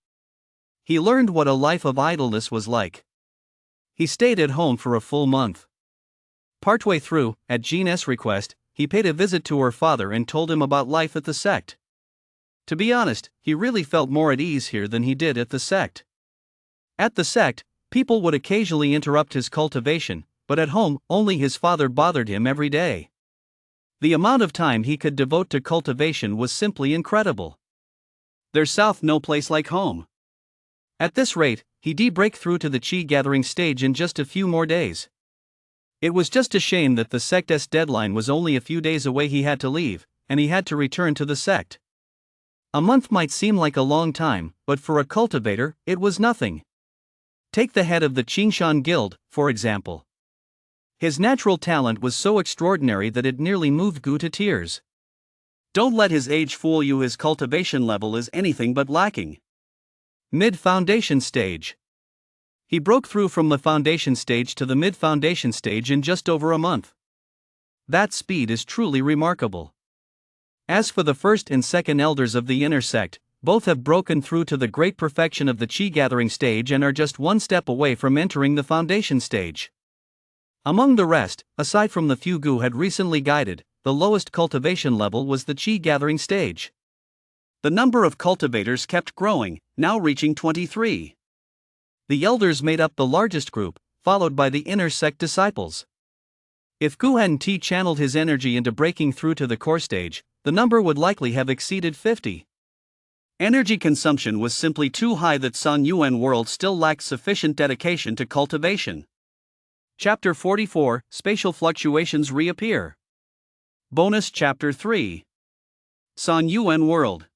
Speaker 2: He learned what a life of idleness was like. He stayed at home for a full month. Partway through, at Jean's request, he paid a visit to her father and told him about life at the sect. To be honest, he really felt more at ease here than he did at the sect. At the sect, people would occasionally interrupt his cultivation, but at home, only his father bothered him every day. The amount of time he could devote to cultivation was simply incredible.
Speaker 1: There's no place like home.
Speaker 2: At this rate, he'd break through to the Qi gathering stage in just a few more days. It was just a shame that the sect's deadline was only a few days away. He had to leave, and he had to return to the sect. A month might seem like a long time, but for a cultivator, it was nothing. Take the head of the Qingshan Guild, for example. His natural talent was so extraordinary that it nearly moved Gu to tears.
Speaker 1: Don't let his age fool you, his cultivation level is anything but lacking.
Speaker 2: Mid-foundation stage. He broke through from the foundation stage to the mid-foundation stage in just over a month. That speed is truly remarkable. As for the first and second elders of the inner sect, both have broken through to the great perfection of the Qi gathering stage and are just one step away from entering the foundation stage. Among the rest, aside from the few Gu had recently guided, the lowest cultivation level was the Qi gathering stage.
Speaker 1: The number of cultivators kept growing, now reaching 23.
Speaker 2: The elders made up the largest group, followed by the inner sect disciples. If Gu hadn't channeled his energy into breaking through to the core stage, the number would likely have exceeded 50.
Speaker 1: Energy consumption was simply too high. That San Yuan world still lacked sufficient dedication to cultivation. Chapter 44, Spatial Fluctuations Reappear. Bonus Chapter 3. San Yuan world.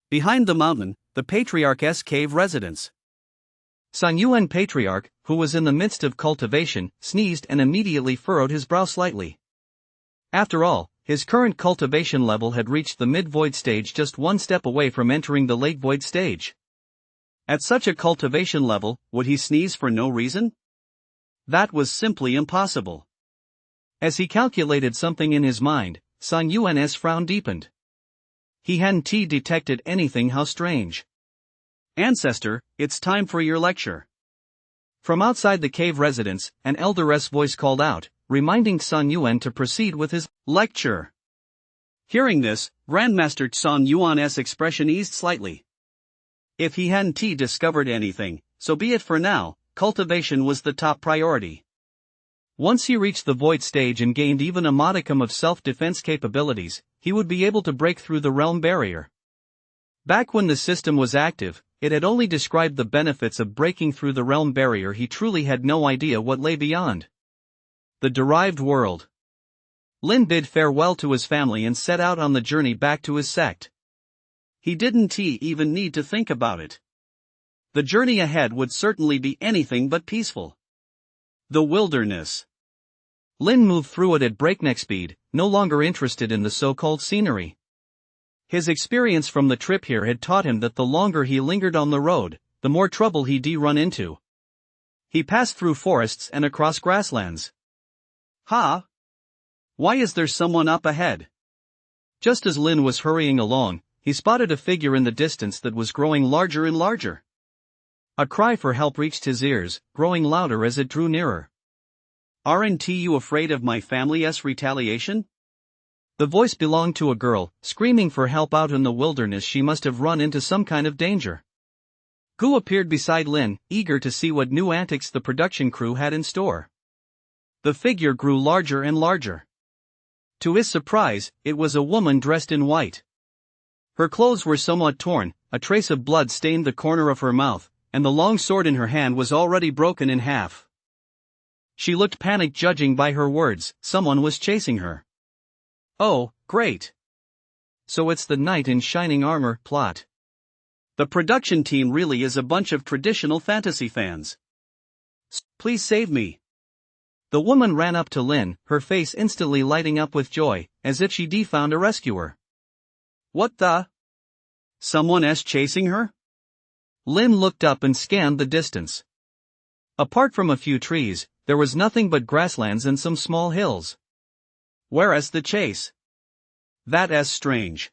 Speaker 1: Behind the mountain, the Patriarch's cave residence.
Speaker 2: San Yuan Patriarch, who was in the midst of cultivation, sneezed and immediately furrowed his brow slightly. After all, his current cultivation level had reached the mid-void stage, just one step away from entering the late void stage.
Speaker 1: At such a cultivation level, would he sneeze for no reason? That was simply impossible.
Speaker 2: As he calculated something in his mind, San Yuan's frown deepened. He hadn't detected anything. How strange.
Speaker 1: Ancestor, it's time for your lecture.
Speaker 2: From outside the cave residence, an elderess voice called out, reminding San Yuan to proceed with his
Speaker 1: lecture. Hearing this, Grandmaster San Yuan's expression eased slightly. If he hadn't discovered anything, so be it for now, cultivation was the top priority.
Speaker 2: Once he reached the void stage and gained even a modicum of self-defense capabilities, he would be able to break through the realm barrier. Back when the system was active, it had only described the benefits of breaking through the realm barrier. He truly had no idea what lay beyond. The derived world. Lin bid farewell to his family and set out on the journey back to his sect.
Speaker 1: He didn't even need to think about it. The journey ahead would certainly be anything but peaceful. The wilderness.
Speaker 2: Lin moved through it at breakneck speed, no longer interested in the so-called scenery. His experience from the trip here had taught him that the longer he lingered on the road, the more trouble he'd run into. He passed through forests and across grasslands.
Speaker 1: Ha! Why is there someone up ahead?
Speaker 2: Just as Lin was hurrying along, he spotted a figure in the distance that was growing larger and larger. A cry for help reached his ears, growing louder as it drew nearer.
Speaker 1: Aren't you afraid of my family's retaliation?
Speaker 2: The voice belonged to a girl, screaming for help out in the wilderness. She must have run into some kind of danger. Gu appeared beside Lin, eager to see what new antics the production crew had in store. The figure grew larger and larger. To his surprise, it was a woman dressed in white. Her clothes were somewhat torn, a trace of blood stained the corner of her mouth, and the long sword in her hand was already broken in half. She looked panicked, judging by her words. Someone was chasing her.
Speaker 1: Oh, great.
Speaker 2: So it's the knight in shining armor plot.
Speaker 1: The production team really is a bunch of traditional fantasy fans. Please save me.
Speaker 2: The woman ran up to Lin, her face instantly lighting up with joy, as if she'd found a rescuer.
Speaker 1: What the? Someone's chasing her?
Speaker 2: Lin looked up and scanned the distance. Apart from a few trees, there was nothing but grasslands and some small hills.
Speaker 1: Where's the chase? That's strange.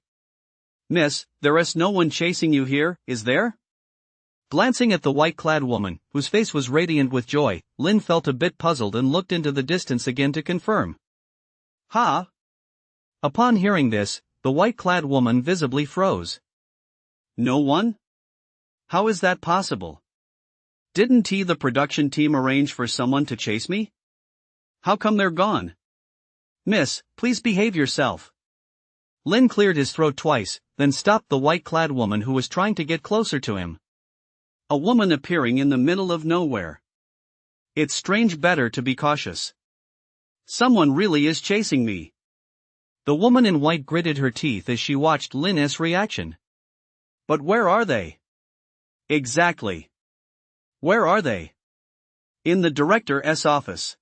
Speaker 1: Miss, there's no one chasing you here, is there?
Speaker 2: Glancing at the white-clad woman, whose face was radiant with joy, Lin felt a bit puzzled and looked into the distance again to confirm.
Speaker 1: Ha!
Speaker 2: Upon hearing this, the white-clad woman visibly froze.
Speaker 1: No one? How is that possible? Didn't the production team arrange for someone to chase me? How come they're gone? Miss, please behave yourself.
Speaker 2: Lin cleared his throat twice, then stopped the white-clad woman who was trying to get closer to him.
Speaker 1: A woman appearing in the middle of nowhere. It's strange, better to be cautious. Someone really is chasing me.
Speaker 2: The woman in white gritted her teeth as she watched Lin's reaction.
Speaker 1: But where are they? Exactly. Where are they? In the director's office.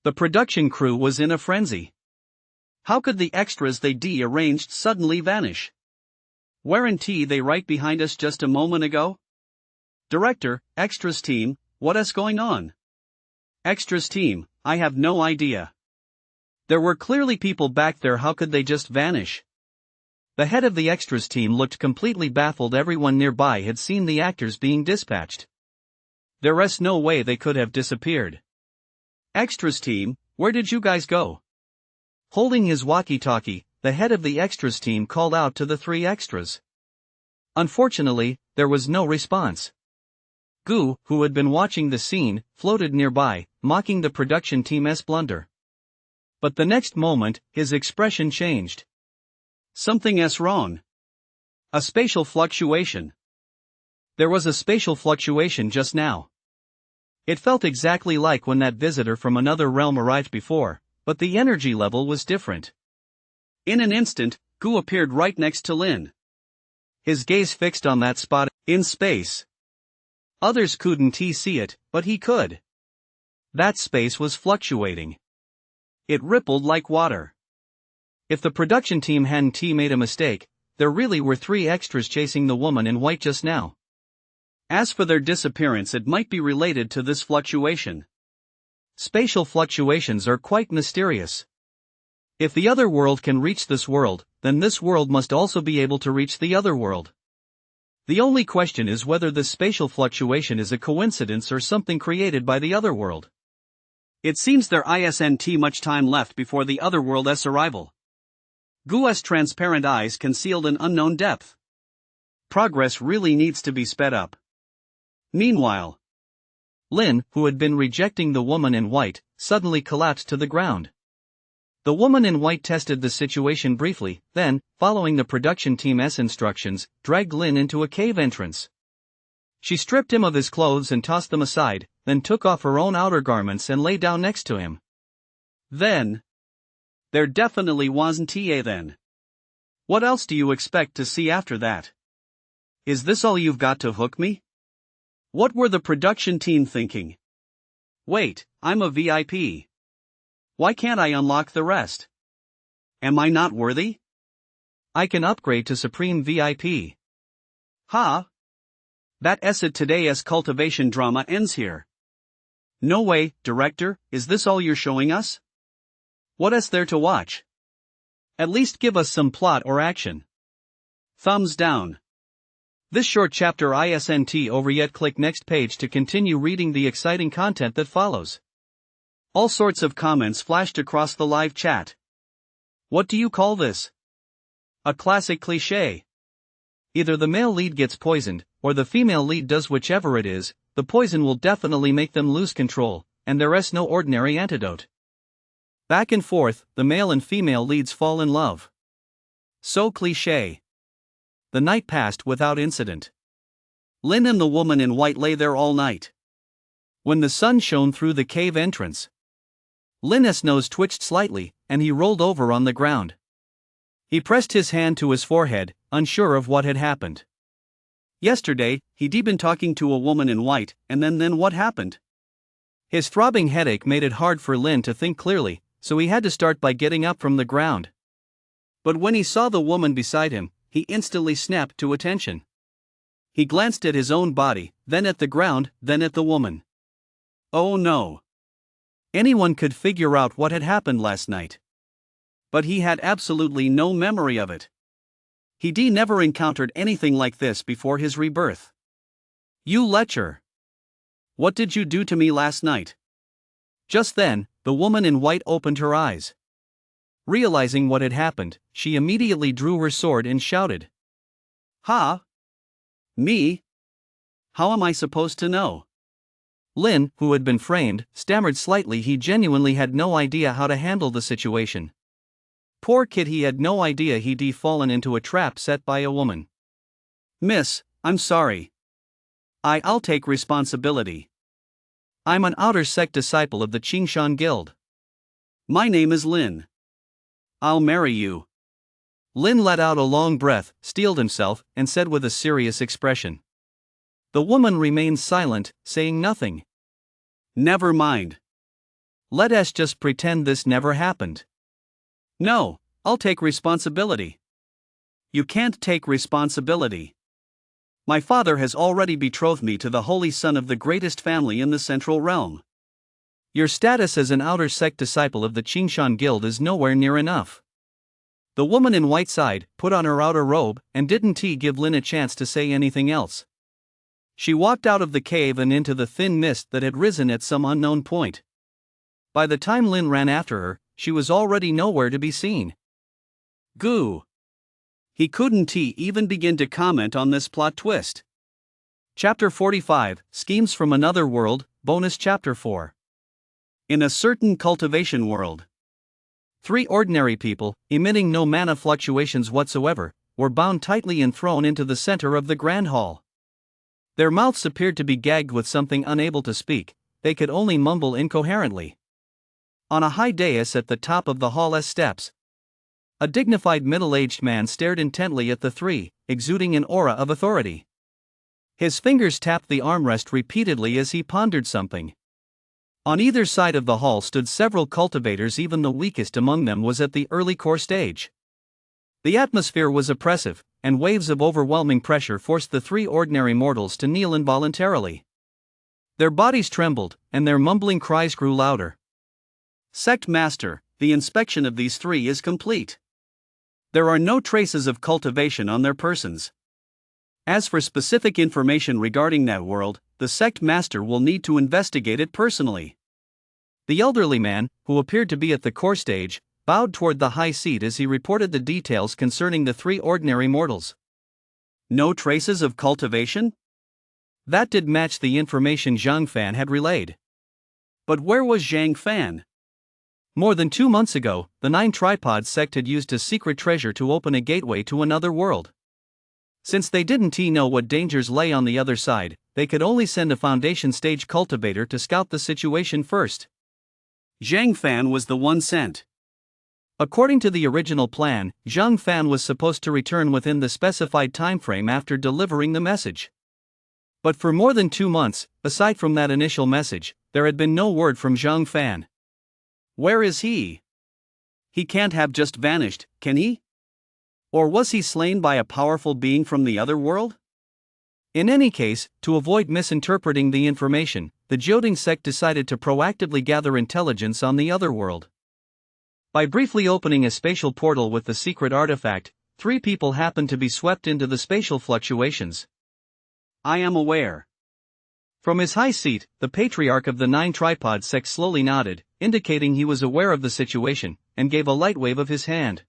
Speaker 2: The production crew was in a frenzy.
Speaker 1: How could the extras they arranged suddenly vanish? Weren't they right behind us just a moment ago? Director, extras team, what's going on? Extras team, I have no idea. There were clearly people back there, how could they just vanish?
Speaker 2: The head of the extras team looked completely baffled. Everyone nearby had seen the actors being dispatched.
Speaker 1: There's no way they could have disappeared. Extras team, where did you guys go?
Speaker 2: Holding his walkie-talkie, the head of the extras team called out to the three extras. Unfortunately, there was no response. Gu, who had been watching the scene, floated nearby, mocking the production team's blunder. But the next moment, his expression changed.
Speaker 1: Something's wrong. A spatial fluctuation.
Speaker 2: There was a spatial fluctuation just now. It felt exactly like when that visitor from another realm arrived before, but the energy level was different.
Speaker 1: In an instant, Gu appeared right next to Lin.
Speaker 2: His gaze fixed on that spot
Speaker 1: in space.
Speaker 2: Others couldn't see it, but he could. That space was fluctuating.
Speaker 1: It rippled like water.
Speaker 2: If the production team hadn't made a mistake, there really were three extras chasing the woman in white just now.
Speaker 1: As for their disappearance, it might be related to this fluctuation.
Speaker 2: Spatial fluctuations are quite mysterious. If the other world can reach this world, then this world must also be able to reach the other world. The only question is whether this spatial fluctuation is a coincidence or something created by the other world.
Speaker 1: It seems there isn't much time left before the other world's arrival. Gu's transparent eyes concealed an unknown depth. Progress really needs to be sped up. Meanwhile,
Speaker 2: Lin, who had been rejecting the woman in white, suddenly collapsed to the ground. The woman in white tested the situation briefly, then, following the production team's instructions, dragged Lin into a cave entrance. She stripped him of his clothes and tossed them aside, then took off her own outer garments and lay down next to him.
Speaker 1: Then, there definitely wasn't TA then. What else do you expect to see after that? Is this all you've got to hook me? What were the production team thinking? Wait, I'm a VIP. Why can't I unlock the rest? Am I not worthy?
Speaker 2: I can upgrade to Supreme VIP.
Speaker 1: Huh? That it today's cultivation drama ends here. No way, director, is this all you're showing us? What is there to watch? At least give us some plot or action. Thumbs down. This short chapter isn't over yet. Click next page to continue reading the exciting content that follows. All sorts of comments flashed across the live chat. What do you call this? A classic cliché. Either the male lead gets poisoned, or the female lead does. Whichever it is, the poison will definitely make them lose control, and there's no ordinary antidote. Back and forth, the male and female leads fall in love. So cliché. The night passed without incident. Lin and the woman in white lay there all night. When the sun shone through the cave entrance, Lin's nose twitched slightly, and he rolled over on the ground. He pressed his hand to his forehead, unsure of what had happened. Yesterday, he'd been talking to a woman in white, and then what happened? His throbbing headache made it hard for Lin to think clearly, so he had to start by getting up from the ground. But when he saw the woman beside him, he instantly snapped to attention. He glanced at his own body, then at the ground, then at the woman. Oh no! Anyone could figure out what had happened last night. But he had absolutely no memory of it. He'd never encountered anything like this before his rebirth. You lecher! What did you do to me last night? Just then, the woman in white opened her eyes. Realizing what had happened, she immediately drew her sword and shouted. Ha! Me? How am I supposed to know? Lin, who had been framed, stammered slightly. He genuinely had no idea how to handle the situation. Poor kid, he had no idea he'd fallen into a trap set by a woman. Miss, I'm sorry. I'll take responsibility. I'm an outer sect disciple of the Qingshan Guild. My name is Lin. I'll marry you. Lin let out a long breath, steeled himself, and said with a serious expression. The woman remained silent, saying nothing. Never mind. Let us just pretend this never happened. No, I'll take responsibility. You can't take responsibility. My father has already betrothed me to the holy son of the greatest family in the Central Realm. Your status as an outer sect disciple of the Qingshan Guild is nowhere near enough. The woman in white sighed, put on her outer robe, and didn't give Lin a chance to say anything else. She walked out of the cave and into the thin mist that had risen at some unknown point. By the time Lin ran after her, she was already nowhere to be seen. Goo! He couldn't even begin to comment on this plot twist. Chapter 45, Schemes from Another World, Bonus Chapter 4. In a certain cultivation world, 3 ordinary people, emitting no mana fluctuations whatsoever, were bound tightly and thrown into the center of the grand hall. Their mouths appeared to be gagged with something. Unable to speak, they could only mumble incoherently. On a high dais at the top of the hall's steps, a dignified middle-aged man stared intently at the 3, exuding an aura of authority. His fingers tapped the armrest repeatedly as he pondered something. On either side of the hall stood several cultivators. Even the weakest among them was at the early core stage. The atmosphere was oppressive, and waves of overwhelming pressure forced the 3 ordinary mortals to kneel involuntarily. Their bodies trembled, and their mumbling cries grew louder. Sect Master, the inspection of these 3 is complete. There are no traces of cultivation on their persons. As for specific information regarding that world, the Sect Master will need to investigate it personally. The elderly man, who appeared to be at the core stage, bowed toward the high seat as he reported the details concerning the 3 ordinary mortals. No traces of cultivation?
Speaker 2: That did match the information Zhang Fan had relayed.
Speaker 1: But where was Zhang Fan?
Speaker 2: More than 2 months ago, the Nine Tripods sect had used a secret treasure to open a gateway to another world. Since they didn't know what dangers lay on the other side, they could only send a foundation stage cultivator to scout the situation first.
Speaker 1: Zhang Fan was the one sent.
Speaker 2: According to the original plan, Zhang Fan was supposed to return within the specified timeframe after delivering the message. But for more than 2 months, aside from that initial message, there had been no word from Zhang Fan.
Speaker 1: Where is he? He can't have just vanished, can he? Or was he slain by a powerful being from the other world?
Speaker 2: In any case, to avoid misinterpreting the information, the Jioding sect decided to proactively gather intelligence on the other world. By briefly opening a spatial portal with the secret artifact, 3 people happened to be swept into the spatial fluctuations.
Speaker 1: I am aware.
Speaker 2: From his high seat, the patriarch of the Nine Tripod sect slowly nodded, indicating he was aware of the situation, and gave a light wave of his hand.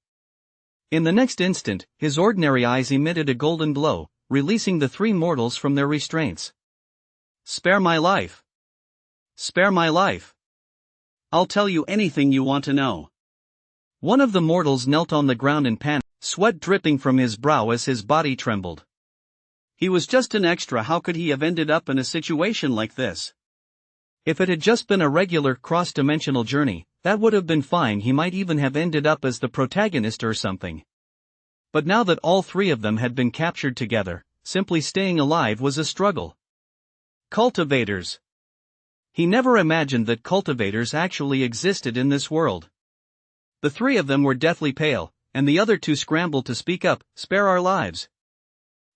Speaker 2: In the next instant, his ordinary eyes emitted a golden glow, releasing the 3 mortals from their restraints.
Speaker 1: Spare my life. Spare my life. I'll tell you anything you want to know.
Speaker 2: One of the mortals knelt on the ground in panic, sweat dripping from his brow as his body trembled.
Speaker 1: He was just an extra. How could he have ended up in a situation like this?
Speaker 2: If it had just been a regular cross-dimensional journey, that would have been fine. He might even have ended up as the protagonist or something. But now that all 3 of them had been captured together, simply staying alive was a struggle.
Speaker 1: Cultivators.
Speaker 2: He never imagined that cultivators actually existed in this world. The 3 of them were deathly pale, and the other 2 scrambled to speak up. Spare our lives.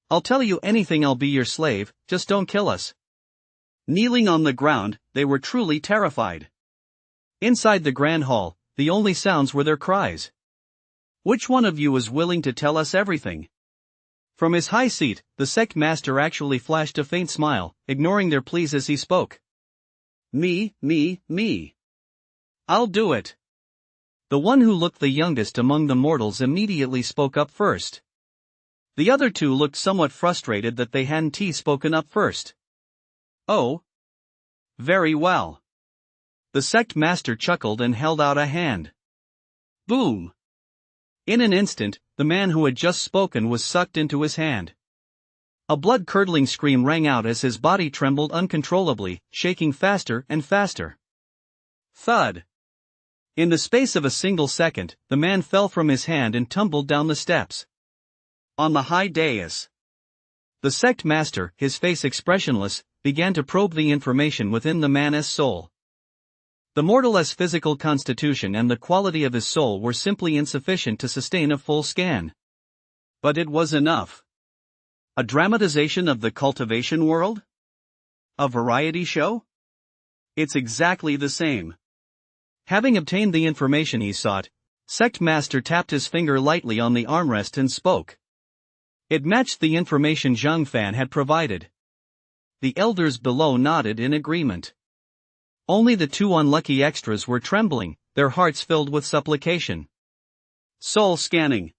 Speaker 2: I'll tell you anything. I'll be your slave, just don't kill us.
Speaker 1: Kneeling on the ground, they were truly terrified.
Speaker 2: Inside the grand hall, the only sounds were their cries.
Speaker 1: Which one of you is willing to tell us everything?
Speaker 2: From his high seat, the sect master actually flashed a faint smile, ignoring their pleas as he spoke.
Speaker 1: Me. I'll do it.
Speaker 2: The one who looked the youngest among the mortals immediately spoke up first. The other 2 looked somewhat frustrated that they hadn't spoken up first.
Speaker 1: Oh. Very well.
Speaker 2: The sect master chuckled and held out a hand.
Speaker 1: Boom.
Speaker 2: In an instant, the man who had just spoken was sucked into his hand. A blood-curdling scream rang out as his body trembled uncontrollably, shaking faster and faster.
Speaker 1: Thud.
Speaker 2: In the space of a single second, the man fell from his hand and tumbled down the steps.
Speaker 1: On the high dais.
Speaker 2: The sect master, his face expressionless, began to probe the information within the man's soul. The mortal's physical constitution and the quality of his soul were simply insufficient to sustain a full scan.
Speaker 1: But it was enough. A dramatization of the cultivation world? A variety show? It's exactly the same.
Speaker 2: Having obtained the information he sought, sect master tapped his finger lightly on the armrest and spoke. It matched the information Zhang Fan had provided. The elders below nodded in agreement. Only the 2 unlucky extras were trembling, their hearts filled with supplication.
Speaker 1: Soul scanning.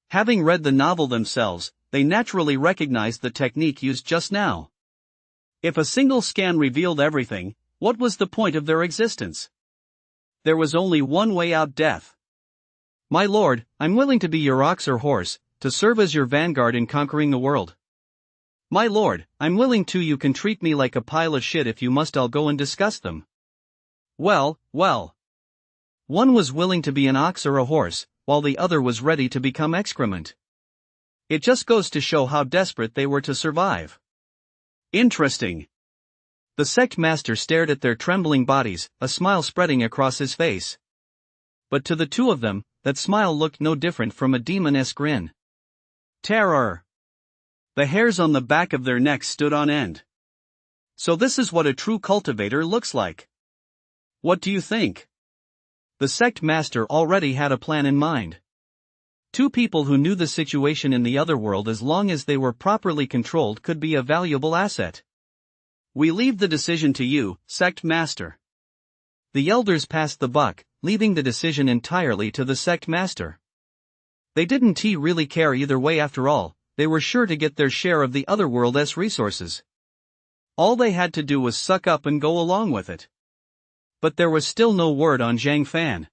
Speaker 1: Having read the novel themselves, they naturally recognized the technique used just now. If a single scan revealed everything, what was the point of their existence? There was only one way out: death.
Speaker 2: My lord, I'm willing to be your ox or horse, to serve as your vanguard in conquering the world. My lord, I'm willing to. You can treat me like a pile of shit if you must. I'll go and discuss them.
Speaker 1: Well.
Speaker 2: One was willing to be an ox or a horse, while the other was ready to become excrement. It just goes to show how desperate they were to survive.
Speaker 1: Interesting.
Speaker 2: The sect master stared at their trembling bodies, a smile spreading across his face. But to the 2 of them, that smile looked no different from a demon-esque grin.
Speaker 1: Terror. The hairs on the back of their necks stood on end. So this is what a true cultivator looks like. What do you think?
Speaker 2: The sect master already had a plan in mind. 2 people who knew the situation in the other world, as long as they were properly controlled, could be a valuable asset.
Speaker 1: We leave the decision to you, sect master.
Speaker 2: The elders passed the buck, leaving the decision entirely to the sect master. They didn't really care either way. After all, they were sure to get their share of the other world's resources.
Speaker 1: All they had to do was suck up and go along with it. But there was still no word on Zhang Fan.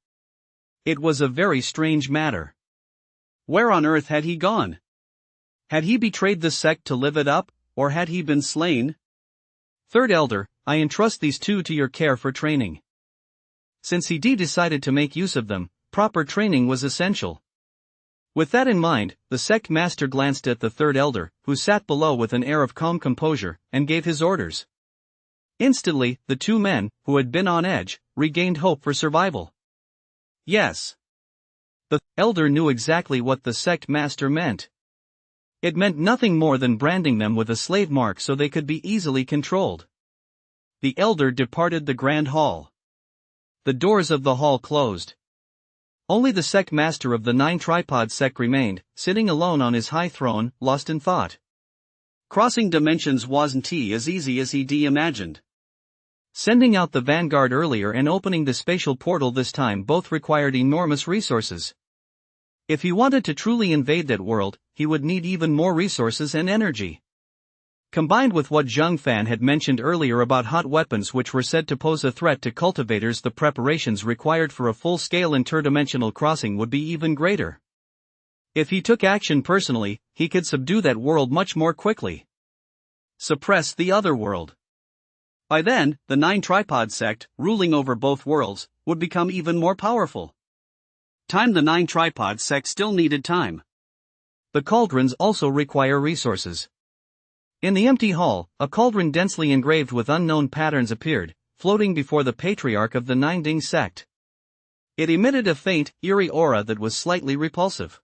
Speaker 1: It was a very strange matter. Where on earth had he gone? Had he betrayed the sect to live it up, or had he been slain? Third Elder, I entrust these two to your care for training. Since he decided to make use of them, proper training was essential. With that in mind, the sect master glanced at the third elder, who sat below with an air of calm composure, and gave his orders. Instantly, the two men, who had been on edge, regained hope for survival. Yes. The elder knew exactly what the sect master meant. It meant nothing more than branding them with a slave mark so they could be easily controlled. The elder departed the grand hall. The doors of the hall closed. Only the sect master of the 9 tripod sect remained, sitting alone on his high throne, lost in thought. Crossing dimensions wasn't as easy as he imagined. Sending out the vanguard earlier and opening the spatial portal this time both required enormous resources. If he wanted to truly invade that world, he would need even more resources and energy. Combined with what Zhang Fan had mentioned earlier about hot weapons which were said to pose a threat to cultivators, the preparations required for a full-scale interdimensional crossing would be even greater. If he took action personally, he could subdue that world much more quickly. Suppress the other world. By then, the 9 tripod sect, ruling over both worlds, would become even more powerful. The 9 tripod sect still needed time. The cauldrons also require resources. In the empty hall, a cauldron densely engraved with unknown patterns appeared, floating before the patriarch of the 9 Ding sect. It emitted a faint, eerie aura that was slightly repulsive.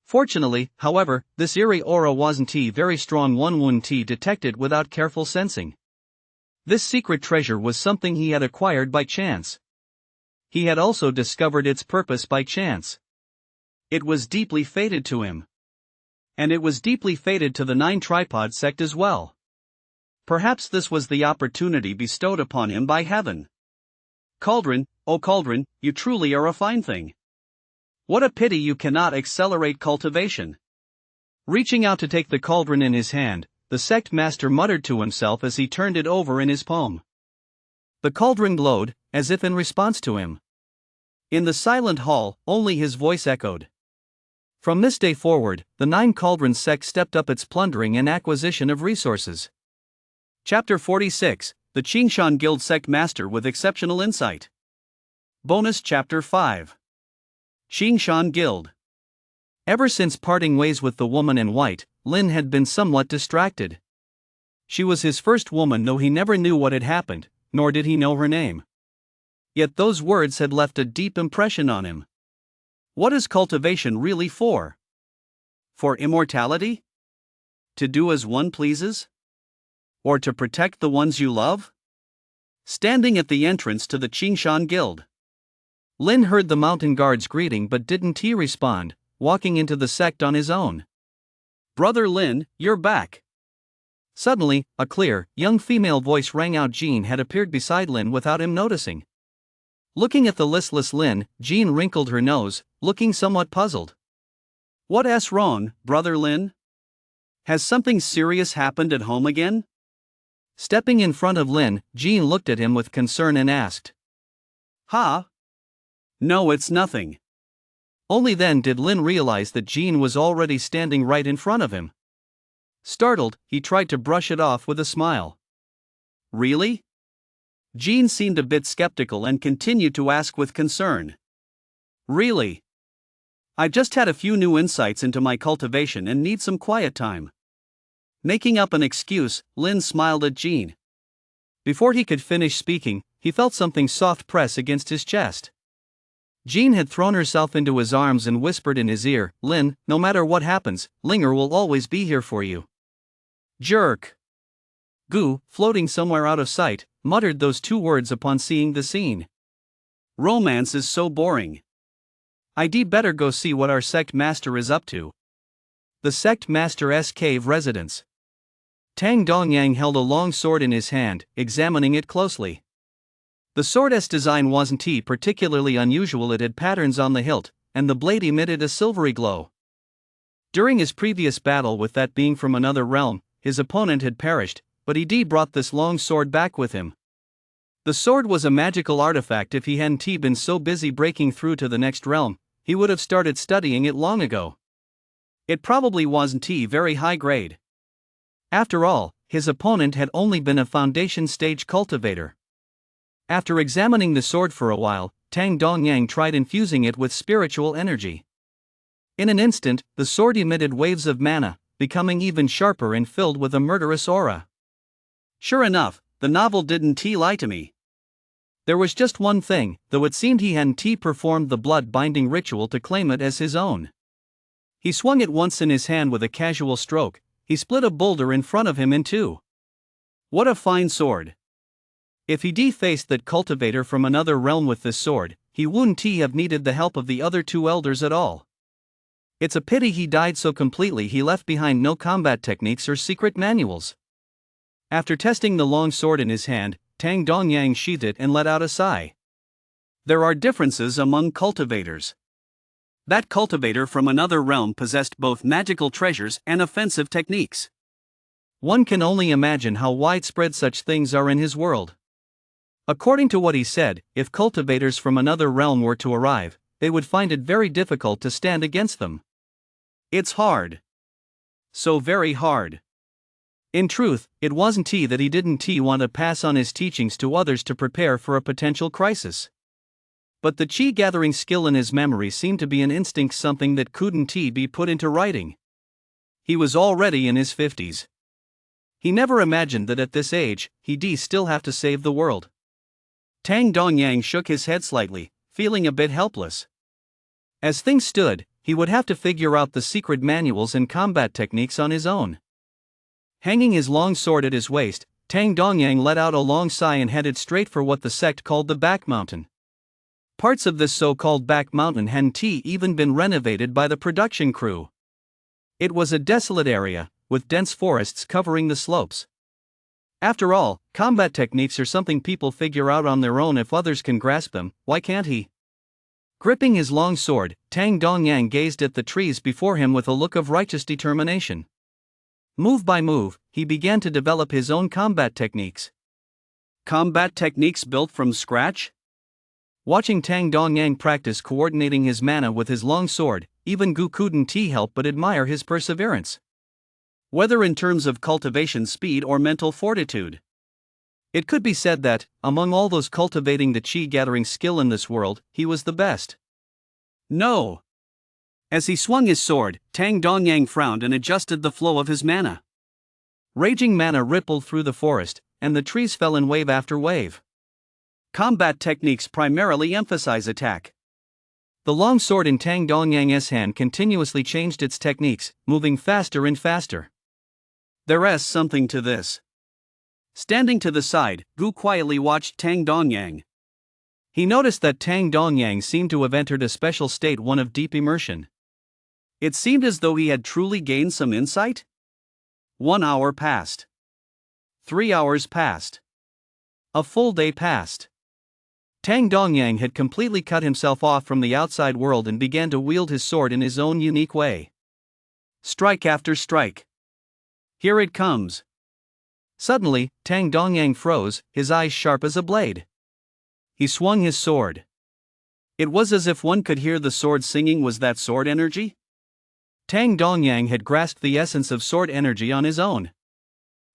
Speaker 1: Fortunately, however, this eerie aura wasn't very strong. One wouldn't detected without careful sensing. This secret treasure was something he had acquired by chance. He had also discovered its purpose by chance. It was deeply fated to him. And it was deeply fated to the 9 tripod sect as well. Perhaps this was the opportunity bestowed upon him by heaven. Cauldron, oh cauldron, you truly are a fine thing. What a pity you cannot accelerate cultivation. Reaching out to take the cauldron in his hand, the sect master muttered to himself as he turned it over in his palm. The cauldron glowed, as if in response to him. In the silent hall, only his voice echoed. From this day forward, the 9 Cauldron sect stepped up its plundering and acquisition of resources. Chapter 46, The Qingshan Guild Sect Master with Exceptional Insight. Bonus Chapter 5. Qingshan Guild. Ever since parting ways with the woman in white, Lin had been somewhat distracted. She was his first woman, though he never knew what had happened, nor did he know her name. Yet those words had left a deep impression on him. What is cultivation really for? For immortality? To do as one pleases? Or to protect the ones you love? Standing at the entrance to the Qingshan Guild, Lin heard the mountain guards greeting but didn't respond, walking into the sect on his own. Brother Lin, you're back. Suddenly, a clear, young female voice rang out. Jean had appeared beside Lin without him noticing. Looking at the listless Lin, Jean wrinkled her nose, looking somewhat puzzled. What's wrong, Brother Lin? Has something serious happened at home again? Stepping in front of Lin, Jean looked at him with concern and asked. No, it's nothing. Only then did Lin realize that Jean was already standing right in front of him. Startled, he tried to brush it off with a smile. Really? Jean seemed a bit skeptical and continued to ask with concern. Really? I just had a few new insights into my cultivation and need some quiet time. Making up an excuse, Lin smiled at Jean. Before he could finish speaking, he felt something soft press against his chest. Jean had thrown herself into his arms and whispered in his ear, Lin, no matter what happens, Linger will always be here for you. Jerk. Gu, floating somewhere out of sight, muttered those 2 words upon seeing the scene. Romance is so boring. I'd better go see what our sect master is up to. The sect master's cave residence. Tang Dongyang held a long sword in his hand, examining it closely. The sword's design wasn't particularly unusual. It had patterns on the hilt, and the blade emitted a silvery glow. During his previous battle with that being from another realm, his opponent had perished,
Speaker 2: but he brought this long sword back with him. The sword was a magical artifact. If he hadn't been so busy breaking through to the next realm, he would have started studying it long ago. It probably wasn't very high grade. After all, his opponent had only been a foundation stage cultivator. After examining the sword for a while, Tang Dongyang tried infusing it with spiritual energy. In an instant, the sword emitted waves of mana, becoming even sharper and filled with a murderous aura.
Speaker 1: Sure enough, the novel didn't lie to me.
Speaker 2: There was just one thing, though it seemed he hadn't performed the blood-binding ritual to claim it as his own. He swung it once in his hand with a casual stroke. He split a boulder in front of him in two.
Speaker 1: What a fine sword.
Speaker 2: If he defaced that cultivator from another realm with this sword, he wouldn't have needed the help of the other two elders at all. It's a pity he died so completely he left behind no combat techniques or secret manuals. After testing the long sword in his hand, Tang Dongyang sheathed it and let out a sigh.
Speaker 1: There are differences among cultivators. That cultivator from another realm possessed both magical treasures and offensive techniques.
Speaker 2: One can only imagine how widespread such things are in his world. According to what he said, if cultivators from another realm were to arrive, they would find it very difficult to stand against them.
Speaker 1: It's hard. So very hard.
Speaker 2: In truth, it wasn't that he didn't want to pass on his teachings to others to prepare for a potential crisis. But the chi-gathering skill in his memory seemed to be an instinct, something that couldn't be put into writing. He was already in his 50s. He never imagined that at this age, he'd still have to save the world.
Speaker 1: Tang Dongyang shook his head slightly, feeling a bit helpless.
Speaker 2: As things stood, he would have to figure out the secret manuals and combat techniques on his own. Hanging his long sword at his waist, Tang Dongyang let out a long sigh and headed straight for what the sect called the Back Mountain. Parts of this so-called Back Mountain hadn't even been renovated by the production crew. It was a desolate area, with dense forests covering the slopes. After all, combat techniques are something people figure out on their own. If others can grasp them, why can't he? Gripping his long sword, Tang Dongyang gazed at the trees before him with a look of righteous determination. Move by move, he began to develop his own combat techniques.
Speaker 1: Combat techniques built from scratch?
Speaker 2: Watching Tang Dongyang practice coordinating his mana with his long sword, even Gu couldn't help but admire his perseverance.
Speaker 1: Whether in terms of cultivation speed or mental fortitude.
Speaker 2: It could be said that, among all those cultivating the chi-gathering skill in this world, he was the best.
Speaker 1: No. As he swung his sword, Tang Dongyang frowned and adjusted the flow of his mana.
Speaker 2: Raging mana rippled through the forest, and the trees fell in wave after wave.
Speaker 1: Combat techniques primarily emphasize attack.
Speaker 2: The long sword in Tang Dongyang's hand continuously changed its techniques, moving faster and faster.
Speaker 1: There's something to this. Standing to the side, Gu quietly watched Tang Dongyang.
Speaker 2: He noticed that Tang Dongyang seemed to have entered a special state, one of deep immersion.
Speaker 1: It seemed as though he had truly gained some insight. 1 hour passed. 3 hours passed.
Speaker 2: A full day passed. Tang Dongyang had completely cut himself off from the outside world and began to wield his sword in his own unique way.
Speaker 1: Strike after strike. Here it comes.
Speaker 2: Suddenly, Tang Dongyang froze, his eyes sharp as a blade. He swung his sword.
Speaker 1: It was as if one could hear the sword singing. Was that sword energy?
Speaker 2: Tang Dongyang had grasped the essence of sword energy on his own.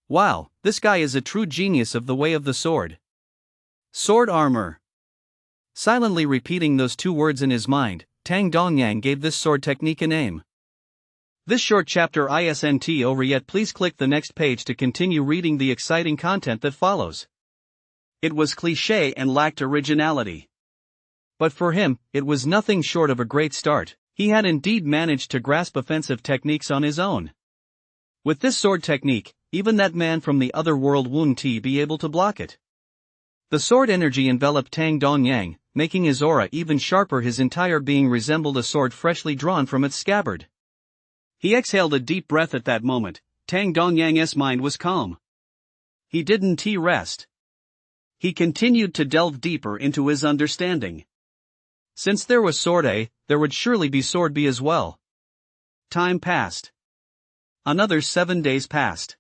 Speaker 2: Wow, this guy is a true genius of the way of the sword.
Speaker 1: Sword armor.
Speaker 2: Silently repeating those two words in his mind, Tang Dongyang gave this sword technique a name. This short chapter isn't over yet. Please click the next page to continue reading the exciting content that follows.
Speaker 1: It was cliché and lacked originality.
Speaker 2: But for him, it was nothing short of a great start. He had indeed managed to grasp offensive techniques on his own. With this sword technique, even that man from the other world wouldn't be able to block it. The sword energy enveloped Tang Dongyang, making his aura even sharper. His entire being resembled a sword freshly drawn from its scabbard.
Speaker 1: He exhaled a deep breath at that moment. Tang Dongyang's mind was calm. He didn't rest. He continued to delve deeper into his understanding.
Speaker 2: Since there was sword A, there would surely be sword B as well.
Speaker 1: Time passed. Another 7 days passed.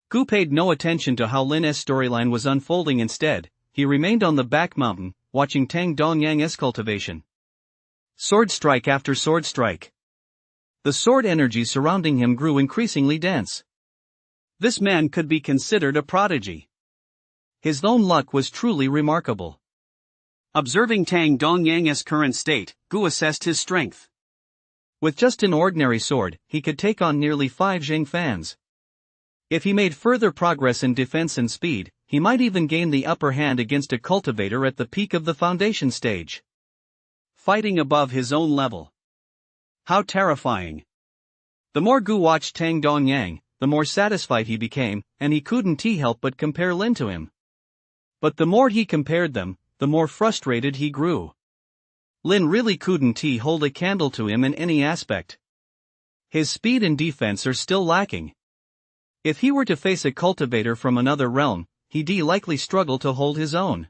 Speaker 2: Gu paid no attention to how Lin's storyline was unfolding. Instead, he remained on the back mountain, watching Tang Dongyang's cultivation. Sword strike after sword strike. The sword energy surrounding him grew increasingly dense.
Speaker 1: This man could be considered a prodigy.
Speaker 2: His own luck was truly remarkable.
Speaker 1: Observing Tang Dongyang's current state, Gu assessed his strength.
Speaker 2: With just an ordinary sword, he could take on nearly 5 Jing fans. If he made further progress in defense and speed, he might even gain the upper hand against a cultivator at the peak of the foundation stage.
Speaker 1: Fighting above his own level. How terrifying. The more Gu watched Tang Dongyang, the more satisfied he became, and he couldn't help but compare Lin to him. But the more he compared them, the more frustrated he grew. Lin really couldn't hold a candle to him in any aspect. His speed and defense are still lacking. If he were to face a cultivator from another realm, he'd likely struggle to hold his own.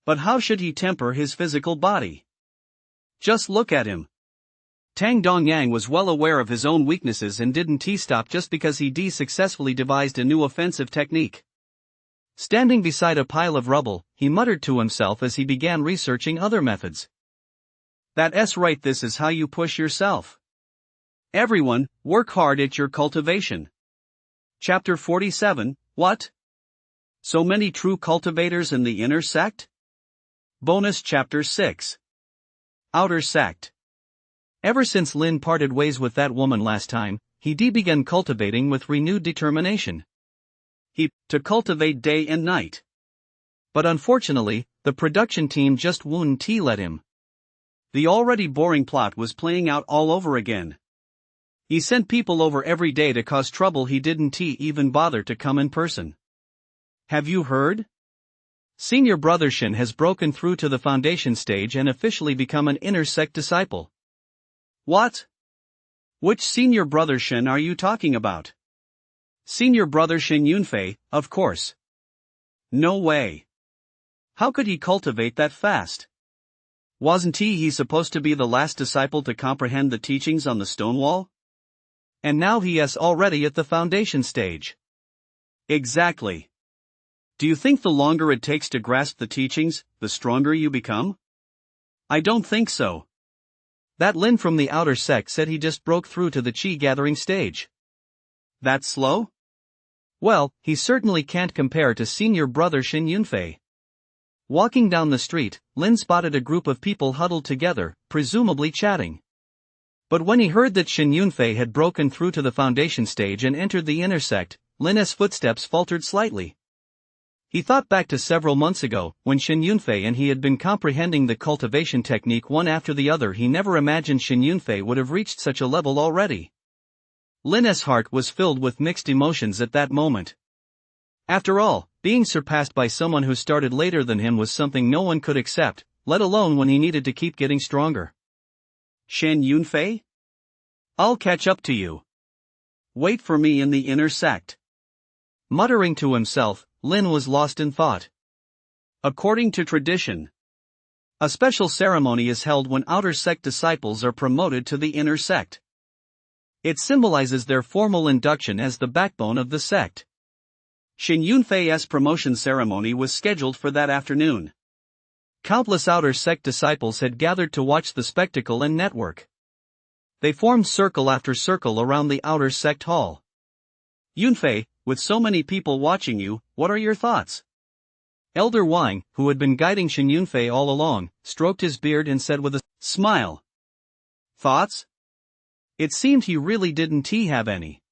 Speaker 1: But how should he temper his physical body? Just look at him. Tang Dongyang was well aware of his own weaknesses and didn't stop just because he successfully devised a new offensive technique. Standing beside a pile of rubble, he muttered to himself as he began researching other methods. That's right, this is how you push yourself. Everyone, work hard at your cultivation. Chapter 47, What? So many true cultivators in the inner sect? Bonus Chapter 6. Outer sect. Ever since Lin parted ways with that woman last time, he began cultivating with renewed determination. To cultivate day and night. But unfortunately, the production team just wouldn't let him. The already boring plot was playing out all over again. He sent people over every day to cause trouble. He didn't even bother to come in person. Have you heard? Senior Brother Shen has broken through to the foundation stage and officially become an inner sect disciple. What? Which Senior Brother Shen are you talking about? Senior Brother Shen Yunfei, of course. No way. How could he cultivate that fast? Wasn't he supposed to be the last disciple to comprehend the teachings on the stone wall? And now he is already at the foundation stage. Exactly. Do you think the longer it takes to grasp the teachings, the stronger you become? I don't think so. That Lin from the outer sect said he just broke through to the chi gathering stage. That slow? Well, he certainly can't compare to Senior Brother Shen Yunfei. Walking down the street, Lin spotted a group of people huddled together, presumably chatting. But when he heard that Shen Yunfei had broken through to the foundation stage and entered the inner sect, Lin's footsteps faltered slightly. He thought back to several months ago, when Shen Yunfei and he had been comprehending the cultivation technique one after the other. He never imagined Shen Yunfei would have reached such a level already. Lin's heart was filled with mixed emotions at that moment. After all, being surpassed by someone who started later than him was something no one could accept, let alone when he needed to keep getting stronger. Shen Yunfei? I'll catch up to you. Wait for me in the inner sect. Muttering to himself, Lin was lost in thought. According to tradition, a special ceremony is held when outer sect disciples are promoted to the inner sect. It symbolizes their formal induction as the backbone of the sect. Shen Yunfei's promotion ceremony was scheduled for that afternoon. Countless outer sect disciples had gathered to watch the spectacle and network. They formed circle after circle around the outer sect hall. Yunfei, with so many people watching you, what are your thoughts? Elder Wang, who had been guiding Shen Yunfei all along, stroked his beard and said with a smile. Thoughts? It seemed he really didn't have any.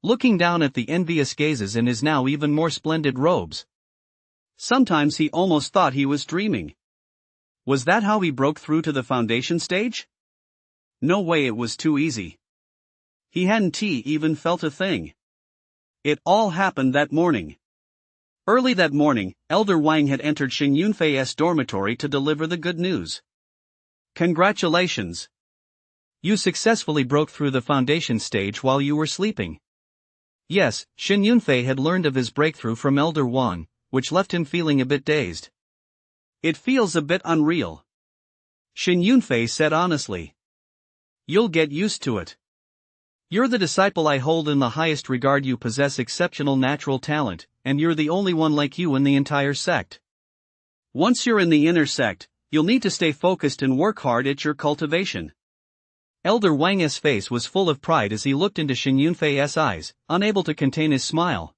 Speaker 1: Looking down at the envious gazes in his now even more splendid robes. Sometimes he almost thought he was dreaming. Was that how he broke through to the foundation stage? No way, it was too easy. He hadn't even felt a thing. It all happened that morning. Early that morning, Elder Wang had entered Shen Yunfei's dormitory to deliver the good news. Congratulations! You successfully broke through the foundation stage while you were sleeping. Yes, Shen Yunfei had learned of his breakthrough from Elder Wang, which left him feeling a bit dazed. It feels a bit unreal. Shen Yunfei said honestly. You'll get used to it.
Speaker 2: You're the disciple I hold in the highest regard. You possess exceptional natural talent, and you're the only one like you in the entire sect.
Speaker 1: Once you're in the inner sect, you'll need to stay focused and work hard at your cultivation.
Speaker 2: Elder Wang's face was full of pride as he looked into Shen Yunfei's eyes, unable to contain his smile.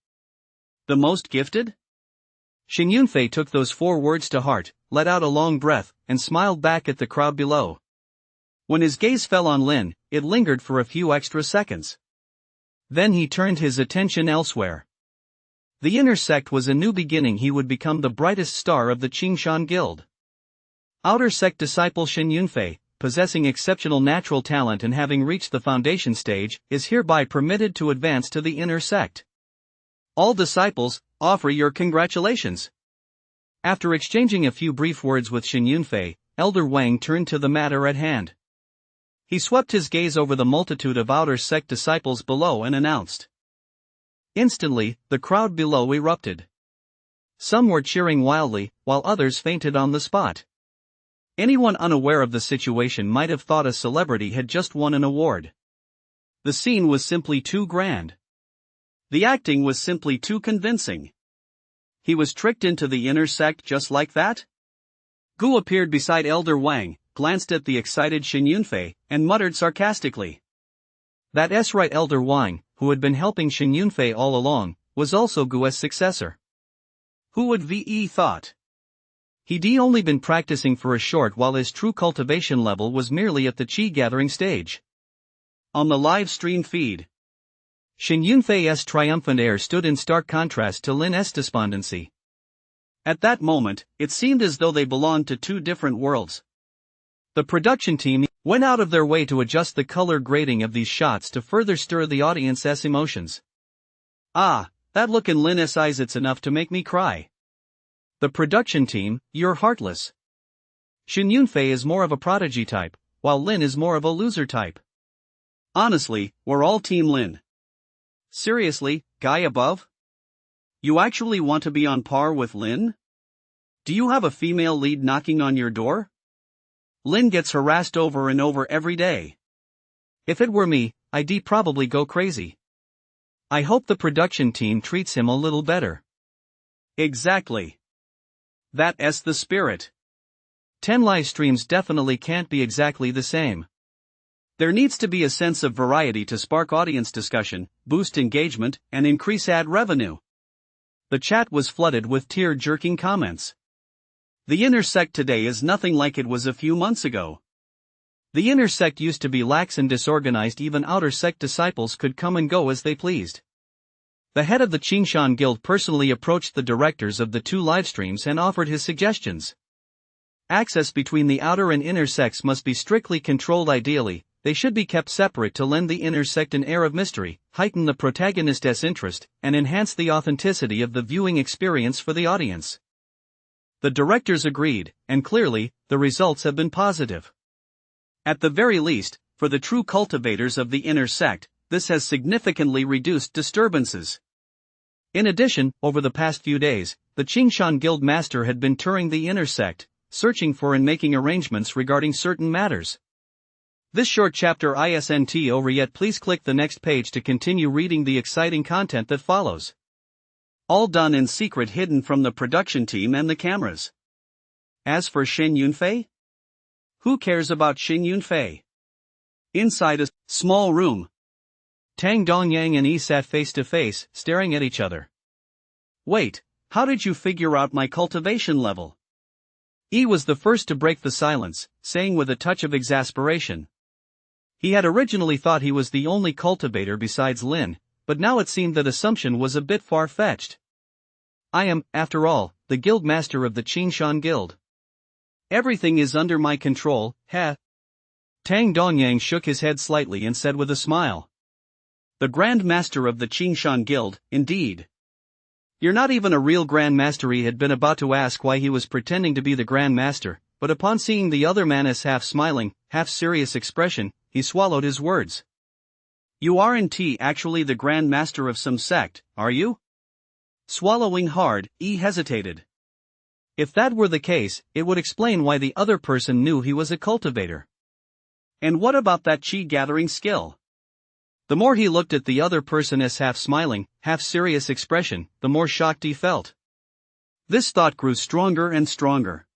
Speaker 1: The most gifted?
Speaker 2: Shen Yunfei took those 4 words to heart, let out a long breath, and smiled back at the crowd below. When his gaze fell on Lin, it lingered for a few extra seconds. Then he turned his attention elsewhere. The inner sect was a new beginning. He would become the brightest star of the Qingshan Guild. Outer sect disciple Shen Yunfei, possessing exceptional natural talent and having reached the foundation stage, is hereby permitted to advance to the inner sect. All disciples, offer your congratulations. After exchanging a few brief words with Shen Yunfei, Elder Wang turned to the matter at hand. He swept his gaze over the multitude of outer sect disciples below and announced. Instantly, the crowd below erupted. Some were cheering wildly, while others fainted on the spot. Anyone unaware of the situation might have thought a celebrity had just won an award. The scene was simply too grand. The acting was simply too convincing. He was tricked into the inner sect just like that? Gu appeared beside Elder Wang, glanced at the excited Shen Yunfei, and muttered sarcastically. That's right. Elder Wang, who had been helping Shen Yunfei all along, was also Gu's successor.
Speaker 1: Who would ve thought?
Speaker 2: He'd only been practicing for a short while. His true cultivation level was merely at the chi gathering stage.
Speaker 1: On the live stream feed,
Speaker 2: Shen Yunfei's triumphant air stood in stark contrast to Lin's despondency.
Speaker 1: At that moment, it seemed as though they belonged to 2 different worlds.
Speaker 2: The production team went out of their way to adjust the color grading of these shots to further stir the audience's emotions.
Speaker 1: Ah, that look in Lin's eyes, it's enough to make me cry.
Speaker 2: The production team, you're heartless. Shen Yunfei is more of a prodigy type, while Lin is more of a loser type.
Speaker 1: Honestly, we're all Team Lin. Seriously, guy above? You actually want to be on par with Lin? Do you have a female lead knocking on your door? Lin gets harassed over and over every day.
Speaker 2: If it were me, I'd probably go crazy. I hope the production team treats him a little better.
Speaker 1: Exactly. That's the spirit.
Speaker 2: 10 live streams definitely can't be exactly the same.
Speaker 1: There needs to be a sense of variety to spark audience discussion, boost engagement, and increase ad revenue. The chat was flooded with tear-jerking comments. The inner sect today is nothing like it was a few months ago.
Speaker 2: The inner sect used to be lax and disorganized. Even outer sect disciples could come and go as they pleased. The head of the Qingshan Guild personally approached the directors of the 2 live streams and offered his suggestions. Access between the outer and inner sects must be strictly controlled. Ideally, they should be kept separate to lend the inner sect an air of mystery, heighten the protagonist's interest, and enhance the authenticity of the viewing experience for the audience. The directors agreed, and clearly, the results have been positive.
Speaker 1: At the very least, for the true cultivators of the inner sect, this has significantly reduced disturbances.
Speaker 2: In addition, over the past few days, the Qingshan Guild Master had been touring the inner sect, searching for and making arrangements regarding certain matters. This short chapter isn't over yet. Please click the next page to continue reading the exciting content that follows.
Speaker 1: All done in secret, hidden from the production team and the cameras. As for Shen Yunfei? Who cares about Shen Yunfei? Inside a small room,
Speaker 2: Tang Dongyang and Yi sat face to face, staring at each other.
Speaker 1: Wait, how did you figure out my cultivation level?
Speaker 2: Yi was the first to break the silence, saying with a touch of exasperation. He had originally thought he was the only cultivator besides Lin, but now it seemed that assumption was a bit far-fetched. I am, after all, the guild master of the Qingshan Guild.
Speaker 1: Everything is under my control, heh?
Speaker 2: Tang Dongyang shook his head slightly and said with a smile.
Speaker 1: The Grand Master of the Qingshan Guild, indeed. You're not even a real Grand Master. He had been about to ask why he was pretending to be the Grand Master, but upon seeing the other man's half-smiling, half-serious expression, he swallowed his words. You aren't actually the Grand Master of some sect, are you? Swallowing hard, Yi hesitated.
Speaker 2: If that were the case, it would explain why the other person knew he was a cultivator.
Speaker 1: And what about that chi gathering skill?
Speaker 2: The more he looked at the other person's half-smiling, half-serious expression, the more shocked he felt.
Speaker 1: This thought grew stronger and stronger.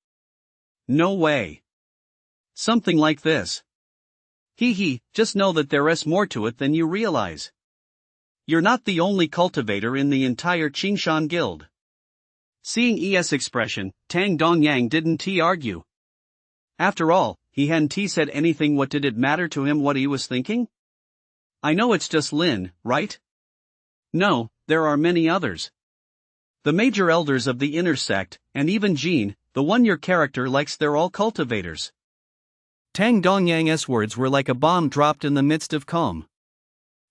Speaker 1: No way. Something like this. Just know that there is more to it than you realize. You're not the only cultivator in the entire Qingshan Guild. Seeing E's expression, Tang Dongyang didn't argue. After all, he hadn't said anything. What did it matter to him what he was thinking? I know it's just Lin, right? No, there are many others. The major elders of the inner sect, and even Jean, the one your character likes, they're all cultivators.
Speaker 2: Tang Dongyang's words were like a bomb dropped in the midst of calm.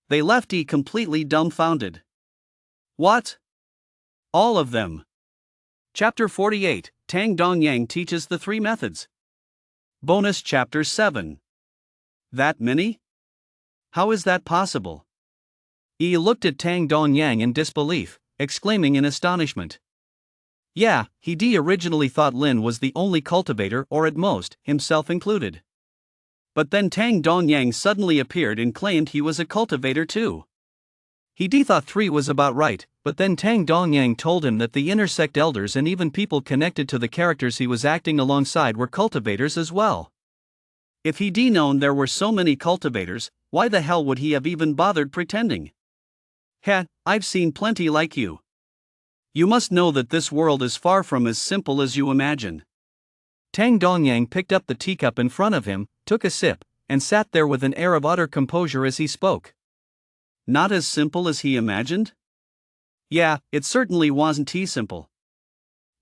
Speaker 1: They left completely dumbfounded. What? All of them. Chapter 48, Tang Dongyang teaches the 3 methods. Bonus Chapter 7. That many? How is that possible?
Speaker 2: He looked at Tang Dongyang in disbelief, exclaiming in astonishment. Yeah, he originally thought Lin was the only cultivator, or at most, himself included.
Speaker 1: But then Tang Dongyang suddenly appeared and claimed he was a cultivator too.
Speaker 2: He thought 3 was about right, but then Tang Dongyang told him that the inner sect elders and even people connected to the characters he was acting alongside were cultivators as well.
Speaker 1: If he'd known there were so many cultivators, why the hell would he have even bothered pretending? I've seen plenty like you. You must know that this world is far from as simple as you imagine.
Speaker 2: Tang Dongyang picked up the teacup in front of him, took a sip, and sat there with an air of utter composure as he spoke.
Speaker 1: Not as simple as he imagined? Yeah, it certainly wasn't simple.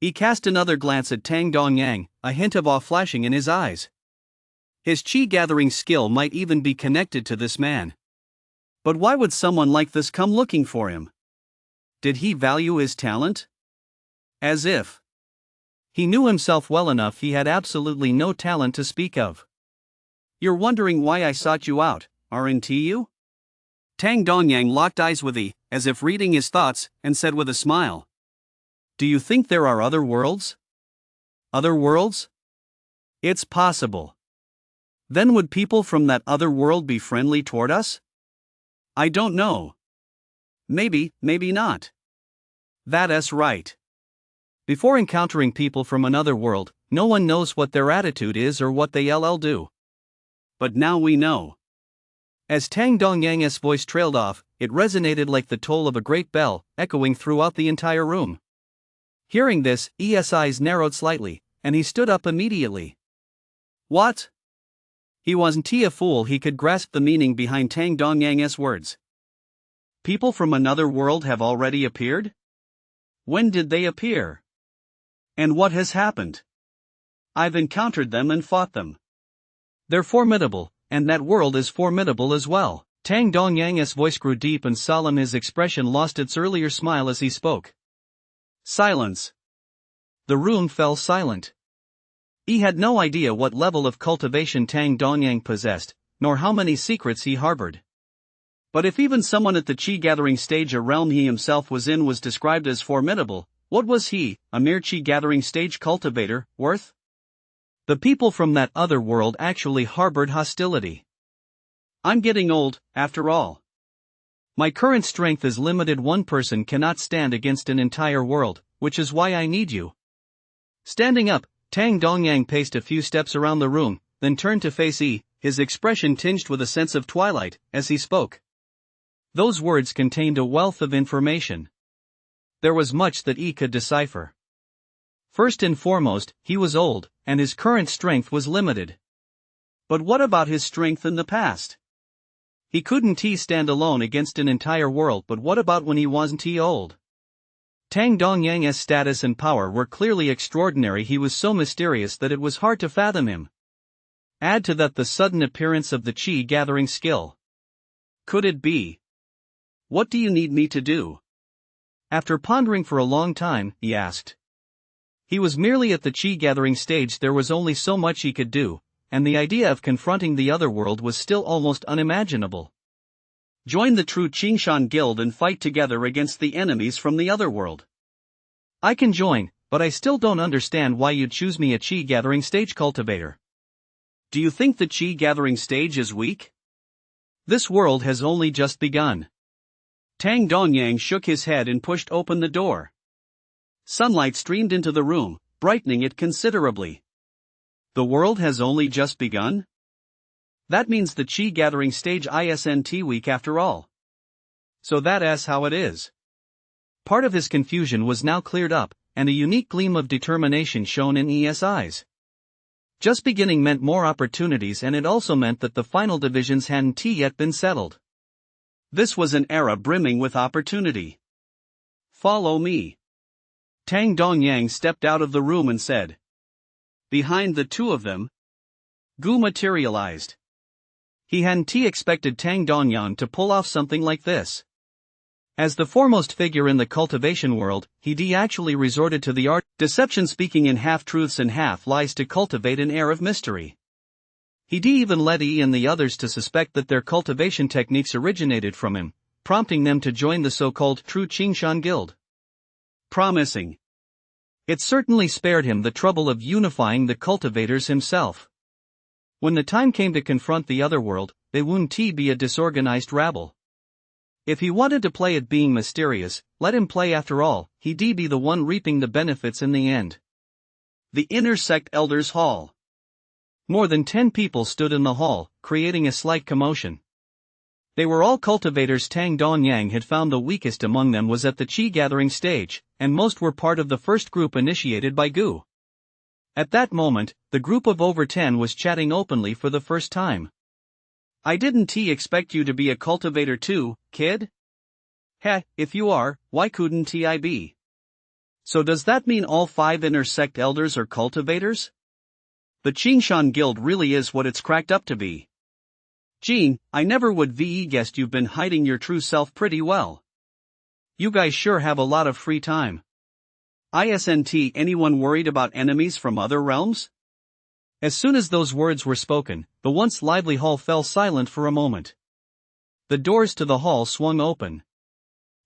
Speaker 1: He cast another glance at Tang Dongyang, a hint of awe flashing in his eyes. His chi-gathering skill might even be connected to this man. But why would someone like this come looking for him? Did he value his talent? As if.
Speaker 2: He knew himself well enough. He had absolutely no talent to speak of.
Speaker 1: You're wondering why I sought you out, aren't you? Tang Dongyang locked eyes with as if reading his thoughts, and said with a smile. Do you think there are other worlds? Other worlds? It's possible. Then would people from that other world be friendly toward us? I don't know. Maybe not. That's right.
Speaker 2: Before encountering people from another world, no one knows what their attitude is or what they'll do.
Speaker 1: But now we know.
Speaker 2: As Tang Dongyang's voice trailed off, it resonated like the toll of a great bell, echoing throughout the entire room. Hearing this, E's eyes narrowed slightly, and he stood up immediately.
Speaker 1: What? He wasn't a fool. He could grasp the meaning behind Tang Dongyang's words. People from another world have already appeared? When did they appear? And what has happened? I've encountered them and fought them.
Speaker 2: They're formidable, and that world is formidable as well. Tang Dongyang's voice grew deep and solemn. His expression lost its earlier smile as he spoke.
Speaker 1: Silence.
Speaker 2: The room fell silent. He had no idea what level of cultivation Tang Dongyang possessed, nor how many secrets he harbored.
Speaker 1: But if even someone at the chi-gathering stage, a realm he himself was in, was described as formidable, what was he, a mere chi-gathering stage cultivator, worth?
Speaker 2: The people from that other world actually harbored hostility.
Speaker 1: I'm getting old, after all.
Speaker 2: My current strength is limited. One person cannot stand against an entire world, which is why I need you. Standing up, Tang Dongyang paced a few steps around the room, then turned to face his expression tinged with a sense of twilight, as he spoke. Those words contained a wealth of information. There was much that could decipher. First and foremost, he was old, and his current strength was limited.
Speaker 1: But what about his strength in the past?
Speaker 2: He couldn't stand alone against an entire world. But what about when he wasn't old? Tang Dongyang's status and power were clearly extraordinary. He was so mysterious that it was hard to fathom him. Add to that the sudden appearance of the chi-gathering skill.
Speaker 1: Could it be? What do you need me to do?
Speaker 2: After pondering for a long time, he asked. He was merely at the chi-gathering stage. There was only so much he could do, and the idea of confronting the other world was still almost unimaginable.
Speaker 1: Join the true Qingshan Guild and fight together against the enemies from the other world.
Speaker 2: I can join, but I still don't understand why you'd choose me a chi-gathering stage cultivator.
Speaker 1: Do you think the chi-gathering stage is weak? This world has only just begun. Tang Dongyang shook his head and pushed open the door. Sunlight streamed into the room, brightening it considerably. The world has only just begun? That means the Qi gathering stage isn't week after all. So that's how it is. Part of his confusion was now cleared up, and a unique gleam of determination shone in his eyes. Just beginning meant more opportunities, and it also meant that the final divisions hadn't yet been settled. This was an era brimming with opportunity. Follow me. Tang Dongyang stepped out of the room and said. Behind the two of them, Gu materialized. He hadn't expected Tang Dongyang to pull off something like this. As the foremost figure in the cultivation world, he actually resorted to the art deception, speaking in half-truths and half-lies to cultivate an air of mystery. He even led and the others to suspect that their cultivation techniques originated from him, prompting them to join the so-called True Qingshan Guild. Promising. It certainly spared him the trouble of unifying the cultivators himself. When the time came to confront the other world, they wouldn't be a disorganized rabble. If he wanted to play at being mysterious, let him play. After all, he'd be the one reaping the benefits in the end. The Inner Sect Elders' Hall. More than 10 people stood in the hall, creating a slight commotion. They were all cultivators Tang Dongyang had found. The weakest among them was at the Qi gathering stage, and most were part of the first group initiated by Gu. At that moment, the group of over 10 was chatting openly for the first time. I didn't expect you to be a cultivator too, kid? Heh, if you are, why couldn't I be? So does that mean all 5 inner sect elders are cultivators? The Qingshan Guild really is what it's cracked up to be. Gene, I never would guessed you've been hiding your true self pretty well. You guys sure have a lot of free time. Isn't anyone worried about enemies from other realms? As soon as those words were spoken, the once lively hall fell silent for a moment. The doors to the hall swung open.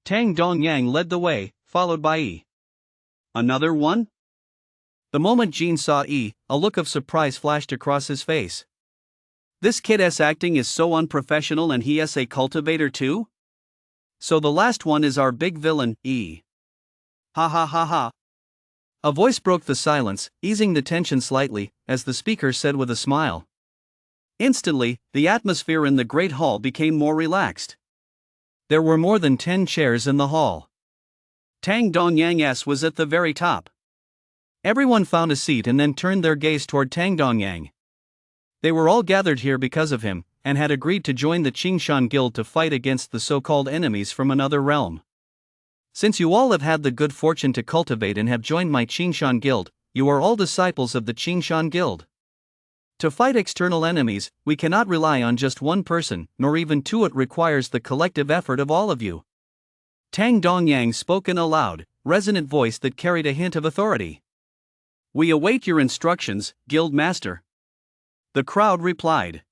Speaker 1: Tang Dongyang led the way, followed by Yi. Another one? The moment Jean saw Yi, a look of surprise flashed across his face. This kid's acting is so unprofessional, and he is a cultivator too? So the last one is our big villain, Yi. Ha ha ha ha. A voice broke the silence, easing the tension slightly, as the speaker said with a smile. Instantly, the atmosphere in the great hall became more relaxed. There were more than 10 chairs in the hall. Tang Dongyang's was at the very top. Everyone found a seat and then turned their gaze toward Tang Dongyang. They were all gathered here because of him, and had agreed to join the Qingshan Guild to fight against the so-called enemies from another realm. Since you all have had the good fortune to cultivate and have joined my Qingshan Guild, you are all disciples of the Qingshan Guild. To fight external enemies, we cannot rely on just one person, nor even 2. It requires the collective effort of all of you. Tang Dongyang spoke in a loud, resonant voice that carried a hint of authority. We await your instructions, Guild Master. The crowd replied.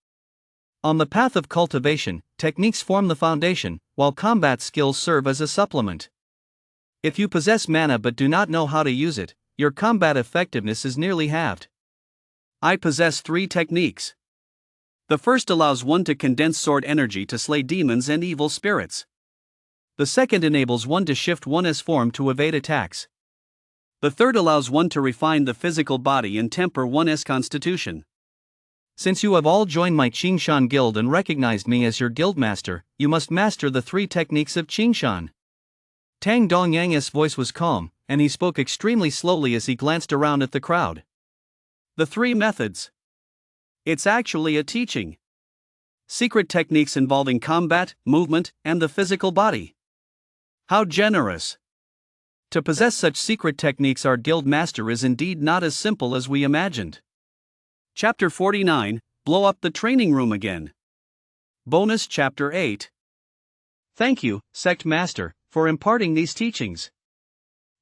Speaker 1: On the path of cultivation, techniques form the foundation, while combat skills serve as a supplement. If you possess mana but do not know how to use it, your combat effectiveness is nearly halved. I possess 3 techniques. The first allows one to condense sword energy to slay demons and evil spirits. The second enables one to shift one's form to evade attacks. The third allows one to refine the physical body and temper one's constitution. Since you have all joined my Qingshan Guild and recognized me as your guildmaster, you must master the 3 techniques of Qingshan. Tang Dongyang's voice was calm, and he spoke extremely slowly as he glanced around at the crowd. The 3 methods. It's actually a teaching. Secret techniques involving combat, movement, and the physical body. How generous. To possess such secret techniques, our guild master is indeed not as simple as we imagined. Chapter 49, Blow Up the Training Room Again. Bonus Chapter 8. Thank you, Sect Master, for imparting these teachings.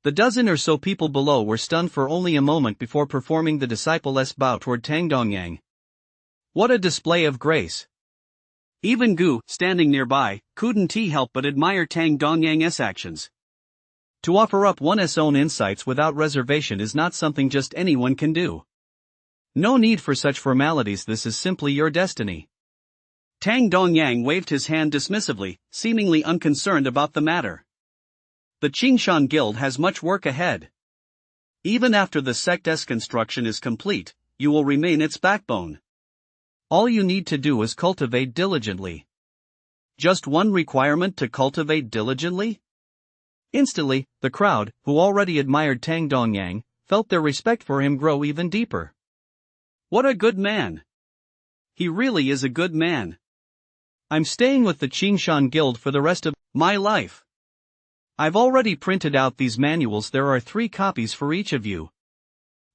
Speaker 1: The dozen or so people below were stunned for only a moment before performing the disciple-less bow toward Tang Dongyang. What a display of grace! Even Gu, standing nearby, couldn't help but admire Tang Dongyang's actions. To offer up one's own insights without reservation is not something just anyone can do. No need for such formalities, this is simply your destiny. Tang Dongyang waved his hand dismissively, seemingly unconcerned about the matter. The Qingshan Guild has much work ahead. Even after the sect's construction is complete, you will remain its backbone. All you need to do is cultivate diligently. Just one requirement to cultivate diligently? Instantly, the crowd, who already admired Tang Dongyang, felt their respect for him grow even deeper. What a good man! He really is a good man. I'm staying with the Qingshan Guild for the rest of my life. I've already printed out these manuals. There are 3 copies for each of you.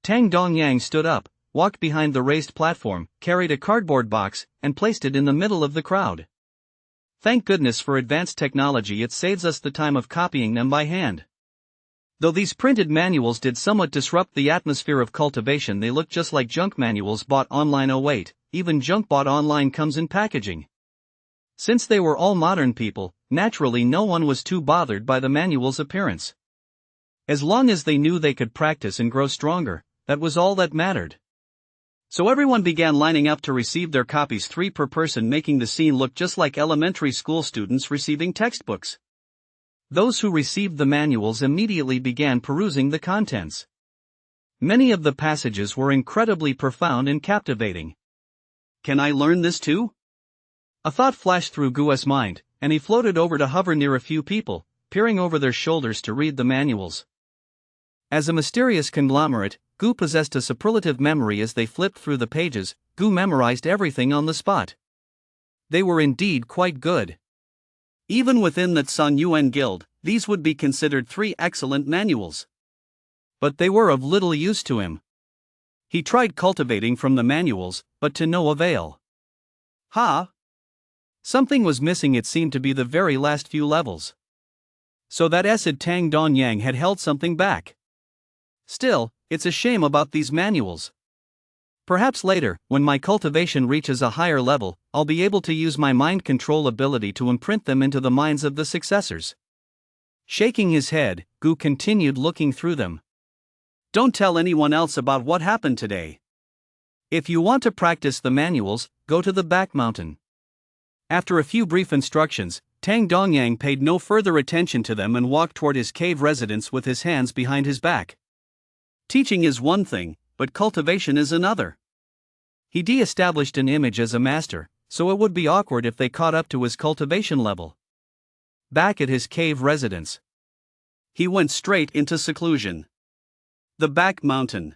Speaker 1: Tang Dongyang stood up, walked behind the raised platform, carried a cardboard box, and placed it in the middle of the crowd. Thank goodness for advanced technology, it saves us the time of copying them by hand. Though these printed manuals did somewhat disrupt the atmosphere of cultivation, they look just like junk manuals bought online. Oh wait, even junk bought online comes in packaging. Since they were all modern people, naturally no one was too bothered by the manual's appearance. As long as they knew they could practice and grow stronger, that was all that mattered. So everyone began lining up to receive their copies, 3 per person, making the scene look just like elementary school students receiving textbooks. Those who received the manuals immediately began perusing the contents. Many of the passages were incredibly profound and captivating. Can I learn this too? A thought flashed through Gu's mind, and he floated over to hover near a few people, peering over their shoulders to read the manuals. As a mysterious conglomerate, Gu possessed a superlative memory. As they flipped through the pages, Gu memorized everything on the spot. They were indeed quite good. Even within the Sun Yuan Guild, these would be considered 3 excellent manuals. But they were of little use to him. He tried cultivating from the manuals, but to no avail. Something was missing. It seemed to be the very last few levels. So that acid Tang Dongyang had held something back. Still, it's a shame about these manuals. Perhaps later, when my cultivation reaches a higher level, I'll be able to use my mind control ability to imprint them into the minds of the successors. Shaking his head, Gu continued looking through them. Don't tell anyone else about what happened today. If you want to practice the manuals, go to the back mountain. After a few brief instructions, Tang Dongyang paid no further attention to them and walked toward his cave residence with his hands behind his back. Teaching is one thing, but cultivation is another. He de-established an image as a master, so it would be awkward if they caught up to his cultivation level. Back at his cave residence, he went straight into seclusion. The back mountain.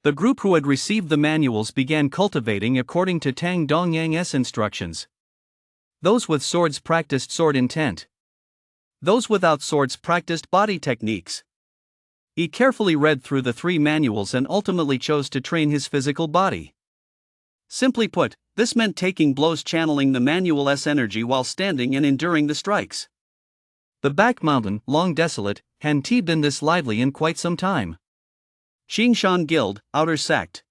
Speaker 1: The group who had received the manuals began cultivating according to Tang Dongyang's instructions. Those with swords practiced sword intent. Those without swords practiced body techniques. He carefully read through the 3 manuals and ultimately chose to train his physical body. Simply put, this meant taking blows, channeling the manual's energy while standing and enduring the strikes. The back mountain, long desolate, hadn't been this lively in quite some time. Qingshan Guild, Outer Sect.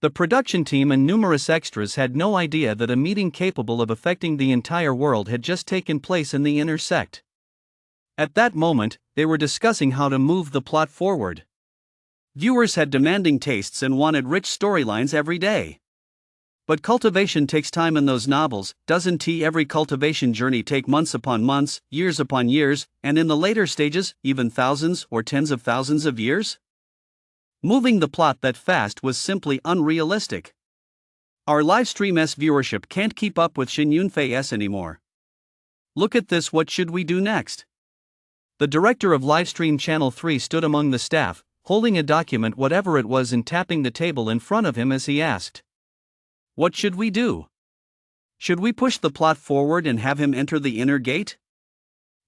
Speaker 1: The production team and numerous extras had no idea that a meeting capable of affecting the entire world had just taken place in the inner sect. At that moment, they were discussing how to move the plot forward. Viewers had demanding tastes and wanted rich storylines every day. But cultivation takes time in those novels, doesn't every cultivation journey take months upon months, years upon years, and in the later stages, even thousands or tens of thousands of years? Moving the plot that fast was simply unrealistic. Our livestream's viewership can't keep up with Xin Yunfei's anymore. Look at this, what should we do next? The director of Livestream Channel 3 stood among the staff, holding a document, whatever it was, and tapping the table in front of him as he asked, "What should we do? Should we push the plot forward and have him enter the inner gate?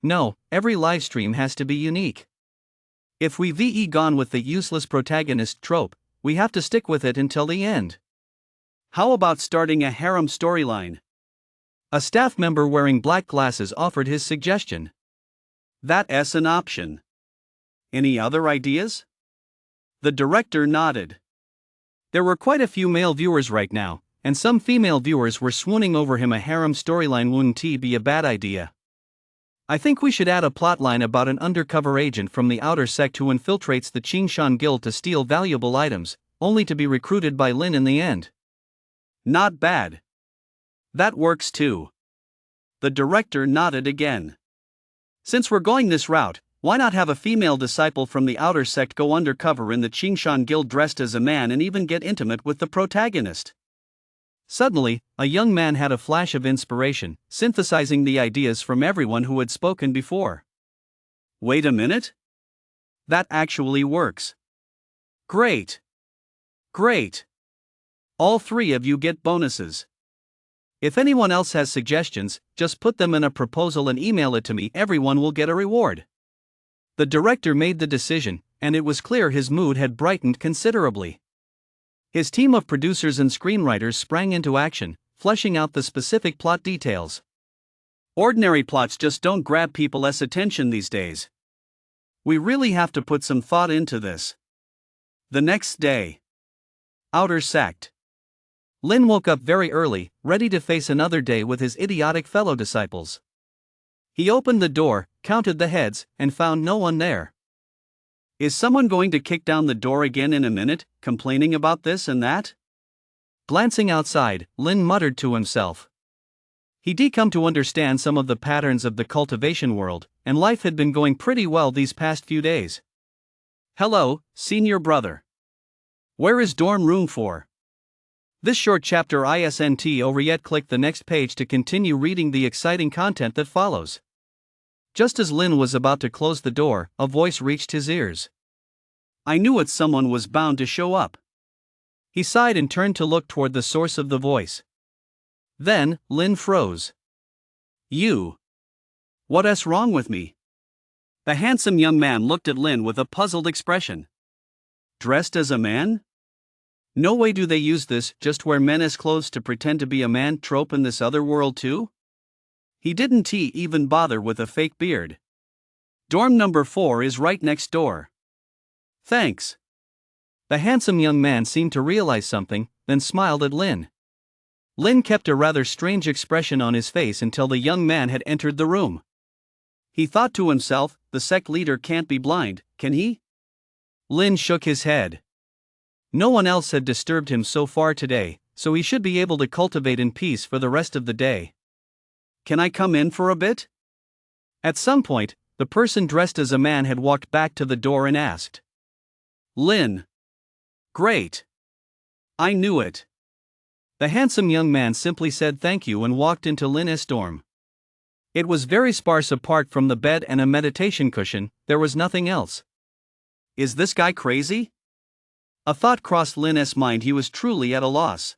Speaker 1: No, every livestream has to be unique. If we've gone with the useless protagonist trope, we have to stick with it until the end. How about starting a harem storyline?" A staff member wearing black glasses offered his suggestion. That's an option. Any other ideas? The director nodded. There were quite a few male viewers right now, and some female viewers were swooning over him. A harem storyline wouldn't be a bad idea. I think we should add a plotline about an undercover agent from the outer sect who infiltrates the Qingshan Guild to steal valuable items, only to be recruited by Lin in the end. Not bad. That works too. The director nodded again. Since we're going this route, why not have a female disciple from the outer sect go undercover in the Qingshan Guild dressed as a man and even get intimate with the protagonist? Suddenly, a young man had a flash of inspiration, synthesizing the ideas from everyone who had spoken before. Wait a minute? That actually works. Great! Great! All three of you get bonuses. If anyone else has suggestions, just put them in a proposal and email it to me. Everyone will get a reward. The director made the decision, and it was clear his mood had brightened considerably. His team of producers and screenwriters sprang into action, fleshing out the specific plot details. Ordinary plots just don't grab people's attention these days. We really have to put some thought into this. The next day. Outer sect. Lin woke up very early, ready to face another day with his idiotic fellow disciples. He opened the door, counted the heads, and found no one there. Is someone going to kick down the door again in a minute, complaining about this and that? Glancing outside, Lin muttered to himself. He'd come to understand some of the patterns of the cultivation world, and life had been going pretty well these past few days. Hello, senior brother. Where is dorm room 4? This short chapter isn't over yet. Click the next page to continue reading the exciting content that follows. Just as Lin was about to close the door, a voice reached his ears. I knew it, someone was bound to show up. He sighed and turned to look toward the source of the voice. Then, Lin froze. You. What's wrong with me? The handsome young man looked at Lin with a puzzled expression. Dressed as a man? No way do they use this just wear men's clothes to pretend to be a man trope in this other world too? He didn't even bother with a fake beard. Dorm number 4 is right next door. Thanks. The handsome young man seemed to realize something, then smiled at Lin. Lin kept a rather strange expression on his face until the young man had entered the room. He thought to himself, the sect leader can't be blind, can he? Lin shook his head. No one else had disturbed him so far today, so he should be able to cultivate in peace for the rest of the day. Can I come in for a bit? At some point, the person dressed as a man had walked back to the door and asked. Lin. Great. I knew it. The handsome young man simply said thank you and walked into Lin's dorm. It was very sparse. Apart from the bed and a meditation cushion, there was nothing else. Is this guy crazy? A thought crossed Lin's mind. He was truly at a loss.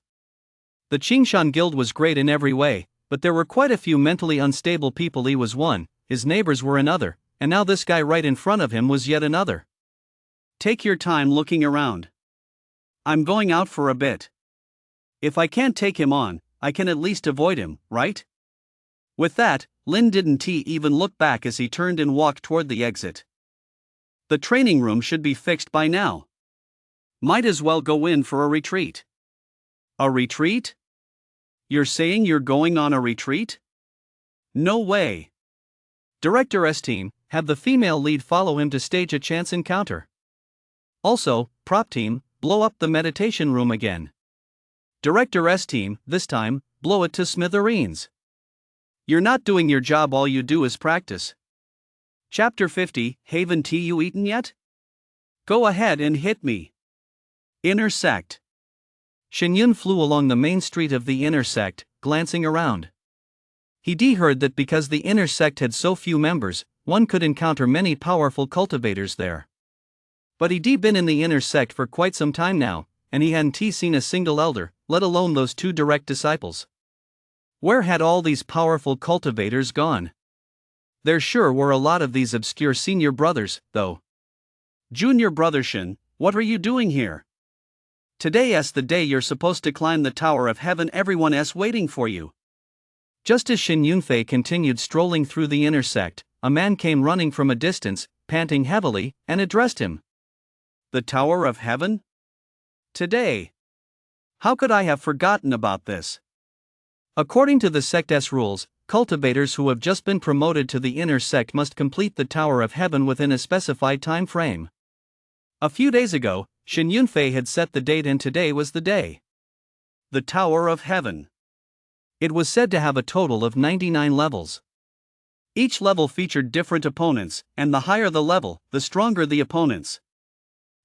Speaker 1: The Qingshan Guild was great in every way, but there were quite a few mentally unstable people. He was one, his neighbors were another, and now this guy right in front of him was yet another. Take your time looking around. I'm going out for a bit. If I can't take him on, I can at least avoid him, right? With that, Lin didn't even look back as he turned and walked toward the exit. The training room should be fixed by now. Might as well go in for a retreat. A retreat? You're saying you're going on a retreat? No way. Director's team, have the female lead follow him to stage a chance encounter. Also, prop team, blow up the meditation room again. Director's team, this time, blow it to smithereens. You're not doing your job, all you do is practice. Chapter 50, haven't you eaten yet? Go ahead and hit me. Inner sect. Shenyun flew along the main street of the inner sect, glancing around. He heard that because the inner sect had so few members, one could encounter many powerful cultivators there. But he'd been in the inner sect for quite some time now, and he hadn't seen a single elder, let alone those 2 direct disciples. Where had all these powerful cultivators gone? There sure were a lot of these obscure senior brothers, though. Junior brother Shen, what are you doing here? Today's the day you're supposed to climb the Tower of Heaven. Everyone's waiting for you. Just as Shen Yunfei continued strolling through the inner sect, a man came running from a distance, panting heavily, and addressed him. The Tower of Heaven? Today. How could I have forgotten about this? According to the sect's rules, cultivators who have just been promoted to the inner sect must complete the Tower of Heaven within a specified time frame. A few days ago, Shen Yunfei had set the date and today was the day. The Tower of Heaven.
Speaker 2: It was said to have a total of 99 levels.
Speaker 1: Each level featured different opponents, and the higher the level, the stronger the opponents.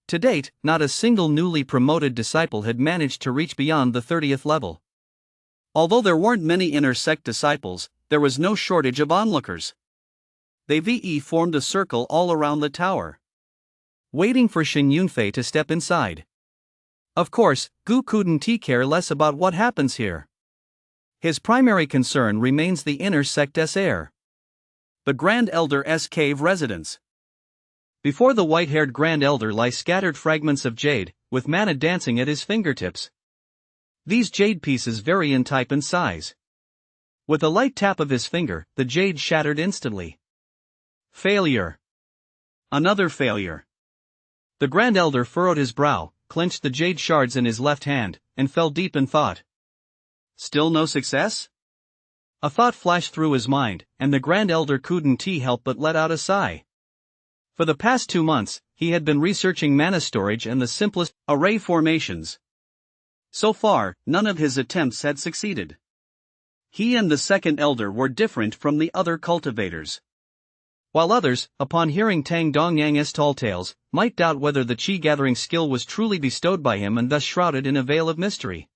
Speaker 2: To date, not a single newly promoted disciple had managed to reach beyond the 30th level.
Speaker 1: Although there weren't many inner sect disciples, there was no shortage of onlookers. They formed a circle all around the tower,
Speaker 2: waiting for Shin Yunfei to step inside. Of course, Gu couldn't care less about what happens here. His primary concern remains the inner sect's heir,
Speaker 1: the Grand Elder's cave residence.
Speaker 2: Before the white-haired Grand Elder lie scattered fragments of jade, with mana dancing at his fingertips. These jade pieces vary in type and size. With a light tap of his finger, the jade shattered instantly.
Speaker 1: Failure. Another failure.
Speaker 2: The Grand Elder furrowed his brow, clenched the jade shards in his left hand, and fell deep in thought.
Speaker 1: Still no success?
Speaker 2: A thought flashed through his mind, and the Grand Elder couldn't help but let out a sigh. For the past 2 months, he had been researching mana storage and the simplest
Speaker 1: array formations. So far, none of his attempts had succeeded. He and the second elder were different from the other cultivators.
Speaker 2: While others, upon hearing Tang Dongyang's tall tales, might doubt whether the chi-gathering skill was truly bestowed by him and thus shrouded in a veil of mystery.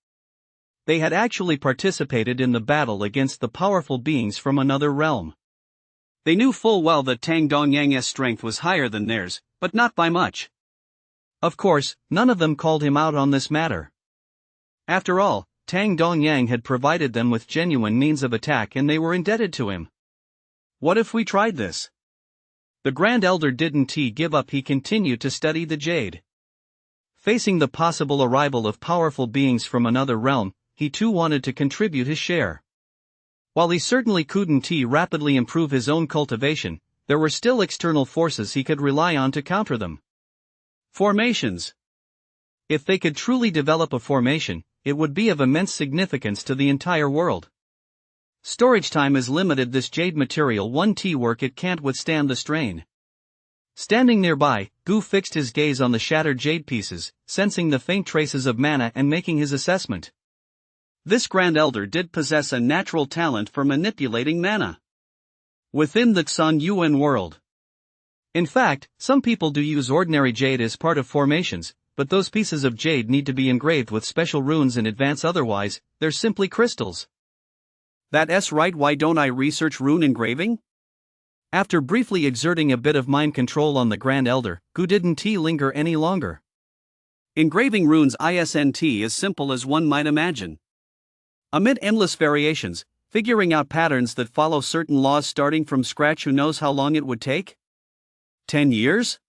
Speaker 2: They had actually participated in the battle against the powerful beings from another realm.
Speaker 1: They knew full well that Tang Dongyang's strength was higher than theirs, but not by much.
Speaker 2: Of course, none of them called him out on this matter. After all, Tang Dongyang had provided them with genuine means of attack and they were indebted to him.
Speaker 1: What if we tried this?
Speaker 2: The Grand Elder didn't give up. He continued to study the jade. Facing the possible arrival of powerful beings from another realm, he too wanted to contribute his share. While he certainly couldn't rapidly improve his own cultivation, there were still external forces he could rely on to counter them.
Speaker 1: Formations.
Speaker 2: If they could truly develop a formation, it would be of immense significance to the entire world. Storage time is limited. This jade material won't work. It can't withstand the strain. Standing nearby, Gu fixed his gaze on the shattered jade pieces, sensing the faint traces of mana and making his assessment.
Speaker 1: This Grand Elder did possess a natural talent for manipulating mana within the Xun Yuan world.
Speaker 2: In fact, some people do use ordinary jade as part of formations, but those pieces of jade need to be engraved with special runes in advance, otherwise, they're simply crystals.
Speaker 1: That's right. Why don't I research rune engraving?
Speaker 2: After briefly exerting a bit of mind control on the Grand Elder, Gu didn't linger any longer.
Speaker 1: Engraving runes isn't as simple as one might imagine. Amid endless variations, figuring out patterns that follow certain laws starting from scratch, who knows how long it would take? 10 years?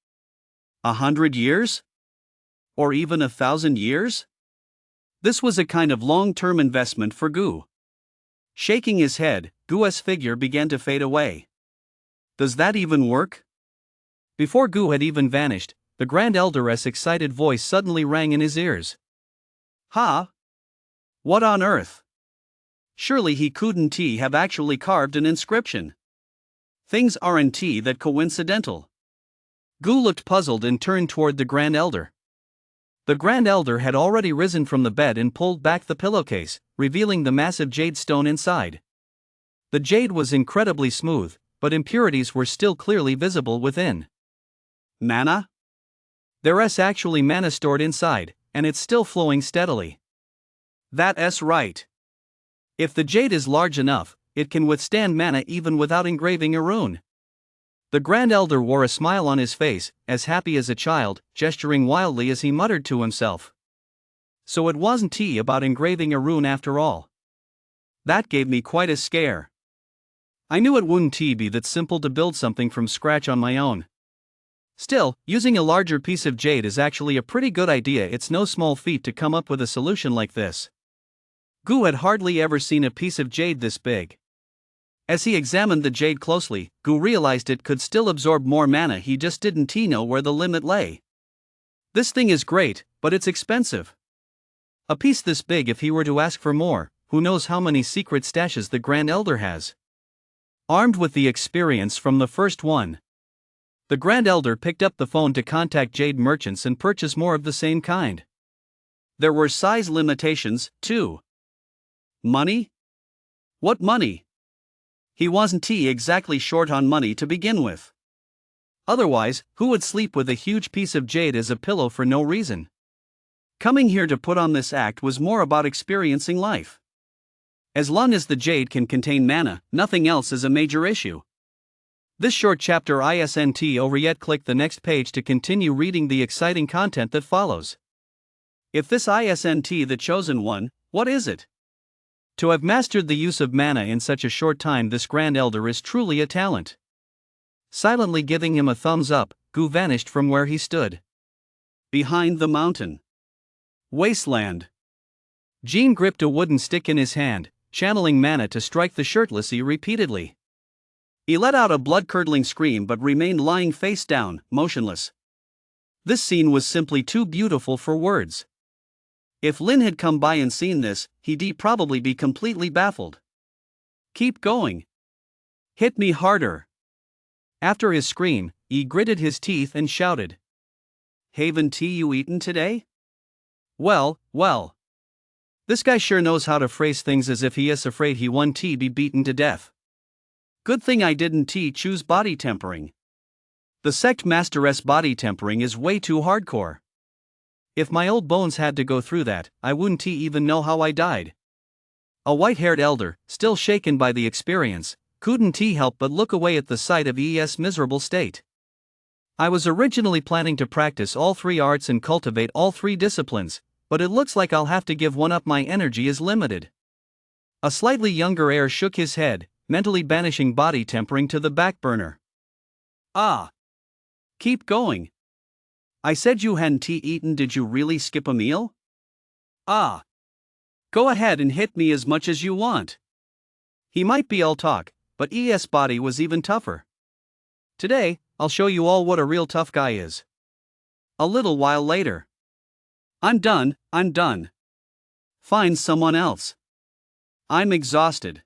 Speaker 1: 100 years? Or even 1,000 years? This was a kind of long-term investment for Gu. Shaking his head, Gu's figure began to fade away. Does that even work?
Speaker 2: Before Gu had even vanished, the Grand Elder's excited voice suddenly rang in his ears.
Speaker 1: Ha! What on earth? Surely he couldn't have actually carved an inscription. Things aren't that coincidental.
Speaker 2: Gu looked puzzled and turned toward the Grand Elder. The Grand Elder had already risen from the bed and pulled back the pillowcase, revealing the massive jade stone inside. The jade was incredibly smooth, but impurities were still clearly visible within.
Speaker 1: Mana?
Speaker 2: There's actually mana stored inside, and it's still flowing steadily.
Speaker 1: That's right.
Speaker 2: If the jade is large enough, it can withstand mana even without engraving a rune. The Grand Elder wore a smile on his face, as happy as a child, gesturing wildly as he muttered to himself. So it wasn't about engraving a rune after all.
Speaker 1: That gave me quite a scare.
Speaker 2: I knew it wouldn't be that simple to build something from scratch on my own. Still, using a larger piece of jade is actually a pretty good idea. It's no small feat to come up with a solution like this.
Speaker 1: Gu had hardly ever seen a piece of jade this big. As he examined the jade closely, Gu realized it could still absorb more mana. He just didn't know where the limit lay. This thing is great, but it's expensive. A piece this big, if he were to ask for more, who knows how many secret stashes the Grand Elder has. Armed with the experience from the first one, the Grand Elder picked up the phone to contact jade merchants and purchase more of the same kind. There were size limitations, too. Money? What money? He wasn't exactly short on money to begin with. Otherwise, who would sleep with a huge piece of jade as a pillow for no reason? Coming here to put on this act was more about experiencing life. As long as the jade can contain mana, nothing else is a major issue. This short chapter isn't over yet. Click the next page to continue reading the exciting content that follows. If this isn't the chosen one, what is it? To have mastered the use of mana in such a short time, this grand elder is truly a talent. Silently giving him a thumbs up, Gu vanished from where he stood. Behind the mountain. Wasteland. Jean gripped a wooden stick in his hand, channeling mana to strike the shirtlessy repeatedly. He let out a blood-curdling scream but remained lying face down, motionless. This scene was simply too beautiful for words. If Lin had come by and seen this, he'd probably be completely baffled. Keep going. Hit me harder. After his scream, he gritted his teeth and shouted. Haven't you eaten today? Well. This guy sure knows how to phrase things as if he is afraid he won't be beaten to death. Good thing I didn't choose body tempering. The sect master's body tempering is way too hardcore. If my old bones had to go through that, I wouldn't even know how I died. A white-haired elder, still shaken by the experience, couldn't help but look away at the sight of ES' miserable state. I was originally planning to practice all three arts and cultivate all three disciplines, but it looks like I'll have to give one up. My energy is limited. A slightly younger heir shook his head, mentally banishing body tempering to the back burner. Keep going. I said you hadn't eaten. Did you really skip a meal? Go ahead and hit me as much as you want. He might be all talk, but ES' body was even tougher. Today, I'll show you all what a real tough guy is. A little while later. I'm done. Find someone else. I'm exhausted.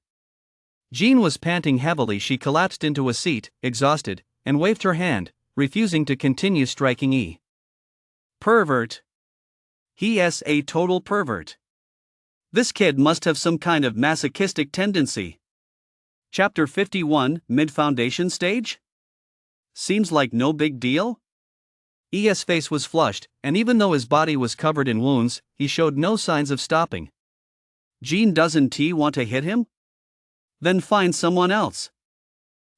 Speaker 1: Jean was panting heavily. She collapsed into a seat, exhausted, and waved her hand, refusing to continue striking E. Pervert. He's a total pervert. This kid must have some kind of masochistic tendency. Chapter 51, Mid-Foundation Stage? Seems like no big deal? ES' face was flushed, and even though his body was covered in wounds, he showed no signs of stopping. Jean doesn't want to hit him? Then find someone else.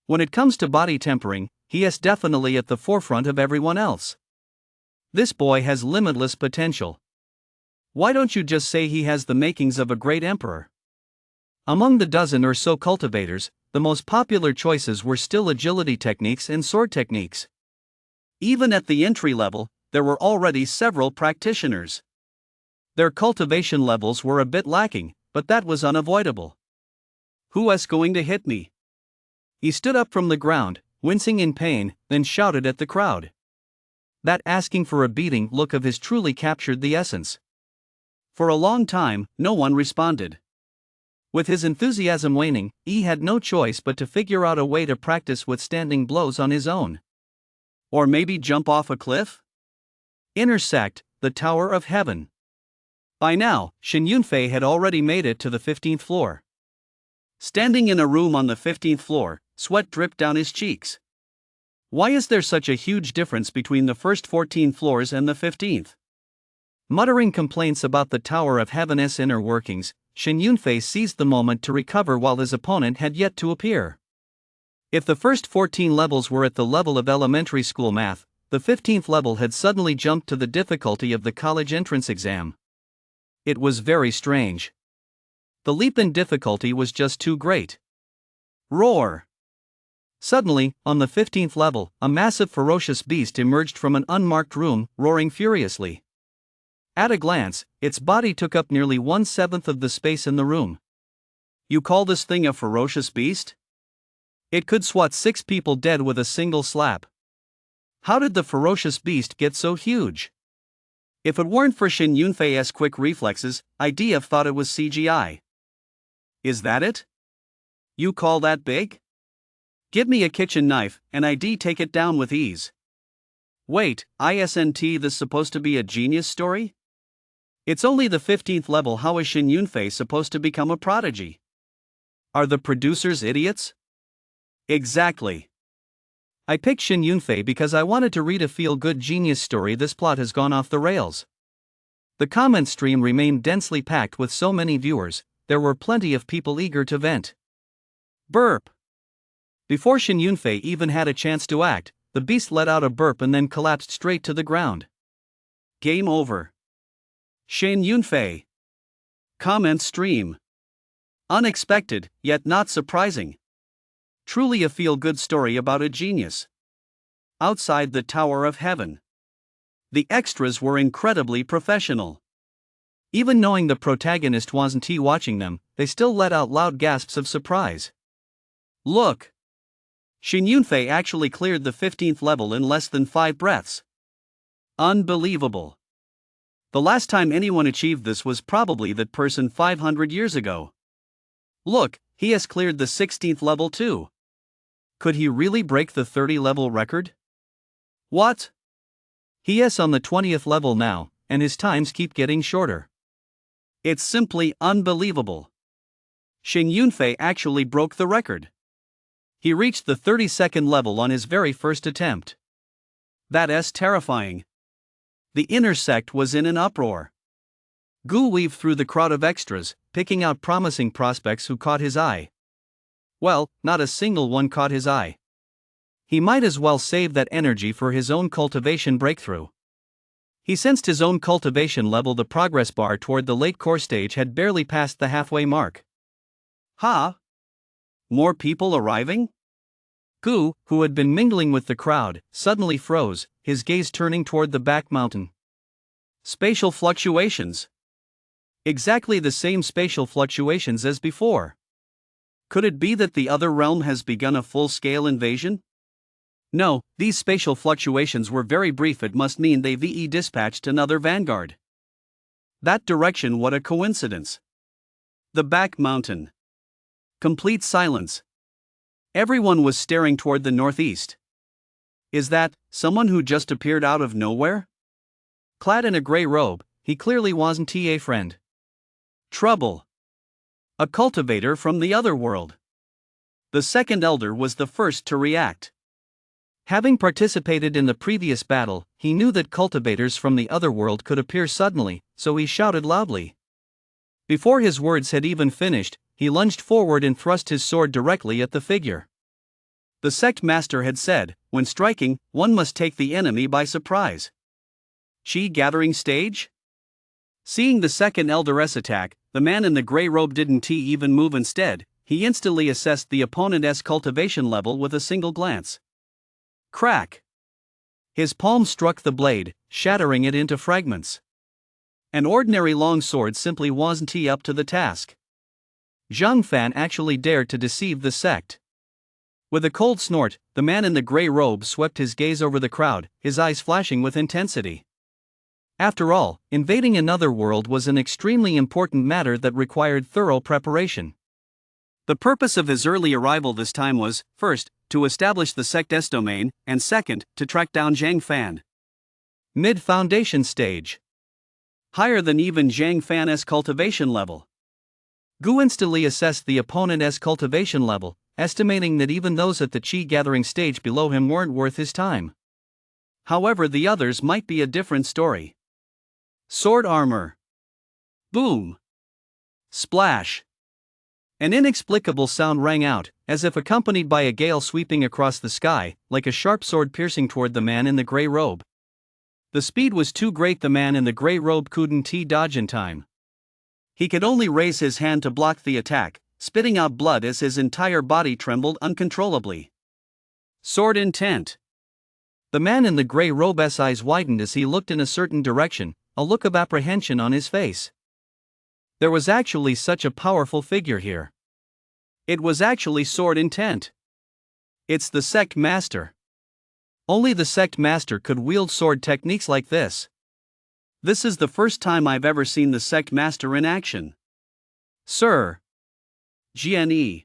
Speaker 1: When it comes to body tempering, he is definitely at the forefront of everyone else. This boy has limitless potential. Why don't you just say he has the makings of a great emperor? Among the dozen or so cultivators, the most popular choices were still agility techniques and sword techniques. Even at the entry level, there were already several practitioners. Their cultivation levels were a bit lacking, but that was unavoidable. Who's going to hit me? He stood up from the ground, wincing in pain, then shouted at the crowd. That asking for a beating look of his truly captured the essence. For a long time, no one responded. With his enthusiasm waning, he had no choice but to figure out a way to practice withstanding blows on his own. Or maybe jump off a cliff? Intersect, the Tower of Heaven. By now, Shen Yunfei had already made it to the 15th floor. Standing in a room on the 15th floor, sweat dripped down his cheeks. Why is there such a huge difference between the first 14 floors and the 15th? Muttering complaints about the Tower of Heaven's inner workings, Shen Yunfei seized the moment to recover while his opponent had yet to appear. If the first 14 levels were at the level of elementary school math, the 15th level had suddenly jumped to the difficulty of the college entrance exam. It was very strange. The leap in difficulty was just too great. Roar! Suddenly, on the 15th level, a massive ferocious beast emerged from an unmarked room, roaring furiously. At a glance, its body took up nearly 1/7 of the space in the room. You call this thing a ferocious beast? It could swat 6 people dead with a single slap. How did the ferocious beast get so huge? If it weren't for Shen Yunfei's quick reflexes, I'd have thought it was CGI. Is that it? You call that big? Give me a kitchen knife, and I'd take it down with ease. Wait, isn't this supposed to be a genius story? It's only the 15th level. How is Shen Yunfei supposed to become a prodigy? Are the producers idiots? Exactly.
Speaker 2: I picked Shin Yunfei because I wanted to read a feel-good genius story. This plot has gone off the rails. The comment stream remained densely packed with so many viewers, there were plenty of people eager to vent.
Speaker 1: Burp.
Speaker 2: Before Shin Yunfei even had a chance to act, the beast let out a burp and then collapsed straight to the ground.
Speaker 1: Game over. Shin Yunfei. Comment stream. Unexpected, yet not surprising. Truly a feel-good story about a genius. Outside the Tower of Heaven. The extras were incredibly professional.
Speaker 2: Even knowing the protagonist wasn't watching them, they still let out loud gasps of surprise.
Speaker 1: Look! Shin Yunfei actually cleared the 15th level in less than 5 breaths. Unbelievable. The last time anyone achieved this was probably that person 500 years ago. Look, he has cleared the 16th level too. Could he really break the 30-level record? What?
Speaker 2: He is on the 20th level now, and his times keep getting shorter.
Speaker 1: It's simply unbelievable. Shin Yunfei actually broke the record. He reached the 32nd level on his very first attempt. That's terrifying. The inner sect was in an uproar. Gu weaved through the crowd of extras, picking out promising prospects who caught his eye. Well, not a single one caught his eye. He might as well save that energy for his own cultivation breakthrough. He sensed his own cultivation level. The progress bar toward the late core stage had barely passed the halfway mark.
Speaker 2: Ha!
Speaker 1: More people arriving?
Speaker 2: Gu, who had been mingling with the crowd, suddenly froze, his gaze turning toward the back mountain.
Speaker 1: Spatial fluctuations. Exactly the same spatial fluctuations as before. Could it be that the other realm has begun a full-scale invasion? No, these spatial fluctuations were very brief. It must mean they've dispatched another vanguard. That direction, what a coincidence. The back mountain. Complete silence. Everyone was staring toward the northeast. Is that someone who just appeared out of nowhere?
Speaker 2: Clad in a gray robe, he clearly wasn't a friend.
Speaker 1: Trouble. A cultivator from the other world. The second elder was the first to react.
Speaker 2: Having participated in the previous battle, he knew that cultivators from the other world could appear suddenly, so he shouted loudly. Before his words had even finished, he lunged forward and thrust his sword directly at the figure.
Speaker 1: The sect master had said, when striking, one must take the enemy by surprise. Chi gathering stage? Seeing the second elder's attack, the man in the gray robe didn't even move. Instead, he instantly assessed the opponent's cultivation level with a single glance. Crack! His palm struck the blade, shattering it into fragments. An ordinary long sword simply wasn't up to the task. Zhang Fan actually dared to deceive the sect. With a cold snort, the man in the gray robe swept his gaze over the crowd, his eyes flashing with intensity. After all, invading another world was an extremely important matter that required thorough preparation. The purpose of his early arrival this time was, first, to establish the sect's domain, and second, to track down Zhang Fan.
Speaker 2: Mid-foundation stage.
Speaker 1: Higher than even Zhang Fan's cultivation level.
Speaker 2: Gu instantly assessed the opponent's cultivation level, estimating that even those at the Qi gathering stage below him weren't worth his time.
Speaker 1: However, the others might be a different story. Sword armor. Boom. Splash. An inexplicable sound rang out, as if accompanied by a gale sweeping across the sky, like a sharp sword piercing toward the man in the gray robe. The speed was too great. The man in the gray robe couldn't dodge in time. He could only raise his hand to block the attack, spitting out blood as his entire body trembled uncontrollably. Sword intent.
Speaker 2: The man in the gray robe's eyes widened as he looked in a certain direction, a look of apprehension on his face. There was actually such a powerful figure here.
Speaker 1: It was actually sword intent. It's the sect master.
Speaker 2: Only the sect master could wield sword techniques like this.
Speaker 1: This is the first time I've ever seen the sect master in action. Sir. Jian.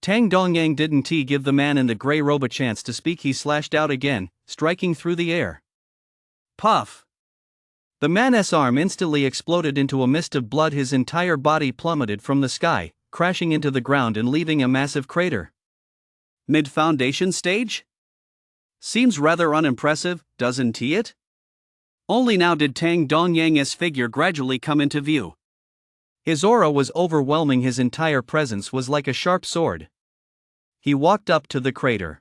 Speaker 2: Tang Dongyang didn't give the man in the gray robe a chance to speak. He slashed out again, striking through the air.
Speaker 1: Puff.
Speaker 2: The man's arm instantly exploded into a mist of blood. His entire body plummeted from the sky, crashing into the ground and leaving a massive crater.
Speaker 1: Mid-foundation stage? Seems rather unimpressive, doesn't it? Only now did Tang Dongyang's figure gradually come into view.
Speaker 2: His aura was overwhelming, his entire presence was like a sharp sword. He walked up to the crater.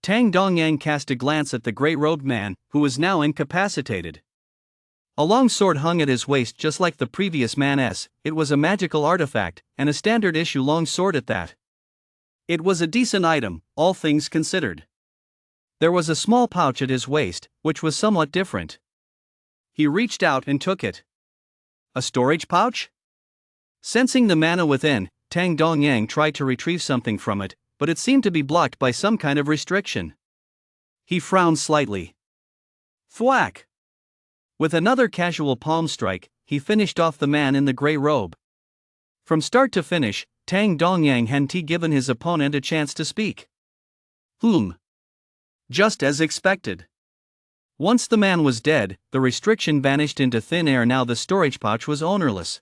Speaker 2: Tang Dongyang cast a glance at the grey-robed man, who was now incapacitated. A long sword hung at his waist just like the previous man's. It was a magical artifact, and a standard-issue long sword at that.
Speaker 1: It was a decent item, all things considered.
Speaker 2: There was a small pouch at his waist, which was somewhat different.
Speaker 1: He reached out and took it. A storage pouch?
Speaker 2: Sensing the mana within, Tang Dongyang tried to retrieve something from it, but it seemed to be blocked by some kind of restriction.
Speaker 1: He frowned slightly. Thwack!
Speaker 2: With another casual palm strike, he finished off the man in the grey robe. From start to finish, Tang Dongyang hadn't given his opponent a chance to speak.
Speaker 1: Just as expected.
Speaker 2: Once the man was dead, the restriction vanished into thin air. Now the storage pouch was ownerless.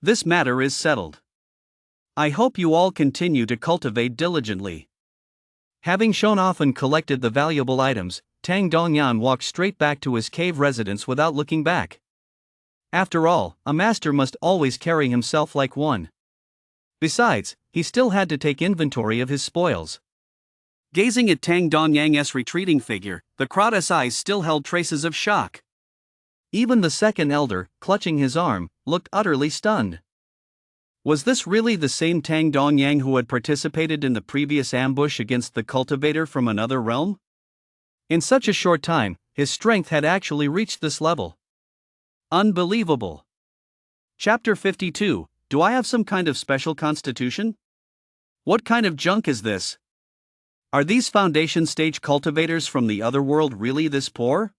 Speaker 1: This matter is settled. I hope you all continue to cultivate diligently.
Speaker 2: Having shown off and collected the valuable items, Tang Dongyang walked straight back to his cave residence without looking back. After all, a master must always carry himself like one. Besides, he still had to take inventory of his spoils.
Speaker 1: Gazing at Tang Dongyang's retreating figure, the crowd's eyes still held traces of shock.
Speaker 2: Even the second elder, clutching his arm, looked utterly stunned.
Speaker 1: Was this really the same Tang Dongyang who had participated in the previous ambush against the cultivator from another realm?
Speaker 2: In such a short time, his strength had actually reached this level.
Speaker 1: Unbelievable. Chapter 52, Do I have some kind of special constitution? What kind of junk is this? Are these foundation stage cultivators from the other world really this poor?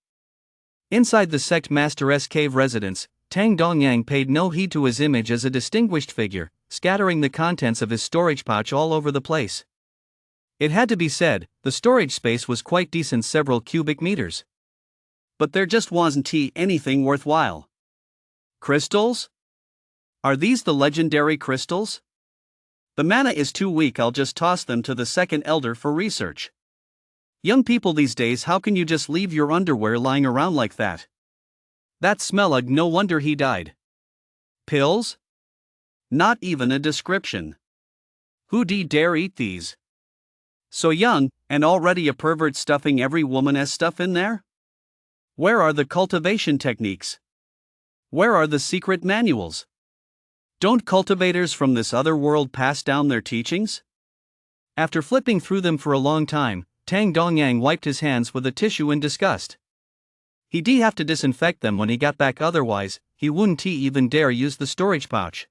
Speaker 2: Inside the sect master's cave residence, Tang Dongyang paid no heed to his image as a distinguished figure, scattering the contents of his storage pouch all over the place. It had to be said, the storage space was quite decent, several cubic meters.
Speaker 1: But there just wasn't anything worthwhile. Crystals? Are these the legendary crystals? The mana is too weak, I'll just toss them to the second elder for research. Young people these days, how can you just leave your underwear lying around like that? That smellug, no wonder he died. Pills? Not even a description. Who'd dare eat these? So young, and already a pervert stuffing every woman's stuff in there? Where are the cultivation techniques? Where are the secret manuals? Don't cultivators from this other world pass down their teachings?
Speaker 2: After flipping through them for a long time, Tang Dongyang wiped his hands with a tissue in disgust. He'd have to disinfect them when he got back, otherwise, he wouldn't even dare use the storage pouch.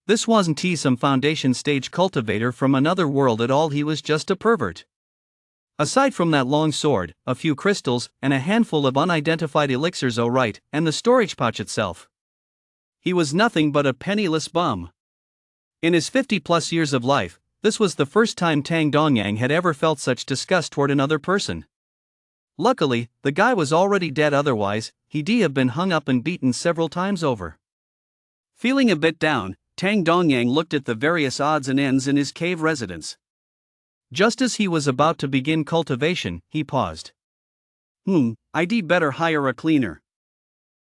Speaker 2: This wasn't some foundation stage cultivator from another world at all, he was just a pervert. Aside from that long sword, a few crystals, and a handful of unidentified elixirs, and the storage pouch itself, he was nothing but a penniless bum. In his 50-plus years of life, this was the first time Tang Dongyang had ever felt such disgust toward another person. Luckily, the guy was already dead, otherwise, he'd have been hung up and beaten several times over.
Speaker 1: Feeling a bit down, Tang Dongyang looked at the various odds and ends in his cave residence.
Speaker 2: Just as he was about to begin cultivation, he paused.
Speaker 1: I'd better hire a cleaner.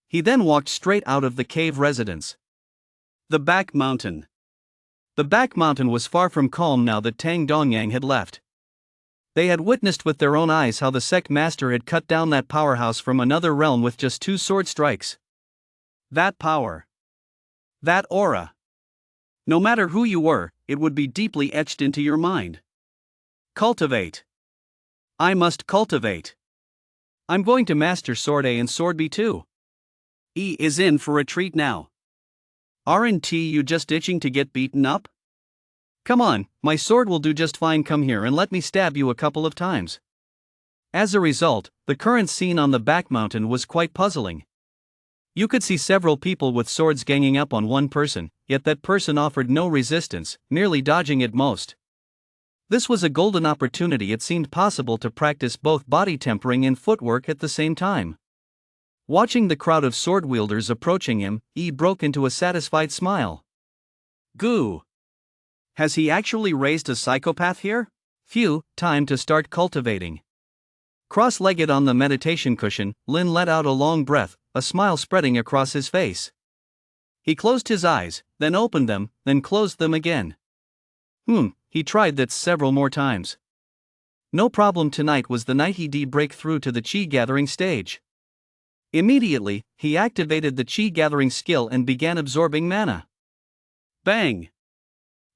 Speaker 2: He then walked straight out of the cave residence.
Speaker 1: The back mountain.
Speaker 2: The back mountain was far from calm now that Tang Dongyang had left. They had witnessed with their own eyes how the sect master had cut down that powerhouse from another realm with just 2 sword strikes.
Speaker 1: That power. That aura. No matter who you were, it would be deeply etched into your mind. Cultivate. I must cultivate.
Speaker 2: I'm going to master Sword A and Sword B too.
Speaker 1: E is in for a treat now. Aren't you just itching to get beaten up?
Speaker 2: Come on, my sword will do just fine, come here and let me stab you a couple of times. As a result, the current scene on the back mountain was quite puzzling. You could see several people with swords ganging up on one person, yet that person offered no resistance, merely dodging at most. This was a golden opportunity. It seemed possible to practice both body tempering and footwork at the same time. Watching the crowd of sword wielders approaching him, he broke into a satisfied smile.
Speaker 1: Goo. Has he actually raised a psychopath here?
Speaker 2: Phew, time to start cultivating. Cross-legged on the meditation cushion, Lin let out a long breath, a smile spreading across his face. He closed his eyes, then opened them, then closed them again. He tried that several more times. No problem, tonight was the night he'd break through to the chi-gathering stage. Immediately, he activated the chi-gathering skill and began absorbing mana.
Speaker 1: Bang!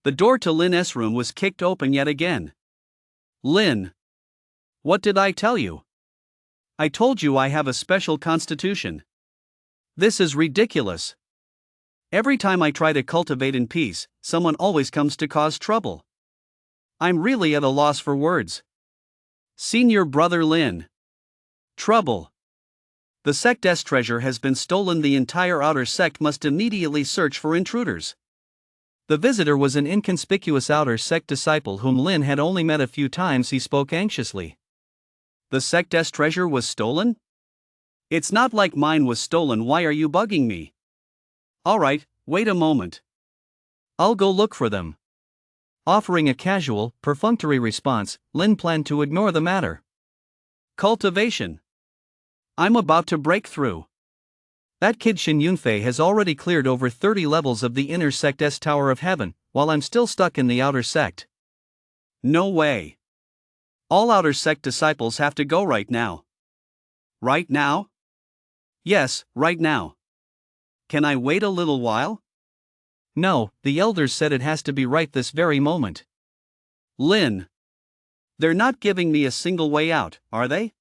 Speaker 1: The door to Lin's room was kicked open yet again. Lin! What did I tell you? I told you I have a special constitution. This is ridiculous. Every time I try to cultivate in peace, someone always comes to cause trouble. I'm really at a loss for words. Senior brother Lin. Trouble. The sect's treasure has been stolen. The entire outer sect must immediately search for intruders. The visitor was an inconspicuous outer sect disciple whom Lin had only met a few times. He spoke anxiously. The sect's treasure was stolen? It's not like mine was stolen. Why are you bugging me? Alright, wait a moment.
Speaker 2: I'll go look for them. Offering a casual, perfunctory response, Lin planned to ignore the matter.
Speaker 1: Cultivation. I'm about to break through.
Speaker 2: That kid Shin Yunfei has already cleared over 30 levels of the inner sect's Tower of Heaven, while I'm still stuck in the outer sect.
Speaker 1: No way. All outer sect disciples have to go right now. Right now? Yes, right now. Can I wait a little while?
Speaker 2: No, the elders said it has to be right this very moment.
Speaker 1: Lin. They're not giving me a single way out, are they?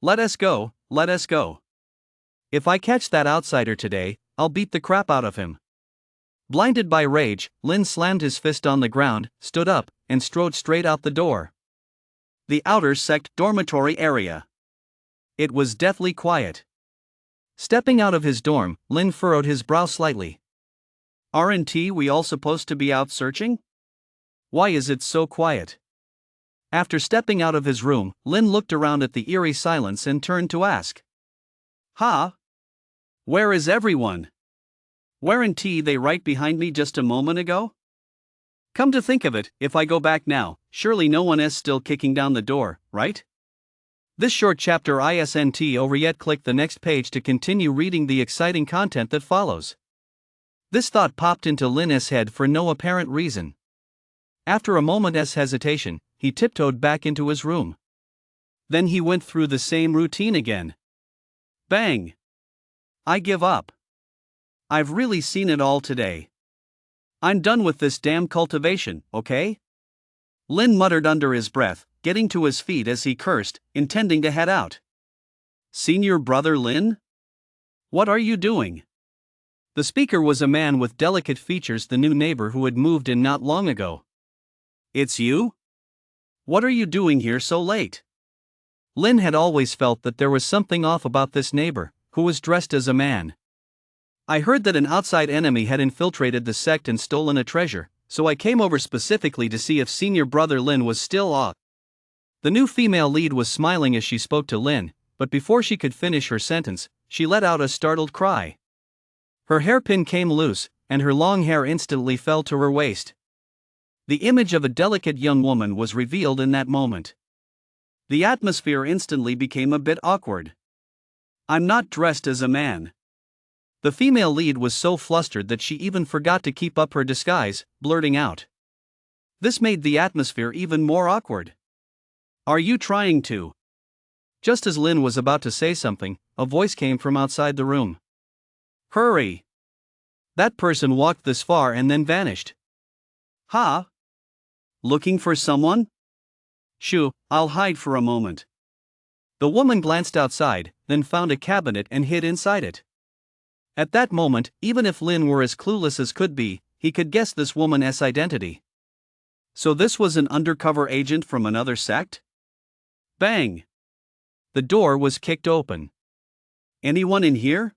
Speaker 1: Let us go, let us go.
Speaker 2: If I catch that outsider today, I'll beat the crap out of him. Blinded by rage, Lin slammed his fist on the ground, stood up, and strode straight out the door.
Speaker 1: The outer sect dormitory area. It was deathly quiet.
Speaker 2: Stepping out of his dorm, Lin furrowed his brow slightly.
Speaker 1: Aren't we all supposed to be out searching? Why is it so quiet?
Speaker 2: After stepping out of his room, Lin looked around at the eerie silence and turned to ask.
Speaker 1: Where is everyone? Weren't they right behind me just a moment ago? Come to think of it, if I go back now, surely no one is still kicking down the door, right?
Speaker 2: This short chapter isn't over yet. Click the next page to continue reading the exciting content that follows. This thought popped into Lin's head for no apparent reason. After a moment's hesitation, he tiptoed back into his room.
Speaker 1: Then he went through the same routine again. Bang! I give up. I've really seen it all today. I'm done with this damn cultivation, okay? Lin muttered under his breath, getting to his feet as he cursed, intending to head out. Senior brother Lin? What are you doing?
Speaker 2: The speaker was a man with delicate features, the new neighbor who had moved in not long ago.
Speaker 1: It's you? What are you doing here so late?
Speaker 2: Lin had always felt that there was something off about this neighbor, who was dressed as a man. I heard that an outside enemy had infiltrated the sect and stolen a treasure, so I came over specifically to see if senior brother Lin was still off. The new female lead was smiling as she spoke to Lin, but before she could finish her sentence, she let out a startled cry. Her hairpin came loose, and her long hair instantly fell to her waist. The image of a delicate young woman was revealed in that moment.
Speaker 1: The atmosphere instantly became a bit awkward. I'm not dressed as a man.
Speaker 2: The female lead was so flustered that she even forgot to keep up her disguise, blurting out. This made the atmosphere even more awkward.
Speaker 1: Are you trying to?
Speaker 2: Just as Lin was about to say something, a voice came from outside the room.
Speaker 1: Hurry!
Speaker 2: That person walked this far and then vanished.
Speaker 1: Looking for someone? Shoo, I'll hide for a moment.
Speaker 2: The woman glanced outside, then found a cabinet and hid inside it. At that moment, even if Lin were as clueless as could be, he could guess this woman's identity.
Speaker 1: So this was an undercover agent from another sect? Bang!
Speaker 2: The door was kicked open.
Speaker 1: Anyone in here?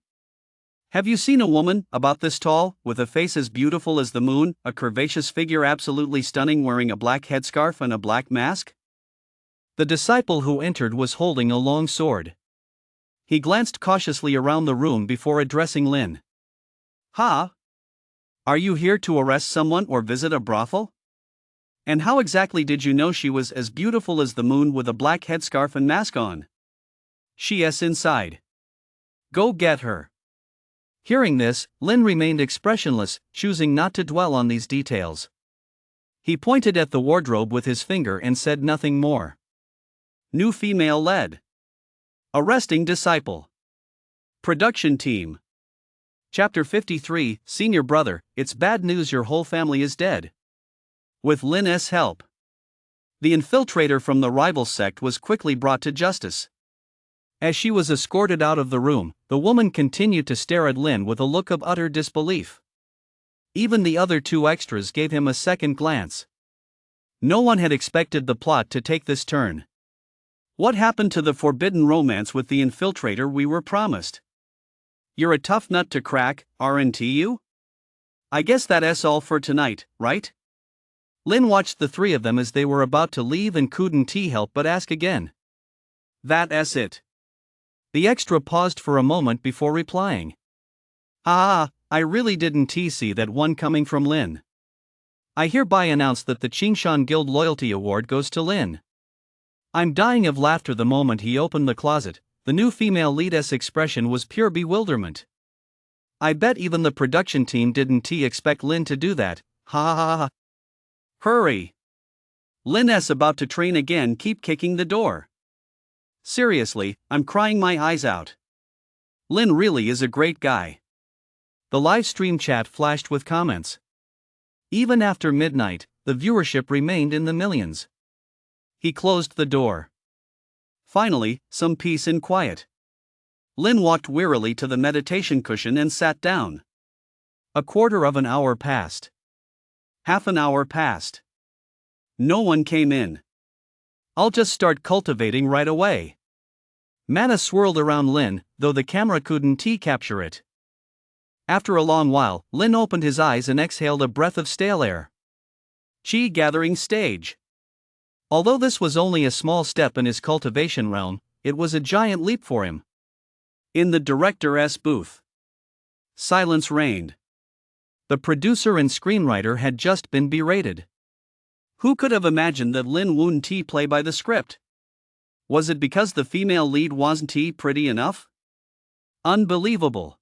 Speaker 1: Have you seen a woman about this tall, with a face as beautiful as the moon, a curvaceous figure absolutely stunning wearing a black headscarf and a black mask?
Speaker 2: The disciple who entered was holding a long sword. He glanced cautiously around the room before addressing Lin.
Speaker 1: Are you here to arrest someone or visit a brothel? And how exactly did you know she was as beautiful as the moon with a black headscarf and mask on? She's inside. Go get her.
Speaker 2: Hearing this, Lin remained expressionless, choosing not to dwell on these details. He pointed at the wardrobe with his finger and said nothing more.
Speaker 1: New female led. Arresting disciple. Production team. Chapter 53, Senior Brother, It's Bad News Your Whole Family is Dead. With Lin's help, the infiltrator from the rival sect was quickly brought to justice. As she was escorted out of the room, the woman continued to stare at Lin with a look of utter disbelief. Even the other two extras gave him a second glance. No one had expected the plot to take this turn. What happened to the forbidden romance with the infiltrator we were promised? You're a tough nut to crack, aren't you? I guess that's all for tonight, right? Lin watched the three of them as they were about to leave and couldn't help but ask again. That's it. The extra paused for a moment before replying. I really didn't see that one coming from Lin. I hereby announce that the Qingshan Guild Loyalty Award goes to Lin. I'm dying of laughter the moment he opened the closet. The new female lead's expression was pure bewilderment. I bet even the production team didn't expect Lin to do that. Ha. Hurry. Lin's about to train again, keep kicking the door. Seriously, I'm crying my eyes out. Lin really is a great guy. The live stream chat flashed with comments. Even after midnight, the viewership remained in the millions. He closed the door. Finally, some peace and quiet. Lin walked wearily to the meditation cushion and sat down. A quarter of an hour passed. Half an hour passed. No one came in. I'll just start cultivating right away. Mana swirled around Lin, though the camera couldn't capture it. After a long while, Lin opened his eyes and exhaled a breath of stale air. Chi gathering stage. Although this was only a small step in his cultivation realm, it was a giant leap for him. In the director's booth, silence reigned. The producer and screenwriter had just been berated. Who could have imagined that Lin wouldn't play by the script? Was it because the female lead wasn't pretty enough? Unbelievable.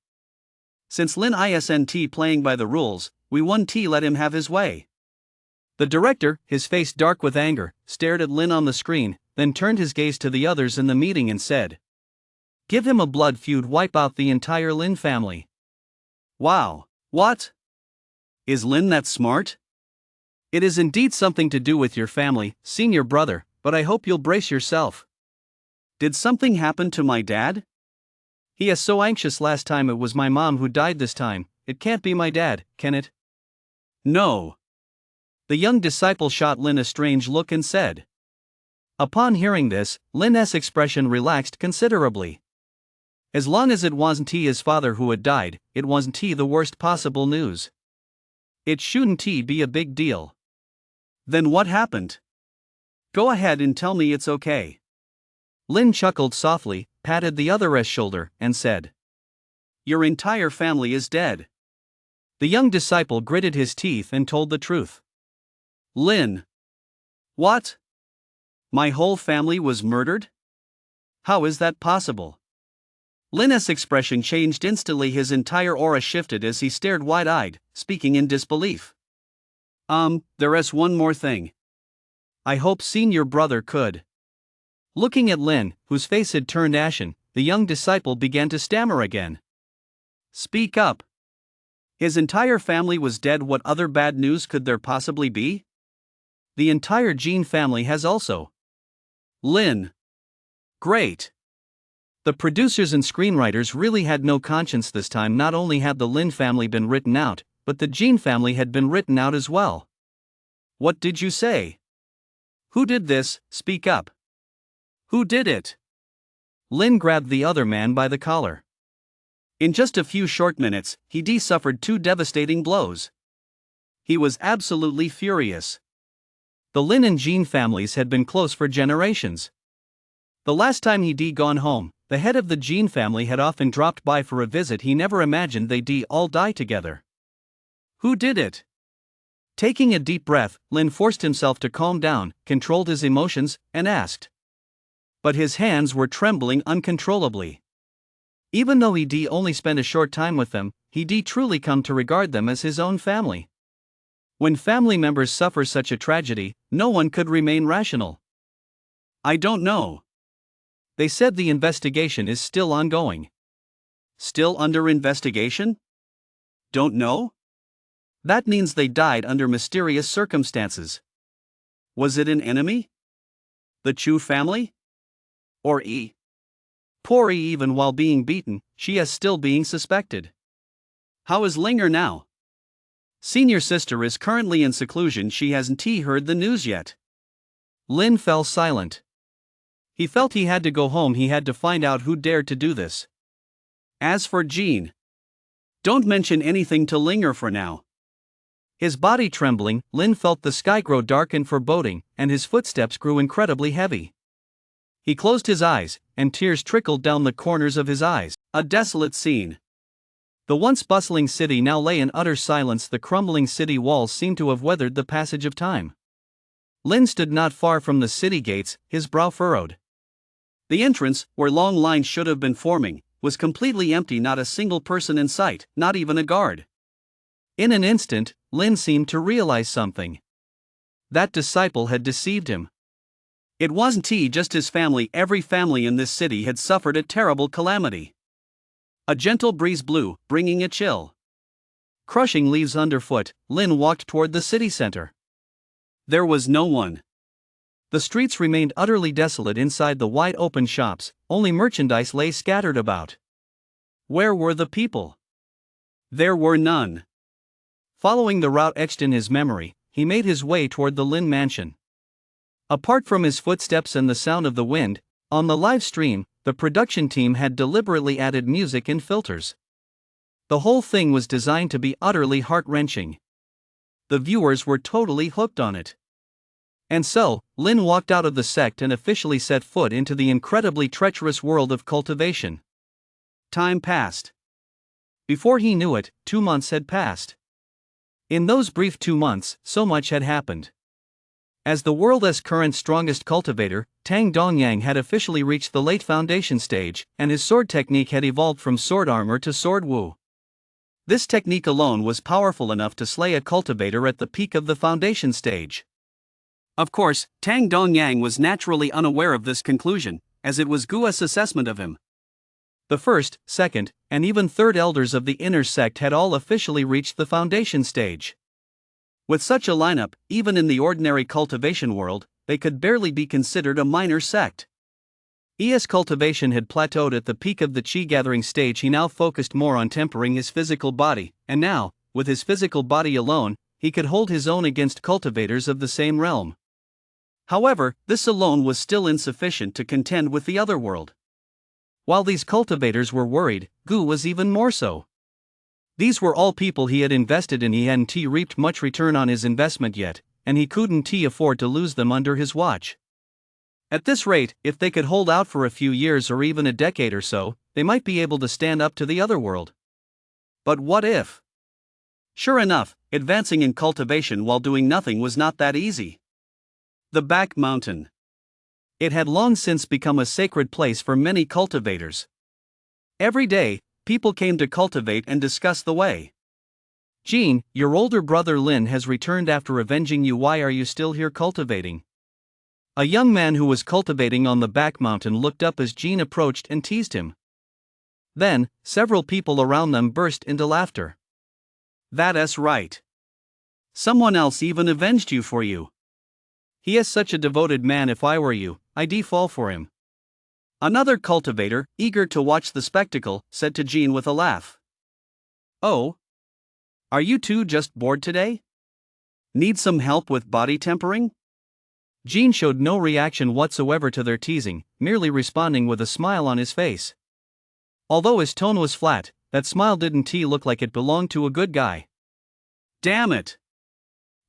Speaker 1: Since Lin isn't playing by the rules, we won't let him have his way. The director, his face dark with anger, stared at Lin on the screen, then turned his gaze to the others in the meeting and said, "Give him a blood feud, wipe out the entire Lin family." Wow, what? Is Lin that smart? It is indeed something to do with your family, senior brother, but I hope you'll brace yourself. Did something happen to my dad? He is so anxious. Last time it was my mom who died, this time it can't be my dad, can it? No. The young disciple shot Lin a strange look and said. Upon hearing this, Lin's expression relaxed considerably. As long as it wasn't his father who had died, it wasn't the worst possible news. It shouldn't be a big deal. Then what happened? Go ahead and tell me it's okay. Lin chuckled softly, patted the other's shoulder, and said, "Your entire family is dead." The young disciple gritted his teeth and told the truth. Lin. What? My whole family was murdered? How is that possible? Lin's expression changed instantly. His entire aura shifted as he stared wide-eyed, speaking in disbelief. There's one more thing. I hope senior brother could. Looking at Lin, whose face had turned ashen, the young disciple began to stammer again. Speak up. His entire family was dead. What other bad news could there possibly be? The entire Jean family has also. Lin. Great. The producers and screenwriters really had no conscience this time. Not only had the Lin family been written out, but the Jean family had been written out as well. What did you say? Who did this? Speak up. Who did it? Lin grabbed the other man by the collar. In just a few short minutes, he suffered 2 devastating blows. He was absolutely furious. The Lin and Jean families had been close for generations. The last time he'd gone home, the head of the Jean family had often dropped by for a visit. He never imagined they'd all die together. Who did it?
Speaker 2: Taking a deep breath, Lin forced himself to calm down, controlled his emotions, and asked. But his hands were trembling uncontrollably. Even though he'd only spent a short time with them, he'd truly come to regard them as his own family. When family members suffer such a tragedy, no one could remain rational.
Speaker 1: I don't know.
Speaker 2: They said the investigation is still ongoing.
Speaker 1: Still under investigation? Don't know? That means they died under mysterious circumstances. Was it an enemy? The Chu family? Or E? Poor E, even while being beaten, she is still being suspected. How is Linger now? Senior sister is currently in seclusion. She hasn't heard the news yet.
Speaker 2: Lin fell silent. He felt he had to go home. He had to find out who dared to do this.
Speaker 1: As for Jean, don't mention anything to Linger for now.
Speaker 2: His body trembling, Lin felt the sky grow dark and foreboding, and his footsteps grew incredibly heavy. He closed his eyes, and tears trickled down the corners of his eyes.
Speaker 1: A desolate scene.
Speaker 2: The once bustling city now lay in utter silence. The crumbling city walls seemed to have weathered the passage of time. Lin stood not far from the city gates, his brow furrowed.
Speaker 1: The entrance, where long lines should have been forming, was completely empty. Not a single person in sight, not even a guard.
Speaker 2: In an instant, Lin seemed to realize something. That disciple had deceived him.
Speaker 1: It wasn't he, just his family. Every family in this city had suffered a terrible calamity. A gentle breeze blew, bringing a chill.
Speaker 2: Crushing leaves underfoot, Lin walked toward the city center.
Speaker 1: There was no one.
Speaker 2: The streets remained utterly desolate. Inside the wide-open shops, only merchandise lay scattered about.
Speaker 1: Where were the people? There were none.
Speaker 2: Following the route etched in his memory, he made his way toward the Lin mansion. Apart from his footsteps and the sound of the wind, on the live stream, the production team had deliberately added music and filters. The whole thing was designed to be utterly heart-wrenching. The viewers were totally hooked on it. And so, Lin walked out of the sect and officially set foot into the incredibly treacherous world of cultivation.
Speaker 1: Time passed.
Speaker 2: Before he knew it, 2 months had passed. In those brief 2 months, so much had happened. As the world's current strongest cultivator, Tang Dongyang had officially reached the late foundation stage, and his sword technique had evolved from sword armor to sword wu. This technique alone was powerful enough to slay a cultivator at the peak of the foundation stage.
Speaker 1: Of course, Tang Dongyang was naturally unaware of this conclusion, as it was Gua's assessment of him.
Speaker 2: The first, second, and even third elders of the inner sect had all officially reached the foundation stage. With such a lineup, even in the ordinary cultivation world, they could barely be considered a minor sect. E's cultivation had plateaued at the peak of the chi gathering stage. He now focused more on tempering his physical body, and now, with his physical body alone, he could hold his own against cultivators of the same realm. However, this alone was still insufficient to contend with the other world. While these cultivators were worried, Gu was even more so. These were all people he had invested in. He hadn't reaped much return on his investment yet, and he couldn't afford to lose them under his watch. At this rate, if they could hold out for a few years or even a decade or so, they might be able to stand up to the other world. But what if? Sure enough, advancing in cultivation while doing nothing was not that easy.
Speaker 1: The Back Mountain.
Speaker 2: It had long since become a sacred place for many cultivators. Every day, people came to cultivate and discuss the way. Jean, your older brother Lin has returned after avenging you. Why are you still here cultivating? A young man who was cultivating on the back mountain looked up as Jean approached and teased him. Then, several people around them burst into laughter.
Speaker 1: That's right. Someone else even avenged you for you.
Speaker 2: He is such a devoted man. If I were you, I'd fall for him.
Speaker 1: Another cultivator, eager to watch the spectacle, said to Jean with a laugh. Oh? Are you two just bored today? Need some help with body tempering?
Speaker 2: Jean showed no reaction whatsoever to their teasing, merely responding with a smile on his face. Although his tone was flat, that smile didn't look like it belonged to a good guy.
Speaker 1: Damn it!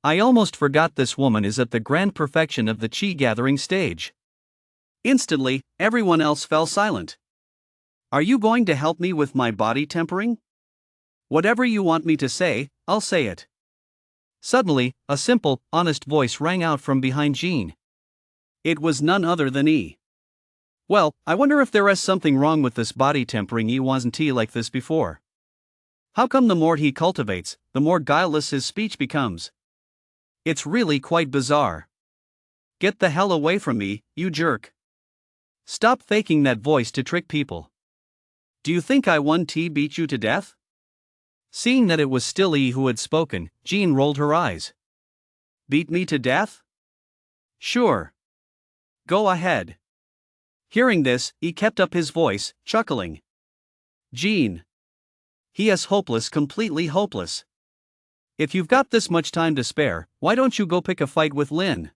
Speaker 2: I almost forgot this woman is at the grand perfection of the chi gathering stage.
Speaker 1: Instantly, everyone else fell silent. Are you going to help me with my body tempering? Whatever you want me to say, I'll say it.
Speaker 2: Suddenly, a simple, honest voice rang out from behind Jean.
Speaker 1: It was none other than E. Well, I wonder if there is something wrong with this body tempering. He wasn't he like this before. How come the more he cultivates, the more guileless his speech becomes? It's really quite bizarre. Get the hell away from me, you jerk. Stop faking that voice to trick people. Do you think I won T beat you to death?
Speaker 2: Seeing that it was still E who had spoken, Jean rolled her eyes.
Speaker 1: Beat me to death? Sure. Go ahead. Hearing this, he kept up his voice, chuckling. Jean. He is hopeless, completely hopeless. If you've got this much time to spare, why don't you go pick a fight with Lin?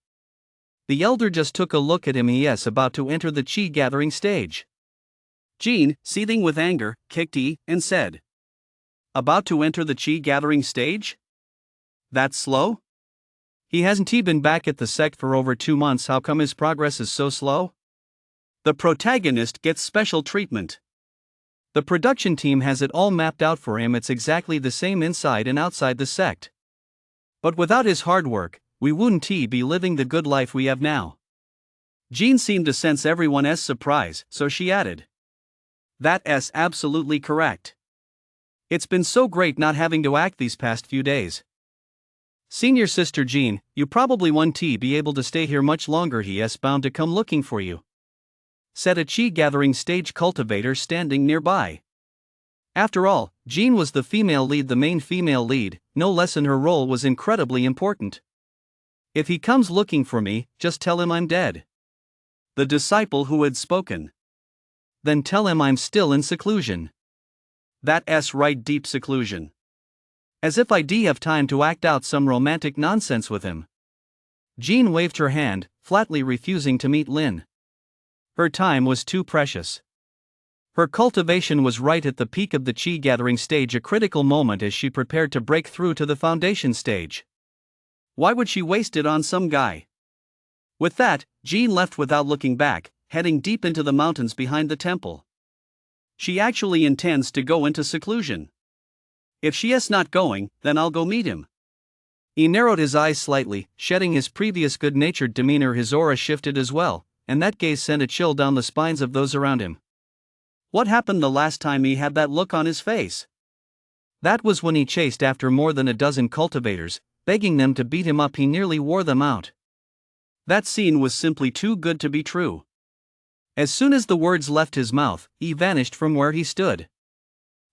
Speaker 1: The elder just took a look at him. He is about to enter the chi gathering stage. Jean, seething with anger, kicked E and said, about to enter the chi gathering stage? That's slow?
Speaker 2: He hasn't been back at the sect for over 2 months. How come his progress is so slow?
Speaker 1: The protagonist gets special treatment.
Speaker 2: The production team has it all mapped out for him. It's exactly the same inside and outside the sect. But without his hard work, we wouldn't be living the good life we have now.
Speaker 1: Jean seemed to sense everyone's surprise, so she added, that's absolutely correct. It's been so great not having to act these past few days.
Speaker 2: Senior sister Jean, you probably won't be able to stay here much longer. He is bound to come looking for you, said a chi gathering stage cultivator standing nearby. After all, Jean was the female lead, the main female lead, no less, and her role was incredibly important. If he comes looking for me, just tell him I'm dead.
Speaker 1: The disciple who had spoken.
Speaker 2: Then tell him I'm still in seclusion.
Speaker 1: That's right, deep seclusion.
Speaker 2: As if I'd have time to act out some romantic nonsense with him. Jean waved her hand, flatly refusing to meet Lin. Her time was too precious. Her cultivation was right at the peak of the chi gathering stage, a critical moment as she prepared to break through to the foundation stage.
Speaker 1: Why would she waste it on some guy? With that, Jean left without looking back, heading deep into the mountains behind the temple. She actually intends to go into seclusion. If she is not going, then I'll go meet him.
Speaker 2: He narrowed his eyes slightly, shedding his previous good-natured demeanor. His aura shifted as well, and that gaze sent a chill down the spines of those around him.
Speaker 1: What happened the last time he had that look on his face?
Speaker 2: That was when he chased after more than a dozen cultivators, begging them to beat him up. He nearly wore them out.
Speaker 1: That scene was simply too good to be true.
Speaker 2: As soon as the words left his mouth, he vanished from where he stood.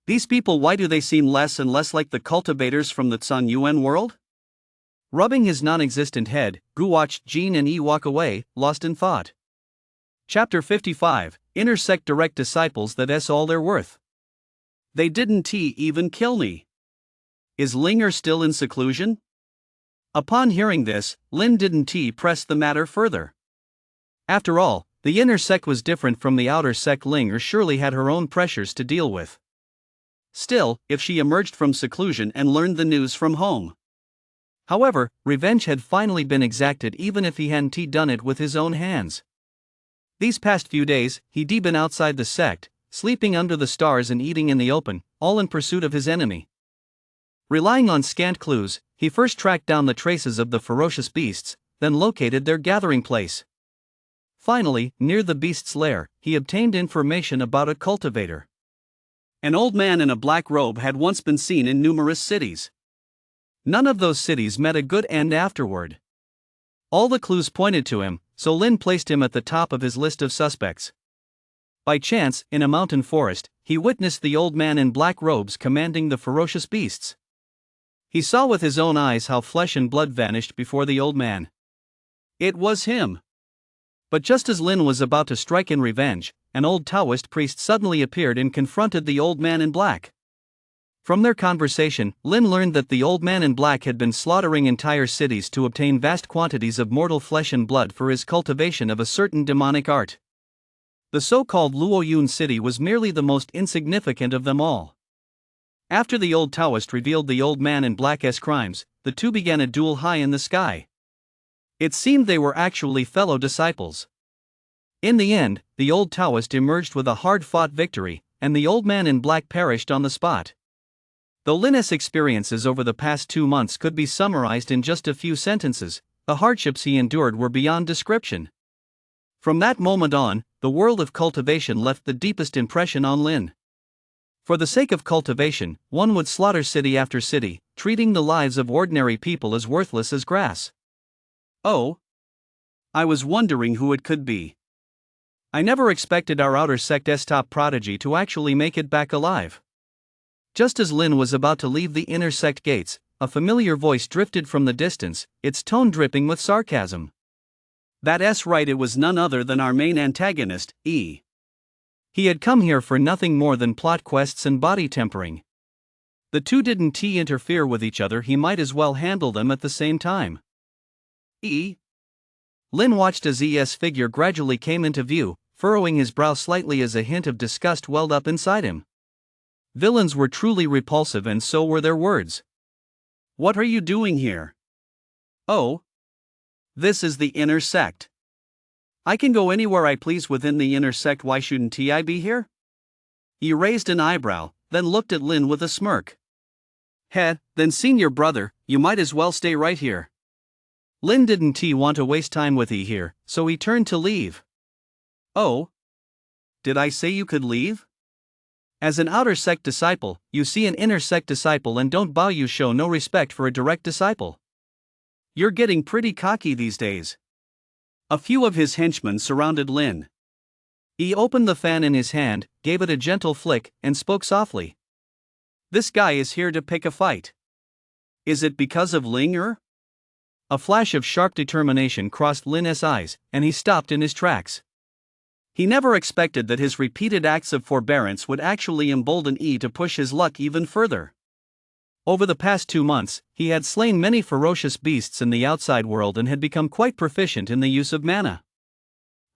Speaker 1: These people, why do they seem less and less like the cultivators from the Tsun Yuan world?
Speaker 2: Rubbing his non-existent head, Gu watched Jean and Yi walk away, lost in thought.
Speaker 1: Chapter 55, Intersect Direct Disciples. That's all they're worth. They didn't even kill me. Is Linger still in seclusion? Upon hearing this, Lin didn't press the matter further.
Speaker 2: After all, the inner sect was different from the outer sect. Linger surely had her own pressures to deal with.
Speaker 1: Still, if she emerged from seclusion and learned the news from home.
Speaker 2: However, revenge had finally been exacted, even if he hadn't done it with his own hands. These past few days, he'd been outside the sect, sleeping under the stars and eating in the open, all in pursuit of his enemy. Relying on scant clues, he first tracked down the traces of the ferocious beasts, then located their gathering place. Finally, near the beast's lair, he obtained information about a cultivator.
Speaker 1: An old man in a black robe had once been seen in numerous cities. None of those cities met a good end afterward. All the clues pointed to him, so Lin placed him at the top of his list of suspects. By chance, in a mountain forest, he witnessed the old man in black robes commanding the ferocious beasts. He saw with his own eyes how flesh and blood vanished before the old man. It was him.
Speaker 2: But just as Lin was about to strike in revenge, an old Taoist priest suddenly appeared and confronted the old man in black. From their conversation, Lin learned that the old man in black had been slaughtering entire cities to obtain vast quantities of mortal flesh and blood for his cultivation of a certain demonic art. The so-called Luoyun city was merely the most insignificant of them all. After the old Taoist revealed the old man in black's crimes, the two began a duel high in the sky. It seemed they were actually fellow disciples. In the end, the old Taoist emerged with a hard-fought victory, and the old man in black perished on the spot. Though Linus' experiences over the past 2 months could be summarized in just a few sentences, the hardships he endured were beyond description. From that moment on, the world of cultivation left the deepest impression on Lin. For the sake of cultivation, one would slaughter city after city, treating the lives of ordinary people as worthless as grass.
Speaker 1: Oh? I was wondering who it could be.
Speaker 2: I never expected our outer sect's top prodigy to actually make it back alive. Just as Lin was about to leave the inner sect gates, a familiar voice drifted from the distance, its tone dripping with sarcasm.
Speaker 1: That's right, it was none other than our main antagonist, E.
Speaker 2: He had come here for nothing more than plot quests and body tempering. The two didn't interfere with each other, he might as well handle them at the same time.
Speaker 1: E?
Speaker 2: Lin watched as ES figure gradually came into view, furrowing his brow slightly as a hint of disgust welled up inside him. Villains were truly repulsive, and so were their words.
Speaker 1: What are you doing here? Oh? This is the inner sect. I can go anywhere I please within the inner sect, why shouldn't I be here? He raised an eyebrow, then looked at Lin with a smirk. Then senior brother, you might as well stay right here.
Speaker 2: Lin didn't want to waste time with E here, so he turned to leave.
Speaker 1: Oh? Did I say you could leave?
Speaker 2: As an outer sect disciple, you see an inner sect disciple and don't bow, you show no respect for a direct disciple.
Speaker 1: You're getting pretty cocky these days. A few of his henchmen surrounded Lin.
Speaker 2: He opened the fan in his hand, gave it a gentle flick, and spoke softly.
Speaker 1: This guy is here to pick a fight. Is it because of Ling?
Speaker 2: A flash of sharp determination crossed Lin's eyes, and he stopped in his tracks.
Speaker 1: He never expected that his repeated acts of forbearance would actually embolden E to push his luck even further.
Speaker 2: Over the past 2 months, he had slain many ferocious beasts in the outside world and had become quite proficient in the use of mana.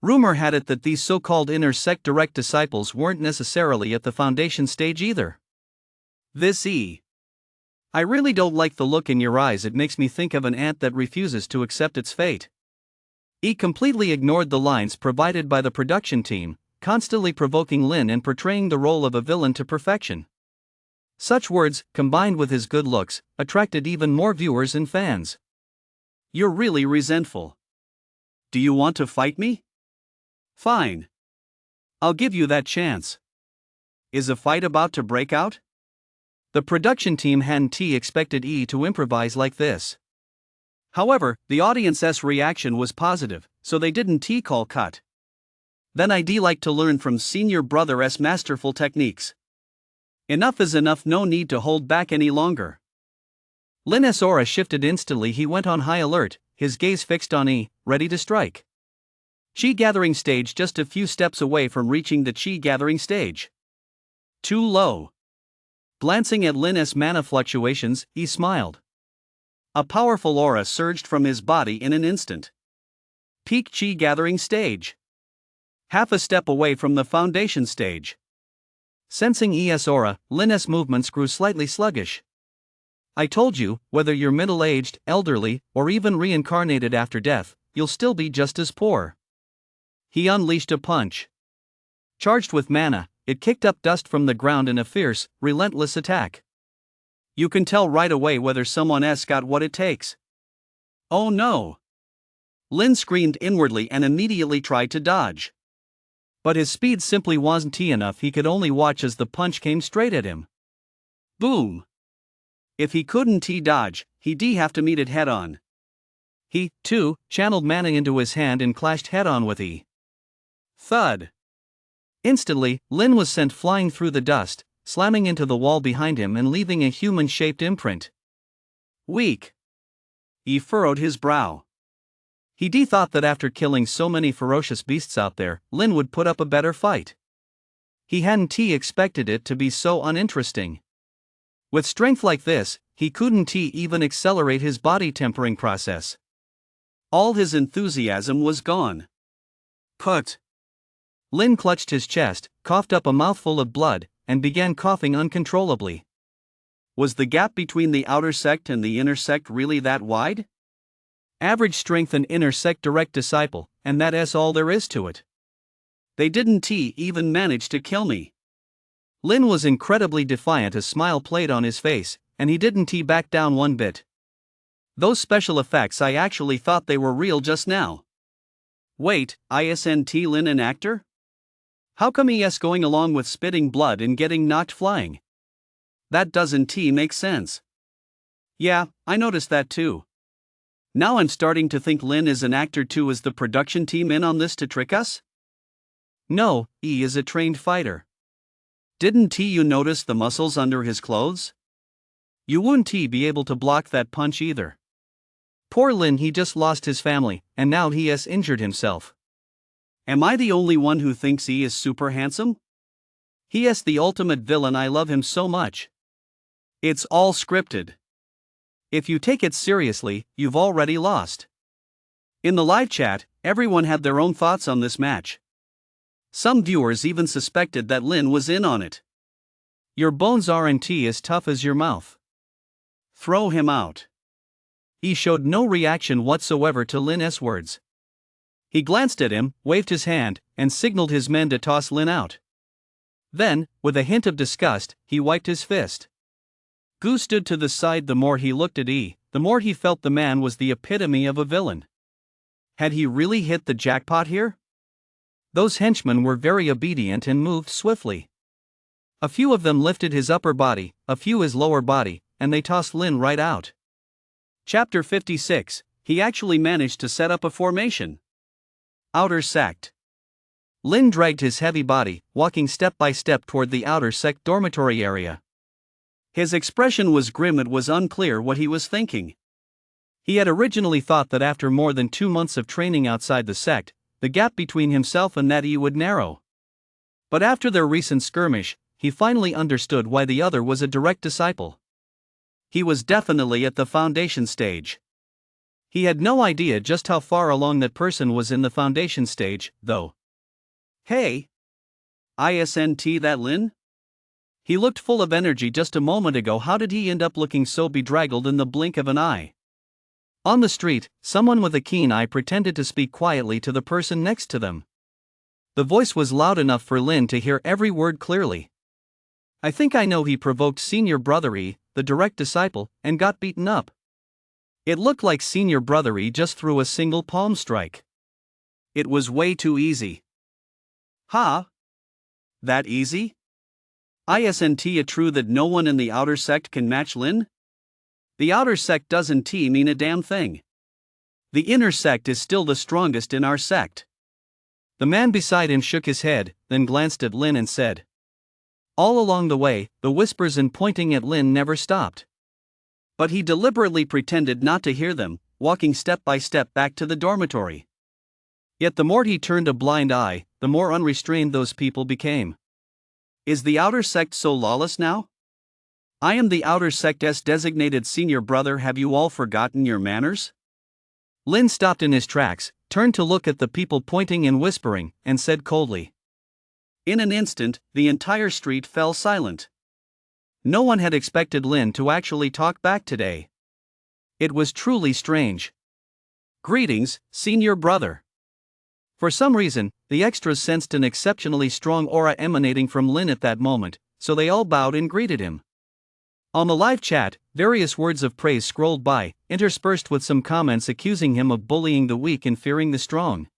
Speaker 2: Rumor had it that these so-called inner sect direct disciples weren't necessarily at the foundation stage either.
Speaker 1: This E.
Speaker 2: I really don't like the look in your eyes, it makes me think of an ant that refuses to accept its fate. E completely ignored the lines provided by the production team, constantly provoking Lin and portraying the role of a villain to perfection. Such words, combined with his good looks, attracted even more viewers and fans.
Speaker 1: You're really resentful. Do you want to fight me? Fine. I'll give you that chance. Is a fight about to break out?
Speaker 2: The production team hadn't expected E to improvise like this.
Speaker 1: However, the audience's reaction was positive, so they didn't call cut. Then I'd like to learn from senior brother's masterful techniques. Enough is enough, no need to hold back any longer.
Speaker 2: Lin's aura shifted instantly, he went on high alert, his gaze fixed on E, ready to strike.
Speaker 1: Chi gathering stage just a few steps away from reaching the chi gathering stage. Too low. Glancing at Lin's mana fluctuations, he smiled. A powerful aura surged from his body in an instant. Peak chi gathering stage. Half a step away from the foundation stage.
Speaker 2: Sensing ES aura, Lin's movements grew slightly sluggish. I told you, whether you're middle-aged, elderly, or even reincarnated after death, you'll still be just as poor.
Speaker 1: He unleashed a punch.
Speaker 2: Charged with mana, it kicked up dust from the ground in a fierce, relentless attack.
Speaker 1: You can tell right away whether someone's got what it takes. Oh no! Lin screamed inwardly and immediately tried to dodge.
Speaker 2: But his speed simply wasn't enough, he could only watch as the punch came straight at him.
Speaker 1: Boom! If he couldn't dodge, he'd have to meet it head-on.
Speaker 2: He, too, channeled mana into his hand and clashed head-on with E.
Speaker 1: Thud!
Speaker 2: Instantly, Lin was sent flying through the dust, slamming into the wall behind him and leaving a human-shaped imprint.
Speaker 1: Weak. He furrowed his brow.
Speaker 2: He thought that after killing so many ferocious beasts out there, Lin would put up a better fight. He hadn't expected it to be so uninteresting. With strength like this, he couldn't even accelerate his body tempering process.
Speaker 1: All his enthusiasm was gone. Put.
Speaker 2: Lin clutched his chest, coughed up a mouthful of blood, and began coughing uncontrollably.
Speaker 1: Was the gap between the outer sect and the inner sect really that wide?
Speaker 2: Average strength and inner sect direct disciple, and that's all there is to it.
Speaker 1: They didn't even manage to kill me.
Speaker 2: Lin was incredibly defiant, a smile played on his face, and he didn't back down one bit.
Speaker 1: Those special effects, I actually thought they were real just now. Wait, isn't Lin an actor? How come he's going along with spitting blood and getting knocked flying? That doesn't make sense. Yeah, I noticed that too. Now I'm starting to think Lin is an actor too. Is the production team in on this to trick us?
Speaker 2: No, he is a trained fighter.
Speaker 1: Didn't you notice the muscles under his clothes?
Speaker 2: You wouldn't be able to block that punch either. Poor Lin, he just lost his family, and now he has injured himself.
Speaker 1: Am I the only one who thinks he is super handsome? He is the ultimate villain. I love him so much. It's all scripted.
Speaker 2: If you take it seriously, you've already lost.
Speaker 1: In the live chat, everyone had their own thoughts on this match. Some viewers even suspected that Lin was in on it.
Speaker 2: Your bones aren't as tough as your mouth.
Speaker 1: Throw him out.
Speaker 2: He showed no reaction whatsoever to Lin's words. He glanced at him, waved his hand, and signaled his men to toss Lin out. Then, with a hint of disgust, he wiped his fist. Gu stood to the side. The more he looked at the more he felt the man was the epitome of a villain. Had he really hit the jackpot here? Those henchmen were very obedient and moved swiftly. A few of them lifted his upper body, a few his lower body, and they tossed Lin right out.
Speaker 1: Chapter 56, he actually managed to set up a formation. Outer sect.
Speaker 2: Lin dragged his heavy body, walking step by step toward the outer sect dormitory area.
Speaker 1: His expression was grim. It was unclear what he was thinking.
Speaker 2: He had originally thought that after more than 2 months of training outside the sect, the gap between himself and that would narrow. But after their recent skirmish, he finally understood why the other was a direct disciple.
Speaker 1: He was definitely at the foundation stage.
Speaker 2: He had no idea just how far along that person was in the foundation stage, though.
Speaker 1: Hey! Isn't that Lin?
Speaker 2: He looked full of energy just a moment ago. How did he end up looking so bedraggled in the blink of an eye? On the street, someone with a keen eye pretended to speak quietly to the person next to them. The voice was loud enough for Lin to hear every word clearly. I think I know, he provoked Senior Brother the direct disciple, and got beaten up. It looked like Senior Brother just threw a single palm strike.
Speaker 1: It was way too easy. Huh? That easy? Isn't it true that no one in the outer sect can match Lin? The outer sect doesn't mean a damn thing. The inner sect is still the strongest in our sect.
Speaker 2: The man beside him shook his head, then glanced at Lin and said. All along the way, the whispers and pointing at Lin never stopped.
Speaker 1: But he deliberately pretended not to hear them, walking step by step back to the dormitory.
Speaker 2: Yet the more he turned a blind eye, the more unrestrained those people became.
Speaker 1: Is the outer sect so lawless now? I am the outer sect's designated senior brother. Have you all forgotten your manners?
Speaker 2: Lin stopped in his tracks, turned to look at the people pointing and whispering, and said coldly.
Speaker 1: In an instant, the entire street fell silent. No one had expected Lin to actually talk back today. It was truly strange. Greetings, senior brother.
Speaker 2: For some reason, the extras sensed an exceptionally strong aura emanating from Lin at that moment, so they all bowed and greeted him. On the live chat, various words of praise scrolled by, interspersed with some comments accusing him of bullying the weak and fearing the strong.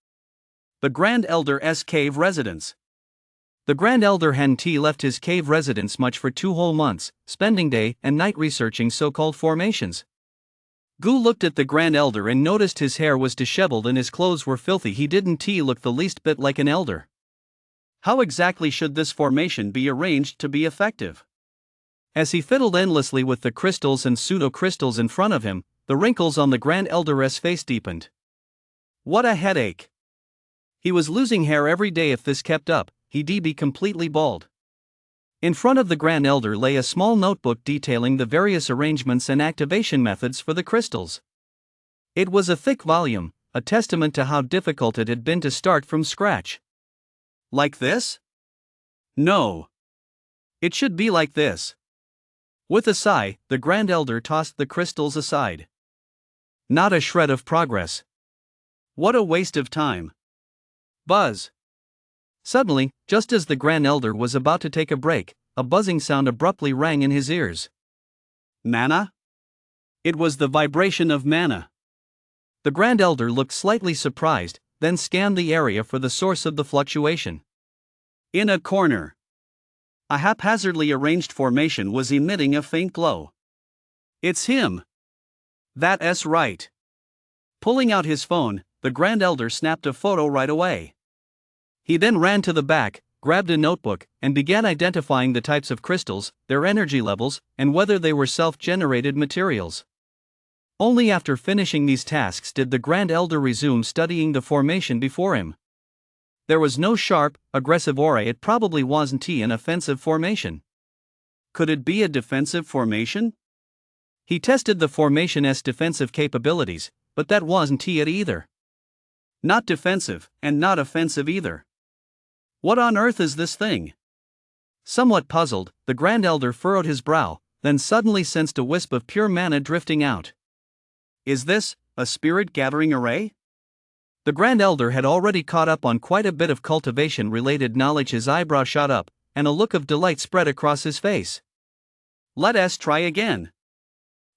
Speaker 1: The Grand Elder's cave residence.
Speaker 2: The Grand Elder hadn't left his cave residence much for 2 whole months, spending day and night researching so-called formations. Gu looked at the Grand Elder and noticed his hair was disheveled and his clothes were filthy. He didn't look the least bit like an elder.
Speaker 1: How exactly should this formation be arranged to be effective?
Speaker 2: As he fiddled endlessly with the crystals and pseudo-crystals in front of him, the wrinkles on the Grand Elder's face deepened.
Speaker 1: What a headache!
Speaker 2: He was losing hair every day. If this kept up, he'd be completely bald. In front of the Grand Elder lay a small notebook detailing the various arrangements and activation methods for the crystals. It was a thick volume, a testament to how difficult it had been to start from scratch.
Speaker 1: Like this? No. It should be like this.
Speaker 2: With a sigh, the Grand Elder tossed the crystals aside. Not a shred of progress.
Speaker 1: What a waste of time. Buzz.
Speaker 2: Suddenly, just as the Grand Elder was about to take a break, a buzzing sound abruptly rang in his ears.
Speaker 1: Mana? It was the vibration of mana.
Speaker 2: The Grand Elder looked slightly surprised, then scanned the area for the source of the fluctuation.
Speaker 1: In a corner, a haphazardly arranged formation was emitting a faint glow. It's him. That's right. Pulling out his phone, the Grand Elder snapped a photo right away. He then ran to the back, grabbed a notebook, and began identifying the types of crystals, their energy levels, and whether they were self-generated materials. Only after finishing these tasks did the Grand Elder resume studying the formation before him. There was no sharp, aggressive aura. It probably wasn't an offensive formation. Could it be a defensive formation?
Speaker 2: He tested the formation's defensive capabilities, but that wasn't it either.
Speaker 1: Not defensive, and not offensive either. What on earth is this thing?
Speaker 2: Somewhat puzzled, the Grand Elder furrowed his brow, then suddenly sensed a wisp of pure mana drifting out.
Speaker 1: Is this a spirit-gathering array?
Speaker 2: The Grand Elder had already caught up on quite a bit of cultivation-related knowledge. His eyebrow shot up, and a look of delight spread across his face.
Speaker 1: Let us try again.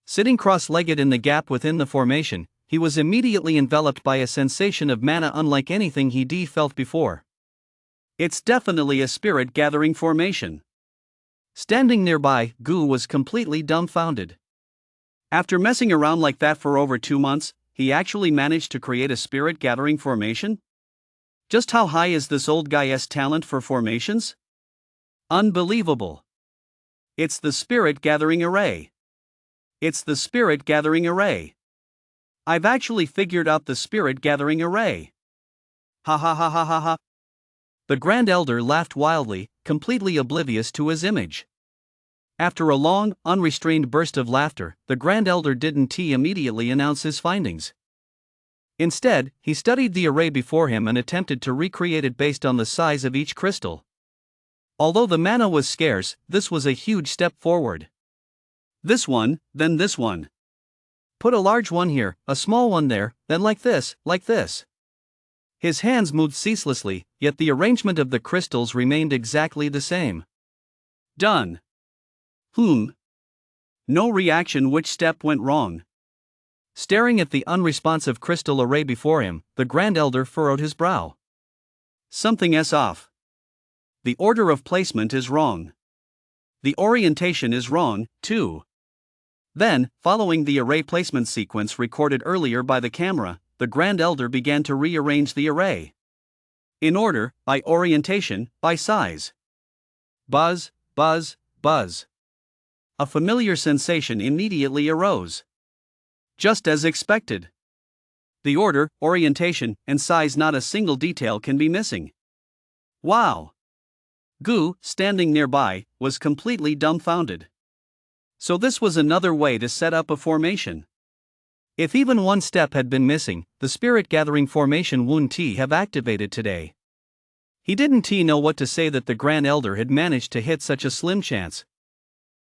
Speaker 2: Sitting cross-legged in the gap within the formation, he was immediately enveloped by a sensation of mana unlike anything he'd felt before.
Speaker 1: It's definitely a spirit-gathering formation.
Speaker 2: Standing nearby, Gu was completely dumbfounded.
Speaker 1: After messing around like that for over 2 months, he actually managed to create a spirit-gathering formation? Just how high is this old guy's talent for formations? Unbelievable. It's the spirit-gathering array. It's the spirit-gathering array. I've actually figured out the spirit-gathering array. Ha ha ha ha ha ha.
Speaker 2: The Grand Elder laughed wildly, completely oblivious to his image. After a long, unrestrained burst of laughter, the Grand Elder didn't immediately announce his findings. Instead, he studied the array before him and attempted to recreate it based on the size of each crystal. Although the mana was scarce, this was a huge step forward.
Speaker 1: This one, then this one.
Speaker 2: Put a large one here, a small one there, then like this, like this. His hands moved ceaselessly, yet the arrangement of the crystals remained exactly the same.
Speaker 1: Done. No reaction. Which step went wrong?
Speaker 2: Staring at the unresponsive crystal array before him, the Grand Elder furrowed his brow.
Speaker 1: Something's off. The order of placement is wrong. The orientation is wrong, too. Then, following the array placement sequence recorded earlier by the camera, the Grand Elder began to rearrange the array. In order, by orientation, by size. Buzz, buzz, buzz. A familiar sensation immediately arose. Just as expected. The order, orientation, and size, not a single detail can be missing. Wow! Gu, standing nearby, was completely dumbfounded. So this was another way to set up a formation. If even one step had been missing, the spirit-gathering formation wouldn't have activated today. He didn't know what to say that the Grand Elder had managed to hit such a slim chance.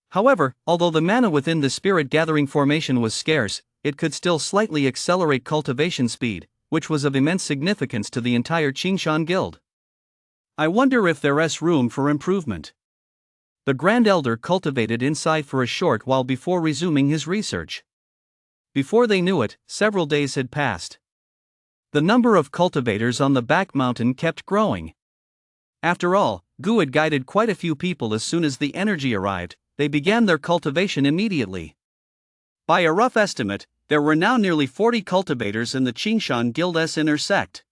Speaker 1: However, although the mana within the spirit-gathering formation was scarce, it could still slightly accelerate cultivation speed, which was of immense significance to the entire Qingshan Guild. I wonder if there's room for improvement. The Grand Elder cultivated inside for a short while before resuming his research. Before they knew it, several days had passed. The number of cultivators on the back mountain kept growing. After all, Gu had guided quite a few people. As soon as the energy arrived, they began their cultivation immediately. By a rough estimate, there were now nearly 40 cultivators in the Qingshan Guild's inner sect.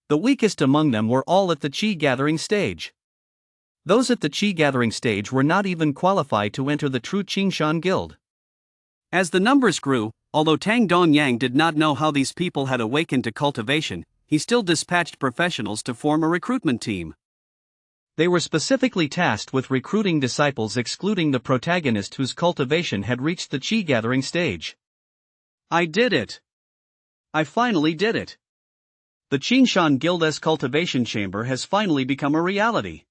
Speaker 1: The weakest among them were all at the Qi gathering stage. Those at the Qi gathering stage were not even qualified to enter the true Qingshan Guild. As the numbers grew, although Tang Dongyang did not know how these people had awakened to cultivation, he still dispatched professionals to form a recruitment team. They were specifically tasked with recruiting disciples, excluding the protagonist whose cultivation had reached the Qi gathering stage. I did it! I finally did it! The Qingshan Guild's cultivation chamber has finally become a reality.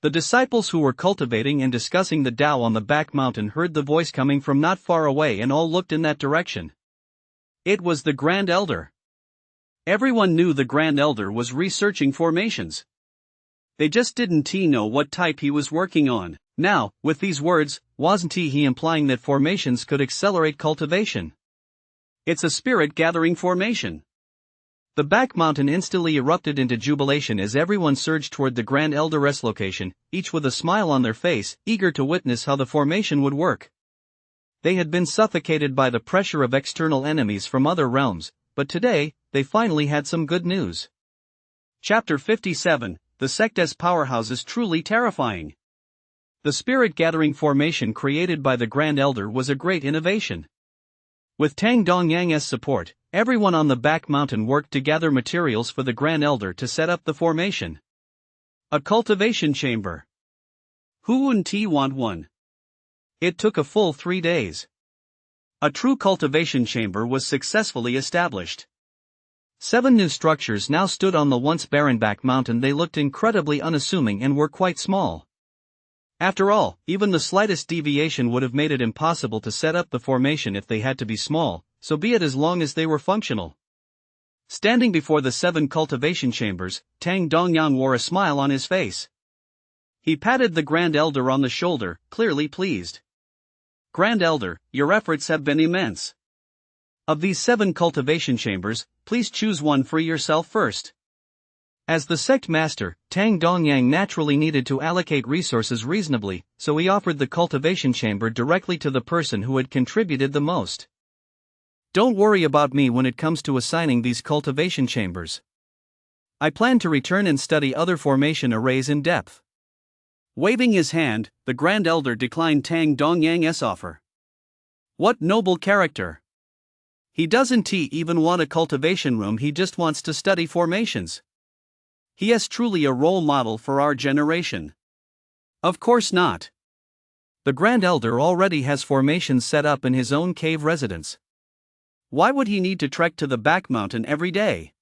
Speaker 1: The disciples who were cultivating and discussing the Tao on the back mountain heard the voice coming from not far away and all looked in that direction. It was the Grand Elder. Everyone knew the Grand Elder was researching formations. They just didn't know what type he was working on. Now, with these words, wasn't he implying that formations could accelerate cultivation? It's a spirit-gathering formation. The back mountain instantly erupted into jubilation as everyone surged toward the Grand Elder's location, each with a smile on their face, eager to witness how the formation would work. They had been suffocated by the pressure of external enemies from other realms, but today, they finally had some good news. Chapter 57, The Sect as Powerhouse is Truly Terrifying. The spirit-gathering formation created by the Grand Elder was a great innovation. With Tang Dongyang's support, everyone on the back mountain worked to gather materials for the Grand Elder to set up the formation. A cultivation chamber. Who wouldn't want one? It took a full 3 days. A true cultivation chamber was successfully established. 7 new structures now stood on the once barren back mountain. They looked incredibly unassuming and were quite small. After all, even the slightest deviation would have made it impossible to set up the formation if they had to be small, so be it as long as they were functional. Standing before the 7 cultivation chambers, Tang Dongyang wore a smile on his face. He patted the Grand Elder on the shoulder, clearly pleased. Grand Elder, your efforts have been immense. Of these 7 cultivation chambers, please choose one for yourself first. As the sect master, Tang Dongyang naturally needed to allocate resources reasonably, so he offered the cultivation chamber directly to the person who had contributed the most. Don't worry about me when it comes to assigning these cultivation chambers. I plan to return and study other formation arrays in depth. Waving his hand, the Grand Elder declined Tang Dongyang's offer. What noble character! He doesn't even want a cultivation room, he just wants to study formations. He is truly a role model for our generation. Of course not. The Grand Elder already has formations set up in his own cave residence. Why would he need to trek to the back mountain every day?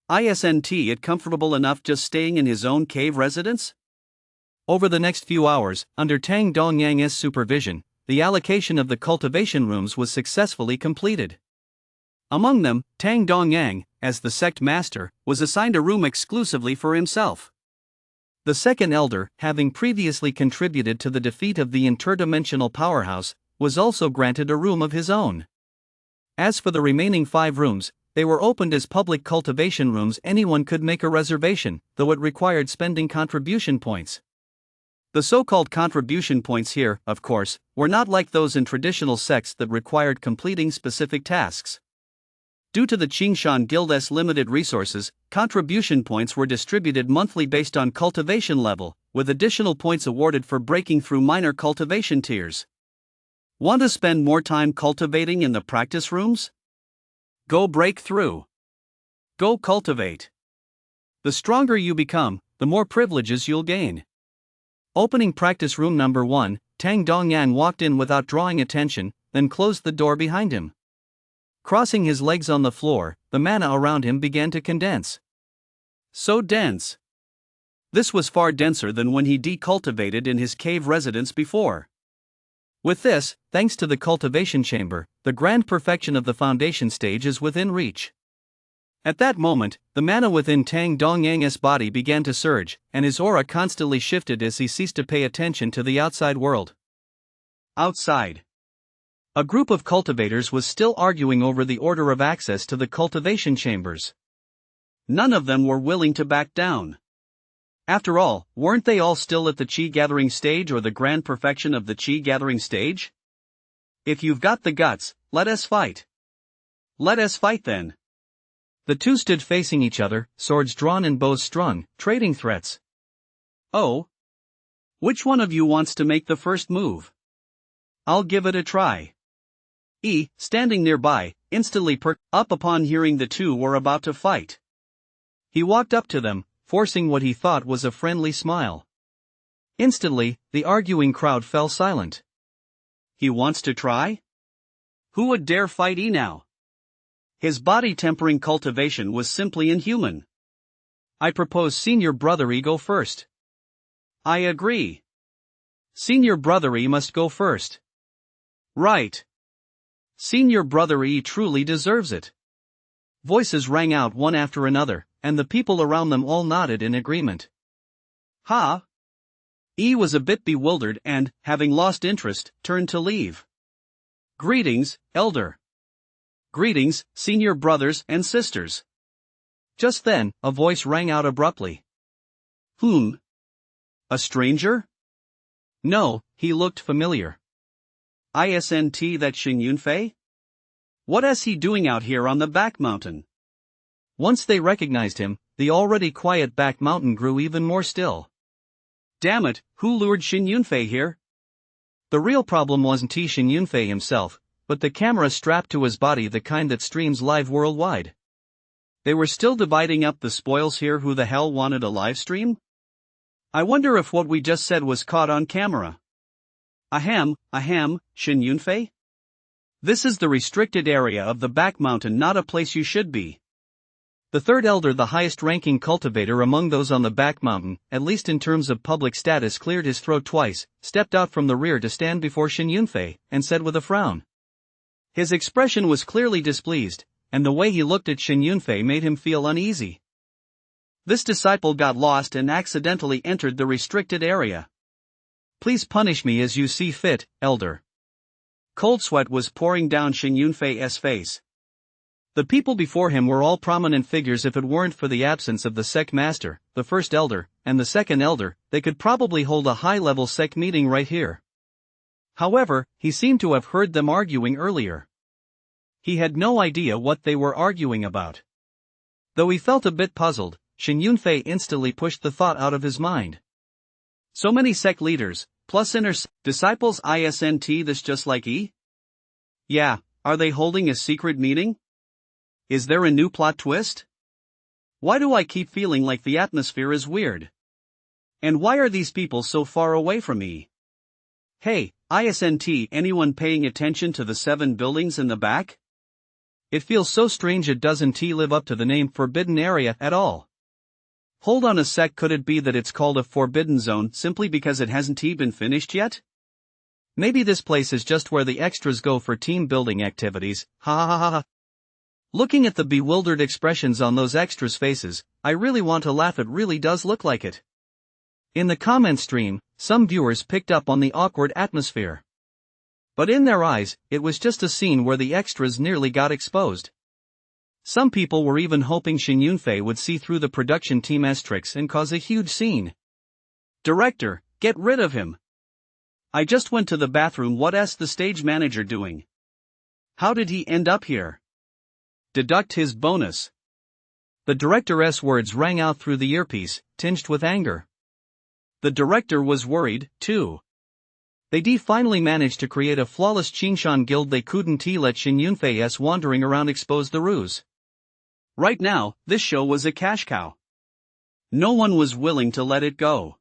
Speaker 1: Isn't it comfortable enough just staying in his own cave residence? Over the next few hours, under Tang Dongyang's supervision, the allocation of the cultivation rooms was successfully completed. Among them, Tang Dongyang, as the sect master, was assigned a room exclusively for himself. The second elder, having previously contributed to the defeat of the interdimensional powerhouse, was also granted a room of his own. As for the remaining 5 rooms, they were opened as public cultivation rooms. Anyone could make a reservation, though it required spending contribution points. The so-called contribution points here, of course, were not like those in traditional sects that required completing specific tasks. Due to the Qingshan Guild's limited resources, contribution points were distributed monthly based on cultivation level, with additional points awarded for breaking through minor cultivation tiers. Want to spend more time cultivating in the practice rooms? Go break through. Go cultivate. The stronger you become, the more privileges you'll gain. Opening practice room number 1, Tang Dongyang walked in without drawing attention, then closed the door behind him. Crossing his legs on the floor, the mana around him began to condense. So dense. This was far denser than when he decultivated in his cave residence before. With this, thanks to the cultivation chamber, the grand perfection of the foundation stage is within reach. At that moment, the mana within Tang Dongyang's body began to surge, and his aura constantly shifted as he ceased to pay attention to the outside world. Outside. A group of cultivators was still arguing over the order of access to the cultivation chambers. None of them were willing to back down. After all, weren't they all still at the Qi gathering stage or the grand perfection of the Qi gathering stage? If you've got the guts, let us fight. Let us fight then. The two stood facing each other, swords drawn and bows strung, trading threats. Oh. Which one of you wants to make the first move? I'll give it a try. Standing nearby, instantly perked up upon hearing the two were about to fight. He walked up to them, forcing what he thought was a friendly smile. Instantly, the arguing crowd fell silent. He wants to try? Who would dare fight now? His body-tempering cultivation was simply inhuman. I propose Senior Brother go first. I agree. Senior Brother must go first. Right. Senior Brother truly deserves it. Voices rang out one after another, and the people around them all nodded in agreement. Ha! E was a bit bewildered and, having lost interest, turned to leave. Greetings, Elder. Greetings, senior brothers and sisters.
Speaker 2: Just then, a voice rang out abruptly.
Speaker 1: A stranger?
Speaker 2: No, he looked familiar.
Speaker 1: Isn't that Xin Yunfei? What is he doing out here on the back mountain?
Speaker 2: Once they recognized him, the already quiet back mountain grew even more still.
Speaker 1: Damn it, who lured Xin Yunfei here?
Speaker 2: The real problem wasn't Xin Yunfei himself, but the camera strapped to his body, the kind that streams live worldwide.
Speaker 1: They were still dividing up the spoils here. Who the hell wanted a live stream? I wonder if what we just said was caught on camera. Ahem, Xin Yunfei? This is the restricted area of the back mountain, not a place you should be.
Speaker 2: The third elder, the highest-ranking cultivator among those on the back mountain, at least in terms of public status, cleared his throat twice, stepped out from the rear to stand before Xin Yunfei, and said with a frown. His expression was clearly displeased, and the way he looked at Xin Yunfei made him feel uneasy.
Speaker 1: This disciple got lost and accidentally entered the restricted area.
Speaker 2: Please punish me as you see fit, elder.
Speaker 1: Cold sweat was pouring down Xin Yunfei's face.
Speaker 2: The people before him were all prominent figures. If it weren't for the absence of the sect master, the first elder, and the second elder, they could probably hold a high-level sect meeting right here. However, he seemed to have heard them arguing earlier. He had no idea what they were arguing about. Though he felt a bit puzzled, Xin Yunfei instantly pushed the thought out of his mind.
Speaker 1: So many sect leaders, plus inner disciples. Isn't this just like E? Yeah, are they holding a secret meeting? Is there a new plot twist? Why do I keep feeling like the atmosphere is weird? And why are these people so far away from me? Hey, isn't anyone paying attention to the 7 buildings in the back?
Speaker 2: It feels so strange. It doesn't live up to the name Forbidden Area at all.
Speaker 1: Hold on a sec, could it be that it's called a Forbidden Zone simply because it hasn't been finished yet?
Speaker 2: Maybe this place is just where the extras go for team building activities, ha ha ha ha. Looking at the bewildered expressions on those extras' faces, I really want to laugh. It really does look like it. In the comment stream, some viewers picked up on the awkward atmosphere. But in their eyes, it was just a scene where the extras nearly got exposed. Some people were even hoping Xin Yunfei would see through the production team's tricks and cause a huge scene.
Speaker 1: Director, get rid of him. I just went to the bathroom. What's the stage manager doing? How did he end up here? Deduct his bonus.
Speaker 2: The director's words rang out through the earpiece, tinged with anger.
Speaker 1: The director was worried, too.
Speaker 2: They finally managed to create a flawless Qingshan guild. They couldn't let Xin Yunfei's wandering around expose the ruse.
Speaker 1: Right now, this show was a cash cow. No one was willing to let it go.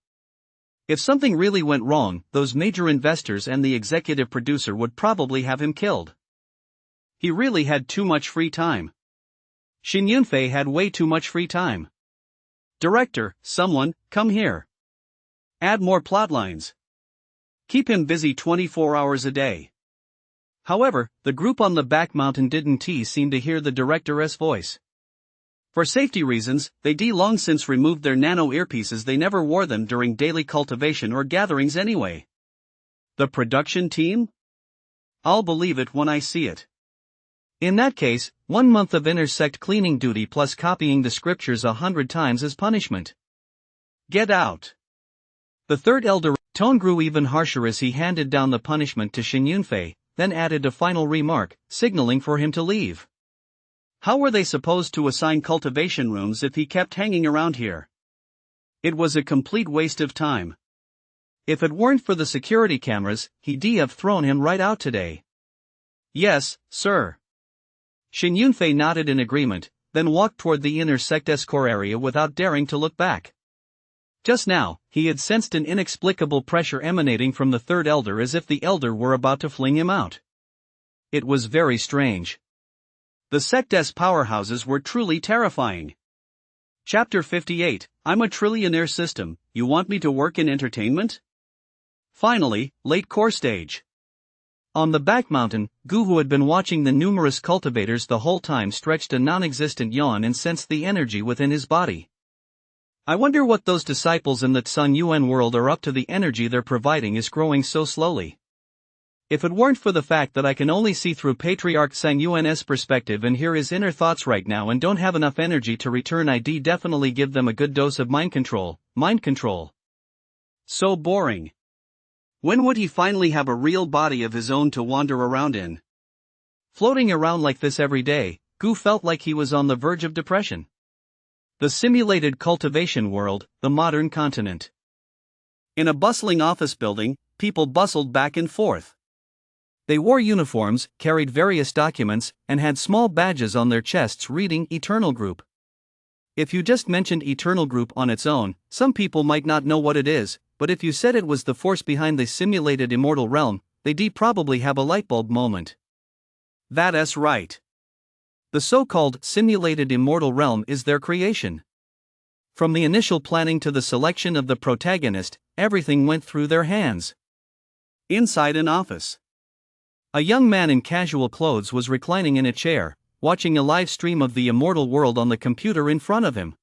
Speaker 2: If something really went wrong, those major investors and the executive producer would probably have him killed.
Speaker 1: He really had too much free time. Xin Yunfei had way too much free time. Director, someone, come here. Add more plotlines. Keep him busy 24 hours a day. However, the group on the back mountain didn't seem to hear the director's voice. For safety reasons, they long since removed their nano earpieces. They never wore them during daily cultivation or gatherings anyway. The production team? I'll believe it when I see it.
Speaker 2: In that case, 1 month of inner sect cleaning duty plus copying the scriptures 100 times as punishment.
Speaker 1: Get out.
Speaker 2: The third elder tone grew even harsher as he handed down the punishment to Xin Yunfei, then added a final remark, signaling for him to leave.
Speaker 1: How were they supposed to assign cultivation rooms if he kept hanging around here? It was a complete waste of time.
Speaker 2: If it weren't for the security cameras, he'd have thrown him right out today.
Speaker 1: Yes, sir.
Speaker 2: Xin Yunfei nodded in agreement, then walked toward the inner sect's core area without daring to look back. Just now, he had sensed an inexplicable pressure emanating from the third elder, as if the elder were about to fling him out. It was very strange.
Speaker 1: The sect's powerhouses were truly terrifying. Chapter 58, I'm a trillionaire system, you want me to work in entertainment? Finally, late core stage.
Speaker 2: On the back mountain, Gu, who had been watching the numerous cultivators the whole time, stretched a non-existent yawn and sensed the energy within his body. I wonder what those disciples in that Sun Yuan world are up to. The energy they're providing is growing so slowly. If it weren't for the fact that I can only see through Patriarch Sang Yuan's perspective and hear his inner thoughts right now and don't have enough energy to return, I'd definitely give them a good dose of mind control. Mind control.
Speaker 1: So boring. When would he finally have a real body of his own to wander around in?
Speaker 2: Floating around like this every day, Gu felt like he was on the verge of depression. The simulated cultivation world, the modern continent.
Speaker 1: In a bustling office building, people bustled back and forth.
Speaker 2: They wore uniforms, carried various documents, and had small badges on their chests reading Eternal Group. If you just mentioned Eternal Group on its own, some people might not know what it is, but if you said it was the force behind the simulated immortal realm, they'd probably have a lightbulb moment.
Speaker 1: That's right.
Speaker 2: The so-called simulated immortal realm is their creation. From the initial planning to the selection of the protagonist, everything went through their hands.
Speaker 1: Inside an office,
Speaker 2: a young man in casual clothes was reclining in a chair, watching a live stream of the immortal world on the computer in front of him.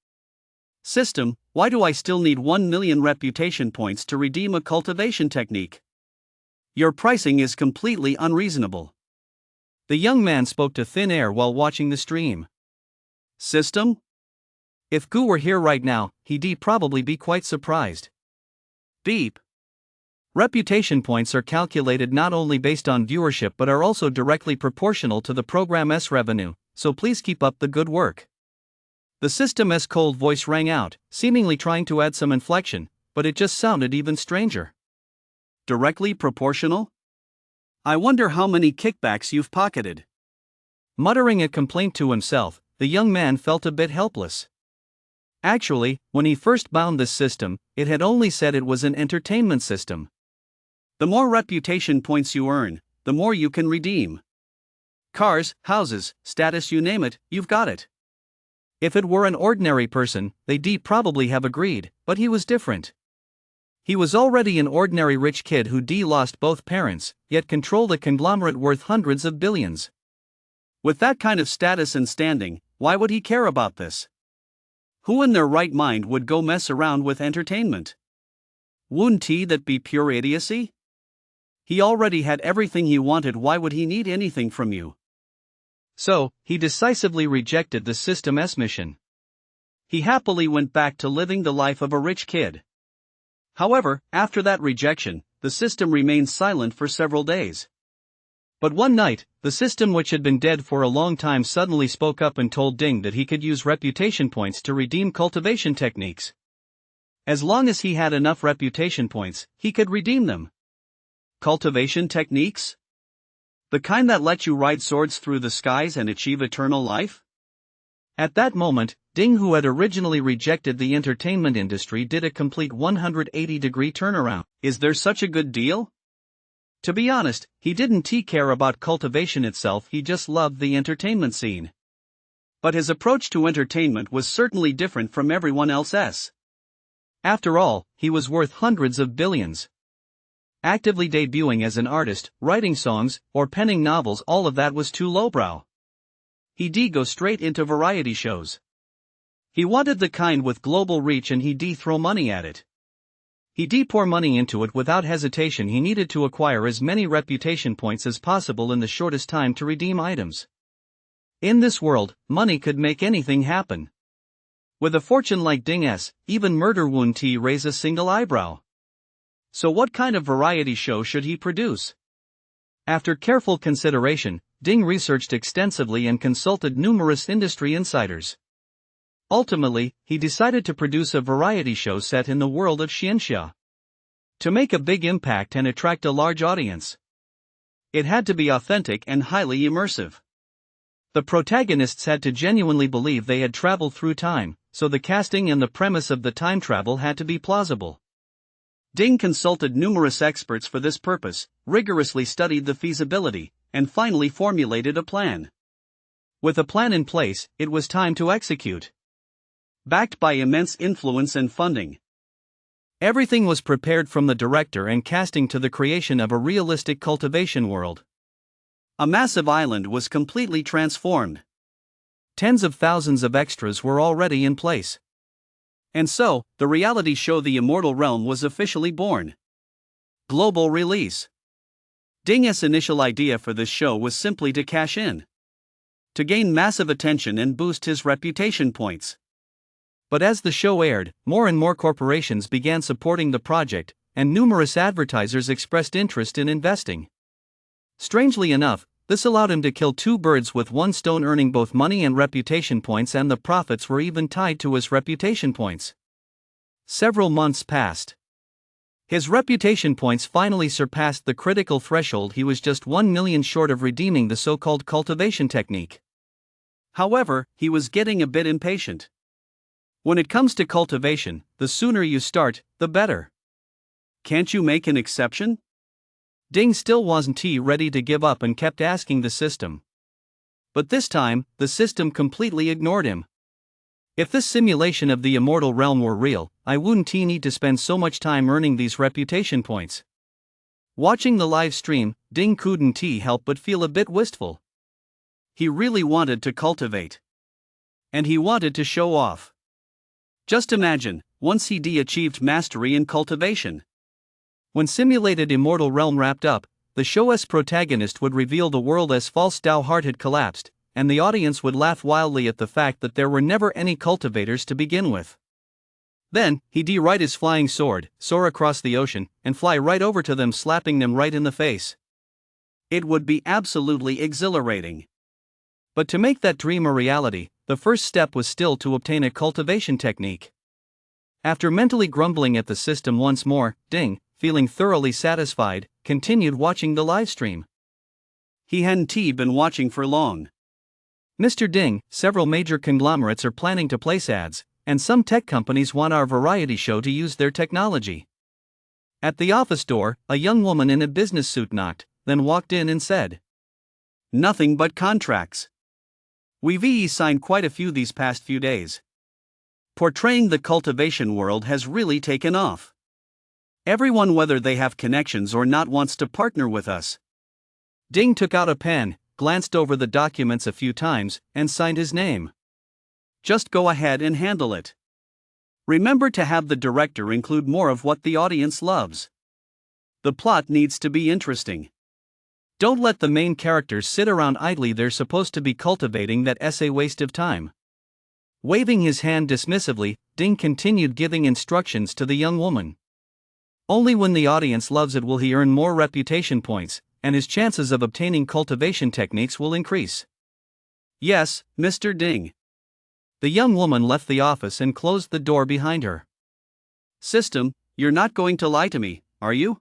Speaker 1: System, why do I still need 1 million reputation points to redeem a cultivation technique? Your pricing is completely unreasonable.
Speaker 2: The young man spoke to thin air while watching the stream.
Speaker 1: System?
Speaker 2: If Gu were here right now, he'd probably be quite surprised.
Speaker 1: Beep.
Speaker 2: Reputation points are calculated not only based on viewership but are also directly proportional to the program's revenue, so please keep up the good work. The system's cold voice rang out, seemingly trying to add some inflection, but it just sounded even stranger.
Speaker 1: Directly proportional? I wonder how many kickbacks you've pocketed.
Speaker 2: Muttering a complaint to himself, the young man felt a bit helpless. Actually, when he first bound this system, it had only said it was an entertainment system.
Speaker 1: The more reputation points you earn, the more you can redeem. Cars, houses, status, you name it, you've got it.
Speaker 2: If it were an ordinary person, they'd probably have agreed, but he was different. He was already an ordinary rich kid who lost both parents, yet controlled a conglomerate worth hundreds of billions.
Speaker 1: With that kind of status and standing, why would he care about this? Who in their right mind would go mess around with entertainment? Wouldn't that be pure idiocy? He already had everything he wanted, why would he need anything from you?
Speaker 2: So, he decisively rejected the system's mission.
Speaker 1: He happily went back to living the life of a rich kid. However, after that rejection, the system remained silent for several days.
Speaker 2: But one night, the system, which had been dead for a long time, suddenly spoke up and told Ding that he could use reputation points to redeem cultivation techniques. As long as he had enough reputation points, he could redeem them.
Speaker 1: Cultivation techniques? The kind that let you ride swords through the skies and achieve eternal life?
Speaker 2: At that moment, Ding, who had originally rejected the entertainment industry, did a complete 180-degree turnaround.
Speaker 1: Is there such a good deal? To be honest, he didn't care about cultivation itself, he just loved the entertainment scene. But his approach to entertainment was certainly different from everyone else's.
Speaker 2: After all, he was worth hundreds of billions. Actively debuting as an artist, writing songs, or penning novels, all of that was too lowbrow. He'd go straight into variety shows. He wanted the kind with global reach, and he'd throw money at it. He'd pour money into it without hesitation. He needed to acquire as many reputation points as possible in the shortest time to redeem items. In this world, money could make anything happen. With a fortune like Ding's, even murder wouldn't raise a single eyebrow. So what kind of variety show should he produce? After careful consideration, Ding researched extensively and consulted numerous industry insiders. Ultimately, he decided to produce a variety show set in the world of Xianxia. To make a big impact and attract a large audience, it had to be authentic and highly immersive. The protagonists had to genuinely believe they had traveled through time, so the casting and the premise of the time travel had to be plausible.
Speaker 1: Ding consulted numerous experts for this purpose, rigorously studied the feasibility, and finally formulated a plan.
Speaker 2: With a plan in place, it was time to execute.
Speaker 1: Backed by immense influence and funding,
Speaker 2: everything was prepared, from the director and casting to the creation of a realistic cultivation world.
Speaker 1: A massive island was completely transformed.
Speaker 2: Tens of thousands of extras were already in place.
Speaker 1: And so, the reality show The Immortal Realm was officially born. Global release. Ding's initial idea for this show was simply to cash in, to gain massive attention and boost his reputation points.
Speaker 2: But as the show aired, more and more corporations began supporting the project, and numerous advertisers expressed interest in investing. Strangely enough, this allowed him to kill two birds with one stone, earning both money and reputation points, and the profits were even tied to his reputation points. Several months passed. His reputation points finally surpassed the critical threshold. He was just 1 million short of redeeming the so-called cultivation technique.
Speaker 1: However, he was getting a bit impatient. When it comes to cultivation, the sooner you start, the better. Can't you make an exception?
Speaker 2: Ding still wasn't ready to give up and kept asking the system. But this time, the system completely ignored him. If this simulation of the immortal realm were real, I wouldn't need to spend so much time earning these reputation points. Watching the live stream, Ding couldn't help but feel a bit wistful.
Speaker 1: He really wanted to cultivate. And he wanted to show off. Just imagine, once he achieved mastery in cultivation.
Speaker 2: When simulated Immortal Realm wrapped up, the show's protagonist would reveal the world as false. Dao heart had collapsed, and the audience would laugh wildly at the fact that there were never any cultivators to begin with. Then, he'd ride his flying sword, soar across the ocean, and fly right over to them, slapping them right in the face.
Speaker 1: It would be absolutely exhilarating.
Speaker 2: But to make that dream a reality, the first step was still to obtain a cultivation technique. After mentally grumbling at the system once more, Ding, feeling thoroughly satisfied, continued watching the livestream.
Speaker 1: He hadn't been watching for long.
Speaker 2: Mr. Ding, several major conglomerates are planning to place ads, and some tech companies want our variety show to use their technology. At the office door, a young woman in a business suit knocked, then walked in and said,
Speaker 1: "Nothing but contracts. We've signed quite a few these past few days. Portraying the cultivation world has really taken off. Everyone, whether they have connections or not, wants to partner with us."
Speaker 2: Ding took out a pen, glanced over the documents a few times, and signed his name.
Speaker 1: "Just go ahead and handle it. Remember to have the director include more of what the audience loves. The plot needs to be interesting. Don't let the main characters sit around idly. They're supposed to be cultivating. That's a waste of time." Waving his hand dismissively, Ding continued giving instructions to the young woman. Only when the audience loves it will he earn more reputation points, and his chances of obtaining cultivation techniques will increase. "Yes, Mr. Ding."
Speaker 2: The young woman left the office and closed the door behind her.
Speaker 1: "System, you're not going to lie to me, are you?"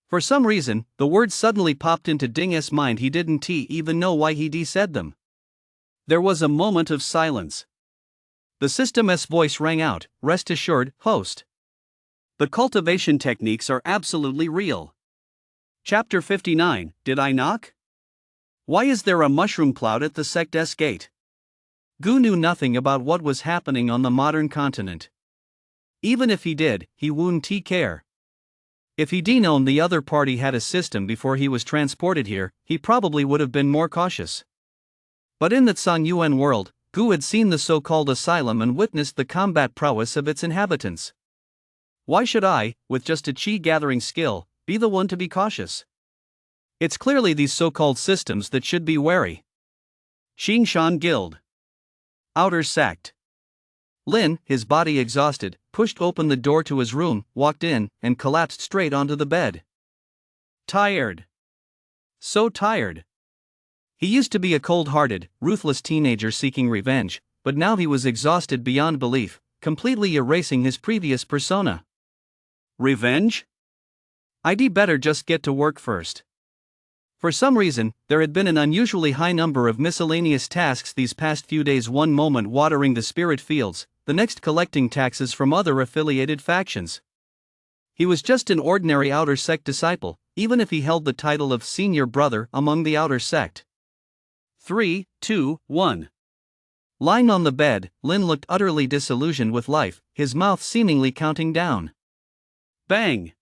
Speaker 2: For some reason, the words suddenly popped into Ding's mind. He didn't even know why he said them.
Speaker 1: There was a moment of silence.
Speaker 2: The system's voice rang out, "Rest assured, host.
Speaker 1: The cultivation techniques are absolutely real." Chapter 59, Did I Knock? Why is there a mushroom cloud at the sect's gate?
Speaker 2: Gu knew nothing about what was happening on the modern continent. Even if he did, he wouldn't care. If he'd known the other party had a system before he was transported here, he probably would have been more cautious. But in that Song Yuan world, Gu had seen the so-called asylum and witnessed the combat prowess of its inhabitants. Why should I, with just a chi-gathering skill, be the one to be cautious? It's clearly these so-called systems that should be wary.
Speaker 1: Xingshan Guild. Outer Sect.
Speaker 2: Lin, his body exhausted, pushed open the door to his room, walked in, and collapsed straight onto the bed.
Speaker 1: Tired. So tired.
Speaker 2: He used to be a cold-hearted, ruthless teenager seeking revenge, but now he was exhausted beyond belief, completely erasing his previous persona.
Speaker 1: Revenge?
Speaker 2: I'd better just get to work first. For some reason, there had been an unusually high number of miscellaneous tasks these past few days. One moment watering the spirit fields, the next collecting taxes from other affiliated factions. He was just an ordinary outer sect disciple, even if he held the title of senior brother among the outer sect.
Speaker 1: 3, 2, 1.
Speaker 2: Lying on the bed, Lin looked utterly disillusioned with life, his mouth seemingly counting down.
Speaker 1: Bang!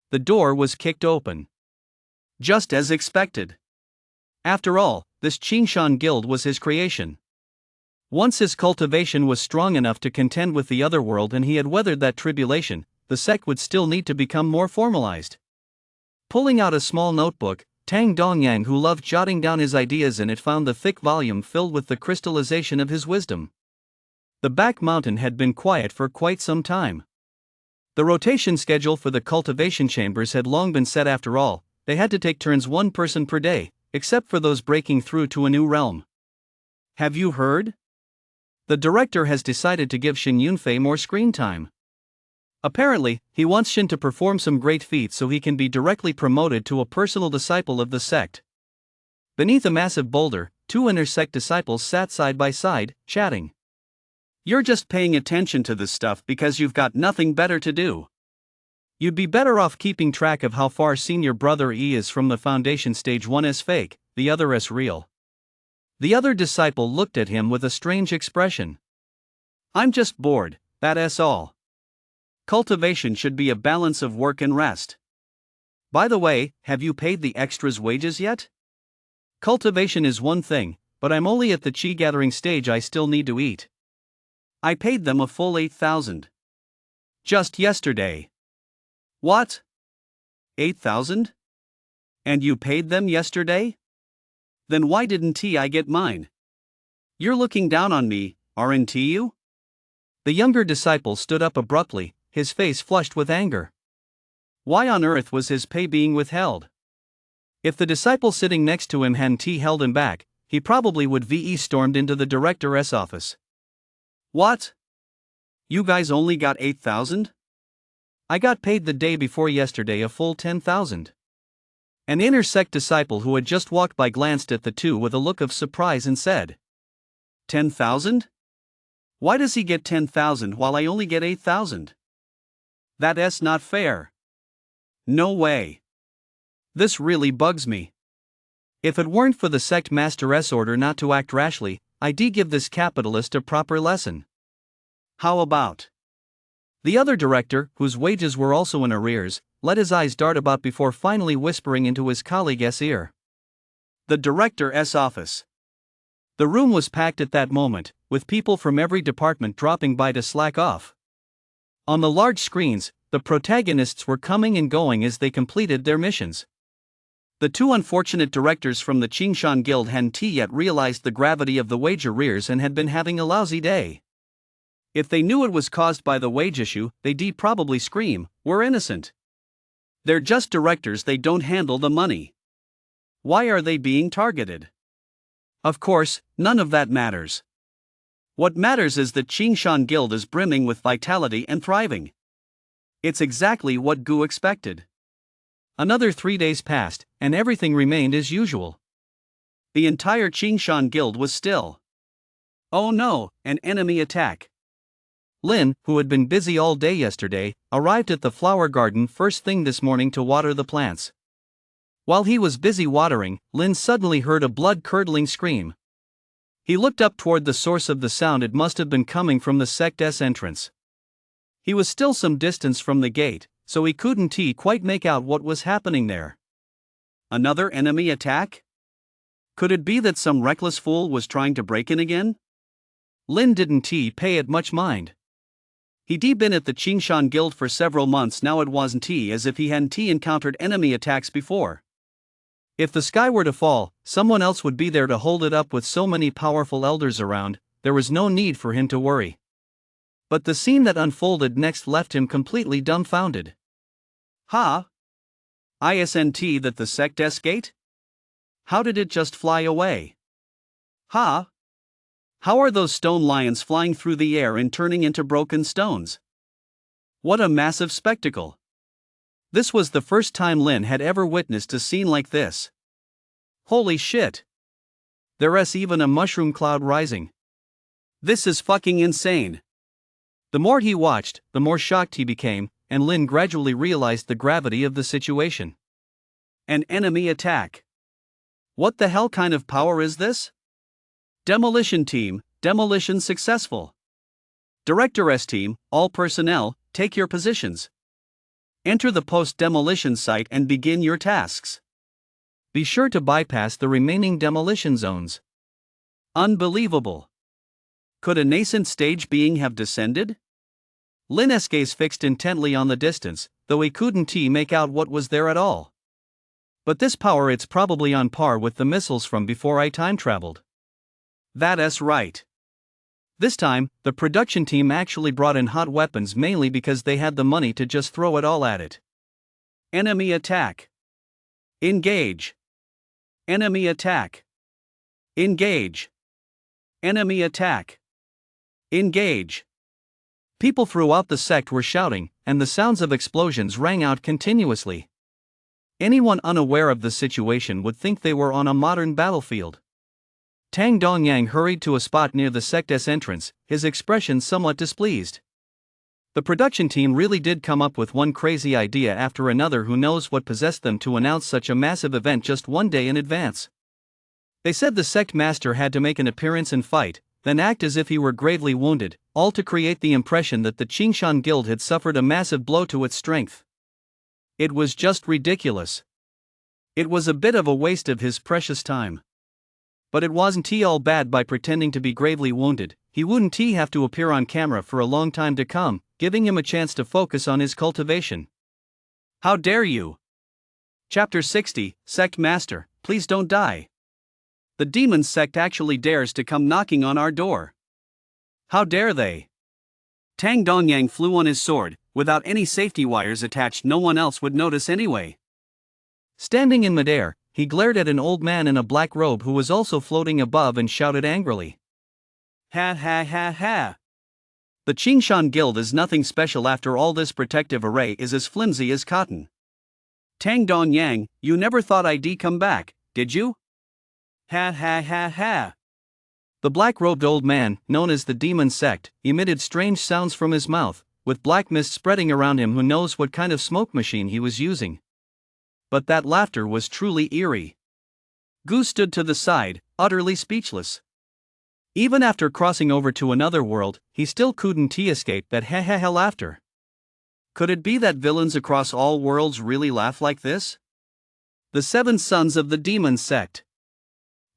Speaker 2: The door was kicked open.
Speaker 1: Just as expected. After all, this Qingshan Guild was his creation.
Speaker 2: Once his cultivation was strong enough to contend with the other world and he had weathered that tribulation, the sect would still need to become more formalized. Pulling out a small notebook, Tang Dongyang, who loved jotting down his ideas in it, found the thick volume filled with the crystallization of his wisdom. The back mountain had been quiet for quite some time. The rotation schedule for the cultivation chambers had long been set. After all, they had to take turns, one person per day, except for those breaking through to a new realm.
Speaker 1: Have you heard?
Speaker 2: The director has decided to give Shin Yunfei more screen time. Apparently, he wants Shin to perform some great feats so he can be directly promoted to a personal disciple of the sect. Beneath a massive boulder, two inner sect disciples sat side by side, chatting.
Speaker 1: You're just paying attention to this stuff because you've got nothing better to do.
Speaker 2: You'd be better off keeping track of how far senior brother E is from the foundation. Stage 1 is fake, the other is real. The other disciple looked at him with a strange expression.
Speaker 1: I'm just bored, that's all. Cultivation should be a balance of work and rest. By the way, have you paid the extras wages yet?
Speaker 2: Cultivation is one thing, but I'm only at the chi gathering stage. I still need to eat.
Speaker 1: I paid them a full 8,000.
Speaker 2: Just yesterday.
Speaker 1: What? 8,000? And you paid them yesterday? Then why didn't I get mine? You're looking down on me, aren't you?
Speaker 2: The younger disciple stood up abruptly, his face flushed with anger.
Speaker 1: Why on earth was his pay being withheld?
Speaker 2: If the disciple sitting next to him hadn't held him back, he probably would have stormed into the director's office.
Speaker 1: What? You guys only got 8,000?
Speaker 2: I got paid the day before yesterday a full 10,000. An inner sect disciple who had just walked by glanced at the two with a look of surprise and said,
Speaker 1: 10,000? Why does he get 10,000 while I only get 8,000? That's not fair. No way.
Speaker 2: This really bugs me. If it weren't for the sect master's order not to act rashly, I'd give this capitalist a proper lesson.
Speaker 1: How about?
Speaker 2: The other director, whose wages were also in arrears, let his eyes dart about before finally whispering into his colleague's ear.
Speaker 1: The director's office.
Speaker 2: The room was packed at that moment, with people from every department dropping by to slack off. On the large screens, the protagonists were coming and going as they completed their missions.
Speaker 1: The two unfortunate directors from the Qingshan Guild hadn't yet realized the gravity of the wage arrears and had been having a lousy day. If they knew it was caused by the wage issue, they'd probably scream, "We're innocent." They're just directors, they don't handle the money. Why are they being targeted? Of course, none of that matters. What matters is that Qingshan Guild is brimming with vitality and thriving. It's exactly what Gu expected.
Speaker 2: Another 3 days passed, and everything remained as usual.
Speaker 1: The entire Qingshan Guild was still. Oh no, an enemy attack.
Speaker 2: Lin, who had been busy all day yesterday, arrived at the flower garden first thing this morning to water the plants. While he was busy watering, Lin suddenly heard a blood-curdling scream. He looked up toward the source of the sound. It must have been coming from the sect's entrance. He was still some distance from the gate, so he couldn't quite make out what was happening there.
Speaker 1: Another enemy attack? Could it be that some reckless fool was trying to break in again?
Speaker 2: Lin didn't pay it much mind.
Speaker 1: He'd been at the Qingshan Guild for several months now. It wasn't as if he hadn't encountered enemy attacks before.
Speaker 2: If the sky were to fall, someone else would be there to hold it up. With so many powerful elders around, there was no need for him to worry. But the scene that unfolded next left him completely dumbfounded.
Speaker 1: Ha! Isn't that the sect's gate? How did it just fly away? Ha! How are those stone lions flying through the air and turning into broken stones? What a massive spectacle! This was the first time Lin had ever witnessed a scene like this. Holy shit! There's even a mushroom cloud rising. This is fucking insane.
Speaker 2: The more he watched, the more shocked he became, and Lin gradually realized the gravity of the situation.
Speaker 1: An enemy attack. What the hell kind of power is this? Demolition team, demolition successful. Director's team, all personnel, take your positions. Enter the post-demolition site and begin your tasks.
Speaker 2: Be sure to bypass the remaining demolition zones.
Speaker 1: Unbelievable. Could a nascent stage being have descended?
Speaker 2: Lin's gaze fixed intently on the distance, though he couldn't make out what was there at all. But this power, it's probably on par with the missiles from before I time traveled.
Speaker 1: That's right.
Speaker 2: This time, the production team actually brought in hot weapons mainly because they had the money to just throw it all at it.
Speaker 1: Enemy attack. Engage. Enemy attack. Engage. Enemy attack. Engage.
Speaker 2: People throughout the sect were shouting, and the sounds of explosions rang out continuously. Anyone unaware of the situation would think they were on a modern battlefield. Tang Dongyang hurried to a spot near the sect's entrance, his expression somewhat displeased. The production team really did come up with one crazy idea after another. Who knows what possessed them to announce such a massive event just one day in advance. They said the sect master had to make an appearance and fight, then act as if he were gravely wounded, all to create the impression that the Qingshan Guild had suffered a massive blow to its strength. It was just ridiculous. It was a bit of a waste of his precious time. But it wasn't all bad. By pretending to be gravely wounded, he wouldn't have to appear on camera for a long time to come, giving him a chance to focus on his cultivation.
Speaker 1: How dare you? Chapter 60, Sect Master, please don't die. The demon sect actually dares to come knocking on our door. How dare they? Tang Dongyang flew on his sword, without any safety wires attached. No one else would notice anyway.
Speaker 2: Standing in midair, he glared at an old man in a black robe who was also floating above and shouted angrily.
Speaker 1: Ha ha ha ha.
Speaker 2: The Qingshan Guild is nothing special after all. This protective array is as flimsy as cotton.
Speaker 1: Tang Dongyang, you never thought I'd come back, did you? Ha ha ha ha.
Speaker 2: The black-robed old man, known as the demon sect, emitted strange sounds from his mouth, with black mist spreading around him. Who knows what kind of smoke machine he was using? But that laughter was truly eerie.
Speaker 1: Gu stood to the side, utterly speechless.
Speaker 2: Even after crossing over to another world, he still couldn't escape that ha ha ha laughter.
Speaker 1: Could it be that villains across all worlds really laugh like this? The 7 sons of the demon sect.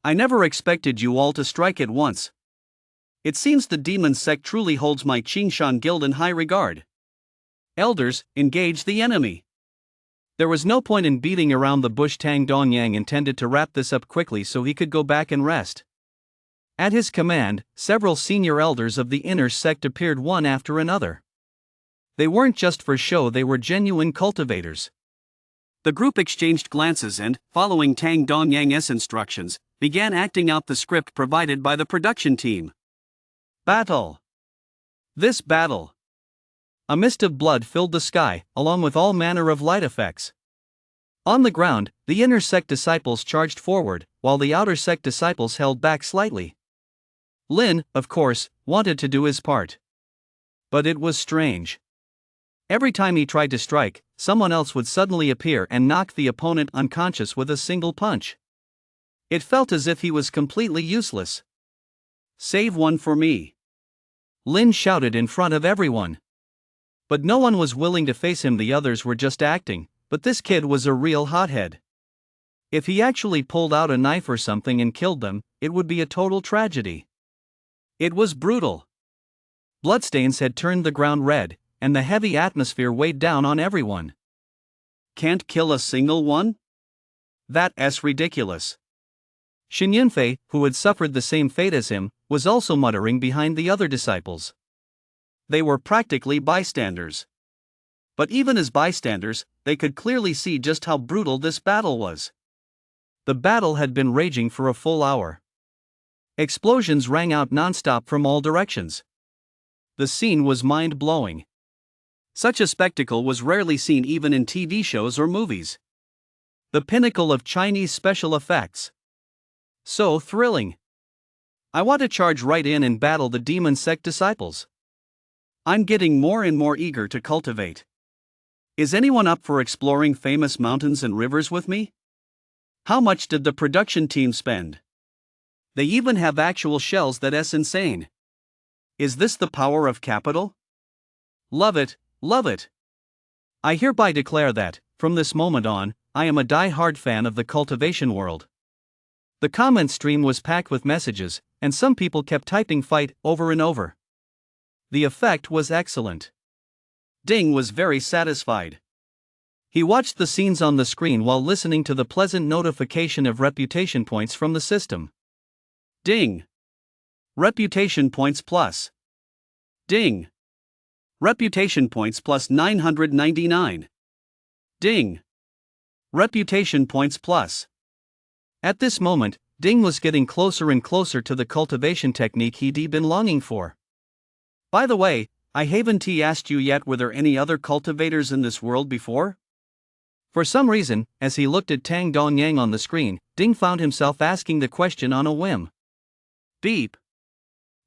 Speaker 1: I never expected you all to strike at once. It seems the demon sect truly holds my Qingshan Guild in high regard. Elders, engage the enemy.
Speaker 2: There was no point in beating around the bush. Tang Dongyang intended to wrap this up quickly so he could go back and rest. At his command, several senior elders of the inner sect appeared one after another. They weren't just for show, they were genuine cultivators.
Speaker 1: The group exchanged glances and, following Tang Dongyang's instructions, began acting out the script provided by the production team. Battle. This battle.
Speaker 2: A mist of blood filled the sky, along with all manner of light effects. On the ground, the inner sect disciples charged forward, while the outer sect disciples held back slightly. Lin, of course, wanted to do his part. But it was strange. Every time he tried to strike, someone else would suddenly appear and knock the opponent unconscious with a single punch. It felt as if he was completely useless.
Speaker 1: Save one for me.
Speaker 2: Lin shouted in front of everyone. But no one was willing to face him. The others were just acting, but this kid was a real hothead. If he actually pulled out a knife or something and killed them, it would be a total tragedy.
Speaker 1: It was brutal.
Speaker 2: Bloodstains had turned the ground red, and the heavy atmosphere weighed down on everyone.
Speaker 1: Can't kill a single one? That's ridiculous.
Speaker 2: Xin Yunfei, who had suffered the same fate as him, was also muttering behind the other disciples.
Speaker 1: They were practically bystanders. But even as bystanders, they could clearly see just how brutal this battle was.
Speaker 2: The battle had been raging for a full hour. Explosions rang out non-stop from all directions. The scene was mind-blowing.
Speaker 1: Such a spectacle was rarely seen even in TV shows or movies.
Speaker 2: The pinnacle of Chinese special effects. So thrilling. I want to charge right in and battle the demon sect disciples.
Speaker 1: I'm getting more and more eager to cultivate. Is anyone up for exploring famous mountains and rivers with me? How much did the production team spend? They even have actual shells. That's insane. Is this the power of capital? Love it, love it.
Speaker 2: I hereby declare that, from this moment on, I am a die-hard fan of the cultivation world. The comment stream was packed with messages, and some people kept typing "fight" over and over. The effect was excellent.
Speaker 1: Ding was very satisfied.
Speaker 2: He watched the scenes on the screen while listening to the pleasant notification of reputation points from the system.
Speaker 1: Ding. Reputation points plus. Ding. Reputation points plus 999. Ding. Reputation points plus.
Speaker 2: At this moment, Ding was getting closer and closer to the cultivation technique he'd been longing for.
Speaker 1: By the way, I haven't asked you yet, were there any other cultivators in this world before?
Speaker 2: For some reason, as he looked at Tang Dongyang on the screen, Ding found himself asking the question on a whim.
Speaker 1: Beep.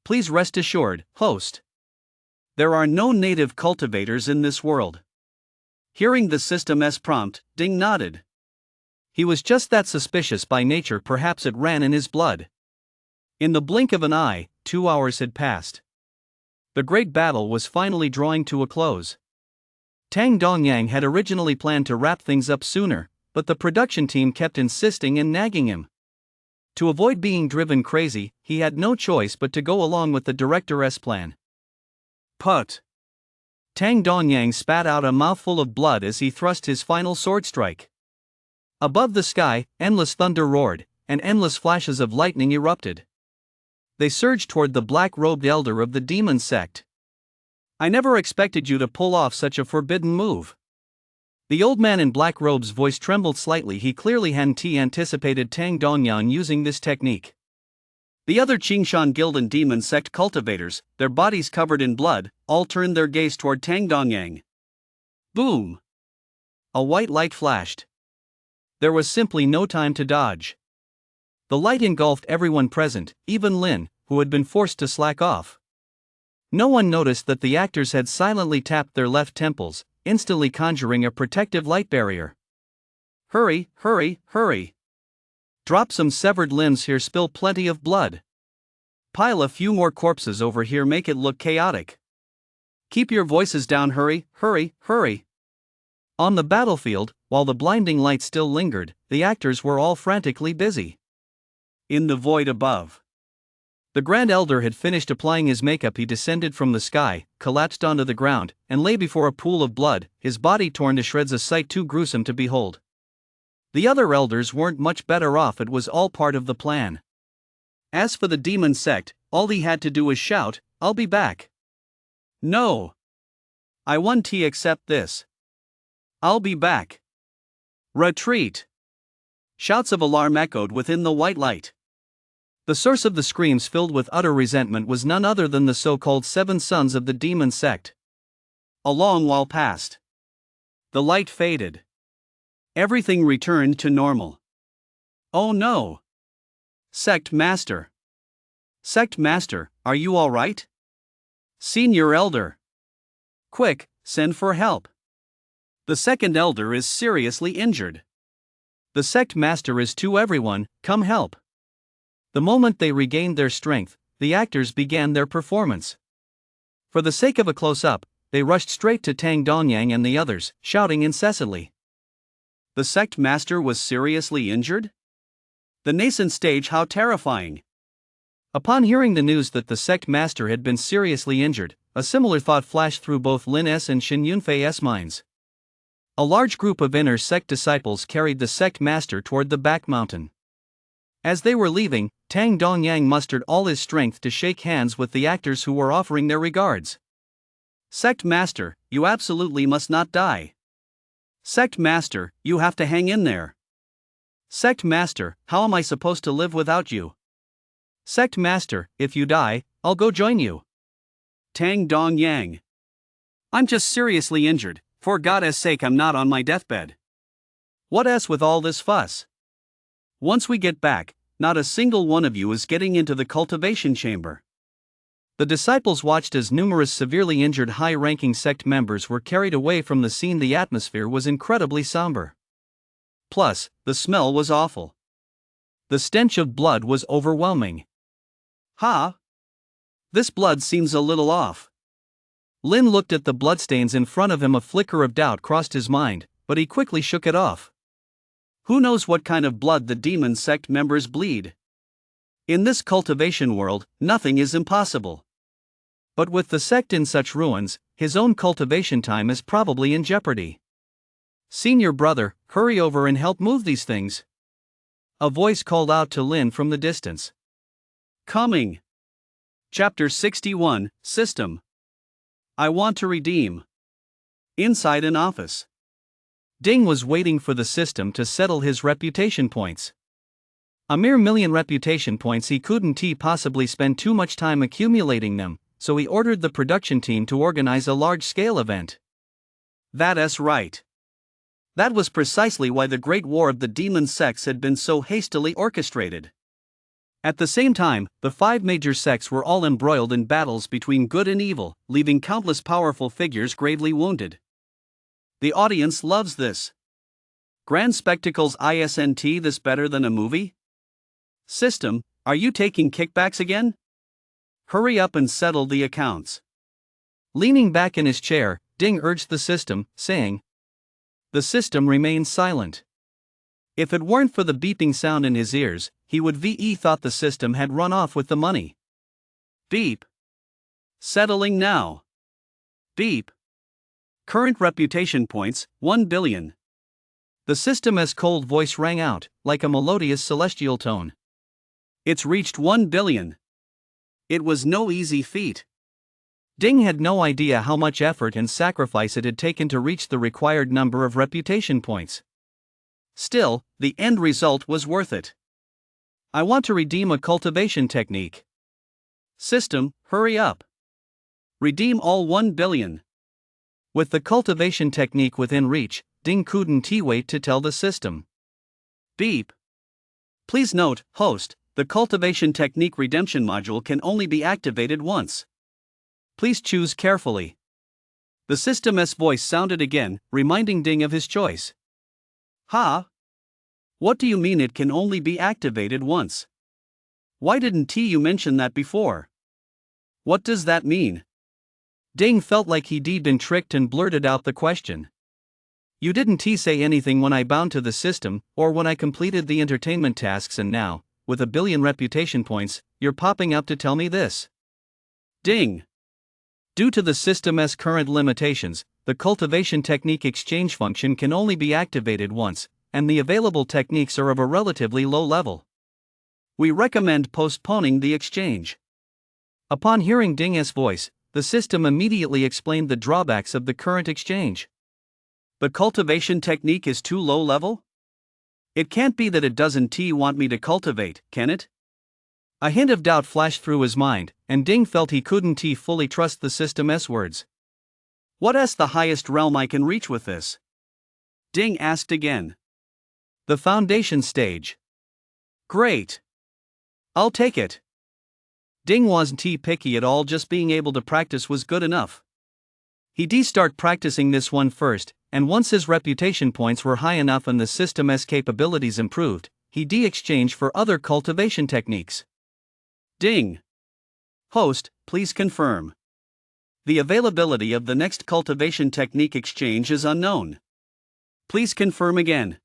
Speaker 2: Please rest assured, host.
Speaker 1: There are no native cultivators in this world. Hearing the system's prompt, Ding nodded.
Speaker 2: He was just that suspicious by nature, perhaps it ran in his blood. In the blink of an eye, 2 hours had passed. The great battle was finally drawing to a close. Tang Dongyang had originally planned to wrap things up sooner, but the production team kept insisting and nagging him. To avoid being driven crazy, he had no choice but to go along with the director's plan.
Speaker 1: Put.
Speaker 2: Tang Dongyang spat out a mouthful of blood as he thrust his final sword strike. Above the sky, endless thunder roared, and endless flashes of lightning erupted. They surged toward the black-robed elder of the demon sect.
Speaker 1: I never expected you to pull off such a forbidden move.
Speaker 2: The old man in black robe's voice trembled slightly. He clearly hadn't anticipated Tang Dongyang using this technique.
Speaker 1: The other Qingshan Guild and demon sect cultivators, their bodies covered in blood, all turned their gaze toward Tang Dongyang. Boom!
Speaker 2: A white light flashed. There was simply no time to dodge. The light engulfed everyone present, even Lin, who had been forced to slack off. No one noticed that the actors had silently tapped their left temples, instantly conjuring a protective light barrier.
Speaker 1: Hurry, hurry, hurry.
Speaker 2: Drop some severed limbs here, spill plenty of blood.
Speaker 1: Pile a few more corpses over here, make it look chaotic. Keep your voices down, hurry, hurry, hurry.
Speaker 2: On the battlefield, while the blinding light still lingered, the actors were all frantically busy.
Speaker 1: In the void above.
Speaker 2: The Grand Elder had finished applying his makeup. He descended from the sky, collapsed onto the ground, and lay before a pool of blood, his body torn to shreds, a sight too gruesome to behold. The other elders weren't much better off. It was all part of the plan.
Speaker 1: As for the demon sect, all he had to do was shout, "I'll be back." No. I won't accept this. I'll be back. Retreat. Shouts of alarm echoed within the white light.
Speaker 2: The source of the screams, filled with utter resentment, was none other than the so-called 7 sons of the demon sect.
Speaker 1: A long while passed. The light faded. Everything returned to normal. Oh no! Sect Master. Sect Master, are you all right? Senior Elder. Quick, send for help. The second elder is seriously injured.
Speaker 2: The Sect Master is to everyone, come help. The moment they regained their strength, the actors began their performance. For the sake of a close-up, they rushed straight to Tang Dongyang and the others, shouting incessantly.
Speaker 1: The Sect Master was seriously injured? The nascent stage, how terrifying!
Speaker 2: Upon hearing the news that the Sect Master had been seriously injured, a similar thought flashed through both Lin S and Shin Yunfei's minds. A large group of inner sect disciples carried the Sect Master toward the back mountain. As they were leaving, Tang Dongyang mustered all his strength to shake hands with the actors who were offering their regards.
Speaker 1: Sect Master, you absolutely must not die. Sect Master, you have to hang in there. Sect Master, how am I supposed to live without you?
Speaker 2: Sect Master, if you die, I'll go join you.
Speaker 1: Tang Dongyang. I'm just seriously injured, for God's sake, I'm not on my deathbed. What else with all this fuss? Once we get back, not a single one of you is getting into the cultivation chamber.
Speaker 2: The disciples watched as numerous severely injured high-ranking sect members were carried away from the scene. The atmosphere was incredibly somber.
Speaker 1: Plus, the smell was awful.
Speaker 2: The stench of blood was overwhelming.
Speaker 1: Ha! This blood seems a little off.
Speaker 2: Lin looked at the bloodstains in front of him. A flicker of doubt crossed his mind, but he quickly shook it off.
Speaker 1: Who knows what kind of blood the demon sect members bleed? In this cultivation world, nothing is impossible.
Speaker 2: But with the sect in such ruins, his own cultivation time is probably in jeopardy. Senior brother, hurry over and help move these things. A voice called out to Lin from the distance.
Speaker 1: Coming. Chapter 61, System. I want to redeem. Inside an office.
Speaker 2: Ding was waiting for the system to settle his reputation points. A mere 1,000,000 reputation points, he couldn't possibly spend too much time accumulating them, so he ordered the production team to organize a large-scale event.
Speaker 1: That's right. That was precisely why the Great War of the Demon Sects had been so hastily orchestrated. At the same time, the 5 major sects were all embroiled in battles between good and evil, leaving countless powerful figures gravely wounded. The audience loves this. Grand spectacles isn't this better than a movie? System, are you taking kickbacks again? Hurry up and settle the accounts.
Speaker 2: Leaning back in his chair, Ding urged the system, saying. The system remained silent. If it weren't for the beeping sound in his ears, he would thought the system had run off with the money.
Speaker 1: Beep. Settling now. Beep. Current reputation points, 1 billion.
Speaker 2: The system's cold voice rang out, like a melodious celestial tone.
Speaker 1: It's reached 1 billion. It was no easy feat.
Speaker 2: Ding had no idea how much effort and sacrifice it had taken to reach the required number of reputation points.
Speaker 1: Still, the end result was worth it.
Speaker 2: I want to redeem a cultivation technique.
Speaker 1: System, hurry up. Redeem all 1 billion.
Speaker 2: With the cultivation technique within reach, Ding couldn't wait to tell the system.
Speaker 1: Beep. Please note, host, the cultivation technique redemption module can only be activated once.
Speaker 2: Please choose carefully.
Speaker 1: The system's voice sounded again, reminding Ding of his choice. Ha? What do you mean it can only be activated once? Why didn't you mention that before? What does that mean?
Speaker 2: Ding felt like he'd been tricked and blurted out the question. You didn't say anything when I bound to the system, or when I completed the entertainment tasks, and now, with 1 billion reputation points, you're popping up to tell me this.
Speaker 1: Ding.
Speaker 2: Due to the system's current limitations, the cultivation technique exchange function can only be activated once, and the available techniques are of a relatively low level.
Speaker 1: We recommend postponing the exchange.
Speaker 2: Upon hearing Ding's voice, the system immediately explained the drawbacks of the current exchange.
Speaker 1: The cultivation technique is too low level? It can't be that it doesn't want me to cultivate, can it?
Speaker 2: A hint of doubt flashed through his mind, and Ding felt he couldn't fully trust the system's words.
Speaker 1: What's the highest realm I can reach with this? Ding asked again.
Speaker 2: The foundation stage.
Speaker 1: Great. I'll take it.
Speaker 2: Ding wasn't picky at all, just being able to practice was good enough. He'd start practicing this one first, and once his reputation points were high enough and the system's capabilities improved, he'd exchange for other cultivation techniques.
Speaker 1: Ding. Host, please confirm. The availability of the next cultivation technique exchange is unknown. Please confirm again.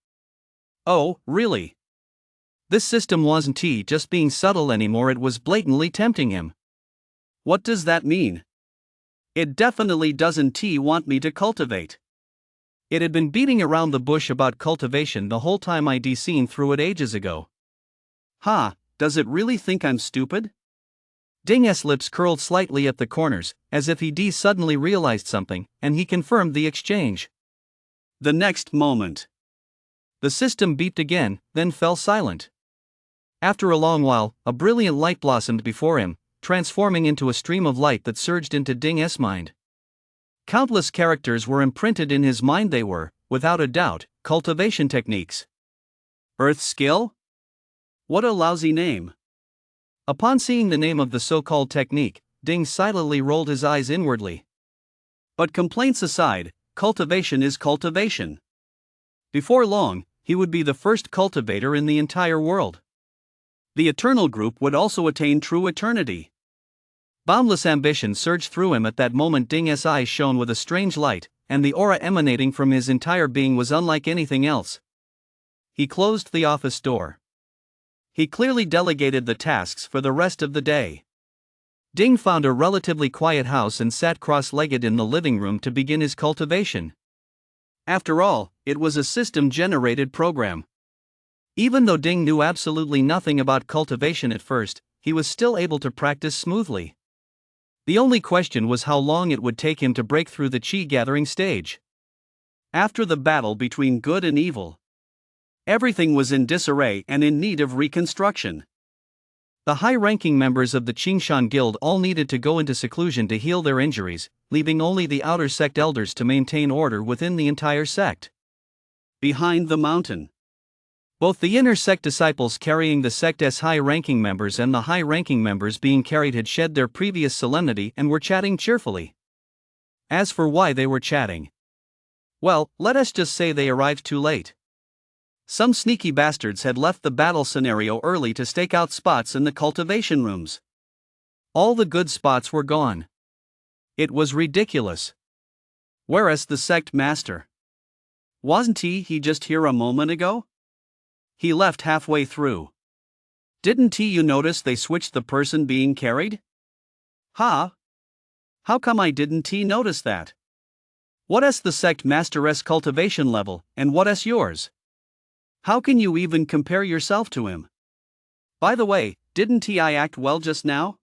Speaker 1: Oh, really?
Speaker 2: This system wasn't just being subtle anymore, it was blatantly tempting him.
Speaker 1: What does that mean? It definitely doesn't want me to cultivate.
Speaker 2: It had been beating around the bush about cultivation the whole time I'd seen through it ages ago.
Speaker 1: Ha, does it really think I'm stupid?
Speaker 2: Ding's lips curled slightly at the corners, as if he'd suddenly realized something, and he confirmed the exchange.
Speaker 1: The next moment.
Speaker 2: The system beeped again, then fell silent. After a long while, a brilliant light blossomed before him, transforming into a stream of light that surged into Ding's mind. Countless characters were imprinted in his mind. They were, without a doubt, cultivation techniques.
Speaker 1: Earth skill? What a lousy name.
Speaker 2: Upon seeing the name of the so-called technique, Ding silently rolled his eyes inwardly.
Speaker 1: But complaints aside, cultivation is cultivation. Before long, he would be the first cultivator in the entire world. The Eternal Group would also attain true eternity.
Speaker 2: Boundless ambition surged through him at that moment. Ding's eyes shone with a strange light, and the aura emanating from his entire being was unlike anything else. He closed the office door.
Speaker 1: He clearly delegated the tasks for the rest of the day.
Speaker 2: Ding found a relatively quiet house and sat cross-legged in the living room to begin his cultivation.
Speaker 1: After all, it was a system-generated program.
Speaker 2: Even though Ding knew absolutely nothing about cultivation at first, he was still able to practice smoothly. The only question was how long it would take him to break through the chi-gathering stage.
Speaker 1: After the battle between good and evil, everything was in disarray and in need of reconstruction.
Speaker 2: The high-ranking members of the Qingshan Guild all needed to go into seclusion to heal their injuries, leaving only the outer sect elders to maintain order within the entire sect.
Speaker 1: Behind the mountain,
Speaker 2: both the inner sect disciples carrying the sect's high-ranking members and the high-ranking members being carried had shed their previous solemnity and were chatting cheerfully. As for why they were chatting, well, let us just say they arrived too late.
Speaker 1: Some sneaky bastards had left the battle scenario early to stake out spots in the cultivation rooms.
Speaker 2: All the good spots were gone.
Speaker 1: It was ridiculous. Whereas the sect master, wasn't he just here a moment ago? He left halfway through. Didn't you notice they switched the person being carried? Huh? How come I didn't notice that? What's the sect master's cultivation level, and what's yours? How can you even compare yourself to him? By the way, didn't I act well just now?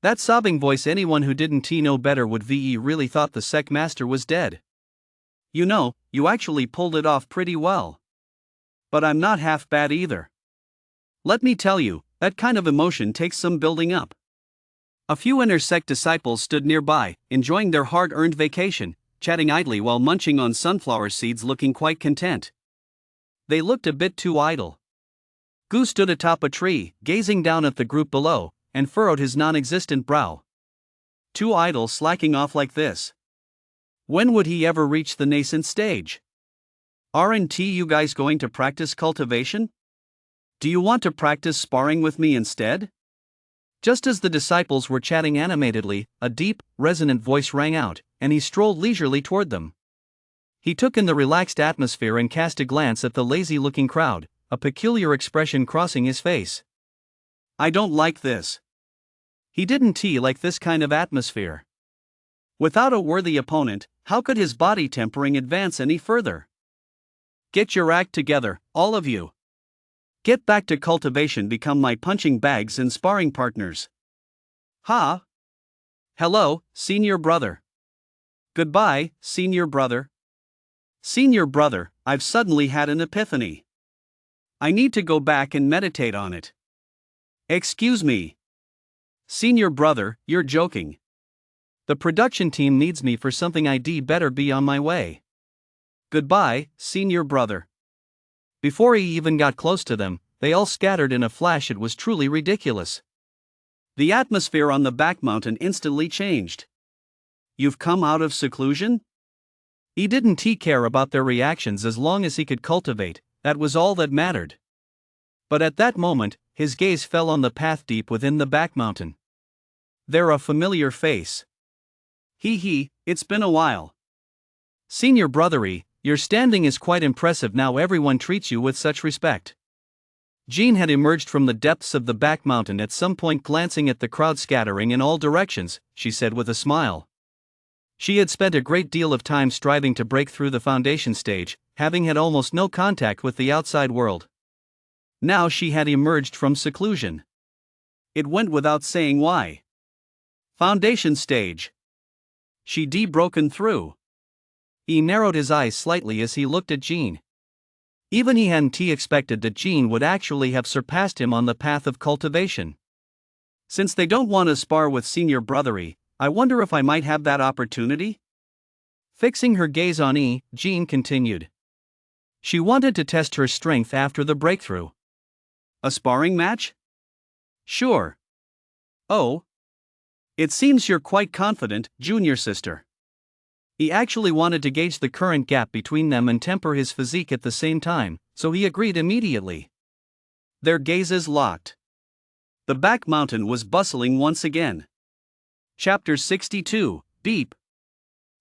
Speaker 2: That sobbing voice, anyone who didn't know better would really thought the sect master was dead.
Speaker 1: You know, you actually pulled it off pretty well. But I'm not half bad either. Let me tell you, that kind of emotion takes some building up. A few inner sect disciples stood nearby, enjoying their hard-earned vacation, chatting idly while munching on sunflower seeds, looking quite content. They looked a bit too idle. Gu stood atop a tree, gazing down at the group below, and furrowed his non-existent brow. Too idle, slacking off like this. When would he ever reach the nascent stage? Aren't you guys going to practice cultivation? Do you want to practice sparring with me instead?
Speaker 2: Just as the disciples were chatting animatedly, a deep, resonant voice rang out, and he strolled leisurely toward them. He took in the relaxed atmosphere and cast a glance at the lazy-looking crowd, a peculiar expression crossing his face.
Speaker 1: I don't like this.
Speaker 2: He didn't like this kind of atmosphere.
Speaker 1: Without a worthy opponent, how could his body tempering advance any further? Get your act together, all of you. Get back to cultivation, become my punching bags and sparring partners. Ha! Hello, senior brother. Goodbye, senior brother. Senior brother, I've suddenly had an epiphany. I need to go back and meditate on it. Excuse me. Senior brother, you're joking.
Speaker 2: The production team needs me for something. I'd better be on my way.
Speaker 1: Goodbye, senior brother.
Speaker 2: Before he even got close to them, they all scattered in a flash. It was truly ridiculous.
Speaker 1: The atmosphere on the back mountain instantly changed. You've come out of seclusion?
Speaker 2: He didn't care about their reactions as long as he could cultivate, that was all that mattered. But at that moment, his gaze fell on the path deep within the back mountain.
Speaker 1: There a familiar face. It's been a while.
Speaker 2: Senior brothery, your standing is quite impressive now. Everyone treats you with such respect. Jean had emerged from the depths of the back mountain at some point, glancing at the crowd scattering in all directions, she said with a smile. She had spent a great deal of time striving to break through the foundation stage, having had almost no contact with the outside world. Now she had emerged from seclusion.
Speaker 1: It went without saying why. Foundation stage. She'd broken through.
Speaker 2: He narrowed his eyes slightly as he looked at Jean. Even he hadn't expected that Jean would actually have surpassed him on the path of cultivation.
Speaker 1: Since they don't want to spar with senior brothery, I wonder if I might have that opportunity?
Speaker 2: Fixing her gaze on Jean continued. She wanted to test her strength after the breakthrough.
Speaker 1: A sparring match? Sure. Oh. It seems you're quite confident, junior sister.
Speaker 2: He actually wanted to gauge the current gap between them and temper his physique at the same time, so he agreed immediately.
Speaker 1: Their gazes locked. The back mountain was bustling once again. Chapter 62, Beep.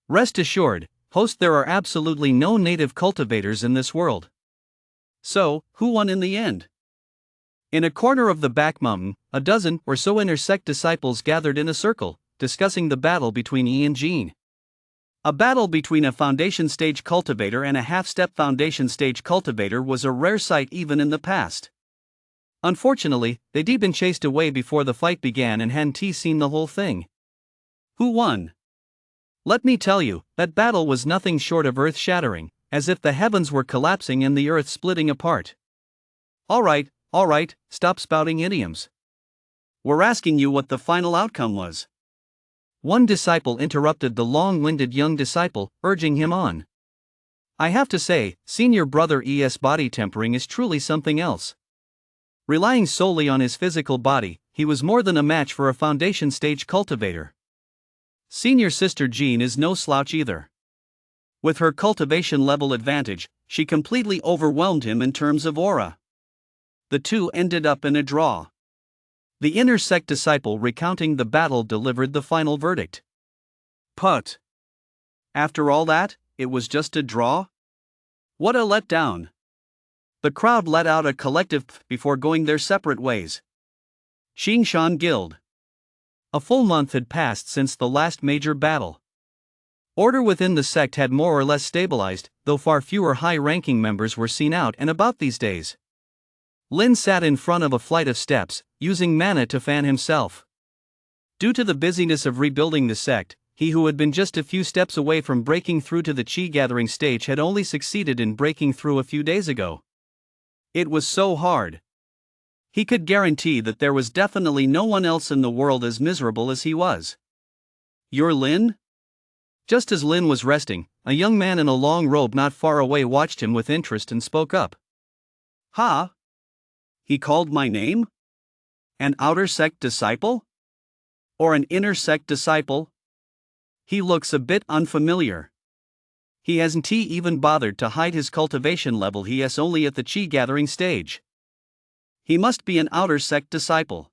Speaker 2: Rest assured, host, there are absolutely no native cultivators in this world.
Speaker 1: So, who won in the end?
Speaker 2: In a corner of the back mountain, a dozen or so inner sect disciples gathered in a circle, discussing the battle between E and Jean.
Speaker 1: A battle between a foundation stage cultivator and a half-step foundation stage cultivator was a rare sight even in the past.
Speaker 2: Unfortunately, they'd been chased away before the fight began and hadn't seen the whole thing.
Speaker 1: Who won?
Speaker 2: Let me tell you, that battle was nothing short of earth-shattering, as if the heavens were collapsing and the earth splitting apart.
Speaker 1: All right, stop spouting idioms. We're asking you what the final outcome was.
Speaker 2: One disciple interrupted the long-winded young disciple, urging him on. I have to say, senior brother ES body tempering is truly something else. Relying solely on his physical body, he was more than a match for a foundation stage cultivator.
Speaker 1: Senior sister Jean is no slouch either. With her cultivation level advantage, she completely overwhelmed him in terms of aura. The two ended up in a draw. The inner sect disciple recounting the battle delivered the final verdict. Put. After all that, it was just a draw? What a letdown. The crowd let out a collective pff before going their separate ways. Xingshan Guild.
Speaker 2: A full month had passed since the last major battle. Order within the sect had more or less stabilized, though far fewer high-ranking members were seen out and about these days. Lin sat in front of a flight of steps, using mana to fan himself. Due to the busyness of rebuilding the sect, he who had been just a few steps away from breaking through to the chi gathering stage had only succeeded in breaking through a few days ago.
Speaker 1: It was so hard. He could guarantee that there was definitely no one else in the world as miserable as he was. You're Lin?
Speaker 2: Just as Lin was resting, a young man in a long robe not far away watched him with interest and spoke up.
Speaker 1: Ha? He called my name? An outer sect disciple? Or an inner sect disciple? He looks a bit unfamiliar. He hasn't even bothered to hide his cultivation level. He is only at the chi gathering stage. He must be an outer sect disciple.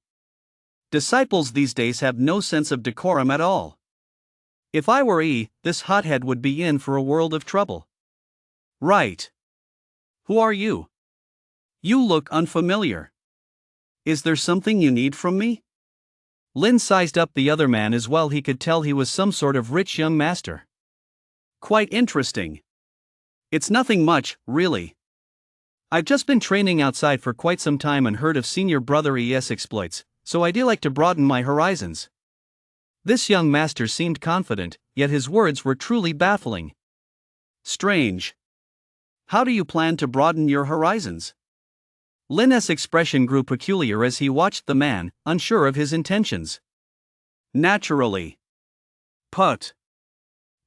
Speaker 1: Disciples these days have no sense of decorum at all. If I were E, this hothead would be in for a world of trouble. Right. Who are you? You look unfamiliar. Is there something you need from me?
Speaker 2: Lin sized up the other man as well. He could tell he was some sort of rich young master.
Speaker 1: Quite interesting. It's nothing much, really.
Speaker 2: I've just been training outside for quite some time and heard of senior brother ES exploits, so I'd like to broaden my horizons. This young master seemed confident, yet his words were truly baffling.
Speaker 1: Strange. How do you plan to broaden your horizons?
Speaker 2: Lin's expression grew peculiar as he watched the man, unsure of his intentions.
Speaker 1: Naturally. Put.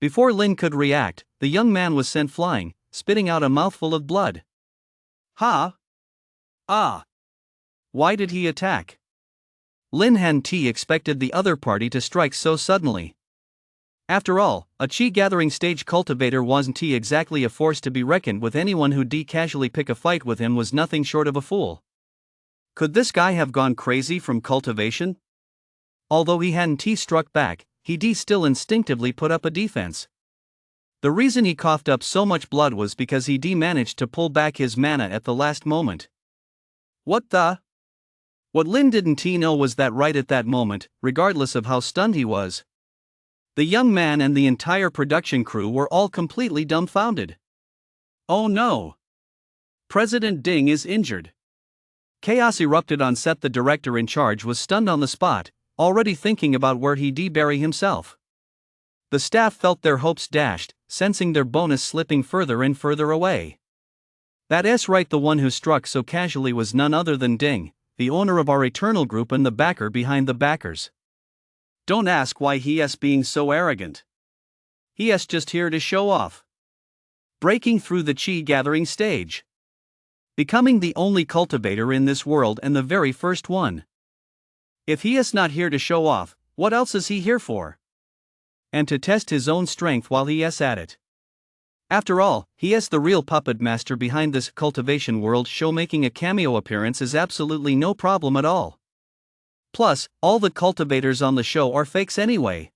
Speaker 2: Before Lin could react, the young man was sent flying, spitting out a mouthful of blood.
Speaker 1: Ha? Ah. Why did he attack?
Speaker 2: Lin hadn't expected the other party to strike so suddenly. After all, a chi gathering stage cultivator wasn't exactly a force to be reckoned with. Anyone who'd casually pick a fight with him was nothing short of a fool.
Speaker 1: Could this guy have gone crazy from cultivation?
Speaker 2: Although he hadn't struck back, he still instinctively put up a defense. The reason he coughed up so much blood was because he managed to pull back his mana at the last moment.
Speaker 1: What the?
Speaker 2: What Lin didn't know was that right at that moment, regardless of how stunned he was, the young man and the entire production crew were all completely dumbfounded.
Speaker 1: Oh no! President Ding is injured.
Speaker 2: Chaos erupted on set. The director in charge was stunned on the spot, already thinking about where he'd bury himself. The staff felt their hopes dashed, sensing their bonus slipping further and further away. That's right, the one who struck so casually was none other than Ding, the owner of our Eternal Group and the backer behind the backers.
Speaker 1: Don't ask why he's being so arrogant. He's just here to show off. Breaking through the chi gathering stage. Becoming the only cultivator in this world and the very first one. If he is not here to show off, what else is he here for? And to test his own strength while he is at it. After all, he is the real puppet master behind this cultivation world show. Making a cameo appearance is absolutely no problem at all. Plus, all the cultivators on the show are fakes anyway.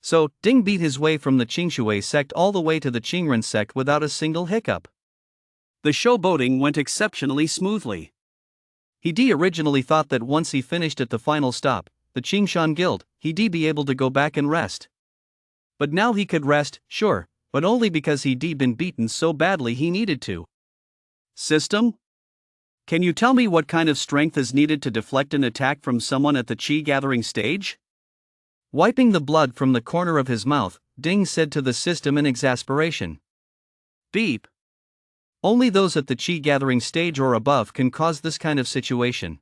Speaker 1: So, Ding beat his way from the Qingshui sect all the way to the Qingren sect without a single hiccup. The showboating went exceptionally smoothly.
Speaker 2: He originally thought that once he finished at the final stop, the Qingshan Guild, he'd be able to go back and rest. But now he could rest, sure, but only because he'd been beaten so badly he needed to.
Speaker 1: System? Can you tell me what kind of strength is needed to deflect an attack from someone at the Qi gathering stage?
Speaker 2: Wiping the blood from the corner of his mouth, Ding said to the system in exasperation.
Speaker 1: Beep.
Speaker 2: Only those at the Qi gathering stage or above can cause this kind of situation.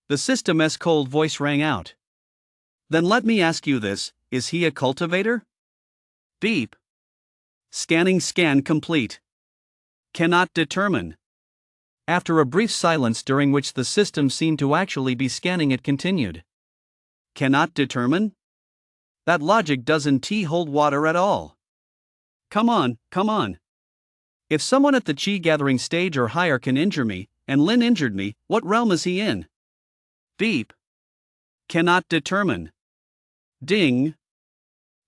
Speaker 1: The system's cold voice rang out. Then let me ask you this, is he a cultivator? Beep. Scanning scan complete. Cannot determine.
Speaker 2: After a brief silence during which the system seemed to actually be scanning, it continued.
Speaker 1: Cannot determine? That logic doesn't hold water at all. Come on. If someone at the Qi gathering stage or higher can injure me, and Lin injured me, what realm is he in? Beep. Cannot determine. Ding.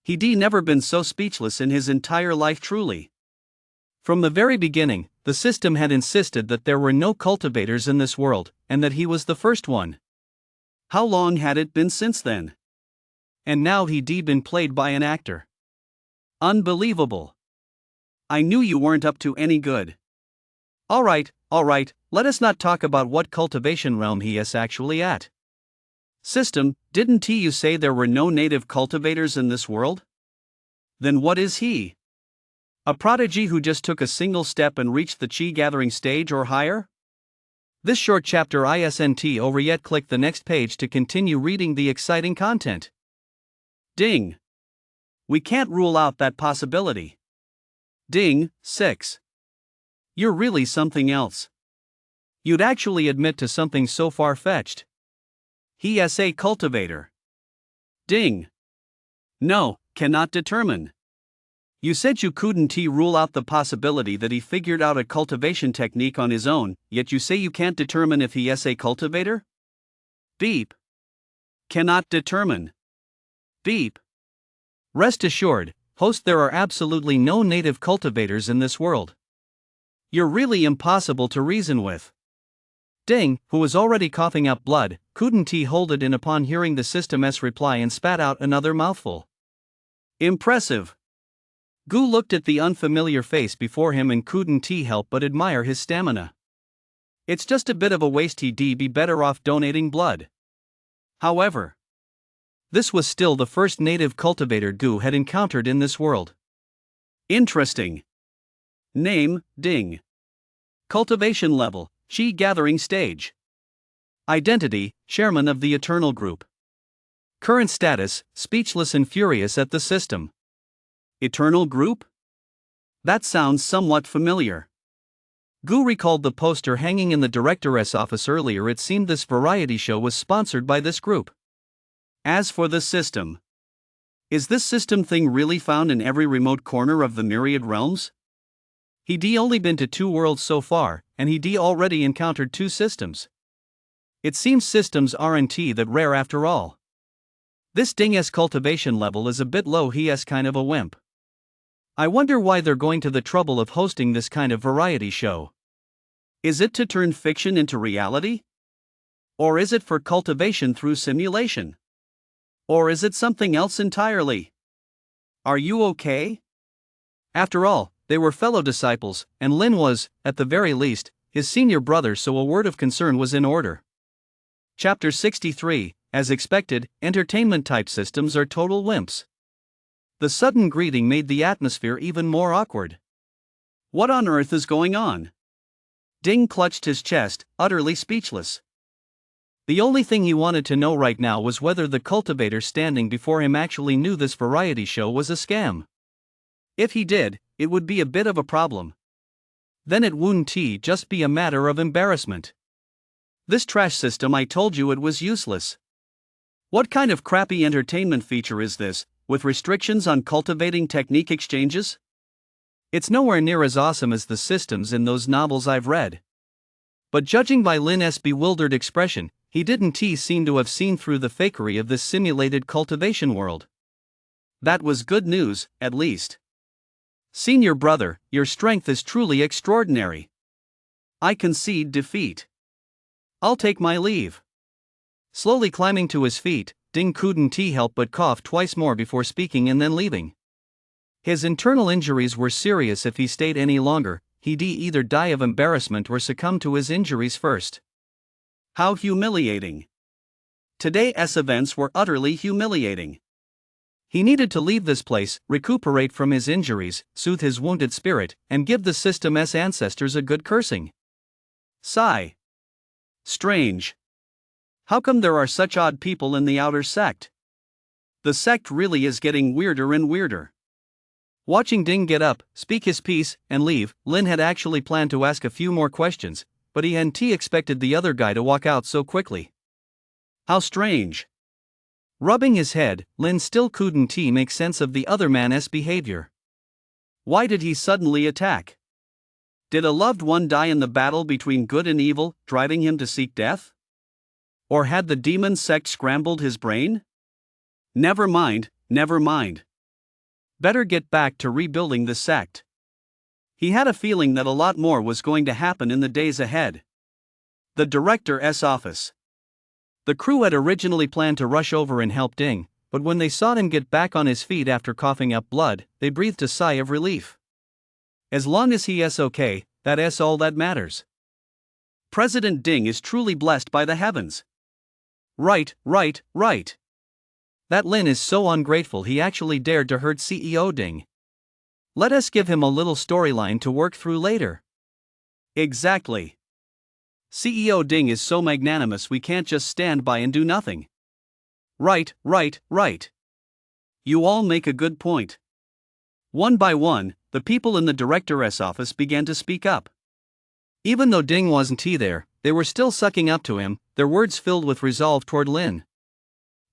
Speaker 1: He'd never been so speechless in his entire life truly.
Speaker 2: From the very beginning, the system had insisted that there were no cultivators in this world, and that he was the first one.
Speaker 1: How long had it been since then?
Speaker 2: And now he'd been played by an actor.
Speaker 1: Unbelievable. I knew you weren't up to any good.
Speaker 2: Alright, let us not talk about what cultivation realm he is actually at.
Speaker 1: System, didn't you say there were no native cultivators in this world? Then what is he? A prodigy who just took a single step and reached the Qi gathering stage or higher?
Speaker 2: This short chapter isn't over yet. Click the next page to continue reading the exciting content.
Speaker 1: Ding. We can't rule out that possibility. Ding, 6. You're really something else.
Speaker 2: You'd actually admit to something so far-fetched.
Speaker 1: He is a cultivator. Ding. No, cannot determine. You said you couldn't rule out the possibility that he figured out a cultivation technique on his own, yet you say you can't determine if he is a cultivator? Beep. Cannot determine. Beep.
Speaker 2: Rest assured, host, there are absolutely no native cultivators in this world.
Speaker 1: You're really impossible to reason with.
Speaker 2: Ding, who was already coughing up blood, couldn't hold it in upon hearing the system's reply and spat out another mouthful.
Speaker 1: Impressive. Gu looked at the unfamiliar face before him and couldn't help but admire his stamina. It's just a bit of a waste. He'd be better off donating blood. However,
Speaker 2: this was still the first native cultivator Gu had encountered in this world.
Speaker 1: Interesting. Name, Ding. Cultivation level, Qi gathering stage. Identity, chairman of the Eternal Group.
Speaker 2: Current status, speechless and furious at the system.
Speaker 1: Eternal Group? That sounds somewhat familiar.
Speaker 2: Gu recalled the poster hanging in the director's office earlier. It seemed this variety show was sponsored by this group.
Speaker 1: As for the system, is this system thing really found in every remote corner of the myriad realms?
Speaker 2: He'd only been to 2 worlds so far, and he'd already encountered 2 systems. It seems systems aren't that rare after all. This Ding's cultivation level is a bit low. He is kind of a wimp. I wonder why they're going to the trouble of hosting this kind of variety show.
Speaker 1: Is it to turn fiction into reality? Or is it for cultivation through simulation? Or is it something else entirely? Are you okay?
Speaker 2: After all, they were fellow disciples, and Lin was, at the very least, his senior brother, so a word of concern was in order.
Speaker 1: Chapter 63, as expected, entertainment-type systems are total wimps.
Speaker 2: The sudden greeting made the atmosphere even more awkward.
Speaker 1: What on earth is going on? Ding clutched his chest, utterly speechless.
Speaker 2: The only thing he wanted to know right now was whether the cultivator standing before him actually knew this variety show was a scam.
Speaker 1: If he did, it would be a bit of a problem.
Speaker 2: Then it wouldn't just be a matter of embarrassment.
Speaker 1: This trash system, I told you it was useless. What kind of crappy entertainment feature is this, with restrictions on cultivating technique exchanges?
Speaker 2: It's nowhere near as awesome as the systems in those novels I've read. But judging by Lin's bewildered expression, he didn't seem to have seen through the fakery of this simulated cultivation world.
Speaker 1: That was good news, at least.
Speaker 2: Senior brother, your strength is truly extraordinary.
Speaker 1: I concede defeat. I'll take my leave.
Speaker 2: Slowly climbing to his feet, Ding couldn't help but cough twice more before speaking and then leaving. His internal injuries were serious. If he stayed any longer, he'd either die of embarrassment or succumb to his injuries first.
Speaker 1: How humiliating. Today's events were utterly humiliating.
Speaker 2: He needed to leave this place, recuperate from his injuries, soothe his wounded spirit, and give the system's ancestors a good cursing.
Speaker 1: Sigh. Strange. How come there are such odd people in the outer sect? The sect really is getting weirder and weirder.
Speaker 2: Watching Ding get up, speak his piece, and leave, Lin had actually planned to ask a few more questions, but he hadn't expected the other guy to walk out so quickly.
Speaker 1: How strange.
Speaker 2: Rubbing his head, Lin still couldn't make sense of the other man's behavior.
Speaker 1: Why did he suddenly attack? Did a loved one die in the battle between good and evil, driving him to seek death? Or had the demon sect scrambled his brain? Never mind, never mind. Better get back to rebuilding the sect. He had a feeling that a lot more was going to happen in the days ahead. The director's office. The crew had originally planned to rush over and help Ding, but when they saw him get back on his feet after coughing up blood, they breathed a sigh of relief. As long as he is okay, that's all that matters. President Ding is truly blessed by the heavens. Right.
Speaker 2: That Lin is so ungrateful he actually dared to hurt CEO Ding. Let us give him a little storyline to work through later.
Speaker 1: Exactly. CEO Ding is so magnanimous we can't just stand by and do nothing. Right. You all make a good point. One by one, the people in the director's office began to speak up.
Speaker 2: Even though Ding wasn't there, they were still sucking up to him, their words filled with resolve toward Lin.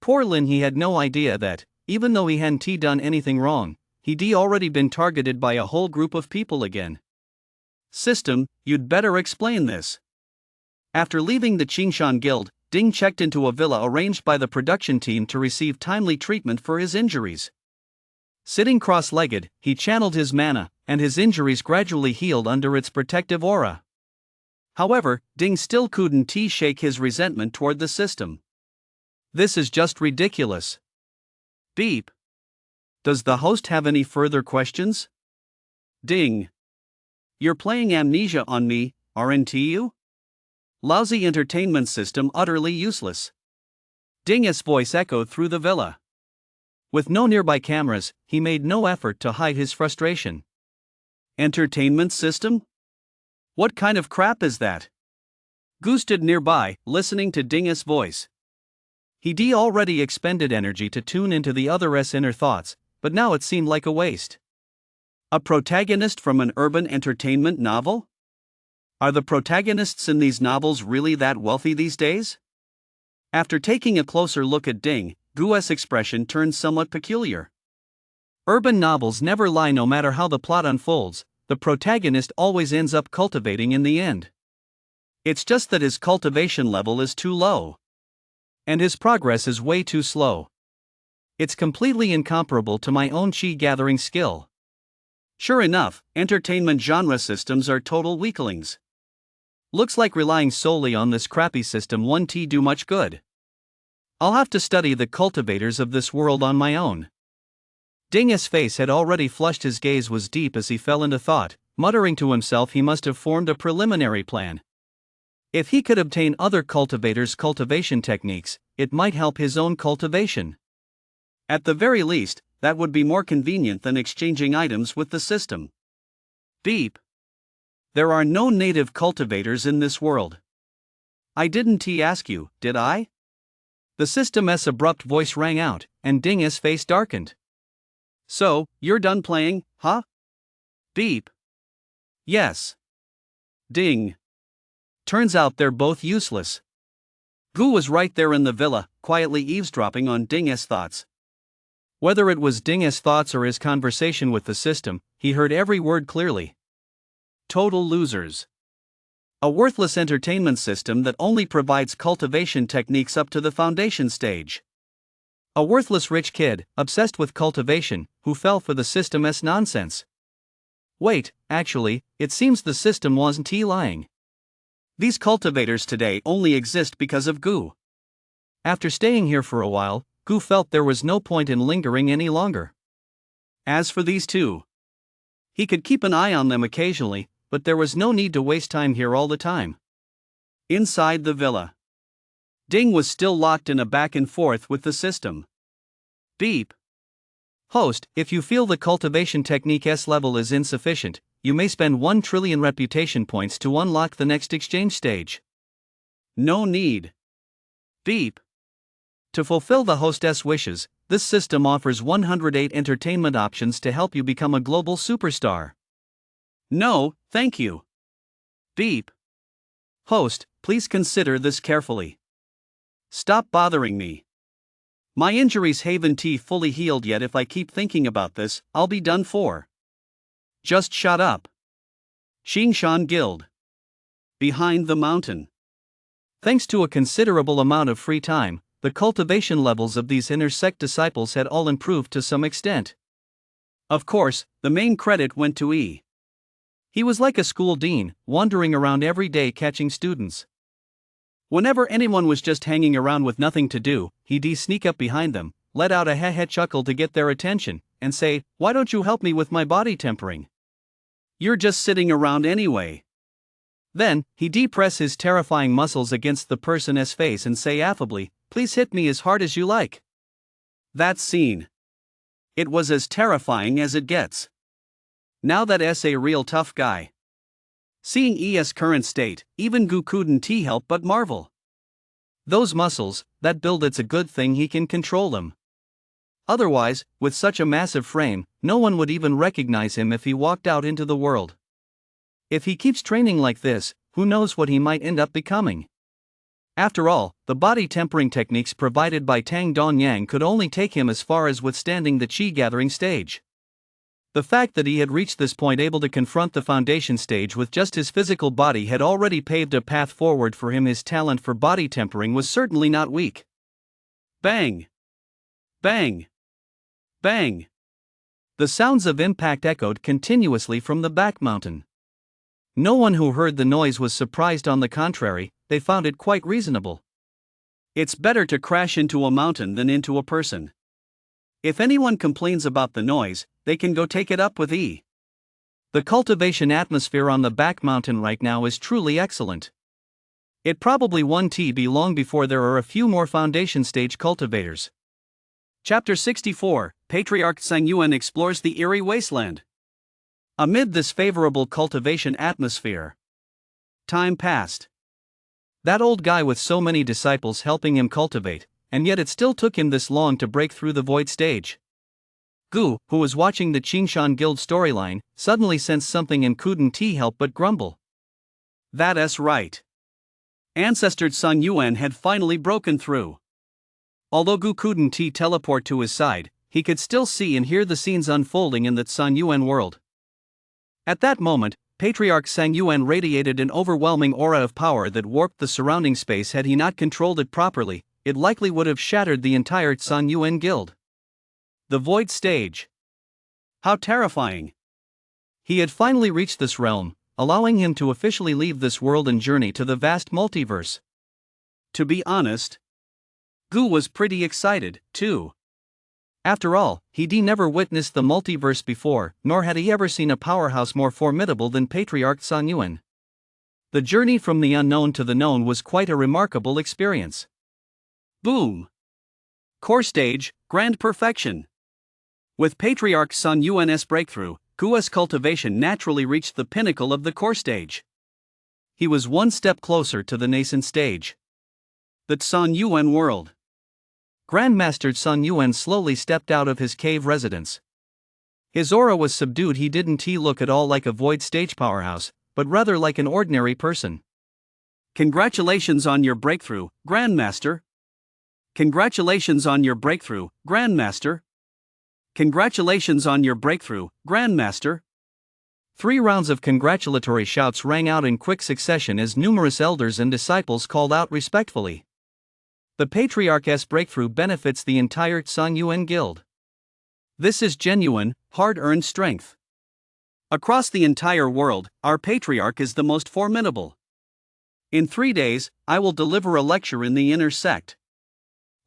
Speaker 2: Poor Lin, he had no idea that, even though he hadn't done anything wrong, he'd already been targeted by a whole group of people again.
Speaker 1: System, you'd better explain this. After leaving the Qingshan Guild, Ding checked into a villa arranged by the production team to receive timely treatment for his injuries. Sitting cross-legged, he channeled his mana, and his injuries gradually healed under its protective aura. However, Ding still couldn't shake his resentment toward the system. This is just ridiculous. Beep. Does the host have any further questions? Ding. You're playing amnesia on me, aren't you? Lousy entertainment system, utterly useless. Ding's voice echoed through the villa. With no nearby cameras, he made no effort to hide his frustration. Entertainment system? What kind of crap is that? Gu stood nearby, listening to Ding's voice. He'd already expended energy to tune into the other's inner thoughts, but now it seemed like a waste. A protagonist from an urban entertainment novel? Are the protagonists in these novels really that wealthy these days? After taking a closer look at Ding, Gu's expression turned somewhat peculiar. Urban novels never lie. No matter how the plot unfolds, the protagonist always ends up cultivating in the end. It's just that his cultivation level is too low. And his progress is way too slow. It's completely incomparable to my own chi gathering skill. Sure enough, entertainment genre systems are total weaklings. Looks like relying solely on this crappy system won't do much good. I'll have to study the cultivators of this world on my own. Ding's face had already flushed, his gaze was deep as he fell into thought, muttering to himself he must have formed a preliminary plan. If he could obtain other cultivators' cultivation techniques, it might help his own cultivation. At the very least, that would be more convenient than exchanging items with the system. Beep. There are no native cultivators in this world. I didn't ask you, did I? The system's abrupt voice rang out, and Ding's face darkened. So, you're done playing, huh? Beep. Yes. Ding. Turns out they're both useless. Gu was right there in the villa, quietly eavesdropping on Ding's thoughts. Whether it was Ding's thoughts or his conversation with the system, he heard every word clearly. Total losers. A worthless entertainment system that only provides cultivation techniques up to the foundation stage. A worthless rich kid, obsessed with cultivation, who fell for the system's nonsense. Wait, actually, it seems the system wasn't lying. These cultivators today only exist because of Gu.
Speaker 2: After staying here for a while, Gu felt there was no point in lingering any longer.
Speaker 1: As for these two, he could keep an eye on them occasionally, but there was no need to waste time here all the time. Inside the villa, Ding was still locked in a back and forth with the system. Beep.
Speaker 2: Host, if you feel the cultivation technique S level is insufficient, you may spend 1 trillion reputation points to unlock the next exchange stage.
Speaker 1: No need. Beep.
Speaker 2: To fulfill the hostess wishes, this system offers 108 entertainment options to help you become a global superstar.
Speaker 1: No, thank you. Beep.
Speaker 2: Host,
Speaker 1: please consider this carefully. Stop bothering me. My injuries haven't fully healed yet. If I keep thinking about this, I'll be done for. Just shut up. Xingshan Guild. Behind the mountain.
Speaker 2: Thanks to a considerable amount of free time, the cultivation levels of these inner sect disciples had all improved to some extent.
Speaker 1: Of course, the main credit went to E.
Speaker 2: He was like a school dean, wandering around every day catching students.
Speaker 1: Whenever anyone was just hanging around with nothing to do, he'd sneak up behind them, let out a heh chuckle to get their attention, and say, "Why don't you help me with my body tempering? You're just sitting around anyway." Then, he'd press his terrifying muscles against the person's face and say affably, "Please hit me as hard as you like." That scene. It was as terrifying as it gets. Now that's a real tough guy. Seeing ES current state, even Gu couldn't help but marvel. Those muscles, that build, it's a good thing he can control them. Otherwise, with such a massive frame, no one would even recognize him if he walked out into the world. If he keeps training like this, who knows what he might end up becoming? After all, the body tempering techniques provided by Tang Donyang could only take him as far as withstanding the chi gathering stage. The fact that he had reached this point able to confront the foundation stage with just his physical body had already paved a path forward for him. His talent for body tempering was certainly not weak. Bang! Bang! Bang! The sounds of impact echoed continuously from the back mountain. No one who heard the noise was surprised. On the contrary, they found it quite reasonable. It's better to crash into a mountain than into a person. If anyone complains about the noise, they can go take it up with E. The cultivation atmosphere on the back mountain right now is truly excellent. It probably won't be long before there are a few more foundation stage cultivators. Chapter 64, Patriarch Sang Yuan explores the eerie wasteland. Amid this favorable cultivation atmosphere, time passed. That old guy with so many disciples helping him cultivate, and yet it still took him this long to break through the void stage. Gu, who was watching the Qingshan Guild storyline, suddenly sensed something and couldn't help but grumble. That's right. Ancestor Sun Yuan had finally broken through. Although Gu couldn't teleport to his side, he could still see and hear the scenes unfolding in that Sun Yuan world. At that moment, Patriarch Sang Yuan radiated an overwhelming aura of power that warped the surrounding space. Had he not controlled it properly, it likely would have shattered the entire Sun Yuan Guild. The void stage. How terrifying. He had finally reached this realm, allowing him to officially leave this world and journey to the vast multiverse. To be honest, Gu was pretty excited, too. After all, he'd never witnessed the multiverse before, nor had he ever seen a powerhouse more formidable than Patriarch Sun Yuan. The journey from the unknown to the known was quite a remarkable experience. Boom! Core stage, grand perfection. With Patriarch Sun Yuan's breakthrough, Gu's cultivation naturally reached the pinnacle of the core stage. He was one step closer to the nascent stage. The Sun Yuan world. Grandmaster Sun Yuan slowly stepped out of his cave residence. His aura was subdued. He didn't look at all like a void stage powerhouse, but rather like an ordinary person. Congratulations on your breakthrough, Grandmaster. Congratulations on your breakthrough, Grandmaster. Congratulations on your breakthrough, Grandmaster. 3 rounds of congratulatory shouts rang out in quick succession as numerous elders and disciples called out respectfully. The Patriarch's breakthrough benefits the entire Sun Yuan Guild. This is genuine, hard-earned strength. Across the entire world, our Patriarch is the most formidable. In 3 days, I will deliver a lecture in the inner sect.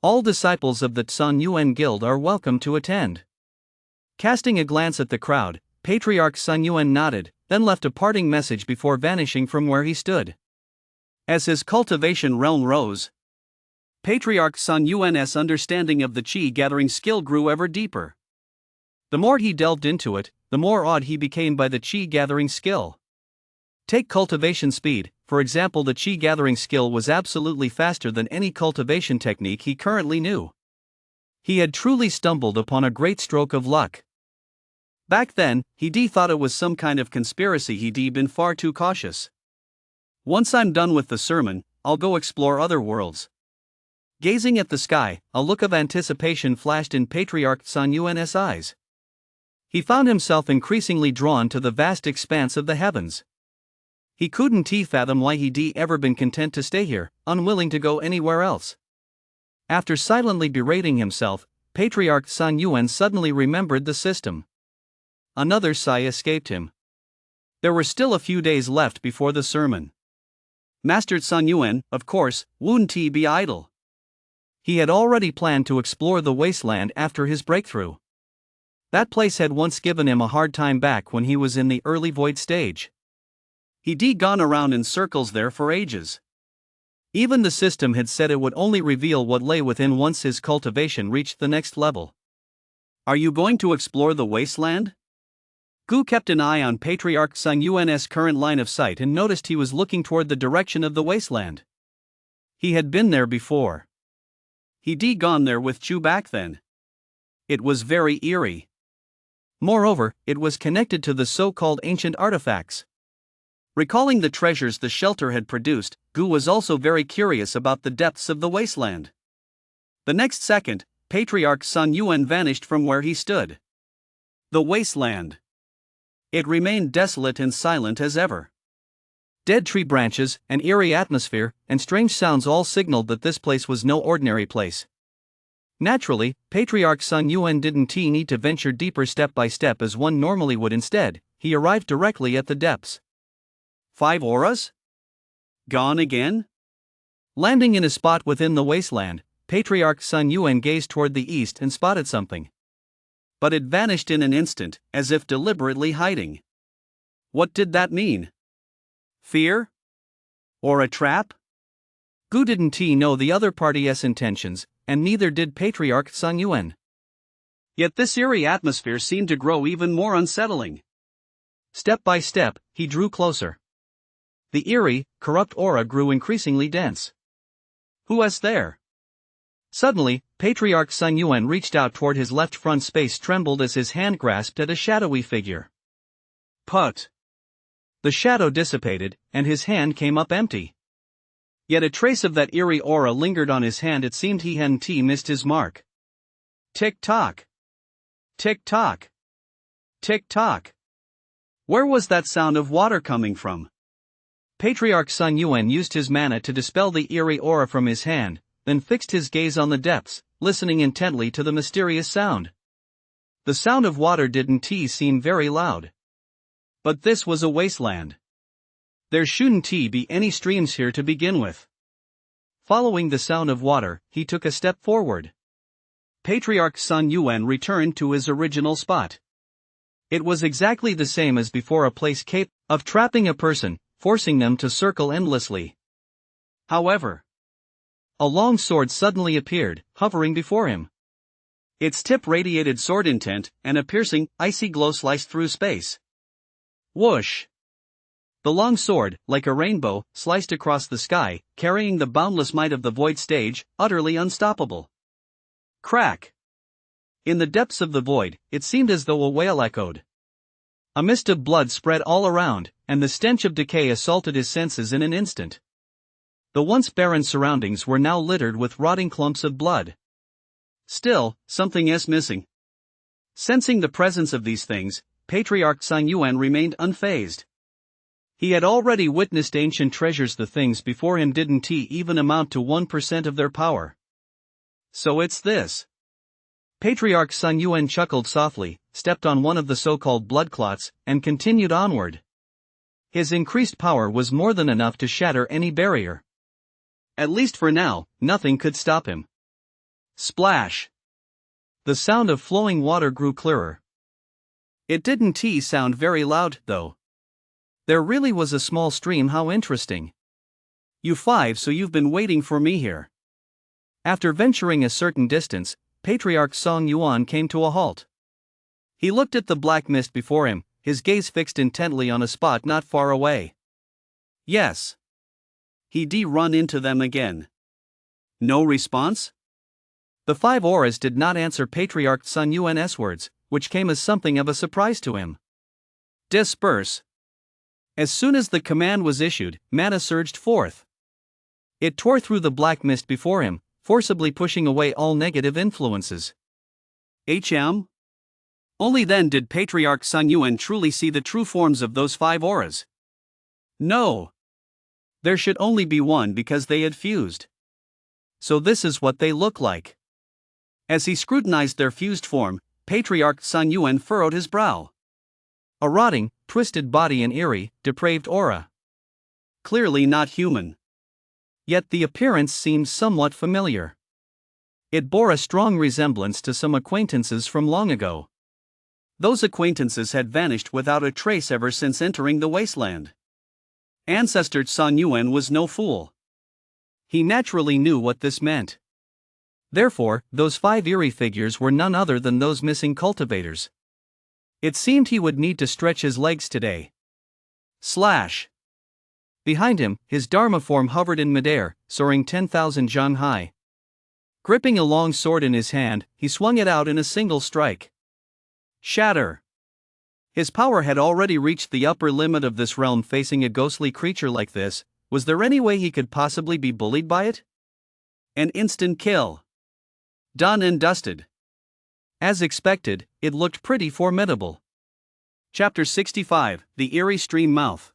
Speaker 2: All disciples of the Sun Yuan Guild are welcome to attend. Casting a glance at the crowd, Patriarch Sun Yuan nodded, then left a parting message before vanishing from where he stood.
Speaker 1: As his cultivation realm rose, Patriarch Sun Yuan's understanding of the qi gathering skill grew ever deeper. The more he delved into it, the more awed he became by the qi gathering skill. Take cultivation speed, for example. The qi gathering skill was absolutely faster than any cultivation technique he currently knew. He had truly stumbled upon a great stroke of luck. Back then, he thought it was some kind of conspiracy. He'd been far too cautious. Once I'm done with the sermon, I'll go explore other worlds. Gazing at the sky, a look of anticipation flashed in Patriarch Sun Yuan's eyes. He found himself increasingly drawn to the vast expanse of the heavens. He couldn't fathom why he'd ever been content to stay here, unwilling to go anywhere else. After silently berating himself, Patriarch Sun Yuan suddenly remembered the system. Another sigh escaped him. There were still a few days left before the sermon. Master Sun Yuan, of course, wouldn't be idle. He had already planned to explore the wasteland after his breakthrough. That place had once given him a hard time back when he was in the early void stage. He'd gone around in circles there for ages. Even the system had said it would only reveal what lay within once his cultivation reached the next level. Are you going to explore the wasteland? Gu kept an eye on Patriarch Sun Yuan's current line of sight and noticed he was looking toward the direction of the wasteland. He had been there before. He'd gone there with Chu back then. It was very eerie. Moreover, it was connected to the so-called ancient artifacts. Recalling the treasures the shelter had produced, Gu was also very curious about the depths of the wasteland. The next second, Patriarch Sun Yuan vanished from where he stood. The wasteland. It remained desolate and silent as ever. Dead tree branches, an eerie atmosphere, and strange sounds all signaled that this place was no ordinary place. Naturally, Patriarch Sun Yuan didn't need to venture deeper step by step as one normally would. Instead, he arrived directly at the depths. 5 auras? Gone again? Landing in a spot within the wasteland, Patriarch Sun Yuan gazed toward the east and spotted something. But it vanished in an instant, as if deliberately hiding. What did that mean? Fear? Or a trap? Gu didn't know the other party's intentions, and neither did Patriarch Sun Yuan. Yet this eerie atmosphere seemed to grow even more unsettling. Step by step, he drew closer. The eerie, corrupt aura grew increasingly dense. Who was there? Suddenly, Patriarch Sun Yuan reached out toward his left front. Space trembled as his hand grasped at a shadowy figure. Put. The shadow dissipated, and his hand came up empty. Yet a trace of that eerie aura lingered on his hand. It seemed he hadn't missed his mark. Tick-tock. Tick-tock. Tick-tock. Where was that sound of water coming from? Patriarch Sun Yuan used his mana to dispel the eerie aura from his hand, then fixed his gaze on the depths, listening intently to the mysterious sound. The sound of water didn't seem very loud. But this was a wasteland. There shouldn't be any streams here to begin with. Following the sound of water, he took a step forward. Patriarch Sun Yuan returned to his original spot. It was exactly the same as before, a place capable of trapping a person, forcing them to circle endlessly. However, a long sword suddenly appeared, hovering before him. Its tip radiated sword intent, and a piercing, icy glow sliced through space. Whoosh! The long sword, like a rainbow, sliced across the sky, carrying the boundless might of the void stage, utterly unstoppable. Crack! In the depths of the void, it seemed as though a wail echoed. A mist of blood spread all around, and the stench of decay assaulted his senses in an instant. The once barren surroundings were now littered with rotting clumps of blood. Still, something is missing. Sensing the presence of these things, Patriarch Sun Yuan remained unfazed. He had already witnessed ancient treasures. The things before him didn't even amount to 1% of their power. So it's this. Patriarch Sun Yuan chuckled softly, stepped on one of the so-called blood clots, and continued onward.
Speaker 2: His increased power was more than enough to shatter any barrier. At least for now, nothing could stop him. Splash! The sound of flowing water grew clearer. It didn't sound very loud, though. There really was a small stream. How interesting. You five, so you've been waiting for me here. After venturing a certain distance, Patriarch Song Yuan came to a halt. He looked at the black mist before him, his gaze fixed intently on a spot not far away. Yes. He'd run into them again. No response? The 5 auras did not answer Patriarch Sun Yuan's words, which came as something of a surprise to him. Disperse. As soon as the command was issued, mana surged forth. It tore through the black mist before him, forcibly pushing away all negative influences. Only then did Patriarch Sun Yuan truly see the true forms of those 5 auras. No. There should only be one because they had fused. So this is what they look like. As he scrutinized their fused form, Patriarch Sun Yuan furrowed his brow. A rotting, twisted body and eerie, depraved aura. Clearly not human. Yet the appearance seemed somewhat familiar. It bore a strong resemblance to some acquaintances from long ago. Those acquaintances had vanished without a trace ever since entering the wasteland. Ancestor Sun Yuan was no fool. He naturally knew what this meant. Therefore, those 5 eerie figures were none other than those missing cultivators. It seemed he would need to stretch his legs today. Slash! Behind him, his Dharma form hovered in midair, soaring 10,000 zhang high. Gripping a long sword in his hand, he swung it out in a single strike. Shatter! His power had already reached the upper limit of this realm. Facing a ghostly creature like this, was there any way he could possibly be bullied by it? An instant kill. Done and dusted. As expected, it looked pretty formidable. Chapter 65, The Eerie Stream Mouth.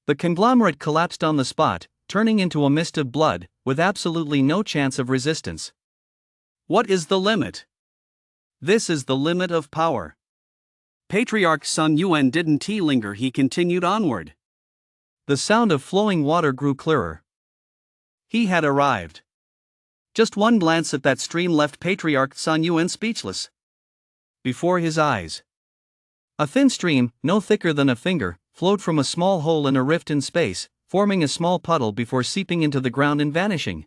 Speaker 2: The conglomerate collapsed on the spot, turning into a mist of blood, with absolutely no chance of resistance. What is the limit? This is the limit of power. Patriarch Sun Yuan didn't linger, he continued onward. The sound of flowing water grew clearer. He had arrived. Just one glance at that stream left Patriarch Sun Yuan speechless. Before his eyes, a thin stream, no thicker than a finger, flowed from a small hole in a rift in space, forming a small puddle before seeping into the ground and vanishing.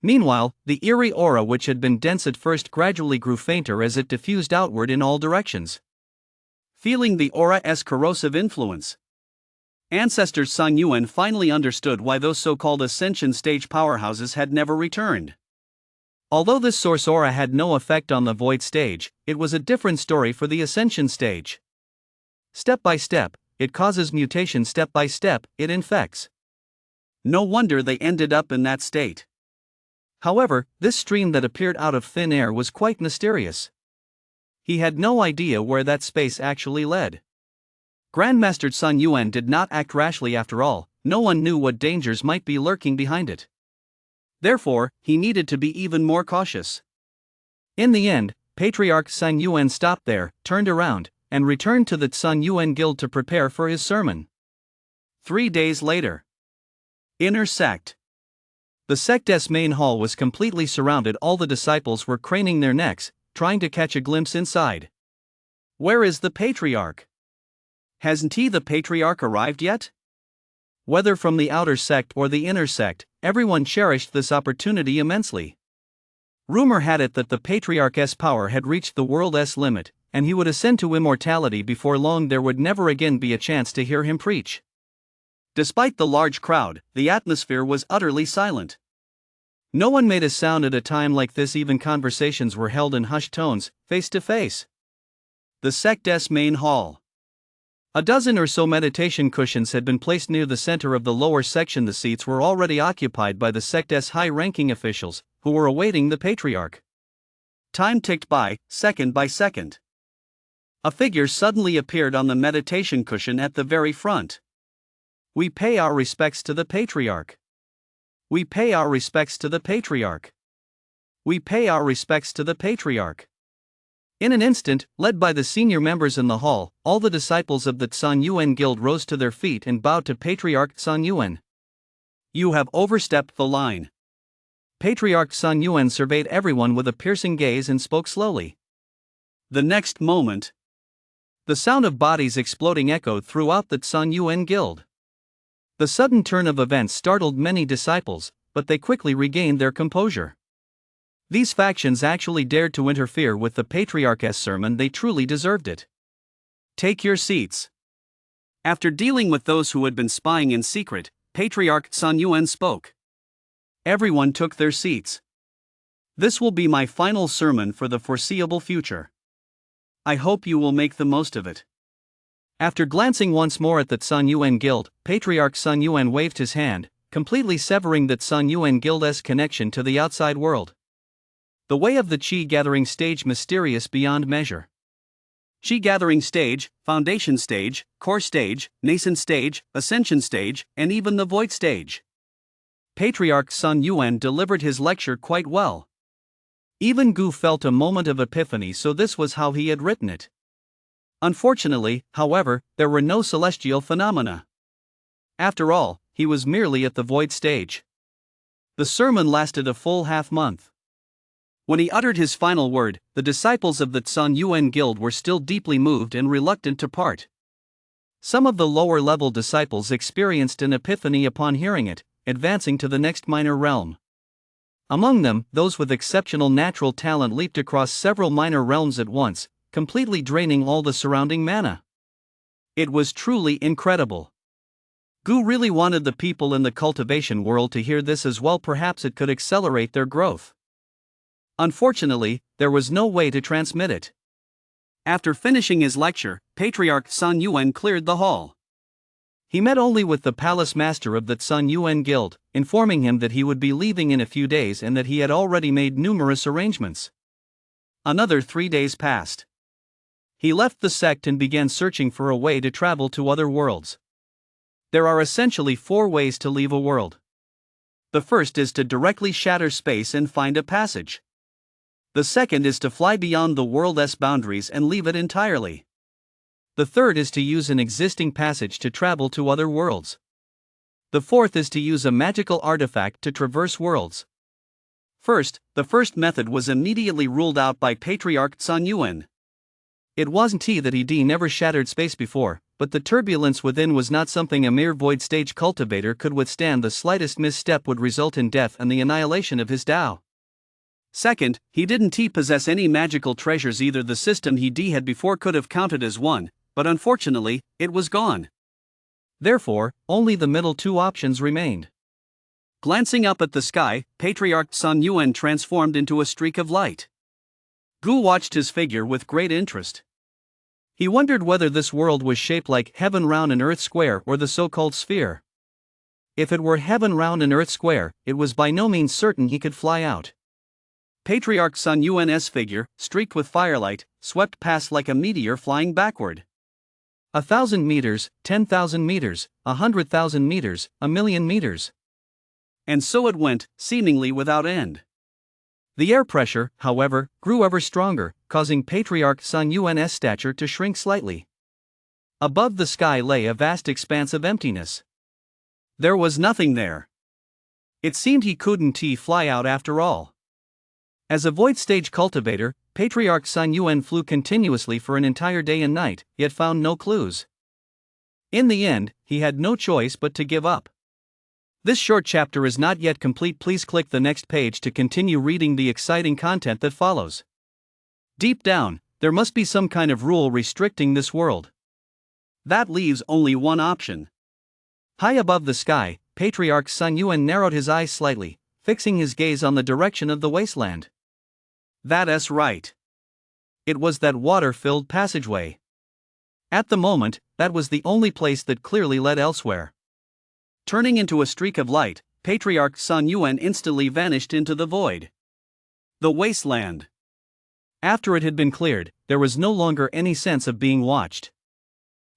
Speaker 2: Meanwhile, the eerie aura, which had been dense at first, gradually grew fainter as it diffused outward in all directions. Feeling the aura's corrosive influence, Ancestor Sun Yuan finally understood why those so-called ascension stage powerhouses had never returned. Although this source aura had no effect on the void stage, it was a different story for the ascension stage. Step by step, it causes mutation. Step by step, it infects. No wonder they ended up in that state. However, this stream that appeared out of thin air was quite mysterious. He had no idea where that space actually led. Grandmaster Sun Yuan did not act rashly after all. No one knew what dangers might be lurking behind it. Therefore, he needed to be even more cautious. In the end, Patriarch Sun Yuan stopped there, turned around, and returned to the Sun Yuan Guild to prepare for his sermon. 3 days later. Inner sect. The sect's main hall was completely surrounded. All the disciples were craning their necks, trying to catch a glimpse inside. Where is the Patriarch? Hasn't the Patriarch arrived yet? Whether from the outer sect or the inner sect, everyone cherished this opportunity immensely. Rumor had it that the Patriarch's power had reached the world's limit, and he would ascend to immortality before long. There would never again be a chance to hear him preach. Despite the large crowd, the atmosphere was utterly silent. No one made a sound at a time like this. Even conversations were held in hushed tones, face to face. The sect's main hall. A dozen or so meditation cushions had been placed near the center of the lower section. The seats were already occupied by the sect's high-ranking officials, who were awaiting the Patriarch. Time ticked by, second by second. A figure suddenly appeared on the meditation cushion at the very front. We pay our respects to the Patriarch. We pay our respects to the Patriarch. We pay our respects to the Patriarch. In an instant, led by the senior members in the hall, all the disciples of the Tsan Yuan guild rose to their feet and bowed to Patriarch Tsan Yuan.
Speaker 1: You have overstepped the line.
Speaker 2: Patriarch Tsan Yuan surveyed everyone with a piercing gaze and spoke slowly.
Speaker 1: The next moment,
Speaker 2: the sound of bodies exploding echoed throughout the Tsan Yuan guild. The sudden turn of events startled many disciples, but they quickly regained their composure. These factions actually dared to interfere with the Patriarch's sermon. They truly deserved it.
Speaker 1: Take your seats. After dealing with those who had been spying in secret, Patriarch Tsan Yuan spoke. Everyone took their seats. This will be my final sermon for the foreseeable future. I hope you will make the most of it.
Speaker 2: After glancing once more at the Tsan Yuan guild, Patriarch Tsan Yuan waved his hand, completely severing the Tsan Yuan guild's connection to the outside world. The way of the Qi gathering stage mysterious beyond measure.
Speaker 1: Qi gathering stage, foundation stage, core stage, nascent stage, ascension stage, and even the void stage. Patriarch Tsan Yuan delivered his lecture quite well. Even Gu felt a moment of epiphany, so this was how he had written it. Unfortunately, however, there were no celestial phenomena. After all, he was merely at the void stage. The sermon lasted a full half-month. When he uttered his final word, the disciples of the Tsan Yuan guild were still deeply moved and reluctant to part. Some of the lower-level disciples experienced an epiphany upon hearing it, advancing to the next minor realm. Among them, those with exceptional natural talent leaped across several minor realms at once, completely draining all the surrounding mana. It was truly incredible. Gu really wanted the people in the cultivation world to hear this as well. Perhaps it could accelerate their growth. Unfortunately, there was no way to transmit it. After finishing his lecture, Patriarch Tsan Yuan cleared the hall. He met only with the palace master of the Tsan Yuan guild, informing him that he would be leaving in a few days and that he had already made numerous arrangements. Another 3 days passed. He left the sect and began searching for a way to travel to other worlds. There are essentially 4 ways to leave a world. The first is to directly shatter space and find a passage. The second is to fly beyond the world's boundaries and leave it entirely. The third is to use an existing passage to travel to other worlds. The fourth is to use a magical artifact to traverse worlds. The first method was immediately ruled out by Patriarch Tsan Yuan. It wasn't that he never shattered space before, but the turbulence within was not something a mere void stage cultivator could withstand. The slightest misstep would result in death and the annihilation of his Tao. Second, he didn't possess any magical treasures either. The system he had before could have counted as one, but unfortunately, it was gone. Therefore, only the middle 2 options remained. Glancing up at the sky, Patriarch Tsan Yuan transformed into a streak of light. Gu watched his figure with great interest. He wondered whether this world was shaped like heaven round and earth square or the so-called sphere. If it were heaven round and earth square, it was by no means certain he could fly out. Patriarch Tsan Yuan's figure, streaked with firelight, swept past like a meteor flying backward. 1,000 meters, 10,000 meters, 100,000 meters, 1,000,000 meters. And so it went, seemingly without end. The air pressure, however, grew ever stronger, causing Patriarch Tsan Yuan's stature to shrink slightly. Above the sky lay a vast expanse of emptiness. There was nothing there. It seemed he couldn't fly out after all. As a void stage cultivator, Patriarch Tsan Yuan flew continuously for an entire day and night, yet found no clues. In the end, he had no choice but to give up. This short chapter is not yet complete. Please click the next page to continue reading the exciting content that follows. Deep down, there must be some kind of rule restricting this world. That leaves only one option. High above the sky, Patriarch Tsan Yuan narrowed his eyes slightly, fixing his gaze on the direction of the wasteland. That's right. It was that water-filled passageway. At the moment, that was the only place that clearly led elsewhere. Turning into a streak of light, Patriarch Tsan Yuan instantly vanished into the void. The wasteland. After it had been cleared, there was no longer any sense of being watched.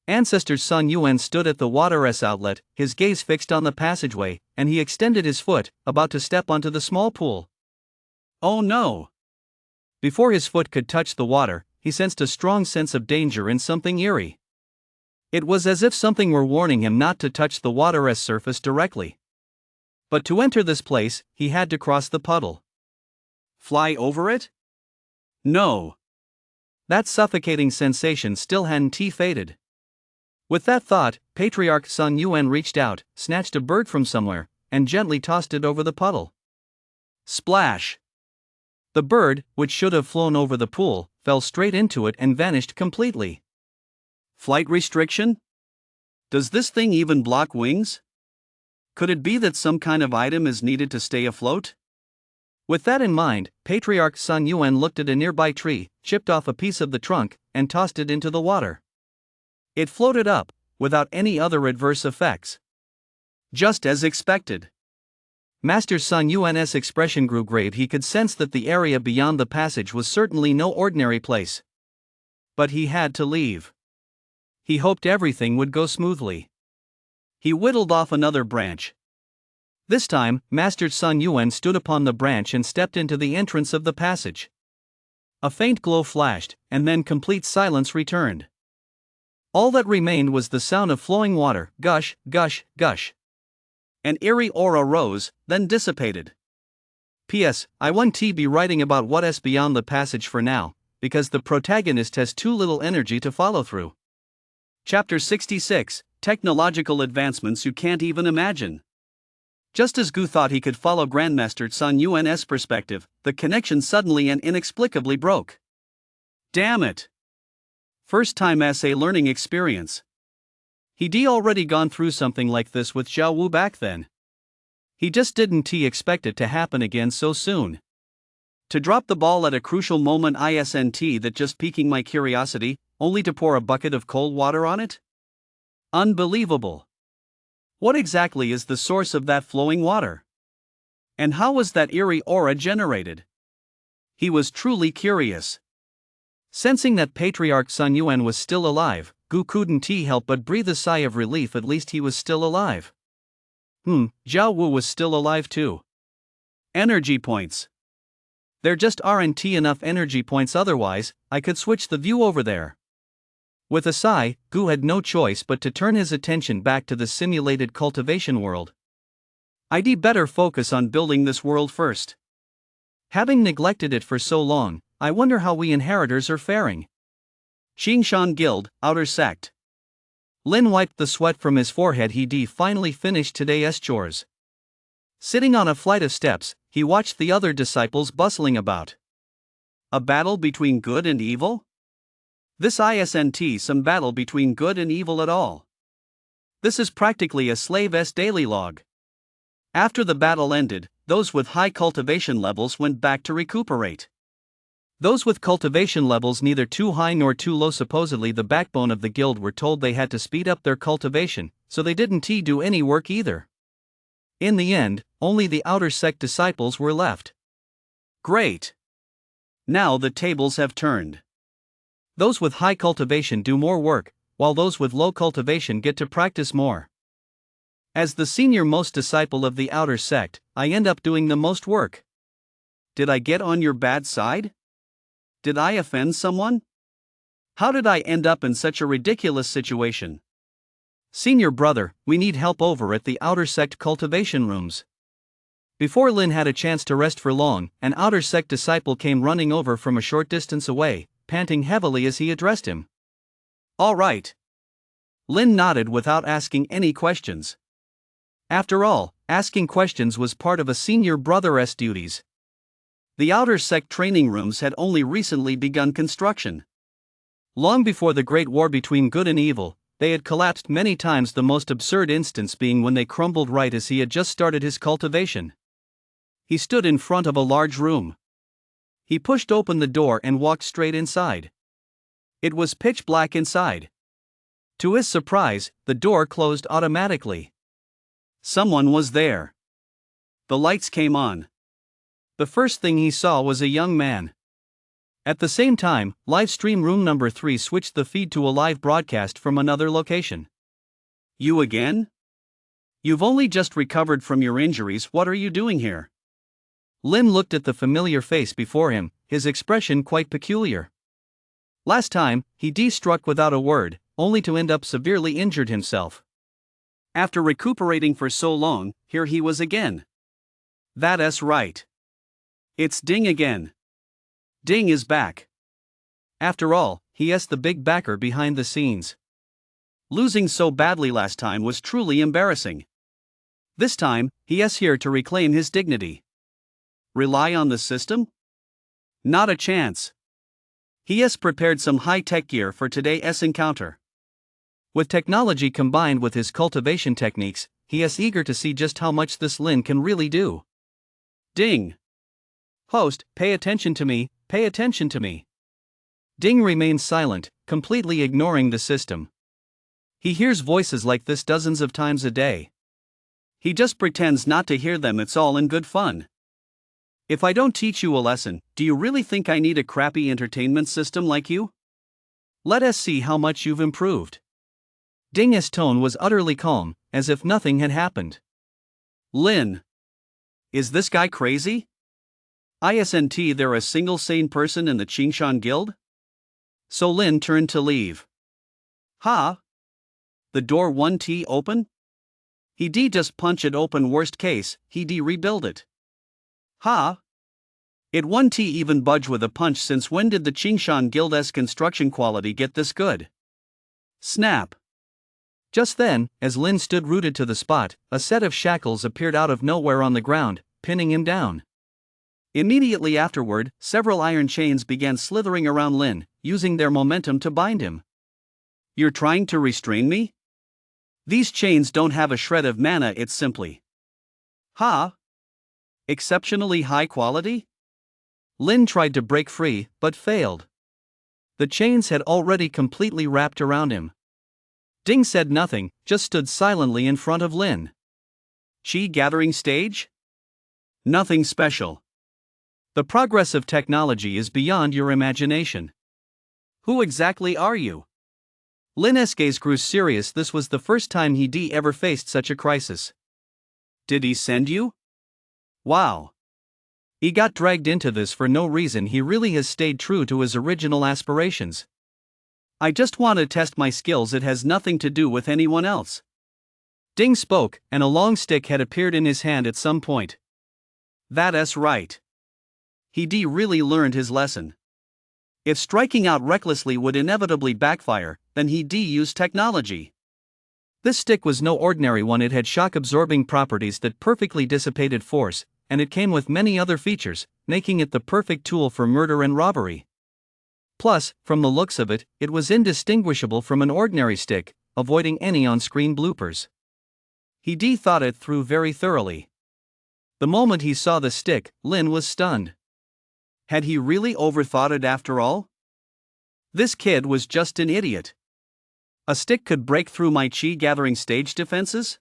Speaker 1: Ancestor Tsan Yuan stood at the water's outlet, his gaze fixed on the passageway, and he extended his foot, about to step onto the small pool. Oh no! Before his foot could touch the water,
Speaker 2: he sensed a strong sense of danger and something eerie. It was as if something were warning him not to touch the water's surface directly. But to enter this place, he had to cross the puddle.
Speaker 1: Fly over it? No.
Speaker 2: That suffocating sensation still hadn't faded. With that thought, Patriarch Sun Yuan reached out, snatched a bird from somewhere, and gently tossed it over the puddle.
Speaker 1: Splash!
Speaker 2: The bird, which should have flown over the pool, fell straight into it and vanished completely.
Speaker 1: Flight restriction? Does this thing even block wings? Could it be that some kind of item is needed to stay afloat?
Speaker 2: With that in mind, Patriarch Sun Yuan looked at a nearby tree, chipped off a piece of the trunk, and tossed it into the water. It floated up, without any other adverse effects.
Speaker 1: Just as expected.
Speaker 2: Master Sun Yuan's expression grew grave. He could sense that the area beyond the passage was certainly no ordinary place. But he had to leave. He hoped everything would go smoothly.
Speaker 1: He whittled off another branch.
Speaker 2: This time, Master Sun Yuan stood upon the branch and stepped into the entrance of the passage. A faint glow flashed, and then complete silence returned. All that remained was the sound of flowing water, gush, gush, gush.
Speaker 1: An eerie aura rose, then dissipated.
Speaker 2: P.S. I won't be writing about what's beyond the passage for now, because the protagonist has too little energy to follow through.
Speaker 1: Chapter 66, Technological Advancements You Can't Even Imagine. Just as Gu thought he could follow Grandmaster Sun Yuan's perspective, the connection suddenly and inexplicably broke. Damn it! First time essay learning experience. He'd already gone through something like this with Zhao Wu back then. He just didn't expect it to happen again so soon. To drop the ball at a crucial moment isn't that just piquing my curiosity, only to pour a bucket of cold water on it? Unbelievable. What exactly is the source of that flowing water? And how was that eerie aura generated? He was truly curious. Sensing that Patriarch Sun Yuan was still alive, Gu couldn't help but breathe a sigh of relief. At least he was still alive. Zhao Wu was still alive too. Energy points. There just aren't enough energy points, otherwise, I could switch the view over there. With a sigh, Gu had no choice but to turn his attention back to the simulated cultivation world. I'd better focus on building this world first. Having neglected it for so long, I wonder how we inheritors are faring. Qingshan Guild, Outer Sect.
Speaker 2: Lin wiped the sweat from his forehead. He'd finally finished today's chores. Sitting on a flight of steps, he watched the other disciples bustling about.
Speaker 1: A battle between good and evil? This isn't some battle between good and evil at all. This is practically a slave's daily log. After the battle ended, those with high cultivation levels went back to recuperate. Those with cultivation levels neither too high nor too low, supposedly the backbone of the guild, were told they had to speed up their cultivation, so they didn't do any work either. In the end, only the outer sect disciples were left. Great. Now the tables have turned.
Speaker 2: Those with high cultivation do more work, while those with low cultivation get to practice more. As the senior-most disciple of the outer sect, I end up doing the most work.
Speaker 1: Did I get on your bad side? Did I offend someone? How did I end up in such a ridiculous situation?
Speaker 2: Senior brother, we need help over at the outer sect cultivation rooms. Before Lin had a chance to rest for long, an outer sect disciple came running over from a short distance away, panting heavily as he addressed him.
Speaker 1: All right. Lin nodded without asking any questions. After all, asking questions was part of a senior brother's duties. The outer sect training rooms had only recently begun construction.
Speaker 2: Long before the Great War between good and evil, they had collapsed many times, the most absurd instance being when they crumbled right as he had just started his cultivation. He stood in front of a large room. He pushed open the door and walked straight inside. It was pitch black inside. To his surprise, the door closed automatically.
Speaker 1: Someone was there. The lights came on.
Speaker 2: The first thing he saw was a young man. At the same time, live stream room number 3 switched the feed to a live broadcast from another location.
Speaker 1: You again? You've only just recovered from your injuries. What are you doing here?
Speaker 2: Lin looked at the familiar face before him, his expression quite peculiar. Last time, he struck without a word, only to end up severely injured himself.
Speaker 1: After recuperating for so long, here he was again. That's right. It's Ding again. Ding is back.
Speaker 2: After all, he's the big backer behind the scenes.
Speaker 1: Losing so badly last time was truly embarrassing. This time, he's here to reclaim his dignity. Rely on the system? Not a chance. He has prepared some high-tech gear for today's encounter.
Speaker 2: With technology combined with his cultivation techniques, he is eager to see just how much this Lin can really do.
Speaker 1: Ding.
Speaker 2: Host, pay attention to me, pay attention to me. Ding remains silent, completely ignoring the system. He hears voices like this dozens of times a day.
Speaker 1: He just pretends not to hear them. It's all in good fun. If I don't teach you a lesson, do you really think I need a crappy entertainment system like you?
Speaker 2: Let us see how much you've improved. Ding's tone was utterly calm, as if nothing had happened.
Speaker 1: Lin. Is this guy crazy? Isn't there a single sane person in the Qingshan Guild? So Lin turned to leave. Ha! The door won't open? He just punch it open, worst case, he rebuild it. Ha! It won't even budge with a punch. Since when did the Qingshan Guild's construction quality get this good? Snap!
Speaker 2: Just then, as Lin stood rooted to the spot, a set of shackles appeared out of nowhere on the ground, pinning him down.
Speaker 1: Immediately afterward, several iron chains began slithering around Lin, using their momentum to bind him. You're trying to restrain me? These chains don't have a shred of mana. It's simply exceptionally high quality?
Speaker 2: Lin tried to break free, but failed. The chains had already completely wrapped around him. Ding said nothing, just stood silently in front of Lin.
Speaker 1: Qi gathering stage? Nothing special.
Speaker 2: The progress of technology is beyond your imagination.
Speaker 1: Who exactly are you?
Speaker 2: Lin's gaze grew serious. This was the first time he ever faced such a crisis.
Speaker 1: Did he send you? Wow.
Speaker 2: He got dragged into this for no reason. He really has stayed true to his original aspirations.
Speaker 1: I just want to test my skills. It has nothing to do with anyone else.
Speaker 2: Ding spoke, and a long stick had appeared in his hand at some point.
Speaker 1: That's right. He really learned his lesson. If striking out recklessly would inevitably backfire, then he used technology.
Speaker 2: This stick was no ordinary one. It had shock-absorbing properties that perfectly dissipated force, and it came with many other features, making it the perfect tool for murder and robbery. Plus, from the looks of it, it was indistinguishable from an ordinary stick, avoiding any on-screen bloopers. He thought it through very thoroughly. The moment he saw the stick, Lin was stunned.
Speaker 1: Had he really overthought it after all? This kid was just an idiot. A stick could break through my Qi gathering stage defenses?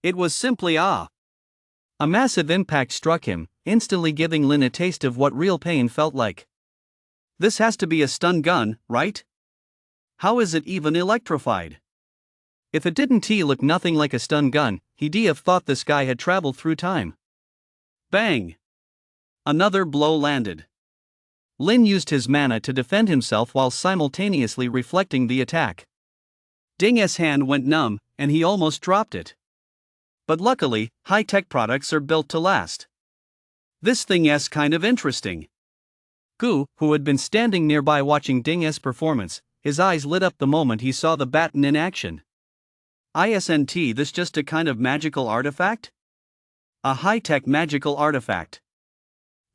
Speaker 1: It was simply A
Speaker 2: massive impact struck him, instantly giving Lin a taste of what real pain felt like.
Speaker 1: This has to be a stun gun, right? How is it even electrified?
Speaker 2: If it didn't look nothing like a stun gun, he'd have thought this guy had traveled through time.
Speaker 1: Bang! Another blow landed.
Speaker 2: Lin used his mana to defend himself while simultaneously reflecting the attack.
Speaker 1: Ding's hand went numb, and he almost dropped it. But luckily, high-tech products are built to last. This thing's kind of interesting.
Speaker 2: Gu, who had been standing nearby watching Ding's performance, his eyes lit up the moment he saw the baton in action.
Speaker 1: Isn't this just a kind of magical artifact? A high-tech magical artifact.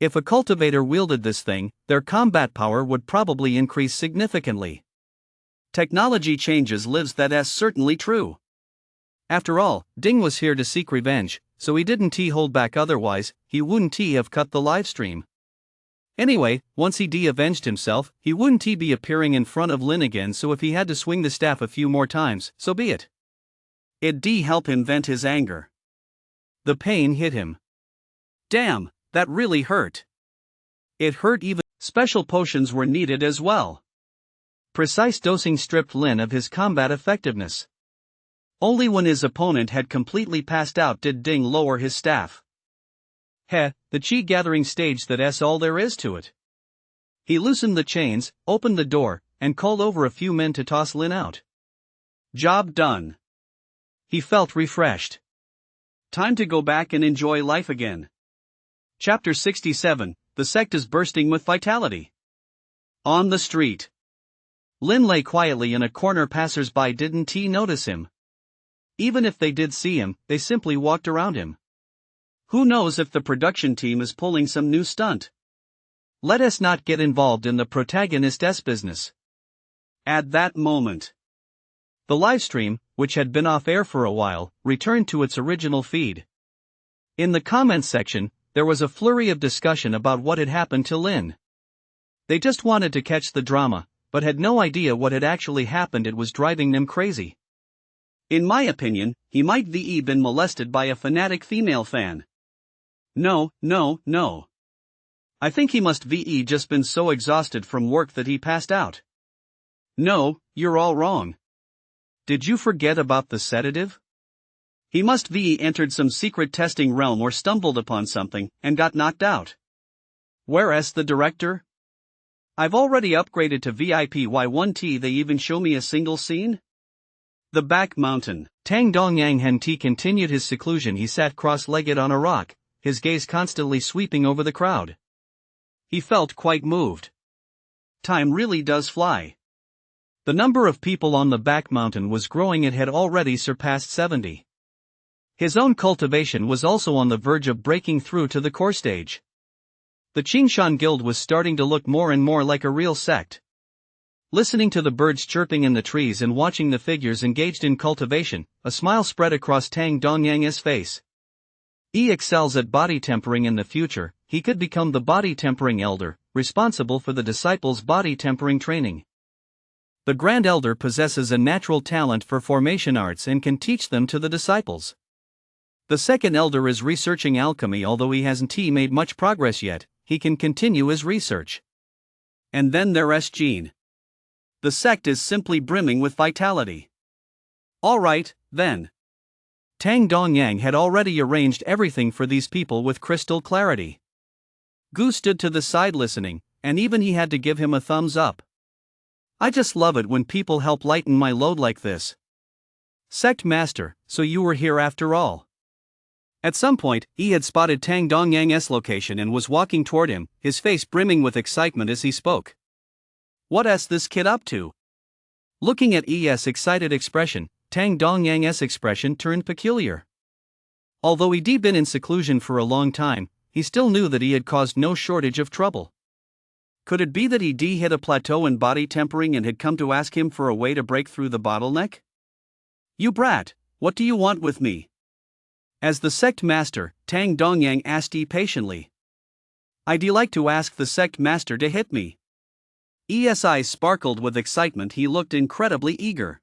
Speaker 2: If a cultivator wielded this thing, their combat power would probably increase significantly.
Speaker 1: Technology changes lives. That's certainly true.
Speaker 2: After all, Ding was here to seek revenge, so he didn't hold back. Otherwise, he wouldn't have cut the livestream. Anyway, once he avenged himself, he wouldn't be appearing in front of Lin again, so if he had to swing the staff a few more times, so be it.
Speaker 1: It'd help him vent his anger.
Speaker 2: The pain hit him.
Speaker 1: Damn, that really hurt. It hurt even. Special potions were needed as well.
Speaker 2: Precise dosing stripped Lin of his combat effectiveness.
Speaker 1: Only when his opponent had completely passed out did Ding lower his staff.
Speaker 2: The Qi gathering stage, that's all there is to it. He loosened the chains, opened the door, and called over a few men to toss Lin out.
Speaker 1: Job done.
Speaker 2: He felt refreshed.
Speaker 1: Time to go back and enjoy life again. Chapter 67, The sect is bursting with vitality. On the street.
Speaker 2: Lin lay quietly in a corner. Passers-by didn't notice him. Even if they did see him, they simply walked around him.
Speaker 1: Who knows if the production team is pulling some new stunt?
Speaker 2: Let us not get involved in the protagonist's business.
Speaker 1: At that moment,
Speaker 2: the livestream, which had been off air for a while, returned to its original feed. In the comments section, there was a flurry of discussion about what had happened to Lin. They just wanted to catch the drama, but had no idea what had actually happened. It was driving them crazy.
Speaker 1: In my opinion, he might have been molested by a fanatic female fan. No. I think he must have just been so exhausted from work that he passed out. No, you're all wrong.
Speaker 2: Did you forget about the sedative?
Speaker 1: He must have entered some secret testing realm or stumbled upon something and got knocked out. Whereas the director? I've already upgraded to VIP Y1T. They even show me a single scene? The back mountain.
Speaker 2: Tang Dongyang Henti continued his seclusion. He sat cross-legged on a rock, his gaze constantly sweeping over the crowd.
Speaker 1: He felt quite moved. Time really does fly.
Speaker 2: The number of people on the back mountain was growing. It had already surpassed 70. His own cultivation was also on the verge of breaking through to the core stage. The Qingshan Guild was starting to look more and more like a real sect. Listening to the birds chirping in the trees and watching the figures engaged in cultivation, a smile spread across Tang Dongyang's face. He excels at body tempering. In the future, he could become the body tempering elder, responsible for the disciples' body tempering training. The Grand Elder possesses a natural talent for formation arts and can teach them to the disciples. The second elder is researching alchemy. Although he hasn't made much progress yet, he can continue his research.
Speaker 1: And then there's Jean. The sect is simply brimming with vitality. Alright, then.
Speaker 2: Tang Dongyang had already arranged everything for these people with crystal clarity.
Speaker 1: Gu stood to the side listening, and even he had to give him a thumbs up.
Speaker 2: I just love it when people help lighten my load like this.
Speaker 1: Sect Master, so you were here after all. At some point, he had spotted Tang Dongyang's location and was walking toward him, his face brimming with excitement as he spoke. What's this kid up to?
Speaker 2: Looking at ES' excited expression, Tang Dongyang's expression turned peculiar. Although he'd been in seclusion for a long time, he still knew that he had caused no shortage of trouble.
Speaker 1: Could it be that he'd hit a plateau in body tempering and had come to ask him for a way to break through the bottleneck? You brat, what do you want with me? As the sect master, Tang Dongyang asked patiently. I'd like to ask the sect master to hit me. ES eyes sparkled with excitement. He looked incredibly eager.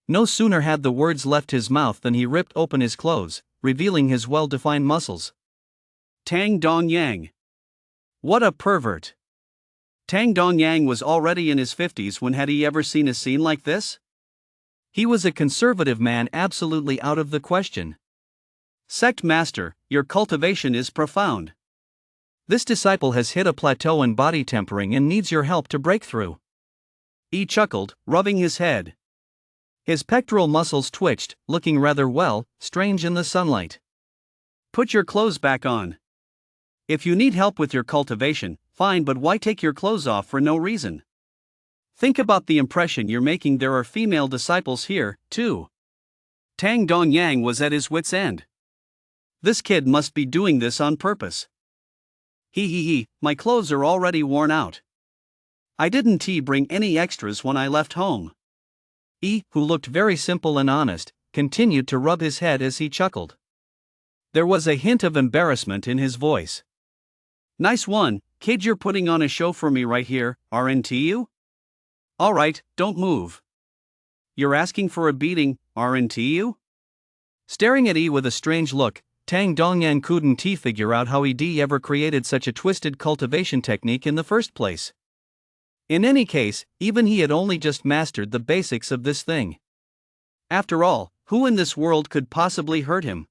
Speaker 2: No sooner had the words left his mouth than he ripped open his clothes, revealing his well-defined muscles.
Speaker 1: Tang Dongyang. What a pervert. Tang Dongyang was already in his 50s when had he ever seen a scene like this?
Speaker 2: He was a conservative man, absolutely out of the question.
Speaker 1: Sect Master, your cultivation is profound.
Speaker 2: This disciple has hit a plateau in body tempering and needs your help to break through.
Speaker 1: He chuckled, rubbing his head.
Speaker 2: His pectoral muscles twitched, looking rather strange in the sunlight.
Speaker 1: Put your clothes back on. If you need help with your cultivation, fine, but why take your clothes off for no reason? Think about the impression you're making. There are female disciples here, too. Tang Dongyang was at his wit's end. This kid must be doing this on purpose. My clothes are already worn out. I didn't bring any extras when I left home.
Speaker 2: Who looked very simple and honest, continued to rub his head as he chuckled. There was a hint of embarrassment in his voice.
Speaker 1: Nice one, kid, you're putting on a show for me right here, aren't you? Alright, don't move. You're asking for a beating, aren't you?
Speaker 2: Staring at with a strange look, Tang Dongyang couldn't figure out how he ever created such a twisted cultivation technique in the first place. In any case, even he had only just mastered the basics of this thing.
Speaker 1: After all, who in this world could possibly hurt him?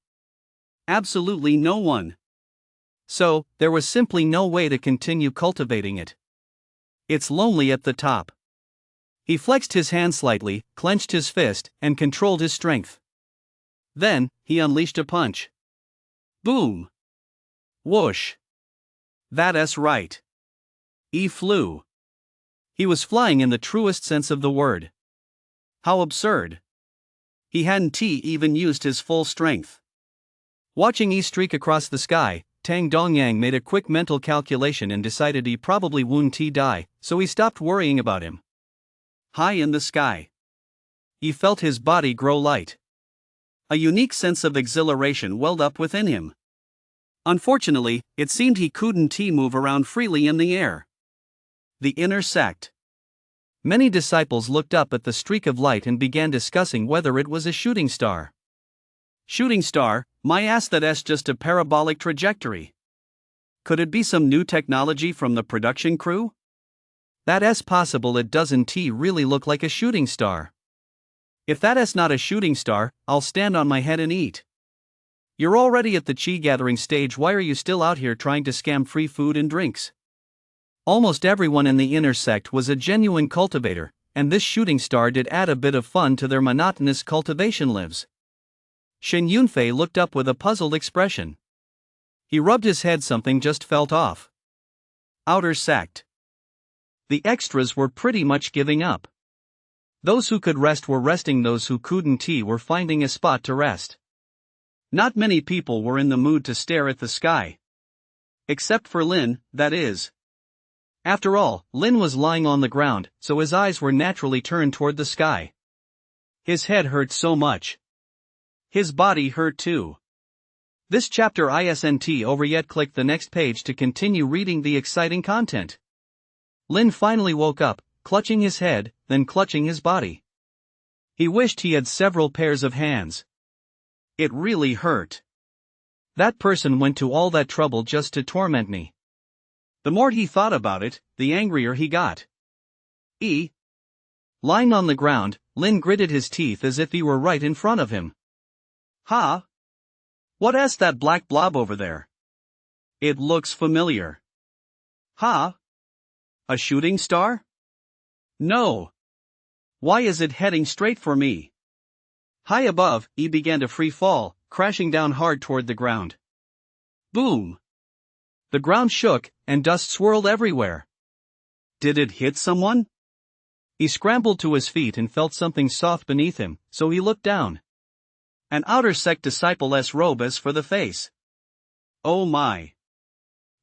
Speaker 1: Absolutely no one.
Speaker 2: So, there was simply no way to continue cultivating it.
Speaker 1: It's lonely at the top. He flexed his hand slightly, clenched his fist, and controlled his strength. Then, he unleashed a punch. Boom! Whoosh! That's right. He flew. He was flying in the truest sense of the word. How absurd. He hadn't even used his full strength. Watching E streak across the sky, Tang Dongyang made a quick mental calculation and decided he probably wouldn't die, so he stopped worrying about him. High in the sky, he felt his body grow light. A unique sense of exhilaration welled up within him. Unfortunately, it seemed he couldn't move around freely in the air. The inner sect. Many disciples looked up at the streak of light and began discussing whether it was a shooting star. Shooting star, my ass, that's just a parabolic trajectory. Could it be some new technology from the production crew? That's possible. It doesn't really look like a shooting star. If that's not a shooting star, I'll stand on my head and eat. You're already at the chi gathering stage, why are you still out here trying to scam free food and drinks? Almost everyone in the inner sect was a genuine cultivator, and this shooting star did add a bit of fun to their monotonous cultivation lives. Shen Yunfei looked up with a puzzled expression. He rubbed his head, something just felt off. Outer sect. The extras were pretty much giving up. Those who could rest were resting, those who couldn't were finding a spot to rest. Not many people were in the mood to stare at the sky. Except for Lin, that is. After all, Lin was lying on the ground, so his eyes were naturally turned toward the sky. His head hurt so much. His body hurt too. This chapter isn't over yet. Click the next page to continue reading the exciting content. Lin finally woke up, clutching his head, then clutching his body. He wished he had several pairs of hands. It really hurt. That person went to all that trouble just to torment me. The more he thought about it, the angrier he got. Lying on the ground, Lin gritted his teeth as if he were right in front of him. Huh? What's that black blob over there? It looks familiar. Huh? A shooting star? No. Why is it heading straight for me? High above, he began to free fall, crashing down hard toward the ground. Boom! The ground shook, and dust swirled everywhere. Did it hit someone? He scrambled to his feet and felt something soft beneath him, so he looked down. An outer sect disciple's robe as for the face. Oh my!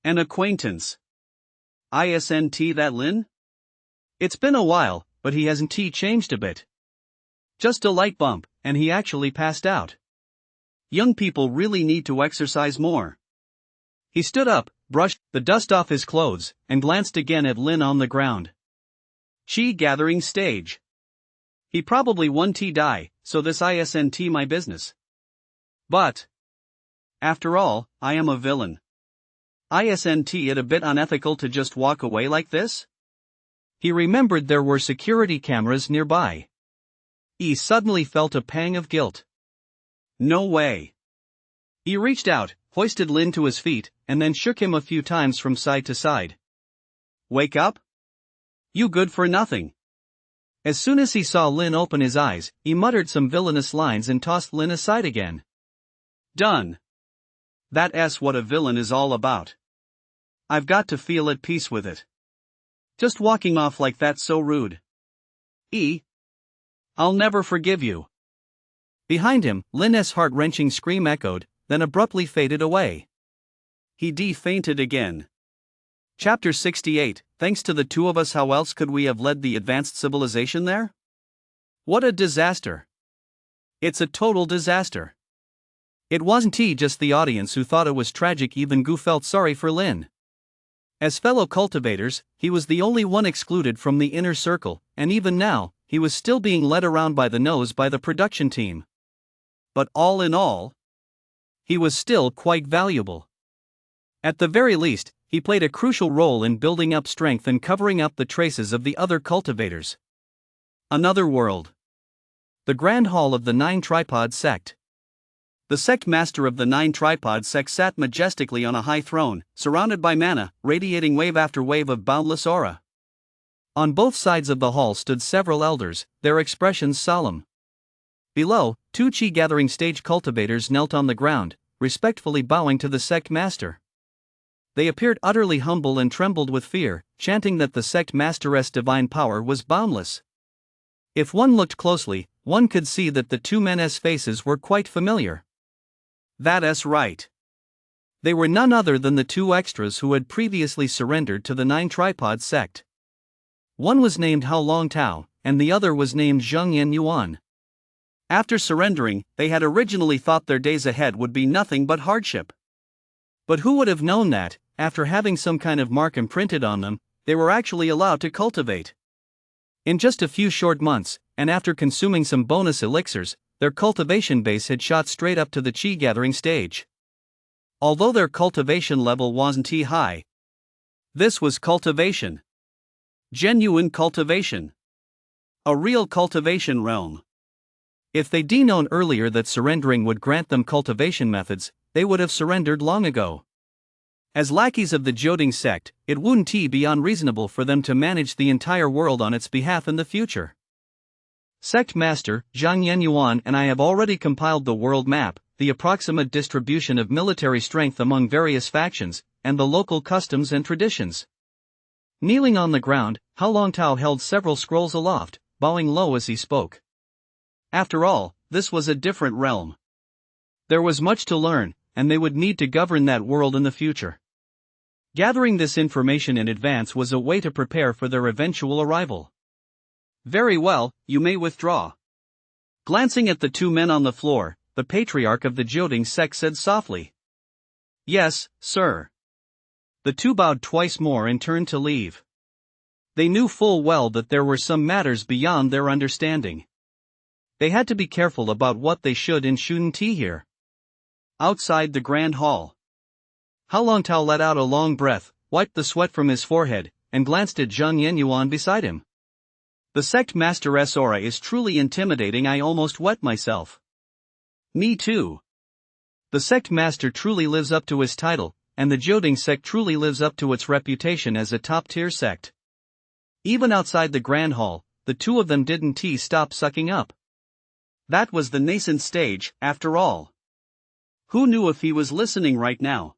Speaker 1: An acquaintance. Isn't that Lin? It's been a while, but he hasn't changed a bit. Just a light bump, and he actually passed out. Young people really need to exercise more. He stood up, brushed the dust off his clothes, and glanced again at Lin on the ground. Chi gathering stage. He probably won't die, so this isn't my business. But, after all, I am a villain. Isn't it a bit unethical to just walk away like this? He remembered there were security cameras nearby. He suddenly felt a pang of guilt. No way. He reached out, hoisted Lin to his feet, and then shook him a few times from side to side. Wake up? You good for nothing. As soon as he saw Lin open his eyes, he muttered some villainous lines and tossed Lin aside again. Done. That's what a villain is all about. I've got to feel at peace with it. Just walking off like that's so rude. I'll never forgive you. Behind him, Lin's heart-wrenching scream echoed, then abruptly faded away. He fainted again. Chapter 68, thanks to the two of us, how else could we have led the advanced civilization there? What a disaster. It's a total disaster. It wasn't just the audience who thought it was tragic, even Gu felt sorry for Lin. As fellow cultivators, he was the only one excluded from the inner circle, and even now, he was still being led around by the nose by the production team. But all in all, he was still quite valuable. At the very least, he played a crucial role in building up strength and covering up the traces of the other cultivators. Another world. The Grand Hall of the Nine Tripod Sect. The sect master of the Nine Tripod Sect sat majestically on a high throne, surrounded by mana, radiating wave after wave of boundless aura.
Speaker 2: On both sides of the hall stood several elders, their expressions solemn. Below, two chi-gathering stage cultivators knelt on the ground, respectfully bowing to the sect master. They appeared utterly humble and trembled with fear, chanting that the sect master's divine power was boundless. If one looked closely, one could see that the two men's faces were quite familiar.
Speaker 1: That's right.
Speaker 2: They were none other than the two extras who had previously surrendered to the Nine Tripod sect. One was named Hao Long Tao, and the other was named Zheng Yan Yuan.
Speaker 1: After surrendering, they had originally thought their days ahead would be nothing but hardship.
Speaker 2: But who would have known that, after having some kind of mark imprinted on them, they were actually allowed to cultivate? In just a few short months, and after consuming some bonus elixirs, their cultivation base had shot straight up to the chi-gathering stage. Although their cultivation level wasn't high,
Speaker 1: this was cultivation. Genuine cultivation. A real cultivation realm.
Speaker 2: If they'd known earlier that surrendering would grant them cultivation methods, they would have surrendered long ago. As lackeys of the Jioding sect, it wouldn't be unreasonable for them to manage the entire world on its behalf in the future. Sect Master, Zhang Yuan and I have already compiled the world map, the approximate distribution of military strength among various factions, and the local customs and traditions. Kneeling on the ground, Hao Long Tao held several scrolls aloft, bowing low as he spoke. After all, this was a different realm. There was much to learn, and they would need to govern that world in the future. Gathering this information in advance was a way to prepare for their eventual arrival.
Speaker 1: Very well, you may withdraw. Glancing at the two men on the floor, the patriarch of the Jioding sect said softly. Yes, sir. The two bowed twice more and turned to leave. They knew full well that there were some matters beyond their understanding. They had to be careful about what they should and shouldn't hear. Outside the grand hall, Hao Long Tao let out a long breath, wiped the sweat from his forehead, and glanced at Zheng Yuan beside him. The sect master's aura is truly intimidating. I almost wet myself. Me too. The sect master truly lives up to his title, and the Jioding sect truly lives up to its reputation as a top-tier sect. Even outside the grand hall, the two of them didn't stop sucking up. That was the nascent stage, after all. Who knew if he was listening right now?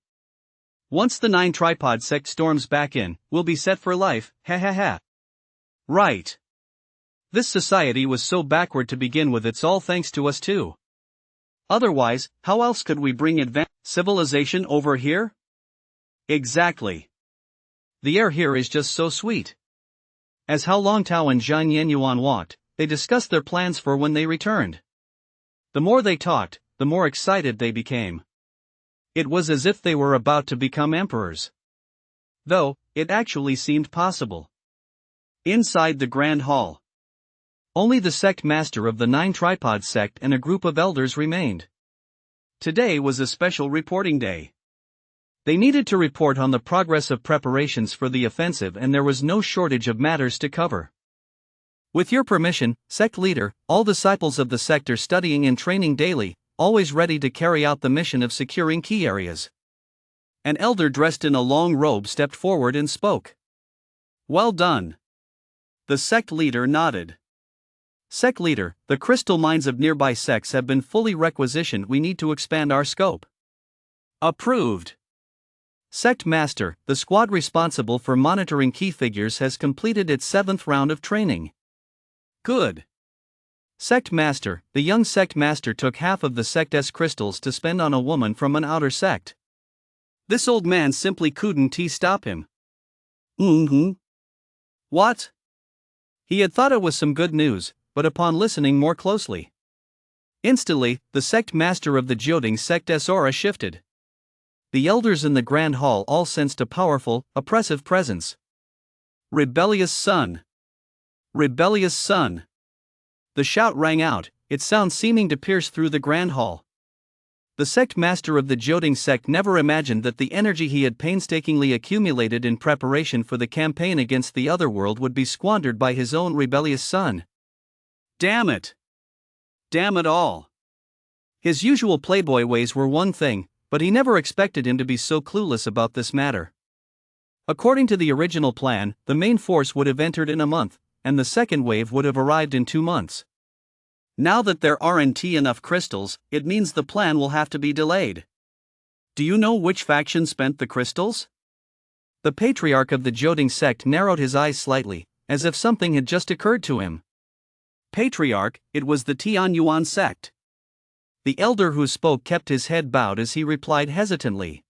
Speaker 1: Once the Nine Tripod sect storms back in, we'll be set for life, ha ha ha. Right. This society was so backward to begin with. It's all thanks to us too. Otherwise, how else could we bring advanced civilization over here? Exactly. The air here is just so sweet. As Hao Long Tao and Zhang Yuan walked, they discussed their plans for when they returned. The more they talked, the more excited they became. It was as if they were about to become emperors. Though, it actually seemed possible. Inside the grand hall, only the sect master of the Nine Tripod sect and a group of elders remained. Today was a special reporting day. They needed to report on the progress of preparations for the offensive, and there was no shortage of matters to cover. With your permission, sect leader, all disciples of the sect are studying and training daily, always ready to carry out the mission of securing key areas. An elder dressed in a long robe stepped forward and spoke. Well done. The sect leader nodded. Sect leader, the crystal mines of nearby sects have been fully requisitioned. We need to expand our scope. Approved. Sect master, the squad responsible for monitoring key figures has completed its 7th round of training. Good. Sect master, the young sect master took half of the sect's crystals to spend on a woman from an outer sect. This old man simply couldn't stop him. What? He had thought it was some good news, but upon listening more closely, instantly, the sect master of the Jioding sect's aura shifted. The elders in the grand hall all sensed a powerful, oppressive presence. Rebellious son. Rebellious son. The shout rang out, its sound seeming to pierce through the grand hall. The sect master of the Jioding sect never imagined that the energy he had painstakingly accumulated in preparation for the campaign against the otherworld would be squandered by his own rebellious son. Damn it! Damn it all! His usual playboy ways were one thing, but he never expected him to be so clueless about this matter.
Speaker 2: According to the original plan, the main force would have entered in a month, and the second wave would have arrived in 2 months.
Speaker 1: Now that there aren't enough crystals, it means the plan will have to be delayed. Do you know which faction spent the crystals?
Speaker 2: The patriarch of the Jioding sect narrowed his eyes slightly, as if something had just occurred to him.
Speaker 1: Patriarch, it was the Tianyuan sect.
Speaker 2: The elder who spoke kept his head bowed as he replied hesitantly.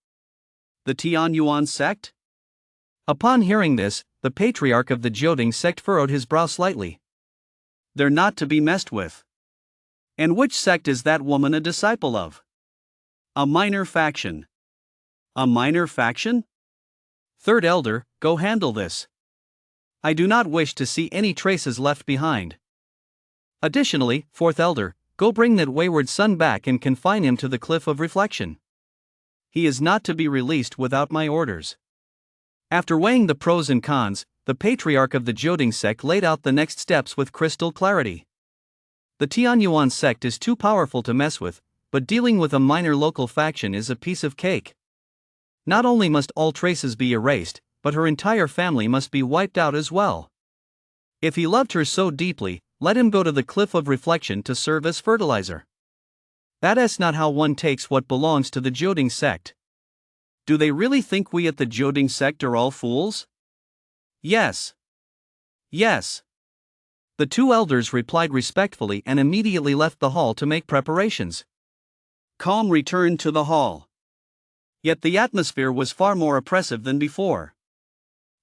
Speaker 1: The Tianyuan sect?
Speaker 2: Upon hearing this, the patriarch of the Jioding sect furrowed his brow slightly.
Speaker 1: They're not to be messed with. And which sect is that woman a disciple of? A minor faction. A minor faction?
Speaker 2: Third elder, go handle this.
Speaker 1: I do not wish to see any traces left behind.
Speaker 2: Additionally, fourth elder, go bring that wayward son back and confine him to the cliff of reflection.
Speaker 1: He is not to be released without my orders.
Speaker 2: After weighing the pros and cons, the patriarch of the Jioding sect laid out the next steps with crystal clarity. The Tianyuan sect is too powerful to mess with, but dealing with a minor local faction is a piece of cake. Not only must all traces be erased, but her entire family must be wiped out as well. If he loved her so deeply, let him go to the cliff of reflection to serve as fertilizer. That's not how one takes what belongs to the Jioding sect.
Speaker 1: Do they really think we at the Jioding sect are all fools? Yes. Yes.
Speaker 2: The 2 elders replied respectfully and immediately left the hall to make preparations.
Speaker 1: Calm returned to the hall. Yet the atmosphere was far more oppressive than before.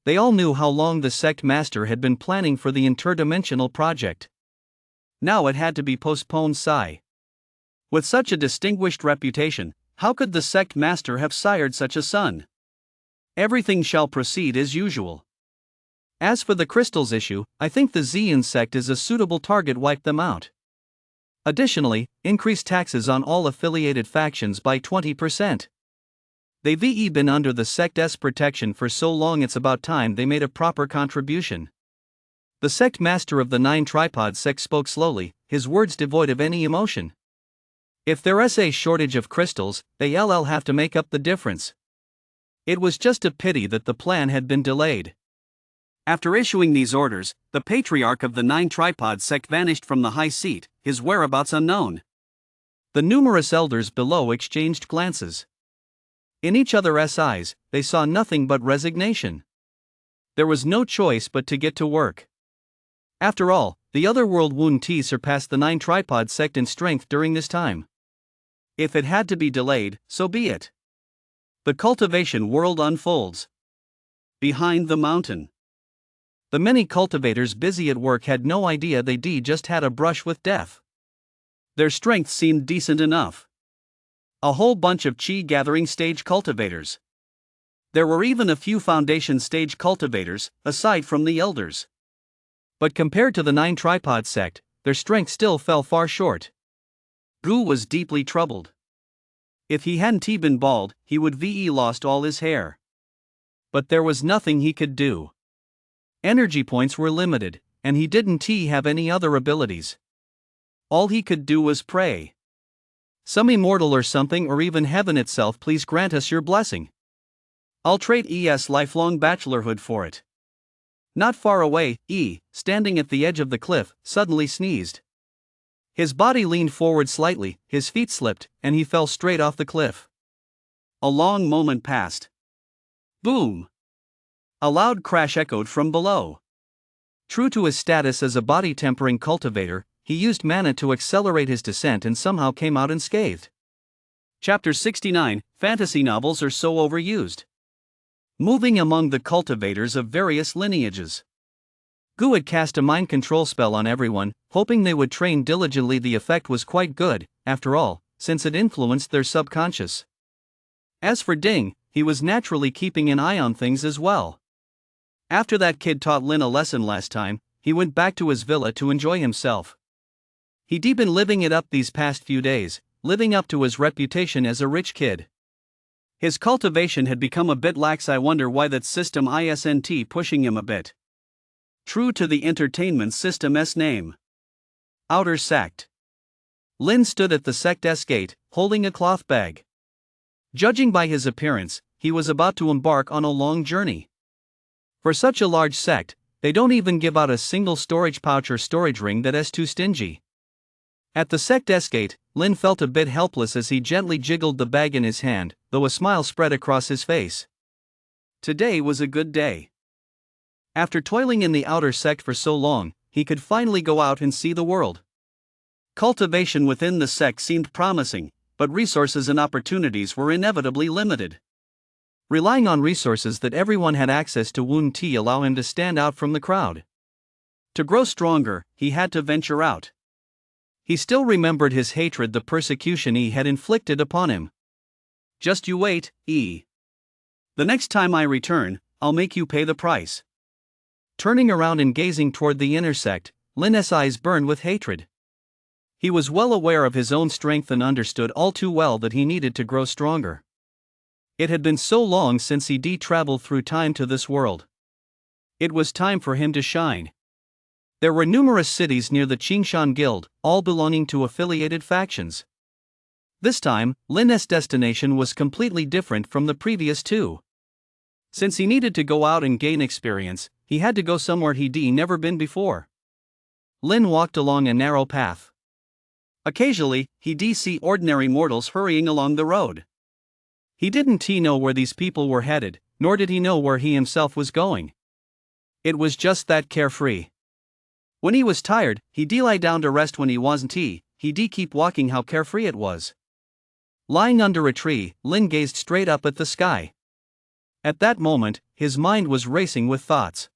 Speaker 2: They all knew how long the sect master had been planning for the interdimensional project.
Speaker 1: Now it had to be postponed. Sigh. With such a distinguished reputation, how could the sect master have sired such a son? Everything shall proceed as usual.
Speaker 2: As for the crystals issue, I think the Xian sect is a suitable target. Wipe them out. Additionally, increase taxes on all affiliated factions by 20%. They've been under the sect's protection for so long, it's about time they made a proper contribution. The sect master of the 9 tripod sect spoke slowly, his words devoid of any emotion. If there's a shortage of crystals, they'll have to make up the difference. It was just a pity that the plan had been delayed.
Speaker 1: After issuing these orders, the patriarch of the 9 tripod sect vanished from the high seat, his whereabouts unknown.
Speaker 2: The numerous elders below exchanged glances. In each other's eyes, they saw nothing but resignation. There was no choice but to get to work. After all, the otherworld Wun Ti surpassed the 9 tripod sect in strength during this time.
Speaker 1: If it had to be delayed, so be it. The cultivation world unfolds. Behind the mountain.
Speaker 2: The many cultivators busy at work had no idea they'd just had a brush with death.
Speaker 1: Their strength seemed decent enough. A whole bunch of chi gathering stage cultivators. There were even a few foundation stage cultivators, aside from the elders.
Speaker 2: But compared to the 9 tripod sect, their strength still fell far short.
Speaker 1: Gu was deeply troubled. If he hadn't been bald, he would have lost all his hair.
Speaker 2: But there was nothing he could do. Energy points were limited, and he didn't have any other abilities.
Speaker 1: All he could do was pray.
Speaker 2: Some immortal or something, or even heaven itself, please grant us your blessing.
Speaker 1: I'll trade lifelong bachelorhood for it. Not far away, standing at the edge of the cliff, suddenly sneezed.
Speaker 2: His body leaned forward slightly, his feet slipped, and he fell straight off the cliff.
Speaker 1: A long moment passed. Boom! A loud crash echoed from below.
Speaker 2: True to his status as a body-tempering cultivator, he used mana to accelerate his descent and somehow came out unscathed.
Speaker 1: Chapter 69, Fantasy novels are so overused. Moving among the cultivators of various lineages.
Speaker 2: Gu had cast a mind control spell on everyone, hoping they would train diligently. The effect was quite good, after all, since it influenced their subconscious. As for Ding, he was naturally keeping an eye on things as well. After that kid taught Lin a lesson last time, he went back to his villa to enjoy himself. He'd been living it up these past few days, living up to his reputation as a rich kid.
Speaker 1: His cultivation had become a bit lax. I wonder why that system isn't pushing him a bit. True to the entertainment system's name. Outer sect.
Speaker 2: Lin stood at the sect's gate, holding a cloth bag. Judging by his appearance, he was about to embark on a long journey. For such a large sect, they don't even give out a single storage pouch or storage ring that's too stingy. At the sect gate, Lin felt a bit helpless as he gently jiggled the bag in his hand, though a smile spread across his face.
Speaker 1: Today was a good day.
Speaker 2: After toiling in the outer sect for so long, he could finally go out and see the world.
Speaker 1: Cultivation within the sect seemed promising, but resources and opportunities were inevitably limited.
Speaker 2: Relying on resources that everyone had access to wouldn't allow him to stand out from the crowd.
Speaker 1: To grow stronger, he had to venture out.
Speaker 2: He still remembered his hatred, the persecution he had inflicted upon him.
Speaker 1: Just you wait, The next time I return, I'll make you pay the price.
Speaker 2: Turning around and gazing toward the inner sect, Lin's eyes burned with hatred. He was well aware of his own strength and understood all too well that he needed to grow stronger. It had been so long since he'd traveled through time to this world.
Speaker 1: It was time for him to shine.
Speaker 2: There were numerous cities near the Qingshan Guild, all belonging to affiliated factions. This time, Lin's destination was completely different from the previous two.
Speaker 1: Since he needed to go out and gain experience, he had to go somewhere he'd never been before.
Speaker 2: Lin walked along a narrow path.
Speaker 1: Occasionally, he'd see ordinary mortals hurrying along the road.
Speaker 2: He didn't know where these people were headed, nor did he know where he himself was going. It was just that carefree.
Speaker 1: When he was tired, he'd lie down to rest. When he wasn't, he'd keep walking. How carefree it was.
Speaker 2: Lying under a tree, Lin gazed straight up at the sky. At that moment, his mind was racing with thoughts.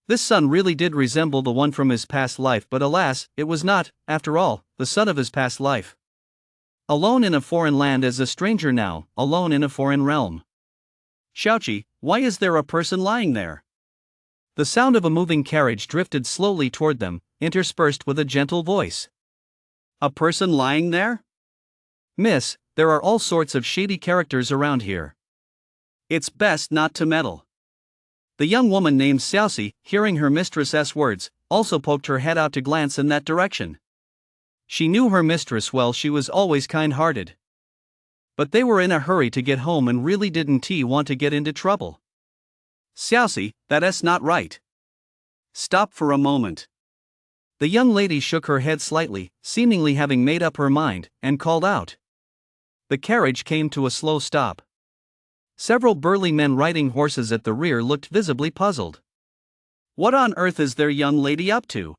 Speaker 2: This son really did resemble the one from his past life, but alas, it was not, after all, the son of his past life. Alone in a foreign land as a stranger now, alone in a foreign realm.
Speaker 1: Xiaoqi, why is there a person lying there?
Speaker 2: The sound of a moving carriage drifted slowly toward them, interspersed with a gentle voice.
Speaker 1: A person lying there?
Speaker 2: Miss, there are all sorts of shady characters around here.
Speaker 1: It's best not to meddle. The young woman named Xiaoxi, hearing her mistress's words, also poked her head out to glance in that direction. She knew her mistress well. She was always kind-hearted. But they were in a hurry to get home and really didn't want to get into trouble. Xiaoxi, that's not right. Stop for a moment.
Speaker 2: The young lady shook her head slightly, seemingly having made up her mind, and called out. The carriage came to a slow stop. Several burly men riding horses at the rear looked visibly puzzled.
Speaker 1: What on earth is their young lady up to?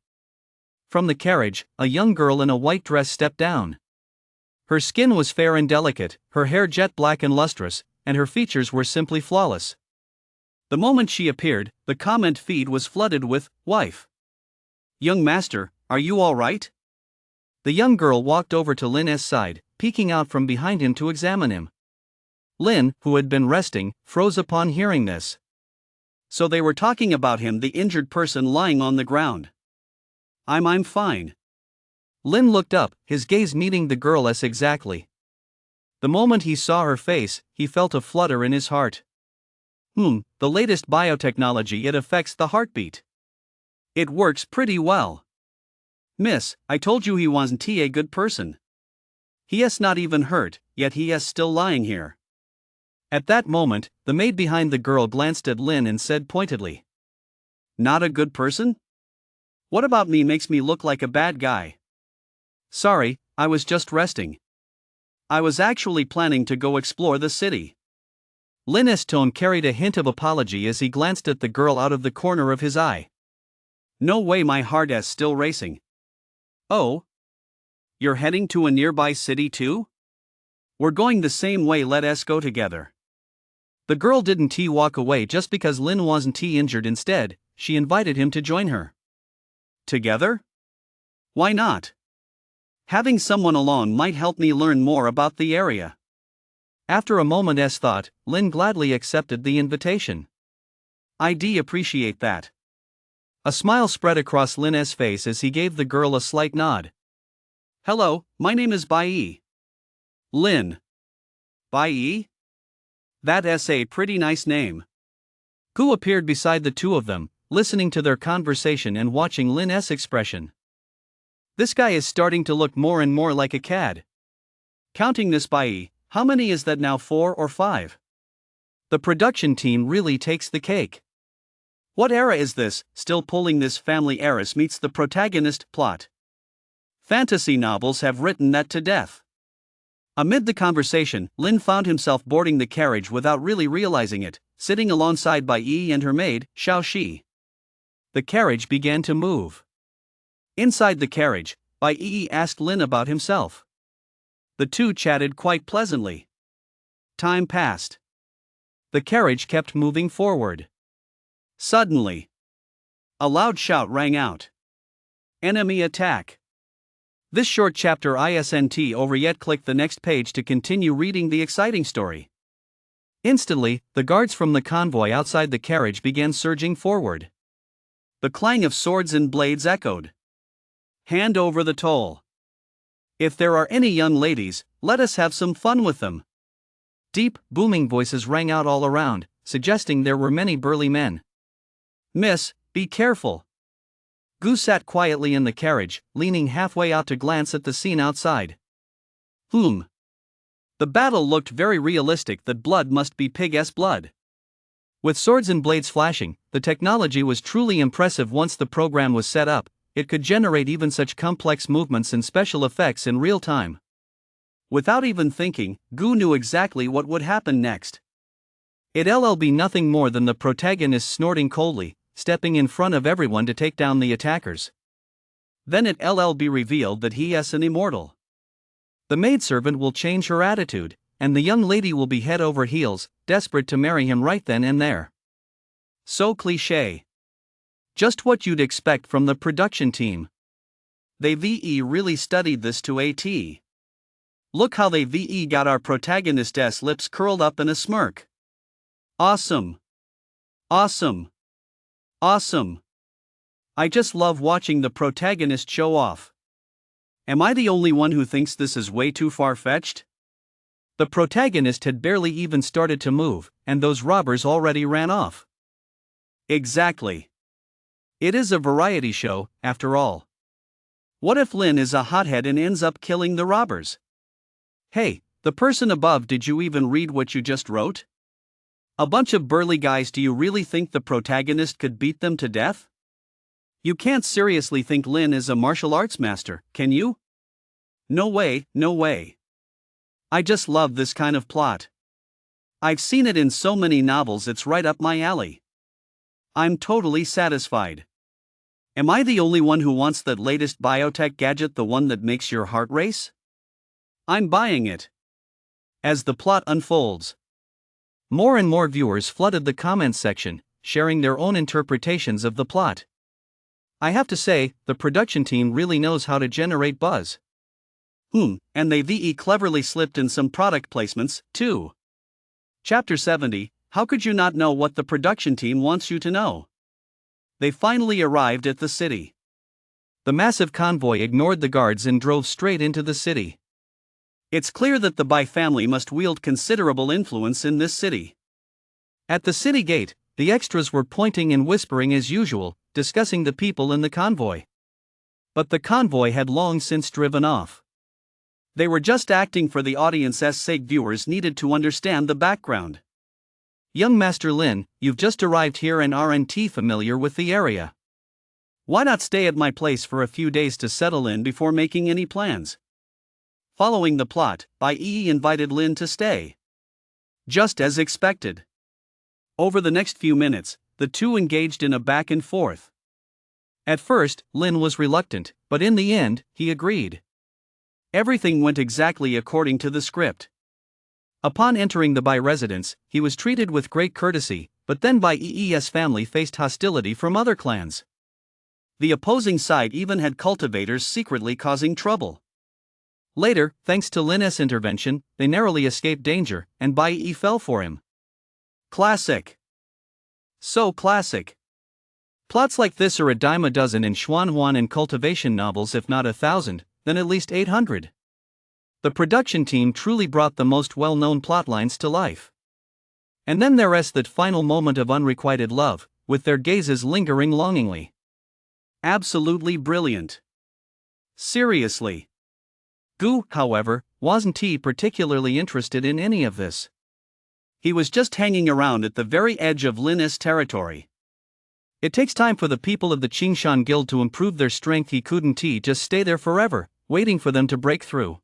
Speaker 2: From the carriage, a young girl in a white dress stepped down. Her skin was fair and delicate, her hair jet black and lustrous, and her features were simply flawless.
Speaker 1: The moment she appeared, the comment feed was flooded with, "Wife. Young master, are you all right?"
Speaker 2: The young girl walked over to Lin's side, peeking out from behind him to examine him. Lin, who had been resting, froze upon hearing this.
Speaker 1: So they were talking about him, the injured person lying on the ground. I'm fine.
Speaker 2: Lin looked up, his gaze meeting the girl's exactly. The moment he saw her face, he felt a flutter in his heart.
Speaker 1: The latest biotechnology, it affects the heartbeat. It works pretty well. Miss, I told you he wasn't a good person. He is not even hurt, yet he is still lying here.
Speaker 2: At that moment, the maid behind the girl glanced at Lin and said pointedly.
Speaker 1: Not a good person? What about me makes me look like a bad guy?
Speaker 2: Sorry, I was just resting.
Speaker 1: I was actually planning to go explore the city.
Speaker 2: Lin's tone carried a hint of apology as he glanced at the girl out of the corner of his eye.
Speaker 1: No way, my heart is still racing. Oh? You're heading to a nearby city too? We're going the same way, let us go together.
Speaker 2: The girl didn't walk away just because Lin wasn't injured. Instead, she invited him to join her.
Speaker 1: Together? Why not? Having someone along might help me learn more about the area.
Speaker 2: After a moment's thought, Lin gladly accepted the invitation.
Speaker 1: I'd appreciate that.
Speaker 2: A smile spread across Lin's face as he gave the girl a slight nod.
Speaker 1: Hello, my name is Bai. Lin. Bai? That's a pretty nice name.
Speaker 2: Gu appeared beside the two of them, listening to their conversation and watching Lin's expression.
Speaker 1: This guy is starting to look more and more like a cad. Counting this Bai, how many is that now, 4 or 5?
Speaker 2: The production team really takes the cake.
Speaker 1: What era is this? Still pulling this family heiress meets the protagonist plot. Fantasy novels have written that to death. Amid the conversation, Lin found himself boarding the carriage without really realizing it, sitting alongside Bai Yi and her maid, Xiao Shi. The carriage began to move. Inside the carriage, Bai Yi asked Lin about himself. The two chatted quite pleasantly. Time passed. The carriage kept moving forward. Suddenly, a loud shout rang out. Enemy attack. This short chapter isn't over yet. Click the next page to continue reading the exciting story. Instantly, the guards from the convoy outside the carriage began surging forward. The clang of swords and blades echoed. Hand over the toll. If there are any young ladies, let us have some fun with them. Deep, booming voices rang out all around, suggesting there were many burly men. Miss, be careful. Gu sat quietly in the carriage, leaning halfway out to glance at the scene outside. The battle looked very realistic. That blood must be pig's blood. With swords and blades flashing, the technology was truly impressive. Once the program was set up, it could generate even such complex movements and special effects in real time. Without even thinking, Gu knew exactly what would happen next. It'll be nothing more than the protagonist snorting coldly, stepping in front of everyone to take down the attackers. Then it'll be revealed that he is an immortal. The maidservant will change her attitude, and the young lady will be head over heels, desperate to marry him right then and there. So cliché. Just what you'd expect from the production team. They really studied this to a T. Look how they got our protagonist's lips curled up in a smirk. Awesome. Awesome. Awesome. I just love watching the protagonist show off. Am I the only one who thinks this is way too far-fetched? The protagonist had barely even started to move, and those robbers already ran off. Exactly. It is a variety show, after all. What if Lin is a hothead and ends up killing the robbers? Hey, the person above, did you even read what you just wrote? A bunch of burly guys. Do you really think the protagonist could beat them to death? You can't seriously think Lin is a martial arts master, can you? No way, no way. I just love this kind of plot. I've seen it in so many novels, it's right up my alley. I'm totally satisfied. Am I the only one who wants that latest biotech gadget, the one that makes your heart race? I'm buying it. As the plot unfolds, more and more viewers flooded the comments section, sharing their own interpretations of the plot. I have to say, the production team really knows how to generate buzz. And they cleverly slipped in some product placements, too. Chapter 70, how could you not know what the production team wants you to know? They finally arrived at the city. The massive convoy ignored the guards and drove straight into the city. It's clear that the Bai family must wield considerable influence in this city. At the city gate, the extras were pointing and whispering as usual, discussing the people in the convoy. But the convoy had long since driven off. They were just acting for the audience's sake. Viewers needed to understand the background. Young Master Lin, you've just arrived here and aren't familiar with the area. Why not stay at my place for a few days to settle in before making any plans? Following the plot, Bai Yi invited Lin to stay. Just as expected. Over the next few minutes, the two engaged in a back and forth. At first, Lin was reluctant, but in the end, he agreed. Everything went exactly according to the script. Upon entering the Bai residence, he was treated with great courtesy, but then Bai Yi's family faced hostility from other clans. The opposing side even had cultivators secretly causing trouble. Later, thanks to Lin's intervention, they narrowly escaped danger, and Bai Yi fell for him. Classic. So classic. Plots like this are a dime a dozen in Xuanhuan and cultivation novels, if not 1,000, then at least 800. The production team truly brought the most well-known plotlines to life. And then there's that final moment of unrequited love, with their gazes lingering longingly. Absolutely brilliant. Seriously. Gu, however, wasn't particularly interested in any of this. He was just hanging around at the very edge of Lin's territory.
Speaker 2: It takes time for the people of the Qingshan Guild to improve their strength. He couldn't just stay there forever, waiting for them to break through.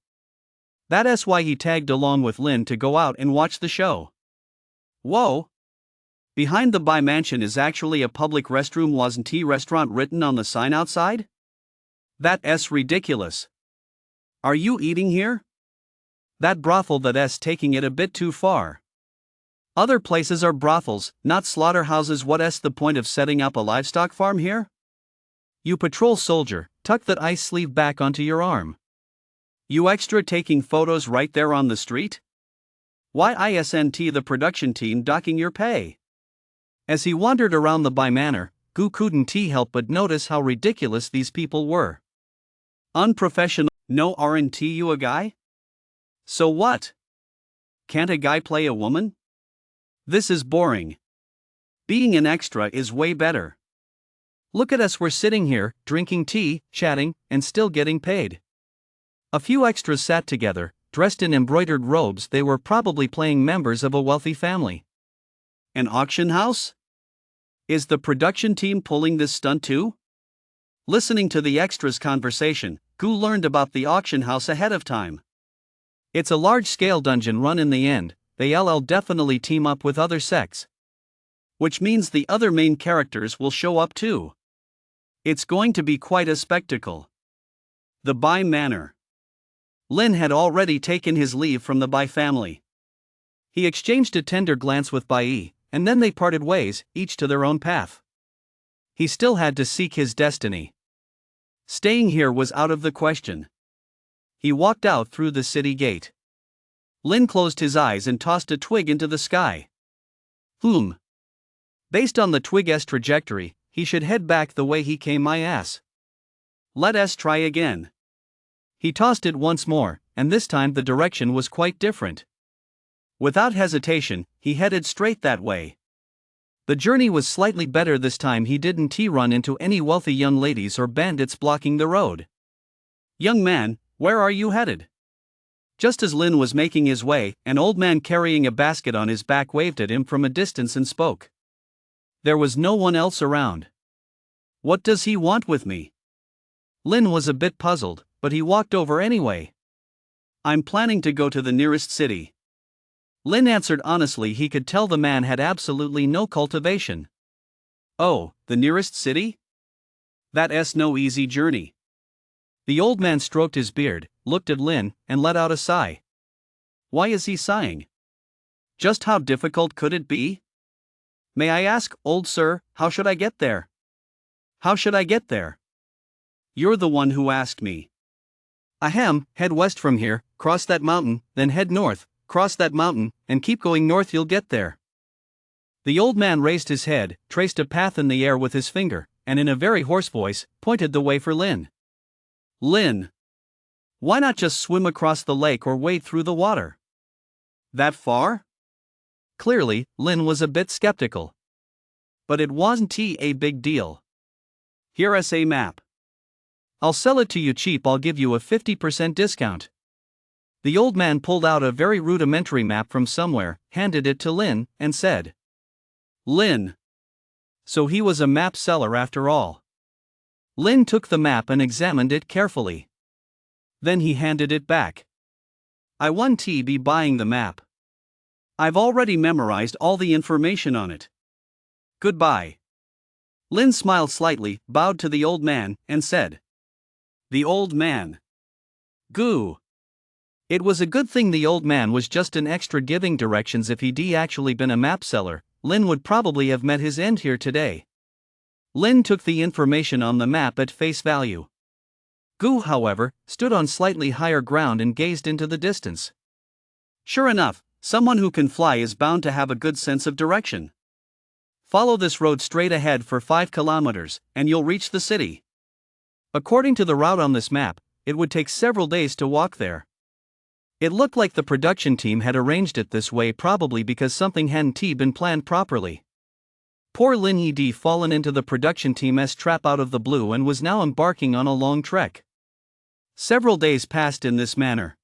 Speaker 2: That's why he tagged along with Lin to go out and watch the show.
Speaker 1: Whoa! Behind the Bai mansion is actually a public restroom. Wasn't tea restaurant written on the sign outside? That's ridiculous. Are you eating here?
Speaker 2: That brothel that's taking it a bit too far.
Speaker 1: Other places are brothels, not slaughterhouses. What's the point of setting up a livestock farm here?
Speaker 2: You patrol soldier, tuck that ice sleeve back onto your arm.
Speaker 1: You extra taking photos right there on the street? Why isn't the production team docking your pay?
Speaker 2: As he wandered around the Bai manor, Gu couldn't help but notice how ridiculous these people were.
Speaker 1: Unprofessional. No, aren't you a guy? So what? Can't a guy play a woman? This is boring. Being an extra is way better.
Speaker 2: Look at us, we're sitting here, drinking tea, chatting, and still getting paid. A few extras sat together, dressed in embroidered robes. They were probably playing members of a wealthy family.
Speaker 1: An auction house? Is the production team pulling this stunt too? Listening to the extras' conversation, Gu learned about the auction house ahead of time.
Speaker 2: It's a large-scale dungeon run. In the end, they'll definitely team up with other sects.
Speaker 1: Which means the other main characters will show up too. It's going to be quite a spectacle. The Bai Manor. Lin had already taken his leave from the Bai family.
Speaker 2: He exchanged a tender glance with Bai Yi, and then they parted ways, each to their own path. He still had to seek his destiny.
Speaker 1: Staying here was out of the question. He walked out through the city gate. Lin closed his eyes and tossed a twig into the sky.
Speaker 2: Based on the twig's trajectory, he should head back the way he came. My ass.
Speaker 1: Let's try again.
Speaker 2: He tossed it once more, and this time the direction was quite different.
Speaker 1: Without hesitation, he headed straight that way.
Speaker 2: The journey was slightly better this time. He didn't run into any wealthy young ladies or bandits blocking the road.
Speaker 1: Young man, where are you headed? Just as Lin was making his way, an old man carrying a basket on his back waved at him from a distance and spoke. There was no one else around. What does he want with me?
Speaker 2: Lin was a bit puzzled, but he walked over anyway.
Speaker 1: I'm planning to go to the nearest city. Lin answered honestly. He could tell the man had absolutely no cultivation. Oh, the nearest city? That's no easy journey.
Speaker 2: The old man stroked his beard, looked at Lin, and let out a sigh.
Speaker 1: Why is he sighing? Just how difficult could it be? May I ask, old sir, how should I get there? How should I get there? You're the one who asked me.
Speaker 2: Ahem, head west from here, cross that mountain, then head north, cross that mountain, and keep going north. You'll get there. The old man raised his head, traced a path in the air with his finger, and in a very hoarse voice, pointed the way for Lin.
Speaker 1: Lin. Why not just swim across the lake or wade through the water? That far?
Speaker 2: Clearly, Lin was a bit skeptical.
Speaker 1: But it wasn't a big deal. Here's a map.
Speaker 2: I'll sell it to you cheap. I'll give you a 50% discount. The old man pulled out a very rudimentary map from somewhere, handed it to Lin, and said,
Speaker 1: Lin.
Speaker 2: So he was a map seller after all. Lin took the map and examined it carefully. Then he handed it back.
Speaker 1: I won't be buying the map. I've already memorized all the information on it. Goodbye. Lin smiled slightly, bowed to the old man, and said. The old man. Gu.
Speaker 2: It was a good thing the old man was just an extra giving directions. If he'd actually been a map seller, Lin would probably have met his end here today. Lin took the information on the map at face value. Gu, however, stood on slightly higher ground and gazed into the distance.
Speaker 1: Sure enough, someone who can fly is bound to have a good sense of direction. Follow this road straight ahead for 5 kilometers, and you'll reach the city.
Speaker 2: According to the route on this map, it would take several days to walk there. It looked like the production team had arranged it this way, probably because something hadn't been planned properly. Poor Lin had fallen into the production team's trap out of the blue and was now embarking on a long trek.
Speaker 1: Several days passed in this manner.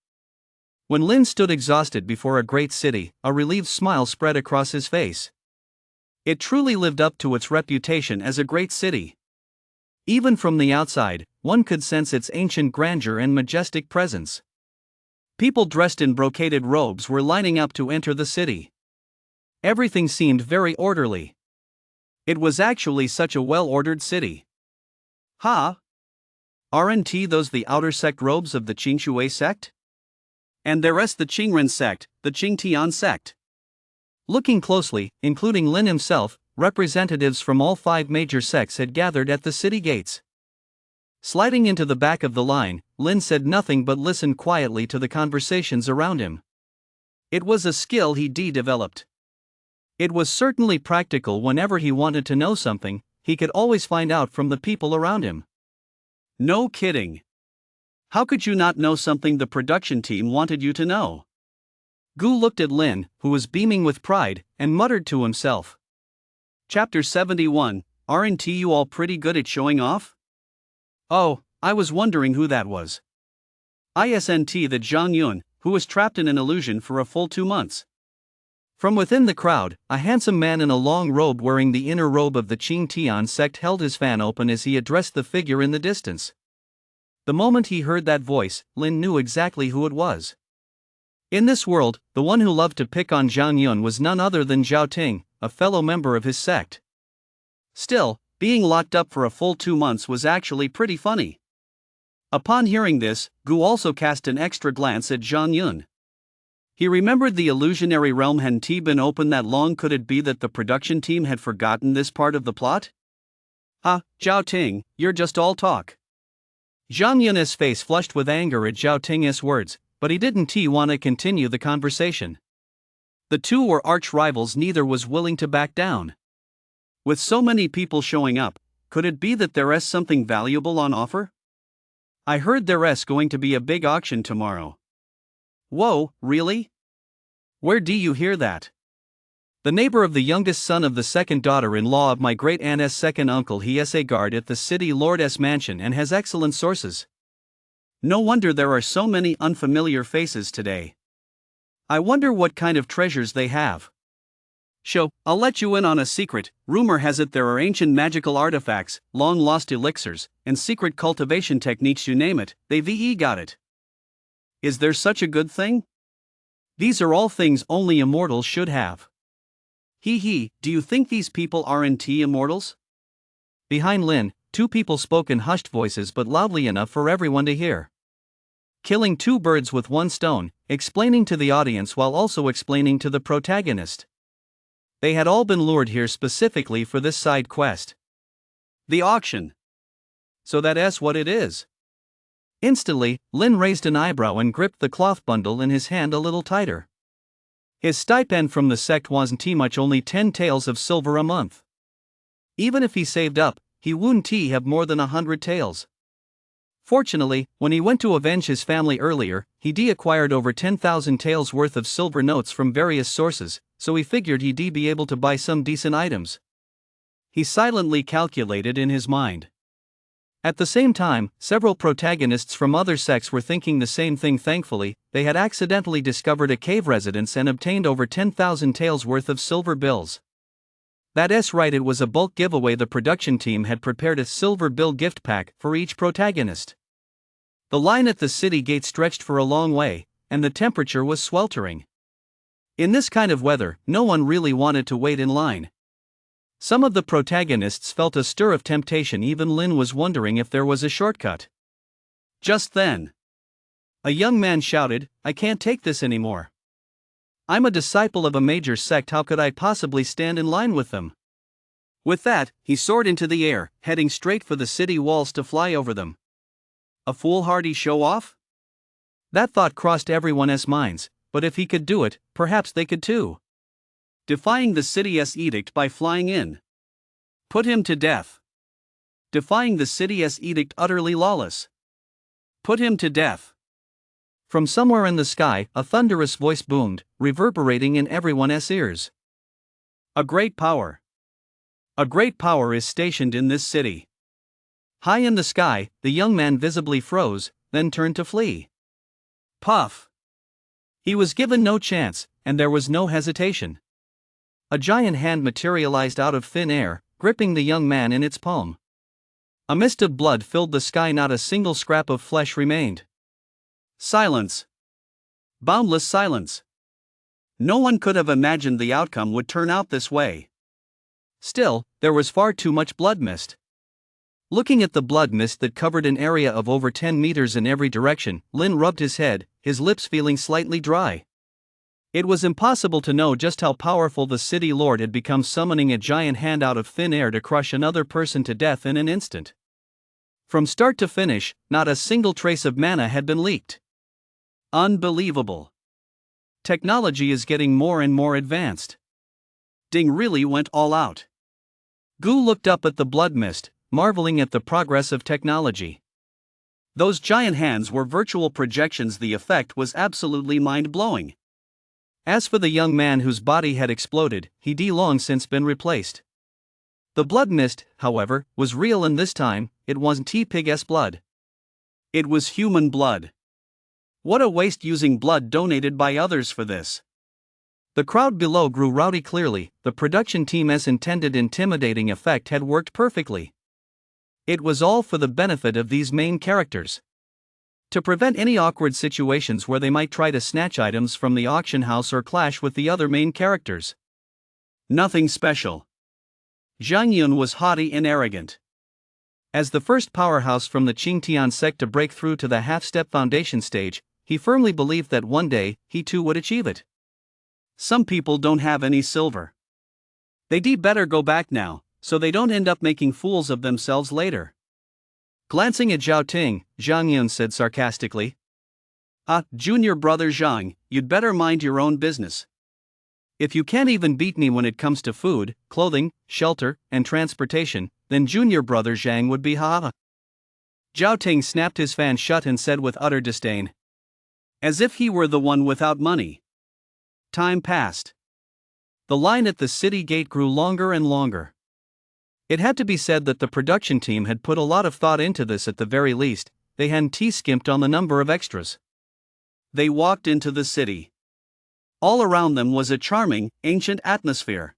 Speaker 2: When Lin stood exhausted before a great city, a relieved smile spread across his face.
Speaker 1: It truly lived up to its reputation as a great city. Even from the outside, one could sense its ancient grandeur and majestic presence. People dressed in brocaded robes were lining up to enter the city. Everything seemed very orderly. It was actually such a well-ordered city. Ha! Aren't those the outer sect robes of the Qing sect? And the rest the Qingren sect, the Qingtian sect. Looking closely, including Lin himself, representatives from all 5 major sects had gathered at the city gates. Sliding into the back of the line, Lin said nothing but listened quietly to the conversations around him. It was a skill he developed. It was certainly practical. Whenever he wanted to know something, he could always find out from the people around him. No kidding. How could you not know something the production team wanted you to know? Gu looked at Lin, who was beaming with pride, and muttered to himself. Chapter 71, aren't you all pretty good at showing off? Oh, I was wondering who that was. Isn't the Zhang Yun, who was trapped in an illusion for a full 2 months. From within the crowd, a handsome man in a long robe wearing the inner robe of the Qingtian sect held his fan open as he addressed the figure in the distance. The moment he heard that voice, Lin knew exactly who it was. In this world, the one who loved to pick on Zhang Yun was none other than Zhao Ting, a fellow member of his sect. Still, being locked up for a full 2 months was actually pretty funny. Upon hearing this, Gu also cast an extra glance at Zhang Yun. He remembered the illusionary realm hadn't been open that long. Could it be that the production team had forgotten this part of the plot? Zhao Ting, you're just all talk. Zhang Yun's face flushed with anger at Zhao Ting's words, but he didn't want to continue the conversation. The two were arch rivals, neither was willing to back down. With so many people showing up, could it be that there's something valuable on offer? I heard there's going to be a big auction tomorrow. Whoa, really? Where do you hear that? The neighbor of the youngest son of the second daughter-in-law of my great-aunt's second uncle. He is a guard at the city lord's mansion and has excellent sources. No wonder there are so many unfamiliar faces today. I wonder what kind of treasures they have. I'll let you in on a secret. Rumor has it there are ancient magical artifacts, long-lost elixirs, and secret cultivation techniques. You name it, they've got it. Is there such a good thing? These are all things only immortals should have. Do you think these people aren't immortals? Behind Lin, 2 people spoke in hushed voices but loudly enough for everyone to hear. Killing 2 birds with 1 stone, explaining to the audience while also explaining to the protagonist. They had all been lured here specifically for this side quest. The auction. So that's what it is. Instantly, Lin raised an eyebrow and gripped the cloth bundle in his hand a little tighter. His stipend from the sect wasn't much, only 10 taels of silver a month. Even if he saved up, he wouldn't have more than 100 taels. Fortunately, when he went to avenge his family earlier, he acquired over 10,000 taels worth of silver notes from various sources, so he figured he'd be able to buy some decent items. He silently calculated in his mind. At the same time, several protagonists from other sects were thinking the same thing. Thankfully, they had accidentally discovered a cave residence and obtained over 10,000 taels worth of silver bills. That's right, it was a bulk giveaway. The production team had prepared a silver bill gift pack for each protagonist. The line at the city gate stretched for a long way, and the temperature was sweltering. In this kind of weather, no one really wanted to wait in line. Some of the protagonists felt a stir of temptation. Even Lin was wondering if there was a shortcut. Just then, a young man shouted, "I can't take this anymore. I'm a disciple of a major sect. How could I possibly stand in line with them?" With that, he soared into the air, heading straight for the city walls to fly over them. A foolhardy show-off? That thought crossed everyone's minds, but if he could do it, perhaps they could too. Defying the city's edict by flying in. Put him to death. Defying the city's edict, utterly lawless. Put him to death. From somewhere in the sky, a thunderous voice boomed, reverberating in everyone's ears. A great power. A great power is stationed in this city. High in the sky, the young man visibly froze, then turned to flee. Puff. He was given no chance, and there was no hesitation.
Speaker 2: A giant hand materialized out of thin air, gripping the young man in its palm. A mist of blood filled the sky, not a single scrap of flesh remained.
Speaker 1: Silence. Boundless silence. No one could have imagined the outcome would turn out this way.
Speaker 2: Still, there was far too much blood mist. Looking at the blood mist that covered an area of over 10 meters in every direction, Lin rubbed his head, his lips feeling slightly dry. It was impossible to know just how powerful the city lord had become, summoning a giant hand out of thin air to crush another person to death in an instant. From start to finish, not a single trace of mana had been leaked.
Speaker 1: Unbelievable. Technology is getting more and more advanced. Ding really went all out.
Speaker 2: Gu looked up at the blood mist, marveling at the progress of technology.
Speaker 1: Those giant hands were virtual projections. The effect was absolutely mind-blowing.
Speaker 2: As for the young man whose body had exploded, he'd long since been replaced. The blood mist, however, was real, and this time, it wasn't T-Pig's blood.
Speaker 1: It was human blood. What a waste using blood donated by others for this.
Speaker 2: The crowd below grew rowdy. Clearly, the production team's intended intimidating effect had worked perfectly. It was all for the benefit of these main characters. To prevent any awkward situations where they might try to snatch items from the auction house or clash with the other main characters.
Speaker 1: Nothing special. Zhang Yun was haughty and arrogant.
Speaker 2: As the first powerhouse from the Qingtian sect to break through to the half-step foundation stage, he firmly believed that one day, he too would achieve it.
Speaker 1: Some people don't have any silver. They'd better go back now, so they don't end up making fools of themselves later.
Speaker 2: Glancing at Zhao Ting, Zhang Yun said sarcastically.
Speaker 1: Junior brother Zhang, you'd better mind your own business.
Speaker 2: If you can't even beat me when it comes to food, clothing, shelter, and transportation, then junior brother Zhang would be ha.
Speaker 1: Zhao Ting snapped his fan shut and said with utter disdain. As if he were the one without money. Time passed.
Speaker 2: The line at the city gate grew longer and longer. It had to be said that the production team had put a lot of thought into this. At the very least, they hadn't skimped on the number of extras.
Speaker 1: They walked into the city. All around them was a charming, ancient atmosphere.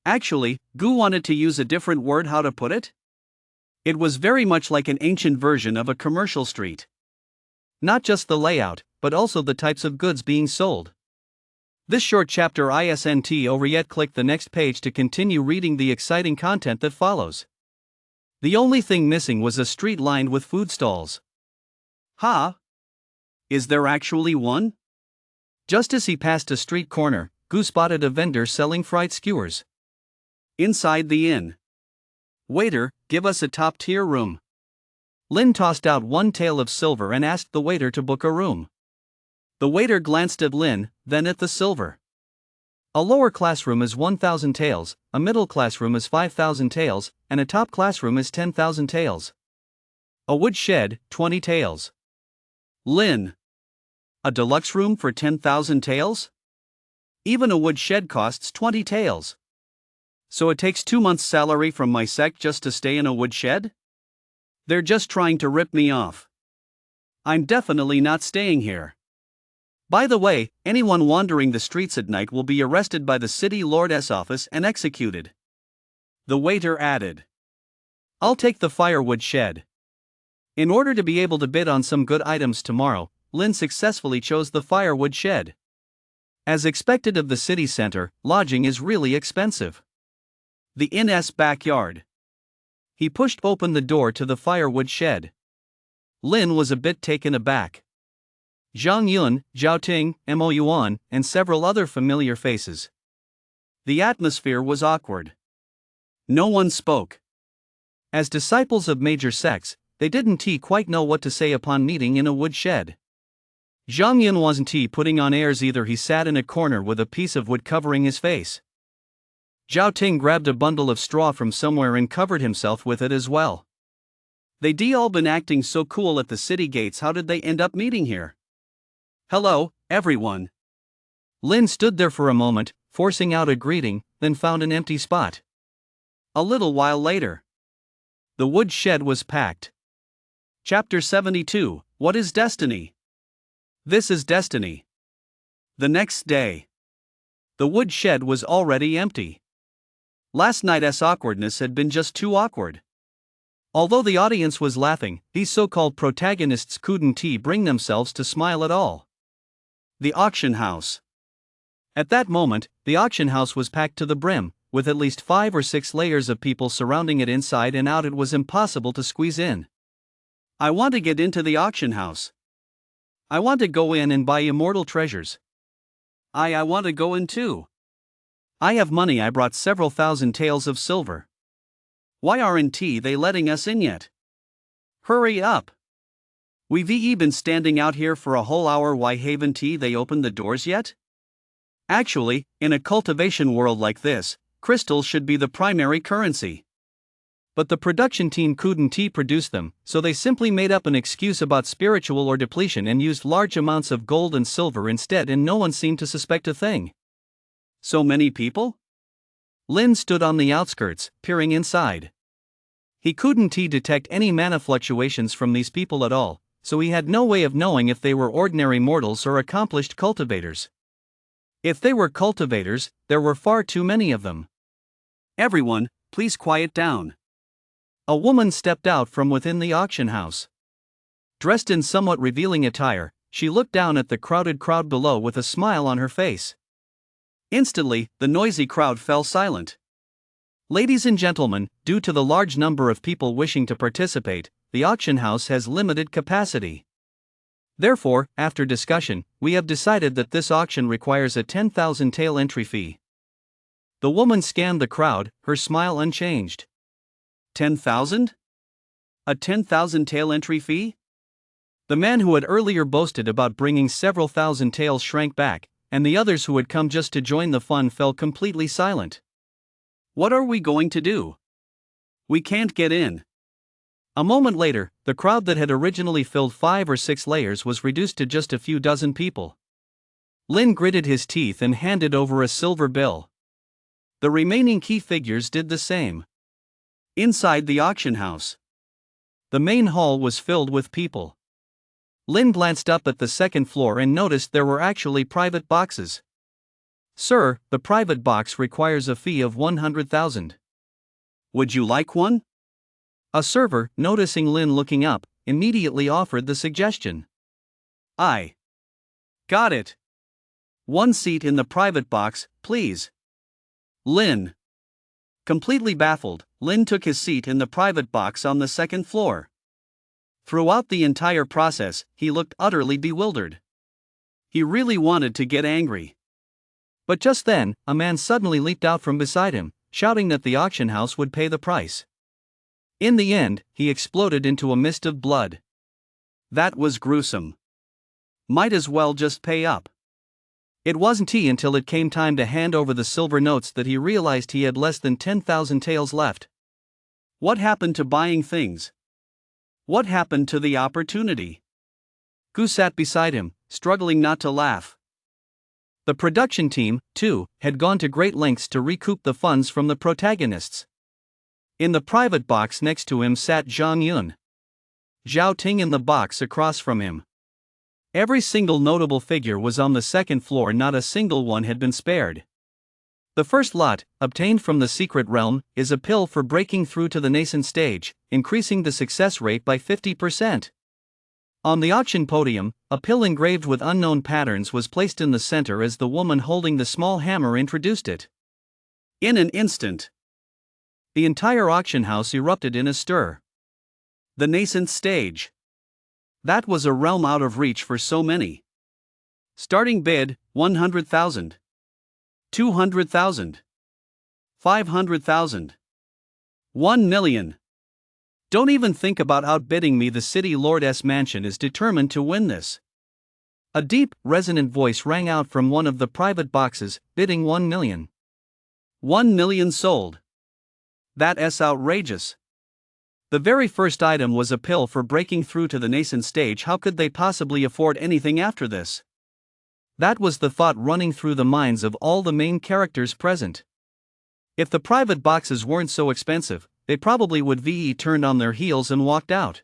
Speaker 1: Actually, Gu wanted to use a different word. How to put it? It was very much like an ancient version of a commercial street.
Speaker 2: Not just the layout, but also the types of goods being sold. This short chapter isn't over yet. Click the next page to continue reading the exciting content that follows. The only thing missing was a street lined with food stalls.
Speaker 1: Is there actually one?
Speaker 2: Just as he passed a street corner, Gu spotted a vendor selling fried skewers.
Speaker 1: Inside the inn. Waiter, give us a top-tier room.
Speaker 2: Lin tossed out one tael of silver and asked the waiter to book a room.
Speaker 1: The waiter glanced at Lin, then at the silver.
Speaker 2: A lower class room is 1,000 taels, a middle class room is 5,000 taels, and a top class room is 10,000 taels. A wood shed, 20 taels.
Speaker 1: Lin. A deluxe room for 10,000 taels? Even a wood shed costs 20 taels. So it takes 2 months' salary from my sect just to stay in a wood shed? They're just trying to rip me off. I'm definitely not staying here. By the way, anyone wandering the streets at night will be arrested by the city lord's office and executed. The waiter added.
Speaker 2: I'll take the firewood shed. In order to be able to bid on some good items tomorrow, Lin successfully chose the firewood shed. As expected of the city center, lodging is really expensive.
Speaker 1: The inn's backyard.
Speaker 2: He pushed open the door to the firewood shed. Lin was a bit taken aback. Zhang Yun, Zhao Ting, Mo Yuan, and several other familiar faces.
Speaker 1: The atmosphere was awkward. No one spoke.
Speaker 2: As disciples of major sects, they didn't quite know what to say upon meeting in a wood shed. Zhang Yun wasn't putting on airs either. He sat in a corner with a piece of wood covering his face. Zhao Ting grabbed a bundle of straw from somewhere and covered himself with it as well.
Speaker 1: They'd all been acting so cool at the city gates. How did they end up meeting here? Hello, everyone.
Speaker 2: Lin stood there for a moment, forcing out a greeting, then found an empty spot.
Speaker 1: A little while later,
Speaker 2: the wood shed was packed.
Speaker 1: Chapter 72, What is Destiny? This is Destiny. The next day. The wood shed was already empty. Last night's awkwardness had been just too awkward. Although the audience was laughing, these so-called protagonists couldn't bring themselves to smile at all. The auction house. At that moment, the auction house was packed to the brim, with at least 5 or 6 layers of people surrounding it inside and out. It was impossible to squeeze in. I want to get into the auction house. I want to go in and buy immortal treasures. I want to go in too. I have money. I brought several thousand taels of silver. Why aren't they letting us in yet? Hurry up. We've been standing out here for a whole hour. Why haven't they opened the doors yet? Actually, in a cultivation world like this, crystals should be the primary currency. But the production team couldn't produce them, so they simply made up an excuse about spiritual or depletion and used large amounts of gold and silver instead, and no one seemed to suspect a thing. So many people? Lin stood on the outskirts, peering inside. He couldn't detect any mana fluctuations from these people at all, so he had no way of knowing if they were ordinary mortals or accomplished cultivators. If they were cultivators, there were far too many of them. Everyone, please quiet down. A woman stepped out from within the auction house. Dressed in somewhat revealing attire, she looked down at the crowded crowd below with a smile on her face. Instantly, the noisy crowd fell silent. Ladies and gentlemen, due to the large number of people wishing to participate, the auction house has limited capacity. Therefore, after discussion, we have decided that this auction requires a 10,000 tael entry fee. The woman scanned the crowd, her smile unchanged. 10,000? A 10,000 tael entry fee? The man who had earlier boasted about bringing several thousand taels shrank back, and the others who had come just to join the fun fell completely silent. What are we going to do? We can't get in. A moment later, the crowd that had originally filled 5 or 6 layers was reduced to just a few dozen people. Lin gritted his teeth and handed over a silver bill. The remaining key figures did the same. Inside the auction house, the main hall was filled with people. Lin glanced up at the second floor and noticed there were actually private boxes. Sir, the private box requires a fee of 100,000. Would you like one? A server, noticing Lin looking up, immediately offered the suggestion. I got it. 1 seat in the private box, please. Lin. Completely baffled, Lin took his seat in the private box on the second floor. Throughout the entire process, he looked utterly bewildered. He really wanted to get angry. But just then, a man suddenly leaped out from beside him, shouting that the auction house would pay the price. In the end, he exploded into a mist of blood. That was gruesome. Might as well just pay up. It wasn't until it came time to hand over the silver notes that he realized he had less than 10,000 taels left. What happened to buying things? What happened to the opportunity? Gu sat beside him, struggling not to laugh. The production team, too, had gone to great lengths to recoup the funds from the protagonists. In the private box next to him sat Zhang Yun. Zhao Ting in the box across from him. Every single notable figure was on the second floor, not a single one had been spared. The first lot, obtained from the secret realm, is a pill for breaking through to the nascent stage, increasing the success rate by 50%. On the auction podium, a pill engraved with unknown patterns was placed in the center as the woman holding the small hammer introduced it. In an instant, the entire auction house erupted in a stir. The nascent stage. That was a realm out of reach for so many. Starting bid, 100,000. 200,000. 500,000. 1 million. Don't even think about outbidding me. The city lord's mansion is determined to win this. A deep, resonant voice rang out from one of the private boxes, bidding 1 million. 1 million sold. That's outrageous. The very first item was a pill for breaking through to the nascent stage. How could they possibly afford anything after this? That was the thought running through the minds of all the main characters present. If the private boxes weren't so expensive, they probably would have turned on their heels and walked out.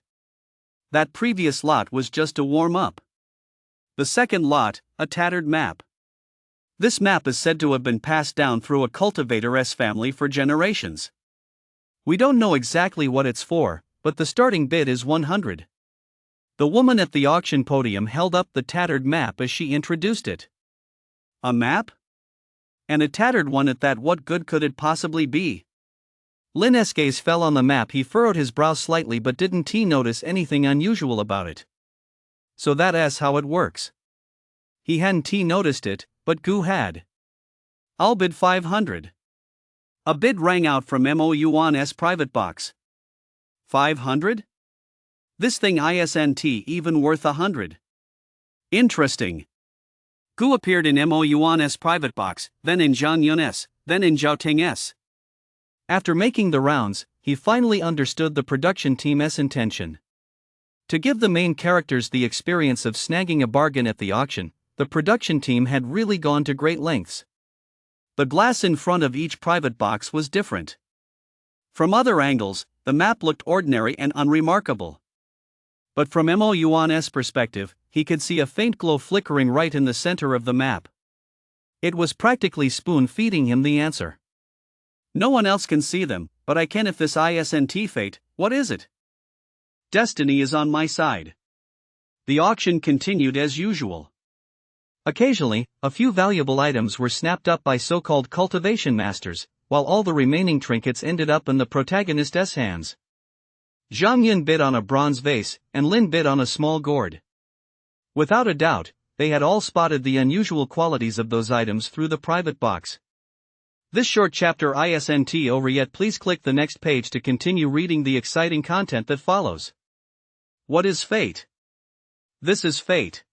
Speaker 1: That previous lot was just a warm-up. The second lot, a tattered map. This map is said to have been passed down through a cultivator's family for generations. We don't know exactly what it's for, but the starting bid is 100. The woman at the auction podium held up the tattered map as she introduced it. A map? And a tattered one at that. What good could it possibly be? Lin's gaze fell on the map. He furrowed his brow slightly but didn't notice anything unusual about it. So that's how it works. He hadn't noticed it, but Gu had. I'll bid 500. A bid rang out from Mo Yuan's private box. 500? This thing isn't even worth 100. Interesting. Gu appeared in Mo Yuan's private box, then in Zhang Yun's, then in Zhao Ting's. After making the rounds, he finally understood the production team's intention. To give the main characters the experience of snagging a bargain at the auction, the production team had really gone to great lengths. The glass in front of each private box was different. From other angles, the map looked ordinary and unremarkable. But from Mo Yuan's perspective, he could see a faint glow flickering right in the center of the map. It was practically spoon-feeding him the answer. No one else can see them, but I can. If this isn't fate, what is it? Destiny is on my side. The auction continued as usual. Occasionally, a few valuable items were snapped up by so-called cultivation masters, while all the remaining trinkets ended up in the protagonist's hands. Zhang Yun bid on a bronze vase, and Lin bid on a small gourd. Without a doubt, they had all spotted the unusual qualities of those items through the private box. This short chapter isn't over yet. Please click the next page to continue reading the exciting content that follows. What is fate? This is fate.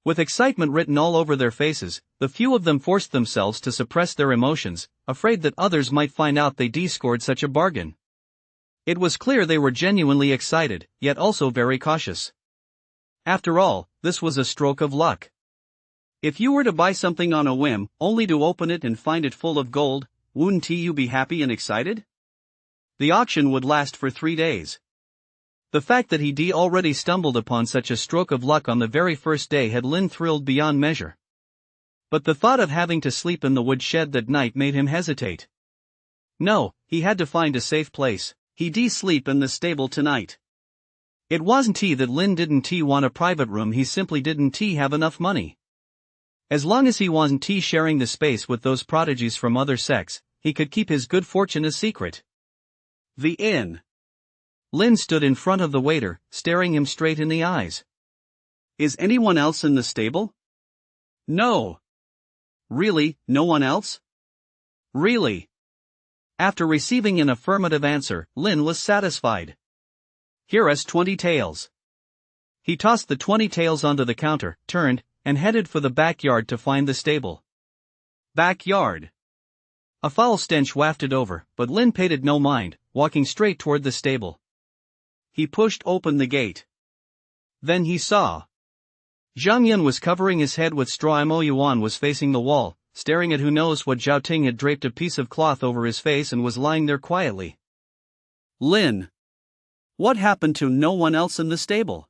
Speaker 1: With excitement written all over their faces, the few of them forced themselves to suppress their emotions, afraid that others might find out they scored such a bargain. It was clear they were genuinely excited, yet also very cautious. After all, this was a stroke of luck. If you were to buy something on a whim, only to open it and find it full of gold, wouldn't you be happy and excited? The auction would last for 3 days. The fact that he already stumbled upon such a stroke of luck on the very first day had Lin thrilled beyond measure. But the thought of having to sleep in the woodshed that night made him hesitate. No, he had to find a safe place. He'd sleep in the stable tonight. It wasn't that Lin didn't want a private room, he simply didn't have enough money. As long as he wasn't sharing the space with those prodigies from other sects, he could keep his good fortune a secret. The inn. Lin stood in front of the waiter, staring him straight in the eyes. Is anyone else in the stable? No. Really, no one else? Really? After receiving an affirmative answer, Lin was satisfied. Here's 20 taels. He tossed the 20 taels onto the counter, turned, and headed for the backyard to find the stable. Backyard. A foul stench wafted over, but Lin paid it no mind, walking straight toward the stable. He pushed open the gate. Then he saw. Zhang Yun was covering his head with straw. Mo Yuan was facing the wall, staring at who knows what. Zhao Ting had draped a piece of cloth over his face and was lying there quietly. Lin. What happened to no one else in the stable?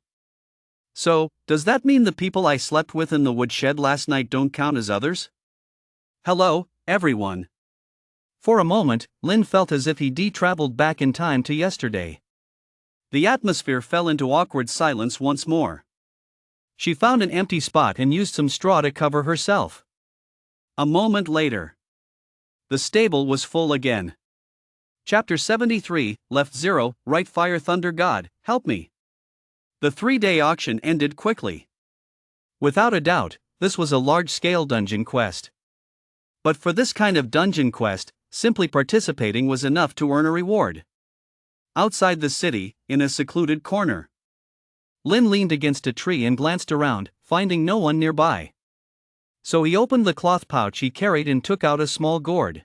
Speaker 1: So, does that mean the people I slept with in the woodshed last night don't count as others? Hello, everyone. For a moment, Lin felt as if he'd traveled back in time to yesterday. The atmosphere fell into awkward silence once more. She found an empty spot and used some straw to cover herself. A moment later, the stable was full again. Chapter 73, Left 0, Right Fire Thunder God, help me. The 3-day auction ended quickly. Without a doubt, this was a large-scale dungeon quest. But for this kind of dungeon quest, simply participating was enough to earn a reward. Outside the city, in a secluded corner, Lin leaned against a tree and glanced around, finding no one nearby. So he opened the cloth pouch he carried and took out a small gourd.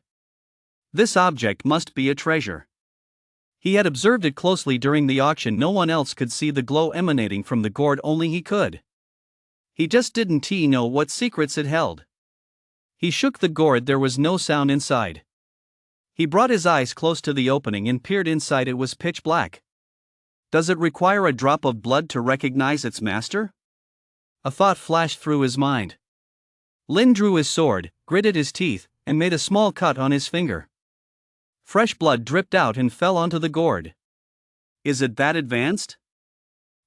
Speaker 1: This object must be a treasure. He had observed it closely during the auction. No one else could see the glow emanating from the gourd, only he could. He just didn't know what secrets it held. He shook the gourd. There was no sound inside. He brought his eyes close to the opening and peered inside. It was pitch black. Does it require a drop of blood to recognize its master? A thought flashed through his mind.
Speaker 2: Lin drew his sword, gritted his teeth, and made a small cut on his finger. Fresh blood dripped out and fell onto the gourd.
Speaker 1: Is it that advanced?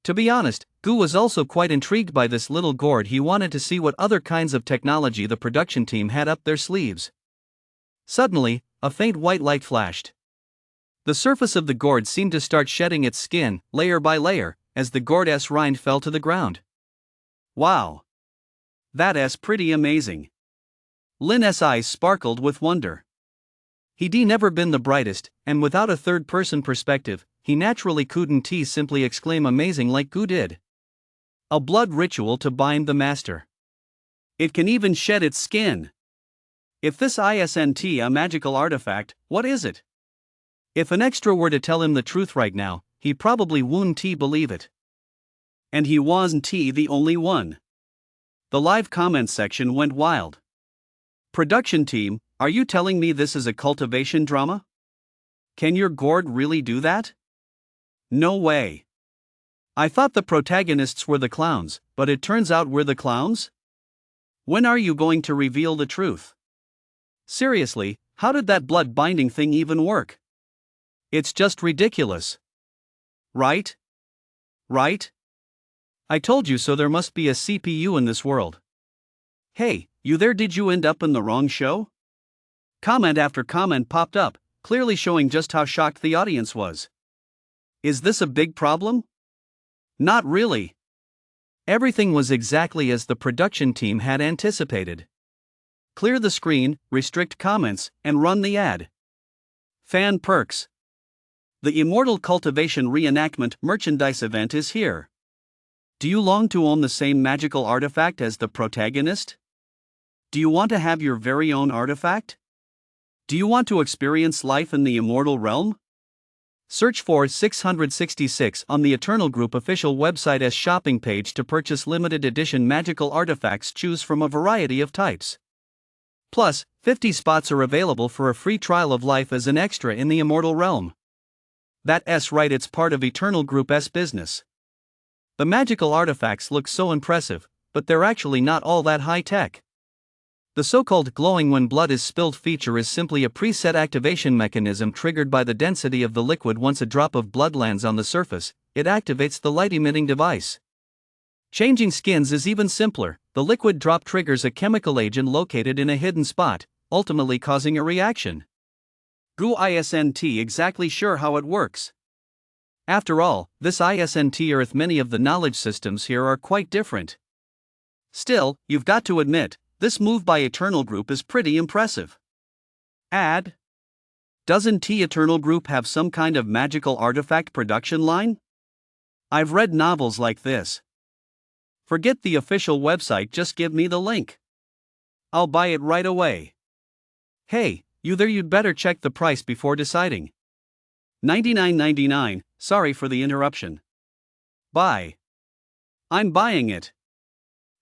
Speaker 2: To be honest, Gu was also quite intrigued by this little gourd. He wanted to see what other kinds of technology the production team had up their sleeves. Suddenly, a faint white light flashed. The surface of the gourd seemed to start shedding its skin, layer by layer, as the gourd's rind fell to the ground.
Speaker 1: Wow! That's pretty amazing. Lin's eyes sparkled with wonder.
Speaker 2: He'd never been the brightest, and without a third-person perspective, he naturally couldn't simply exclaim amazing like Gu did.
Speaker 1: A blood ritual to bind the master. It can even shed its skin. If this isn't a magical artifact, what is it?
Speaker 2: If an extra were to tell him the truth right now, he probably wouldn't believe it.
Speaker 1: And he wasn't the only one. The live comments section went wild. Production team, are you telling me this is a cultivation drama? Can your gourd really do that? No way. I thought the protagonists were the clowns, but it turns out we're the clowns? When are you going to reveal the truth? Seriously, how did that blood binding thing even work? It's just ridiculous. Right? Right?
Speaker 2: I told you so. There must be a CPU in this world.
Speaker 1: Hey, you there? Did you end up in the wrong show? Comment after comment popped up, clearly showing just how shocked the audience was. Is this a big problem? Not really.
Speaker 2: Everything was exactly as the production team had anticipated.
Speaker 1: Clear the screen, restrict comments, and run the ad. Fan perks. The Immortal Cultivation Reenactment merchandise event is here. Do you long to own the same magical artifact as the protagonist? Do you want to have your very own artifact? Do you want to experience life in the immortal realm? Search for 666 on the Eternal Group official website as shopping page to purchase limited edition magical artifacts. Choose from a variety of types. Plus, 50 spots are available for a free trial of life as an extra in the immortal realm. That's right, it's part of Eternal Group's business. The magical artifacts look so impressive, but they're actually not all that high-tech. The so-called glowing when blood is spilled feature is simply a preset activation mechanism triggered by the density of the liquid. Once a drop of blood lands on the surface, it activates the light-emitting device. Changing skins is even simpler. The liquid drop triggers a chemical agent located in a hidden spot, ultimately causing a reaction. Gu isn't exactly sure how it works. After all, this isn't Earth. Many of the knowledge systems here are quite different. Still, you've got to admit, this move by Eternal Group is pretty impressive. Ad? Doesn't Eternal Group have some kind of magical artifact production line? I've read novels like this. Forget the official website, just give me the link. I'll buy it right away. Hey, you there, you'd better check the price before deciding. $99.99, sorry for the interruption. Buy. I'm buying it.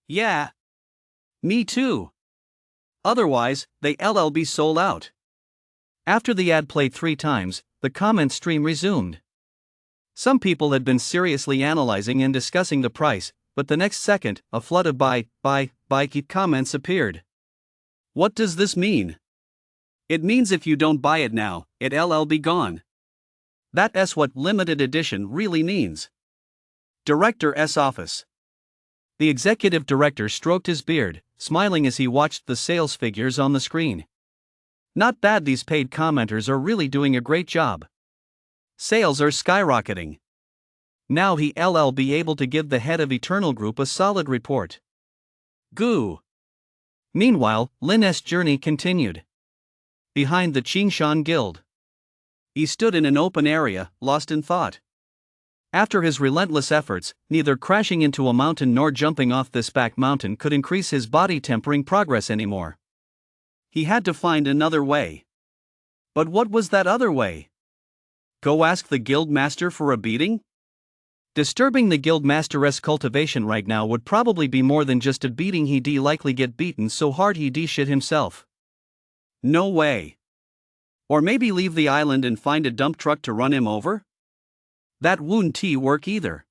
Speaker 1: Yeah. Me too. Otherwise, they'll be sold out. After the ad played 3 times, the comment stream resumed. Some people had been seriously analyzing and discussing the price, but the next second, a flood of buy comments appeared. What does this mean? It means if you don't buy it now, it'll be gone. That's what limited edition really means. Director's office. The executive director stroked his beard, smiling as he watched the sales figures on the screen. Not bad, these paid commenters are really doing a great job. Sales are skyrocketing. Now he'll be able to give the head of Eternal Group a solid report. Gu. Meanwhile, Lin's journey continued. Behind the Qingshan Guild. He stood in an open area, lost in thought. After his relentless efforts, neither crashing into a mountain nor jumping off this back mountain could increase his body tempering progress anymore. He had to find another way. But what was that other way? Go ask the guild master for a beating? Disturbing the guild master's cultivation right now would probably be more than just a beating. He'd likely get beaten so hard he'd shit himself. No way. Or maybe leave the island and find a dump truck to run him over? That wouldn't work either.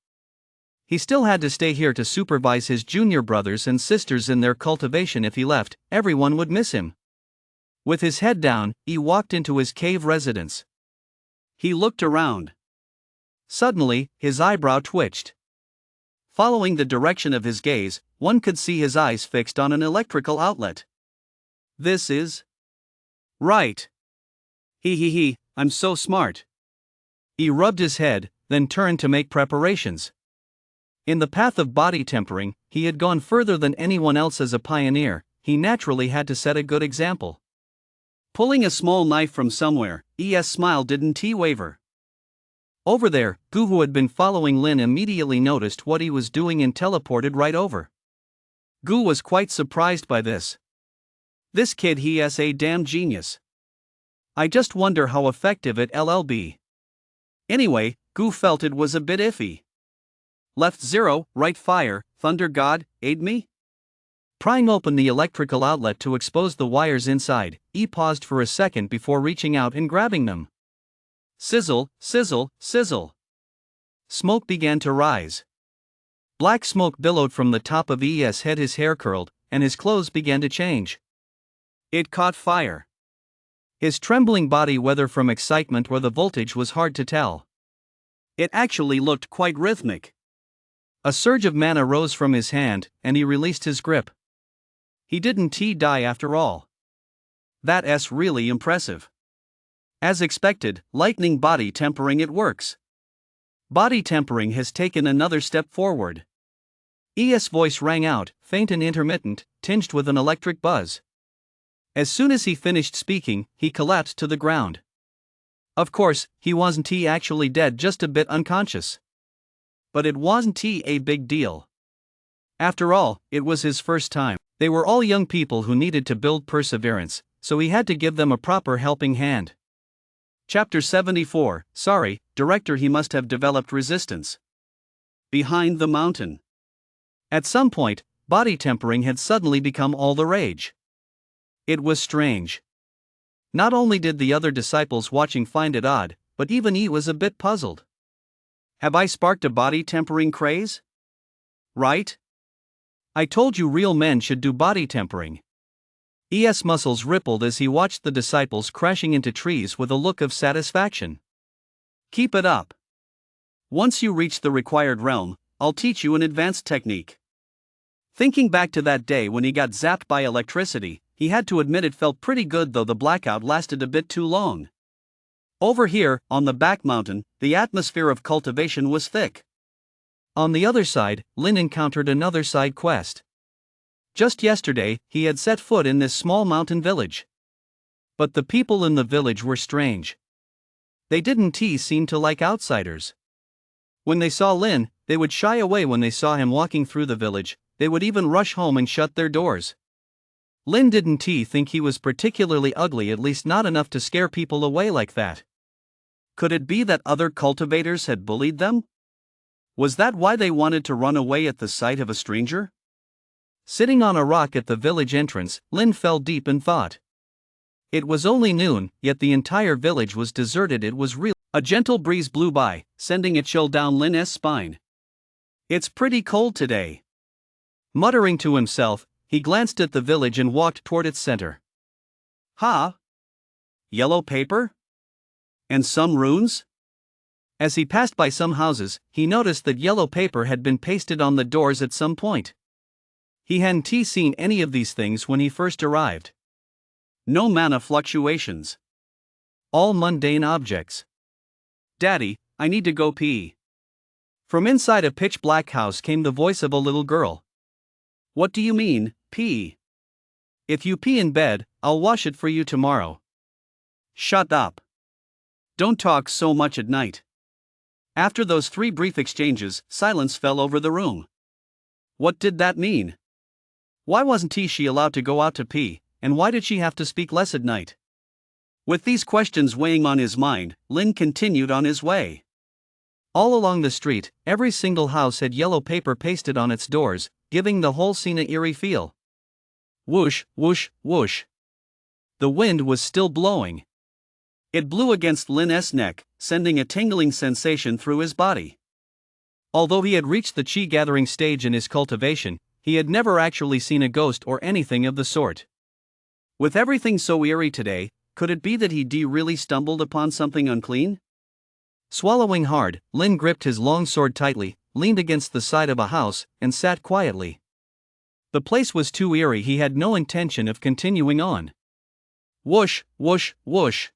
Speaker 2: He still had to stay here to supervise his junior brothers and sisters in their cultivation. If he left, everyone would miss him. With his head down, he walked into his cave residence.
Speaker 1: He looked around.
Speaker 2: Suddenly, his eyebrow twitched. Following the direction of his gaze, one could see his eyes fixed on an electrical outlet.
Speaker 1: This is right. He, I'm so smart.
Speaker 2: He rubbed his head, then turned to make preparations. In the path of body tempering, he had gone further than anyone else. As a pioneer, he naturally had to set a good example.
Speaker 1: Pulling a small knife from somewhere, ES smile didn't waver.
Speaker 2: Over there, Gu, who had been following Lin, immediately noticed what he was doing and teleported right over.
Speaker 1: Gu was quite surprised by this. This kid, he is a damn genius. I just wonder how effective it'll be. Anyway, Gu felt it was a bit iffy. Left 0, right fire, Thunder God, aid me?
Speaker 2: Prying open the electrical outlet to expose the wires inside, he paused for a second before reaching out and grabbing them.
Speaker 1: Sizzle, sizzle, sizzle.
Speaker 2: Smoke began to rise. Black smoke billowed from the top of ES' head. His hair curled, and his clothes began to change.
Speaker 1: It caught fire.
Speaker 2: His trembling body, whether from excitement or the voltage, was hard to tell.
Speaker 1: It actually looked quite rhythmic.
Speaker 2: A surge of mana rose from his hand, and he released his grip.
Speaker 1: He didn't die after all. That's really impressive. As expected, lightning body tempering, it works. Body tempering has taken another step forward. ES' voice rang out, faint and intermittent, tinged with an electric buzz. As soon as he finished speaking, he collapsed to the ground. Of course, he wasn't actually dead, just a bit unconscious. But it wasn't a big deal. After all, it was his first time. They were all young people who needed to build perseverance, so he had to give them a proper helping hand. Chapter 74, sorry, Director, he must have developed resistance. Behind the mountain.
Speaker 2: At some point, body tempering had suddenly become all the rage. It was strange. Not only did the other disciples watching find it odd, but even he was a bit puzzled.
Speaker 1: Have I sparked a body tempering craze? Right?
Speaker 2: I told you real men should do body tempering. ES' muscles rippled as he watched the disciples crashing into trees with a look of satisfaction.
Speaker 1: Keep it up. Once you reach the required realm, I'll teach you an advanced technique. Thinking back to that day when he got zapped by electricity, he had to admit it felt pretty good, though the blackout lasted a bit too long. Over here, on the back mountain, the atmosphere of cultivation was thick.
Speaker 2: On the other side, Lin encountered another side quest. Just yesterday, he had set foot in this small mountain village. But the people in the village were strange. They didn't seem to like outsiders. When they saw Lin, they would shy away. When they saw him walking through the village, they would even rush home and shut their doors. Lin didn't think he was particularly ugly, at least not enough to scare people away like that.
Speaker 1: Could it be that other cultivators had bullied them? Was that why they wanted to run away at the sight of a stranger?
Speaker 2: Sitting on a rock at the village entrance, Lin fell deep in thought. It was only noon, yet the entire village was deserted. It was real.
Speaker 1: A gentle breeze blew by, sending a chill down Lin's spine. It's pretty cold today.
Speaker 2: Muttering to himself, he glanced at the village and walked toward its center.
Speaker 1: Ha! Yellow paper? And some runes?
Speaker 2: As he passed by some houses, he noticed that yellow paper had been pasted on the doors at some point. He hadn't seen any of these things when he first arrived.
Speaker 1: No mana fluctuations.
Speaker 2: All mundane objects.
Speaker 1: Daddy, I need to go pee.
Speaker 2: From inside a pitch-black house came the voice of a little girl.
Speaker 1: What do you mean, pee?
Speaker 2: If you pee in bed, I'll wash it for you tomorrow.
Speaker 1: Shut up. Don't talk so much at night. After those 3 brief exchanges, silence fell over the room. What did that mean? Why wasn't she allowed to go out to pee, and why did she have to speak less at night? With these questions weighing on his mind, Lin continued on his way.
Speaker 2: All along the street, every single house had yellow paper pasted on its doors, giving the whole scene an eerie feel.
Speaker 1: Whoosh, whoosh, whoosh. The wind was still blowing. It blew against Lin's neck, sending a tingling sensation through his body.
Speaker 2: Although he had reached the chi gathering stage in his cultivation, he had never actually seen a ghost or anything of the sort.
Speaker 1: With everything so eerie today, could it be that he really stumbled upon something unclean?
Speaker 2: Swallowing hard, Lin gripped his long sword tightly, leaned against the side of a house, and sat quietly. The place was too eerie, he had no intention of continuing on. Whoosh, whoosh, whoosh.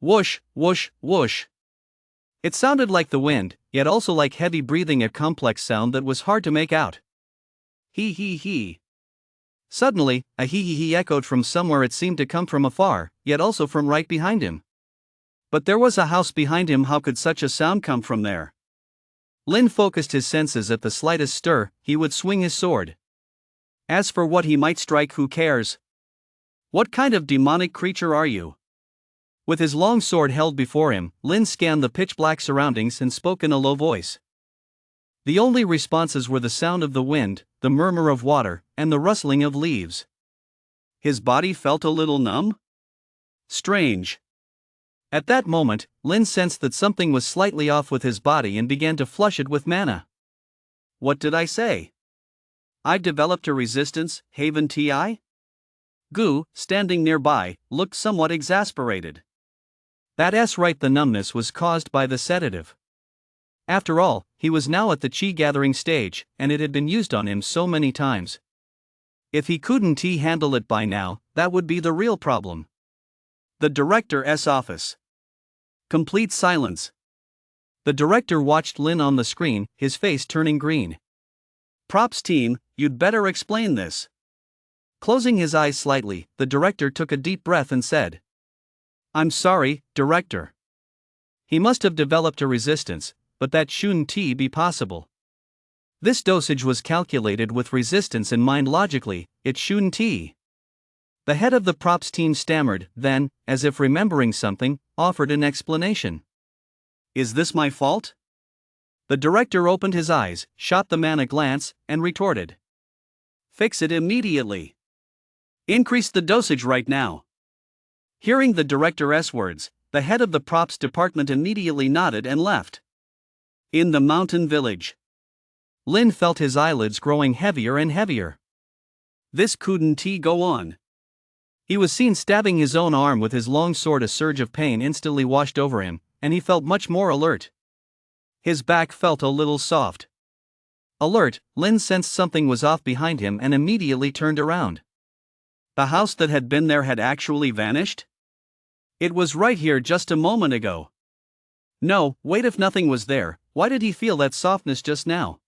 Speaker 2: Whoosh, whoosh, whoosh. It sounded like the wind, yet also like heavy breathing, a complex sound that was hard to make out.
Speaker 1: Hee hee hee.
Speaker 2: Suddenly, a hee hee hee echoed from somewhere. It seemed to come from afar, yet also from right behind him.
Speaker 1: But there was a house behind him, how could such a sound come from there?
Speaker 2: Lin focused his senses. At the slightest stir, he would swing his sword.
Speaker 1: As for what he might strike, who cares? What kind of demonic creature are you?
Speaker 2: With his long sword held before him, Lin scanned the pitch-black surroundings and spoke in a low voice. The only responses were the sound of the wind, the murmur of water, and the rustling of leaves.
Speaker 1: His body felt a little numb? Strange.
Speaker 2: At that moment, Lin sensed that something was slightly off with his body and began to flush it with mana.
Speaker 1: What did I say? I've developed a resistance, Haven Ti? Gu, standing nearby, looked somewhat exasperated.
Speaker 2: That's right, the numbness was caused by the sedative. After all, he was now at the chi gathering stage, and it had been used on him so many times. If he couldn't handle it by now, that would be the real problem.
Speaker 1: The director's office. Complete silence.
Speaker 2: The director watched Lin on the screen, his face turning green.
Speaker 1: Props team, you'd better explain this.
Speaker 2: Closing his eyes slightly, the director took a deep breath and said,
Speaker 1: I'm sorry, director.
Speaker 2: He must have developed a resistance, but that shouldn't be possible. This dosage was calculated with resistance in mind. Logically, it shouldn't. The head of the props team stammered, then, as if remembering something, offered an explanation.
Speaker 1: Is this my fault?
Speaker 2: The director opened his eyes, shot the man a glance, and retorted.
Speaker 1: Fix it immediately. Increase the dosage right now. Hearing the director's words, the head of the props department immediately nodded and left. In the mountain village,
Speaker 2: Lin felt his eyelids growing heavier and heavier.
Speaker 1: This couldn't go on.
Speaker 2: He was seen stabbing his own arm with his long sword. A surge of pain instantly washed over him, and he felt much more alert. His back felt a little soft. Alert, Lin sensed something was off behind him and immediately turned around.
Speaker 1: The house that had been there had actually vanished? It was right here just a moment ago. No, wait, if nothing was there, why did he feel that softness just now?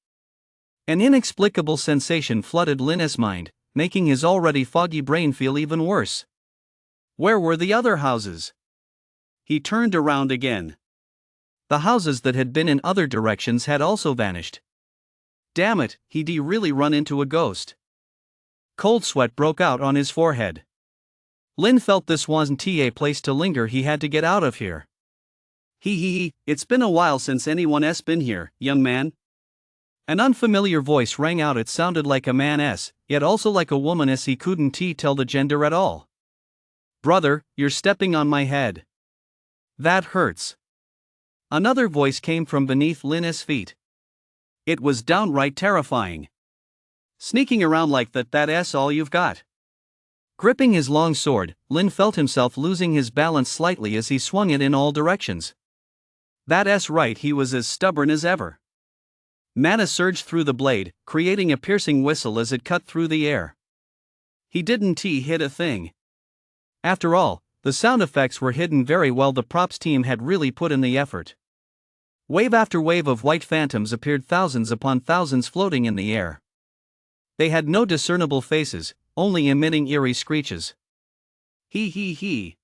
Speaker 2: An inexplicable sensation flooded Lin's mind, making his already foggy brain feel even worse.
Speaker 1: Where were the other houses? He turned around again.
Speaker 2: The houses that had been in other directions had also vanished.
Speaker 1: Damn it, he'd really run into a ghost.
Speaker 2: Cold sweat broke out on his forehead. Lin felt this wasn't a place to linger. He had to get out of here.
Speaker 1: It's been a while since anyone's been here, young man.
Speaker 2: An unfamiliar voice rang out. It sounded like a man's, yet also like a woman's. He couldn't tell the gender at all.
Speaker 1: Brother, you're stepping on my head.
Speaker 2: That hurts. Another voice came from beneath Lin's feet.
Speaker 1: It was downright terrifying. Sneaking around like that's all you've got.
Speaker 2: Gripping his long sword, Lin felt himself losing his balance slightly as he swung it in all directions.
Speaker 1: That's right, he was as stubborn as ever. Mana surged through the blade, creating a piercing whistle as it cut through the air. He didn't hit a thing.
Speaker 2: After all, the sound effects were hidden very well. The props team had really put in the effort. Wave after wave of white phantoms appeared, thousands upon thousands floating in the air. They had no discernible faces, only emitting eerie screeches.
Speaker 1: The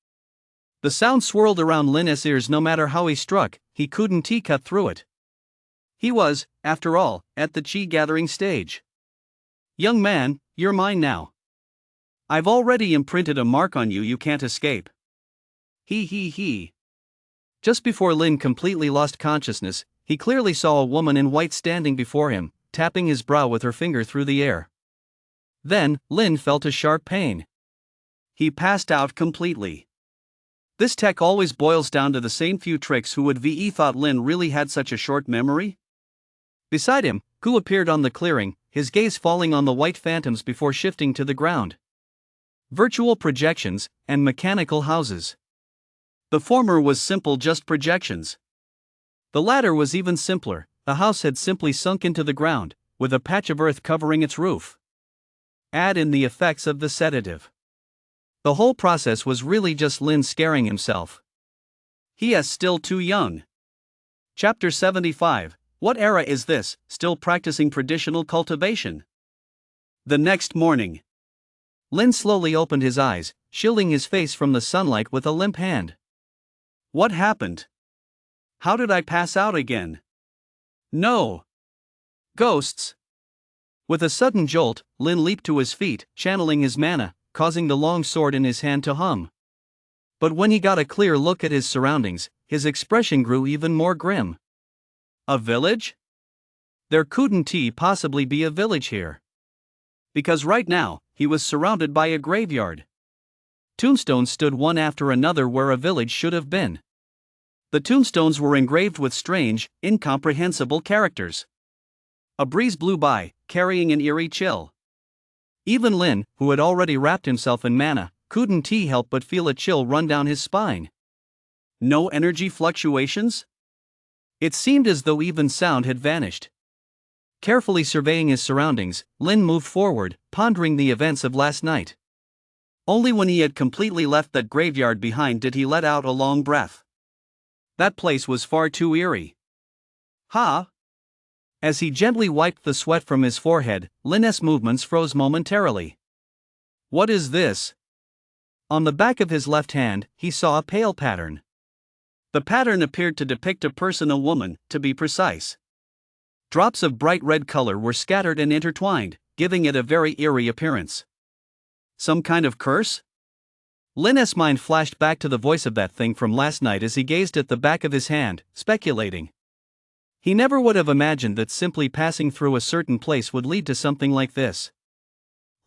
Speaker 2: sound swirled around Lin's ears. No matter how he struck, he couldn't cut through it.
Speaker 1: He was, after all, at the chi gathering stage. Young man, you're mine now. I've already imprinted a mark on you, you can't escape.
Speaker 2: Just before Lin completely lost consciousness, he clearly saw a woman in white standing before him, tapping his brow with her finger through the air. Then, Lin felt a sharp pain.
Speaker 1: He passed out completely. This tech always boils down to the same few tricks. Who would ve thought Lin really had such a short memory?
Speaker 2: Beside him, Gu appeared on the clearing, his gaze falling on the white phantoms before shifting to the ground. Virtual projections and mechanical houses.
Speaker 1: The former was simple, just projections.
Speaker 2: The latter was even simpler. A house had simply sunk into the ground, with a patch of earth covering its roof. Add in the effects of the sedative. The whole process was really just Lin scaring himself.
Speaker 1: He is still too young. Chapter 75. What era is this, still practicing traditional cultivation? The next morning.
Speaker 2: Lin slowly opened his eyes, shielding his face from the sunlight with a limp hand.
Speaker 1: What happened? How did I pass out again? No. Ghosts.
Speaker 2: With a sudden jolt, Lin leaped to his feet, channeling his mana, causing the long sword in his hand to hum. But when he got a clear look at his surroundings, his expression grew even more grim.
Speaker 1: A village?
Speaker 2: There couldn't possibly be a village here.
Speaker 1: Because right now, he was surrounded by a graveyard.
Speaker 2: Tombstones stood one after another where a village should have been.
Speaker 1: The tombstones were engraved with strange, incomprehensible characters. A breeze blew by, carrying an eerie chill.
Speaker 2: Even Lin, who had already wrapped himself in mana, couldn't help but feel a chill run down his spine.
Speaker 1: No energy fluctuations?
Speaker 2: It seemed as though even sound had vanished. Carefully surveying his surroundings, Lin moved forward, pondering the events of last night.
Speaker 1: Only when he had completely left that graveyard behind did he let out a long breath. That place was far too eerie.
Speaker 2: Ha! As he gently wiped the sweat from his forehead, Lin's movements froze momentarily.
Speaker 1: What is this?
Speaker 2: On the back of his left hand, he saw a pale pattern.
Speaker 1: The pattern appeared to depict a person, a woman, to be precise. Drops of bright red color were scattered and intertwined, giving it a very eerie appearance. Some kind of curse?
Speaker 2: Lin's mind flashed back to the voice of that thing from last night as he gazed at the back of his hand, speculating. He never would have imagined that simply passing through a certain place would lead to something like this.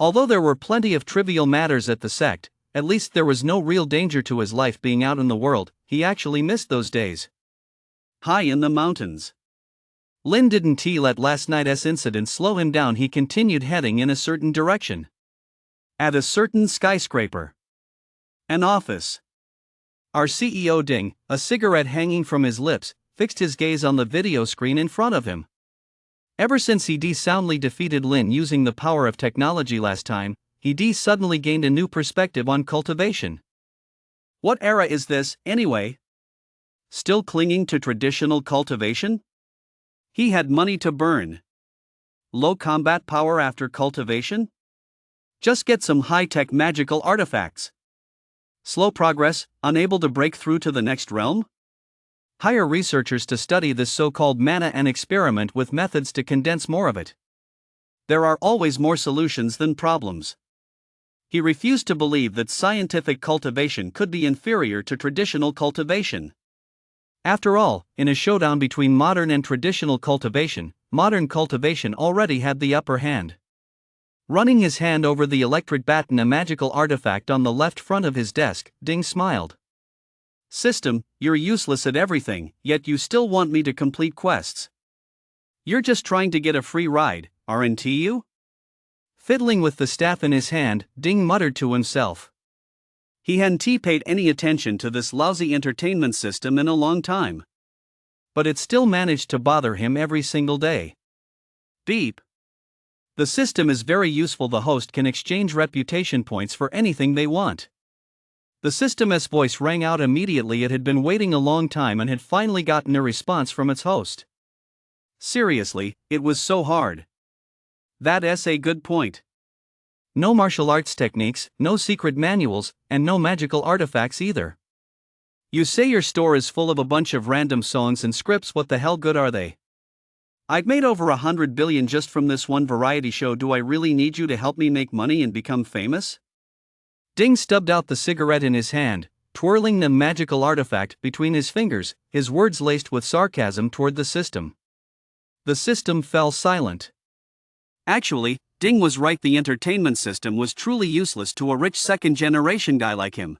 Speaker 2: Although there were plenty of trivial matters at the sect, at least there was no real danger to his life being out in the world. He actually missed those days.
Speaker 1: High in the mountains.
Speaker 2: Lin didn't let last night's incident slow him down. He continued heading in a certain direction.
Speaker 1: At a certain skyscraper. An office.
Speaker 2: Our CEO Ding, a cigarette hanging from his lips, fixed his gaze on the video screen in front of him. Ever since he soundly defeated Lin using the power of technology last time, he suddenly gained a new perspective on cultivation.
Speaker 1: What era is this, anyway? Still clinging to traditional cultivation? He had money to burn. Low combat power after cultivation? Just get some high-tech magical artifacts. Slow progress, unable to break through to the next realm?
Speaker 2: Hire researchers to study this so-called mana and experiment with methods to condense more of it.
Speaker 1: There are always more solutions than problems. He refused to believe that scientific cultivation could be inferior to traditional cultivation.
Speaker 2: After all, in a showdown between modern and traditional cultivation, modern cultivation already had the upper hand. Running his hand over the electric baton, a magical artifact on the left front of his desk, Ding smiled.
Speaker 1: System, you're useless at everything, yet you still want me to complete quests. You're just trying to get a free ride, aren't you?
Speaker 2: Fiddling with the staff in his hand, Ding muttered to himself.
Speaker 1: He hadn't paid any attention to this lousy entertainment system in a long time.
Speaker 2: But it still managed to bother him every single day.
Speaker 1: Beep.
Speaker 2: The system is very useful. The host can exchange reputation points for anything they want. The system's voice rang out immediately. It had been waiting a long time and had finally gotten a response from its host.
Speaker 1: Seriously, it was so hard. That's a good point.
Speaker 2: No martial arts techniques, no secret manuals, and no magical artifacts either.
Speaker 1: You say your store is full of a bunch of random songs and scripts. What the hell good are they? I've made over 100 billion just from this one variety show. Do I really need you to help me make money and become famous?
Speaker 2: Ding stubbed out the cigarette in his hand, twirling the magical artifact between his fingers, his words laced with sarcasm toward the system. The system fell silent.
Speaker 1: Actually, Ding was right. The entertainment system was truly useless to a rich second-generation guy like him.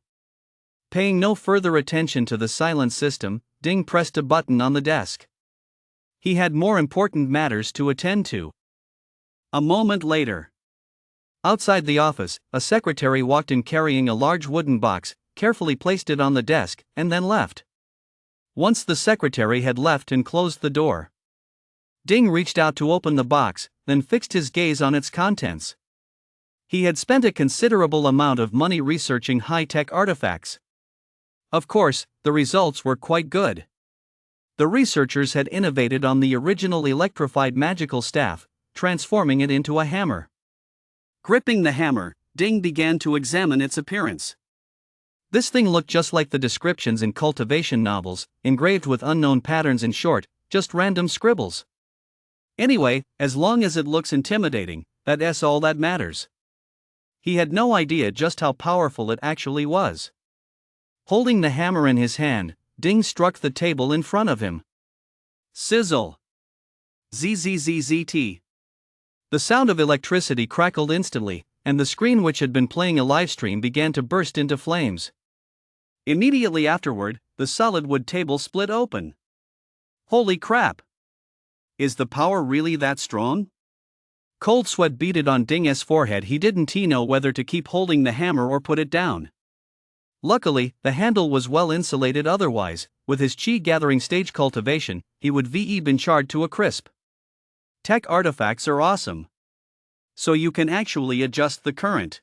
Speaker 2: Paying no further attention to the silent system, Ding pressed a button on the desk. He had more important matters to attend to.
Speaker 1: A moment later.
Speaker 2: Outside the office, a secretary walked in carrying a large wooden box, carefully placed it on the desk, and then left. Once the secretary had left and closed the door, Ding reached out to open the box, then fixed his gaze on its contents. He had spent a considerable amount of money researching high-tech artifacts. Of course, the results were quite good. The researchers had innovated on the original electrified magical staff, transforming it into a hammer.
Speaker 1: Gripping the hammer, Ding began to examine its appearance.
Speaker 2: This thing looked just like the descriptions in cultivation novels, engraved with unknown patterns in short, just random scribbles.
Speaker 1: Anyway, as long as it looks intimidating, that's all that matters. He had no idea just how powerful it actually was.
Speaker 2: Holding the hammer in his hand, Ding struck the table in front of him.
Speaker 1: Sizzle. ZZZZT.
Speaker 2: The sound of electricity crackled instantly, and the screen which had been playing a livestream began to burst into flames.
Speaker 1: Immediately afterward, the solid wood table split open. Holy crap! Is the power really that strong?
Speaker 2: Cold sweat beaded on Ding's forehead. He didn't know whether to keep holding the hammer or put it down. Luckily, the handle was well insulated otherwise, with his chi-gathering stage cultivation, he would have been charred to a crisp.
Speaker 1: Tech artifacts are awesome. So you can actually adjust the current.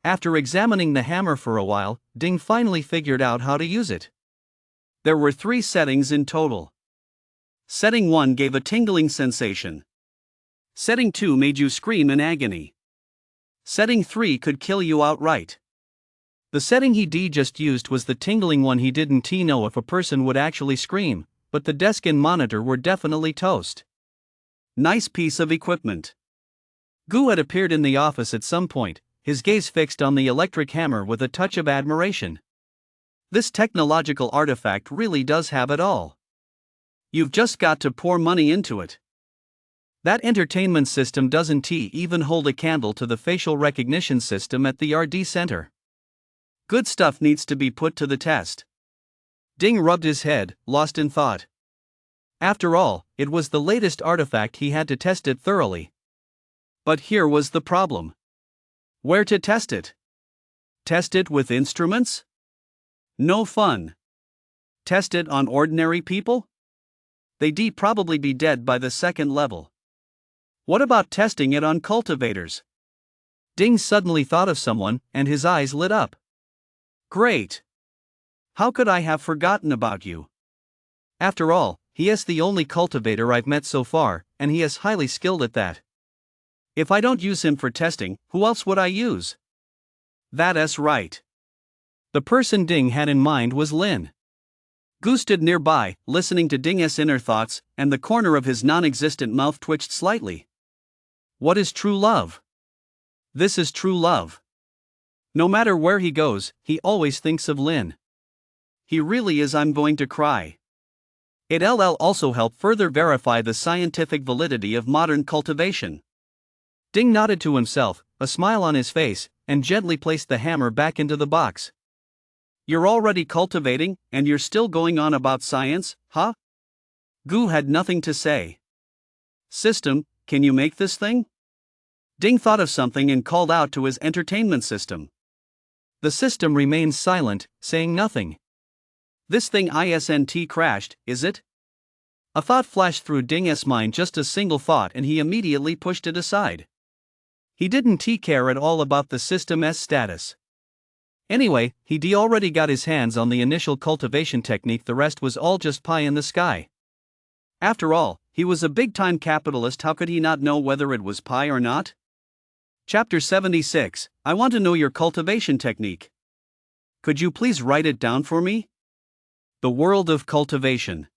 Speaker 2: After examining the hammer for a while, Ding finally figured out how to use it.
Speaker 1: There were 3 settings in total. Setting 1 gave a tingling sensation. Setting 2 made you scream in agony. Setting 3 could kill you outright.
Speaker 2: The setting he just used was the tingling one. He didn't know if a person would actually scream, but the desk and monitor were definitely toast.
Speaker 1: Nice piece of equipment.
Speaker 2: Gu had appeared in the office at some point, his gaze fixed on the electric hammer with a touch of admiration.
Speaker 1: This technological artifact really does have it all. You've just got to pour money into it.
Speaker 2: That entertainment system doesn't even hold a candle to the facial recognition system at the RD Center.
Speaker 1: Good stuff needs to be put to the test.
Speaker 2: Ding rubbed his head, lost in thought. After all, it was the latest artifact. He had to test it thoroughly.
Speaker 1: But here was the problem. Where to test it? Test it with instruments? No fun. Test it on ordinary people? They'd probably be dead by the second level. What about testing it on cultivators?
Speaker 2: Ding suddenly thought of someone, and his eyes lit up.
Speaker 1: Great! How could I have forgotten about you?
Speaker 2: After all, he is the only cultivator I've met so far, and he is highly skilled at that.
Speaker 1: If I don't use him for testing, who else would I use? That's right.
Speaker 2: The person Ding had in mind was Lin.
Speaker 1: Gu stood nearby, listening to Ding's inner thoughts, and the corner of his non-existent mouth twitched slightly.
Speaker 2: What is true love?
Speaker 1: This is true love. No matter where he goes, he always thinks of Lin. He really is. I'm going to cry. It'll also help further verify the scientific validity of modern cultivation.
Speaker 2: Ding nodded to himself, a smile on his face, and gently placed the hammer back into the box.
Speaker 1: You're already cultivating, and you're still going on about science, huh? Gu had nothing to say. System, can you make this thing? Ding thought of something and called out to his entertainment system.
Speaker 2: The system remained silent, saying nothing.
Speaker 1: This thing isn't crashed, is it?
Speaker 2: A thought flashed through Ding's mind, just a single thought, and he immediately pushed it aside. He didn't care at all about the system's status. Anyway, he already got his hands on the initial cultivation technique. The rest was all just pie in the sky.
Speaker 1: After all, he was a big-time capitalist. How could he not know whether it was pie or not? Chapter 76, I want to know your cultivation technique. Could you please write it down for me? The world of cultivation.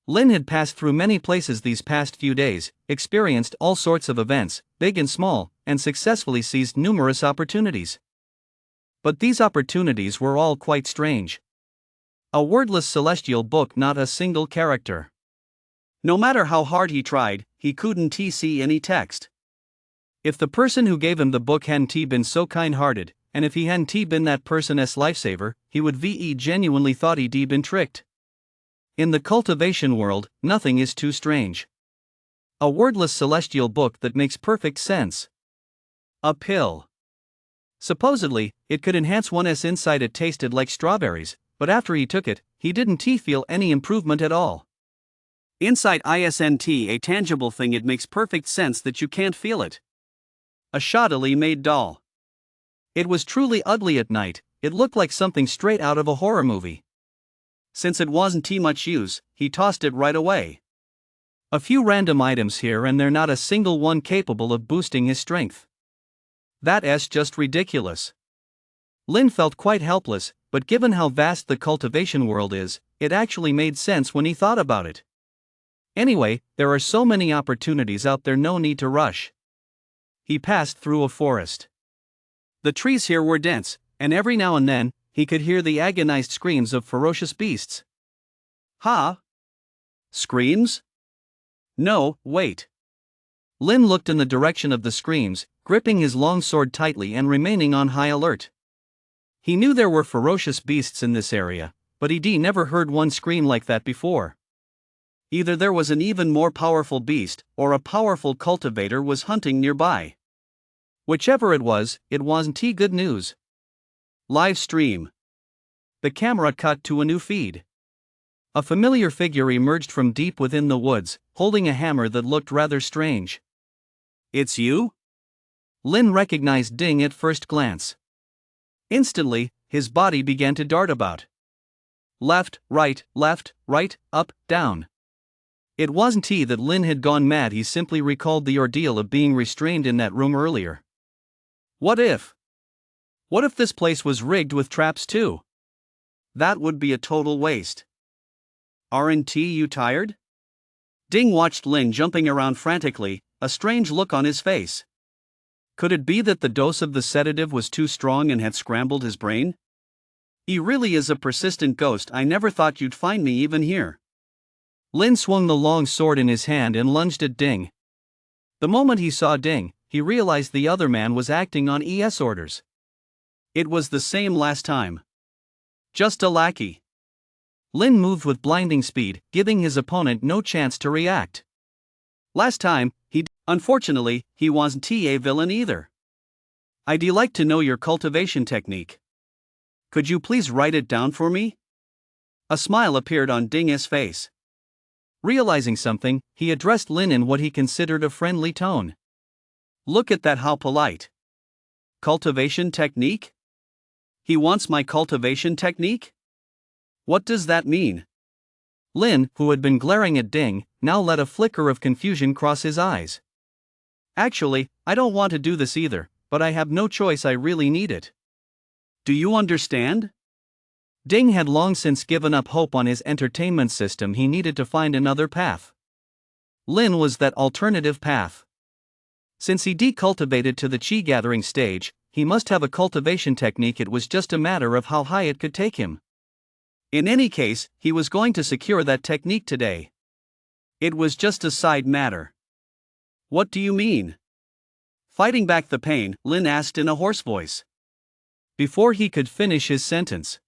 Speaker 2: Lin had passed through many places these past few days, experienced all sorts of events, big and small, and successfully seized numerous opportunities. But these opportunities were all quite strange. A wordless celestial book, not a single character.
Speaker 1: No matter how hard he tried, he couldn't see any text.
Speaker 2: If the person who gave him the book hadn't been so kind-hearted, and if he hadn't been that person's lifesaver, he would have genuinely thought he'd been tricked. In the cultivation world, nothing is too strange. A wordless celestial book that makes perfect sense. A pill. Supposedly, it could enhance one's insight. It tasted like strawberries, but after he took it, he didn't feel any improvement at all.
Speaker 1: Insight isn't a tangible thing. It makes perfect sense that you can't feel it. A shoddily made doll.
Speaker 2: It was truly ugly at night. It looked like something straight out of a horror movie.
Speaker 1: Since it wasn't much use, he tossed it right away.
Speaker 2: A few random items here and there, not a single one capable of boosting his strength. That's just ridiculous. Lin felt quite helpless, but given how vast the cultivation world is, it actually made sense when he thought about it. Anyway, there are so many opportunities out there, no need to rush. He passed through a forest.
Speaker 1: The trees here were dense, and every now and then, he could hear the agonized screams of ferocious beasts.
Speaker 2: Ha!
Speaker 1: Screams? No, wait.
Speaker 2: Lin looked in the direction of the screams, gripping his long sword tightly and remaining on high alert. He knew there were ferocious beasts in this area, but he'd never heard one scream like that before.
Speaker 1: Either there was an even more powerful beast, or a powerful cultivator was hunting nearby.
Speaker 2: Whichever it wasn't good news.
Speaker 1: Live stream.
Speaker 2: The camera cut to a new feed. A familiar figure emerged from deep within the woods, holding a hammer that looked rather strange.
Speaker 1: It's you?
Speaker 2: Lin recognized Ding at first glance. Instantly, his body began to dart about. Left, right, up, down. It wasn't that Lin had gone mad, he simply recalled the ordeal of being restrained in that room earlier.
Speaker 1: What if this place was rigged with traps too? That would be a total waste. Aren't you tired? Ding watched Lin jumping around frantically, a strange look on his face. Could it be that the dose of the sedative was too strong and had scrambled his brain? He really is a persistent ghost. I never thought you'd find me even here.
Speaker 2: Lin swung the long sword in his hand and lunged at Ding. The moment he saw Ding, he realized the other man was acting on ES orders.
Speaker 1: It was the same last time. Just a lackey.
Speaker 2: Lin moved with blinding speed, giving his opponent no chance to react.
Speaker 1: Last time, unfortunately, he wasn't a villain either. I'd like to know your cultivation technique. Could you please write it down for me? A smile appeared on Ding's face.
Speaker 2: Realizing something, he addressed Lin in what he considered a friendly tone.
Speaker 1: Look at that, how polite. Cultivation technique? He wants my cultivation technique? What does that mean?
Speaker 2: Lin, who had been glaring at Ding, now let a flicker of confusion cross his eyes.
Speaker 1: Actually, I don't want to do this either, but I have no choice, I really need it. Do you understand?
Speaker 2: Ding had long since given up hope on his entertainment system. He needed to find another path. Lin was that alternative path. Since he decultivated to the chi gathering stage, he must have a cultivation technique. It was just a matter of how high it could take him.
Speaker 1: In any case, he was going to secure that technique today. It was just a side matter. What do you mean? Fighting back the pain, Lin asked in a hoarse voice.
Speaker 2: Before he could finish his sentence,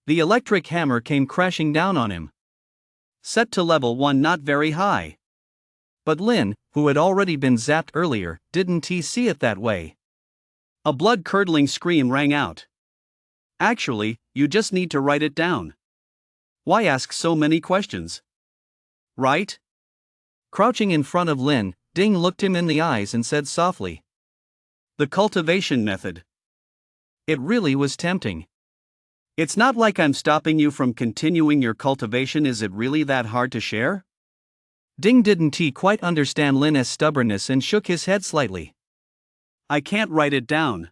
Speaker 2: the electric hammer came crashing down on him.
Speaker 1: Set to level 1, not very high.
Speaker 2: But Lin, who had already been zapped earlier, didn't see it that way.
Speaker 1: A blood-curdling scream rang out. Actually, you just need to write it down. Why ask so many questions? Right?
Speaker 2: Crouching in front of Lin, Ding looked him in the eyes and said softly.
Speaker 1: The cultivation method.
Speaker 2: It really was tempting.
Speaker 1: It's not like I'm stopping you from continuing your cultivation. Is it really that hard to share?
Speaker 2: Ding didn't quite understand Lin's stubbornness and shook his head slightly.
Speaker 1: I can't write it down.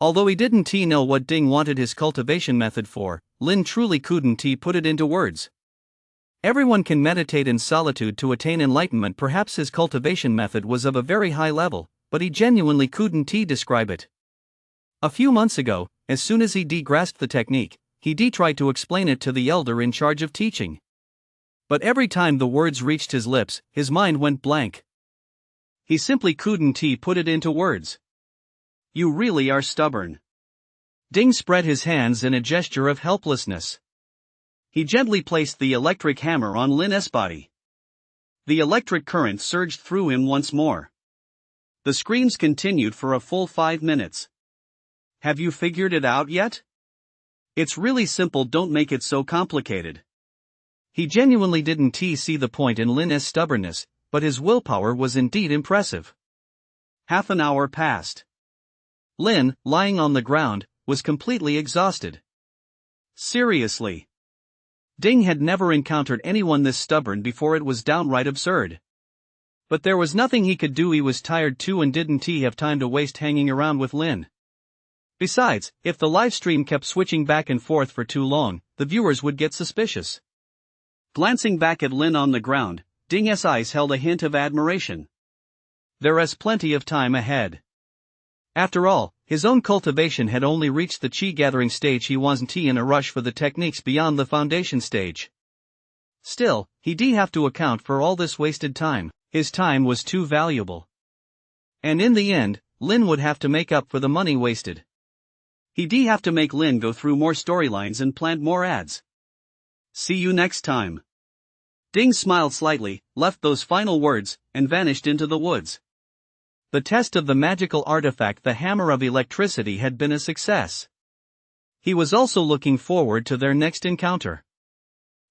Speaker 2: Although he didn't know what Ding wanted his cultivation method for, Lin truly couldn't put it into words. Everyone can meditate in solitude to attain enlightenment. Perhaps his cultivation method was of a very high level, but he genuinely couldn't describe it. A few months ago, as soon as he grasped the technique, he tried to explain it to the elder in charge of teaching. But every time the words reached his lips, his mind went blank. He simply couldn't put it into words.
Speaker 1: You really are stubborn.
Speaker 2: Ding spread his hands in a gesture of helplessness.
Speaker 1: He gently placed the electric hammer on Lin's body. The electric current surged through him once more. The screams continued for a full 5 minutes. Have you figured it out yet? It's really simple, don't make it so complicated.
Speaker 2: He genuinely didn't see the point in Lin's stubbornness, but his willpower was indeed impressive.
Speaker 1: Half an hour passed.
Speaker 2: Lin, lying on the ground, was completely exhausted.
Speaker 1: Seriously.
Speaker 2: Ding had never encountered anyone this stubborn before. It was downright absurd. But there was nothing he could do. He was tired too and didn't have time to waste hanging around with Lin. Besides, if the live stream kept switching back and forth for too long, the viewers would get suspicious.
Speaker 1: Glancing back at Lin on the ground, Ding's eyes held a hint of admiration.
Speaker 2: There is plenty of time ahead. After all, his own cultivation had only reached the chi gathering stage. He wasn't in a rush for the techniques beyond the foundation stage. Still, he'd have to account for all this wasted time. His time was too valuable. And in the end, Lin would have to make up for the money wasted.
Speaker 1: He'd have to make Lin go through more storylines and plant more ads. See you next time. Ding smiled slightly, left those final words, and vanished into the woods.
Speaker 2: The test of the magical artifact, the hammer of electricity, had been a success. He was also looking forward to their next encounter.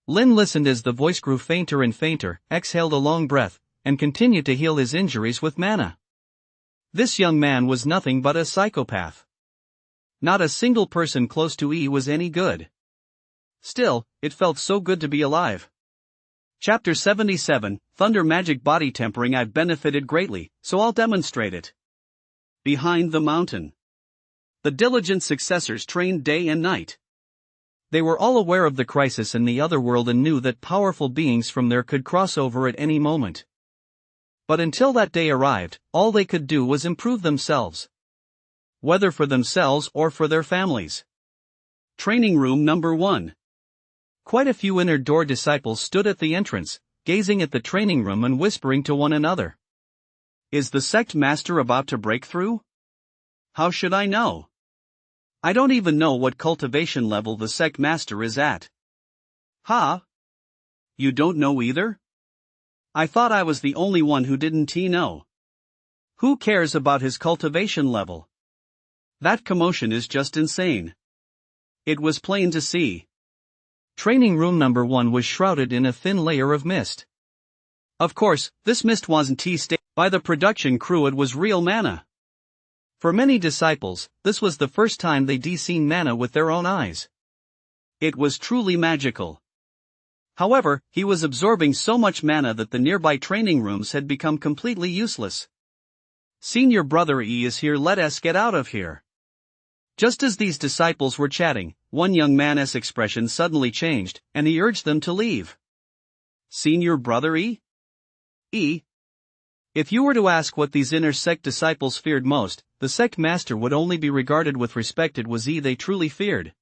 Speaker 2: Lin listened as the voice grew fainter and fainter, exhaled a long breath, and continued to heal his injuries with mana. This young man was nothing but a psychopath. Not a single person close to was any good. Still, it felt so good to be alive.
Speaker 1: Chapter 77, Thunder Magic Body Tempering. I've benefited greatly, so I'll demonstrate it. Behind the mountain. The diligent successors trained day and night.
Speaker 2: They were all aware of the crisis in the other world and knew that powerful beings from there could cross over at any moment. But until that day arrived, all they could do was improve themselves. Whether for themselves or for their families.
Speaker 1: Training Room Number 1.
Speaker 2: Quite a few inner door disciples stood at the entrance, gazing at the training room and whispering to one another.
Speaker 1: Is the sect master about to break through? How should I know? I don't even know what cultivation level the sect master is at.
Speaker 2: Ha?
Speaker 1: You don't know either? I thought I was the only one who didn't know. Who cares about his cultivation level? That commotion is just insane. It was plain to see.
Speaker 2: Training room number 1 was shrouded in a thin layer of mist.
Speaker 1: Of course, this mist wasn't staged by the production crew, it was real mana.
Speaker 2: For many disciples, this was the first time they'd seen mana with their own eyes.
Speaker 1: It was truly magical. However, he was absorbing so much mana that the nearby training rooms had become completely useless. Senior Brother is here, let us get out of here. Just as these disciples were chatting, one young man's expression suddenly changed, and he urged them to leave. Senior Brother E? If you were to ask what these inner sect disciples feared most, the sect master would only be regarded with respect. It was they truly feared.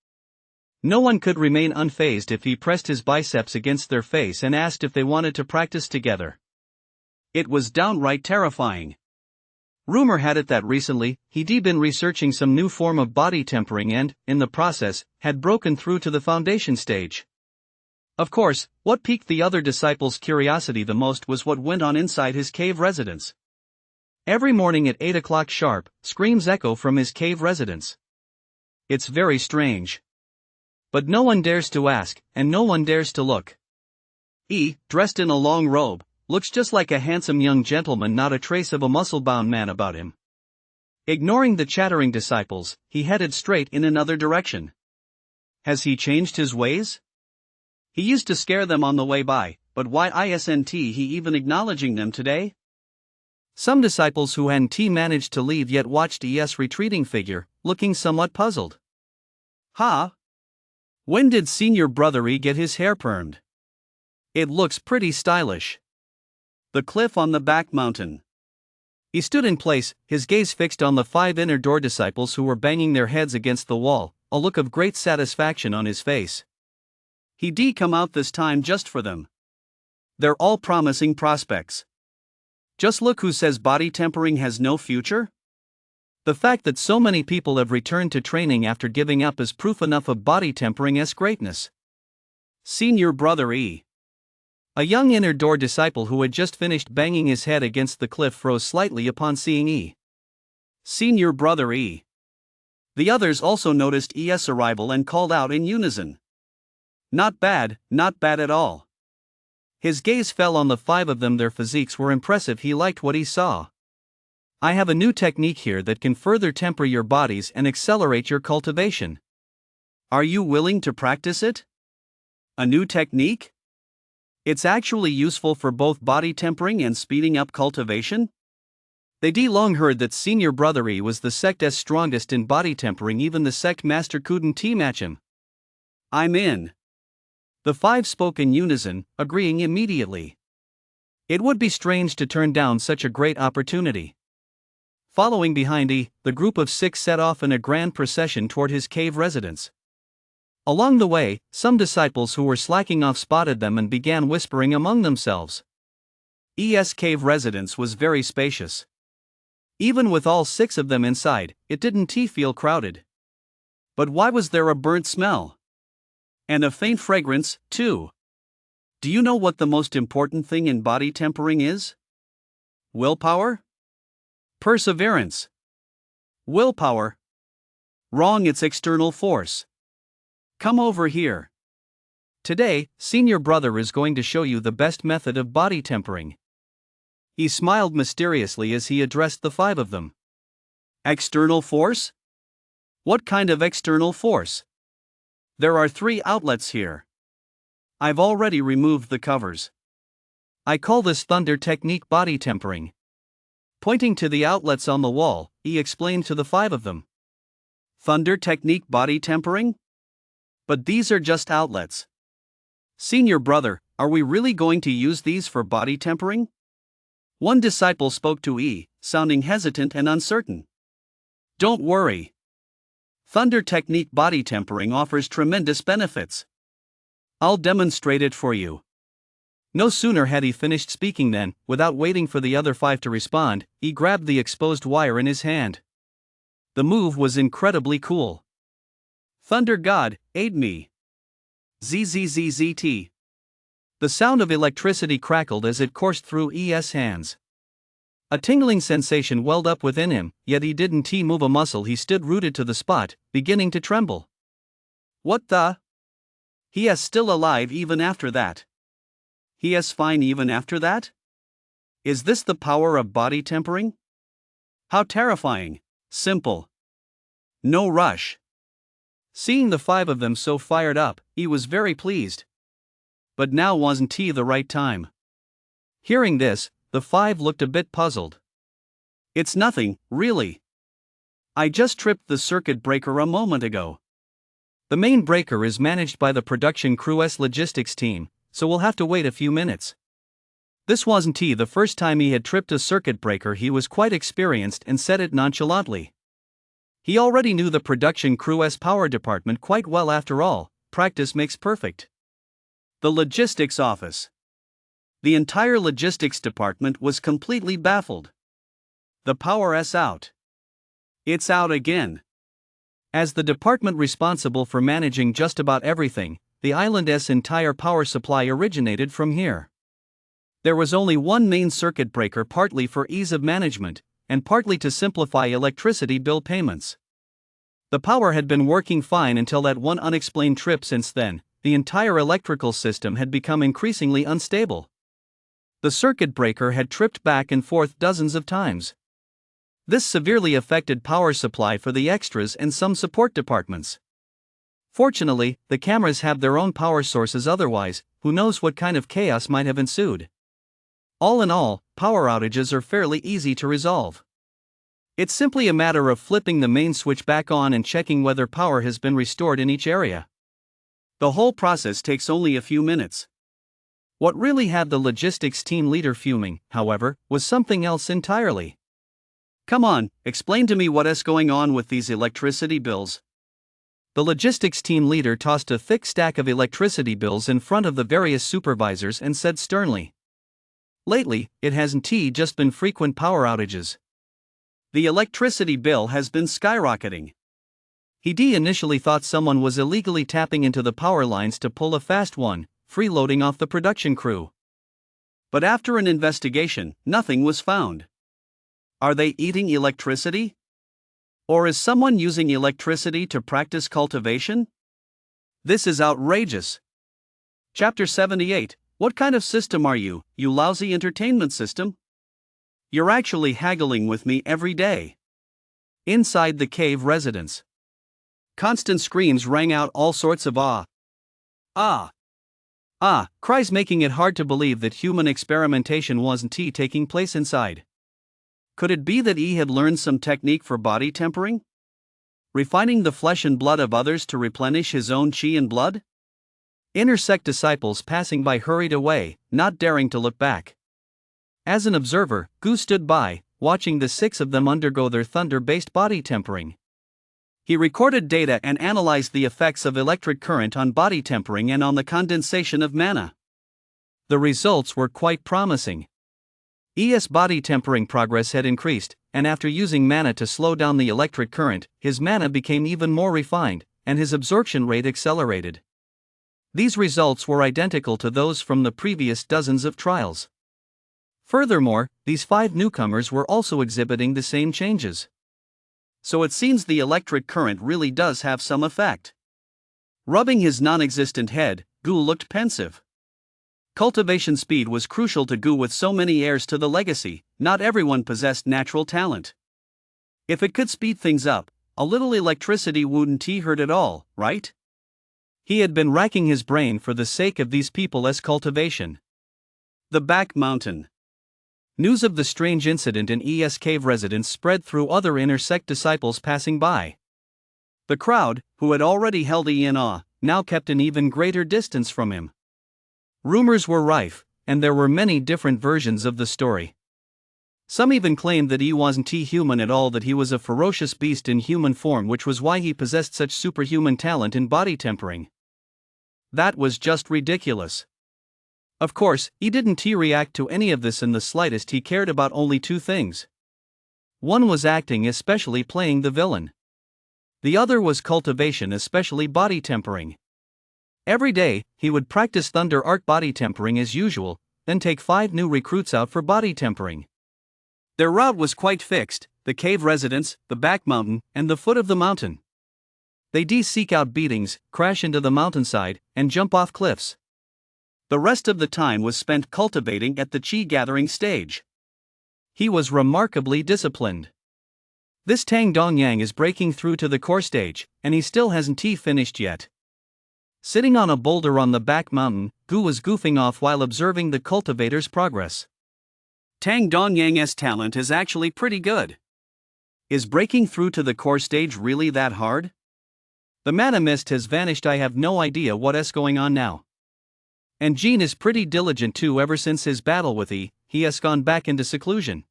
Speaker 1: No one could remain unfazed if he pressed his biceps against their face and asked if they wanted to practice together. It was downright terrifying. Rumor had it that recently, he'd been researching some new form of body tempering and, in the process, had broken through to the foundation stage. Of course, what piqued the other disciples' curiosity the most was what went on inside his cave residence. Every morning at 8 o'clock sharp, screams echo from his cave residence. It's very strange. But no one dares to ask, and no one dares to look. Dressed in a long robe, looks just like a handsome young gentleman, not a trace of a muscle-bound man about him. Ignoring the chattering disciples, he headed straight in another direction. Has he changed his ways? He used to scare them on the way by, but why isn't he even acknowledging them today? Some disciples who hadn't managed to leave yet watched ES retreating figure, looking somewhat puzzled. When did Senior Brother get his hair permed? It looks pretty stylish. The cliff on the back mountain. He stood in place, his gaze fixed on the 5 inner door disciples who were banging their heads against the wall, a look of great satisfaction on his face. He'd come out this time just for them. They're all promising prospects. Just look who says body tempering has no future? The fact that so many people have returned to training after giving up is proof enough of body tempering's greatness. Senior Brother E.
Speaker 2: A young inner door disciple who had just finished banging his head against the cliff froze slightly upon seeing E.
Speaker 1: Senior Brother E. The others also noticed ES' arrival and called out in unison. Not bad at all. His gaze fell on the 5 of them. Their physiques were impressive. He liked what he saw. I have a new technique here that can further temper your bodies and accelerate your cultivation. Are you willing to practice it? A new technique? It's actually useful for both body tempering and speeding up cultivation?
Speaker 2: They long heard that Senior Brother E was the sect's strongest in body tempering. Even the sect master couldn't match him.
Speaker 1: I'm in.
Speaker 2: The 5 spoke in unison, agreeing immediately. It would be strange to turn down such a great opportunity. Following behind E, the group of 6 set off in a grand procession toward his cave residence. Along the way, some disciples who were slacking off spotted them and began whispering among themselves.
Speaker 1: ES cave residence was very spacious.
Speaker 2: Even with all 6 of them inside, it didn't feel crowded.
Speaker 1: But why was there a burnt smell? And a faint fragrance, too. Do you know what the most important thing in body tempering is? Willpower? Perseverance. Willpower? Wrong, it's external force. Come over here.
Speaker 2: Today, Senior Brother is going to show you the best method of body tempering. He smiled mysteriously as he addressed the 5 of them.
Speaker 1: External force? What kind of external force? There are 3 outlets here. I've already removed the covers.
Speaker 2: I call this thunder technique body tempering. Pointing to the outlets on the wall, he explained to the 5 of them.
Speaker 1: Thunder technique body tempering? But these are just outlets. Senior Brother, are we really going to use these for body tempering? One disciple spoke to E, sounding hesitant and uncertain. Don't worry. Thunder technique body tempering offers tremendous benefits. I'll demonstrate it for you.
Speaker 2: No sooner had he finished speaking than, without waiting for the other 5 to respond, he grabbed the exposed wire in his hand. The move was incredibly cool.
Speaker 1: Thunder God, aid me. ZZZZT.
Speaker 2: The sound of electricity crackled as it coursed through ES' hands. A tingling sensation welled up within him, yet he didn't move a muscle. He stood rooted to the spot, beginning to tremble.
Speaker 1: What the? He is still alive even after that. He is fine even after that? Is this the power of body tempering? How terrifying. Simple. No rush.
Speaker 2: Seeing the 5 of them so fired up, he was very pleased.
Speaker 1: But now wasn't the right time?
Speaker 2: Hearing this, the 5 looked a bit puzzled.
Speaker 1: It's nothing, really. I just tripped the circuit breaker a moment ago.
Speaker 2: The main breaker is managed by the production crew's logistics team, so we'll have to wait a few minutes. This wasn't the first time he had tripped a circuit breaker. He was quite experienced and said it nonchalantly. He already knew the production crew's power department quite well. After all, practice makes perfect.
Speaker 1: The logistics office. The entire logistics department was completely baffled. The power is out. It's out again.
Speaker 2: As the department responsible for managing just about everything, the island's entire power supply originated from here. There was only one main circuit breaker, partly for ease of management, and partly to simplify electricity bill payments. The power had been working fine until that one unexplained trip. Since then, the entire electrical system had become increasingly unstable. The circuit breaker had tripped back and forth dozens of times. This severely affected power supply for the extras and some support departments. Fortunately, the cameras have their own power sources, otherwise, who knows what kind of chaos might have ensued. All in all, power outages are fairly easy to resolve. It's simply a matter of flipping the main switch back on and checking whether power has been restored in each area.
Speaker 1: The whole process takes only a few minutes.
Speaker 2: What really had the logistics team leader fuming, however, was something else entirely.
Speaker 1: Come on, explain to me what is going on with these electricity bills.
Speaker 2: The logistics team leader tossed a thick stack of electricity bills in front of the various supervisors and said sternly, "Lately, it hasn't just been frequent power outages.
Speaker 1: The electricity bill has been skyrocketing.
Speaker 2: He initially thought someone was illegally tapping into the power lines to pull a fast one, freeloading off the production crew.
Speaker 1: But after an investigation, nothing was found. Are they eating electricity? Or is someone using electricity to practice cultivation? This is outrageous. Chapter 78. What kind of system are you, you lousy entertainment system? You're actually haggling with me every day. Inside the cave residence. Constant screams rang out all sorts of cries, making it hard to believe that human experimentation wasn't taking place inside. Could it be that he had learned some technique for body tempering? Refining the flesh and blood of others to replenish his own chi and blood? Inner sect disciples passing by hurried away, not daring to look back. As an observer, Gu stood by, watching the 6 of them undergo their thunder-based body tempering. He recorded data and analyzed the effects of electric current on body tempering and on the condensation of mana. The results were quite promising. ES body tempering progress had increased, and after using mana to slow down the electric current, his mana became even more refined, and his absorption rate accelerated. These results were identical to those from the previous dozens of trials. Furthermore, these 5 newcomers were also exhibiting the same changes. So it seems the electric current really does have some effect. Rubbing his non-existent head, Gu looked pensive. Cultivation speed was crucial to Gu with so many heirs to the legacy. Not everyone possessed natural talent. If it could speed things up, a little electricity wouldn't hurt at all, right? He had been racking his brain for the sake of these people's cultivation. The back mountain. News of the strange incident in ES cave residence spread through other inner sect disciples passing by. The crowd, who had already held E in awe, now kept an even greater distance from him. Rumors were rife, and there were many different versions of the story. Some even claimed that he wasn't human at all, that he was a ferocious beast in human form, which was why he possessed such superhuman talent in body tempering. That was just ridiculous. Of course, he didn't react to any of this in the slightest. He cared about only 2 things. One was acting, especially playing the villain. The other was cultivation, especially body tempering. Every day, he would practice thunder art body tempering as usual, then take 5 new recruits out for body tempering. Their route was quite fixed: the cave residence, the back mountain, and the foot of the mountain. They seek out beatings, crash into the mountainside, and jump off cliffs. The rest of the time was spent cultivating at the chi gathering stage. He was remarkably disciplined. This Tang Dongyang is breaking through to the core stage, and he still hasn't finished yet. Sitting on a boulder on the back mountain, Gu was goofing off while observing the cultivator's progress. Tang Dongyang's talent is actually pretty good. Is breaking through to the core stage really that hard? The mana mist has vanished. I have no idea what's going on now. And Jean is pretty diligent too. Ever since his battle with he has gone back into seclusion.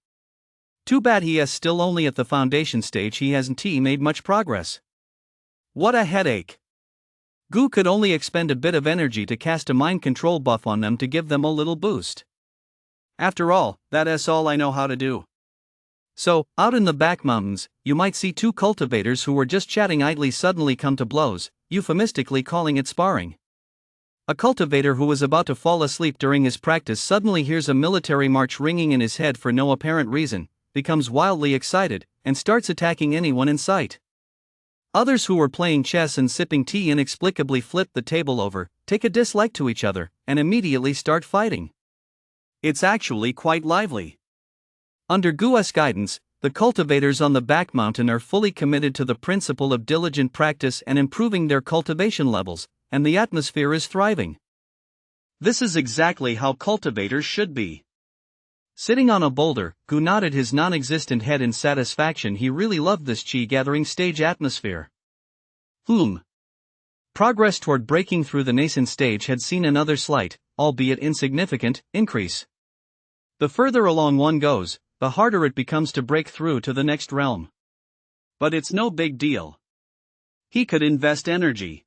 Speaker 1: Too bad he is still only at the foundation stage. He hasn't made much progress. What a headache. Gu could only expend a bit of energy to cast a mind control buff on them to give them a little boost. After all, that's all I know how to do. So, out in the back mountains, you might see 2 cultivators who were just chatting idly suddenly come to blows, euphemistically calling it sparring. A cultivator who was about to fall asleep during his practice suddenly hears a military march ringing in his head for no apparent reason, becomes wildly excited, and starts attacking anyone in sight. Others who were playing chess and sipping tea inexplicably flip the table over, take a dislike to each other, and immediately start fighting. It's actually quite lively. Under Gu's guidance, the cultivators on the back mountain are fully committed to the principle of diligent practice and improving their cultivation levels, and the atmosphere is thriving. This is exactly how cultivators should be. Sitting on a boulder, Gu nodded his non-existent head in satisfaction. He really loved this chi-gathering stage atmosphere. Progress toward breaking through the nascent stage had seen another slight, albeit insignificant, increase. The further along one goes, the harder it becomes to break through to the next realm. But it's no big deal. He could invest energy.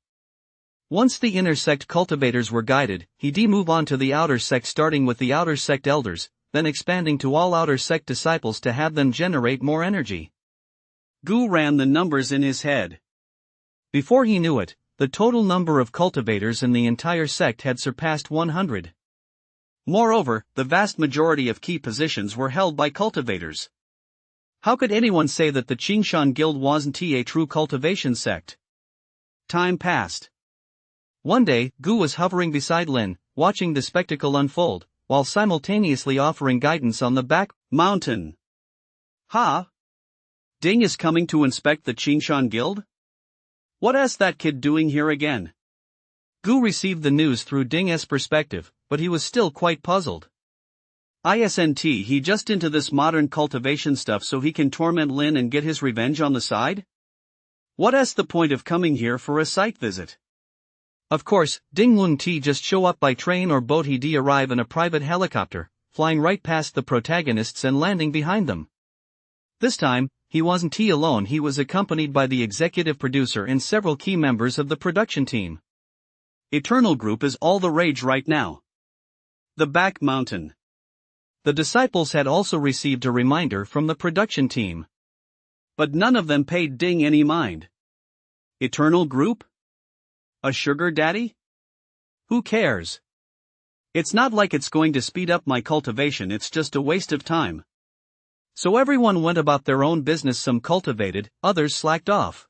Speaker 1: Once the inner sect cultivators were guided, he'd move on to the outer sect, starting with the outer sect elders, then expanding to all outer sect disciples to have them generate more energy. Gu ran the numbers in his head.
Speaker 2: Before he knew it, the total number of cultivators in the entire sect had surpassed 100.
Speaker 1: Moreover, the vast majority of key positions were held by cultivators. How could anyone say that the Qingshan Guild wasn't a true cultivation sect? Time passed.
Speaker 2: One day, Gu was hovering beside Lin, watching the spectacle unfold, while simultaneously offering guidance on the back
Speaker 1: mountain. Ha! Ding is coming to inspect the Qingshan Guild? What is that kid doing here again?
Speaker 2: Gu received the news through Ding's perspective, but he was still quite puzzled.
Speaker 1: Isn't he just into this modern cultivation stuff so he can torment Lin and get his revenge on the side? What is the point of coming here for a site visit?
Speaker 2: Of course, Ding wouldn't just show up by train or boat. He'd arrive in a private helicopter, flying right past the protagonists and landing behind them. This time, he wasn't alone. He was accompanied by the executive producer and several key members of the production team.
Speaker 1: Eternal Group is all the rage right now. The back mountain.
Speaker 2: The disciples had also received a reminder from the production team.
Speaker 1: But none of them paid Ding any mind. Eternal Group? A sugar daddy? Who cares? It's not like it's going to speed up my cultivation, it's just a waste of time. So everyone went about their own business. Some cultivated, others slacked off.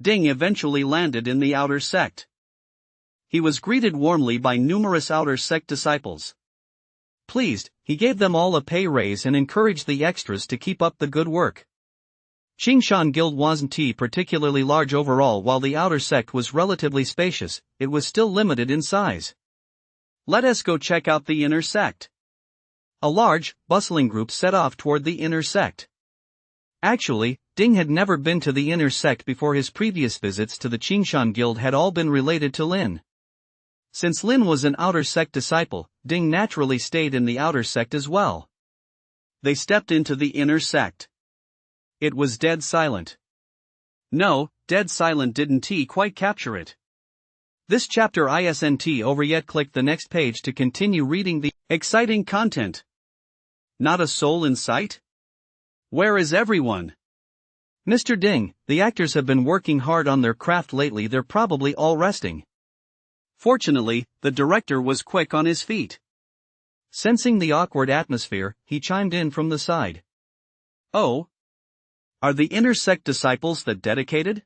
Speaker 1: Ding eventually landed in the outer sect. He was greeted warmly by numerous outer sect disciples. Pleased, he gave them all a pay raise and encouraged the extras to keep up the good work. Qingshan Guild wasn't particularly large overall. While the outer sect was relatively spacious, it was still limited in size. Let us go check out the inner sect.
Speaker 2: A large, bustling group set off toward the inner sect. Actually, Ding had never been to the inner sect before. His previous visits to the Qingshan Guild had all been related to Lin. Since Lin was an outer sect disciple, Ding naturally stayed in the outer sect as well.
Speaker 1: They stepped into the inner sect. It was dead silent. No, dead silent didn't quite capture it.
Speaker 2: This chapter isn't over yet. Click the next page to continue reading the
Speaker 1: exciting content. Not a soul in sight? Where is everyone?
Speaker 2: Mr. Ding, the actors have been working hard on their craft lately. They're probably all resting.
Speaker 1: Fortunately, the director was quick on his feet.
Speaker 2: Sensing the awkward atmosphere, he chimed in from the side.
Speaker 1: Oh? Are the inner sect disciples that dedicated?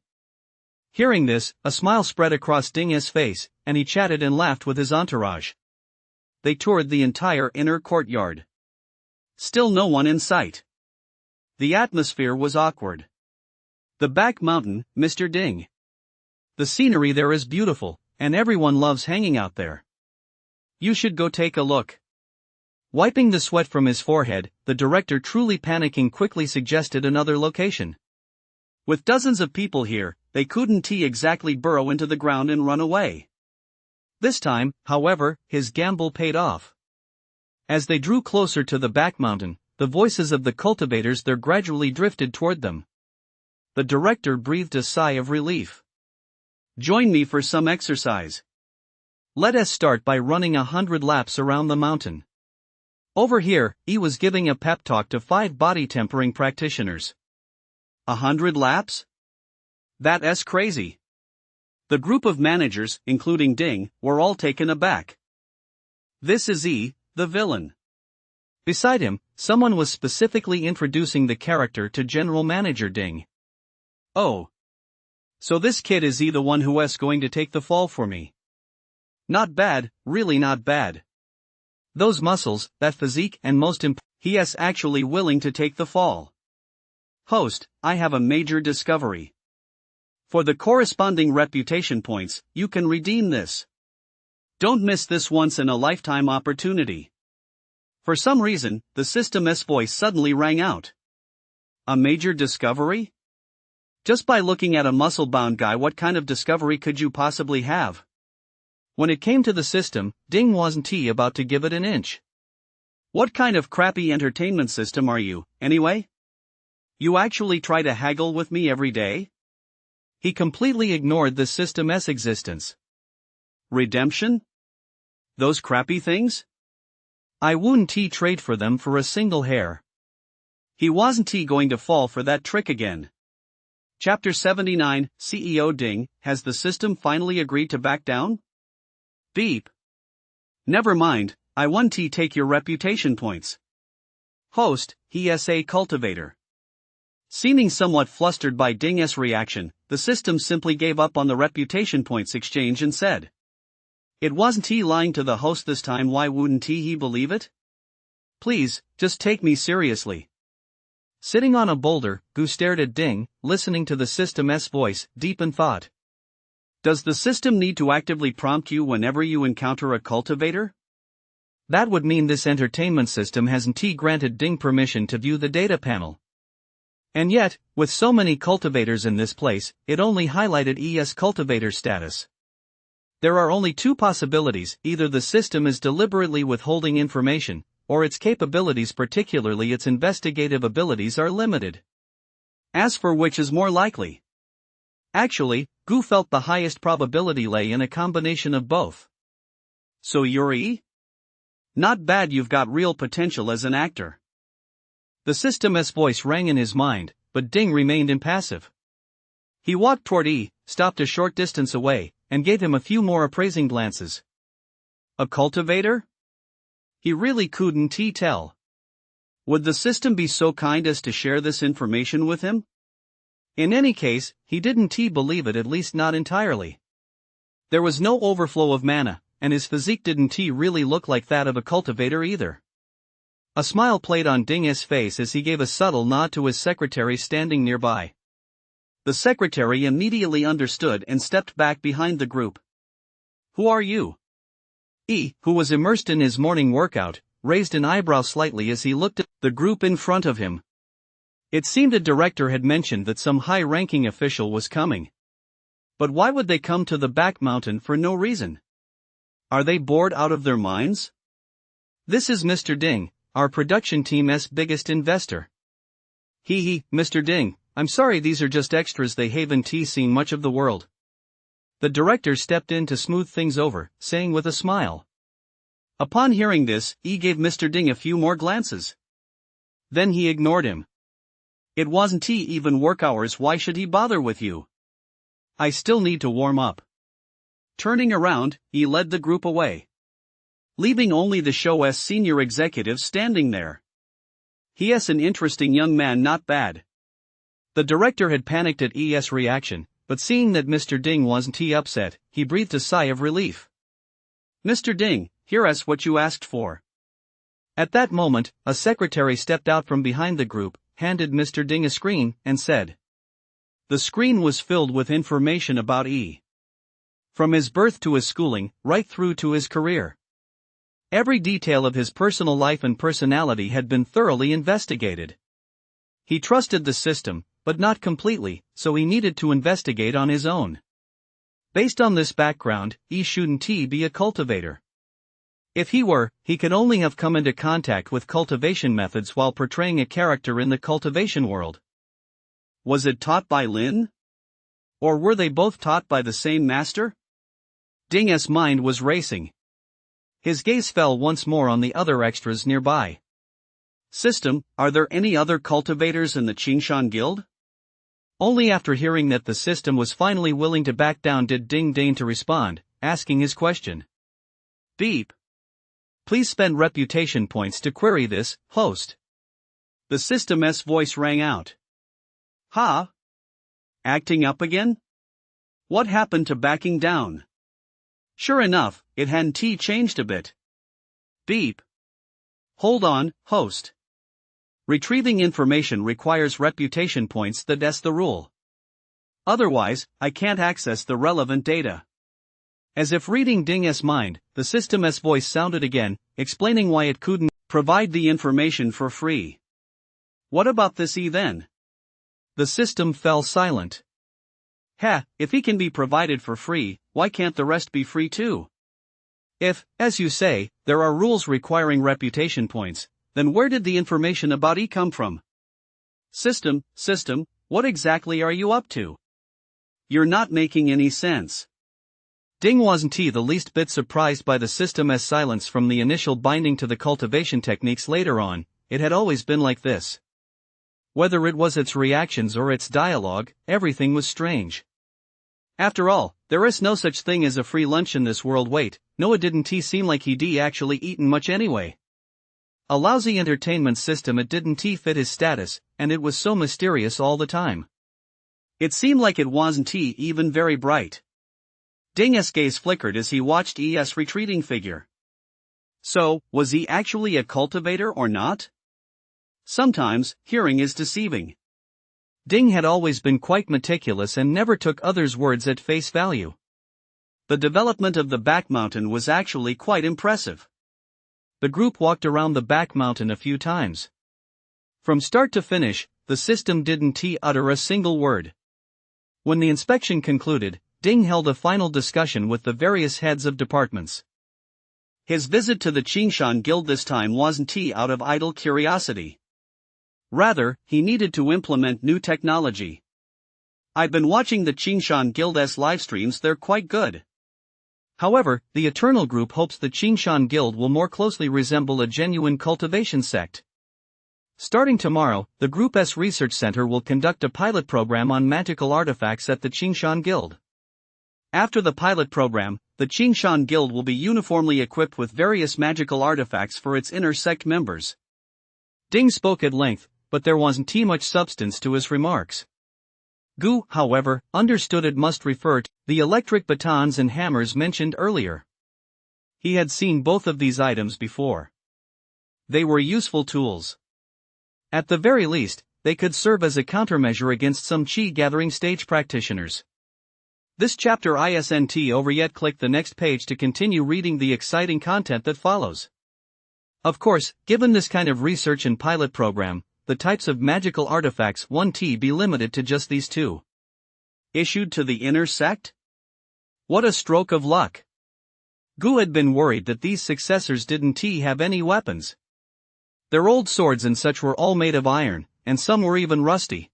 Speaker 2: Hearing this, a smile spread across Ding's face, and he chatted and laughed with his entourage.
Speaker 1: They toured the entire inner courtyard. Still no one in sight. The atmosphere was awkward. The back mountain, Mr. Ding.
Speaker 2: The scenery there is beautiful, and everyone loves hanging out there.
Speaker 1: You should go take a look.
Speaker 2: Wiping the sweat from his forehead, the director, truly panicking, quickly suggested another location.
Speaker 1: With dozens of people here, they couldn't exactly burrow into the ground and run away.
Speaker 2: This time, however, his gamble paid off. As they drew closer to the back mountain, the voices of the cultivators there gradually drifted toward them. The director breathed a sigh of relief.
Speaker 1: Join me for some exercise.
Speaker 2: Let us start by running 100 laps around the mountain. Over here, he was giving a pep talk to 5 body tempering practitioners.
Speaker 1: 100 laps? That's crazy. The group of managers, including Ding, were all taken aback. This is the villain.
Speaker 2: Beside him, someone was specifically introducing the character to General Manager Ding.
Speaker 1: Oh. So this kid is the one who is going to take the fall for me. Not bad, really not bad.
Speaker 2: Those muscles, that physique, and most importantly,
Speaker 1: he is actually willing to take the fall. Host, I have a major discovery. For the corresponding reputation points, you can redeem this. Don't miss this once-in-a-lifetime opportunity. For some reason, the system's voice suddenly rang out. A major discovery? Just by looking at a muscle-bound guy, what kind of discovery could you possibly have?
Speaker 2: When it came to the system, Ding wasn't about to give it an inch.
Speaker 1: What kind of crappy entertainment system are you, anyway? You actually try to haggle with me every day?
Speaker 2: He completely ignored the system's existence.
Speaker 1: Redemption? Those crappy things?
Speaker 2: I wouldn't trade for them for a single hair.
Speaker 1: He wasn't going to fall for that trick again. Chapter 79, CEO Ding, has the system finally agreed to back down? Beep. Never mind, I want to take your reputation points. Host, ESA Cultivator. Seeming somewhat flustered by Ding's reaction, the system simply gave up on the reputation points exchange and said, "It wasn't he lying to the host this time, why wouldn't he believe it? Please, just take me seriously."
Speaker 2: Sitting on a boulder, Gu stared at Ding, listening to the system's voice, deep in thought.
Speaker 1: Does the system need to actively prompt you whenever you encounter a cultivator?
Speaker 2: That would mean this entertainment system hasn't granted Ding permission to view the data panel. And yet, with so many cultivators in this place, it only highlighted ES cultivator status. There are only two possibilities: either the system is deliberately withholding information, or its capabilities, particularly its investigative abilities, are limited.
Speaker 1: As for which is more likely?
Speaker 2: Actually, Gu felt the highest probability lay in a combination of both.
Speaker 1: So Yuri? Not bad, you've got real potential as an actor.
Speaker 2: The system's voice rang in his mind, but Ding remained impassive. He walked toward stopped a short distance away, and gave him a few more appraising glances.
Speaker 1: A cultivator? He really couldn't tell. Would the system be so kind as to share this information with him?
Speaker 2: In any case, he didn't believe it, at least not entirely. There was no overflow of mana, and his physique didn't really look like that of a cultivator either. A smile played on Ding's face as he gave a subtle nod to his secretary standing nearby.
Speaker 1: The secretary immediately understood and stepped back behind the group. Who are you?
Speaker 2: Who was immersed in his morning workout, raised an eyebrow slightly as he looked at the group in front of him. It seemed a director had mentioned that some high-ranking official was coming. But why would they come to the back mountain for no reason?
Speaker 1: Are they bored out of their minds?
Speaker 2: This is Mr. Ding, our production team's biggest investor.
Speaker 1: Mr. Ding, I'm sorry, these are just extras, they haven't seen much of the world.
Speaker 2: The director stepped in to smooth things over, saying with a smile.
Speaker 1: Upon hearing this, gave Mr. Ding a few more glances. Then he ignored him. It wasn't even work hours, why should he bother with you?
Speaker 2: I still need to warm up.
Speaker 1: Turning around, he led the group away, leaving only the show's senior executive standing there. He's an interesting young man, not bad.
Speaker 2: The director had panicked at ES reaction, but seeing that Mr. Ding wasn't upset, he breathed a sigh of relief.
Speaker 1: Mr. Ding, here's what you asked for.
Speaker 2: At that moment, a secretary stepped out from behind the group, handed Mr. Ding a screen, and said.
Speaker 1: The screen was filled with information about from his birth to his schooling, right through to his career. Every detail of his personal life and personality had been thoroughly investigated. He trusted the system, but not completely, so he needed to investigate on his own. Based on this background, shouldn't be a cultivator. If he were, he could only have come into contact with cultivation methods while portraying a character in the cultivation world. Was it taught by Lin? Or were they both taught by the same master? Ding's mind was racing. His gaze fell once more on the other extras nearby. System, are there any other cultivators in the Qingshan Guild? Only after hearing that the system was finally willing to back down did Ding deign to respond, asking his question. Beep. Please spend reputation points to query this, host. The system's voice rang out. Ha? Acting up again? What happened to backing down? Sure enough, it hadn't changed a bit. Beep. Hold on, host. Retrieving information requires reputation points, that's the rule. Otherwise, I can't access the relevant data. As if reading Ding's mind, the system's voice sounded again, explaining why it couldn't provide the information for free. What about this then?
Speaker 2: The system fell silent.
Speaker 1: If he can be provided for free, why can't the rest be free too? If, as you say, there are rules requiring reputation points, then where did the information about come from? System, what exactly are you up to? You're not making any sense.
Speaker 2: Ding wasn't the least bit surprised by the system's silence from the initial binding to the cultivation techniques later on. It had always been like this. Whether it was its reactions or its dialogue, everything was strange.
Speaker 1: After all, there is no such thing as a free lunch in this world. Wait, no, it didn't seem like he'd actually eaten much anyway.
Speaker 2: A lousy entertainment system, it didn't fit his status, and it was so mysterious all the time.
Speaker 1: It seemed like it wasn't even very bright. Ding's gaze flickered as he watched ES retreating figure. So, was he actually a cultivator or not? Sometimes, hearing is deceiving.
Speaker 2: Ding had always been quite meticulous and never took others' words at face value.
Speaker 1: The development of the back mountain was actually quite impressive.
Speaker 2: The group walked around the back mountain a few times. From start to finish, the system didn't utter a single word. When the inspection concluded, Ding held a final discussion with the various heads of departments.
Speaker 1: His visit to the Qingshan Guild this time wasn't out of idle curiosity. Rather, he needed to implement new technology. I've been watching the Qingshan Guild's live streams, they're quite good.
Speaker 2: However, the Eternal Group hopes the Qingshan Guild will more closely resemble a genuine cultivation sect. Starting tomorrow, the Group's Research Center will conduct a pilot program on magical artifacts at the Qingshan Guild. After the pilot program, the Qingshan Guild will be uniformly equipped with various magical artifacts for its inner sect members. Ding spoke at length, but there wasn't much substance to his remarks. Gu, however, understood it must refer to the electric batons and hammers mentioned earlier. He had seen both of these items before. They were useful tools. At the very least, they could serve as a countermeasure against some chi-gathering stage practitioners. This chapter isn't over yet. Click the next page to continue reading the exciting content that follows. Of course, given this kind of research and pilot program, the types of magical artifacts won't be limited to just these two.
Speaker 1: Issued to the inner sect?
Speaker 2: What a stroke of luck! Gu had been worried that these successors didn't have any weapons. Their old swords and such were all made of iron, and some were even rusty.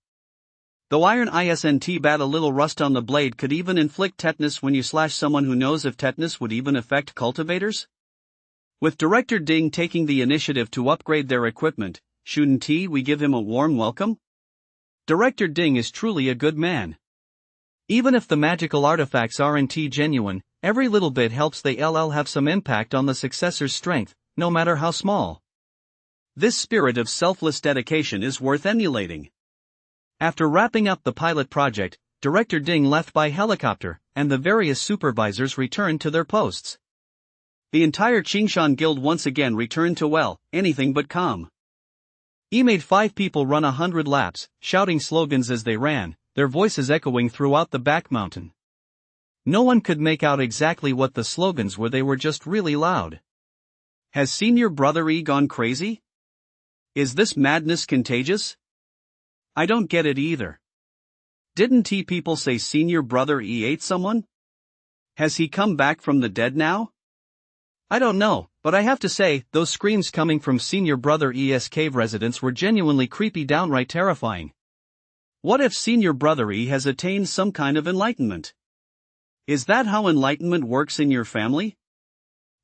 Speaker 1: Though iron isn't bad, a little rust on the blade could even inflict tetanus when you slash someone. Who knows if tetanus would even affect cultivators? With Director Ding taking the initiative to upgrade their equipment, shouldn't we give him a warm welcome? Director Ding is truly a good man.
Speaker 2: Even if the magical artifacts aren't genuine, every little bit helps. They'll have some impact on the successor's strength, no matter how small.
Speaker 1: This spirit of selfless dedication is worth emulating.
Speaker 2: After wrapping up the pilot project, Director Ding left by helicopter, and the various supervisors returned to their posts.
Speaker 1: The entire Qingshan Guild once again returned to anything but calm.
Speaker 2: He made 5 people run 100 laps, shouting slogans as they ran, their voices echoing throughout the back mountain. No one could make out exactly what the slogans were, they were just really loud.
Speaker 1: Has Senior Brother gone crazy? Is this madness contagious? I don't get it either. Didn't people say Senior Brother ate someone? Has he come back from the dead now?
Speaker 2: I don't know, but I have to say, those screams coming from Senior Brother ES cave residents were genuinely creepy, downright terrifying.
Speaker 1: What if Senior Brother has attained some kind of enlightenment? Is that how enlightenment works in your family?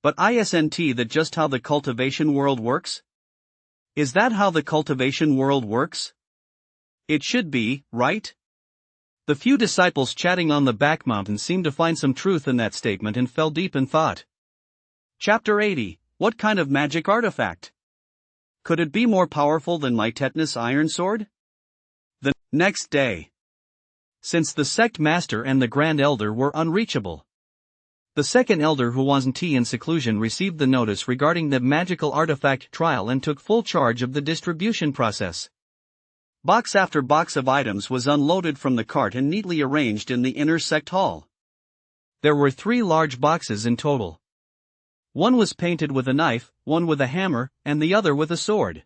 Speaker 1: But isn't that just how the cultivation world works? Is that how the cultivation world works? It should be, right?
Speaker 2: The few disciples chatting on the back mountain seemed to find some truth in that statement and fell deep in thought.
Speaker 1: Chapter 80, what kind of magic artifact? Could it be more powerful than my tetanus iron sword? The next day.
Speaker 2: Since the sect master and the Grand Elder were unreachable, the second elder, who wasn't in seclusion, received the notice regarding the magical artifact trial and took full charge of the distribution process.
Speaker 1: Box after box of items was unloaded from the cart and neatly arranged in the inner sect hall.
Speaker 2: There were 3 large boxes in total. One was painted with a knife, one with a hammer, and the other with a sword.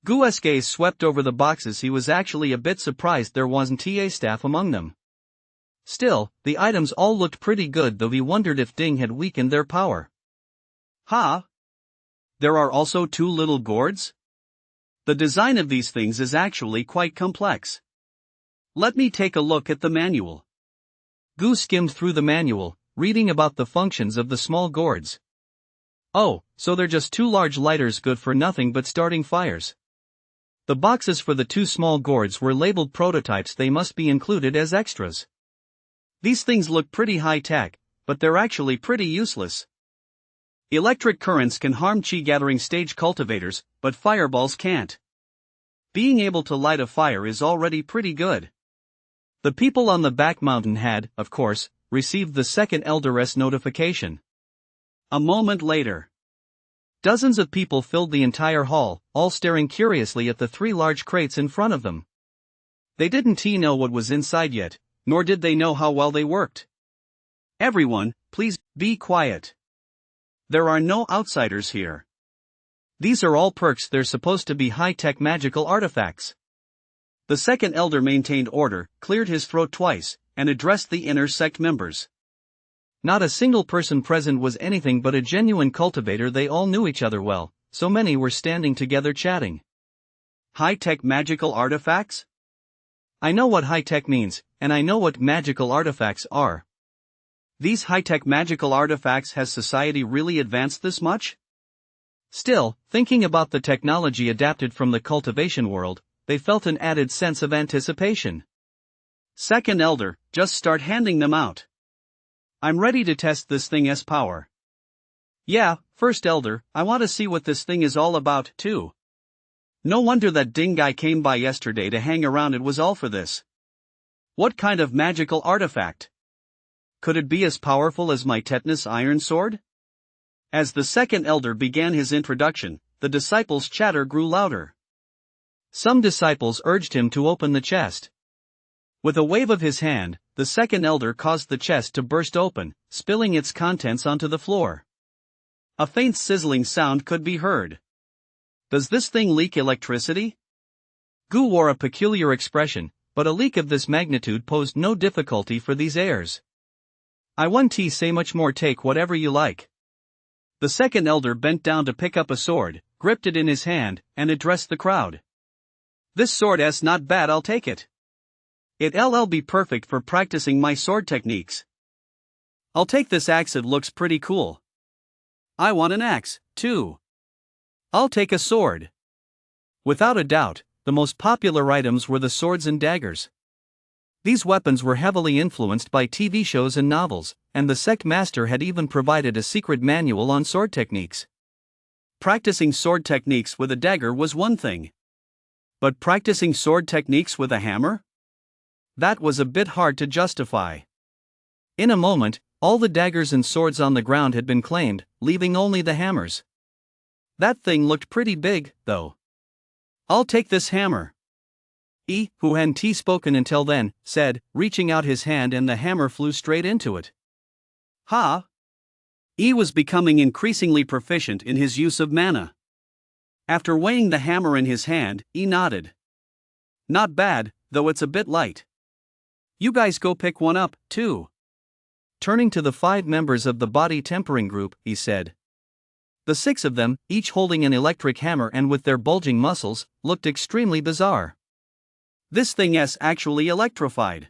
Speaker 1: Gu's gaze swept over the boxes. He was actually a bit surprised there wasn't a staff among them.
Speaker 2: Still, the items all looked pretty good, though he wondered if Ding had weakened their power.
Speaker 1: There are also 2 little gourds? The design of these things is actually quite complex. Let me take a look at the manual.
Speaker 2: Gu skimmed through the manual, reading about the functions of the small gourds. Oh, so they're just 2 large lighters, good for nothing but starting fires. The boxes for the two small gourds were labeled prototypes. They must be included as extras.
Speaker 1: These things look pretty high-tech, but they're actually pretty useless. Electric currents can harm chi-gathering stage cultivators, but fireballs can't. Being able to light a fire is already pretty good. The people on the back mountain had, of course, received the second elder's notification. A moment later, dozens of people filled the entire hall, all staring curiously at the three large crates in front of them. They didn't know what was inside yet, nor did they know how well they worked. Everyone, please, be quiet. There are no outsiders here. These are all perks. They're supposed to be high-tech magical artifacts. The second elder maintained order, cleared his throat twice, and addressed the inner sect members. Not a single person present was anything but a genuine cultivator. They all knew each other well, so many were standing together chatting. High-tech magical artifacts? I know what high-tech means, and I know what magical artifacts are. These high-tech magical artifacts, has society really advanced this much? Still, thinking about the technology adapted from the cultivation world, they felt an added sense of anticipation. Second elder, just start handing them out. I'm ready to test this thing's power. Yeah, first elder, I want to see what this thing is all about, too. No wonder that ding guy came by yesterday to hang around. It was all for this. What kind of magical artifact? Could it be as powerful as my tetanus iron sword? As the second elder began his introduction, the disciples' chatter grew louder. Some disciples urged him to open the chest. With a wave of his hand, the second elder caused the chest to burst open, spilling its contents onto the floor. A faint sizzling sound could be heard. Does this thing leak electricity? Gu wore a peculiar expression, but a leak of this magnitude posed no difficulty for these heirs. I won't say much more. Take whatever you like. The second elder bent down to pick up a sword, gripped it in his hand, and addressed the crowd. This sword's not bad. I'll take it. It'll be perfect for practicing my sword techniques. I'll take this axe. It looks pretty cool. I want an axe, too. I'll take a sword. Without a doubt, the most popular items were the swords and daggers. These weapons were heavily influenced by TV shows and novels, and the sect master had even provided a secret manual on sword techniques. Practicing sword techniques with a dagger was one thing. But practicing sword techniques with a hammer? That was a bit hard to justify. In a moment, all the daggers and swords on the ground had been claimed, leaving only the hammers. That thing looked pretty big, though. I'll take this hammer. Who hadn't spoken until then, said, reaching out his hand, and the hammer flew straight into it. Ha! Was becoming increasingly proficient in his use of mana. After weighing the hammer in his hand, nodded. Not bad, though it's a bit light. You guys go pick one up, too. Turning to the 5 members of the body tempering group, he said. The 6 of them, each holding an electric hammer and with their bulging muscles, looked extremely bizarre. This thing's actually electrified.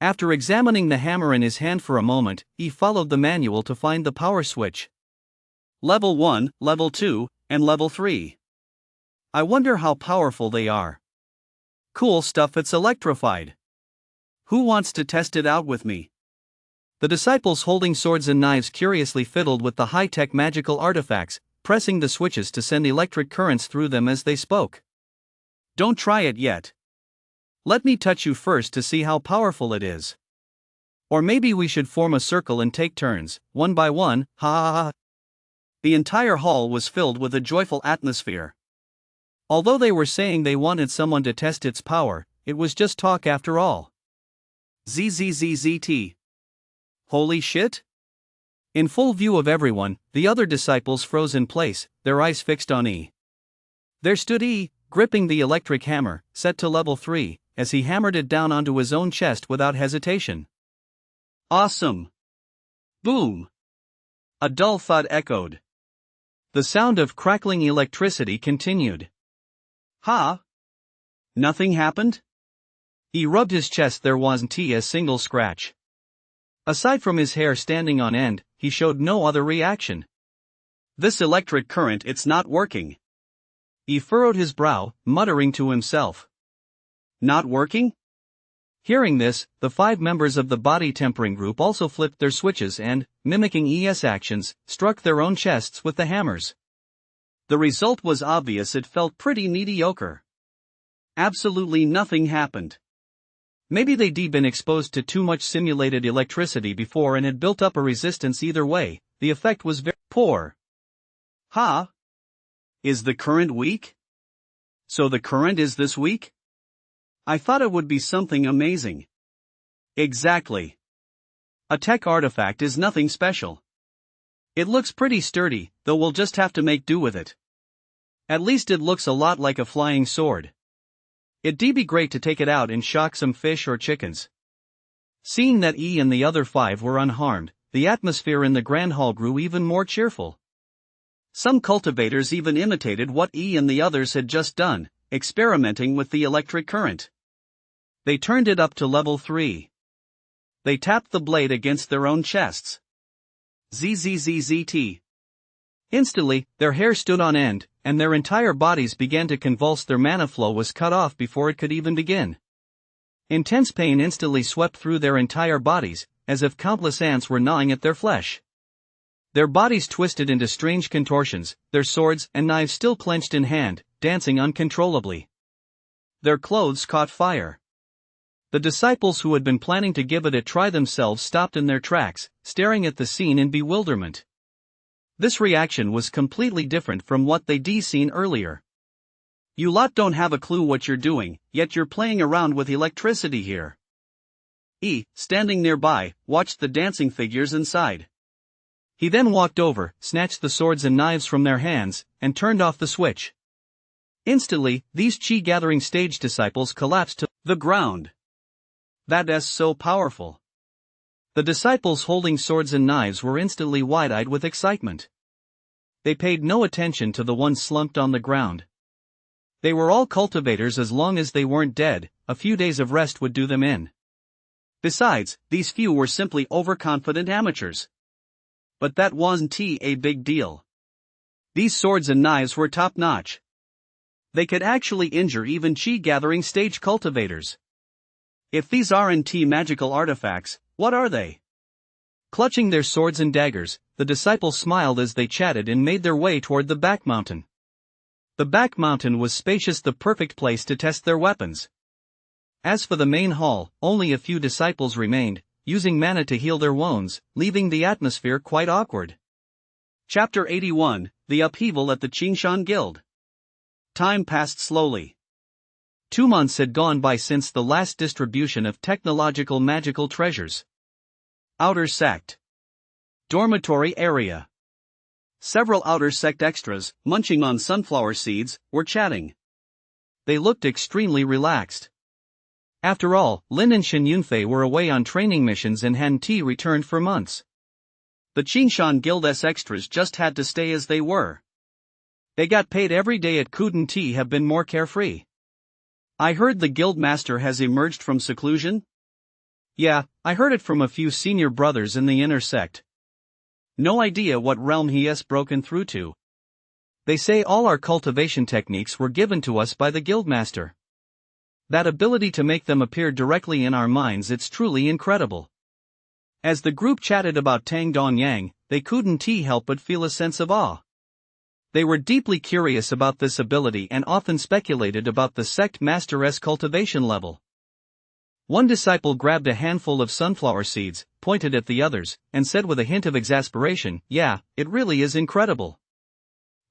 Speaker 1: After examining the hammer in his hand for a moment, he followed the manual to find the power switch. Level 1, Level 2, and Level 3. I wonder how powerful they are. Cool stuff. It's electrified. Who wants to test it out with me? The disciples holding swords and knives curiously fiddled with the high-tech magical artifacts, pressing the switches to send electric currents through them as they spoke. Don't try it yet. Let me touch you first to see how powerful it is. Or maybe we should form a circle and take turns, one by one, ha ha ha. The entire hall was filled with a joyful atmosphere. Although they were saying they wanted someone to test its power, it was just talk after all. ZZZZT. Holy shit? In full view of everyone, the other disciples froze in place, their eyes fixed on E. There stood E, gripping the electric hammer, set to level 3, as he hammered it down onto his own chest without hesitation. Awesome! Boom! A dull thud echoed. The sound of crackling electricity continued. Ha! Nothing happened? He rubbed his chest. There wasn't a single scratch. Aside from his hair standing on end, he showed no other reaction. This electric current, it's not working.
Speaker 2: He furrowed his brow, muttering to himself.
Speaker 1: Not working?
Speaker 2: Hearing this, the 5 members of the body tempering group also flipped their switches and, mimicking ES actions, struck their own chests with the hammers.
Speaker 1: The result was obvious. It felt pretty mediocre. Absolutely nothing happened.
Speaker 2: Maybe they'd been exposed to too much simulated electricity before and had built up a resistance. Either way, the effect was very poor.
Speaker 1: Ha! Is the current weak? So the current is this weak? I thought it would be something amazing. Exactly. A tech artifact is nothing special. It looks pretty sturdy, though we'll just have to make do with it. At least it looks a lot like a flying sword. It'd be great to take it out and shock some fish or chickens. Seeing that E and the other 5 were unharmed, the atmosphere in the Grand Hall grew even more cheerful. Some cultivators even imitated what E and the others had just done, experimenting with the electric current. They turned it up to level 3. They tapped the blade against their own chests. ZZZZT.
Speaker 2: Instantly, their hair stood on end, and their entire bodies began to convulse. Their mana flow was cut off before it could even begin. Intense pain instantly swept through their entire bodies, as if countless ants were gnawing at their flesh. Their bodies twisted into strange contortions, their swords and knives still clenched in hand, dancing uncontrollably. Their clothes caught fire. The disciples who had been planning to give it a try themselves stopped in their tracks, staring at the scene in bewilderment. This reaction was completely different from what they'd seen earlier.
Speaker 1: You lot don't have a clue what you're doing, yet you're playing around with electricity here. E, standing nearby, watched the dancing figures inside.
Speaker 2: He then walked over, snatched the swords and knives from their hands, and turned off the switch. Instantly, these chi-gathering stage disciples collapsed to
Speaker 1: the ground. That's so powerful.
Speaker 2: The disciples holding swords and knives were instantly wide-eyed with excitement. They paid no attention to the ones slumped on the ground. They were all cultivators. As long as they weren't dead, a few days of rest would do them in.
Speaker 1: Besides, these few were simply overconfident amateurs. But that wasn't a big deal. These swords and knives were top-notch. They could actually injure even chi-gathering stage cultivators. If these aren't magical artifacts, what are they?
Speaker 2: Clutching their swords and daggers, the disciples smiled as they chatted and made their way toward the back mountain. The back mountain was spacious, the perfect place to test their weapons. As for the main hall, only a few disciples remained, using mana to heal their wounds, leaving the atmosphere quite awkward.
Speaker 1: Chapter 81, The Upheaval at the Qingshan Guild. Time passed slowly.
Speaker 2: 2 months had gone by since the last distribution of technological magical treasures.
Speaker 1: Outer Sect. Dormitory area. Several Outer Sect extras, munching on sunflower seeds, were chatting.
Speaker 2: They looked extremely relaxed. After all, Lin and Shen Yunfei were away on training missions and hadn't returned for months.
Speaker 1: The Qingshan Guild's extras just had to stay as they were. They got paid every day. At couldn't have been more carefree. I heard the guild master has emerged from seclusion?
Speaker 2: Yeah, I heard it from a few senior brothers in the inner sect.
Speaker 1: No idea what realm he has broken through to.
Speaker 2: They say all our cultivation techniques were given to us by the guild master. That ability to make them appear directly in our minds, it's truly incredible.
Speaker 1: As the group chatted about Tang Donyang, they couldn't help but feel a sense of awe. They were deeply curious about this ability and often speculated about the sect master's cultivation level.
Speaker 2: One disciple grabbed a handful of sunflower seeds, pointed at the others, and said with a hint of exasperation, "Yeah, it really is incredible.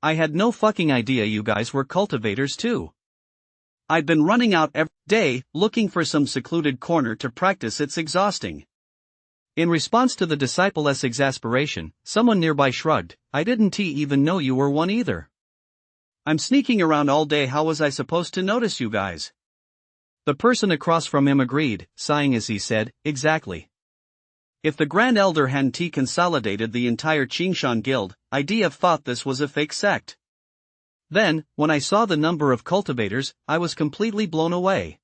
Speaker 2: I had no fucking idea you guys were cultivators too.
Speaker 1: I've been running out every day, looking for some secluded corner to practice. It's exhausting."
Speaker 2: In response to the disciple's exasperation, someone nearby shrugged, "I didn't even know you were one either.
Speaker 1: I'm sneaking around all day. How was I supposed to notice you guys?"
Speaker 2: The person across from him agreed, sighing as he said, "Exactly.
Speaker 1: If the Grand Elder hadn't consolidated the entire Qingshan Guild, I'd have thought this was a fake sect.
Speaker 2: Then, when I saw the number of cultivators, I was completely blown away.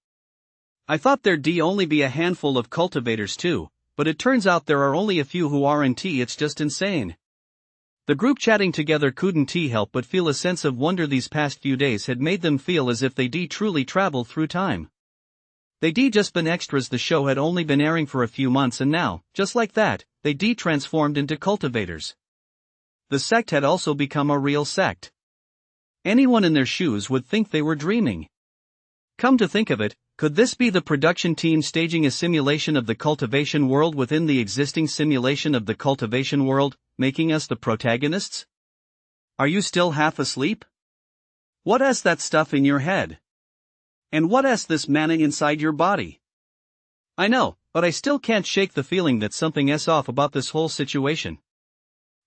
Speaker 1: I thought there'd only be a handful of cultivators too, but it turns out there are only a few who aren't. It's just insane.
Speaker 2: The group chatting together couldn't help but feel a sense of wonder. These past few days had made them feel as if they'd truly traveled through time. They'd just been extras. The show had only been airing for a few months, and now, just like that, they'd transformed into cultivators. The sect had also become a real sect. Anyone in their shoes would think they were dreaming. Come to think of it, could this be the production team staging a simulation of the cultivation world within the existing simulation of the cultivation world, making us the protagonists? Are you still half asleep? What is that stuff in your head? And what is this manning inside your body? I know, but I still can't shake the feeling that something is off about this whole situation.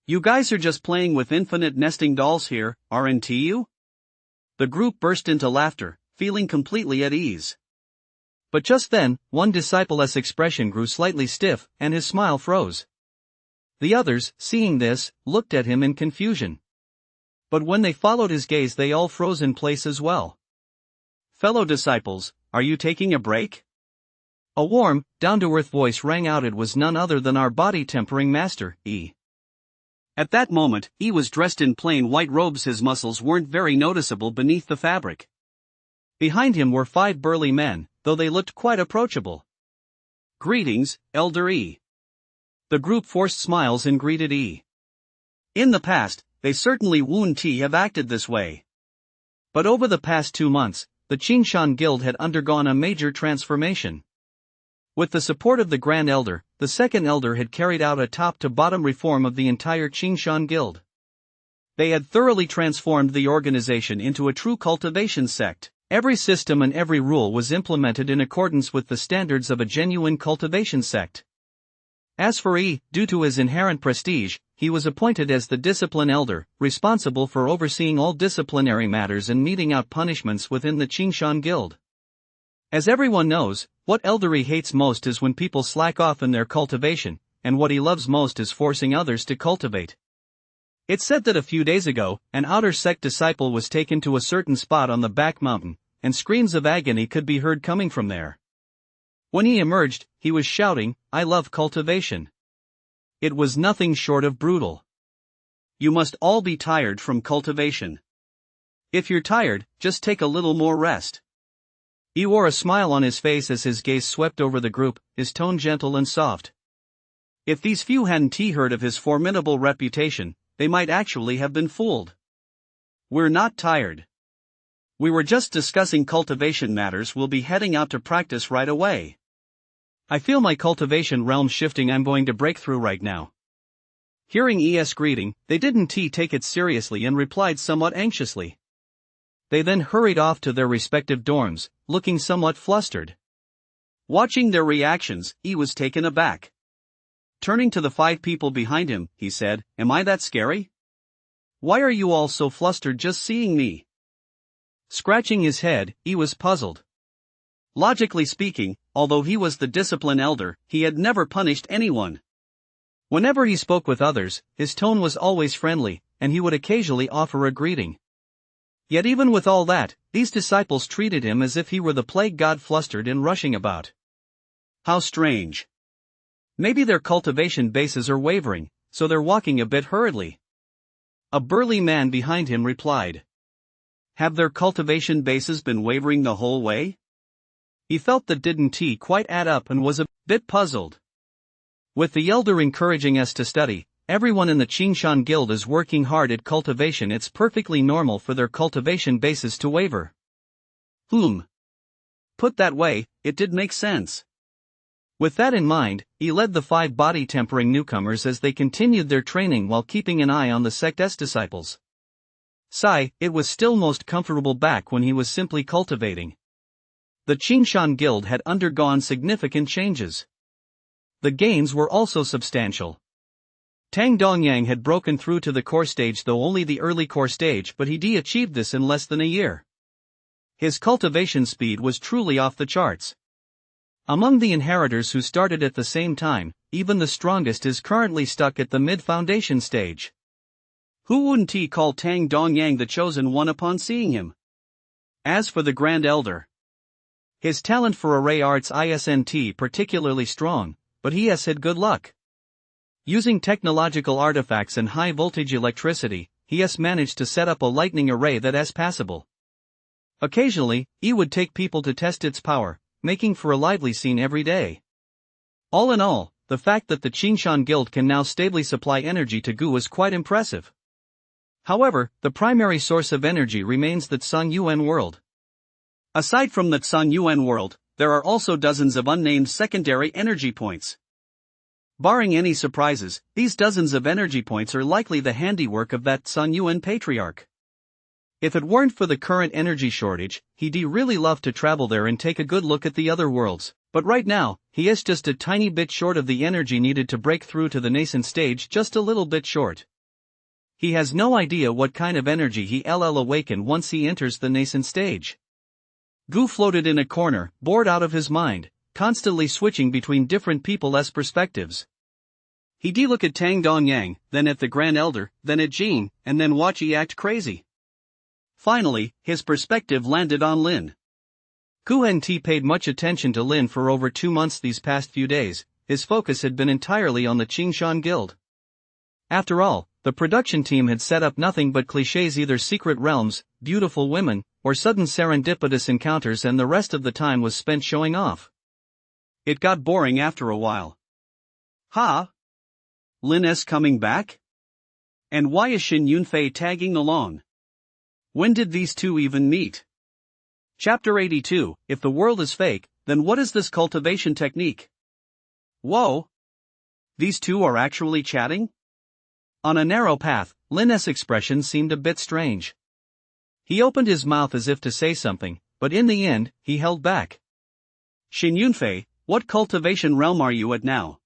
Speaker 2: You guys are just playing with infinite nesting dolls here, aren't you? The group burst into laughter, feeling completely at ease. But just then, one disciple's expression grew slightly stiff, and his smile froze. The others, seeing this, looked at him in confusion. But when they followed his gaze, they all froze in place as well. Fellow disciples, are you taking a break? A warm, down-to-earth voice rang out. It was none other than our body-tempering master, E. At that moment, E was dressed in plain white robes. His muscles weren't very noticeable beneath the fabric. Behind him were 5 burly men, though they looked quite approachable. Greetings, Elder E. The group forced smiles and greeted E. In the past, they certainly wouldn't have acted this way. But over the past 2 months, the Qingshan Guild had undergone a major transformation. With the support of the Grand Elder, the Second Elder had carried out a top-to-bottom reform of the entire Qingshan Guild. They had thoroughly transformed the organization into a true cultivation sect. Every system and every rule was implemented in accordance with the standards of a genuine cultivation sect. As for E, due to his inherent prestige, he was appointed as the discipline elder, responsible for overseeing all disciplinary matters and meting out punishments within the Qingshan Guild. As everyone knows, what Elder E hates most is when people slack off in their cultivation, and what he loves most is forcing others to cultivate. It's said that a few days ago, an outer sect disciple was taken to a certain spot on the back mountain, and screams of agony could be heard coming from there. When he emerged, he was shouting, "I love cultivation." It was nothing short of brutal. You must all be tired from cultivation. If you're tired, just take a little more rest. He wore a smile on his face as his gaze swept over the group, his tone gentle and soft. If these few hadn't heard of his formidable reputation, they might actually have been fooled. We're not tired. We were just discussing cultivation matters. We'll be heading out to practice right away. I feel my cultivation realm shifting. I'm going to break through right now. Hearing ES greeting, they didn't take it seriously and replied somewhat anxiously. They then hurried off to their respective dorms, looking somewhat flustered. Watching their reactions, E was taken aback. Turning to the 5 people behind him, he said, "Am I that scary? Why are you all so flustered just seeing me?" Scratching his head, he was puzzled. Logically speaking, although he was the discipline elder, he had never punished anyone. Whenever he spoke with others, his tone was always friendly, and he would occasionally offer a greeting. Yet even with all that, these disciples treated him as if he were the plague god, flustered and rushing about. How strange. Maybe their cultivation bases are wavering, so they're walking a bit hurriedly. A burly man behind him replied. Have their cultivation bases been wavering the whole way? He felt that didn't quite add up and was a bit puzzled. With the elder encouraging us to study, everyone in the Qingshan Guild is working hard at cultivation. It's perfectly normal for their cultivation bases to waver. Put that way, it did make sense. With that in mind, he led the 5 body-tempering newcomers as they continued their training while keeping an eye on the sect's disciples. It was still most comfortable back when he was simply cultivating. The Qingshan Guild had undergone significant changes. The gains were also substantial. Tang Dongyang had broken through to the core stage, though only the early core stage, but he achieved this in less than a year. His cultivation speed was truly off the charts. Among the inheritors who started at the same time, even the strongest is currently stuck at the mid-foundation stage. Who wouldn't call Tang Dongyang the chosen one upon seeing him? As for the Grand Elder, his talent for array arts isn't particularly strong, but he has had good luck. Using technological artifacts and high-voltage electricity, he has managed to set up a lightning array that is passable. Occasionally, he would take people to test its power, making for a lively scene every day. All in all, the fact that the Qingshan Guild can now stably supply energy to Gu is quite impressive. However, the primary source of energy remains the Tsang Yuan world.
Speaker 1: Aside from the Tsang Yuan world, there are also dozens of unnamed secondary energy points. Barring any surprises, these dozens of energy points are likely the handiwork of that Tsang Yuan patriarch. If it weren't for the current energy shortage, he'd really love to travel there and take a good look at the other worlds, but right now, he is just a tiny bit short of the energy needed to break through to the nascent stage, just a little bit short. He has no idea what kind of energy he'll awaken once he enters the nascent stage. Gu floated in a corner, bored out of his mind, constantly switching between different people's perspectives. He'd look at Tang Dongyang, then at the Grand Elder, then at Jean, and then watch he act crazy. Finally, his perspective landed on Lin. Gu Henti paid much attention to Lin for over 2 months these past few days. His focus had been entirely on the Qingshan Guild. After all, the production team had set up nothing but clichés, either secret realms, beautiful women, or sudden serendipitous encounters, and the rest of the time was spent showing off. It got boring after a while. Lin is coming back? And why is Xin Yunfei tagging along? When did these two even meet? Chapter 82, If the world is fake, then what is this cultivation technique? Whoa! These two are actually chatting? On a narrow path, Lin's expression seemed a bit strange. He opened his mouth as if to say something, but in the end, he held back. Xin Yunfei, what cultivation realm are you at now?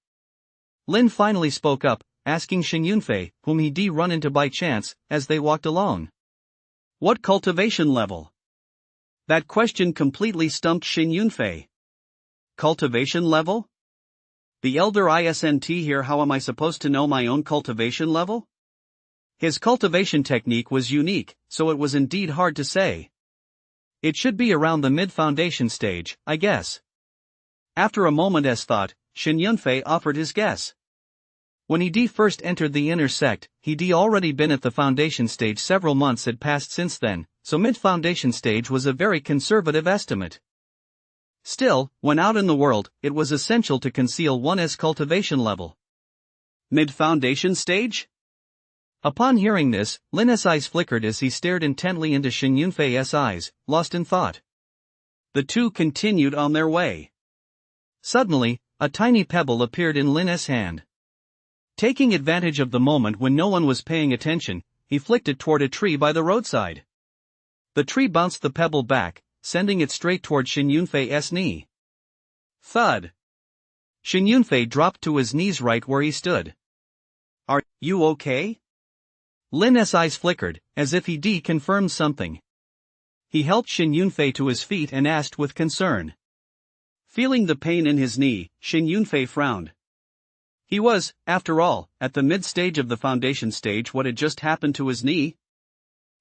Speaker 1: Lin finally spoke up, asking Xin Yunfei, whom he'd run into by chance, as they walked along. What cultivation level? That question completely stumped Xin Yunfei. Cultivation level? The elder isn't here. How am I supposed to know my own cultivation level? His cultivation technique was unique, so it was indeed hard to say. It should be around the mid-foundation stage, I guess. After a moment's thought, Xin Yunfei offered his guess. When he first entered the inner sect, he'd already been at the foundation stage. Several months had passed since then, so mid-foundation stage was a very conservative estimate. Still, when out in the world, it was essential to conceal one's cultivation level. Mid-foundation stage? Upon hearing this, Lin's eyes flickered as he stared intently into Xin Yunfei's eyes, lost in thought. The two continued on their way. Suddenly, a tiny pebble appeared in Lin's hand. Taking advantage of the moment when no one was paying attention, he flicked it toward a tree by the roadside. The tree bounced the pebble back, sending it straight toward Xin Yunfei's knee. Thud. Xin Yunfei dropped to his knees right where he stood. Are you okay? Lin's eyes flickered, as if he confirmed something. He helped Xin Yunfei to his feet and asked with concern. Feeling the pain in his knee, Xin Yunfei frowned. He was, after all, at the mid-stage of the foundation stage. What had just happened to his knee?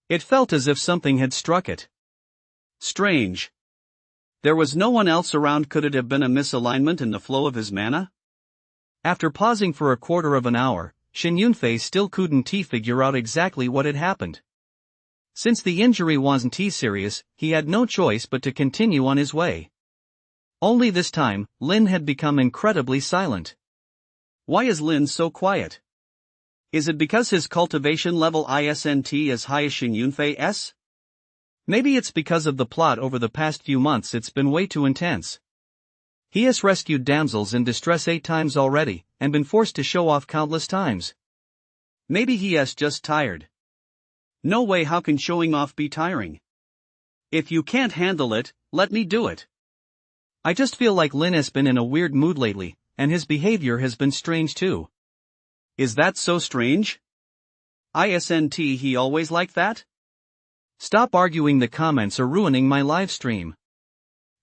Speaker 1: It felt as if something had struck it. Strange. There was no one else around. Could it have been a misalignment in the flow of his mana? After pausing for a quarter of an hour, Xin Yunfei still couldn't figure out exactly what had happened. Since the injury wasn't serious, he had no choice but to continue on his way. Only this time, Lin had become incredibly silent. Why is Lin so quiet? Is it because his cultivation level isn't as high as Xin Yunfei's? Maybe it's because of the plot over the past few months. It's been way too intense. He has rescued damsels in distress 8 times already, and been forced to show off countless times. Maybe he is just tired. No way. How can showing off be tiring? If you can't handle it, let me do it. I just feel like Lin has been in a weird mood lately, and his behavior has been strange too. Is that so strange? Isn't he always like that? Stop arguing the comments or ruining my live stream.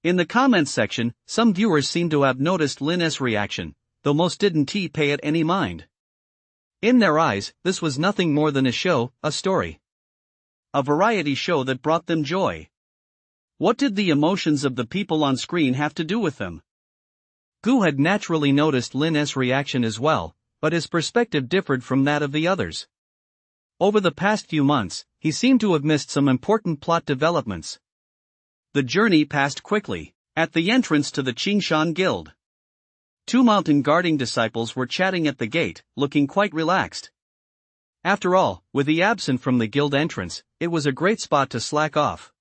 Speaker 1: In the comments section, some viewers seem to have noticed Lin's reaction, though most didn't pay it any mind. In their eyes, this was nothing more than a show, a story. A variety show that brought them joy. What did the emotions of the people on screen have to do with them? Gu had naturally noticed Lin's reaction as well,
Speaker 2: but his perspective differed from that of the others. Over the past few months, he seemed to have missed some important plot developments.
Speaker 1: The journey passed quickly. At the entrance to the Qingshan Guild, two mountain guarding disciples were chatting at the gate, looking quite relaxed. After all, with the absent from the guild entrance, it was a great spot to slack off.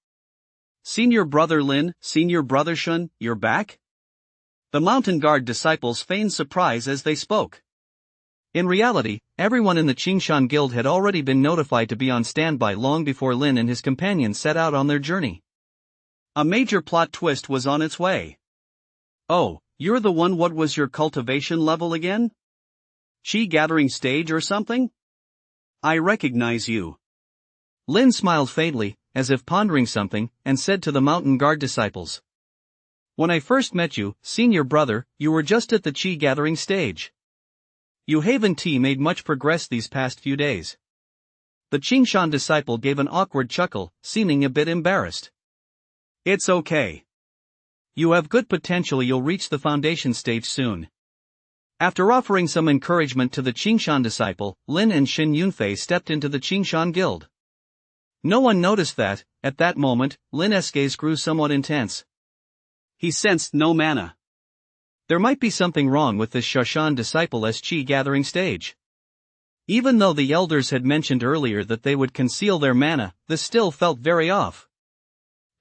Speaker 1: "Senior brother Lin, senior brother Shun, you're back?" The mountain guard disciples feigned surprise as they spoke. In reality, everyone in the Qingshan Guild had already been notified to be on standby long before Lin and his companions set out on their journey. A major plot twist was on its way. "Oh, you're the one. What was your cultivation level again? Chi gathering stage or something? I recognize you."
Speaker 2: Lin smiled faintly, as if pondering something, and said to the mountain guard disciples, "When I first met you, senior brother, you were just at the Chi gathering stage. You haven't made much progress these past few days." The Qingshan disciple gave an awkward chuckle, seeming a bit embarrassed.
Speaker 1: "It's okay.
Speaker 2: You have good potential. You'll reach the foundation stage soon." After offering some encouragement to the Qingshan disciple, Lin and Xin Yunfei stepped into the Qingshan Guild. No one noticed that, at that moment, Lin's gaze grew somewhat intense.
Speaker 1: He sensed no mana.
Speaker 2: There might be something wrong with this Shashan disciple's Chi gathering stage. Even though the elders had mentioned earlier that they would conceal their mana, this still felt very off.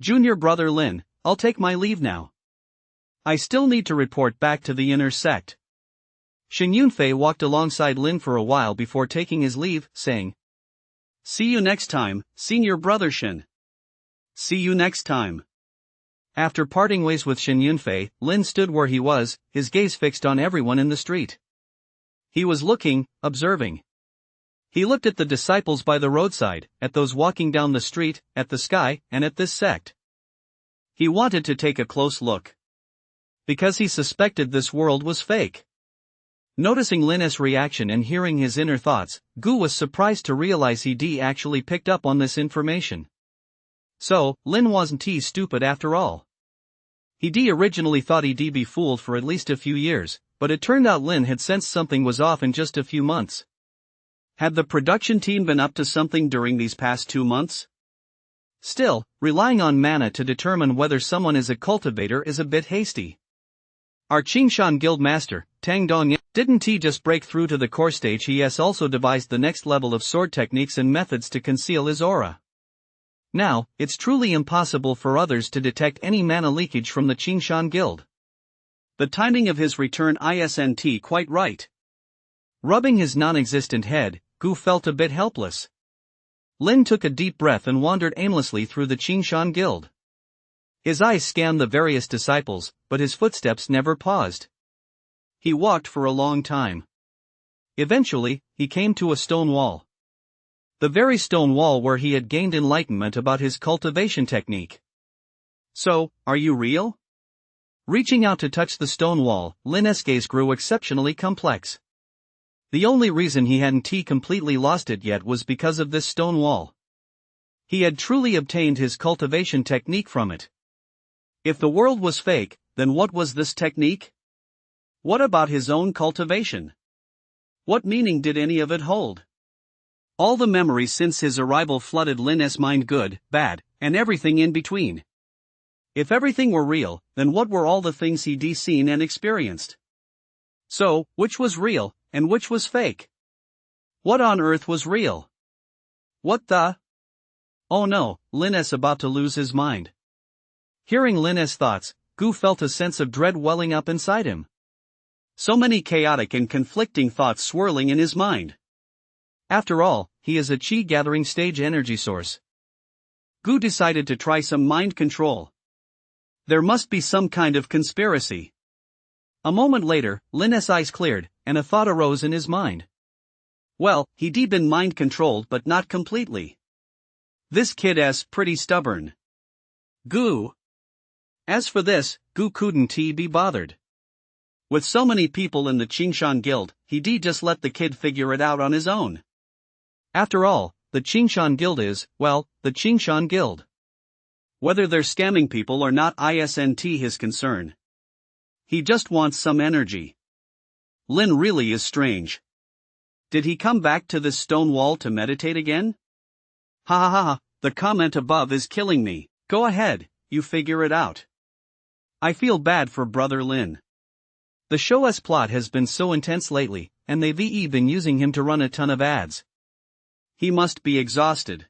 Speaker 1: "Junior brother Lin, I'll take my leave now. I still need to report back to the inner sect."
Speaker 2: Xin Yunfei walked alongside Lin for a while before taking his leave, saying,
Speaker 1: "See you next time, senior brother Xin. See you next time."
Speaker 2: After parting ways with Xin Yunfei, Lin stood where he was, his gaze fixed on everyone in the street. He was looking, observing. He looked at the disciples by the roadside, at those walking down the street, at the sky, and at this sect.
Speaker 1: He wanted to take a close look.
Speaker 2: Because he suspected this world was fake. Noticing Lin's reaction and hearing his inner thoughts, Gu was surprised to realize he'd actually picked up on this information. So, Lin wasn't stupid after all. He'd originally thought he'd be fooled for at least a few years, but it turned out Lin had sensed something was off in just a few months.
Speaker 1: Had the production team been up to something during these past 2 months?
Speaker 2: Still, relying on mana to determine whether someone is a cultivator is a bit hasty. Our Qingshan Guild Master, Tang Dong, didn't he just break through to the core stage? He has also devised the next level of sword techniques and methods to conceal his aura. Now, it's truly impossible for others to detect any mana leakage from the Qingshan Guild.
Speaker 1: The timing of his return isn't quite right.
Speaker 2: Rubbing his non-existent head, Gu felt a bit helpless. Lin took a deep breath and wandered aimlessly through the Qingshan Guild. His eyes scanned the various disciples, but his footsteps never paused. He walked for a long time. Eventually, he came to a stone wall. The very stone wall where he had gained enlightenment about his cultivation technique.
Speaker 1: "So, are you real?"
Speaker 2: Reaching out to touch the stone wall, Lin's gaze grew exceptionally complex. The only reason he hadn't completely lost it yet was because of this stone wall. He had truly obtained his cultivation technique from it.
Speaker 1: If the world was fake, then what was this technique? What about his own cultivation? What meaning did any of it hold? All the memories since his arrival flooded Lin's mind, good, bad, and everything in between. If everything were real, then what were all the things he'd seen and experienced? So, which was real, and which was fake? What on earth was real? What the? Oh no, Lin's about to lose his mind.
Speaker 2: Hearing Lin's thoughts, Gu felt a sense of dread welling up inside him.
Speaker 1: So many chaotic and conflicting thoughts swirling in his mind.
Speaker 2: After all, he is a Chi gathering stage energy source.
Speaker 1: Gu decided to try some mind control. There must be some kind of conspiracy.
Speaker 2: A moment later, Lin's eyes cleared, and a thought arose in his mind.
Speaker 1: Well, he'd been mind controlled but not completely. This kid's pretty stubborn. Gu. As for this, Gu couldn't be bothered. With so many people in the Qingshan Guild, he'd just let the kid figure it out on his own.
Speaker 2: After all, the Qingshan Guild is, well, the Qingshan Guild.
Speaker 1: Whether they're scamming people or not isn't his concern. He just wants some energy. Lin really is strange. Did he come back to this stone wall to meditate again? Ha ha ha ha, the comment above is killing me. Go ahead, you figure it out. I feel bad for Brother Lin. The show's plot has been so intense lately, and they've been using him to run a ton of ads. He must be exhausted.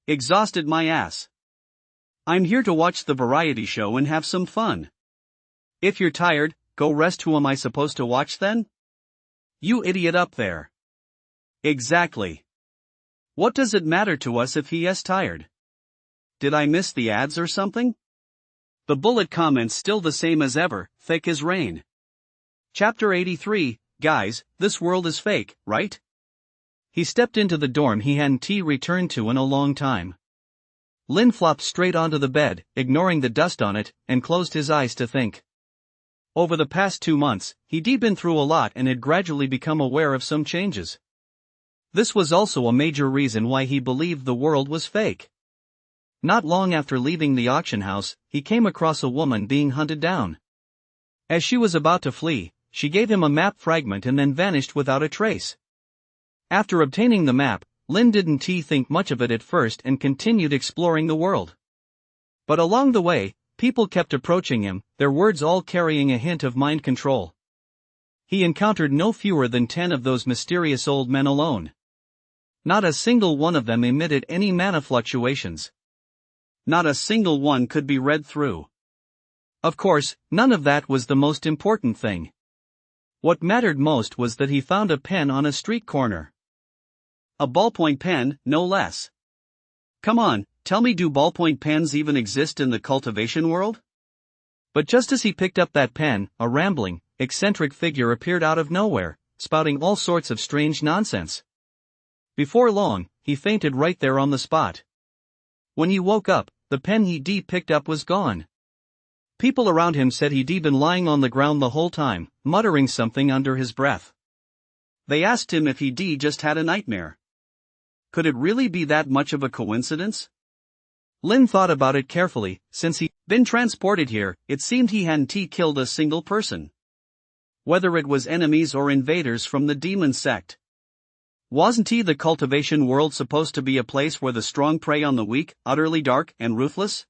Speaker 1: Exhausted my ass. I'm here to watch the variety show and have some fun. If you're tired, go rest. Who am I supposed to watch then? You idiot up there. Exactly. What does it matter to us if he is tired? Did I miss the ads or something? The bullet comments still the same as ever, thick as rain. Chapter 83, guys, this world is fake, right? He stepped into the dorm he hadn't returned to in a long time. Lin flopped straight onto the bed, ignoring the dust on it, and closed his eyes to think. Over the past 2 months, he'd been through a lot and had gradually become aware of some changes. This was also a major reason why he believed the world was fake. Not long after leaving the auction house, he came across a woman being hunted down. As she was about to flee, she gave him a map fragment and then vanished without a trace. After obtaining the map, Lin didn't think much of it at first and continued exploring the world. But along the way, people kept approaching him, their words all carrying a hint of mind control. He encountered no fewer than 10 of those mysterious old men alone. Not a single one of them emitted any mana fluctuations. Not a single one could be read through. Of course, none of that was the most important thing. What mattered most was that he found a pen on a street corner. A ballpoint pen, no less. Come on, tell me, do ballpoint pens even exist in the cultivation world? But just as he picked up that pen, a rambling, eccentric figure appeared out of nowhere, spouting all sorts of strange nonsense. Before long, he fainted right there on the spot. When he woke up, the pen he'd picked up was gone. People around him said he'd been lying on the ground the whole time, muttering something under his breath. They asked him if he'd just had a nightmare. Could it really be that much of a coincidence? Lin thought about it carefully. Since he'd been transported here, it seemed he hadn't killed a single person. Whether it was enemies or invaders from the demon sect. Wasn't the cultivation world supposed to be a place where the strong prey on the weak, utterly dark and ruthless?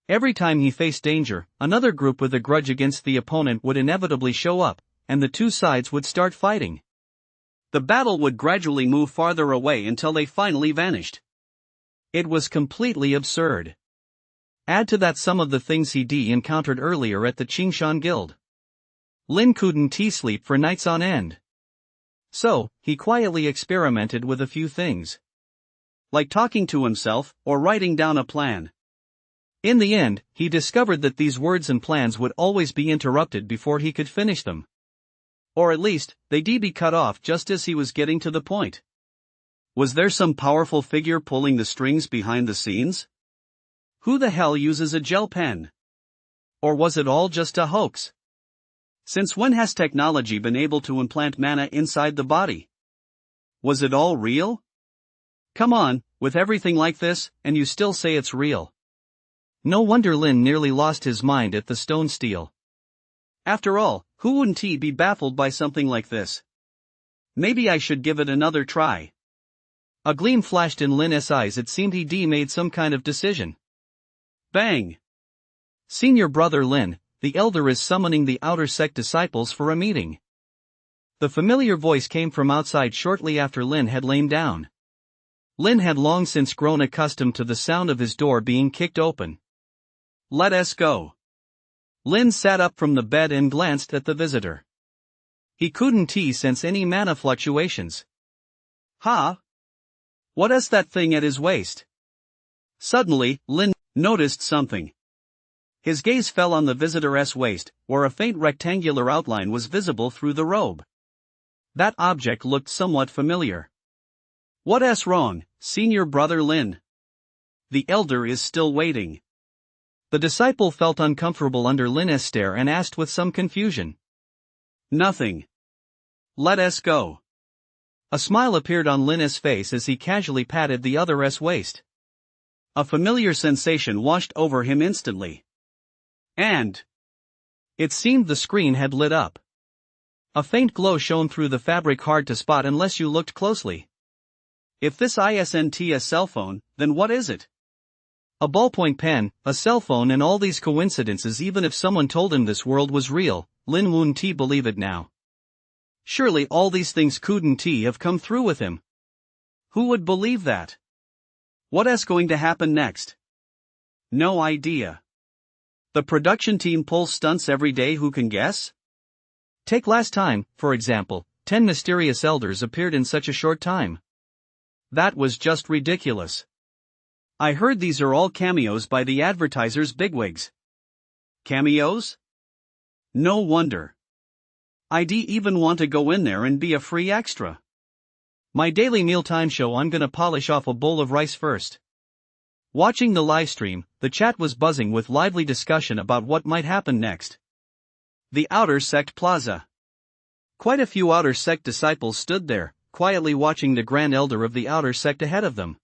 Speaker 1: Every time he faced danger, another group with a grudge against the opponent would inevitably show up, and the two sides would start fighting. The battle would gradually move farther away until they finally vanished. It was completely absurd. Add to that some of the things he'd encountered earlier at the Qingshan Guild. Lin couldn't sleep for nights on end. So, he quietly experimented with a few things. Like talking to himself, or writing down a plan. In the end, he discovered that these words and plans would always be interrupted before he could finish them. Or at least, they'd be cut off just as he was getting to the point. Was there some powerful figure pulling the strings behind the scenes? Who the hell uses a gel pen? Or was it all just a hoax? Since when has technology been able to implant mana inside the body? Was it all real? Come on, with everything like this, and you still say it's real. No wonder Lin nearly lost his mind at the stone steel. After all, who wouldn't be baffled by something like this? Maybe I should give it another try. A gleam flashed in Lin's eyes. It seemed he'd made some kind of decision. Bang! Senior Brother Lin, the elder is summoning the outer sect disciples for a meeting. The familiar voice came from outside shortly after Lin had lain down. Lin had long since grown accustomed to the sound of his door being kicked open. Let us go. Lin sat up from the bed and glanced at the visitor. He couldn't sense any mana fluctuations. Huh? What is that thing at his waist? Suddenly, Lin noticed something. His gaze fell on the visitor's waist, where a faint rectangular outline was visible through the robe. That object looked somewhat familiar. What's wrong, Senior Brother Lin? The elder is still waiting. The disciple felt uncomfortable under Lin's stare and asked with some confusion. Nothing. Let us go. A smile appeared on Lin's face as he casually patted the other's waist. A familiar sensation washed over him instantly. And it seemed the screen had lit up.
Speaker 2: A faint glow shone through the fabric, hard to spot unless you looked closely.
Speaker 1: If this isn't a cell phone, then what is it?
Speaker 2: A ballpoint pen, a cell phone, and all these coincidences. Even if someone told him this world was real, Lin wouldn't believe it now.
Speaker 1: Surely all these things couldn't have come through with him. Who would believe that? What's going to happen next? No idea. The production team pulls stunts every day. Who can guess?
Speaker 2: Take last time, for example. 10 mysterious elders appeared in such a short time.
Speaker 1: That was just ridiculous. I heard these are all cameos by the advertisers' bigwigs. Cameos? No wonder. I'd even want to go in there and be a free extra.
Speaker 2: My daily mealtime show. I'm gonna polish off a bowl of rice first. Watching the livestream, the chat was buzzing with lively discussion about what might happen next.
Speaker 1: The Outer Sect Plaza. Quite a few Outer Sect disciples stood there, quietly watching the Grand Elder of the Outer Sect ahead of them.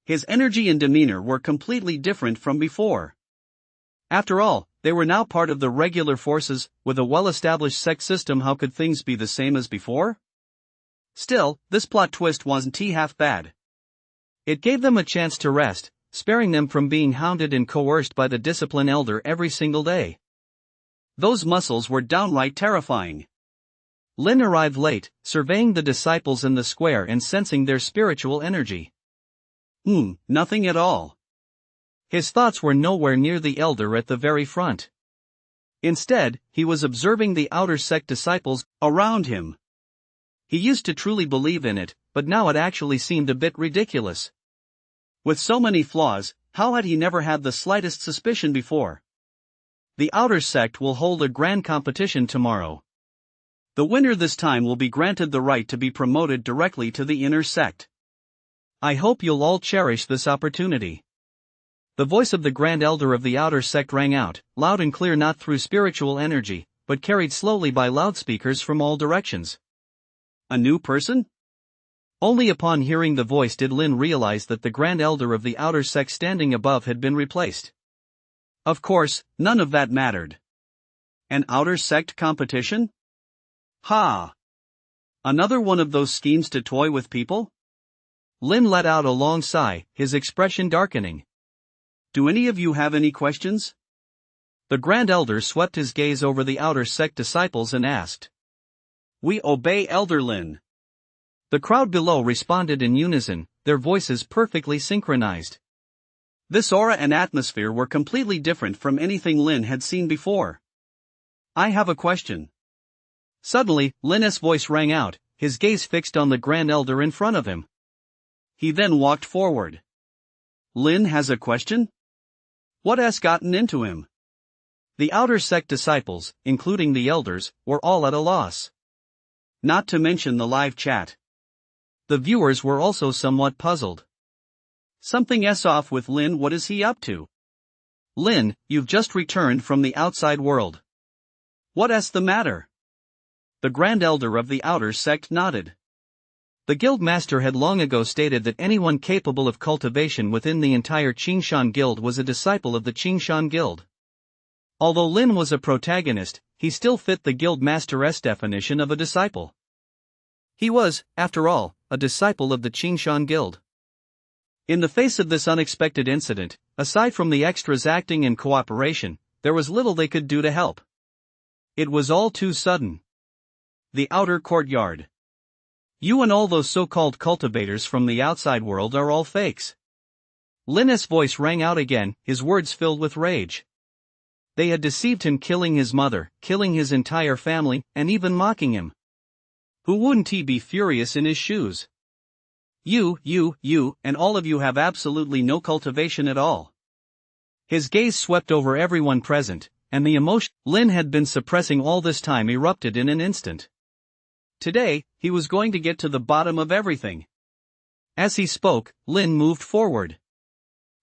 Speaker 1: His energy and demeanor were completely different from before. After all, they were now part of the regular forces, with a well-established sect system. How could things be the same as before? Still, this plot twist wasn't half bad.
Speaker 2: It gave them a chance to rest, sparing them from being hounded and coerced by the discipline elder every single day.
Speaker 1: Those muscles were downright terrifying.
Speaker 2: Lin arrived late, surveying the disciples in the square and sensing their spiritual energy.
Speaker 1: Nothing at all.
Speaker 2: His thoughts were nowhere near the elder at the very front.
Speaker 1: Instead, he was observing the Outer Sect disciples around him. He used to truly believe in it, but now it actually seemed a bit ridiculous. With so many flaws, how had he never had the slightest suspicion before? The Outer Sect will hold a grand competition tomorrow. The winner this time will be granted the right to be promoted directly to the Inner Sect.
Speaker 2: I hope you'll all cherish this opportunity. The voice of the Grand Elder of the Outer Sect rang out, loud and clear, not through spiritual energy, but carried slowly by loudspeakers from all directions.
Speaker 1: A new person?
Speaker 2: Only upon hearing the voice did Lin realize that the Grand Elder of the Outer Sect standing above had been replaced.
Speaker 1: Of course, none of that mattered. An Outer Sect competition? Ha! Another one of those schemes to toy with people?
Speaker 2: Lin let out a long sigh, his expression darkening.
Speaker 1: Do any of you have any questions?
Speaker 2: The Grand Elder swept his gaze over the Outer Sect disciples and asked.
Speaker 1: We obey Elder Lin.
Speaker 2: The crowd below responded in unison, their voices perfectly synchronized.
Speaker 1: This aura and atmosphere were completely different from anything Lin had seen before. I have a question.
Speaker 2: Suddenly, Lin's voice rang out, his gaze fixed on the Grand Elder in front of him.
Speaker 1: He then walked forward. Lin has a question? What has gotten into him?
Speaker 2: The Outer Sect disciples, including the elders, were all at a loss.
Speaker 1: Not to mention the live chat.
Speaker 2: The viewers were also somewhat puzzled.
Speaker 1: Something's off with Lin. What is he up to?
Speaker 2: Lin, you've just returned from the outside world.
Speaker 1: What's the matter? The Grand Elder of the Outer Sect nodded.
Speaker 2: The Guild Master had long ago stated that anyone capable of cultivation within the entire Qingshan Guild was a disciple of the Qingshan Guild. Although Lin was a protagonist, he still fit the Guild Master's definition of a disciple. He was, after all, a disciple of the Qingshan Guild. In the face of this unexpected incident, aside from the extras acting in cooperation, there was little they could do to help. It was all too sudden.
Speaker 1: The outer courtyard.
Speaker 2: You and all those so-called cultivators from the outside world are all fakes. Lin's voice rang out again, his words filled with rage. They had deceived him, killing his mother, killing his entire family, and even mocking him.
Speaker 1: Who wouldn't he be furious in his shoes? You, and all of you have absolutely no cultivation at all.
Speaker 2: His gaze swept over everyone present, and the emotion Lin had been suppressing all this time erupted in an instant.
Speaker 1: Today, he was going to get to the bottom of everything.
Speaker 2: As he spoke, Lin moved forward.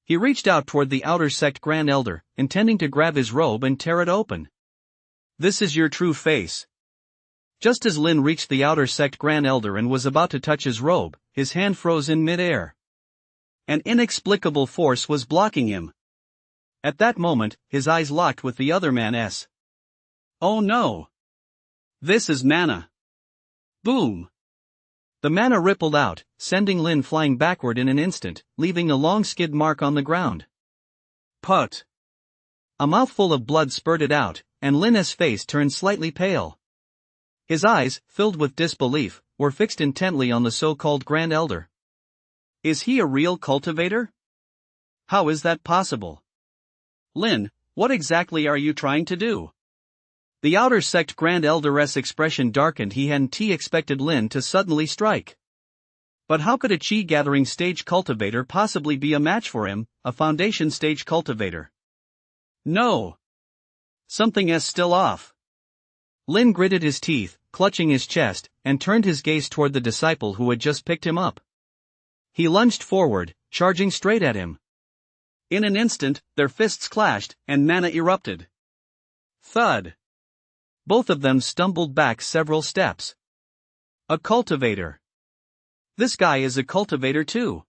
Speaker 2: He reached out toward the Outer Sect Grand Elder, intending to grab his robe and tear it open.
Speaker 1: This is your true face.
Speaker 2: Just as Lin reached the Outer Sect Grand Elder and was about to touch his robe, his hand froze in mid-air.
Speaker 1: An inexplicable force was blocking him. At that moment, his eyes locked with the other man's. Oh no! This is mana. Boom!
Speaker 2: The mana rippled out, sending Lin flying backward in an instant, leaving a long skid mark on the ground.
Speaker 1: Put!
Speaker 2: A mouthful of blood spurted out, and Lin's face turned slightly pale. His eyes, filled with disbelief, were fixed intently on the so-called Grand Elder.
Speaker 1: Is he a real cultivator? How is that possible? Lin, what exactly are you trying to do? The outer sect Grand Elder's expression darkened. He hadn't expected Lin to suddenly strike. But how could a chi-gathering stage cultivator possibly be a match for him, a foundation stage cultivator? No! Something is still off.
Speaker 2: Lin gritted his teeth, clutching his chest, and turned his gaze toward the disciple who had just picked him up. He lunged forward, charging straight at him.
Speaker 1: In an instant, their fists clashed, and mana erupted. Thud!
Speaker 2: Both of them stumbled back several steps.
Speaker 1: A cultivator. This guy is a cultivator too.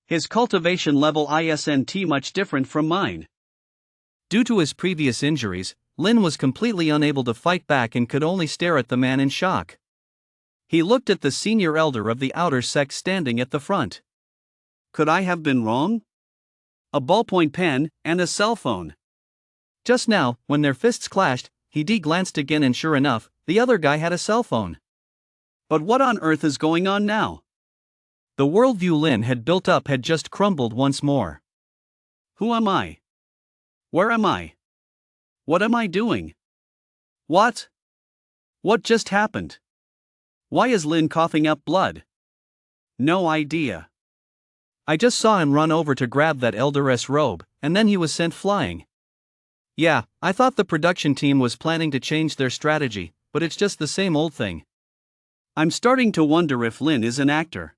Speaker 1: His cultivation level isn't much different from mine.
Speaker 2: Due to his previous injuries, Lin was completely unable to fight back and could only stare at the man in shock. He looked at the senior elder of the outer sect standing at the front.
Speaker 1: Could I have been wrong? A ballpoint pen, and a cell phone.
Speaker 2: Just now, when their fists clashed, he glanced again and sure enough, the other guy had a cell phone.
Speaker 1: But what on earth is going on now?
Speaker 2: The worldview Lin had built up had just crumbled once more.
Speaker 1: Who am I? Where am I? What am I doing? What? What just happened? Why is Lin coughing up blood? No idea.
Speaker 2: I just saw him run over to grab that elder's robe, and then he was sent flying. Yeah, I thought the production team was planning to change their strategy, but it's just the same old thing.
Speaker 1: I'm starting to wonder if Lin is an actor.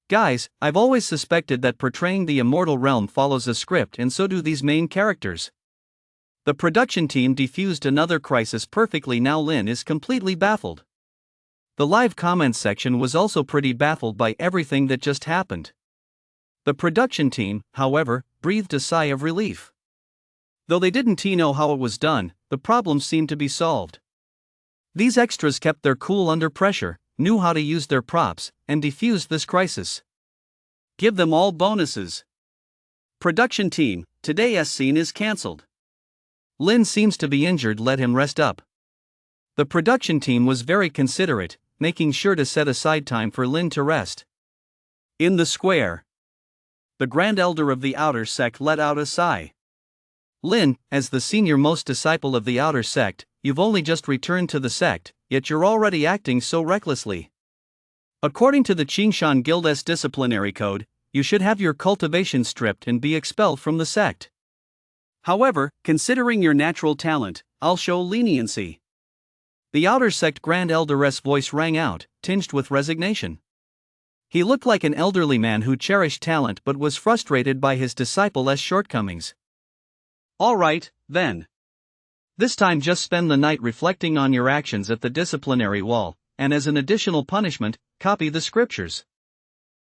Speaker 2: Guys, I've always suspected that portraying the immortal realm follows a script, and so do these main characters. The production team defused another crisis perfectly. Now Lin is completely baffled. The live comments section was also pretty baffled by everything that just happened. The production team, however, breathed a sigh of relief. Though they didn't know how it was done, the problem seemed to be solved. These extras kept their cool under pressure, knew how to use their props, and defused this crisis.
Speaker 1: Give them all bonuses. Production team, today's scene is cancelled.
Speaker 2: Lin seems to be injured, let him rest up. The production team was very considerate, making sure to set aside time for Lin to rest.
Speaker 1: In the square, the Grand Elder of the outer sect let out a sigh.
Speaker 2: Lin, as the senior-most disciple of the outer sect, you've only just returned to the sect, yet you're already acting so recklessly. According to the Qingshan Guild's disciplinary code, you should have your cultivation stripped and be expelled from the sect.
Speaker 1: However, considering your natural talent, I'll show leniency.
Speaker 2: The outer sect Grand Elder's voice rang out, tinged with resignation. He looked like an elderly man who cherished talent but was frustrated by his disciple's shortcomings.
Speaker 1: All right, then.
Speaker 2: This time just spend the night reflecting on your actions at the disciplinary wall, and as an additional punishment, copy the scriptures.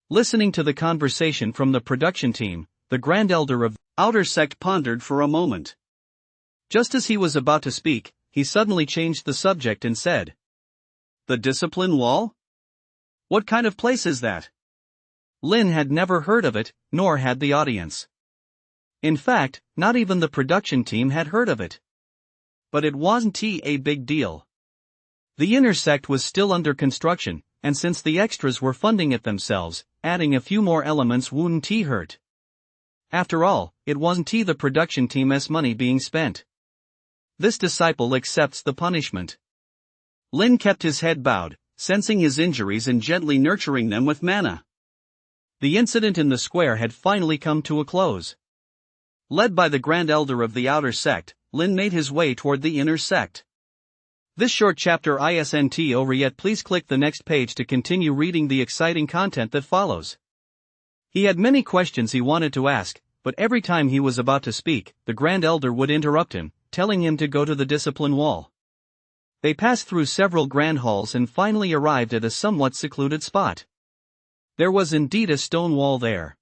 Speaker 2: Listening to the conversation from the production team, the Grand Elder of the outer sect pondered for a moment. Just as he was about to speak, he suddenly changed the subject and said,
Speaker 1: The discipline wall? What kind of place is that?
Speaker 2: Lin had never heard of it, nor had the audience. In fact, not even the production team had heard of it. But it wasn't a big deal. The inner sect was still under construction, and since the extras were funding it themselves, adding a few more elements wouldn't hurt. After all, it wasn't the production team's money being spent. This disciple accepts the punishment.
Speaker 1: Lin kept his head bowed, sensing his injuries and gently nurturing them with mana. The incident in the square had finally come to a close. Led by the Grand Elder of the outer sect, Lin made his way toward the inner sect. This short chapter isn't over yet. Please click the next page to continue reading the exciting content that follows. He had many questions he wanted to ask, but every time he was about to speak, the Grand Elder would interrupt him, telling him to go to the discipline wall. They passed through several grand halls and finally arrived at a somewhat secluded spot. There was indeed a stone wall there.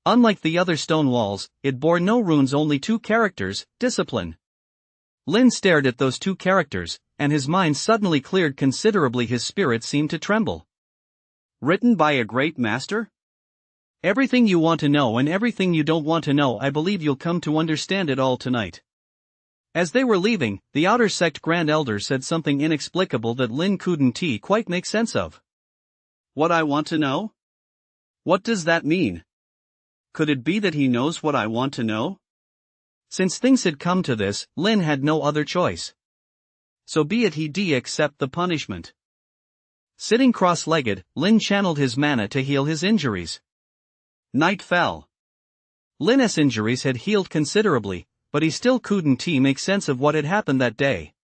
Speaker 1: Unlike the other stone walls, it bore no runes, only two characters, discipline.
Speaker 2: Lin stared at those two characters, and his mind suddenly cleared considerably. His spirit seemed to tremble.
Speaker 1: Written by a great master?
Speaker 2: Everything you want to know and everything you don't want to know. I believe you'll come to understand it all tonight. As they were leaving, the outer sect Grand Elder said something inexplicable that Lin couldn't quite make sense of.
Speaker 1: What I want to know? What does that mean? Could it be that he knows what I want to know?
Speaker 2: Since things had come to this, Lin had no other choice.
Speaker 1: So be it, he accept the punishment.
Speaker 2: Sitting cross-legged, Lin channeled his mana to heal his injuries.
Speaker 1: Night fell.
Speaker 2: Lin's injuries had healed considerably, but he still couldn't make sense of what had happened that day.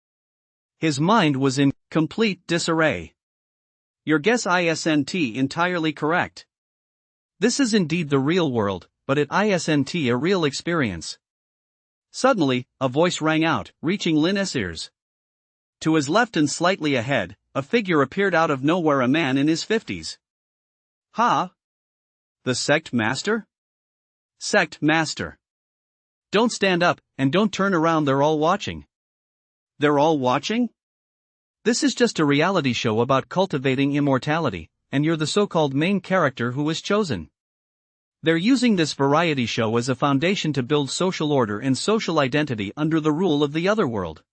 Speaker 2: His mind was in
Speaker 1: complete disarray. Your guess isn't entirely correct.
Speaker 2: This is indeed the real world, but it isn't a real experience.
Speaker 1: Suddenly, a voice rang out, reaching Lin's ears. To his left and slightly ahead, a figure appeared out of nowhere, a man in his 50s. Ha! The sect master? Sect master.
Speaker 2: Don't stand up, and don't turn around, they're all watching.
Speaker 1: They're all watching?
Speaker 2: This is just a reality show about cultivating immortality, and you're the so-called main character who was chosen. They're using this variety show as a foundation to build social order and social identity under the rule of the otherworld.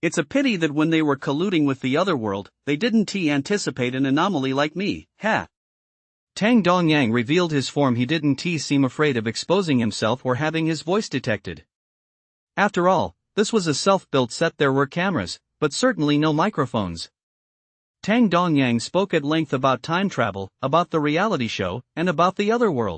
Speaker 1: It's a pity that when they were colluding with the otherworld, they didn't anticipate an anomaly like me, ha!
Speaker 2: Tang Dongyang revealed his form. He didn't seem afraid of exposing himself or having his voice detected. After all, this was a self-built set. There were cameras, but certainly no microphones. Tang Dongyang spoke at length about time travel, about the reality show, and about the otherworld.